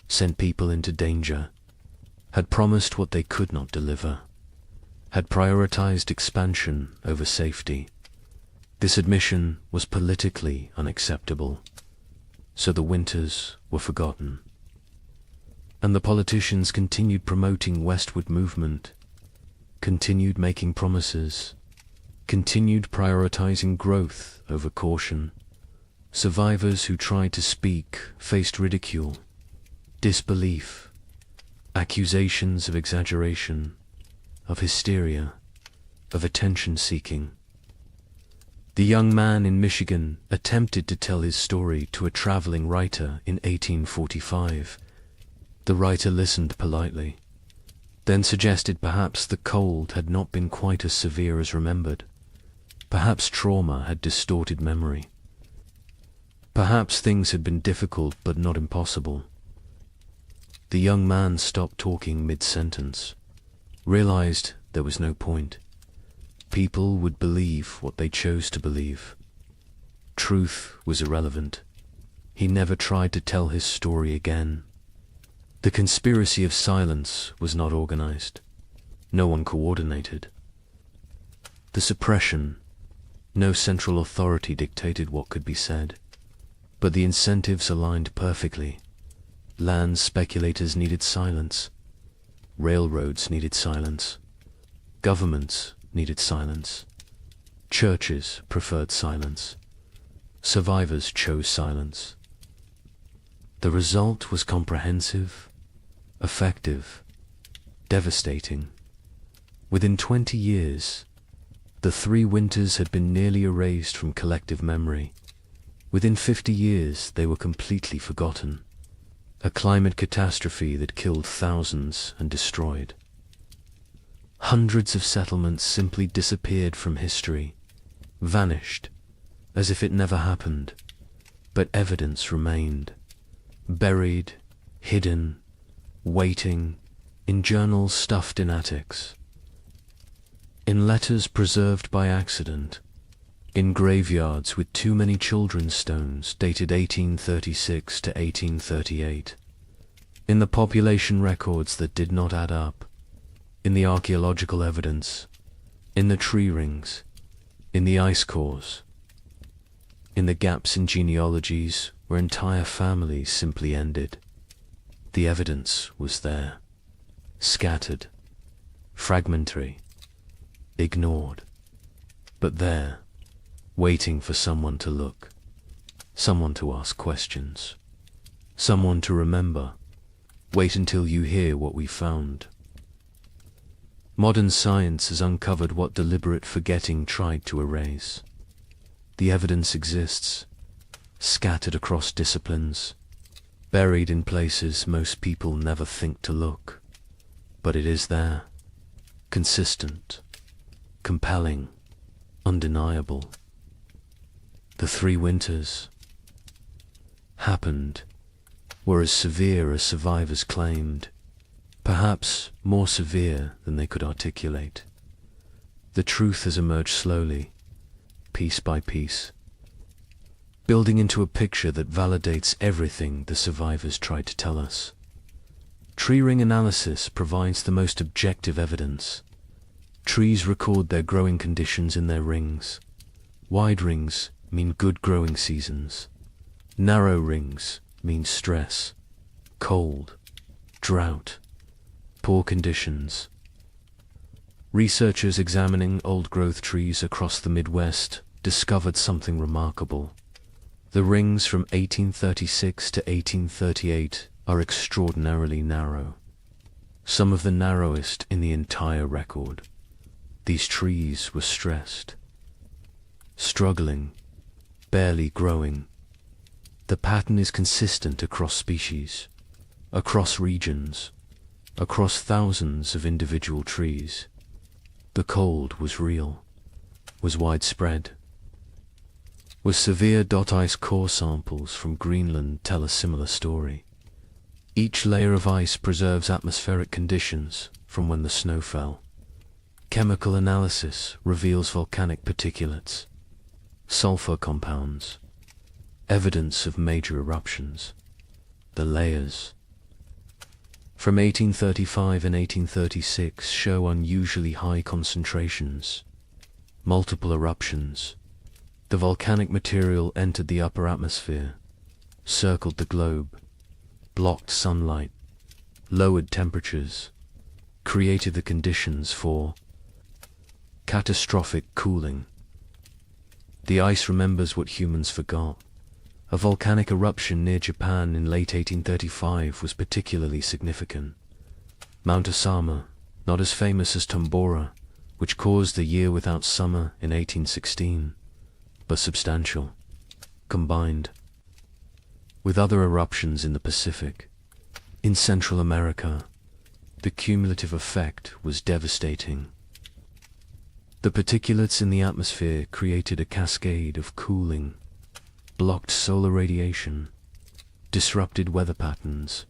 Sent people into danger, had promised what they could not deliver, had prioritized expansion over safety. This admission was politically unacceptable, so the winters were forgotten. And the politicians continued promoting westward movement, continued making promises, continued prioritizing growth over caution. Survivors who tried to speak faced ridicule, disbelief, accusations of exaggeration, of hysteria, of attention-seeking. The young man in Michigan attempted to tell his story to a traveling writer in 1845. The writer listened politely, then suggested perhaps the cold had not been quite as severe as remembered. Perhaps trauma had distorted memory. Perhaps things had been difficult but not impossible. The young man stopped talking mid-sentence, realized there was no point. People would believe what they chose to believe. Truth was irrelevant. He never tried to tell his story again. The conspiracy of silence was not organized. No one coordinated. The suppression, no central authority dictated what could be said. But the incentives aligned perfectly. Land speculators needed silence. Railroads needed silence. Governments needed silence. Churches preferred silence. Survivors chose silence. The result was comprehensive, effective, devastating. Within 20 years, the three winters had been nearly erased from collective memory. Within 50 years, they were completely forgotten. A climate catastrophe that killed thousands and destroyed. Hundreds of settlements simply disappeared from history, vanished, as if it never happened, but evidence remained, buried, hidden, waiting, in journals stuffed in attics, in letters preserved by accident, in graveyards with too many children's stones dated 1836 to 1838. In the population records that did not add up, in the archaeological evidence, in the tree rings, in the ice cores, in the gaps in genealogies where entire families simply ended. The evidence was there, scattered, fragmentary, ignored, but there, waiting for someone to look, someone to ask questions, someone to remember. Wait until you hear what we found. Modern science has uncovered what deliberate forgetting tried to erase. The evidence exists, scattered across disciplines, buried in places most people never think to look. But it is there, consistent, compelling, undeniable. The 3 winters happened, were as severe as survivors claimed, perhaps more severe than they could articulate. The truth has emerged slowly, piece by piece, building into a picture that validates everything the survivors tried to tell us. Tree ring analysis provides the most objective evidence. Trees record their growing conditions in their rings. Wide rings mean good growing seasons. Narrow rings mean stress, cold, drought, poor conditions. Researchers examining old-growth trees across the Midwest discovered something remarkable. The rings from 1836 to 1838 are extraordinarily narrow, some of the narrowest in the entire record. These trees were stressed, struggling, barely growing. The pattern is consistent across species, across regions, across thousands of individual trees. The cold was real, was widespread. Was severe ice core samples from Greenland tell a similar story. Each layer of ice preserves atmospheric conditions from when the snow fell. Chemical analysis reveals volcanic particulates, sulfur compounds, evidence of major eruptions. The layers from 1835 and 1836 show unusually high concentrations, multiple eruptions. The volcanic material entered the upper atmosphere, circled the globe, blocked sunlight, lowered temperatures, created the conditions for catastrophic cooling. The ice remembers what humans forgot. A volcanic eruption near Japan in late 1835 was particularly significant. Mount Osama, not as famous as Tombora, which caused a year without summer in 1816, but substantial, combined with other eruptions in the Pacific. In Central America, the cumulative effect was devastating. The particulates in the atmosphere created a cascade of cooling, blocked solar radiation, disrupted weather patterns.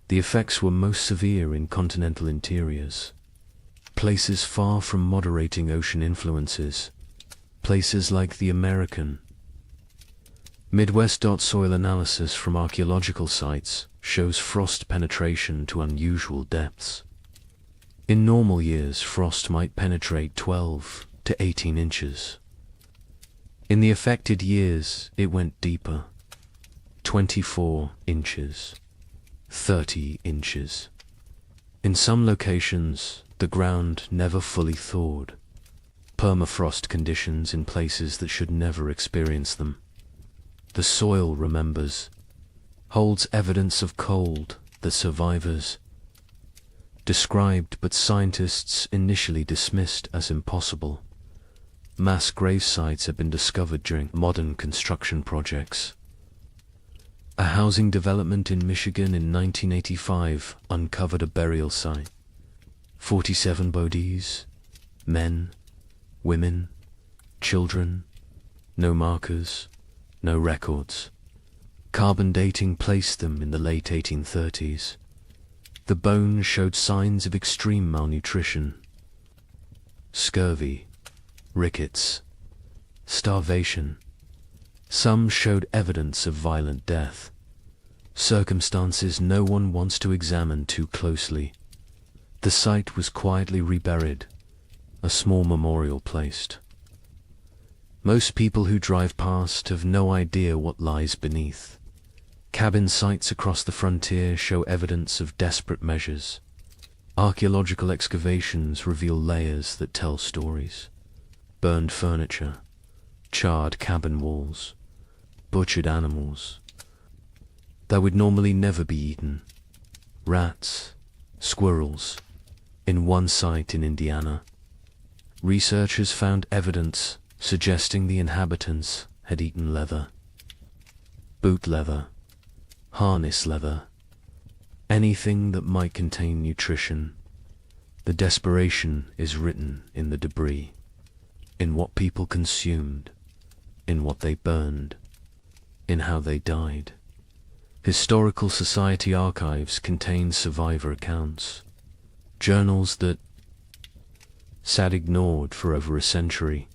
The effects were most severe in continental interiors, places far from moderating ocean influences, places like the American Midwest. Soil analysis from archaeological sites shows frost penetration to unusual depths. In normal years, frost might penetrate 12 to 18 inches. In the affected years, it went deeper, 24 inches, 30 inches. In some locations, the ground never fully thawed. Permafrost conditions in places that should never experience them. The soil remembers, holds evidence of cold that survivors described but scientists initially dismissed as impossible. Mass grave sites have been discovered during modern construction projects. A housing development in Michigan in 1985 uncovered a burial site. 47 bodies, men, women, children, no markers, no records. Carbon dating placed them in the late 1830s. The bones showed signs of extreme malnutrition, scurvy, rickets, starvation. Some showed evidence of violent death. circumstances no one wants to examine too closely. The site was quietly reburied, a small memorial placed. Most people who drive past have no idea what lies beneath. Cabin sites across the frontier show evidence of desperate measures. Archaeological excavations reveal layers that tell stories. Burned furniture, charred cabin walls, butchered animals that would normally never be eaten. Rats, squirrels. In one site in Indiana, researchers found evidence suggesting the inhabitants had eaten leather. Boot leather, harness leather, anything that might contain nutrition. The desperation is written in the debris, in what people consumed, in what they burned, in how they died. Historical Society archives contain survivor accounts, journals that sat ignored for over a century.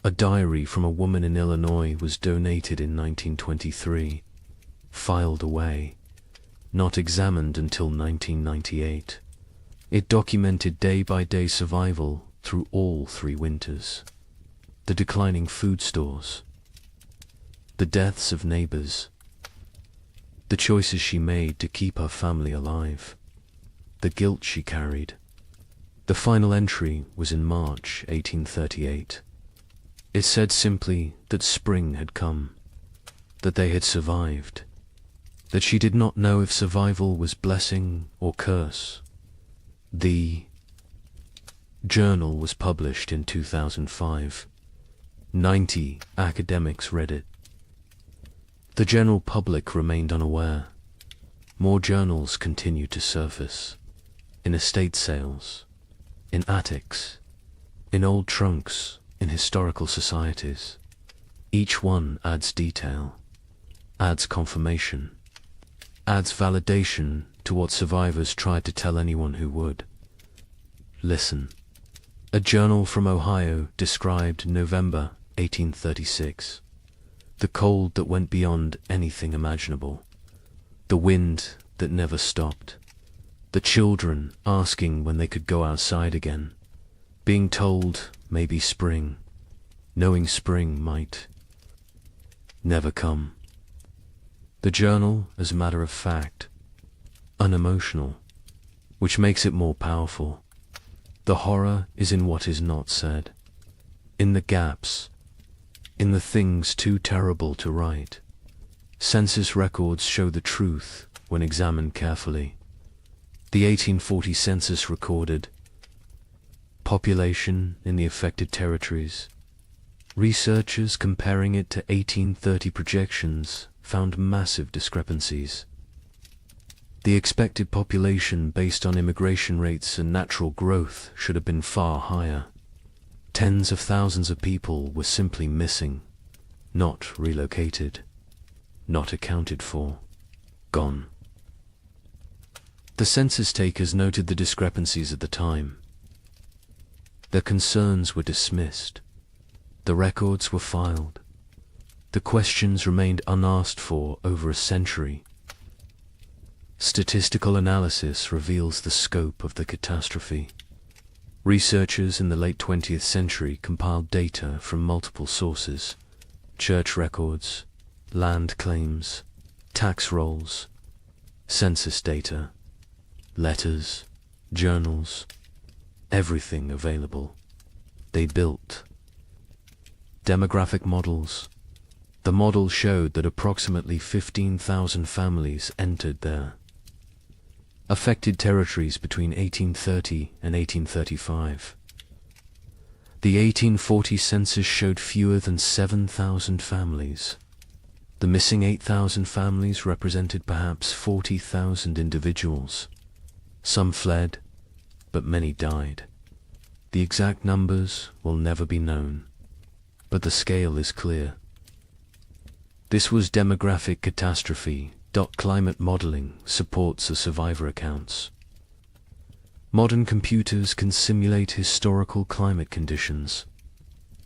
A diary from a woman in Illinois was donated in 1923, filed away, not examined until 1998. It documented day-by-day survival through all 3 winters. The declining food stores, the deaths of neighbors, the choices she made to keep her family alive, the guilt she carried. The final entry was in March 1838. It said simply that spring had come, that they had survived, that she did not know if survival was blessing or curse. The journal was published in 2005. 90 academics read it. The general public remained unaware. More journals continued to surface, in estate sales, in attics, in old trunks, in historical societies. Each one adds detail, adds confirmation, adds validation to what survivors tried to tell anyone who would. Listen. A journal from Ohio described November 1836. The cold that went beyond anything imaginable. The wind that never stopped. The children asking when they could go outside again. Being told maybe spring. Knowing spring might never come. The journal, as a matter of fact, unemotional, which makes it more powerful. The horror is in what is not said, in the gaps, in the things too terrible to write. Census records show the truth when examined carefully. The 1840 census recorded population in the affected territories. Researchers comparing it to 1830 projections found massive discrepancies. The expected population based on immigration rates and natural growth should have been far higher. Tens of thousands of people were simply missing, not relocated, not accounted for, gone. The census takers noted the discrepancies at the time. Their concerns were dismissed. The records were filed. The questions remained unasked for over a century. Statistical analysis reveals the scope of the catastrophe. Researchers in the late 20th century compiled data from multiple sources: church records, land claims, tax rolls, census data, letters, journals, everything available. They built demographic models. The model showed that approximately 15,000 families entered their affected territories between 1830 and 1835. The 1840 census showed fewer than 7,000 families. The missing 8,000 families represented perhaps 40,000 individuals. Some fled, but many died. The exact numbers will never be known, but the scale is clear. This was demographic catastrophe. Climate modeling supports the survivor accounts. Modern computers can simulate historical climate conditions,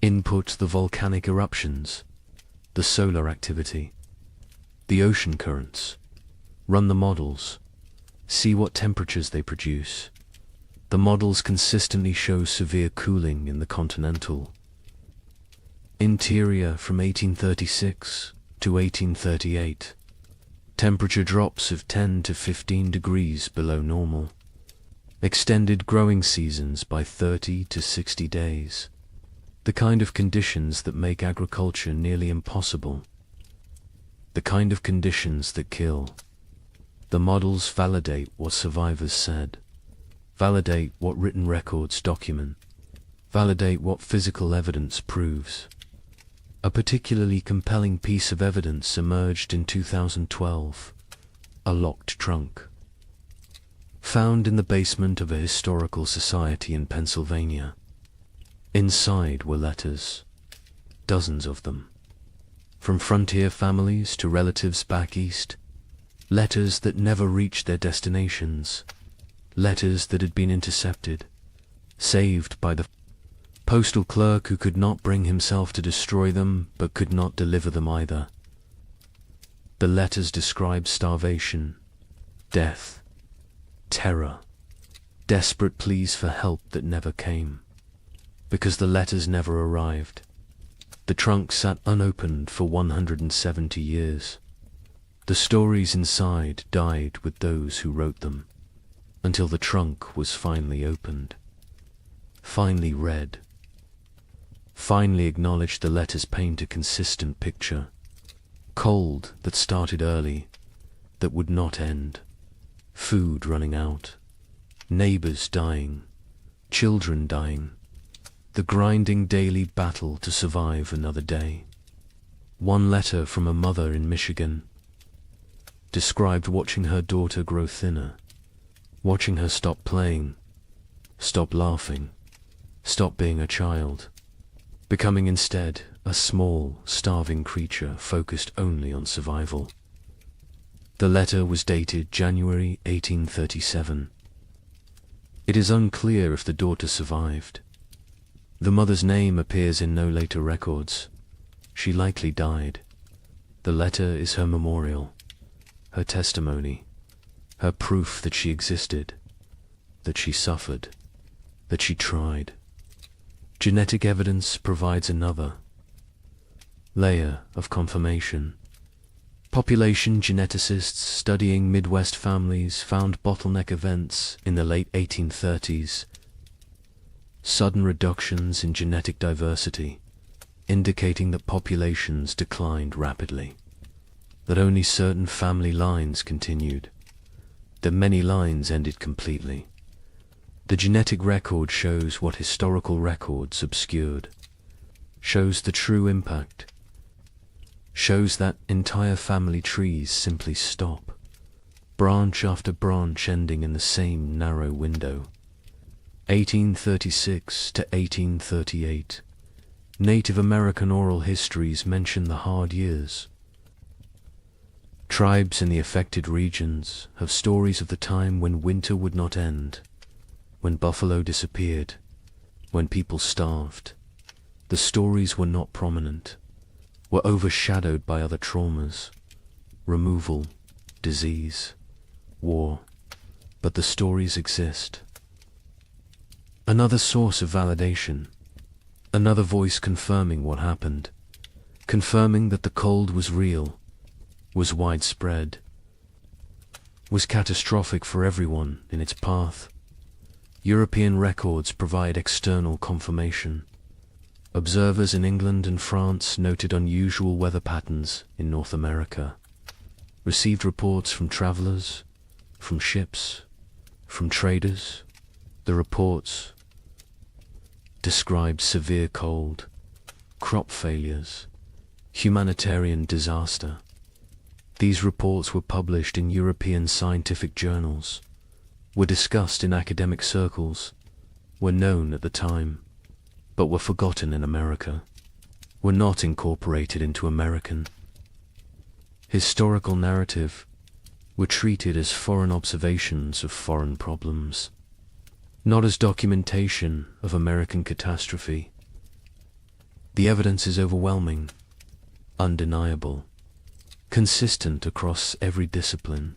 input the volcanic eruptions, the solar activity, the ocean currents, Run the models. See what temperatures they produce. The models consistently show severe cooling in the continental interior from 1836 to 1838. Temperature drops of 10 to 15 degrees below normal. Extended growing seasons by 30 to 60 days. The kind of conditions that make agriculture nearly impossible. The kind of conditions that kill. The models validate what survivors said. Validate what written records document. Validate what physical evidence proves. A particularly compelling piece of evidence emerged in 2012. A locked trunk. Found in the basement of a historical society in Pennsylvania. Inside were letters. Dozens of them. From frontier families to relatives back east. Letters that never reached their destinations. Letters that had been intercepted. Saved by the postal clerk who could not bring himself to destroy them, but could not deliver them either. The letters described starvation, death, terror, desperate pleas for help that never came. Because the letters never arrived. The trunk sat unopened for 170 years. The stories inside died with those who wrote them, until the trunk was finally opened, finally read, finally acknowledged the letters paint a consistent picture. Cold that started early, that would not end. Food running out. Neighbors dying. Children dying. The grinding daily battle to survive another day. One letter from a mother in Michigan described watching her daughter grow thinner, watching her stop playing, stop laughing, stop being a child, becoming instead a small, starving creature focused only on survival. The letter was dated January 1837. It is unclear if the daughter survived. The mother's name appears in no later records. She likely died. The letter is her memorial, her testimony, her proof that she existed, that she suffered, that she tried. Genetic evidence provides another layer of confirmation. Population geneticists studying Midwest families found bottleneck events in the late 1830s. Sudden reductions in genetic diversity, indicating that populations declined rapidly, that only certain family lines continued, that many lines ended completely. The genetic record shows what historical records obscured, shows the true impact, shows that entire family trees simply stop, branch after branch ending in the same narrow window. 1836 to 1838. Native American oral histories mention the hard years. Tribes in the affected regions have stories of the time when winter would not end, when buffalo disappeared, when people starved. The stories were not prominent, were overshadowed by other traumas, removal, disease, war, but the stories exist. Another source of validation, another voice confirming what happened, confirming that the cold was real, was widespread, was catastrophic for everyone in its path. European records provide external confirmation. Observers in England and France noted unusual weather patterns in North America, received reports from travelers, from ships, from traders. The reports described severe cold, crop failures, humanitarian disaster. These reports were published in European scientific journals, were discussed in academic circles, were known at the time, but were forgotten in America, were not incorporated into American historical narrative, were treated as foreign observations of foreign problems, not as documentation of American catastrophe. The evidence is overwhelming, undeniable, consistent across every discipline.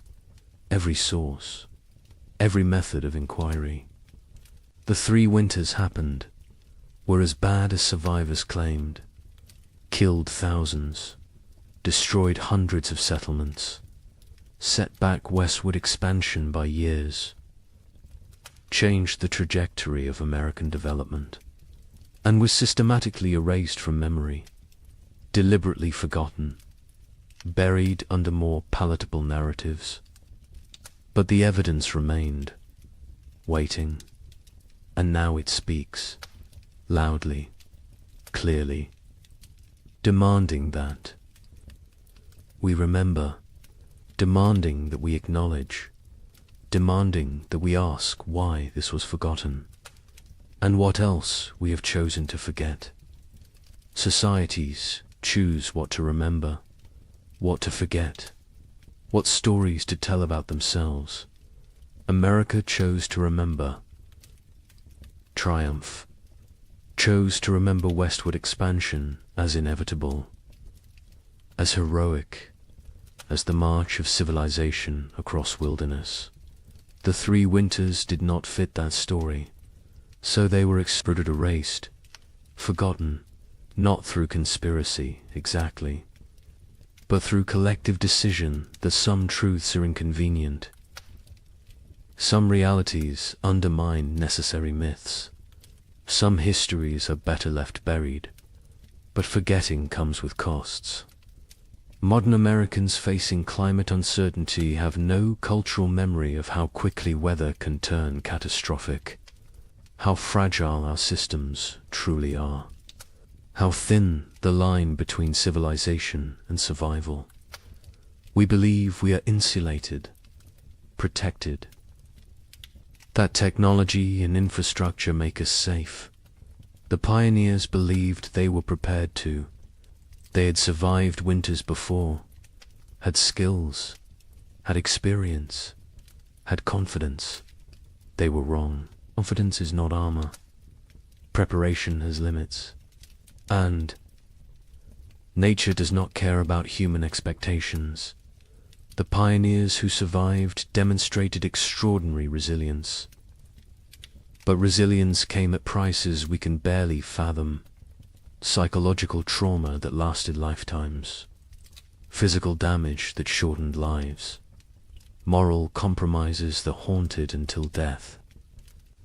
every source, every method of inquiry. The 3 winters happened, were as bad as survivors claimed, killed thousands, destroyed hundreds of settlements, set back westward expansion by years, changed the trajectory of American development, and was systematically erased from memory, deliberately forgotten, buried under more palatable narratives. But the evidence remained, waiting, and now it speaks, loudly, clearly, demanding that we remember, demanding that we acknowledge, demanding that we ask why this was forgotten, and what else we have chosen to forget. Societies choose what to remember, what to forget, what stories to tell about themselves. America chose to remember triumph, chose to remember westward expansion as inevitable, as heroic as the march of civilization across wilderness. The 3 winters did not fit that story, so they were erased, forgotten, not through conspiracy exactly, but through collective decision that some truths are inconvenient. Some realities undermine necessary myths. Some histories are better left buried, but forgetting comes with costs. Modern Americans facing climate uncertainty have no cultural memory of how quickly weather can turn catastrophic, how fragile our systems truly are, how thin the line between civilization and survival. We believe we are insulated, protected, that technology and infrastructure make us safe. The pioneers believed they were prepared to. They had survived winters before, had skills, had experience, had confidence. They were wrong. Confidence is not armor. Preparation has limits. And nature does not care about human expectations. The pioneers who survived demonstrated extraordinary resilience. But resilience came at prices we can barely fathom. Psychological trauma that lasted lifetimes. Physical damage that shortened lives. Moral compromises that haunted until death.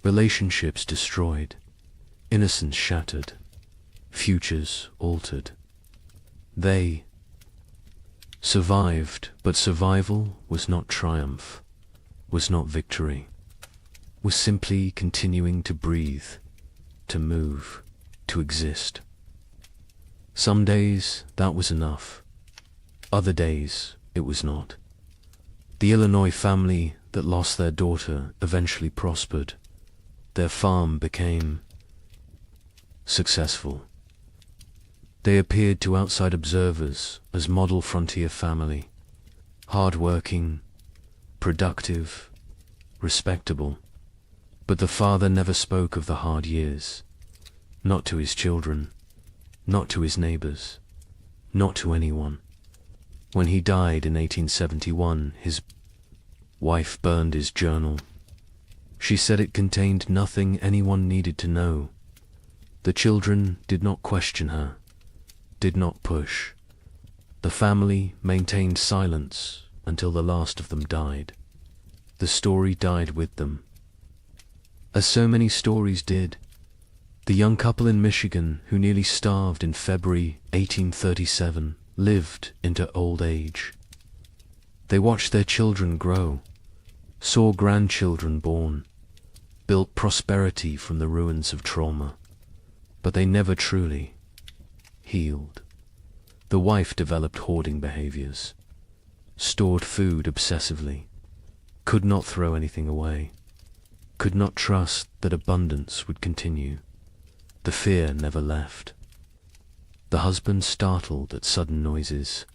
Relationships destroyed. Innocence shattered. Futures altered. They survived, but survival was not triumph, was not victory, was simply continuing to breathe, to move, to exist. Some days that was enough. Other days it was not. The Illinois family that lost their daughter eventually prospered. Their farm became successful. They appeared to outside observers as model frontier family, hard-working, productive, respectable. But the father never spoke of the hard years, not to his children, not to his neighbors, not to anyone. When he died in 1871, his wife burned his journal. She said it contained nothing anyone needed to know. The children did not question her, did not push. The family maintained silence until the last of them died. The story died with them. As so many stories did, the young couple in Michigan who nearly starved in February 1837 lived into old age. They watched their children grow, saw grandchildren born, built prosperity from the ruins of trauma, but they never truly healed. The wife developed hoarding behaviors, stored food obsessively, could not throw anything away, could not trust that abundance would continue. The fear never left. The husband, startled at sudden noises,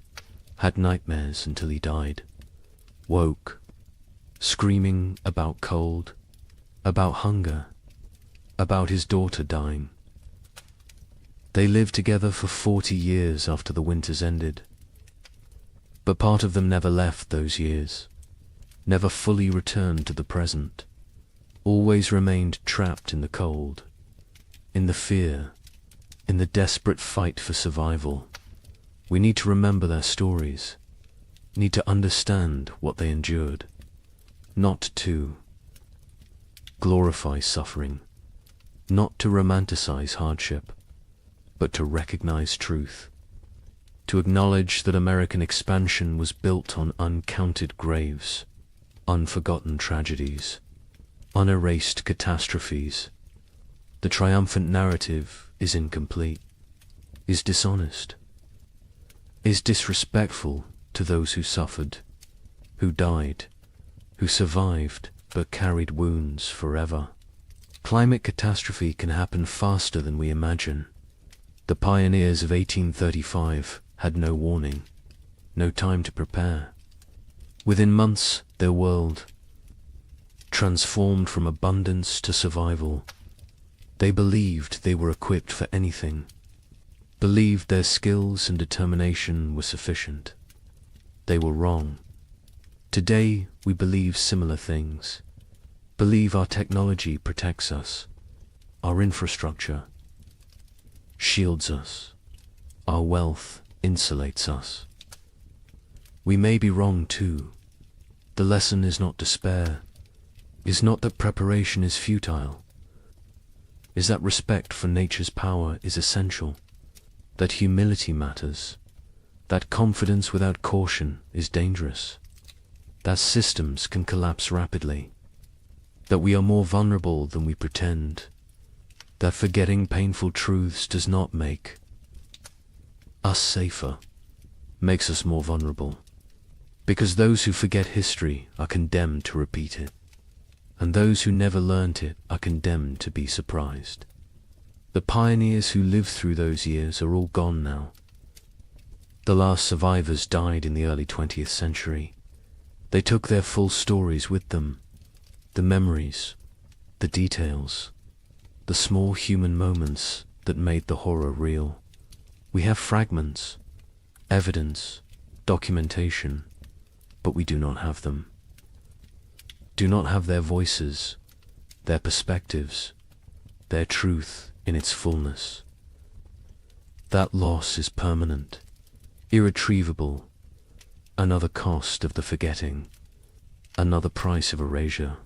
had nightmares until he died, woke, screaming about cold, about hunger, about his daughter dying. They lived together for 40 years after the winters ended. But part of them never left those years, never fully returned to the present, always remained trapped in the cold, in the fear, in the desperate fight for survival. We need to remember their stories, need to understand what they endured, not to glorify suffering, not to romanticize hardship, but to recognize truth, to acknowledge that American expansion was built on uncounted graves, unforgotten tragedies, unerased catastrophes. The triumphant narrative is incomplete, is dishonest, is disrespectful to those who suffered, who died, who survived but carried wounds forever. Climate catastrophe can happen faster than we imagine. The pioneers of 1835 had no warning, no time to prepare. Within months, their world transformed from abundance to survival. They believed they were equipped for anything, believed their skills and determination were sufficient. They were wrong. Today, we believe similar things, believe our technology protects us, our infrastructure shields us, our wealth insulates us. We may be wrong too. The lesson is not despair, is not that preparation is futile, is that respect for nature's power is essential, that humility matters, that confidence without caution is dangerous, that systems can collapse rapidly, that we are more vulnerable than we pretend, that forgetting painful truths does not make us safer, makes us more vulnerable, because those who forget history are condemned to repeat it, and those who never learnt it are condemned to be surprised. The pioneers who lived through those years are all gone now. The last survivors died in the early 20th century. They took their full stories with them, the memories, the details, the small human moments that made the horror real. We have fragments, evidence, documentation, but we do not have them. Do not have their voices, their perspectives, their truth in its fullness. That loss is permanent, irretrievable, another cost of the forgetting, another price of erasure.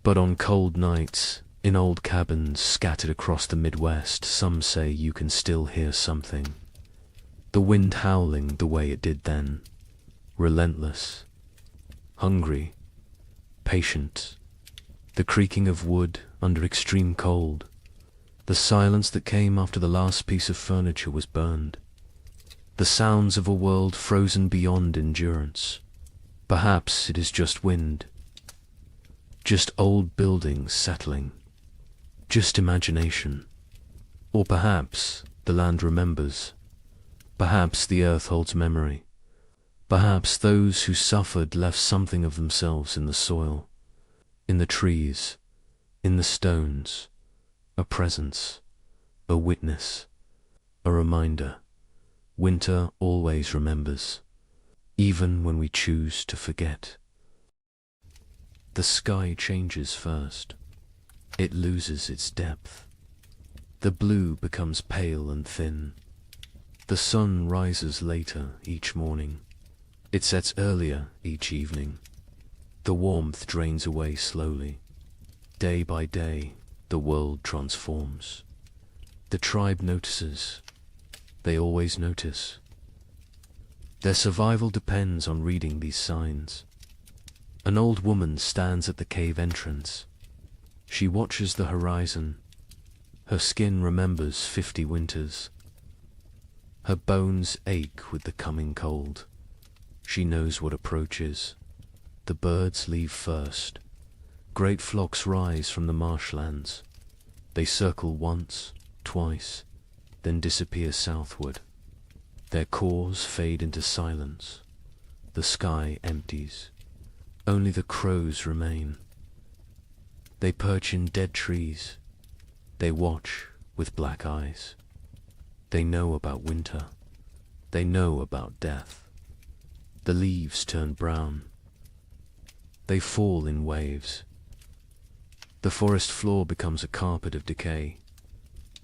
But on cold nights, in old cabins scattered across the Midwest, some say you can still hear something. The wind howling the way it did then, relentless, hungry, patient, the creaking of wood under extreme cold, the silence that came after the last piece of furniture was burned, the sounds of a world frozen beyond endurance. Perhaps it is just wind, just old buildings settling, just imagination. Or perhaps the land remembers, perhaps the earth holds memory, perhaps those who suffered left something of themselves in the soil, in the trees, in the stones, a presence, a witness, a reminder. Winter always remembers, even when we choose to forget. The sky changes first. It loses its depth. The blue becomes pale and thin. The sun rises later each morning. It sets earlier each evening. The warmth drains away slowly. Day by day, the world transforms. The tribe notices. They always notice. Their survival depends on reading these signs. An old woman stands at the cave entrance. She watches the horizon. Her skin remembers 50 winters. Her bones ache with the coming cold. She knows what approaches. The birds leave first. Great flocks rise from the marshlands. They circle once, twice, then disappear southward. Their cores fade into silence. The sky empties. Only the crows remain. They perch in dead trees. They watch with black eyes. They know about winter. They know about death. The leaves turn brown. They fall in waves. The forest floor becomes a carpet of decay.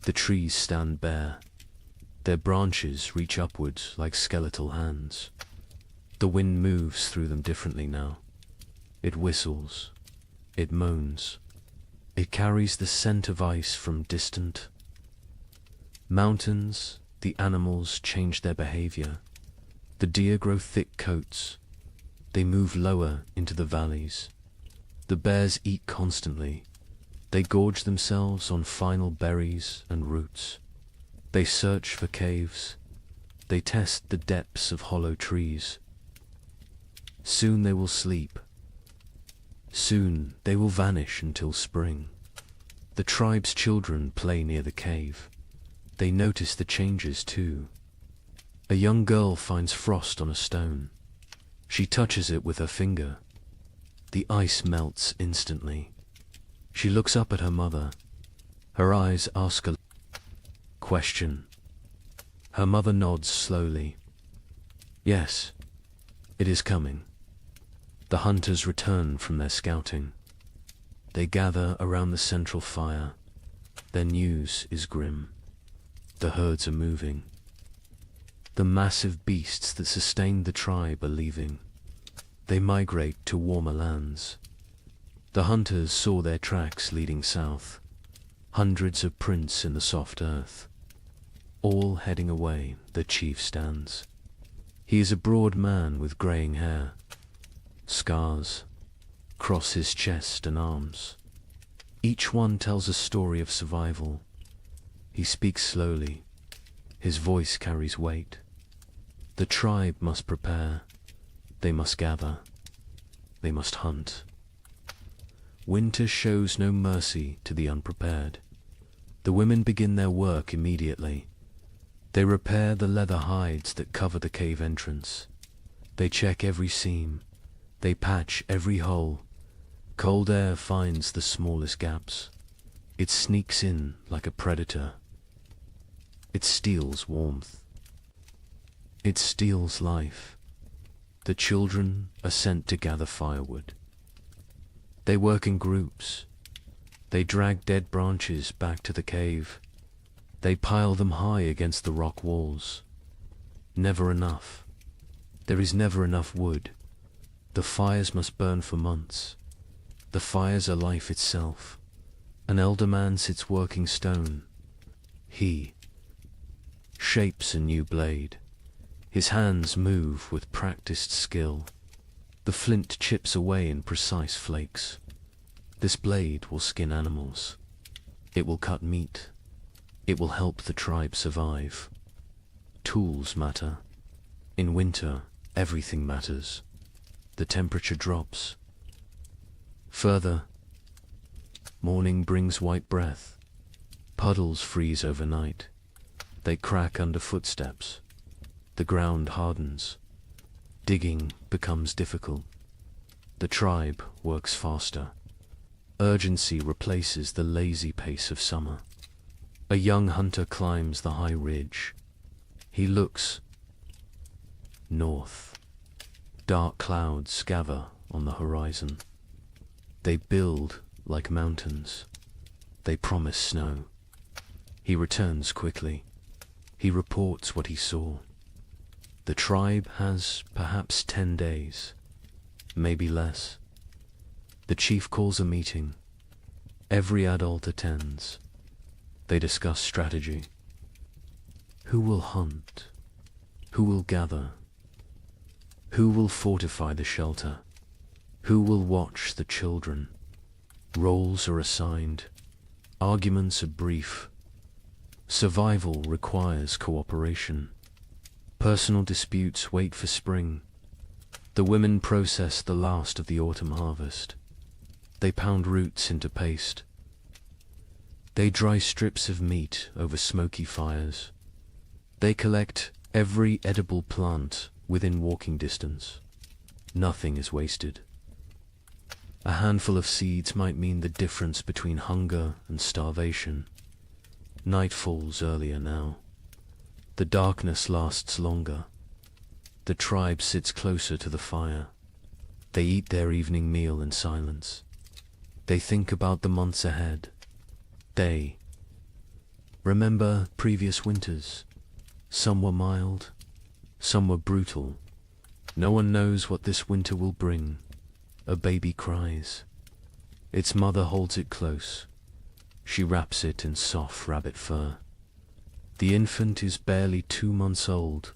The trees stand bare. Their branches reach upwards like skeletal hands. The wind moves through them differently now. It whistles. It moans. It carries the scent of ice from distant mountains. The animals change their behavior. The deer grow thick coats. They move lower into the valleys. The bears eat constantly. They gorge themselves on final berries and roots. They search for caves. They test the depths of hollow trees. Soon they will sleep. Soon they will vanish until spring. The tribe's children play near the cave. They notice the changes too. A young girl finds frost on a stone. She touches it with her finger. The ice melts instantly. She looks up at her mother. Her eyes ask a question. Her mother nods slowly. Yes, it is coming. The hunters return from their scouting. They gather around the central fire. Their news is grim. The herds are moving. The massive beasts that sustained the tribe are leaving. They migrate to warmer lands. The hunters saw their tracks leading south, hundreds of prints in the soft earth. All heading away, the chief stands. He is a broad man with greying hair. Scars cross his chest and arms. Each one tells a story of survival. He speaks slowly. His voice carries weight. The tribe must prepare. They must gather. They must hunt. Winter shows no mercy to the unprepared. The women begin their work immediately. They repair the leather hides that cover the cave entrance. They check every seam. They patch every hole. Cold air finds the smallest gaps. It sneaks in like a predator. It steals warmth. It steals life. The children are sent to gather firewood. They work in groups. They drag dead branches back to the cave. They pile them high against the rock walls. Never enough. There is never enough wood. The fires must burn for months. The fires are life itself. An elder man sits working stone. He shapes a new blade. His hands move with practiced skill. The flint chips away in precise flakes. This blade will skin animals. It will cut meat. It will help the tribe survive. Tools matter. In winter, everything matters. The temperature drops. Further, morning brings white breath. Puddles freeze overnight. They crack under footsteps. The ground hardens. Digging becomes difficult. The tribe works faster. Urgency replaces the lazy pace of summer. A young hunter climbs the high ridge. He looks north. Dark clouds gather on the horizon. They build like mountains. They promise snow. He returns quickly. He reports what he saw. The tribe has perhaps 10 days, maybe less. The chief calls a meeting. Every adult attends. They discuss strategy. Who will hunt? Who will gather? Who will fortify the shelter? Who will watch the children? Roles are assigned. Arguments are brief. Survival requires cooperation. Personal disputes wait for spring. The women process the last of the autumn harvest. They pound roots into paste. They dry strips of meat over smoky fires. They collect every edible plant within walking distance. Nothing is wasted. A handful of seeds might mean the difference between hunger and starvation. Night falls earlier now. The darkness lasts longer. The tribe sits closer to the fire. They eat their evening meal in silence. They think about the months ahead. They remember previous winters. Some were mild, some were brutal. No one knows what this winter will bring. A baby cries. Its mother holds it close. She wraps it in soft rabbit fur. The infant is barely 2 months old.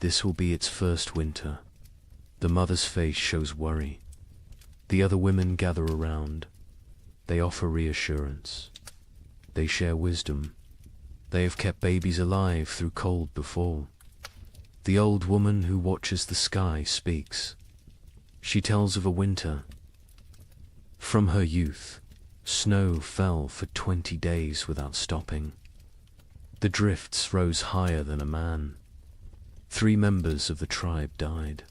This will be its first winter. The mother's face shows worry. The other women gather around. They offer reassurance. They share wisdom. They have kept babies alive through cold before. The old woman who watches the sky speaks. She tells of a winter. From her youth, snow fell for 20 days without stopping. The drifts rose higher than a man. 3 members of the tribe died.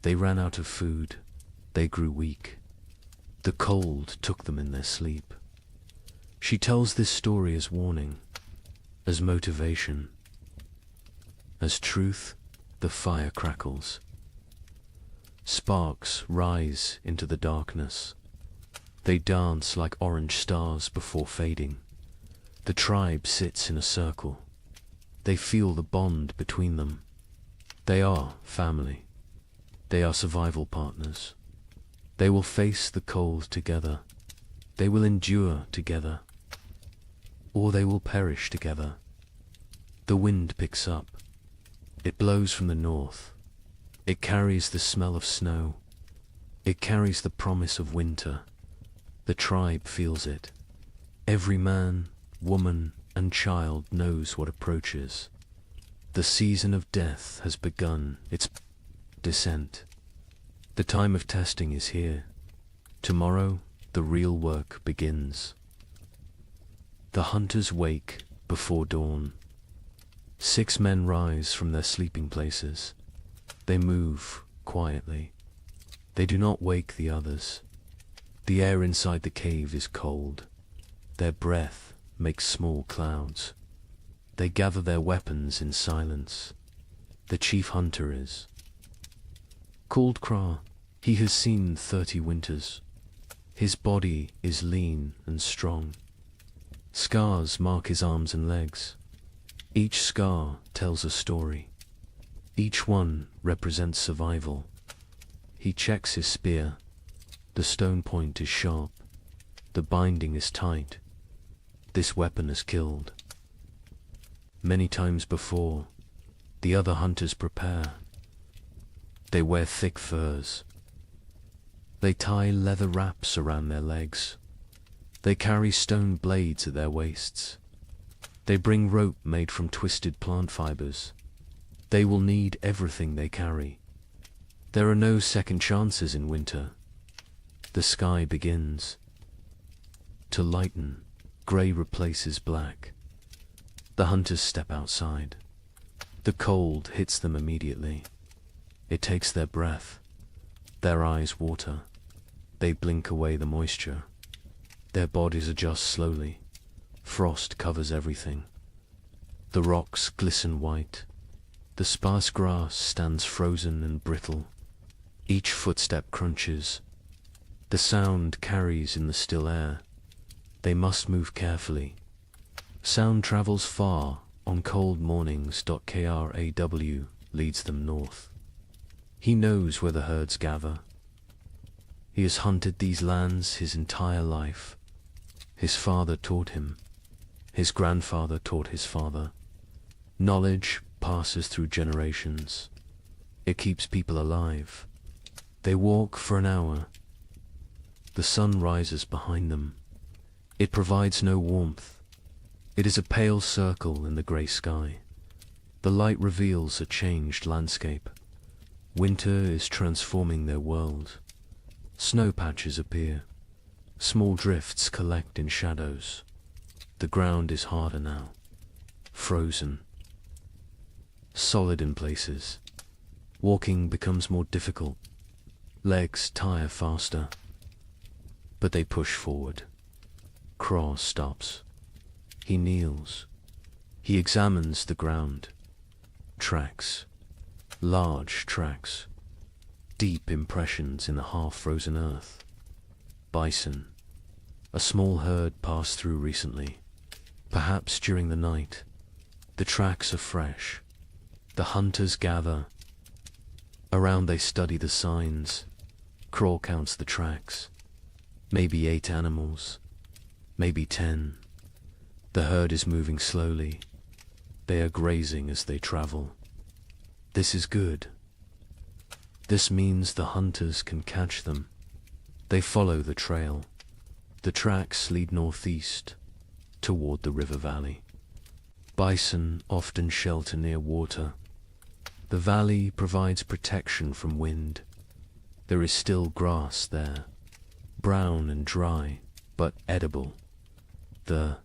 They ran out of food. They grew weak. The cold took them in their sleep. She tells this story as warning, as motivation. As truth, the fire crackles. Sparks rise into the darkness. They dance like orange stars before fading. The tribe sits in a circle. They feel the bond between them. They are family. They are survival partners. They will face the cold together. They will endure together. Or they will perish together. The wind picks up. It blows from the north. It carries the smell of snow. It carries the promise of winter. The tribe feels it. Every man, woman, and child knows what approaches. The season of death has begun its descent. The time of testing is here. Tomorrow, the real work begins. The hunters wake before dawn. 6 men rise from their sleeping places. They move quietly. They do not wake the others. The air inside the cave is cold. Their breath makes small clouds. They gather their weapons in silence. The chief hunter is called Kra. He has seen 30 winters. His body is lean and strong. Scars mark his arms and legs. Each scar tells a story. Each one represents survival. He checks his spear. The stone point is sharp. The binding is tight. This weapon has killed. Many times before, the other hunters prepare. They wear thick furs. They tie leather wraps around their legs. They carry stone blades at their waists. They bring rope made from twisted plant fibers. They will need everything they carry. There are no second chances in winter. The sky begins to lighten. Grey replaces black. The hunters step outside. The cold hits them immediately. It takes their breath. Their eyes water. They blink away the moisture. Their bodies adjust slowly. Frost covers everything. The rocks glisten white. The sparse grass stands frozen and brittle. Each footstep crunches. The sound carries in the still air. They must move carefully. Sound travels far on cold mornings. Kraw leads them north. He knows where the herds gather. He has hunted these lands his entire life. His father taught him. His grandfather taught his father. Knowledge passes through generations. It keeps people alive. They walk for an hour. The sun rises behind them. It provides no warmth. It is a pale circle in the grey sky. The light reveals a changed landscape. Winter is transforming their world. Snow patches appear. Small drifts collect in shadows. The ground is harder now. Frozen. Solid in places. Walking becomes more difficult. Legs tire faster. But they push forward. Kraw stops. He kneels. He examines the ground. Tracks. Large tracks. deep impressions in the half-frozen earth. Bison. A small herd passed through recently, perhaps during the night. The tracks are fresh. The hunters gather. Around they study the signs. Craw counts the tracks. Maybe 8 animals. Maybe 10. The herd is moving slowly. They are grazing as they travel. This is good. This means the hunters can catch them. They follow the trail. The tracks lead northeast, toward the river valley. Bison often shelter near water. The valley provides protection from wind. There is still grass there, brown and dry, but edible. The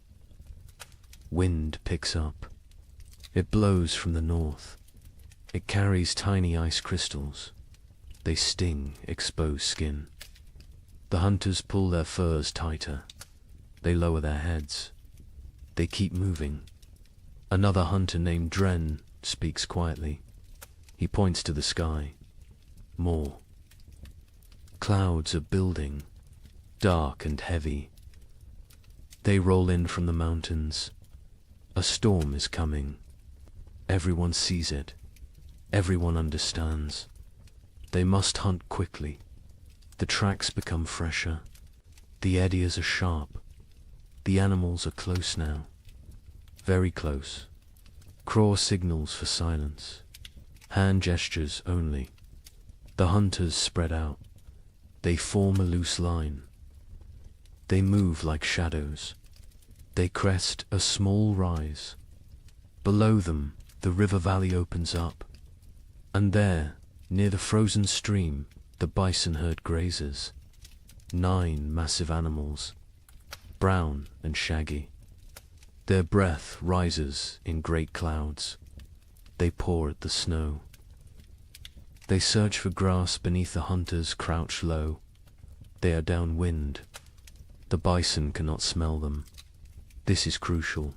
wind picks up. It blows from the north. It carries tiny ice crystals. They sting exposed skin. The hunters pull their furs tighter. They lower their heads. They keep moving. Another hunter named Dren speaks quietly. He points to the sky. More. Clouds are building, dark and heavy. They roll in from the mountains. A storm is coming. Everyone sees it. Everyone understands. They must hunt quickly. The tracks become fresher. The eddies are sharp. The animals are close now. Very close. Craw signals for silence. Hand gestures only. The hunters spread out. They form a loose line. They move like shadows. They crest a small rise. Below them, the river valley opens up. And there, near the frozen stream, the bison herd grazes. 9 massive animals, brown and shaggy. Their breath rises in great clouds. They paw at the snow. They search for grass beneath the hunters crouch low. They are downwind. The bison cannot smell them. This is crucial.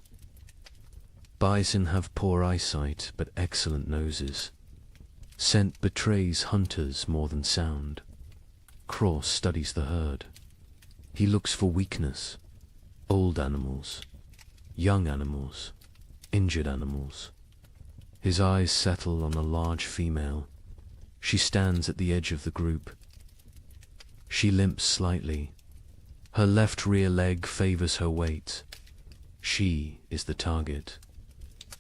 Bison have poor eyesight but excellent noses. Scent betrays hunters more than sound. Craw studies the herd. He looks for weakness. Old animals. Young animals. Injured animals. His eyes settle on a large female. She stands at the edge of the group. She limps slightly. Her left rear leg favors her weight. She is the target.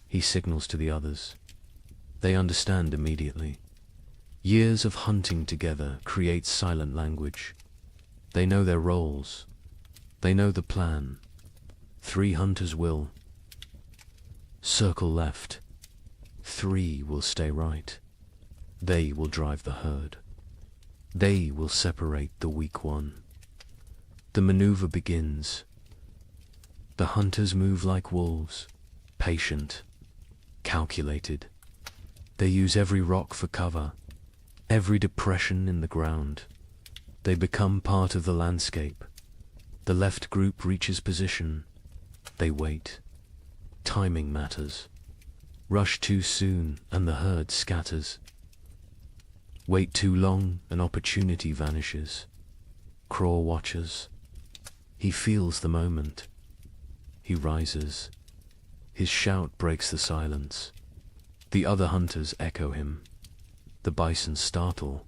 He signals to the others. They understand immediately. Years of hunting together create silent language. They know their roles. They know the plan. 3 hunters will circle left. 3 will stay right. They will drive the herd. They will separate the weak one. The maneuver begins. The hunters move like wolves, patient, calculated. They use every rock for cover, every depression in the ground. They become part of the landscape. The left group reaches position. They wait. Timing matters. Rush too soon and the herd scatters. Wait too long, an opportunity vanishes. Craw watches. He feels the moment. He rises. His shout breaks the silence. The other hunters echo him. The bison startle.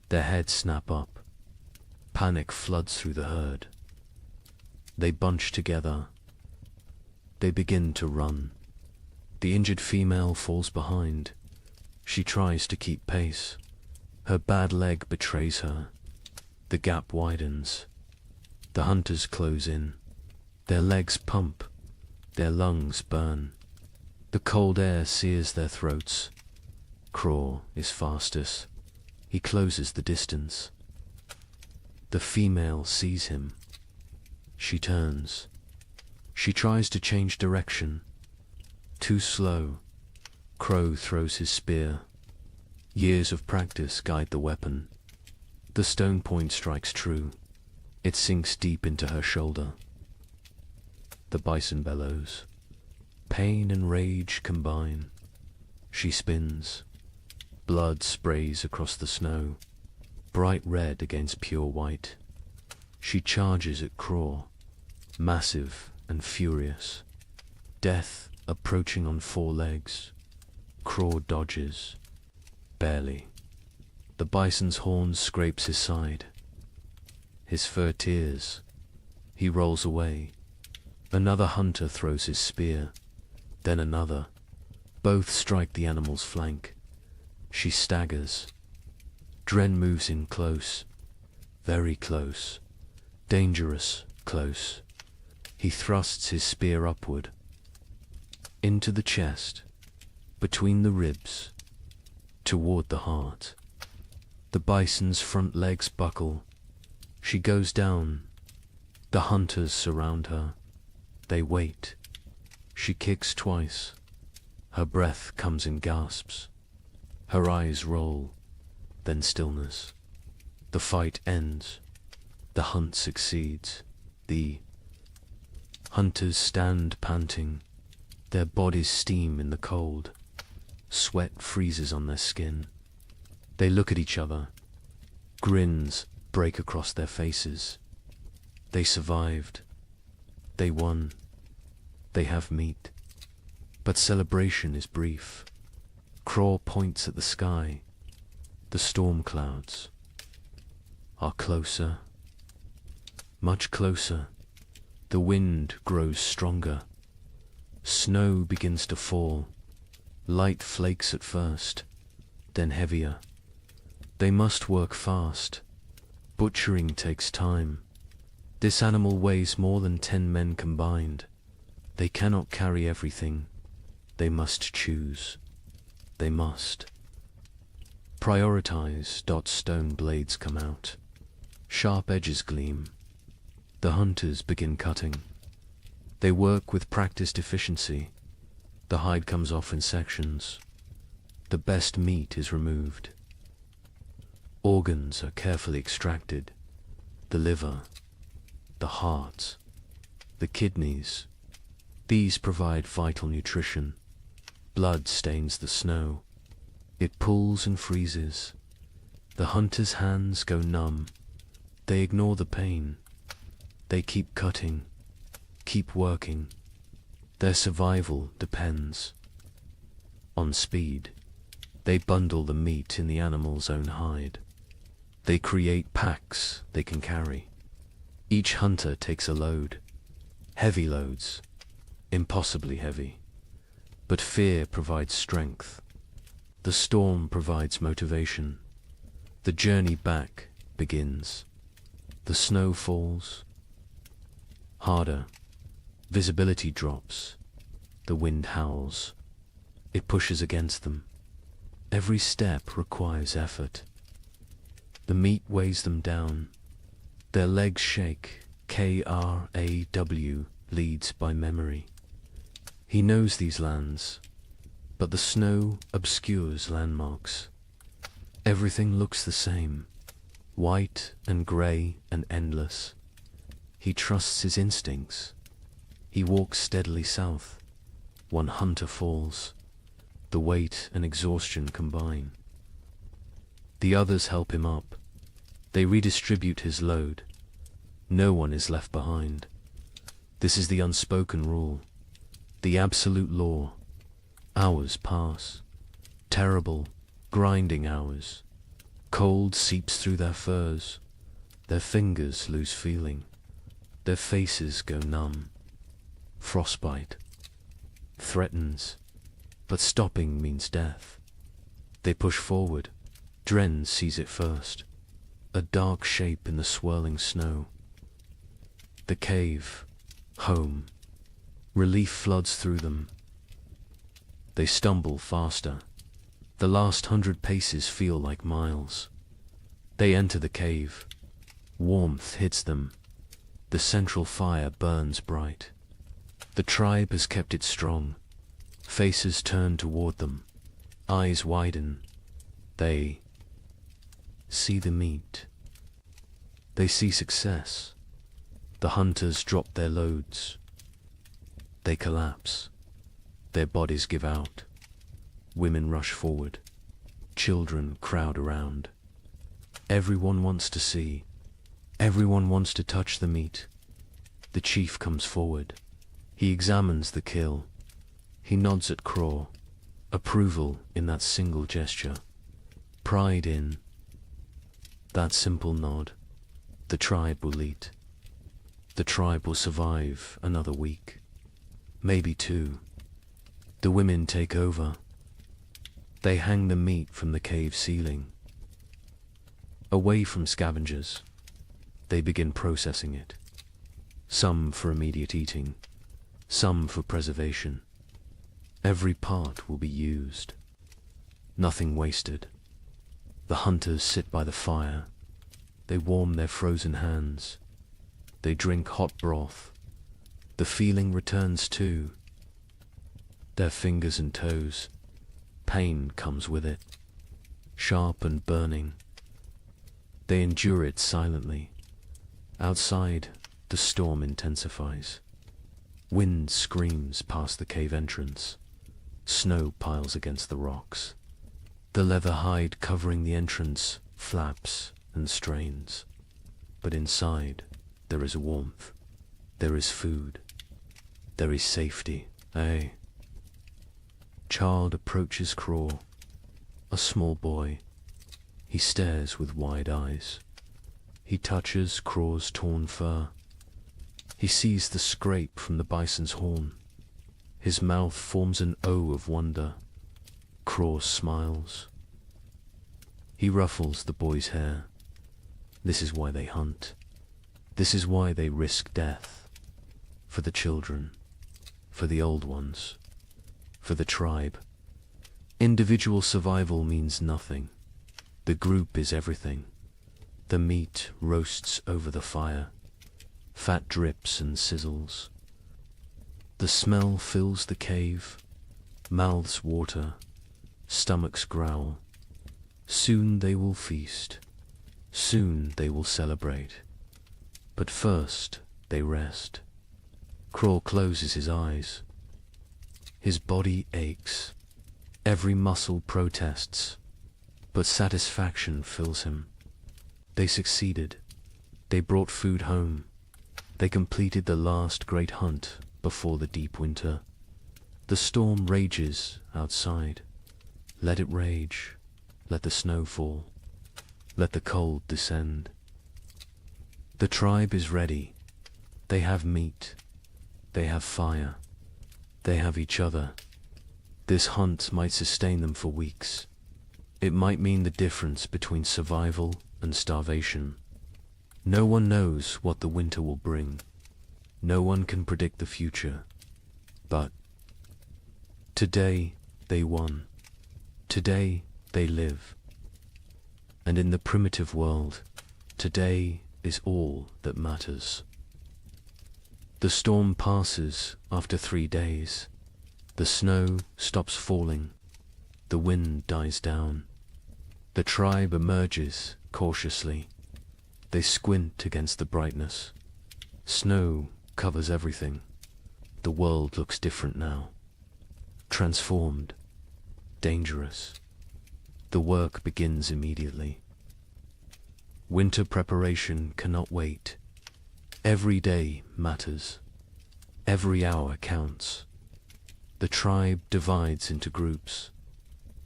Their heads snap up. Panic floods through the herd. They bunch together. They begin to run. The injured female falls behind. She tries to keep pace. Her bad leg betrays her. The gap widens. The hunters close in. Their legs pump. Their lungs burn. The cold air sears their throats. Craw is fastest. He closes the distance. The female sees him. She turns. She tries to change direction. Too slow. Crow throws his spear. Years of practice guide the weapon. The stone point strikes true. It sinks deep into her shoulder. The bison bellows. Pain and rage combine. She spins. Blood sprays across the snow. bright red against pure white. She charges at Craw, massive and furious. Death approaching on 4 legs. Craw dodges, barely. The bison's horn scrapes his side. His fur tears. He rolls away. Another hunter throws his spear, then another. Both strike the animal's flank. She staggers. Dren moves in close, very close, dangerous close. He thrusts his spear upward, into the chest, between the ribs, toward the heart. The bison's front legs buckle. She goes down. The hunters surround her. They wait. She kicks twice. Her breath comes in gasps. Her eyes roll, then stillness. The fight ends. The hunt succeeds. The hunters stand panting. Their bodies steam in the cold. Sweat freezes on their skin. They look at each other. Grins break across their faces. They survived. They won. They have meat. But celebration is brief. Craw points at the sky. The storm clouds are closer, much closer. The wind grows stronger. Snow begins to fall. Light flakes at first, then heavier. They must work fast. Butchering takes time. This animal weighs more than 10 men combined. They cannot carry everything. They must choose. They must prioritize. Stone blades come out. Sharp edges gleam. The hunters begin cutting. They work with practiced efficiency. The hide comes off in sections. The best meat is removed. Organs are carefully extracted. The liver, the heart, the kidneys. These provide vital nutrition. Blood stains the snow. It pulls and freezes. The hunter's hands go numb. They ignore the pain. They keep cutting, keep working. Their survival depends on speed. They bundle the meat in the animal's own hide. They create packs they can carry. Each hunter takes a load. Heavy loads, impossibly heavy. But fear provides strength. The storm provides motivation. The journey back begins. The snow falls. Harder. Visibility drops. The wind howls. It pushes against them. Every step requires effort. The meat weighs them down. Their legs shake. Kraw leads by memory. He knows these lands, but the snow obscures landmarks. Everything looks the same, white and grey and endless. He trusts his instincts. He walks steadily south. One hunter falls. The weight and exhaustion combine. The others help him up. They redistribute his load. No one is left behind. This is the unspoken rule, the absolute law. Hours pass. Terrible, grinding hours. Cold seeps through their furs. Their fingers lose feeling. Their faces go numb. Frostbite threatens, but stopping means death. They push forward. Dren sees it first. A dark shape in the swirling snow. The cave. Home. Relief floods through them. They stumble faster. The last 100 paces feel like miles. They enter the cave. Warmth hits them. The central fire burns bright. The tribe has kept it strong. Faces turn toward them. Eyes widen. They see the meat. They see success. The hunters drop their loads. They collapse. Their bodies give out. Women rush forward. Children crowd around. Everyone wants to see. Everyone wants to touch the meat. The chief comes forward. He examines the kill. He nods at Craw. Approval in that single gesture. Pride in that simple nod. The tribe will eat. The tribe will survive another week. Maybe two. The women take over. They hang the meat from the cave ceiling. Away from scavengers, they begin processing it. Some for immediate eating, some for preservation. Every part will be used. Nothing wasted. The hunters sit by the fire. They warm their frozen hands. They drink hot broth. The feeling returns too. Their fingers and toes. Pain comes with it. Sharp and burning. They endure it silently. Outside, the storm intensifies. Wind screams past the cave entrance. Snow piles against the rocks. The leather hide covering the entrance flaps and strains. But inside, there is warmth. There is food. There is safety. Child approaches Craw. A small boy. He stares with wide eyes. He touches Craw's torn fur. He sees the scrape from the bison's horn. His mouth forms an O of wonder. Craw smiles. He ruffles the boy's hair. This is why they hunt. This is why they risk death. For the children. For the old ones. For the tribe. Individual survival means nothing. The group is everything. The meat roasts over the fire. Fat drips and sizzles. The smell fills the cave. Mouths water. Stomachs growl. Soon they will feast. Soon they will celebrate. But first they rest. Craw closes his eyes. His body aches. Every muscle protests. But satisfaction fills him. They succeeded. They brought food home. They completed the last great hunt before the deep winter. The storm rages outside. Let it rage. Let the snow fall. Let the cold descend. The tribe is ready. They have meat. They have fire. They have each other. This hunt might sustain them for weeks. It might mean the difference between survival and starvation. No one knows what the winter will bring. No one can predict the future. But today they won. Today they live. And in the primitive world, today is all that matters. The storm passes after 3 days. The snow stops falling. The wind dies down. The tribe emerges cautiously. They squint against the brightness. Snow covers everything. The world looks different now. Transformed. Dangerous. The work begins immediately. Winter preparation cannot wait. Every day matters. Every hour counts. The tribe divides into groups.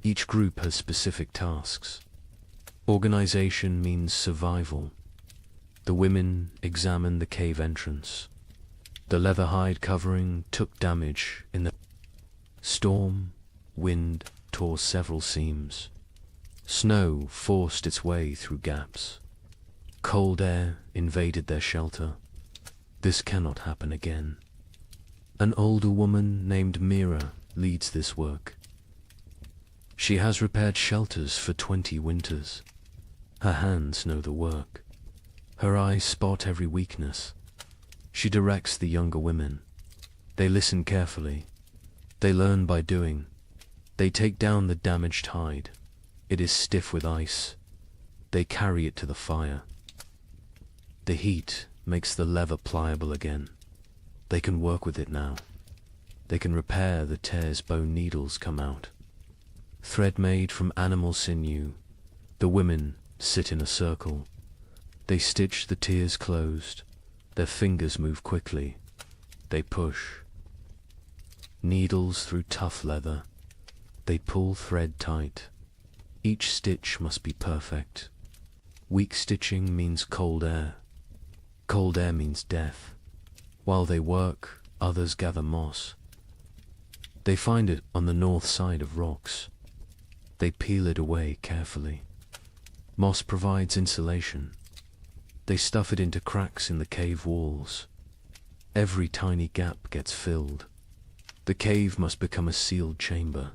Each group has specific tasks. Organization means survival. The women examine the cave entrance. The leather hide covering took damage in the storm. Wind tore several seams. Snow forced its way through gaps. Cold air invaded their shelter. This cannot happen again. An older woman named Mira leads this work. She has repaired shelters for 20 winters. Her hands know the work. Her eyes spot every weakness. She directs the younger women. They listen carefully. They learn by doing. They take down the damaged hide. It is stiff with ice. They carry it to the fire. The heat makes the leather pliable again. They can work with it now. They can repair the tears bone needles come out. Thread made from animal sinew, the women sit in a circle. They stitch the tears closed. Their fingers move quickly. They push. Needles through tough leather. They pull thread tight. Each stitch must be perfect. Weak stitching means cold air. Cold air means death. While they work, others gather moss. They find it on the north side of rocks. They peel it away carefully. Moss provides insulation. They stuff it into cracks in the cave walls. Every tiny gap gets filled. The cave must become a sealed chamber.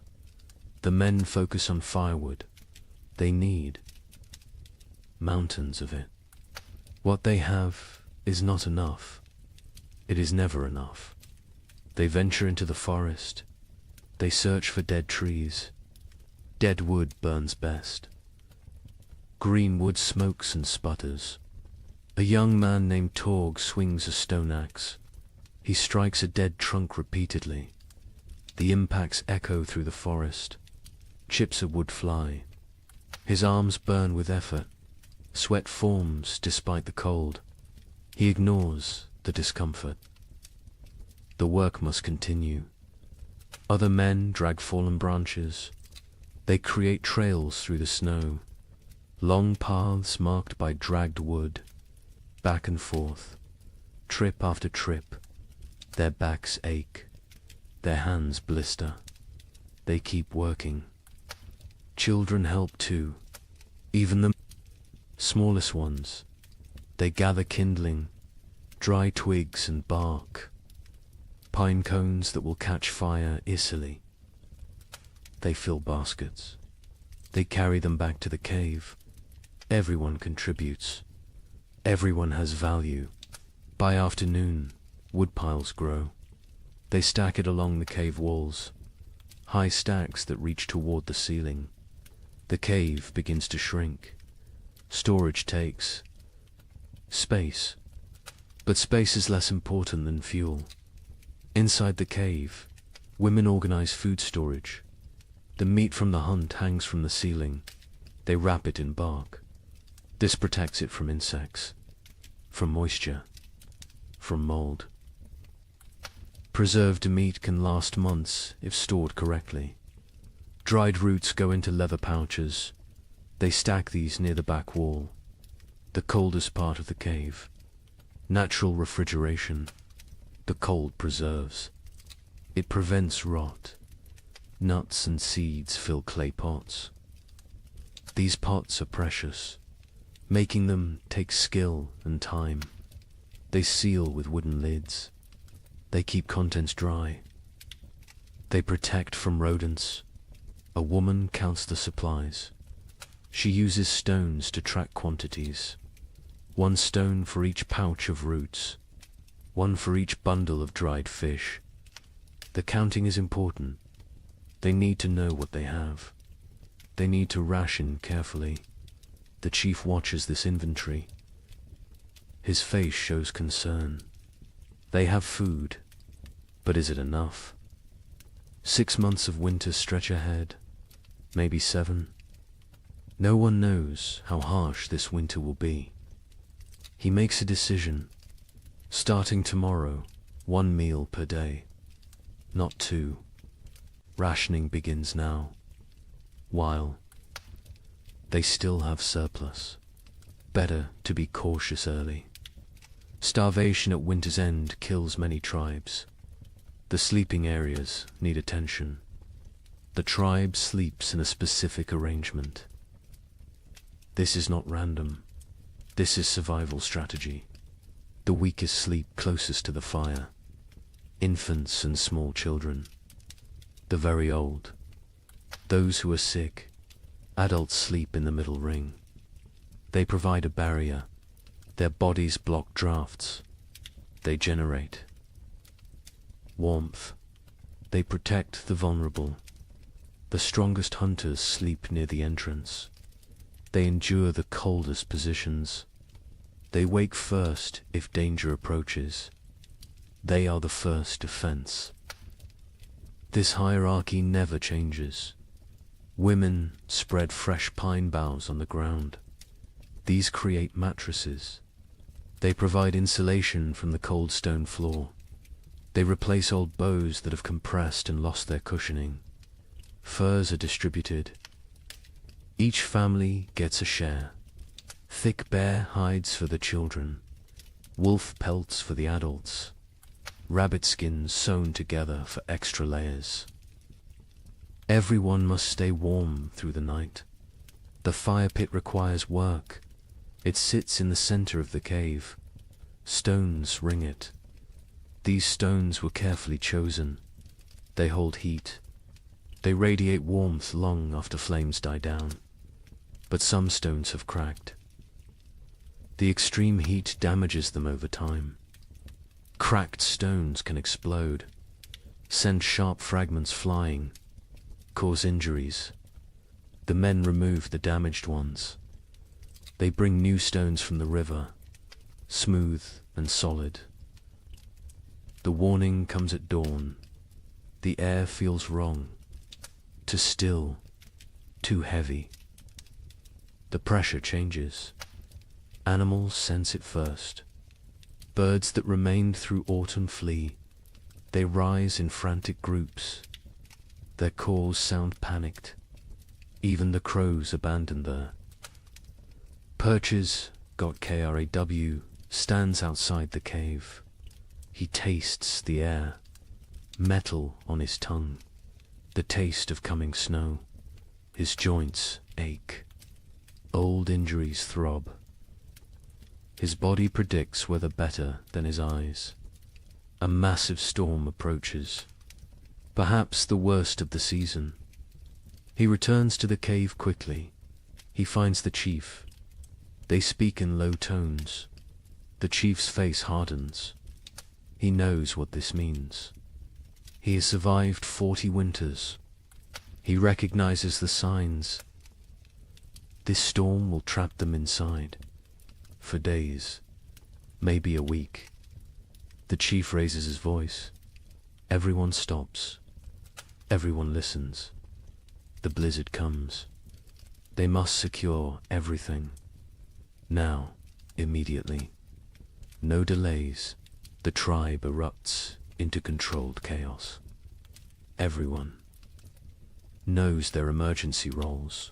The men focus on firewood. They need mountains of it. What they have is not enough. It is never enough. They venture into the forest. They search for dead trees. Dead wood burns best. Green wood smokes and sputters. A young man named Torg swings a stone axe. He strikes a dead trunk repeatedly. The impacts echo through the forest. Chips of wood fly. His arms burn with effort. Sweat forms despite the cold. He ignores the discomfort. The work must continue. Other men drag fallen branches. They create trails through the snow. Long paths marked by dragged wood. Back and forth. Trip after trip. Their backs ache. Their hands blister. They keep working. Children help too. Even the smallest ones. They gather kindling, dry twigs and bark, pine cones that will catch fire easily. They fill baskets. They carry them back to the cave. Everyone contributes. Everyone has value. By afternoon, wood piles grow. They stack it along the cave walls, high stacks that reach toward the ceiling. The cave begins to shrink. Storage takes space, but space is less important than fuel. Inside the cave, women organize food storage. The meat from the hunt hangs from the ceiling. They wrap it in bark. This protects it from insects, from moisture, from mold. Preserved meat can last months if stored correctly. Dried roots go into leather pouches. They stack these near the back wall, the coldest part of the cave. Natural refrigeration. The cold preserves. It prevents rot. Nuts and seeds fill clay pots. These pots are precious. Making them takes skill and time. They seal with wooden lids. They keep contents dry. They protect from rodents. A woman counts the supplies. She uses stones to track quantities. 1 stone for each pouch of roots. 1 for each bundle of dried fish. The counting is important. They need to know what they have. They need to ration carefully. The chief watches this inventory. His face shows concern. They have food, but is it enough? 6 months of winter stretch ahead, maybe 7. No one knows how harsh this winter will be. He makes a decision. Starting tomorrow, 1 meal per day, not 2. Rationing begins now, while they still have surplus. Better to be cautious early. Starvation at winter's end kills many tribes. The sleeping areas need attention. The tribe sleeps in a specific arrangement. This is not random. This is survival strategy. The weakest sleep closest to the fire. Infants and small children. The very old. Those who are sick. Adults sleep in the middle ring. They provide a barrier. Their bodies block drafts. They generate warmth. They protect the vulnerable. The strongest hunters sleep near the entrance. They endure the coldest positions. They wake first if danger approaches. They are the first defense. This hierarchy never changes. Women spread fresh pine boughs on the ground. These create mattresses. They provide insulation from the cold stone floor. They replace old bows that have compressed and lost their cushioning. Furs are distributed. Each family gets a share. Thick bear hides for the children, wolf pelts for the adults, rabbit skins sewn together for extra layers. Everyone must stay warm through the night. The fire pit requires work. It sits in the center of the cave. Stones ring it. These stones were carefully chosen. They hold heat. They radiate warmth long after flames die down. But some stones have cracked. The extreme heat damages them over time. Cracked stones can explode, send sharp fragments flying, cause injuries. The men remove the damaged ones. They bring new stones from the river, smooth and solid. The warning comes at dawn. The air feels wrong, too still, too heavy. The pressure changes. Animals sense it first. Birds that remained through autumn flee. They rise in frantic groups. Their calls sound panicked. Even the crows abandon there. Perches, got KRAW, stands outside the cave. He tastes the air, metal on his tongue, the taste of coming snow. His joints ache. Old injuries throb. His body predicts weather better than his eyes. A massive storm approaches, perhaps the worst of the season. He returns to the cave quickly. He finds the chief. They speak in low tones. The chief's face hardens. He knows what this means. He has survived 40 winters. He recognizes the signs. This storm will trap them inside. For days, maybe a week. The chief raises his voice. Everyone stops. Everyone listens. The blizzard comes. They must secure everything. Now, immediately. No delays. The tribe erupts into controlled chaos. Everyone knows their emergency roles.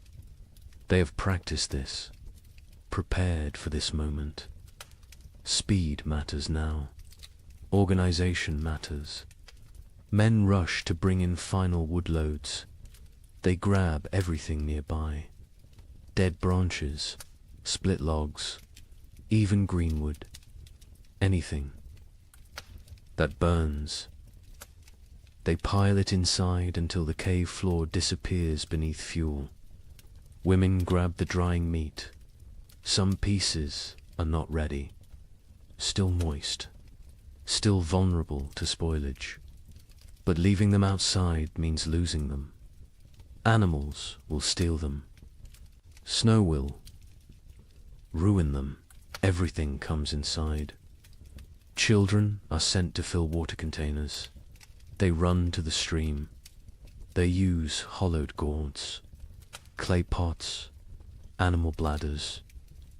They have practiced this, prepared for this moment. Speed matters now. Organization matters. Men rush to bring in final wood loads. They grab everything nearby. Dead branches, split logs, even greenwood. Anything that burns. They pile it inside until the cave floor disappears beneath fuel. Women grab the drying meat. Some pieces are not ready, still moist, still vulnerable to spoilage. But leaving them outside means losing them. Animals will steal them. Snow will ruin them. Everything comes inside. Children are sent to fill water containers. They run to the stream. They use hollowed gourds, clay pots, animal bladders,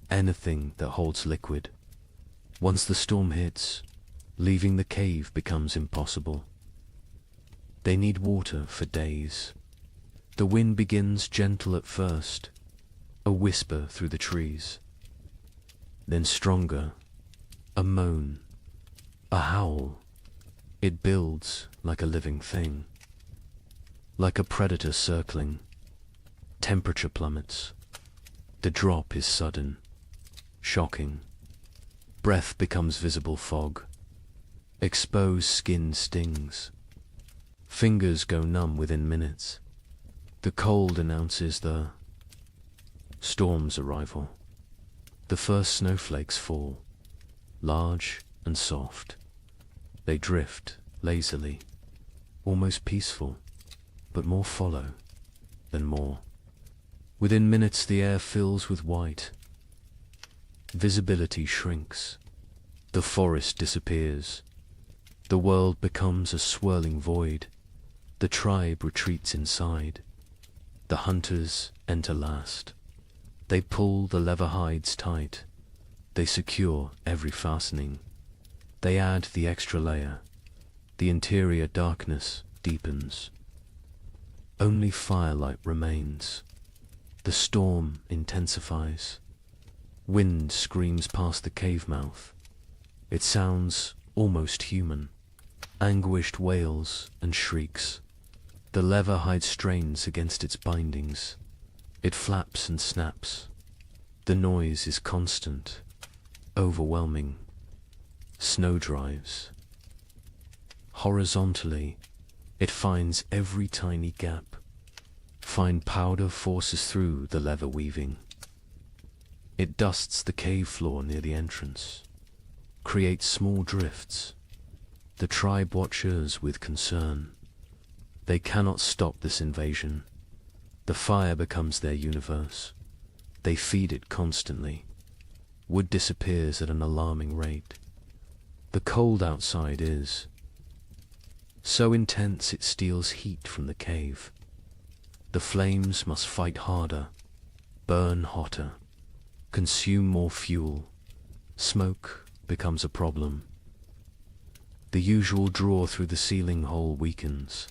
anything that holds liquid. Once the storm hits, leaving the cave becomes impossible. They need water for days. The wind begins gentle at first, a whisper through the trees. Then stronger, a moan, a howl. It builds like a living thing, like a predator circling. Temperature plummets. The drop is sudden, shocking. Breath becomes visible fog. Exposed skin stings. Fingers go numb within minutes. The cold announces the storm's arrival. The first snowflakes fall, large and soft. They drift lazily, almost peaceful, but more follow than more. Within minutes the air fills with white. Visibility shrinks. The forest disappears. The world becomes a swirling void. The tribe retreats inside. The hunters enter last. They pull the leather hides tight. They secure every fastening. They add the extra layer. The interior darkness deepens. Only firelight remains. The storm intensifies. Wind screams past the cave mouth. It sounds almost human. Anguished wails and shrieks. The leather hide strains against its bindings. It flaps and snaps. The noise is constant, overwhelming. Snow drives. Horizontally, it finds every tiny gap. Fine powder forces through the leather weaving. It dusts the cave floor near the entrance, creates small drifts. The tribe watches with concern. They cannot stop this invasion. The fire becomes their universe. They feed it constantly. Wood disappears at an alarming rate. The cold outside is so intense it steals heat from the cave. The flames must fight harder, burn hotter, consume more fuel. Smoke becomes a problem. The usual draw through the ceiling hole weakens.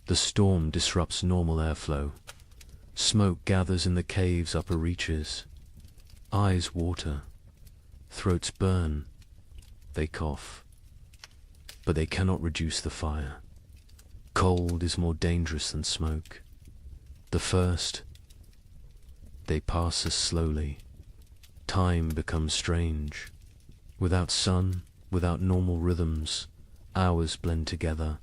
The storm disrupts normal airflow. Smoke gathers in the cave's upper reaches. Eyes water. Throats burn. They cough. But they cannot reduce the fire. Cold is more dangerous than smoke. The first, they pass us slowly. Time becomes strange. Without sun, without normal rhythms, hours blend together.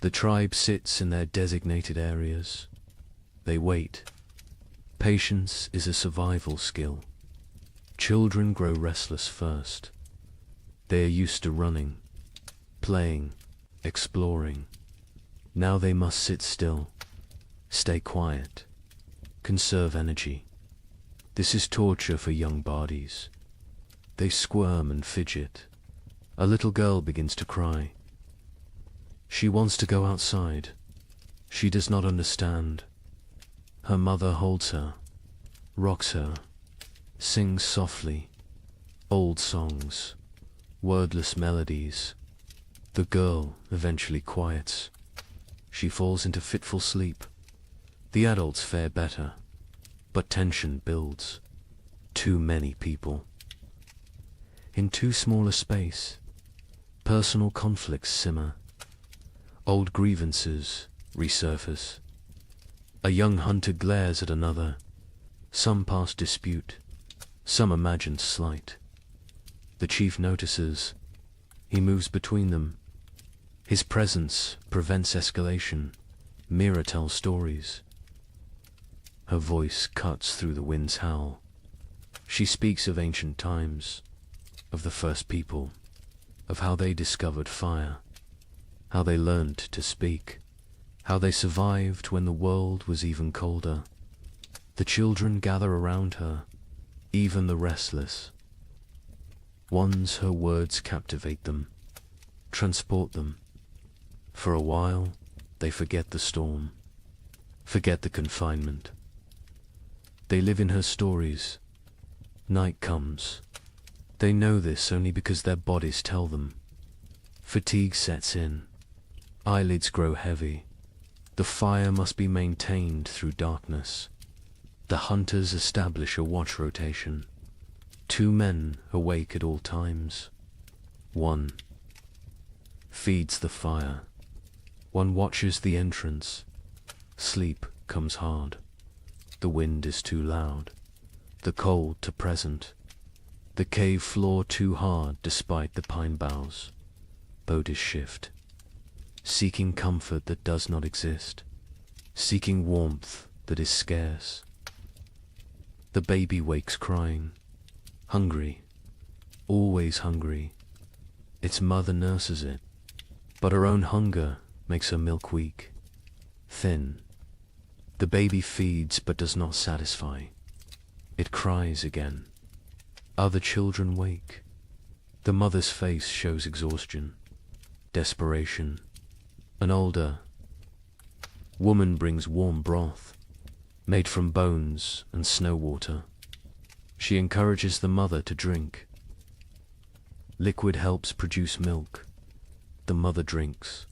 The tribe sits in their designated areas. They wait. Patience is a survival skill. Children grow restless first. They are used to running, playing, exploring. Now they must sit still, stay quiet, conserve energy. This is torture for young bodies. They squirm and fidget. A little girl begins to cry. She wants to go outside. She does not understand. Her mother holds her, rocks her, sings softly, old songs, wordless melodies. The girl eventually quiets. She falls into fitful sleep. The adults fare better, but tension builds. Too many people. In too small a space, personal conflicts simmer. Old grievances resurface. A young hunter glares at another. Some past dispute, some imagined slight. The chief notices. He moves between them. His presence prevents escalation. Mira tells stories. Her voice cuts through the wind's howl. She speaks of ancient times, of the first people, of how they discovered fire, how they learned to speak, how they survived when the world was even colder. The children gather around her, even the restless. Once her words captivate them, transport them. For a while, they forget the storm, forget the confinement. They live in her stories. Night comes. They know this only because their bodies tell them. Fatigue sets in. Eyelids grow heavy. The fire must be maintained through darkness. The hunters establish a watch rotation. 2 men awake at all times. 1 feeds the fire. 1 watches the entrance. Sleep comes hard. The wind is too loud. The cold too present. The cave floor too hard despite the pine boughs. Bodies shift. Seeking comfort that does not exist. Seeking warmth that is scarce. The baby wakes crying. Hungry. Always hungry. Its mother nurses it. But her own hunger makes her milk weak. Thin. The baby feeds but does not satisfy. It cries again. Other children wake. The mother's face shows exhaustion, desperation. An older woman brings warm broth. made from bones and snow water. She encourages the mother to drink. Liquid helps produce milk. The mother drinks.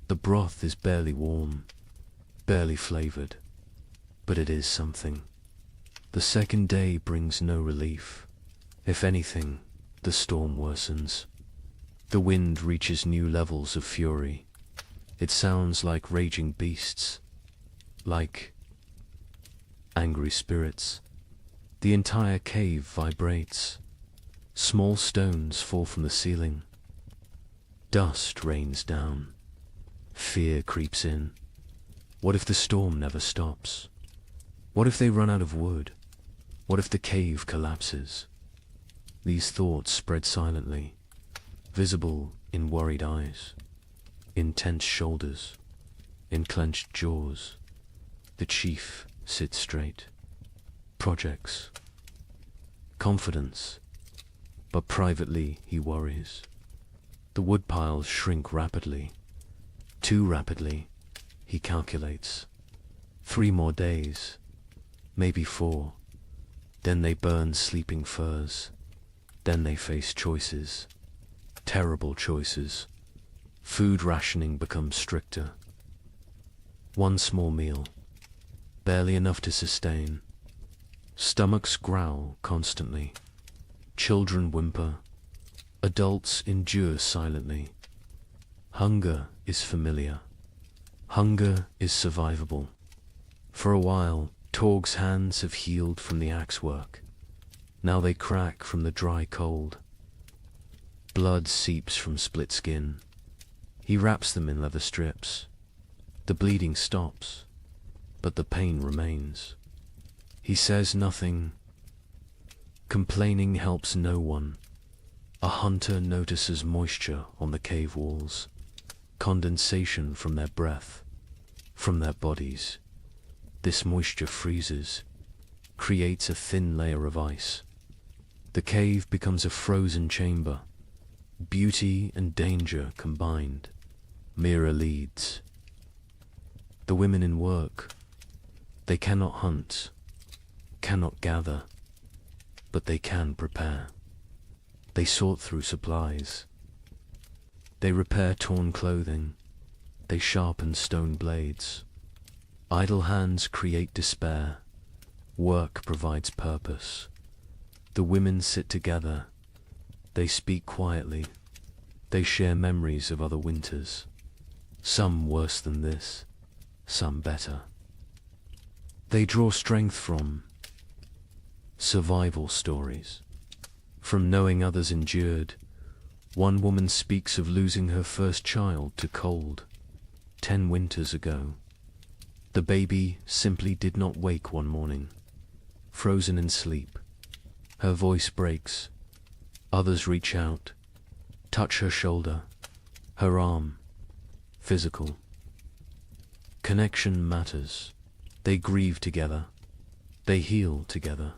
The broth is barely warm, barely flavored, but it is something. The second day brings no relief. If anything, the storm worsens. The wind reaches new levels of fury. It sounds like raging beasts, like angry spirits. The entire cave vibrates. Small stones fall from the ceiling. Dust rains down. Fear creeps in. What if the storm never stops? What if they run out of wood? What if the cave collapses? These thoughts spread silently, visible in worried eyes, in tense shoulders, in clenched jaws. The chief sits straight. Projects. Confidence. But privately he worries. The wood piles shrink rapidly. Too rapidly, he calculates. 3 more days, maybe 4. Then they burn sleeping firs. Then they face choices. Terrible choices. Food rationing becomes stricter. 1 small meal, barely enough to sustain. Stomachs growl constantly. Children whimper. Adults endure silently. Hunger is familiar. Hunger is survivable. For a while, Torg's hands have healed from the axe work. Now they crack from the dry cold. Blood seeps from split skin. He wraps them in leather strips. The bleeding stops, but the pain remains. He says nothing. Complaining helps no one. A hunter notices moisture on the cave walls, condensation from their breath, from their bodies. This moisture freezes, creates a thin layer of ice. The cave becomes a frozen chamber, beauty and danger combined. Mira leads. The women in work, they cannot hunt, cannot gather, but they can prepare. They sort through supplies. They repair torn clothing. They sharpen stone blades. Idle hands create despair. Work provides purpose. The women sit together. They speak quietly. They share memories of other winters. Some worse than this, some better. They draw strength from survival stories. From knowing others endured. One woman speaks of losing her first child to cold 10 winters ago. The baby simply did not wake one morning, frozen in sleep. Her voice breaks. Others reach out, touch her shoulder, her arm. Physical. Connection matters. They grieve together. They heal together.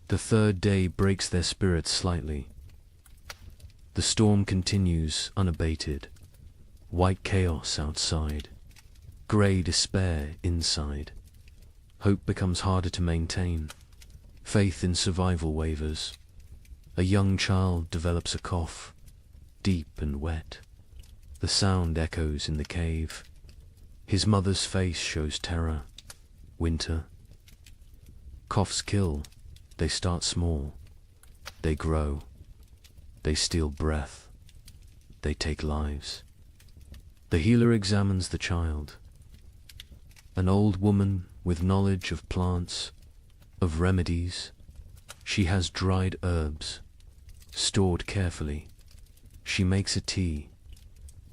The 3rd day breaks their spirits slightly. The storm continues unabated. White chaos outside. Grey despair inside. Hope becomes harder to maintain. Faith in survival wavers. A young child develops a cough, deep and wet. The sound echoes in the cave. His mother's face shows terror. Winter. Coughs kill. They start small. They grow. They steal breath. They take lives. The healer examines the child. An old woman with knowledge of plants, of remedies. She has dried herbs, stored carefully. She makes a tea,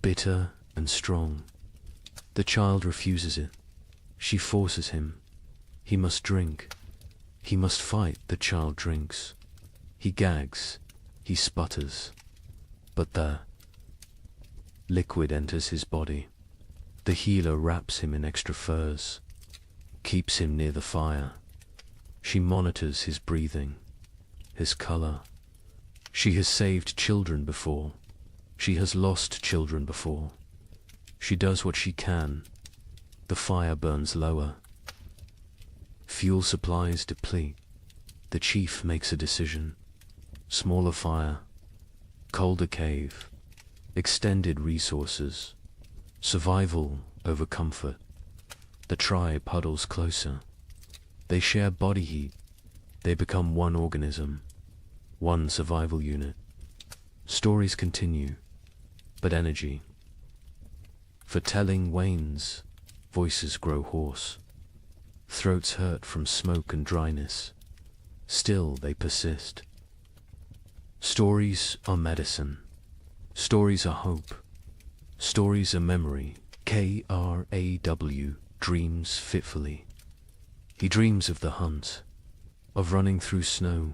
bitter and strong. The child refuses it. She forces him. He must drink. He must fight. The child drinks. He gags. He sputters. But the liquid enters his body. The healer wraps him in extra furs, keeps him near the fire. She monitors his breathing, his color. She has saved children before. She has lost children before. She does what she can. The fire burns lower. Fuel supplies deplete. The chief makes a decision. Smaller fire, colder cave, extended resources, survival over comfort. The tribe huddles closer. They share body heat. They become one organism, one survival unit. Stories continue, but energy for telling wanes. Voices grow hoarse. Throats hurt from smoke and dryness. Still they persist. Stories are medicine. Stories are hope. Stories are memory. Kraw dreams fitfully. He dreams of the hunt, of running through snow,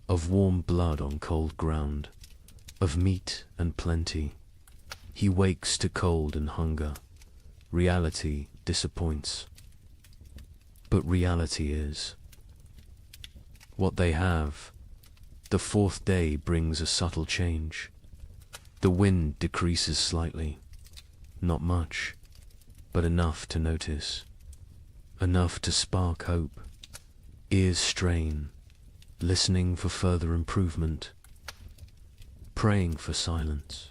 of warm blood on cold ground, of meat and plenty. He wakes to cold and hunger. Reality disappoints. But reality is what they have. The fourth day brings a subtle change. The wind decreases slightly. Not much, but enough to notice. Enough to spark hope. Ears strain, listening for further improvement. Praying for silence.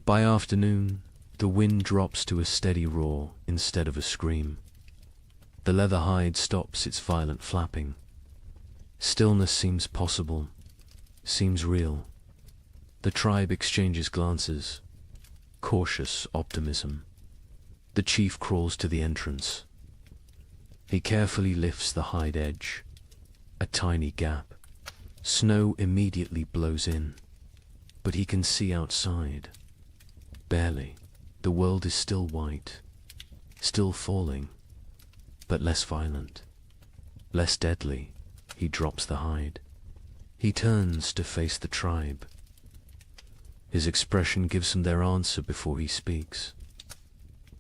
By afternoon, the wind drops to a steady roar instead of a scream. The leather hide stops its violent flapping. Stillness seems possible, seems real. The tribe exchanges glances, cautious optimism. The chief crawls to the entrance. He carefully lifts the hide edge, a tiny gap. Snow immediately blows in, but he can see outside. Barely. The world is still white, still falling, but less violent, less deadly. He drops the hide. He turns to face the tribe. His expression gives them their answer before he speaks.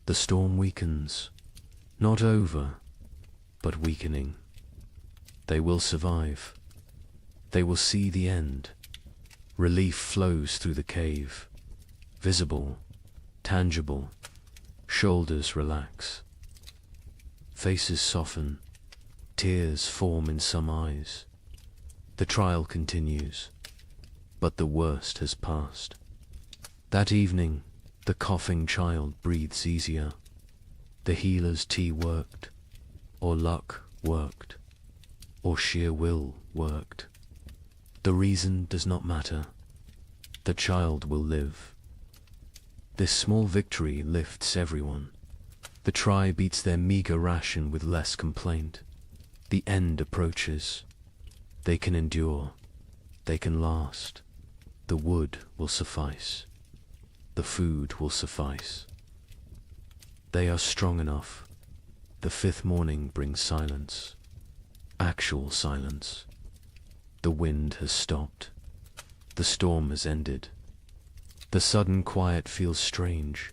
The storm weakens, not over, but weakening. They will survive. They will see the end. Relief flows through the cave, visible, tangible. Shoulders relax. Faces soften. Tears form in some eyes. The trial continues, but the worst has passed. That evening, the coughing child breathes easier. The healer's tea worked, or luck worked, or sheer will worked. The reason does not matter. The child will live. This small victory lifts everyone. The tribe eats their meager ration with less complaint. The end approaches. They can endure. They can last. The wood will suffice. The food will suffice. They are strong enough. The fifth morning brings silence. Actual silence. The wind has stopped. The storm has ended. The sudden quiet feels strange,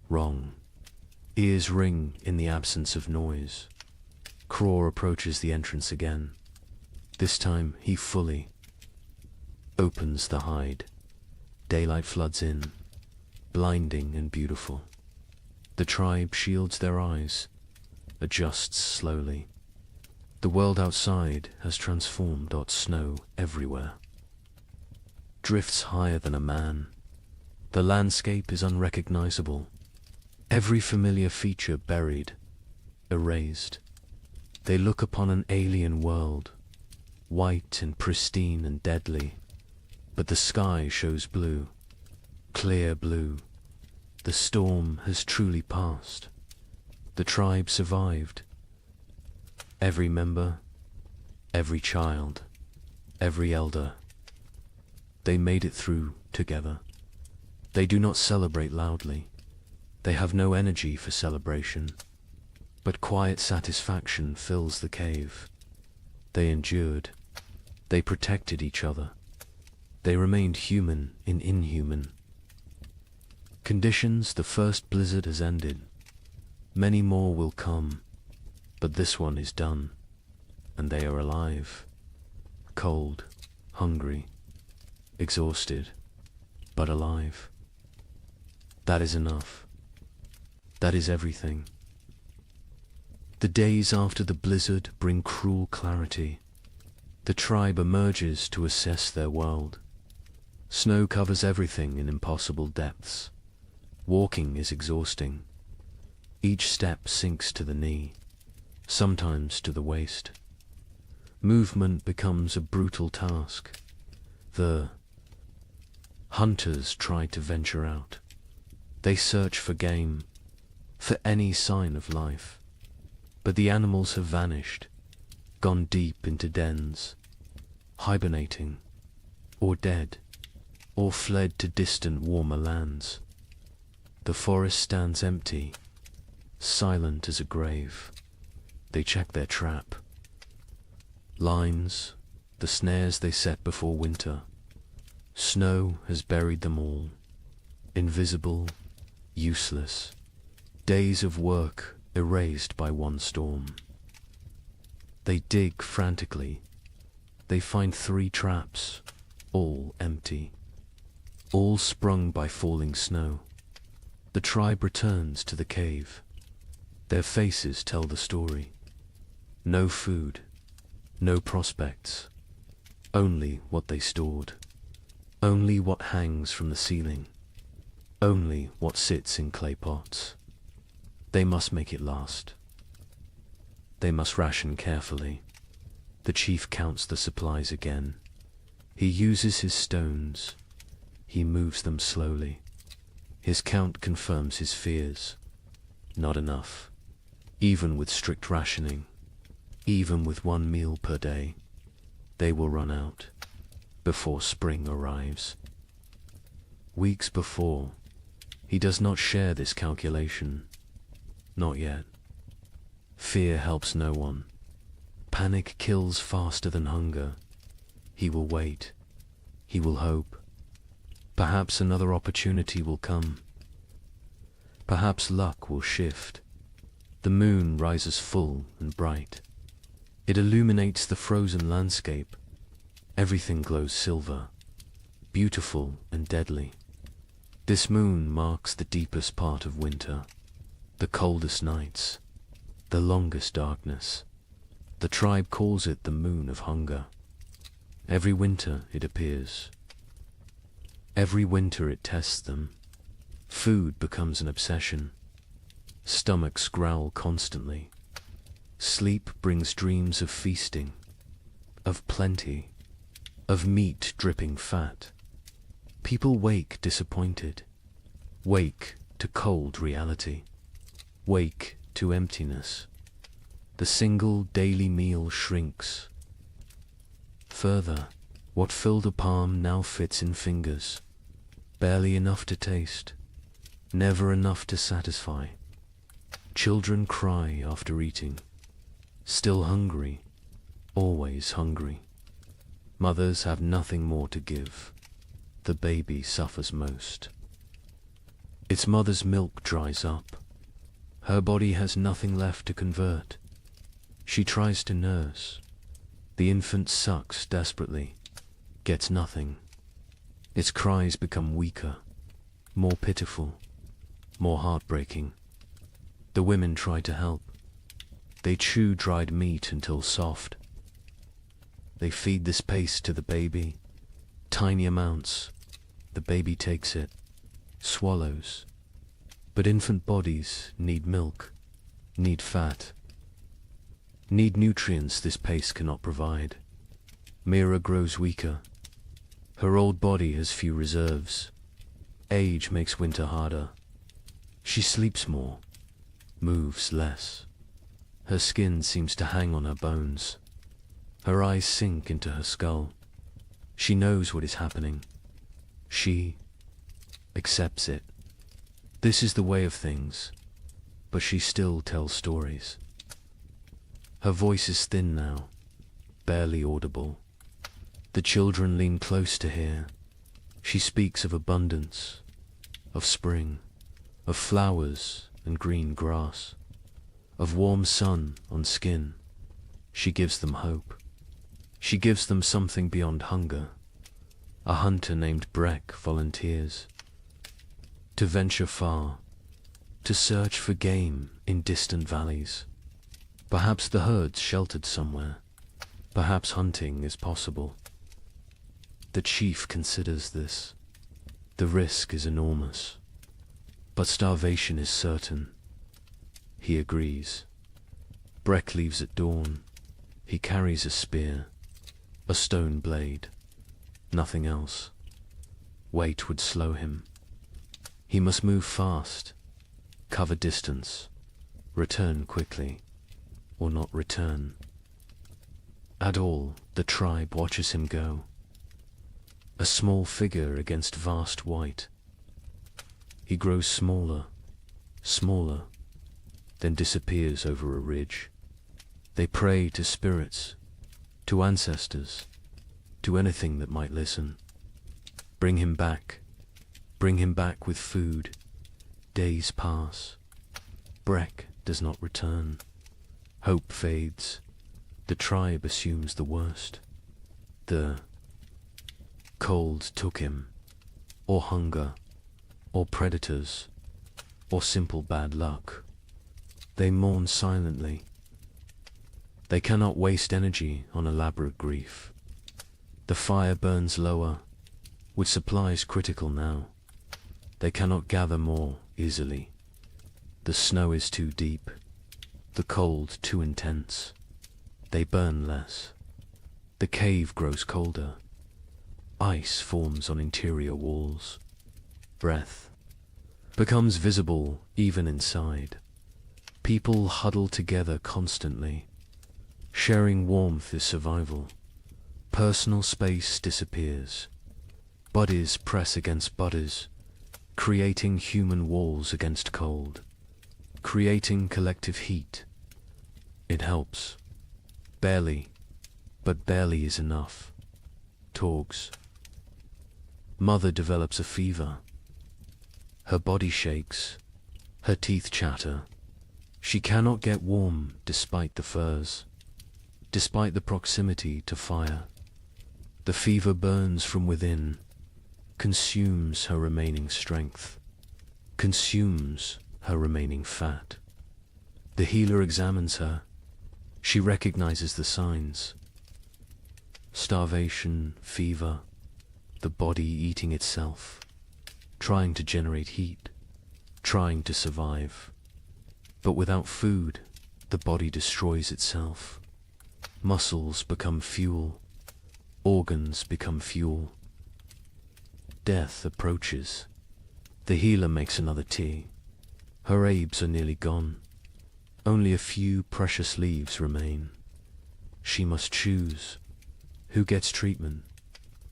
wrong. Ears ring in the absence of noise. Kraw approaches the entrance again. This time he fully opens the hide. Daylight floods in, blinding and beautiful. The tribe shields their eyes, adjusts slowly. The world outside has transformed. Snow everywhere. Drifts higher than a man. The landscape is unrecognizable. Every familiar feature buried, erased. They look upon an alien world, white and pristine and deadly. But the sky shows blue, clear blue. The storm has truly passed. The tribe survived. Every member, every child, every elder. They made it through together. They do not celebrate loudly. They have no energy for celebration. But quiet satisfaction fills the cave. They endured. They protected each other. They remained human in inhuman conditions. The first blizzard has ended. Many more will come, but this one is done, and they are alive. Cold, hungry, exhausted, but alive. That is enough. That is everything. The days after the blizzard bring cruel clarity. The tribe emerges to assess their world. Snow covers everything in impossible depths. Walking is exhausting. Each step sinks to the knee, sometimes to the waist. Movement becomes a brutal task. The hunters try to venture out. They search for game, for any sign of life. But the animals have vanished, gone deep into dens, hibernating, or dead, or fled to distant warmer lands. The forest stands empty, silent as a grave. They check their trap. Lines, the snares they set before winter. Snow has buried them all. Invisible, useless. Days of work erased by one storm. They dig frantically. They find 3 traps, all empty. All sprung by falling snow. The tribe returns to the cave. Their faces tell the story. No food, no prospects, only what they stored. Only what hangs from the ceiling. Only what sits in clay pots. They must make it last. They must ration carefully. The chief counts the supplies again. He uses his stones. He moves them slowly. His count confirms his fears. Not enough. Even with strict rationing, even with 1 meal per day, they will run out before spring arrives. Weeks before, he does not share this calculation. Not yet. Fear helps no one. Panic kills faster than hunger. He will wait. He will hope. Perhaps another opportunity will come. Perhaps luck will shift. The moon rises full and bright. It illuminates the frozen landscape. Everything glows silver, beautiful and deadly. This moon marks the deepest part of winter, the coldest nights, the longest darkness. The tribe calls it the moon of hunger. Every winter it appears. Every winter it tests them. Food becomes an obsession. Stomachs growl constantly. Sleep brings dreams of feasting, of plenty, of meat dripping fat. People wake disappointed, wake to cold reality, wake to emptiness. The single daily meal shrinks. Further, what filled a palm now fits in fingers, barely enough to taste, never enough to satisfy. Children cry after eating, still hungry, always hungry. Mothers have nothing more to give. The baby suffers most. Its mother's milk dries up. Her body has nothing left to convert. She tries to nurse. The infant sucks desperately, gets nothing. Its cries become weaker, more pitiful, more heartbreaking. The women try to help. They chew dried meat until soft. They feed this paste to the baby, tiny amounts. The baby takes it, swallows. But infant bodies need milk, need fat, need nutrients this paste cannot provide. Mira grows weaker. Her old body has few reserves. Age makes winter harder. She sleeps more, moves less. Her skin seems to hang on her bones. Her eyes sink into her skull. She knows what is happening. She accepts it. This is the way of things, but she still tells stories. Her voice is thin now, barely audible. The children lean close to hear. She speaks of abundance, of spring, of flowers and green grass, of warm sun on skin. She gives them hope. She gives them something beyond hunger. A hunter named Breck volunteers to venture far, to search for game in distant valleys. Perhaps the herd's sheltered somewhere. Perhaps hunting is possible. The chief considers this. The risk is enormous. But starvation is certain. He agrees. Breck leaves at dawn. He carries a spear, a stone blade, nothing else. Weight would slow him. He must move fast, cover distance, return quickly, or not return. At all, the tribe watches him go. A small figure against vast white. He grows smaller, smaller, then disappears over a ridge. They pray to spirits, to ancestors, to anything that might listen. Bring him back with food. Days pass. Breck does not return. Hope fades. The tribe assumes the worst. The cold took him, or hunger, or predators, or simple bad luck. They mourn silently. They cannot waste energy on elaborate grief. The fire burns lower, with supplies critical now. They cannot gather more easily. The snow is too deep, the cold too intense. They burn less. The cave grows colder. Ice forms on interior walls. Breath becomes visible even inside. People huddle together constantly. Sharing warmth is survival. Personal space disappears. Bodies press against bodies, creating human walls against cold, creating collective heat. It helps. Barely, but barely is enough. Torgs. Mother develops a fever. Her body shakes. Her teeth chatter. She cannot get warm despite the furs, despite the proximity to fire. The fever burns from within, consumes her remaining strength, consumes her remaining fat. The healer examines her. She recognizes the signs. Starvation, fever, the body eating itself, trying to generate heat, trying to survive. But without food, the body destroys itself. Muscles become fuel, organs become fuel. Death approaches. The healer makes another tea. Her herbs are nearly gone. Only a few precious leaves remain. She must choose. Who gets treatment?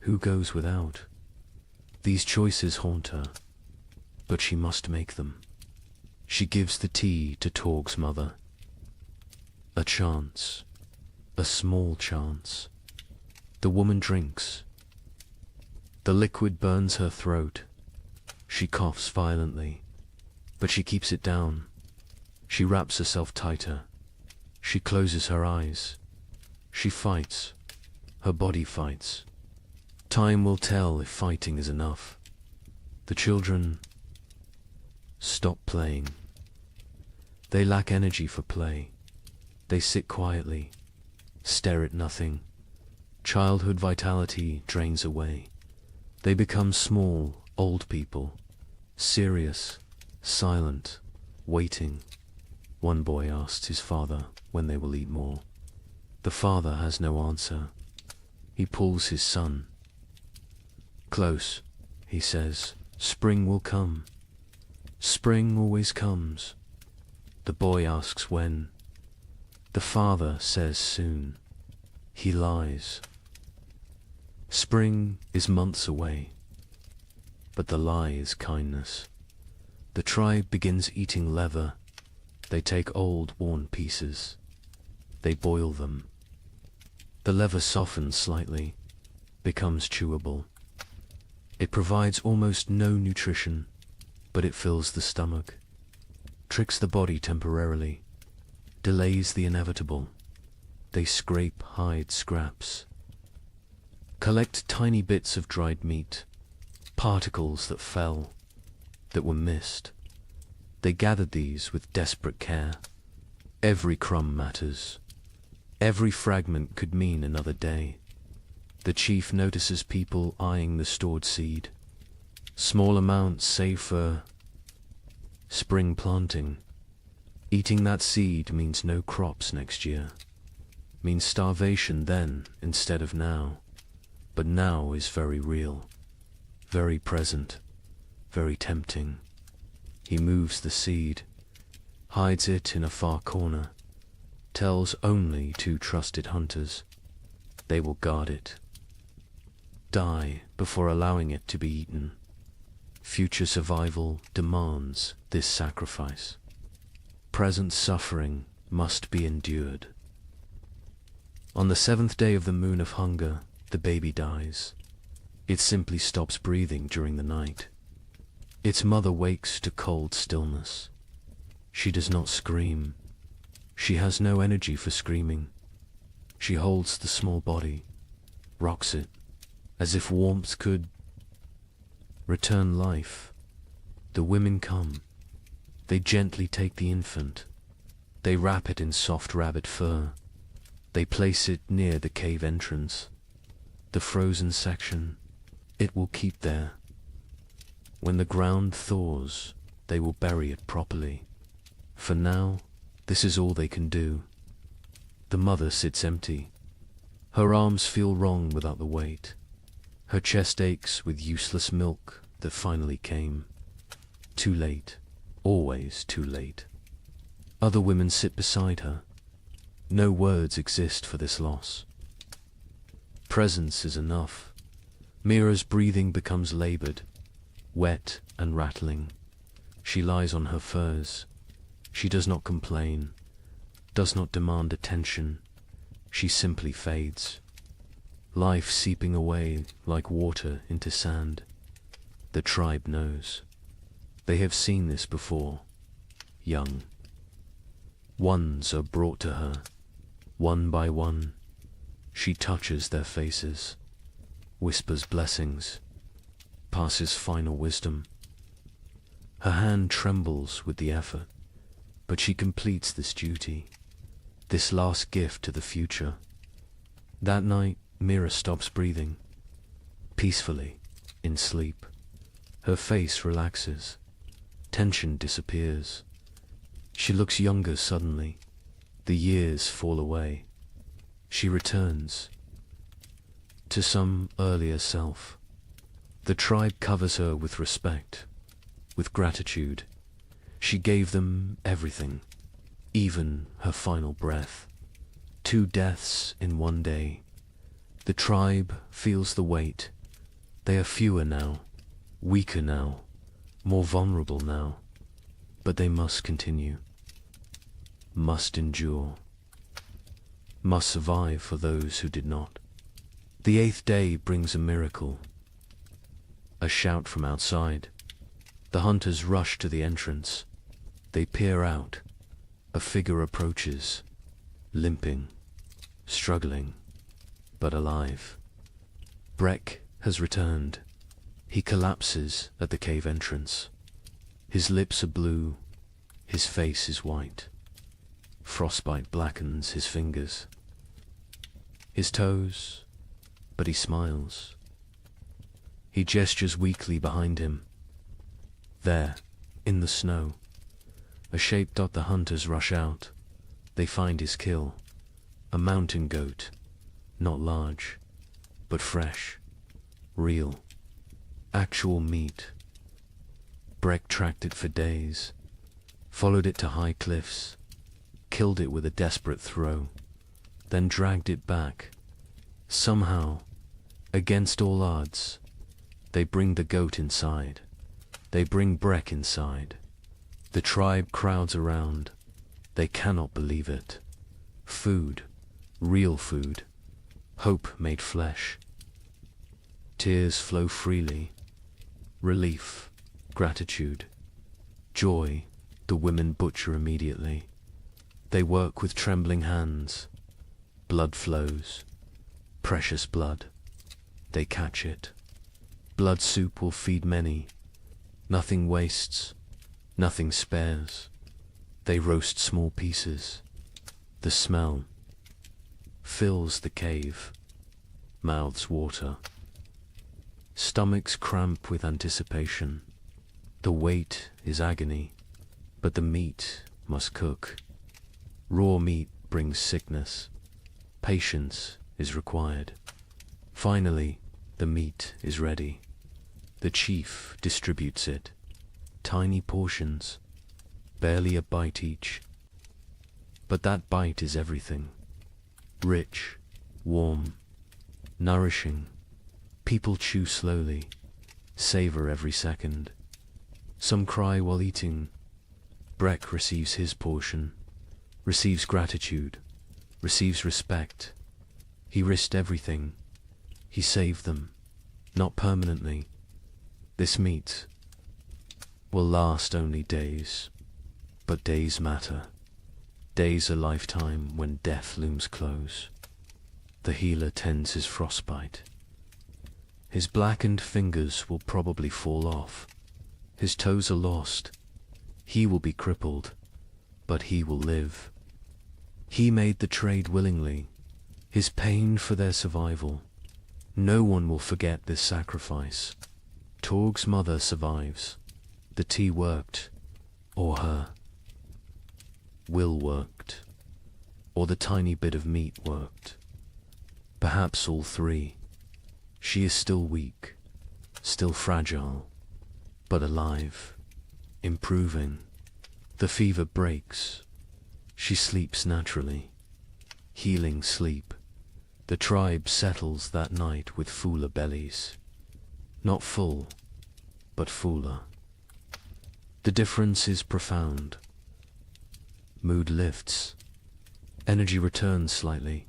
Who goes without? These choices haunt her, but she must make them. She gives the tea to Torg's mother. A chance. A small chance. The woman drinks. The liquid burns her throat. She coughs violently, but she keeps it down. She wraps herself tighter. She closes her eyes. She fights. Her body fights. Time will tell if fighting is enough. The children stop playing. They lack energy for play. They sit quietly, stare at nothing. Childhood vitality drains away. They become small, old people, serious, silent, waiting. One boy asks his father when they will eat more. The father has no answer. He pulls his son. Close, he says, spring will come. Spring always comes. The boy asks when. The father says soon. He lies. Spring is months away, but the lie is kindness. The tribe begins eating leather. They take old, worn pieces. They boil them. The leather softens slightly, becomes chewable. It provides almost no nutrition, but it fills the stomach, tricks the body temporarily, delays the inevitable. They scrape hide scraps, collect tiny bits of dried meat, particles that fell, that were missed. They gathered these with desperate care. Every crumb matters. Every fragment could mean another day. The chief notices people eyeing the stored seed. Small amounts save for spring planting. Eating that seed means no crops next year. Means starvation then instead of now. But now is very real, very present, very tempting. He moves the seed, hides it in a far corner, tells only 2 trusted hunters. They will guard it. Die before allowing it to be eaten. Future survival demands this sacrifice. Present suffering must be endured. On the 7th day of the moon of hunger, the baby dies. It simply stops breathing during the night. Its mother wakes to cold stillness. She does not scream. She has no energy for screaming. She holds the small body, rocks it, as if warmth could return life. The women come. They gently take the infant. They wrap it in soft rabbit fur. They place it near the cave entrance. The frozen section, it will keep there. When the ground thaws, they will bury it properly. For now, this is all they can do. The mother sits empty. Her arms feel wrong without the weight. Her chest aches with useless milk that finally came. Too late, always too late. Other women sit beside her. No words exist for this loss. Presence is enough. Mira's breathing becomes labored, wet and rattling. She lies on her furs. She does not complain, does not demand attention. She simply fades. Life seeping away like water into sand. The tribe knows. They have seen this before. Young. Ones are brought to her, one by one. She touches their faces, whispers blessings, passes final wisdom. Her hand trembles with the effort, but she completes this duty, this last gift to the future. That night, Mira stops breathing, peacefully, in sleep. Her face relaxes, tension disappears. She looks younger suddenly. The years fall away. She returns to some earlier self. The tribe covers her with respect, with gratitude. She gave them everything, even her final breath. 2 deaths in one day. The tribe feels the weight. They are fewer now, weaker now, more vulnerable now. But they must continue, must endure, must survive for those who did not. The 8th day brings a miracle. A shout from outside. The hunters rush to the entrance. They peer out. A figure approaches, limping, struggling, but alive. Breck has returned. He collapses at the cave entrance. His lips are blue, his face is white. Frostbite blackens his fingers, his toes, but he smiles. He gestures weakly behind him. There, in the snow, a shape dot the hunters rush out. They find his kill, a mountain goat, not large, but fresh, real, actual meat. Breck tracked it for days, followed it to high cliffs, killed it with a desperate throw, then dragged it back. Somehow, against all odds, they bring the goat inside. They bring Breck inside. The tribe crowds around. They cannot believe it. Food, real food, hope made flesh. Tears flow freely. Relief, gratitude, joy. The women butcher immediately. They work with trembling hands. Blood flows. Precious blood. They catch it. Blood soup will feed many. Nothing wastes. Nothing spares. They roast small pieces. The smell fills the cave, mouths water, stomachs cramp with anticipation. The wait is agony, but the meat must cook. Raw meat brings sickness. Patience is required. Finally, the meat is ready. The chief distributes it. Tiny portions, barely a bite each. But that bite is everything. Rich, warm, nourishing. People chew slowly, savor every second. Some cry while eating. Breck receives his portion, receives gratitude, receives respect. He risked everything. He saved them, not permanently. This meat will last only days, but days matter. Days a lifetime when death looms close. The healer tends his frostbite. His blackened fingers will probably fall off. His toes are lost. He will be crippled, but he will live. He made the trade willingly, his pain for their survival. No one will forget this sacrifice. Torg's mother survives. The tea worked, or her will worked, or the tiny bit of meat worked. Perhaps all three. She is still weak, still fragile, but alive, improving. The fever breaks. She sleeps naturally. Healing sleep. The tribe settles that night with fuller bellies. Not full, but fuller. The difference is profound. Mood lifts. Energy returns slightly.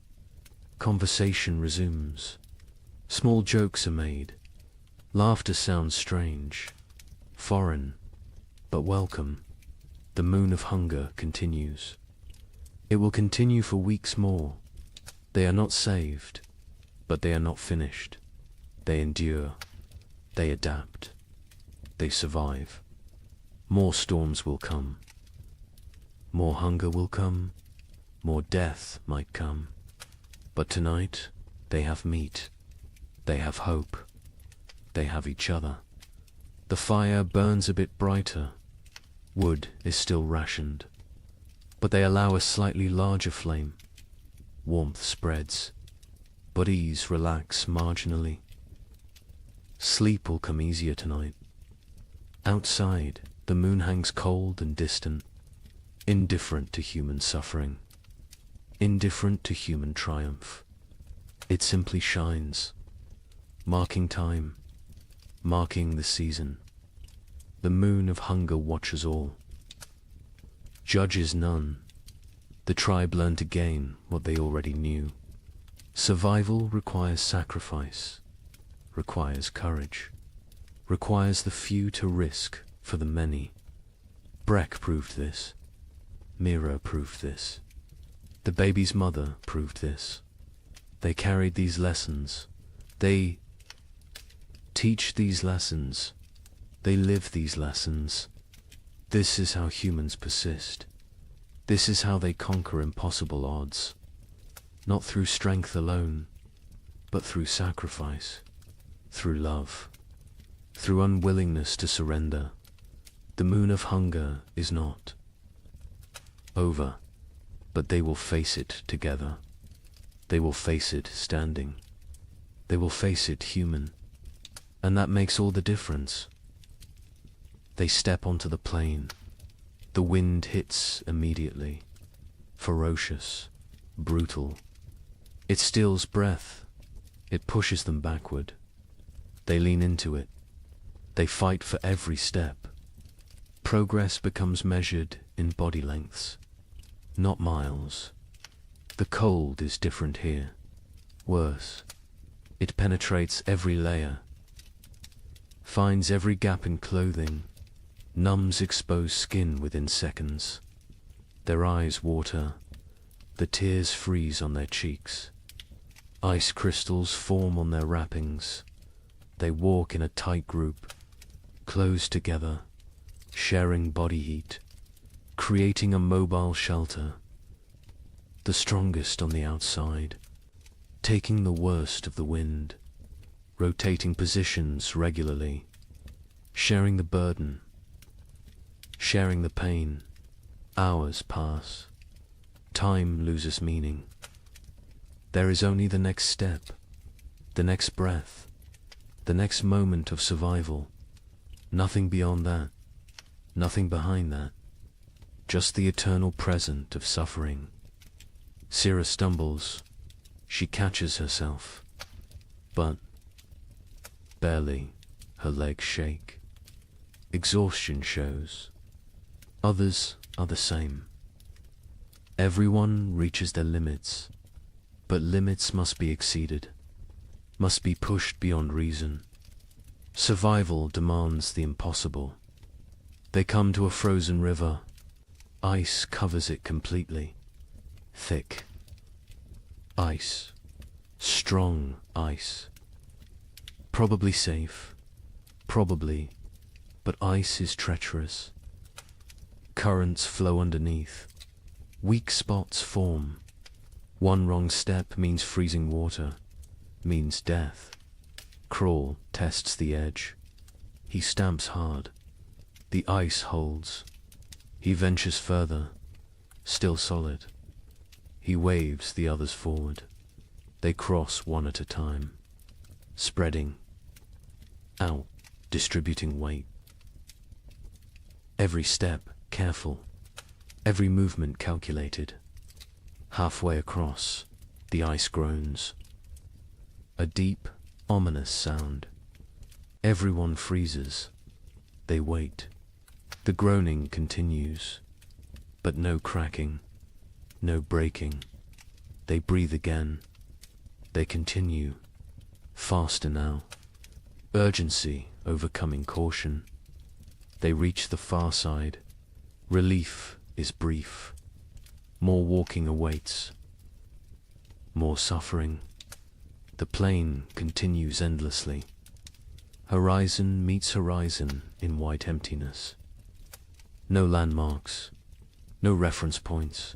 Conversation resumes. Small jokes are made. Laughter sounds strange, foreign, but welcome. The moon of hunger continues. It will continue for weeks more. They are not saved, but they are not finished. They endure. They adapt. They survive. More storms will come. More hunger will come. More death might come. But tonight, they have meat. They have hope. They have each other. The fire burns a bit brighter. Wood is still rationed. But they allow a slightly larger flame. Warmth spreads. Bodies relax marginally. Sleep will come easier tonight. Outside, the moon hangs cold and distant, indifferent to human suffering, indifferent to human triumph. It simply shines, marking time, marking the season. The moon of hunger watches all, judges none. The tribe learned to gain what they already knew. Survival requires sacrifice, requires courage, requires the few to risk for the many. Breck proved this. Mira proved this. The baby's mother proved this. They carried these lessons. They teach these lessons. They live these lessons. This is how humans persist. This is how they conquer impossible odds. Not through strength alone, but through sacrifice, through love, through unwillingness to surrender. The moon of hunger is not over, but they will face it together. They will face it standing. They will face it human. And that makes all the difference. They step onto the plain. The wind hits immediately. Ferocious, brutal. It steals breath. It pushes them backward. They lean into it. They fight for every step. Progress becomes measured in body lengths, not miles. The cold is different here. Worse, it penetrates every layer, finds every gap in clothing, numbs exposed skin within seconds. Their eyes water, the tears freeze on their cheeks. Ice crystals form on their wrappings. They walk in a tight group, close together, sharing body heat, creating a mobile shelter. the strongest on the outside, taking the worst of the wind, rotating positions regularly, sharing the burden, sharing the pain. Hours pass. Time loses meaning. There is only the next step, the next breath, the next moment of survival. Nothing beyond that, nothing behind that. Just the eternal present of suffering. Sira stumbles. She catches herself. But barely. Her legs shake. Exhaustion shows. Others are the same. Everyone reaches their limits, but limits must be exceeded, must be pushed beyond reason. Survival demands the impossible. They come to a frozen river. Ice covers it completely. Thick. Ice. Strong ice. Probably safe. Probably. But ice is treacherous. Currents flow underneath. Weak spots form. One wrong step means freezing water, means death. Crawl tests the edge. He stamps hard. The ice holds. He ventures further, still solid. He waves the others forward. They cross one at a time, spreading out, distributing weight. Every step careful, every movement calculated. Halfway across, the ice groans. A deep, ominous sound. Everyone freezes. They wait. The groaning continues, but no cracking, no breaking. They breathe again. They continue, faster now. Urgency overcoming caution. They reach the far side. Relief is brief. More walking awaits. More suffering. The plain continues endlessly. Horizon meets horizon in white emptiness. No landmarks, no reference points.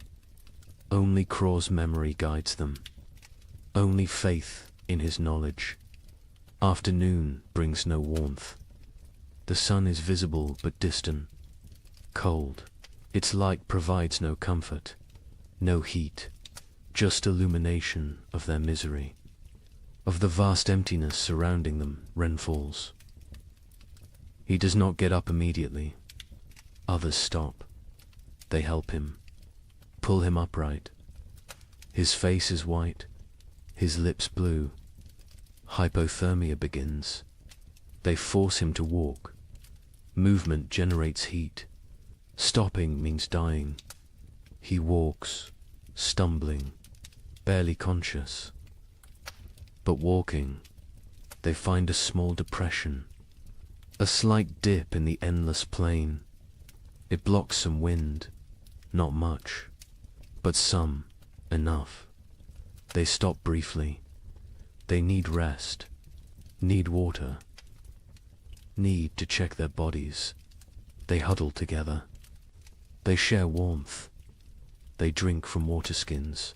Only Craw's memory guides them. Only faith in his knowledge. Afternoon brings no warmth. The sun is visible but distant, cold. Its light provides no comfort, no heat, just illumination of their misery. Of the vast emptiness surrounding them, Ren falls. He does not get up immediately. Others stop. They help him, pull him upright. His face is white, his lips blue. Hypothermia begins. They force him to walk. Movement generates heat. Stopping means dying. He walks, stumbling, barely conscious. But walking, they find a small depression, a slight dip in the endless plain. It blocks some wind, not much, but some, enough. They stop briefly. They need rest, need water, need to check their bodies. They huddle together. They share warmth. They drink from water skins.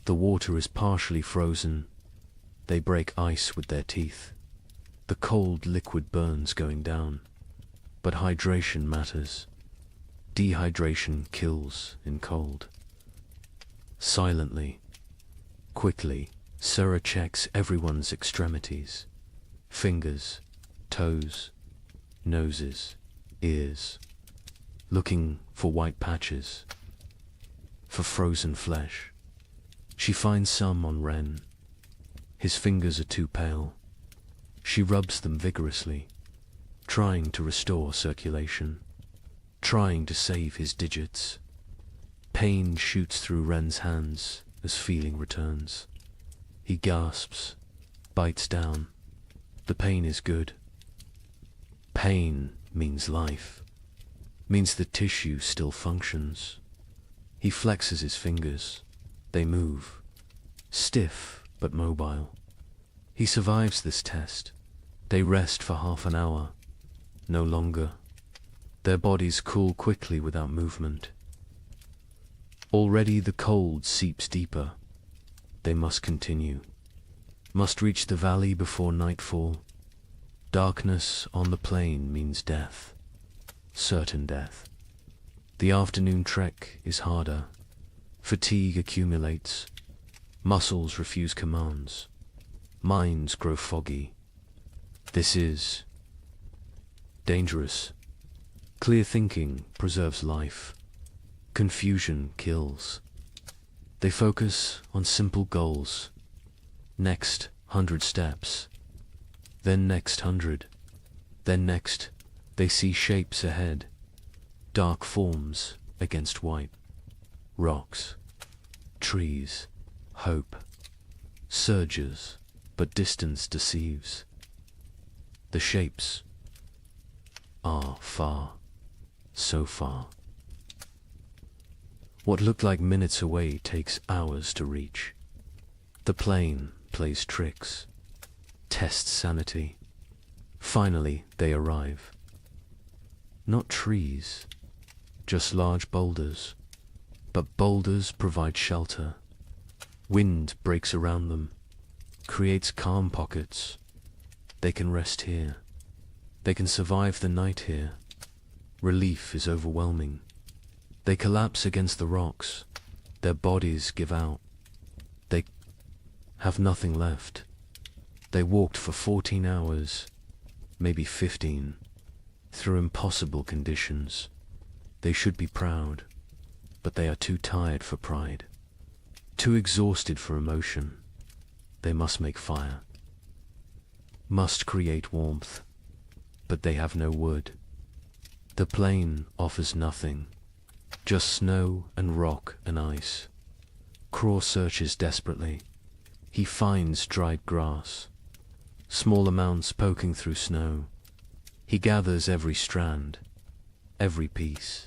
The water is partially frozen. They break ice with their teeth. The cold liquid burns going down. But hydration matters. Dehydration kills in cold. Silently, quickly, Sura checks everyone's extremities. Fingers, toes, noses, ears. Looking for white patches. For frozen flesh. She finds some on Ren. His fingers are too pale. She rubs them vigorously, trying to restore circulation, trying to save his digits. Pain shoots through Ren's hands as feeling returns. He gasps, bites down. The pain is good. Pain means life, means the tissue still functions. He flexes his fingers. They move, stiff but mobile. He survives this test. They rest for half an hour, no longer. Their bodies cool quickly without movement. Already the cold seeps deeper. They must continue. Must reach the valley before nightfall. Darkness on the plain means death. Certain death. The afternoon trek is harder. Fatigue accumulates. Muscles refuse commands. Minds grow foggy. This is dangerous. Clear thinking preserves life. Confusion kills. They focus on simple goals. Next 100 steps. Then next 100. Then next, they see shapes ahead. Dark forms against white. Rocks. Trees. Hope. Surges, but distance deceives. The shapes are far. So far. What looked like minutes away takes hours to reach. The plain plays tricks, tests sanity. Finally, they arrive. Not trees, just large boulders. But boulders provide shelter. Wind breaks around them, creates calm pockets. They can rest here. They can survive the night here. Relief is overwhelming. They collapse against the rocks. Their bodies give out. They have nothing left. They walked for 14 hours, maybe 15, through impossible conditions. They should be proud, but they are too tired for pride, too exhausted for emotion. They must make fire, must create warmth, but they have no wood. The plain offers nothing, just snow and rock and ice. Craw searches desperately. He finds dried grass, small amounts poking through snow. He gathers every strand, every piece.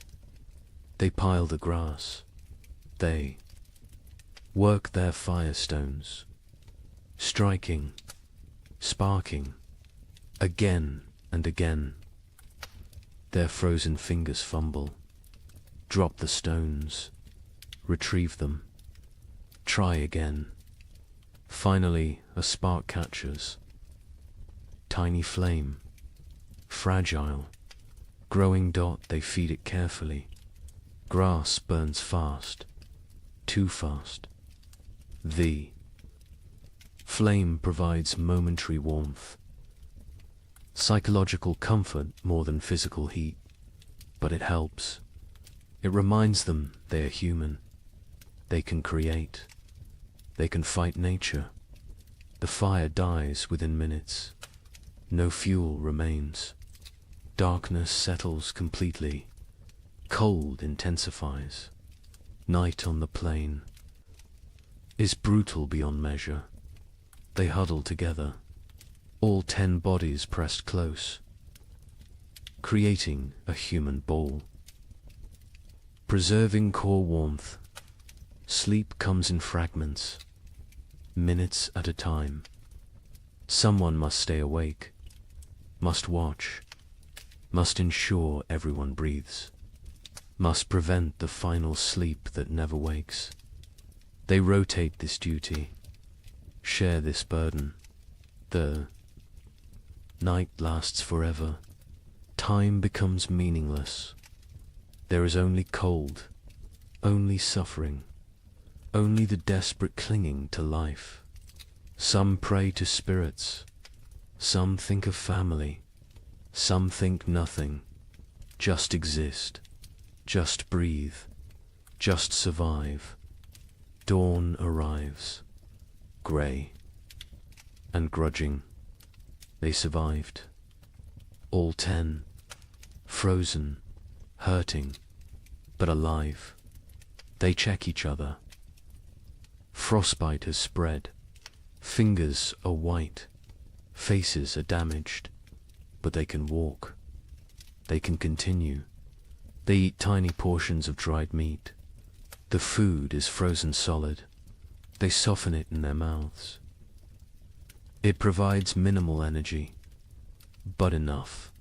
They pile the grass. They work their firestones, striking, sparking, again and again. Their frozen fingers fumble, drop the stones, retrieve them, try again. Finally, a spark catches. Tiny flame, fragile, growing dot, they feed it carefully. Grass burns fast, too fast. The flame provides momentary warmth, psychological comfort more than physical heat, but it helps. It reminds them they are human. They can create. They can fight nature. The fire dies within minutes. No fuel remains. Darkness settles completely. Cold intensifies. Night on the plain is brutal beyond measure. They huddle together, all 10 bodies pressed close, creating a human ball. Preserving core warmth, sleep comes in fragments, minutes at a time. Someone must stay awake, must watch, must ensure everyone breathes, must prevent the final sleep that never wakes. They rotate this duty, share this burden. The night lasts forever. Time becomes meaningless. There is only cold, only suffering, only the desperate clinging to life. Some pray to spirits, some think of family, some think nothing. Just exist, just breathe, just survive. Dawn arrives, grey and grudging. They survived. All 10, frozen, hurting, but alive. They check each other. Frostbite has spread. Fingers are white. Faces are damaged. But they can walk. They can continue. They eat tiny portions of dried meat. The food is frozen solid. They soften it in their mouths. It provides minimal energy, but enough.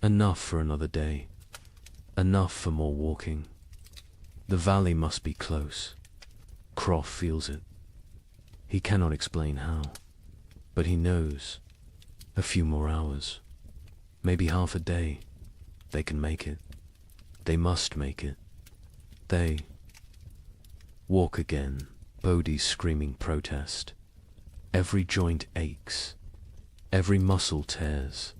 Enough for another day. Enough for more walking. The valley must be close. Croft feels it. He cannot explain how, but he knows. A few more hours, maybe half a day, they can make it. They must make it. They walk again, Bodhi's screaming protest. Every joint aches, every muscle tears.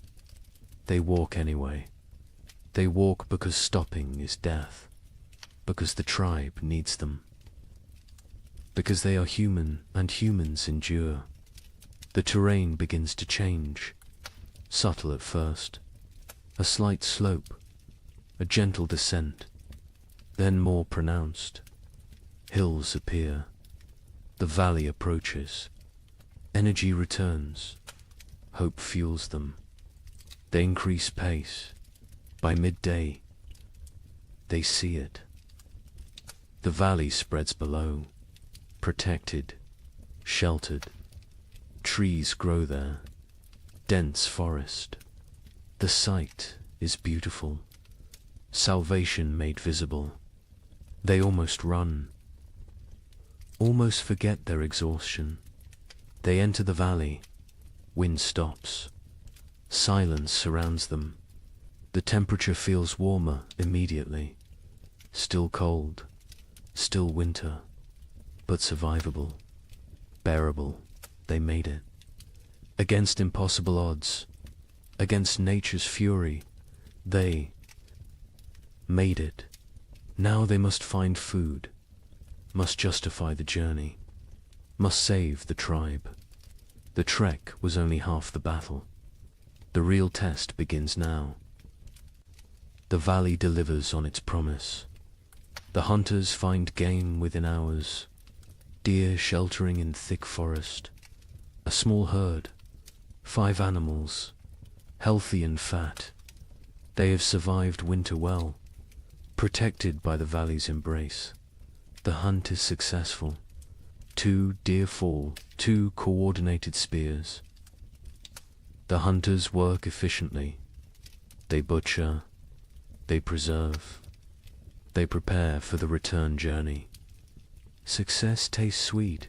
They walk anyway. They walk because stopping is death, because the tribe needs them, because they are human and humans endure. The terrain begins to change, subtle at first, a slight slope, a gentle descent, then more pronounced. Hills appear, the valley approaches, energy returns, hope fuels them. They increase pace. By midday, they see it. The valley spreads below, protected, sheltered. Trees grow there, dense forest. The sight is beautiful, salvation made visible. They almost run, almost forget their exhaustion. They enter the valley, wind stops, silence surrounds them. The temperature feels warmer immediately, still cold, still winter, but survivable, bearable. They made it. Against impossible odds, against nature's fury, they made it. Now they must find food, must justify the journey, must save the tribe. The trek was only half the battle. The real test begins now. The valley delivers on its promise. The hunters find game within hours, deer sheltering in thick forest. A small herd, 5 animals, healthy and fat. They have survived winter well, protected by the valley's embrace. The hunt is successful. 2 deer fall, 2 coordinated spears. The hunters work efficiently. They butcher, they preserve, they prepare for the return journey. Success tastes sweet,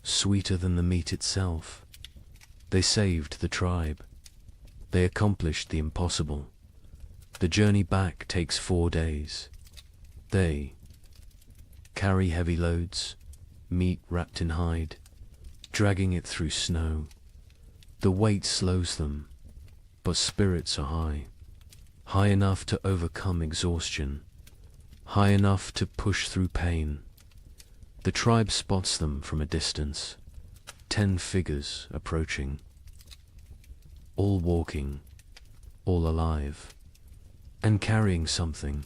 sweeter than the meat itself. They saved the tribe. They accomplished the impossible. The journey back takes 4 days. They carry heavy loads, meat wrapped in hide, dragging it through snow. The weight slows them, but spirits are high, high enough to overcome exhaustion, high enough to push through pain. The tribe spots them from a distance, 10 figures approaching, all walking, all alive, and carrying something,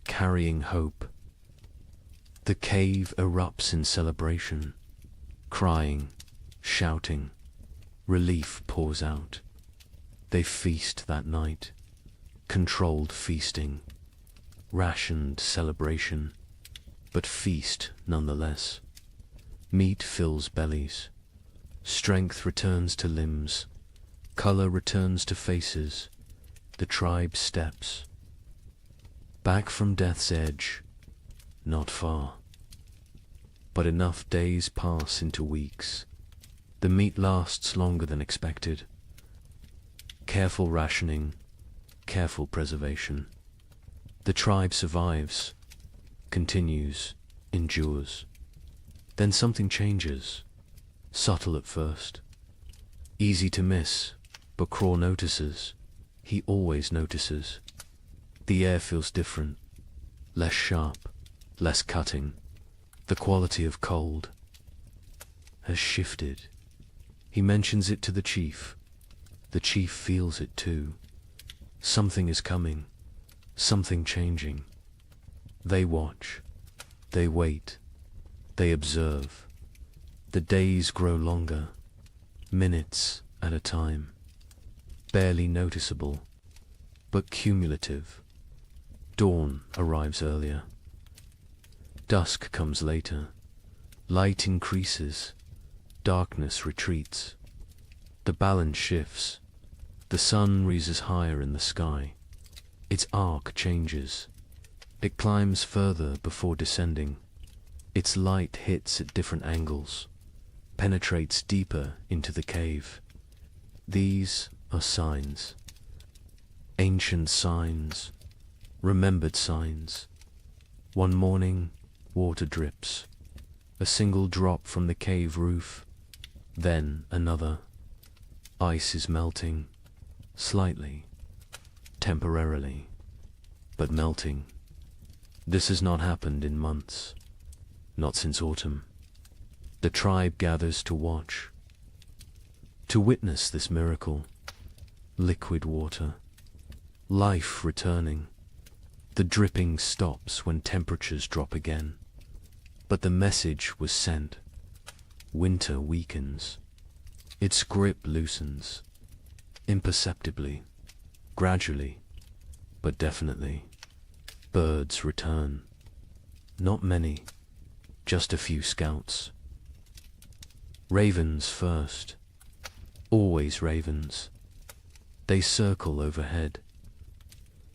carrying hope. The cave erupts in celebration, crying, shouting. Relief pours out. They feast that night, controlled feasting, rationed celebration, but feast nonetheless. Meat fills bellies, strength returns to limbs, color returns to faces. The tribe steps back from death's edge, not far, but enough days pass into weeks. The meat lasts longer than expected. Careful rationing, careful preservation. The tribe survives, continues, endures. Then something changes, subtle at first, easy to miss, but Craw notices. He always notices. The air feels different, less sharp, less cutting. The quality of cold has shifted. He mentions it to the chief. The chief feels it too. Something is coming, something changing. They watch, they wait, they observe. The days grow longer, minutes at a time, barely noticeable, but cumulative. Dawn arrives earlier. Dusk comes later. Light increases. Darkness retreats. The balance shifts. The sun rises higher in the sky. Its arc changes. It climbs further before descending. Its light hits at different angles, penetrates deeper into the cave. These are signs. Ancient signs, remembered signs. One morning, water drips. A single drop from the cave roof, then another. Ice is melting, slightly, temporarily, but melting. This has not happened in months, not since autumn. The tribe gathers to watch, to witness this miracle. Liquid water, life returning. The dripping stops when temperatures drop again. But the message was sent. Winter weakens. Its grip loosens. Imperceptibly, gradually, but definitely. Birds return. Not many, just a few scouts. Ravens first. Always ravens. They circle overhead.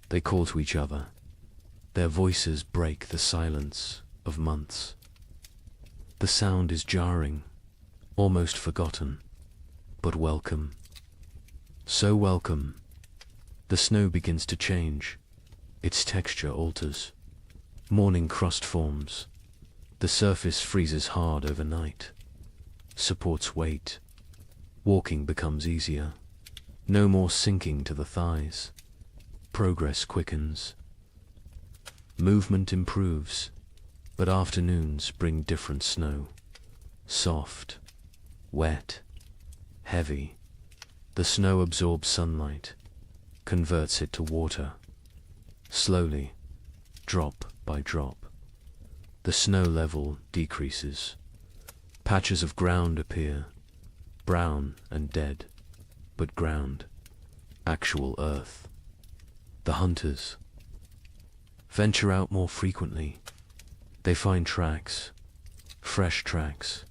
They call to each other. Their voices break the silence of months. The sound is jarring, almost forgotten, but welcome. So welcome. The snow begins to change. Its texture alters. Morning crust forms. The surface freezes hard overnight. Supports weight. Walking becomes easier. No more sinking to the thighs. Progress quickens. Movement improves, but afternoons bring different snow. Soft, wet, heavy. The snow absorbs sunlight, converts it to water. Slowly, drop by drop, the snow level decreases. Patches of ground appear, brown and dead, but ground, actual earth. The hunters venture out more frequently. They find tracks, fresh tracks.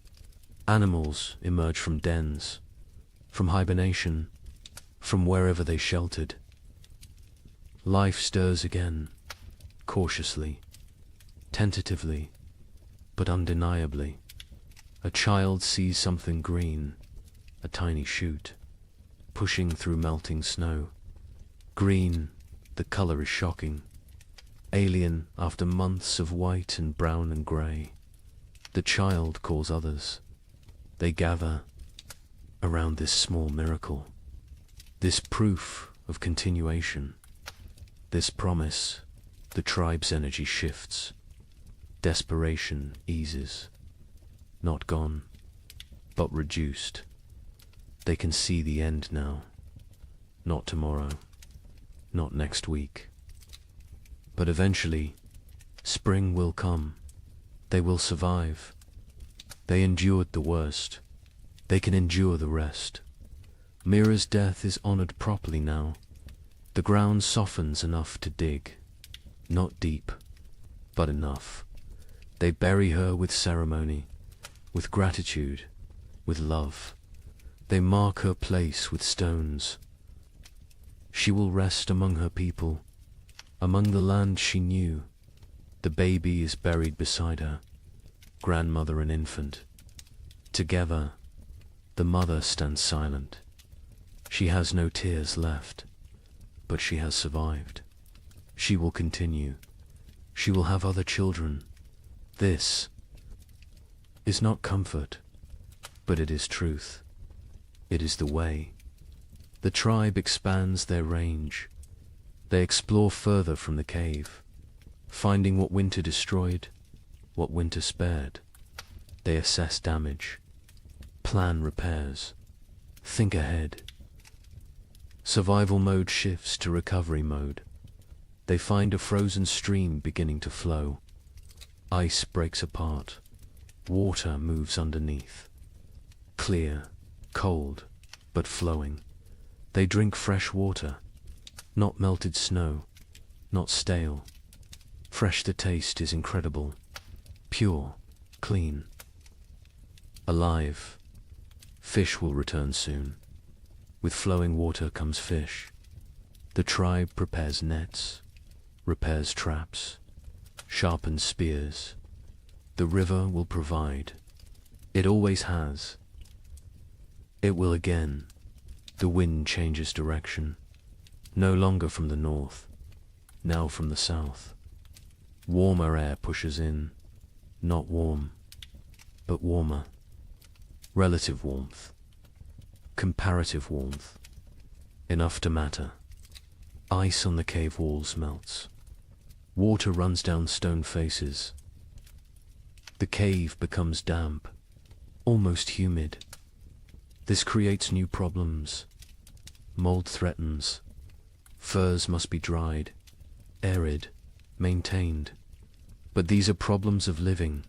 Animals emerge from dens, from hibernation, from wherever they sheltered. Life stirs again, cautiously, tentatively, but undeniably. A child sees something green, a tiny shoot, pushing through melting snow. Green, the color is shocking. Alien after months of white and brown and grey. The child calls others. They gather around this small miracle, this proof of continuation, this promise. The tribe's energy shifts. Desperation eases. Not gone, but reduced. They can see the end now. Not tomorrow, not next week. But eventually, spring will come. They will survive. They endured the worst. They can endure the rest. Mira's death is honored properly now. The ground softens enough to dig. Not deep, but enough. They bury her with ceremony, with gratitude, with love. They mark her place with stones. She will rest among her people, among the land she knew. The baby is buried beside her, grandmother and infant. Together, the mother stands silent. She has no tears left, but she has survived. She will continue. She will have other children. This is not comfort, but it is truth. It is the way. The tribe expands their range. They explore further from the cave, finding what winter destroyed, what winter spared. They assess damage, plan repairs, think ahead. Survival mode shifts to recovery mode. They find a frozen stream beginning to flow. Ice breaks apart. Water moves underneath. Clear, cold, but flowing. They drink fresh water, not melted snow, not stale. Fresh, the taste is incredible. Pure, clean, alive. Fish will return soon. With flowing water comes fish. The tribe prepares nets, repairs traps, sharpened spears. The river will provide. It always has. It will again. The wind changes direction, no longer from the north, now from the south. Warmer air pushes in, not warm, but warmer. Relative warmth, comparative warmth, enough to matter. Ice on the cave walls melts. Water runs down stone faces. The cave becomes damp, almost humid. This creates new problems. Mold threatens. Furs must be dried, arid, maintained. But these are problems of living,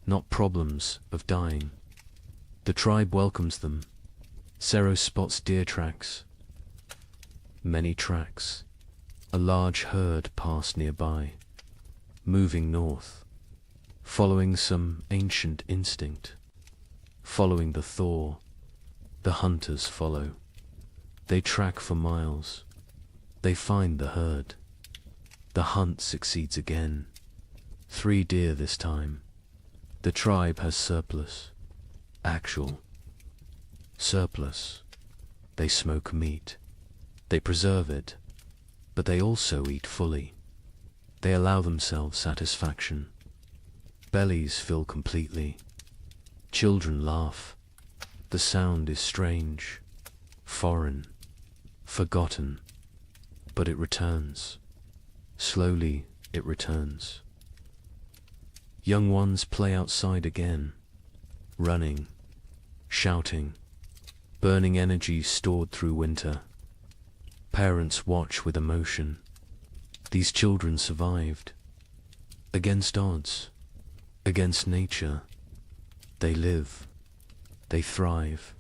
not problems of dying. The tribe welcomes them. Sero spots deer tracks. Many tracks. A large herd pass nearby, moving north, following some ancient instinct. Following the thaw, the hunters follow. They track for miles. They find the herd. The hunt succeeds again. 3 deer this time. The tribe has surplus. Actual. Surplus. They smoke meat. They preserve it. But they also eat fully. They allow themselves satisfaction. Bellies fill completely. Children laugh. The sound is strange, foreign, forgotten, but it returns. Slowly it returns. Young ones play outside again, running, shouting, burning energy stored through winter. Parents watch with emotion. These children survived. Against odds, against nature, they live. They thrive.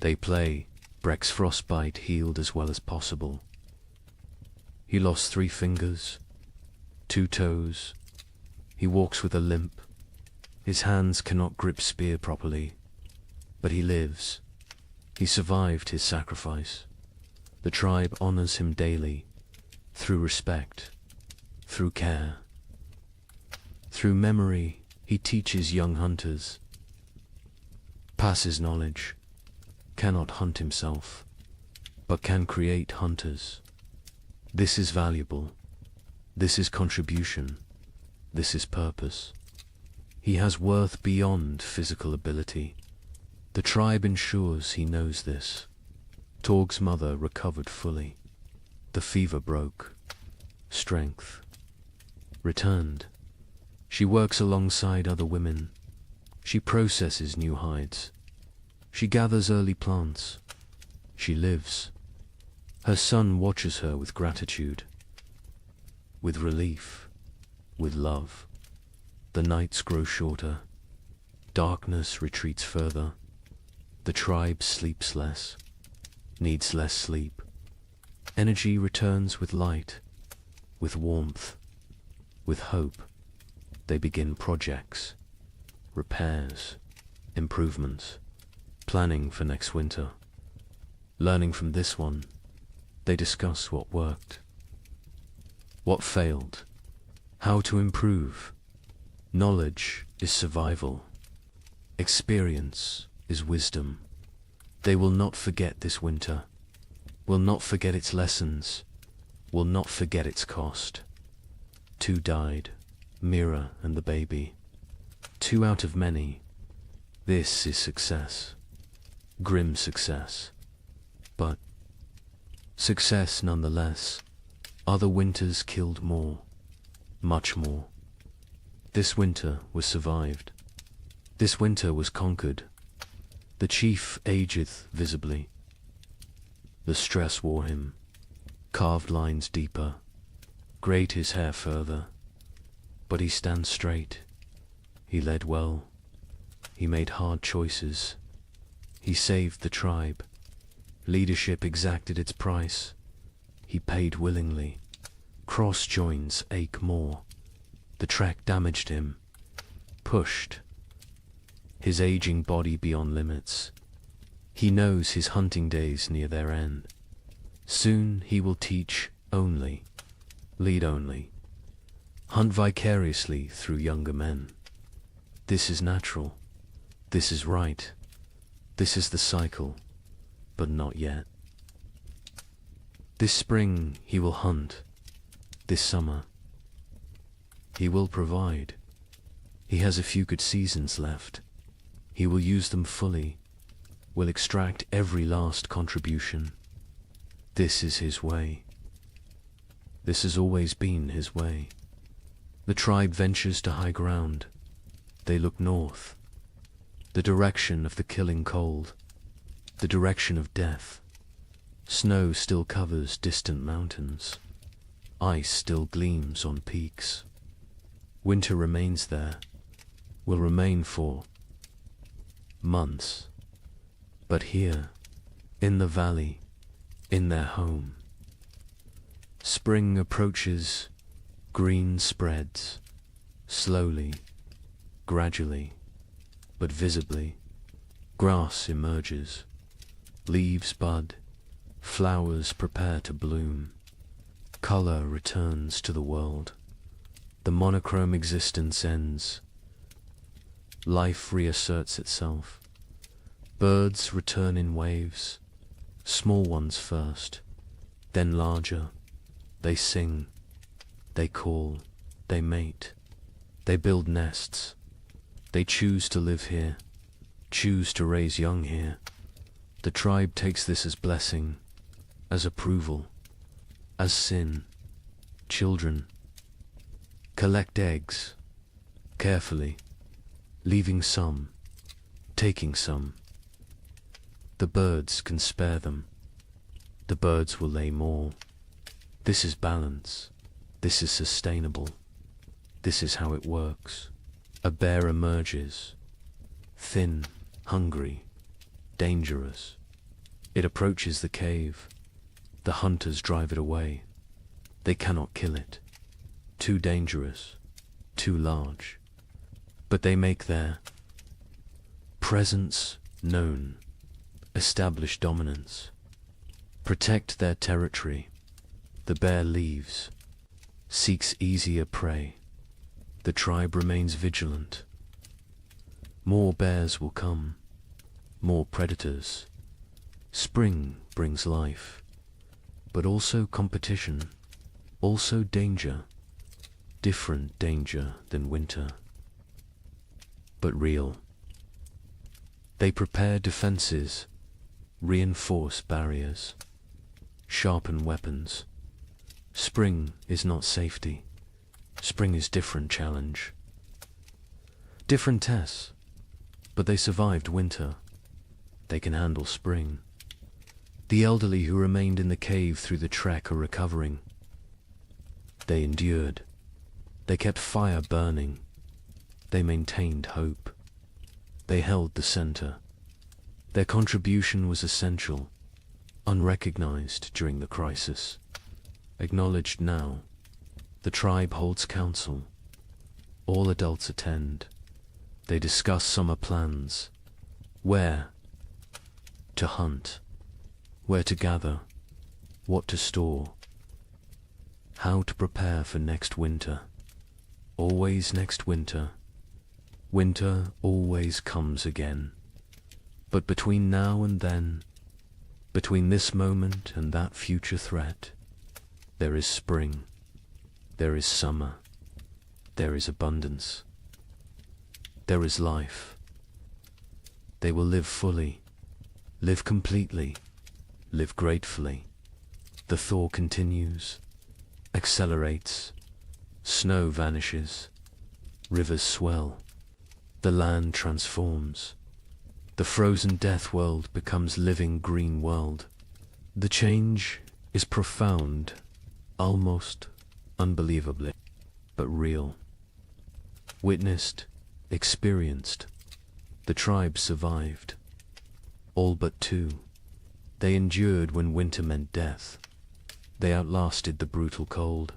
They play. Breck's frostbite healed as well as possible. He lost 3 fingers, 2 toes. He walks with a limp. His hands cannot grip spear properly. But he lives. He survived his sacrifice. The tribe honors him daily, through respect, through care. Through memory, he teaches young hunters. Passes knowledge, cannot hunt himself, but can create hunters. This is valuable. This is contribution. This is purpose. He has worth beyond physical ability. The tribe ensures he knows this. Torg's mother recovered fully. The fever broke. Strength returned. She works alongside other women. She processes new hides. She gathers early plants. She lives. Her son watches her with gratitude, with relief, with love. The nights grow shorter. Darkness retreats further. The tribe sleeps less, needs less sleep. Energy returns with light, with warmth, with hope. They begin projects, repairs, improvements, planning for next winter. Learning from this one, they discuss what worked, what failed, how to improve. Knowledge is survival. Experience is wisdom. They will not forget this winter, will not forget its lessons, will not forget its cost. 2 died, Mira and the baby. 2 out of many. This is success. Grim success. But success nonetheless. Other winters killed more, much more. This winter was survived. This winter was conquered. The chief ageth visibly. The stress wore him. Carved lines deeper. Grayed his hair further. But he stands straight. He led well. He made hard choices. He saved the tribe. Leadership exacted its price. He paid willingly. Cross joins ache more. The trek damaged him. Pushed his aging body beyond limits. He knows his hunting days near their end. Soon he will teach only, lead only. hunt vicariously through younger men. This is natural. This is right. This is the cycle, but not yet. This spring he will hunt. This summer he will provide. He has a few good seasons left. He will use them fully, will extract every last contribution. This is his way. This has always been his way. The tribe ventures to high ground. They look north, the direction of the killing cold, the direction of death. Snow still covers distant mountains. Ice still gleams on peaks. Winter remains there, will remain for months. But here, in the valley, in their home, spring approaches, green spreads, slowly, gradually, but visibly. Grass emerges, leaves bud, flowers prepare to bloom. Color returns to the world. The monochrome existence ends. Life reasserts itself. Birds return in waves, small ones first, then larger. They sing, they call, they mate, they build nests. They choose to live here, choose to raise young here. The tribe takes this as blessing, as approval, as sin. Children collect eggs, carefully, leaving some, taking some. The birds can spare them. The birds will lay more. This is balance. This is sustainable. This is how it works. A bear emerges, thin, hungry, dangerous. It approaches the cave. The hunters drive it away. They cannot kill it. Too dangerous, too large. But they make their presence known, establish dominance, protect their territory. The bear leaves, seeks easier prey. The tribe remains vigilant. More bears will come, more predators. Spring brings life, but also competition, also danger, different danger than winter, but real. They prepare defenses, reinforce barriers, sharpen weapons. Spring is not safety. Spring is different challenge. Different tests, but they survived winter. They can handle spring. The elderly who remained in the cave through the trek are recovering. They endured. They kept fire burning. They maintained hope. They held the center. Their contribution was essential, unrecognized during the crisis, acknowledged now. The tribe holds council. All adults attend. They discuss summer plans. Where to hunt, where to gather, what to store, how to prepare for next winter. Always next winter. Winter always comes again. But between now and then, between this moment and that future threat, there is spring. There is summer. There is abundance. There is life. They will live fully, live completely, live gratefully. The thaw continues, accelerates, snow vanishes, rivers swell, the land transforms. The frozen death world becomes living green world. The change is profound, almost unbelievably, but real. Witnessed, experienced. The tribe survived. All but two. They endured when winter meant death. They outlasted the brutal cold.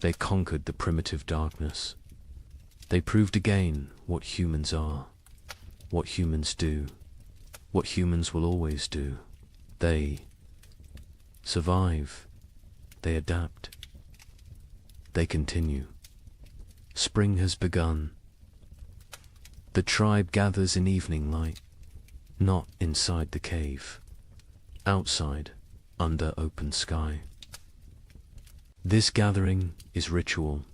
They conquered the primitive darkness. They proved again what humans are, what humans do, what humans will always do. They survive. They adapt. They continue. Spring has begun. The tribe gathers in evening light, not inside the cave, outside, under open sky. This gathering is ritual,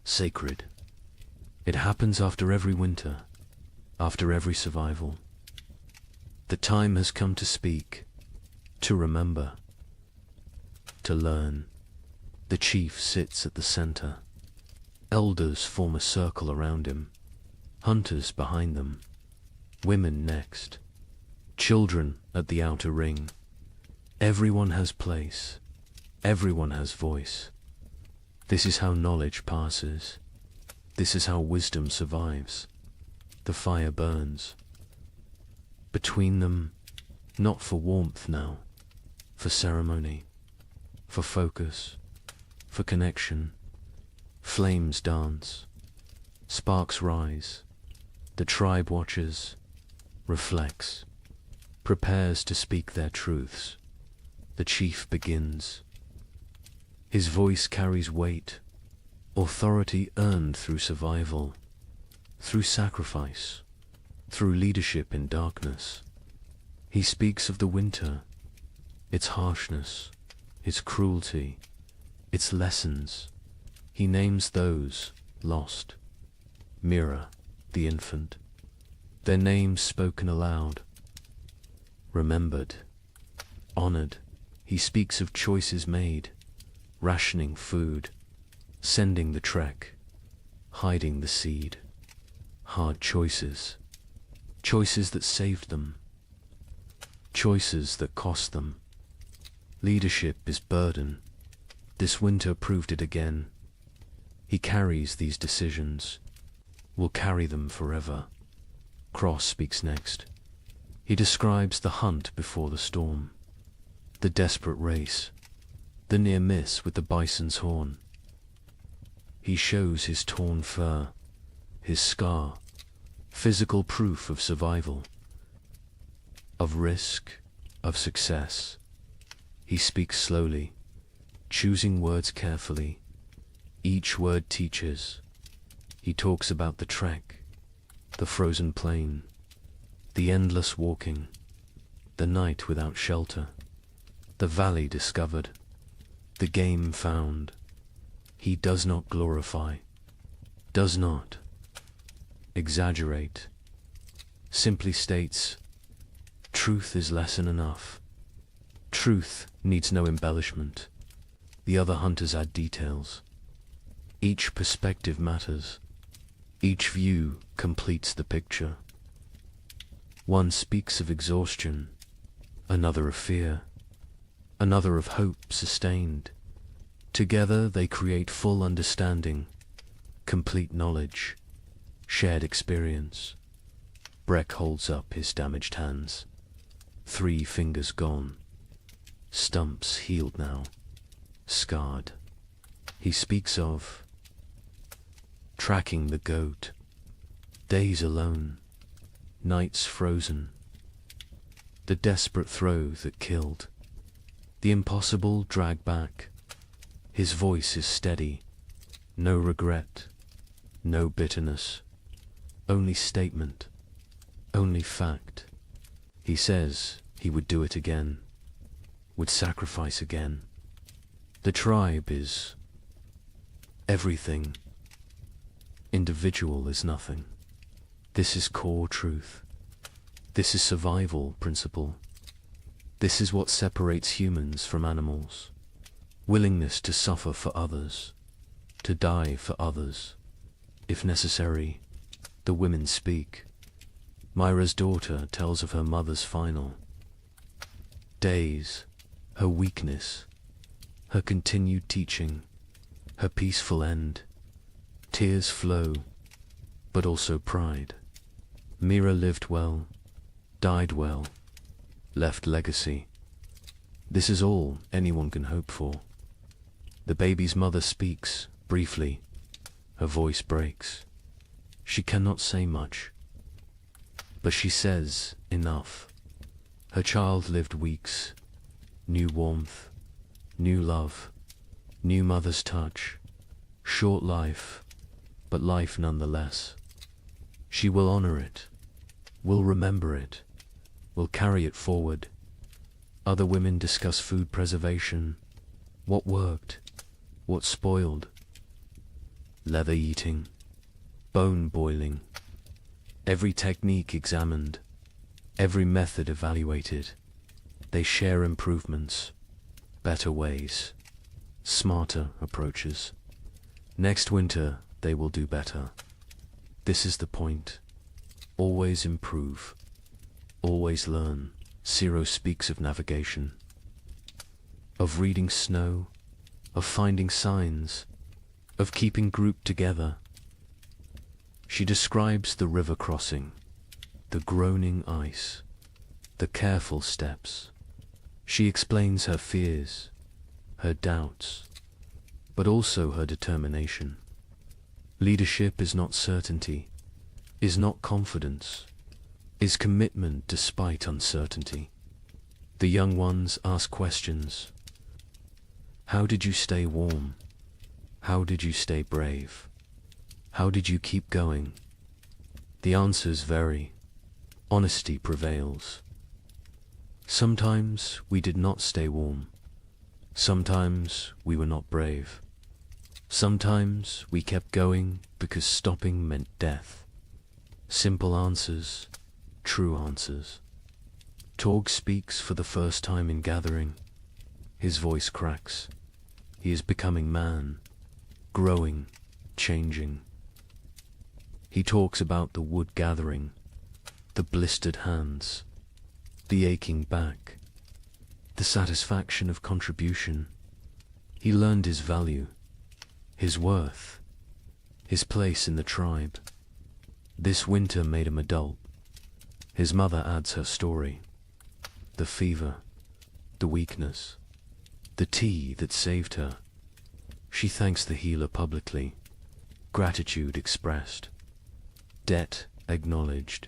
sacred. It happens after every winter, after every survival. The time has come to speak, to remember, to learn. The chief sits at the center. Elders form a circle around him, hunters behind them, women next, children at the outer ring. Everyone has place, everyone has voice. This is how knowledge passes. This is how wisdom survives. The fire burns. Between them, not for warmth now, for ceremony, for focus, for connection. Flames dance, sparks rise. The tribe watches, reflects, prepares to speak their truths. The chief begins. His voice carries weight, authority earned through survival, through sacrifice, through leadership in darkness. He speaks of the winter, its harshness, its cruelty, its lessons. He names those lost. Mira, the infant, their names spoken aloud, remembered, honored. He speaks of choices made, rationing food, sending the trek, hiding the seed. Hard choices, choices that saved them, choices that cost them. Leadership is burden. This winter proved it again. He carries these decisions, will carry them forever. Cross speaks next. He describes the hunt before the storm, the desperate race, the near miss with the bison's horn. He shows his torn fur, his scar, physical proof of survival, of risk, of success. He speaks slowly, choosing words carefully. Each word teaches. He talks about the trek, the frozen plain, the endless walking, the night without shelter, the valley discovered, the game found. He does not glorify, does not exaggerate, simply states, truth is lesson enough. Truth needs no embellishment. The other hunters add details. Each perspective matters. Each view completes the picture. One speaks of exhaustion, another of fear, another of hope sustained. Together they create full understanding, complete knowledge, shared experience. Breck holds up his damaged hands. 3 fingers gone. Stumps healed now, scarred. He speaks of tracking the goat, days alone, nights frozen, the desperate throw that killed, the impossible drag back. His voice is steady, no regret, no bitterness, only statement, only fact. He says he would do it again, would sacrifice again. The tribe is everything. Individual is nothing. This is core truth. This is survival principle. This is what separates humans from animals. Willingness to suffer for others, to die for others. If necessary, the women speak. Myra's daughter tells of her mother's final days, her weakness, her continued teaching, her peaceful end. Tears flow, but also pride. Mira lived well, died well, left legacy. This is all anyone can hope for. The baby's mother speaks, briefly. Her voice breaks. She cannot say much, but she says enough. Her child lived weeks, new warmth, new love, new mother's touch, short life, but life nonetheless. She will honor it, will remember it, will carry it forward. Other women discuss food preservation, what worked, what spoiled, leather eating, bone boiling, every technique examined, every method evaluated. They share improvements, better ways, smarter approaches. Next winter, they will do better. This is the point. Always improve. Always learn. Ciro speaks of navigation, of reading snow, of finding signs, of keeping group together. She describes the river crossing, the groaning ice, the careful steps. She explains her fears, her doubts, but also her determination. Leadership is not certainty, is not confidence, is commitment despite uncertainty. The young ones ask questions. How did you stay warm? How did you stay brave? How did you keep going? The answers vary. Honesty prevails. Sometimes we did not stay warm. Sometimes we were not brave. Sometimes we kept going because stopping meant death. Simple answers, true answers. Torg speaks for the first time in gathering. His voice cracks. He is becoming man, growing, changing. He talks about the wood gathering, the blistered hands, the aching back, the satisfaction of contribution. He learned his value, his worth, his place in the tribe. This winter made him adult. His mother adds her story. The fever, the weakness, the tea that saved her. She thanks the healer publicly, gratitude expressed, debt acknowledged.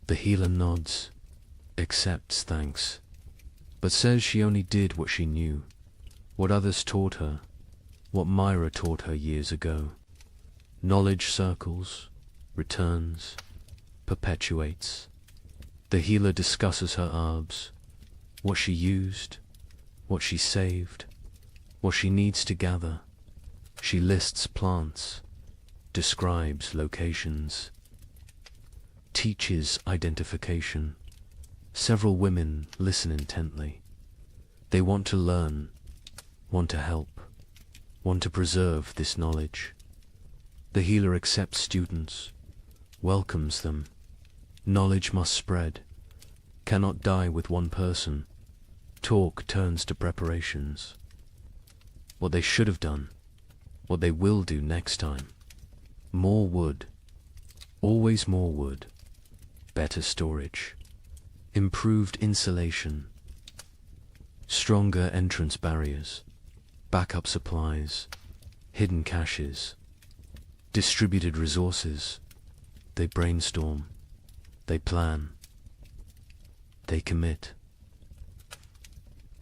The healer nods, accepts thanks, but says she only did what she knew, what others taught her, what Myra taught her years ago. Knowledge circles, returns, perpetuates. The healer discusses her herbs, what she used, what she saved, what she needs to gather. She lists plants, describes locations, teaches identification. Several women listen intently. They want to learn, want to help, want to preserve this knowledge. The healer accepts students, welcomes them. Knowledge must spread, cannot die with one person. Talk turns to preparations. What they should have done, what they will do next time. More wood, always more wood. Better storage, improved insulation, stronger entrance barriers, backup supplies, hidden caches, distributed resources. They brainstorm, they plan, they commit.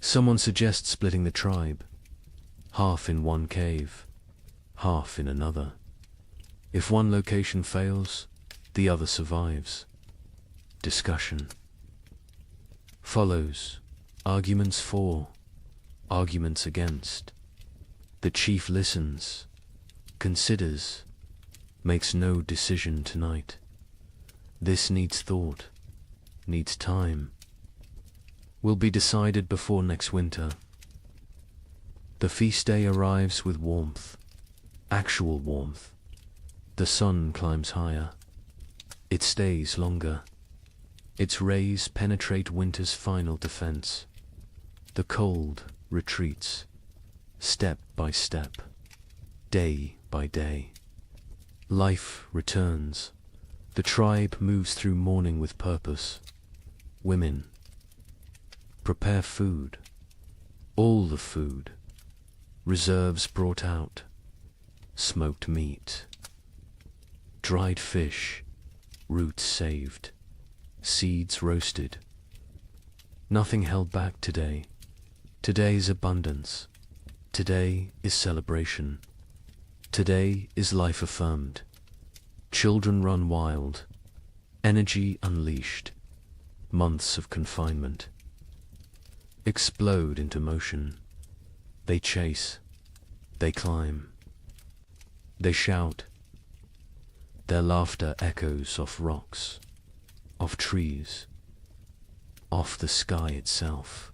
Someone suggests splitting the tribe, half in one cave, half in another. If one location fails, the other survives. Discussion follows, arguments for, arguments against. The chief listens, considers, makes no decision tonight. This needs thought, needs time. Will be decided before next winter. The feast day arrives with warmth, actual warmth. The sun climbs higher. It stays longer. Its rays penetrate winter's final defense. The cold retreats, step by step, day by day. Life returns. The tribe moves through mourning with purpose. Women prepare food, all the food, reserves brought out, smoked meat, dried fish, roots saved, seeds roasted. Nothing held back today. Today's abundance. Today is celebration. Today is life affirmed. Children run wild, energy unleashed. Months of confinement explode into motion. They chase, they climb, they shout. Their laughter echoes off rocks, off trees, off the sky itself.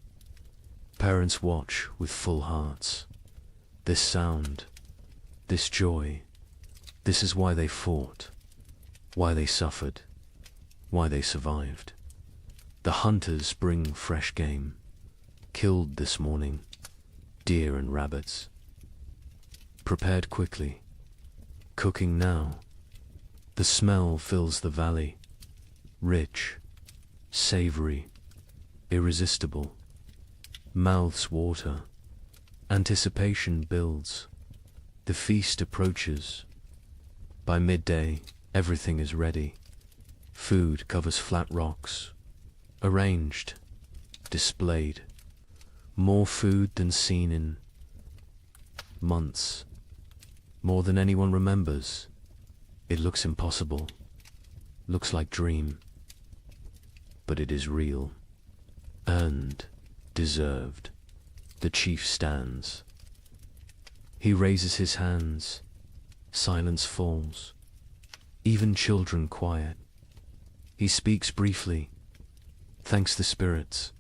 Parents watch with full hearts. This sound, this joy, this is why they fought, why they suffered, why they survived. The hunters bring fresh game, killed this morning, deer and rabbits. Prepared quickly, cooking now. The smell fills the valley, rich, savory, irresistible. Mouths water, anticipation builds. The feast approaches. By midday, everything is ready. Food covers flat rocks, arranged, displayed. More food than seen in months, more than anyone remembers. It looks impossible, looks like dream, but it is real, earned, deserved. The chief stands. He raises his hands, silence falls, even children quiet. He speaks briefly, thanks the spirits,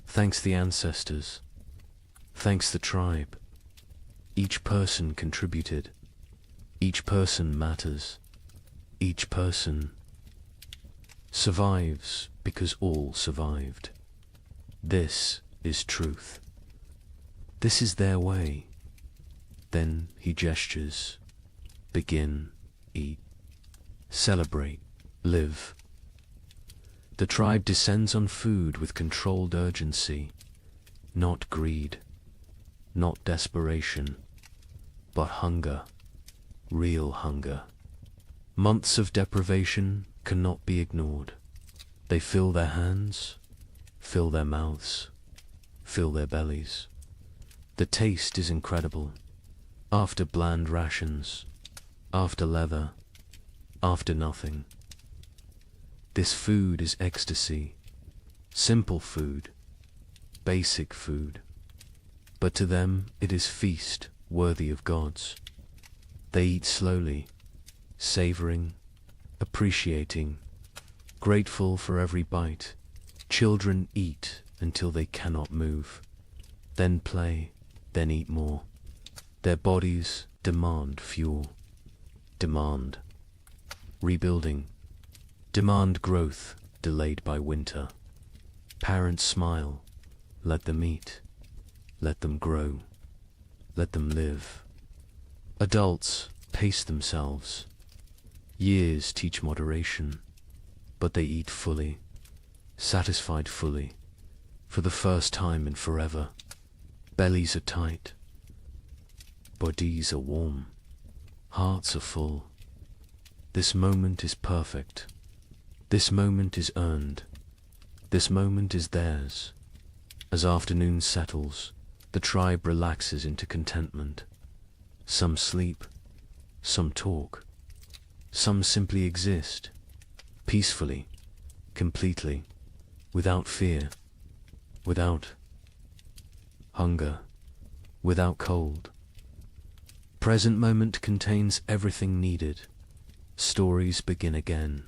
thanks the ancestors, thanks the tribe. Each person contributed, each person matters, each person survives because all survived. This is truth. This is their way. Then he gestures. Begin, eat, celebrate, live. The tribe descends on food with controlled urgency, not greed, not desperation, but hunger, real hunger. Months of deprivation cannot be ignored. They fill their hands, fill their mouths, fill their bellies. The taste is incredible. After bland rations, after leather, after nothing. This food is ecstasy, simple food, basic food. But to them it is feast worthy of gods. They eat slowly, savoring, appreciating, grateful for every bite. Children eat until they cannot move, then play, then eat more. Their bodies demand fuel, demand rebuilding, demand growth delayed by winter. Parents smile, let them eat, let them grow, let them live. Adults pace themselves. Years teach moderation, but they eat fully, satisfied fully, for the first time in forever. Bellies are tight, bodies are warm, hearts are full. This moment is perfect. This moment is earned. This moment is theirs. As afternoon settles, the tribe relaxes into contentment. Some sleep, some talk, some simply exist, peacefully, completely, without fear, without hunger, without cold. Present moment contains everything needed. Stories begin again.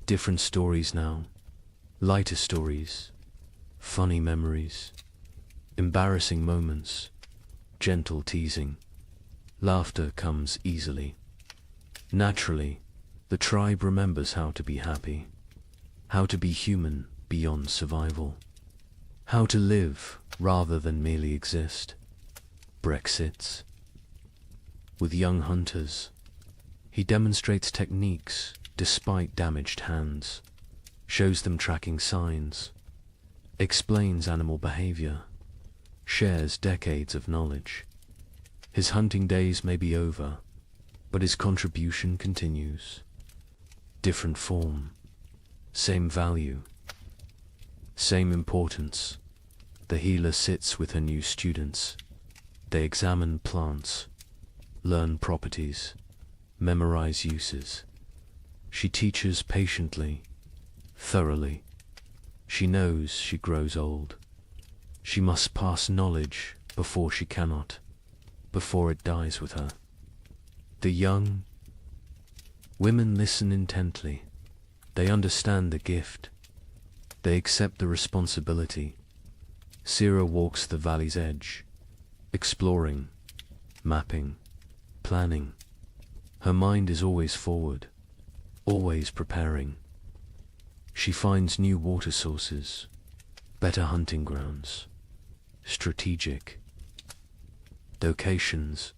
Different stories now, lighter stories, funny memories, embarrassing moments, gentle teasing. Laughter comes easily. Naturally, the tribe remembers how to be happy, how to be human beyond survival, how to live rather than merely exist. Brexits. With young hunters, he demonstrates techniques despite damaged hands, shows them tracking signs, explains animal behavior, shares decades of knowledge. His hunting days may be over, but his contribution continues. Different form, same value, same importance. The healer sits with her new students. They examine plants, learn properties, memorize uses. She teaches patiently, thoroughly. She knows she grows old. She must pass knowledge before she cannot, before it dies with her. The young women listen intently. They understand the gift. They accept the responsibility. Sira walks the valley's edge, exploring, mapping, planning. Her mind is always forward, always preparing. She finds new water sources, better hunting grounds, strategic locations.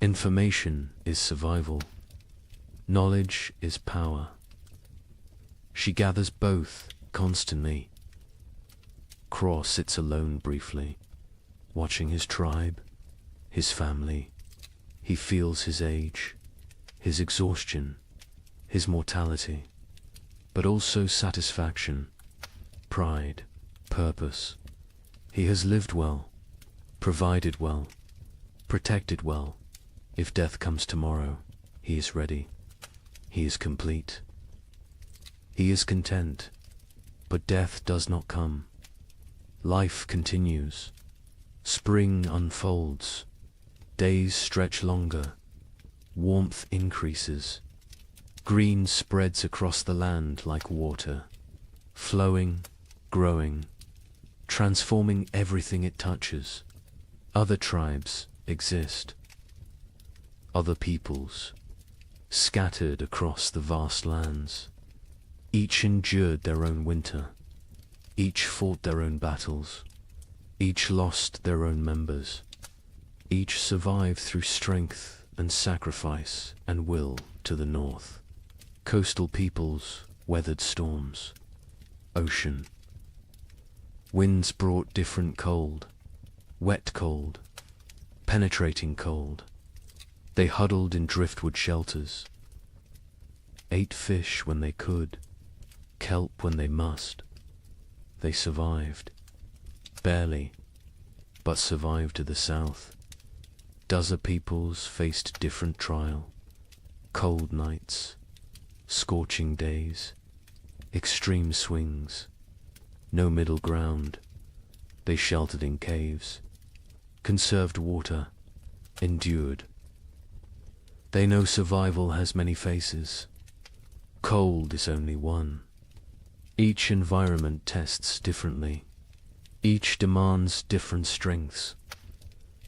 Information is survival. Knowledge is power. She gathers both constantly. Craw sits alone briefly, watching his tribe, his family. He feels his age, his exhaustion, his mortality, but also satisfaction, pride, purpose. He has lived well, provided well, protected well. If death comes tomorrow, he is ready. He is complete. He is content, but death does not come. Life continues. Spring unfolds. Days stretch longer. Warmth increases. Green spreads across the land like water, flowing, growing, transforming everything it touches. Other tribes exist. Other peoples, scattered across the vast lands. Each endured their own winter. Each fought their own battles. Each lost their own members. Each survived through strength and sacrifice and will to the north. Coastal peoples weathered storms. Ocean. Winds brought different cold. Wet cold. Penetrating cold. They huddled in driftwood shelters. Ate fish when they could. Kelp when they must. They survived. Barely, but survived to the south. Dozen peoples faced different trial. Cold nights, scorching days, extreme swings, no middle ground. They sheltered in caves, conserved water, endured. They know survival has many faces. Cold is only one. Each environment tests differently. Each demands different strengths.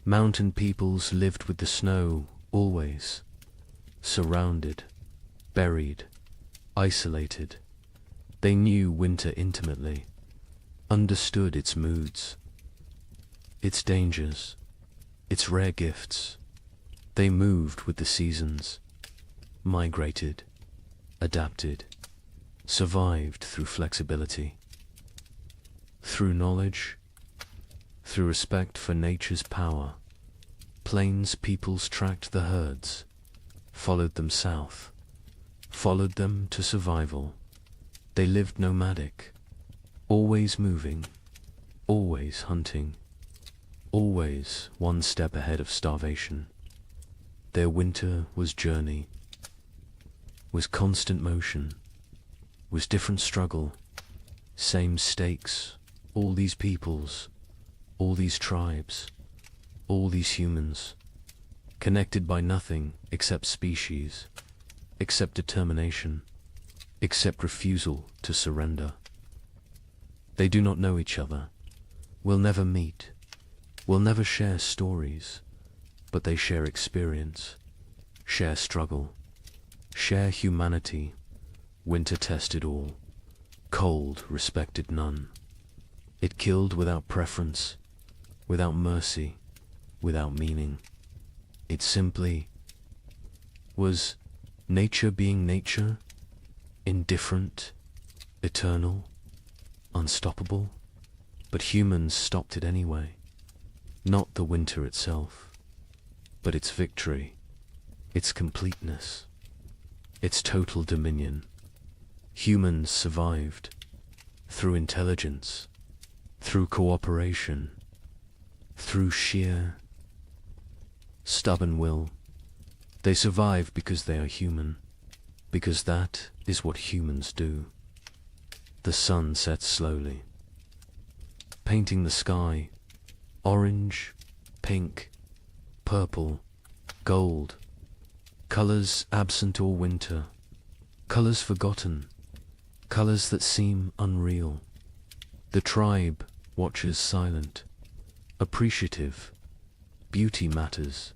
Mountain peoples lived with the snow, always. Surrounded, buried, isolated. They knew winter intimately, understood its moods, its dangers, its rare gifts. They moved with the seasons, migrated, adapted, survived through flexibility, through knowledge, through respect for nature's power. Plains peoples tracked the herds, followed them south, followed them to survival. They lived nomadic, always moving, always hunting, always one step ahead of starvation. Their winter was journey, was constant motion, was different struggle, same stakes. All these peoples, all these tribes, all these humans, connected by nothing except species, except determination, except refusal to surrender. They do not know each other, will never meet, will never share stories, but they share experience, share struggle, share humanity. Winter tested all. Cold respected none. It killed without preference, without mercy, without meaning. It simply was nature being nature, indifferent, eternal, unstoppable. But humans stopped it anyway. Not the winter itself, but its victory, its completeness, its total dominion. Humans survived through intelligence, through cooperation, through sheer stubborn will, They survive because they are human, because that is what humans do. The sun sets slowly, painting the sky orange, pink, purple, gold, colors absent all winter, colors forgotten, colors that seem unreal. The tribe watches silent, appreciative. Beauty matters,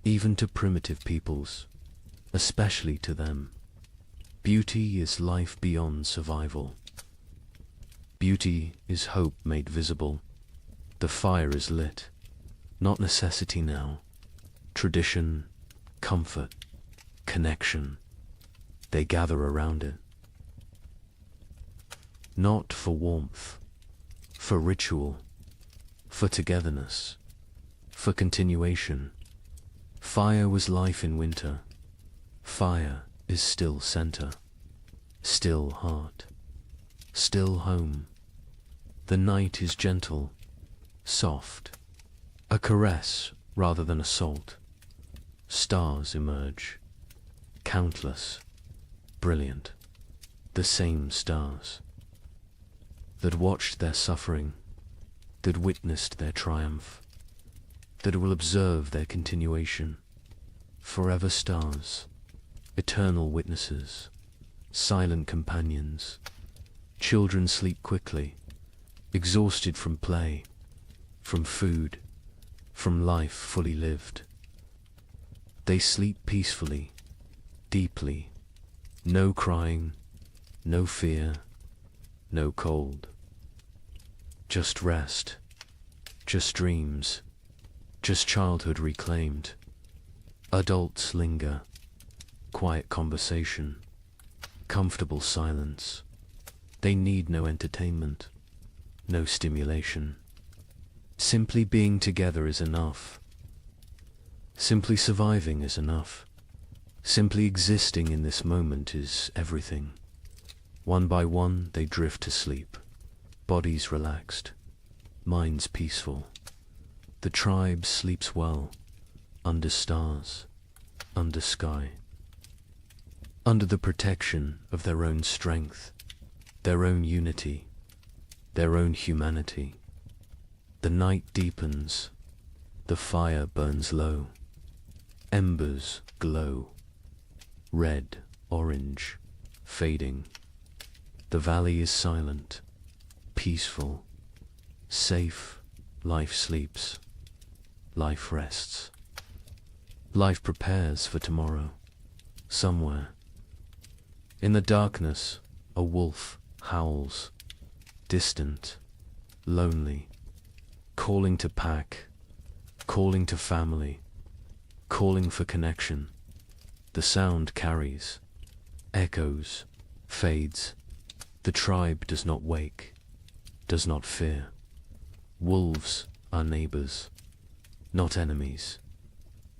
even to primitive peoples, especially to them. Beauty is life beyond survival. Beauty is hope made visible. The fire is lit, not necessity now. Tradition, comfort, connection. They gather around it. Not for warmth, for ritual, for togetherness, for continuation. Fire was life in winter. Fire is still center, still heart, still home. The night is gentle, soft, a caress rather than assault. Stars emerge, countless, brilliant, the same stars that watched their suffering, that witnessed their triumph, that will observe their continuation. Forever stars, eternal witnesses, silent companions. Children sleep quickly, exhausted from play, from food, from life fully lived. They sleep peacefully, deeply, no crying, no fear, no cold. Just rest, just dreams, just childhood reclaimed. Adults linger, quiet conversation, comfortable silence. They need no entertainment, no stimulation. Simply being together is enough. Simply surviving is enough. Simply existing in this moment is everything. One by one they drift to sleep, bodies relaxed, minds peaceful. The tribe sleeps well, under stars, under sky, under the protection of their own strength, their own unity, their own humanity. The night deepens, the fire burns low, embers glow, red, orange, fading. The valley is silent, peaceful, safe. Life sleeps, life rests. Life prepares for tomorrow, somewhere. In the darkness, a wolf howls, distant, lonely, calling to pack, calling to family, calling for connection. The sound carries, echoes, fades. The tribe does not wake, does not fear. Wolves are neighbors, not enemies.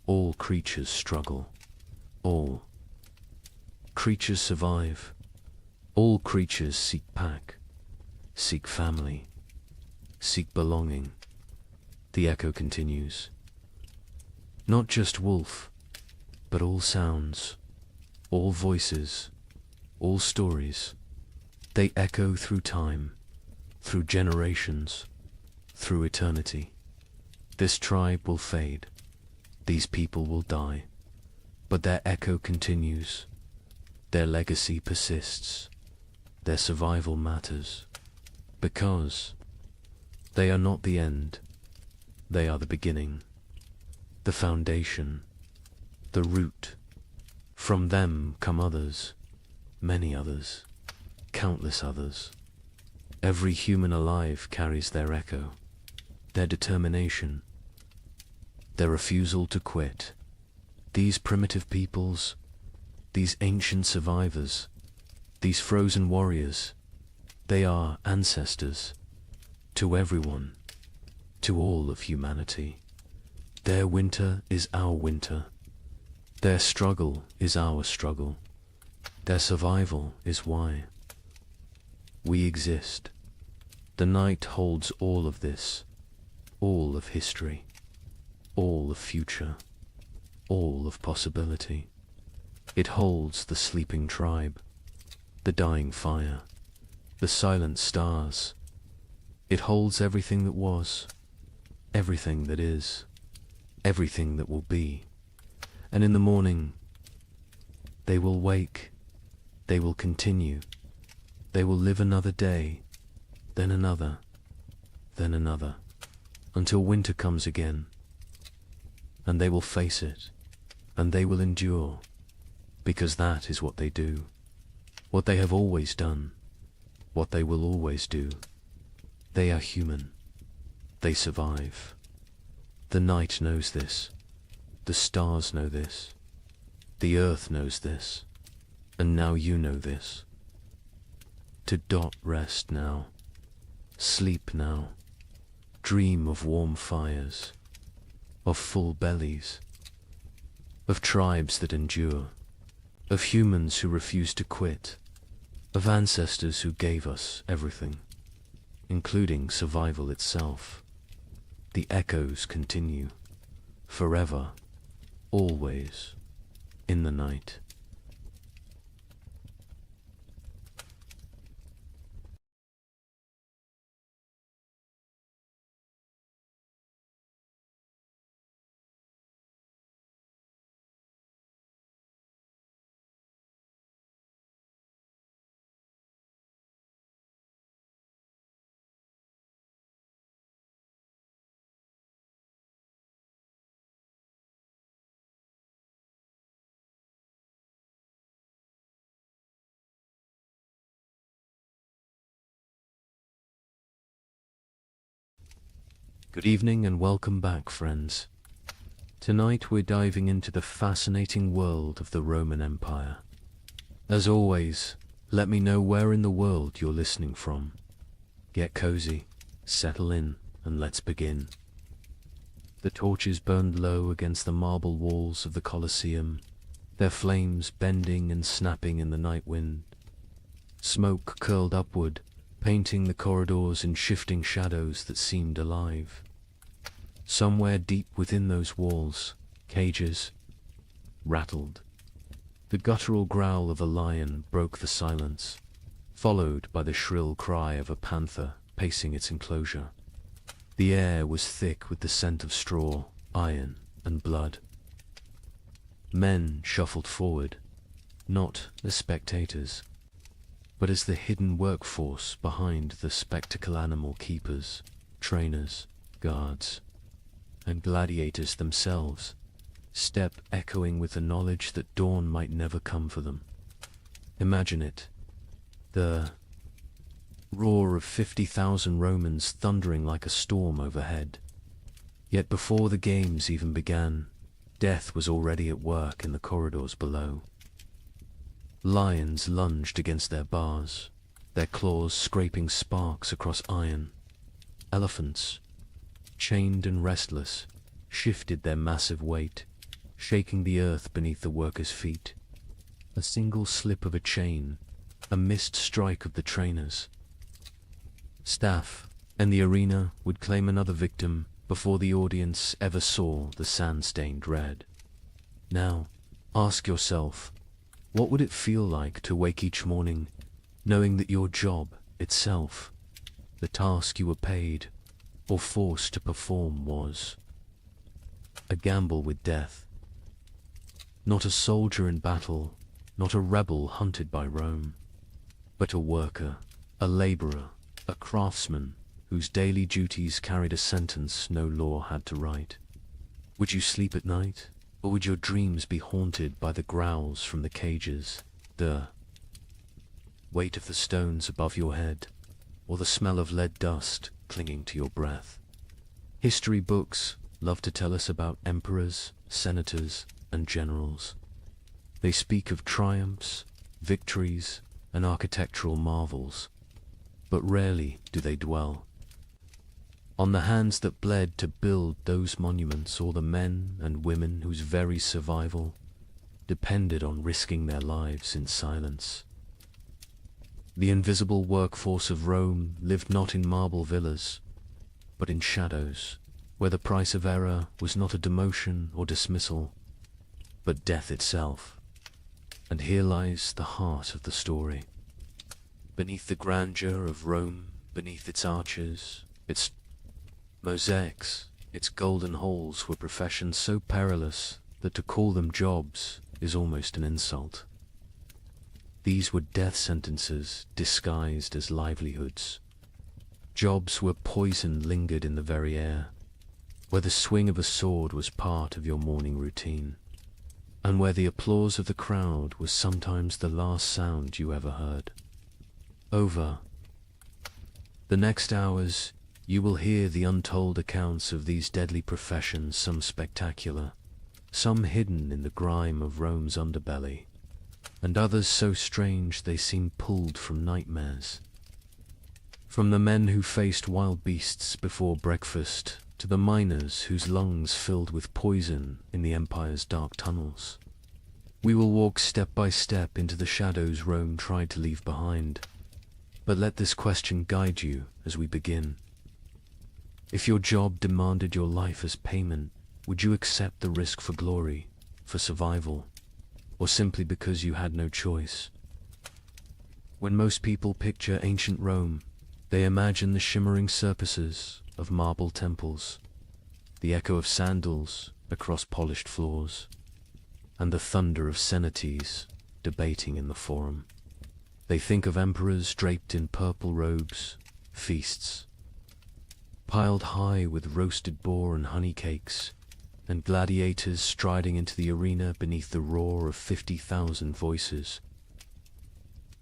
All creatures struggle. All creatures survive. All creatures seek pack, seek family, seek belonging. The echo continues. Not just wolf, but all sounds, all voices, all stories. They echo through time, through generations, through eternity. This tribe will fade. These people will die, but their echo continues, their legacy persists, their survival matters, because they are not the end, they are the beginning, the foundation, the root. From them come others, many others, countless others. Every human alive carries their echo, their determination, their refusal to quit. These primitive peoples, these ancient survivors, these frozen warriors, they are ancestors to everyone, to all of humanity. Their winter is our winter. Their struggle is our struggle. Their survival is why we exist. The night holds all of this, all of history, all of future, all of possibility. It holds the sleeping tribe, the dying fire, the silent stars. It holds everything that was, everything that is, everything that will be. And in the morning, they will wake, they will continue, they will live another day, then another, until winter comes again. And they will face it, and they will endure, because that is what they do, what they have always done, what they will always do. They are human. They survive. The night knows this. The stars know this. The earth knows this. And now you know this. To rest now. Sleep now. Dream of warm fires. Of full bellies. Of tribes that endure. Of humans who refuse to quit. Of ancestors who gave us everything, including survival itself. The echoes continue, forever, always, in the night. Good evening and welcome back, friends. Tonight we're diving into the fascinating world of the Roman Empire. As always, let me know where in the world you're listening from. Get cozy, settle in, and let's begin. The torches burned low against the marble walls of the Colosseum, their flames bending and snapping in the night wind. Smoke curled upward, painting the corridors in shifting shadows that seemed alive. Somewhere deep within those walls, cages rattled. The guttural growl of a lion broke the silence, followed by the shrill cry of a panther pacing its enclosure. The air was thick with the scent of straw, iron, and blood. Men shuffled forward, not as spectators, but as the hidden workforce behind the spectacle animal keepers, trainers, guards, and gladiators themselves, step echoing with the knowledge that dawn might never come for them. Imagine it, the roar of 50,000 Romans thundering like a storm overhead. Yet before the games even began, death was already at work in the corridors below. Lions lunged against their bars, their claws scraping sparks across iron. Elephants, chained and restless, shifted their massive weight, shaking the earth beneath the workers' feet. A single slip of a chain, a missed strike of the trainers. Staff and the arena would claim another victim before the audience ever saw the sand-stained red. Now, ask yourself, what would it feel like to wake each morning knowing that your job itself, the task you were paid or forced to perform, was a gamble with death? Not a soldier in battle, not a rebel hunted by Rome, but a worker, a laborer, a craftsman whose daily duties carried a sentence no law had to write. Would you sleep at night? Or would your dreams be haunted by the growls from the cages, the weight of the stones above your head, or the smell of lead dust clinging to your breath? History books love to tell us about emperors, senators, and generals. They speak of triumphs, victories, and architectural marvels, but rarely do they dwell on the hands that bled to build those monuments, or the men and women whose very survival depended on risking their lives in silence. The invisible workforce of Rome lived not in marble villas, but in shadows, where the price of error was not a demotion or dismissal, but death itself. And here lies the heart of the story. Beneath the grandeur of Rome, beneath its arches, its mosaics, its golden halls were professions so perilous that to call them jobs is almost an insult. These were death sentences disguised as livelihoods. Jobs where poison lingered in the very air, where the swing of a sword was part of your morning routine, and where the applause of the crowd was sometimes the last sound you ever heard. Over the next hours, you will hear the untold accounts of these deadly professions, some spectacular, some hidden in the grime of Rome's underbelly, and others so strange they seem pulled from nightmares. From the men who faced wild beasts before breakfast, to the miners whose lungs filled with poison in the empire's dark tunnels. We will walk step by step into the shadows Rome tried to leave behind. But let this question guide you as we begin. If your job demanded your life as payment, would you accept the risk for glory, for survival, or simply because you had no choice? When most people picture ancient Rome, they imagine the shimmering surfaces of marble temples, the echo of sandals across polished floors, and the thunder of cenotes debating in the forum. They think of emperors draped in purple robes, feasts piled high with roasted boar and honey cakes, and gladiators striding into the arena beneath the roar of 50,000 voices.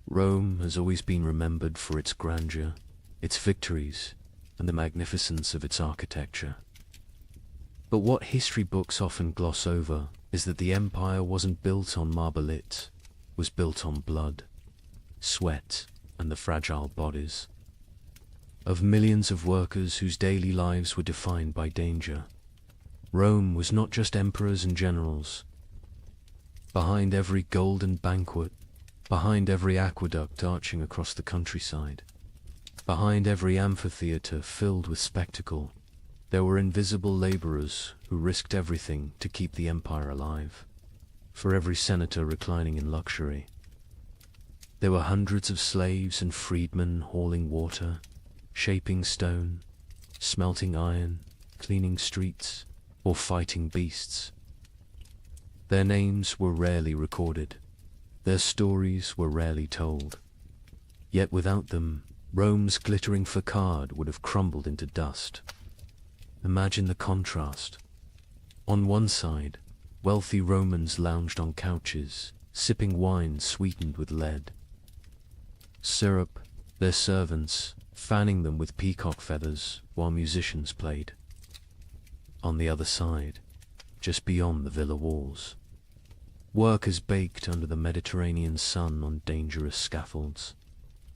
Rome has always been remembered for its grandeur, its victories, and the magnificence of its architecture. But what history books often gloss over is that the empire wasn't built on marble, it was built on blood, sweat, and the fragile bodies of millions of workers whose daily lives were defined by danger. Rome was not just emperors and generals. Behind every golden banquet, behind every aqueduct arching across the countryside, behind every amphitheater filled with spectacle, there were invisible laborers who risked everything to keep the empire alive. For every senator reclining in luxury, there were hundreds of slaves and freedmen hauling water, shaping stone, smelting iron, cleaning streets, or fighting beasts. Their names were rarely recorded. Their stories were rarely told. Yet without them, Rome's glittering facade would have crumbled into dust. Imagine the contrast. On one side, wealthy Romans lounged on couches, sipping wine sweetened with lead. Syrup, their servants, fanning them with peacock feathers while musicians played. On the other side, just beyond the villa walls, workers baked under the Mediterranean sun on dangerous scaffolds,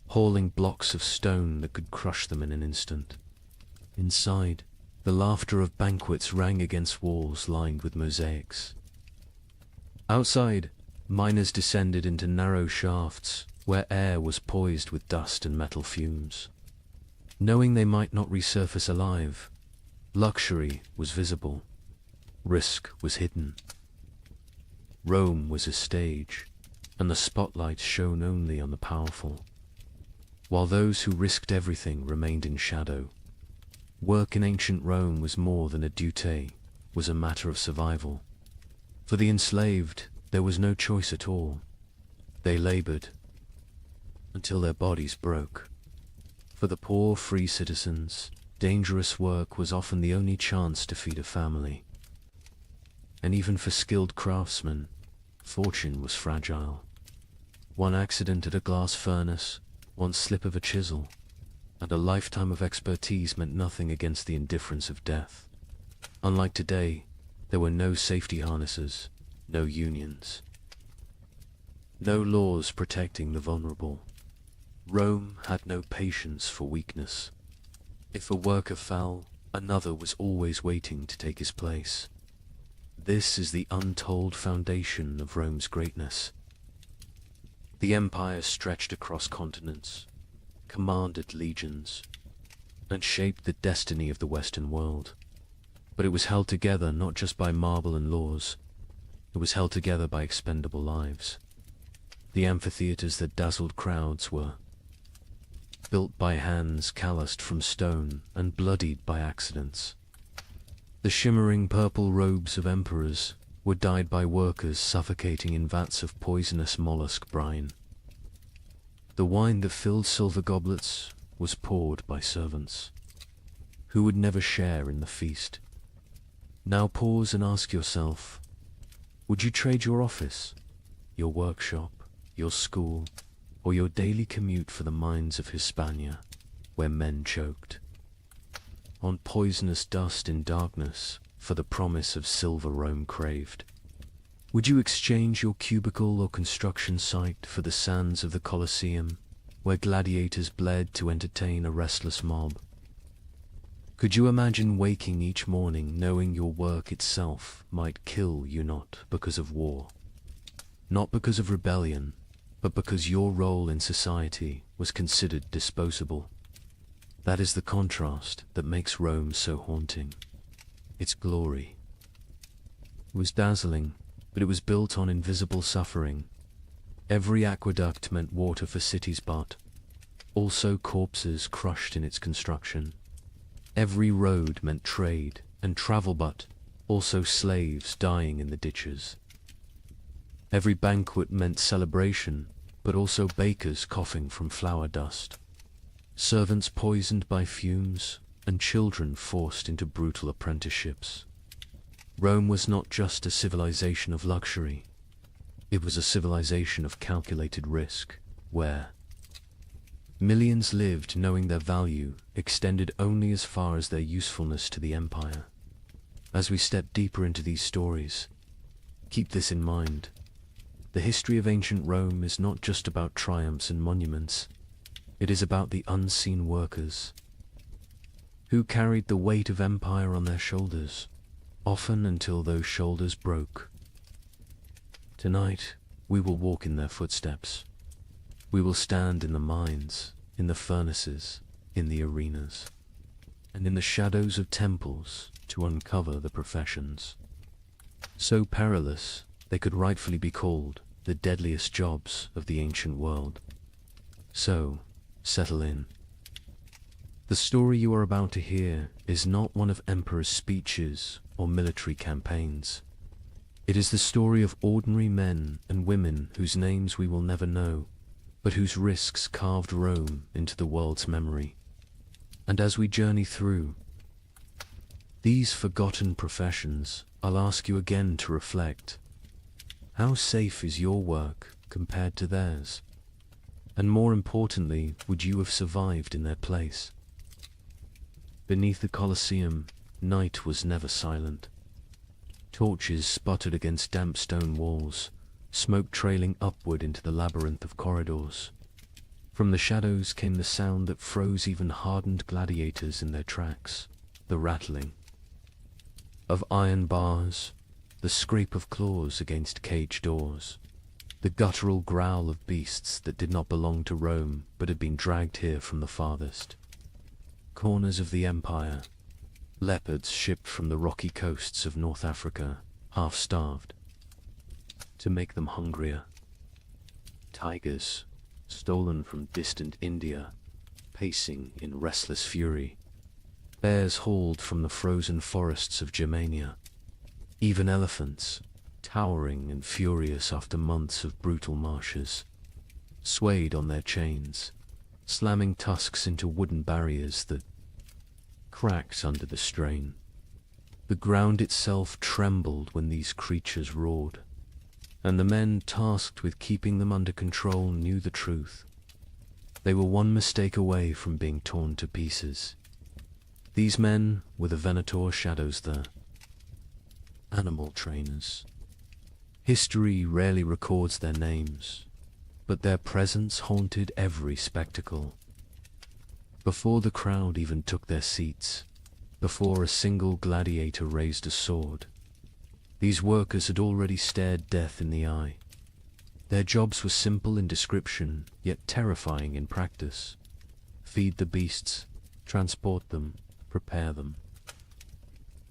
hauling blocks of stone that could crush them in an instant. Inside, the laughter of banquets rang against walls lined with mosaics. Outside, miners descended into narrow shafts where air was poised with dust and metal fumes. Knowing they might not resurface alive, luxury was visible, risk was hidden. Rome was a stage, and the spotlight shone only on the powerful, while those who risked everything remained in shadow. Work in ancient Rome was more than a duty, was a matter of survival. For the enslaved, there was no choice at all. They labored until their bodies broke. For the poor free citizens, dangerous work was often the only chance to feed a family. And even for skilled craftsmen, fortune was fragile. One accident at a glass furnace, one slip of a chisel, and a lifetime of expertise meant nothing against the indifference of death. Unlike today, there were no safety harnesses, no unions, no laws protecting the vulnerable. Rome had no patience for weakness. If a worker fell, another was always waiting to take his place. This is the untold foundation of Rome's greatness. The empire stretched across continents, commanded legions, and shaped the destiny of the Western world. But it was held together not just by marble and laws, It was held together by expendable lives. The amphitheaters that dazzled crowds were built by hands calloused from stone and bloodied by accidents. The shimmering purple robes of emperors were dyed by workers suffocating in vats of poisonous mollusk brine. The wine that filled silver goblets was poured by servants who would never share in the feast. Now pause and ask yourself, would you trade your office, your workshop, your school, or your daily commute for the mines of Hispania, where men choked on poisonous dust in darkness for the promise of silver Rome craved? Would you exchange your cubicle or construction site for the sands of the Colosseum, where gladiators bled to entertain a restless mob? Could you imagine waking each morning knowing your work itself might kill you, not because of war, not because of rebellion, but because your role in society was considered disposable? That is the contrast that makes Rome so haunting. Its glory. It was dazzling, but it was built on invisible suffering. Every aqueduct meant water for cities, but also corpses crushed in its construction. Every road meant trade and travel, but also slaves dying in the ditches. Every banquet meant celebration, but also bakers coughing from flour dust, servants poisoned by fumes, and children forced into brutal apprenticeships. Rome was not just a civilization of luxury, it was a civilization of calculated risk, where millions lived knowing their value extended only as far as their usefulness to the empire. As we step deeper into these stories, keep this in mind. The history of ancient Rome is not just about triumphs and monuments. It is about the unseen workers who carried the weight of empire on their shoulders, often until those shoulders broke. Tonight, we will walk in their footsteps. We will stand in the mines, in the furnaces, in the arenas, and in the shadows of temples to uncover the professions so perilous they could rightfully be called the deadliest jobs of the ancient world. So, settle in. The story you are about to hear is not one of emperors' speeches or military campaigns. It is the story of ordinary men and women whose names we will never know, but whose risks carved Rome into the world's memory. And as we journey through these forgotten professions, I'll ask you again to reflect. How safe is your work compared to theirs? And more importantly, would you have survived in their place? Beneath the Colosseum, night was never silent. Torches sputtered against damp stone walls, smoke trailing upward into the labyrinth of corridors. From the shadows came the sound that froze even hardened gladiators in their tracks, the rattling of iron bars, the scrape of claws against cage doors, the guttural growl of beasts that did not belong to Rome but had been dragged here from the farthest corners of the empire. Leopards shipped from the rocky coasts of North Africa, half-starved, to make them hungrier. Tigers, stolen from distant India, pacing in restless fury. Bears hauled from the frozen forests of Germania. Even elephants, towering and furious after months of brutal marshes, swayed on their chains, slamming tusks into wooden barriers that cracked under the strain. The ground itself trembled when these creatures roared, and the men tasked with keeping them under control knew the truth. They were one mistake away from being torn to pieces. These men were the Venator shadows, the animal trainers. History rarely records their names, but their presence haunted every spectacle. Before the crowd even took their seats, before a single gladiator raised a sword, these workers had already stared death in the eye. Their jobs were simple in description, yet terrifying in practice. Feed the beasts, transport them, prepare them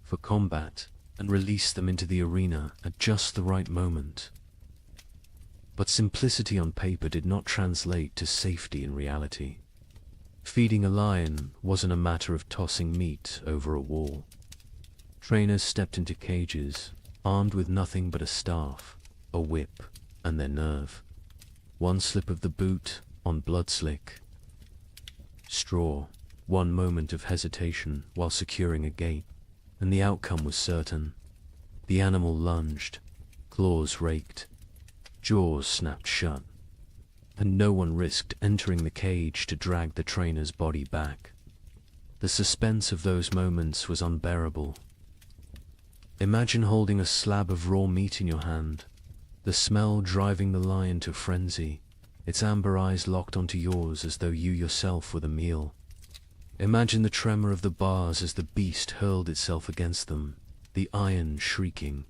for combat, and release them into the arena at just the right moment. But simplicity on paper did not translate to safety in reality. Feeding a lion wasn't a matter of tossing meat over a wall. Trainers stepped into cages, armed with nothing but a staff, a whip, and their nerve. One slip of the boot on blood-slick straw, one moment of hesitation while securing a gate, and the outcome was certain. The animal lunged, claws raked, jaws snapped shut, and no one risked entering the cage to drag the trainer's body back. The suspense of those moments was unbearable. Imagine holding a slab of raw meat in your hand, the smell driving the lion to frenzy, its amber eyes locked onto yours as though you yourself were the meal. Imagine the tremor of the bars as the beast hurled itself against them, the iron shrieking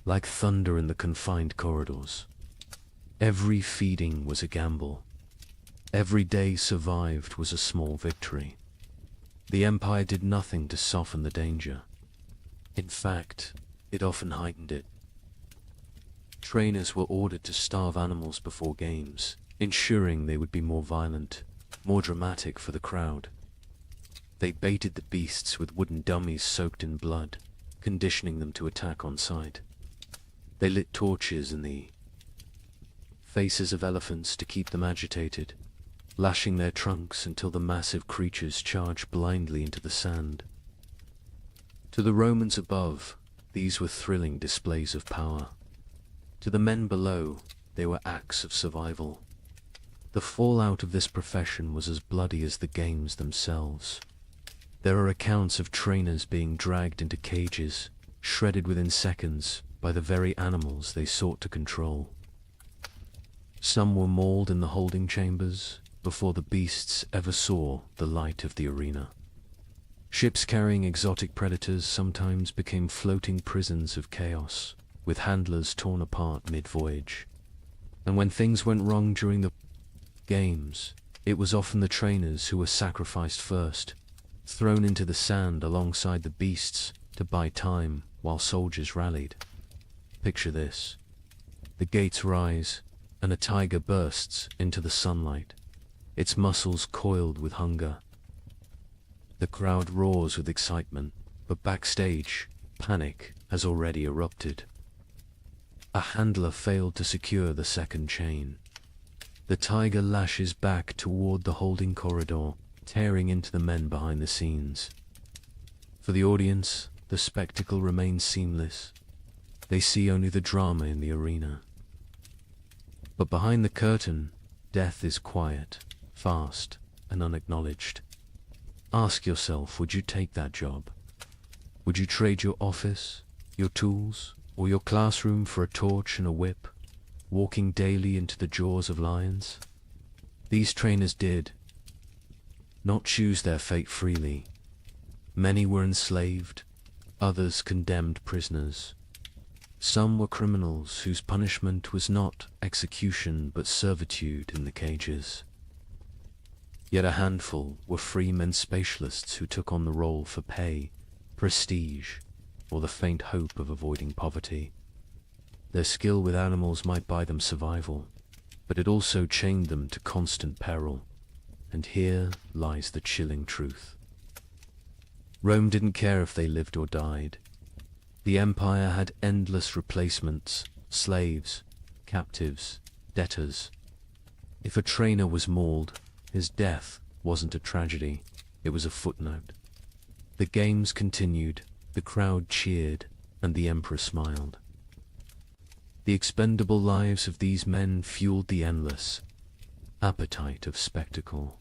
like thunder in the confined corridors. Every feeding was a gamble. Every day survived was a small victory. The Empire did nothing to soften the danger. In fact, it often heightened it. Trainers were ordered to starve animals before games, ensuring they would be more violent, more dramatic for the crowd. They baited the beasts with wooden dummies soaked in blood, conditioning them to attack on sight. They lit torches in the faces of elephants to keep them agitated, lashing their trunks until the massive creatures charged blindly into the sand. To the Romans above, these were thrilling displays of power. To the men below, they were acts of survival. The fallout of this profession was as bloody as the games themselves. There are accounts of trainers being dragged into cages, shredded within seconds by the very animals they sought to control. Some were mauled in the holding chambers before the beasts ever saw the light of the arena. Ships carrying exotic predators sometimes became floating prisons of chaos, with handlers torn apart mid-voyage. And when things went wrong during the games, it was often the trainers who were sacrificed first, thrown into the sand alongside the beasts to buy time while soldiers rallied. Picture this. The gates rise, and a tiger bursts into the sunlight, its muscles coiled with hunger. The crowd roars with excitement, but backstage, panic has already erupted. A handler failed to secure the second chain. The tiger lashes back toward the holding corridor, tearing into the men behind the scenes. For the audience, the spectacle remains seamless. They see only the drama in the arena. But behind the curtain, death is quiet, fast, and unacknowledged. Ask yourself, would you take that job? Would you trade your office, your tools, or your classroom for a torch and a whip, walking daily into the jaws of lions? These trainers did not choose their fate freely. Many were enslaved, others condemned prisoners. Some were criminals whose punishment was not execution but servitude in the cages. Yet a handful were free men spatialists who took on the role for pay, prestige, or the faint hope of avoiding poverty. Their skill with animals might buy them survival, but it also chained them to constant peril. And here lies the chilling truth. Rome didn't care if they lived or died. The empire had endless replacements, slaves, captives, debtors. If a trainer was mauled, his death wasn't a tragedy, it was a footnote. The games continued, the crowd cheered, and the emperor smiled. The expendable lives of these men fueled the endless appetite of spectacle.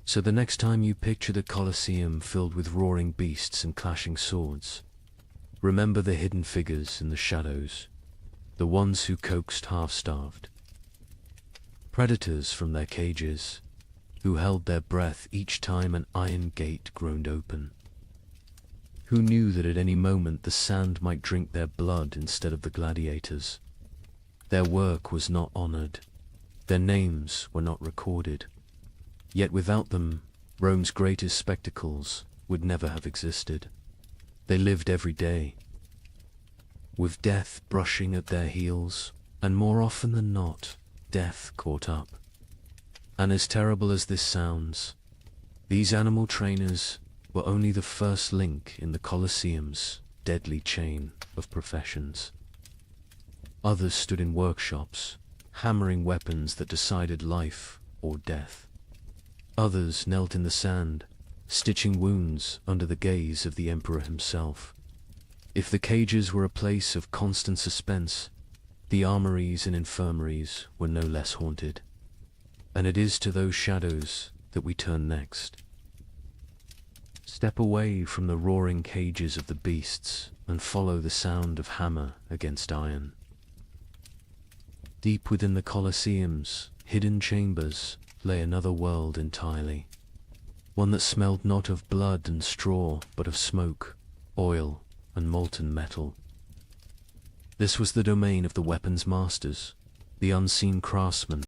So the next time you picture the Colosseum filled with roaring beasts and clashing swords, remember the hidden figures in the shadows, the ones who coaxed half-starved. Predators from their cages, who held their breath each time an iron gate groaned open. Who knew that at any moment the sand might drink their blood instead of the gladiators. Their work was not honored. Their names were not recorded. Yet without them, Rome's greatest spectacles would never have existed. They lived every day, with death brushing at their heels, and more often than not, death caught up. And as terrible as this sounds, these animal trainers were only the first link in the Colosseum's deadly chain of professions. Others stood in workshops, hammering weapons that decided life or death. Others knelt in the sand, stitching wounds under the gaze of the emperor himself. If the cages were a place of constant suspense, the armories and infirmaries were no less haunted. And it is to those shadows that we turn next. Step away from the roaring cages of the beasts and follow the sound of hammer against iron. Deep within the Colosseum's hidden chambers lay another world entirely, one that smelled not of blood and straw, but of smoke, oil, and molten metal. This was the domain of the weapons masters, the unseen craftsmen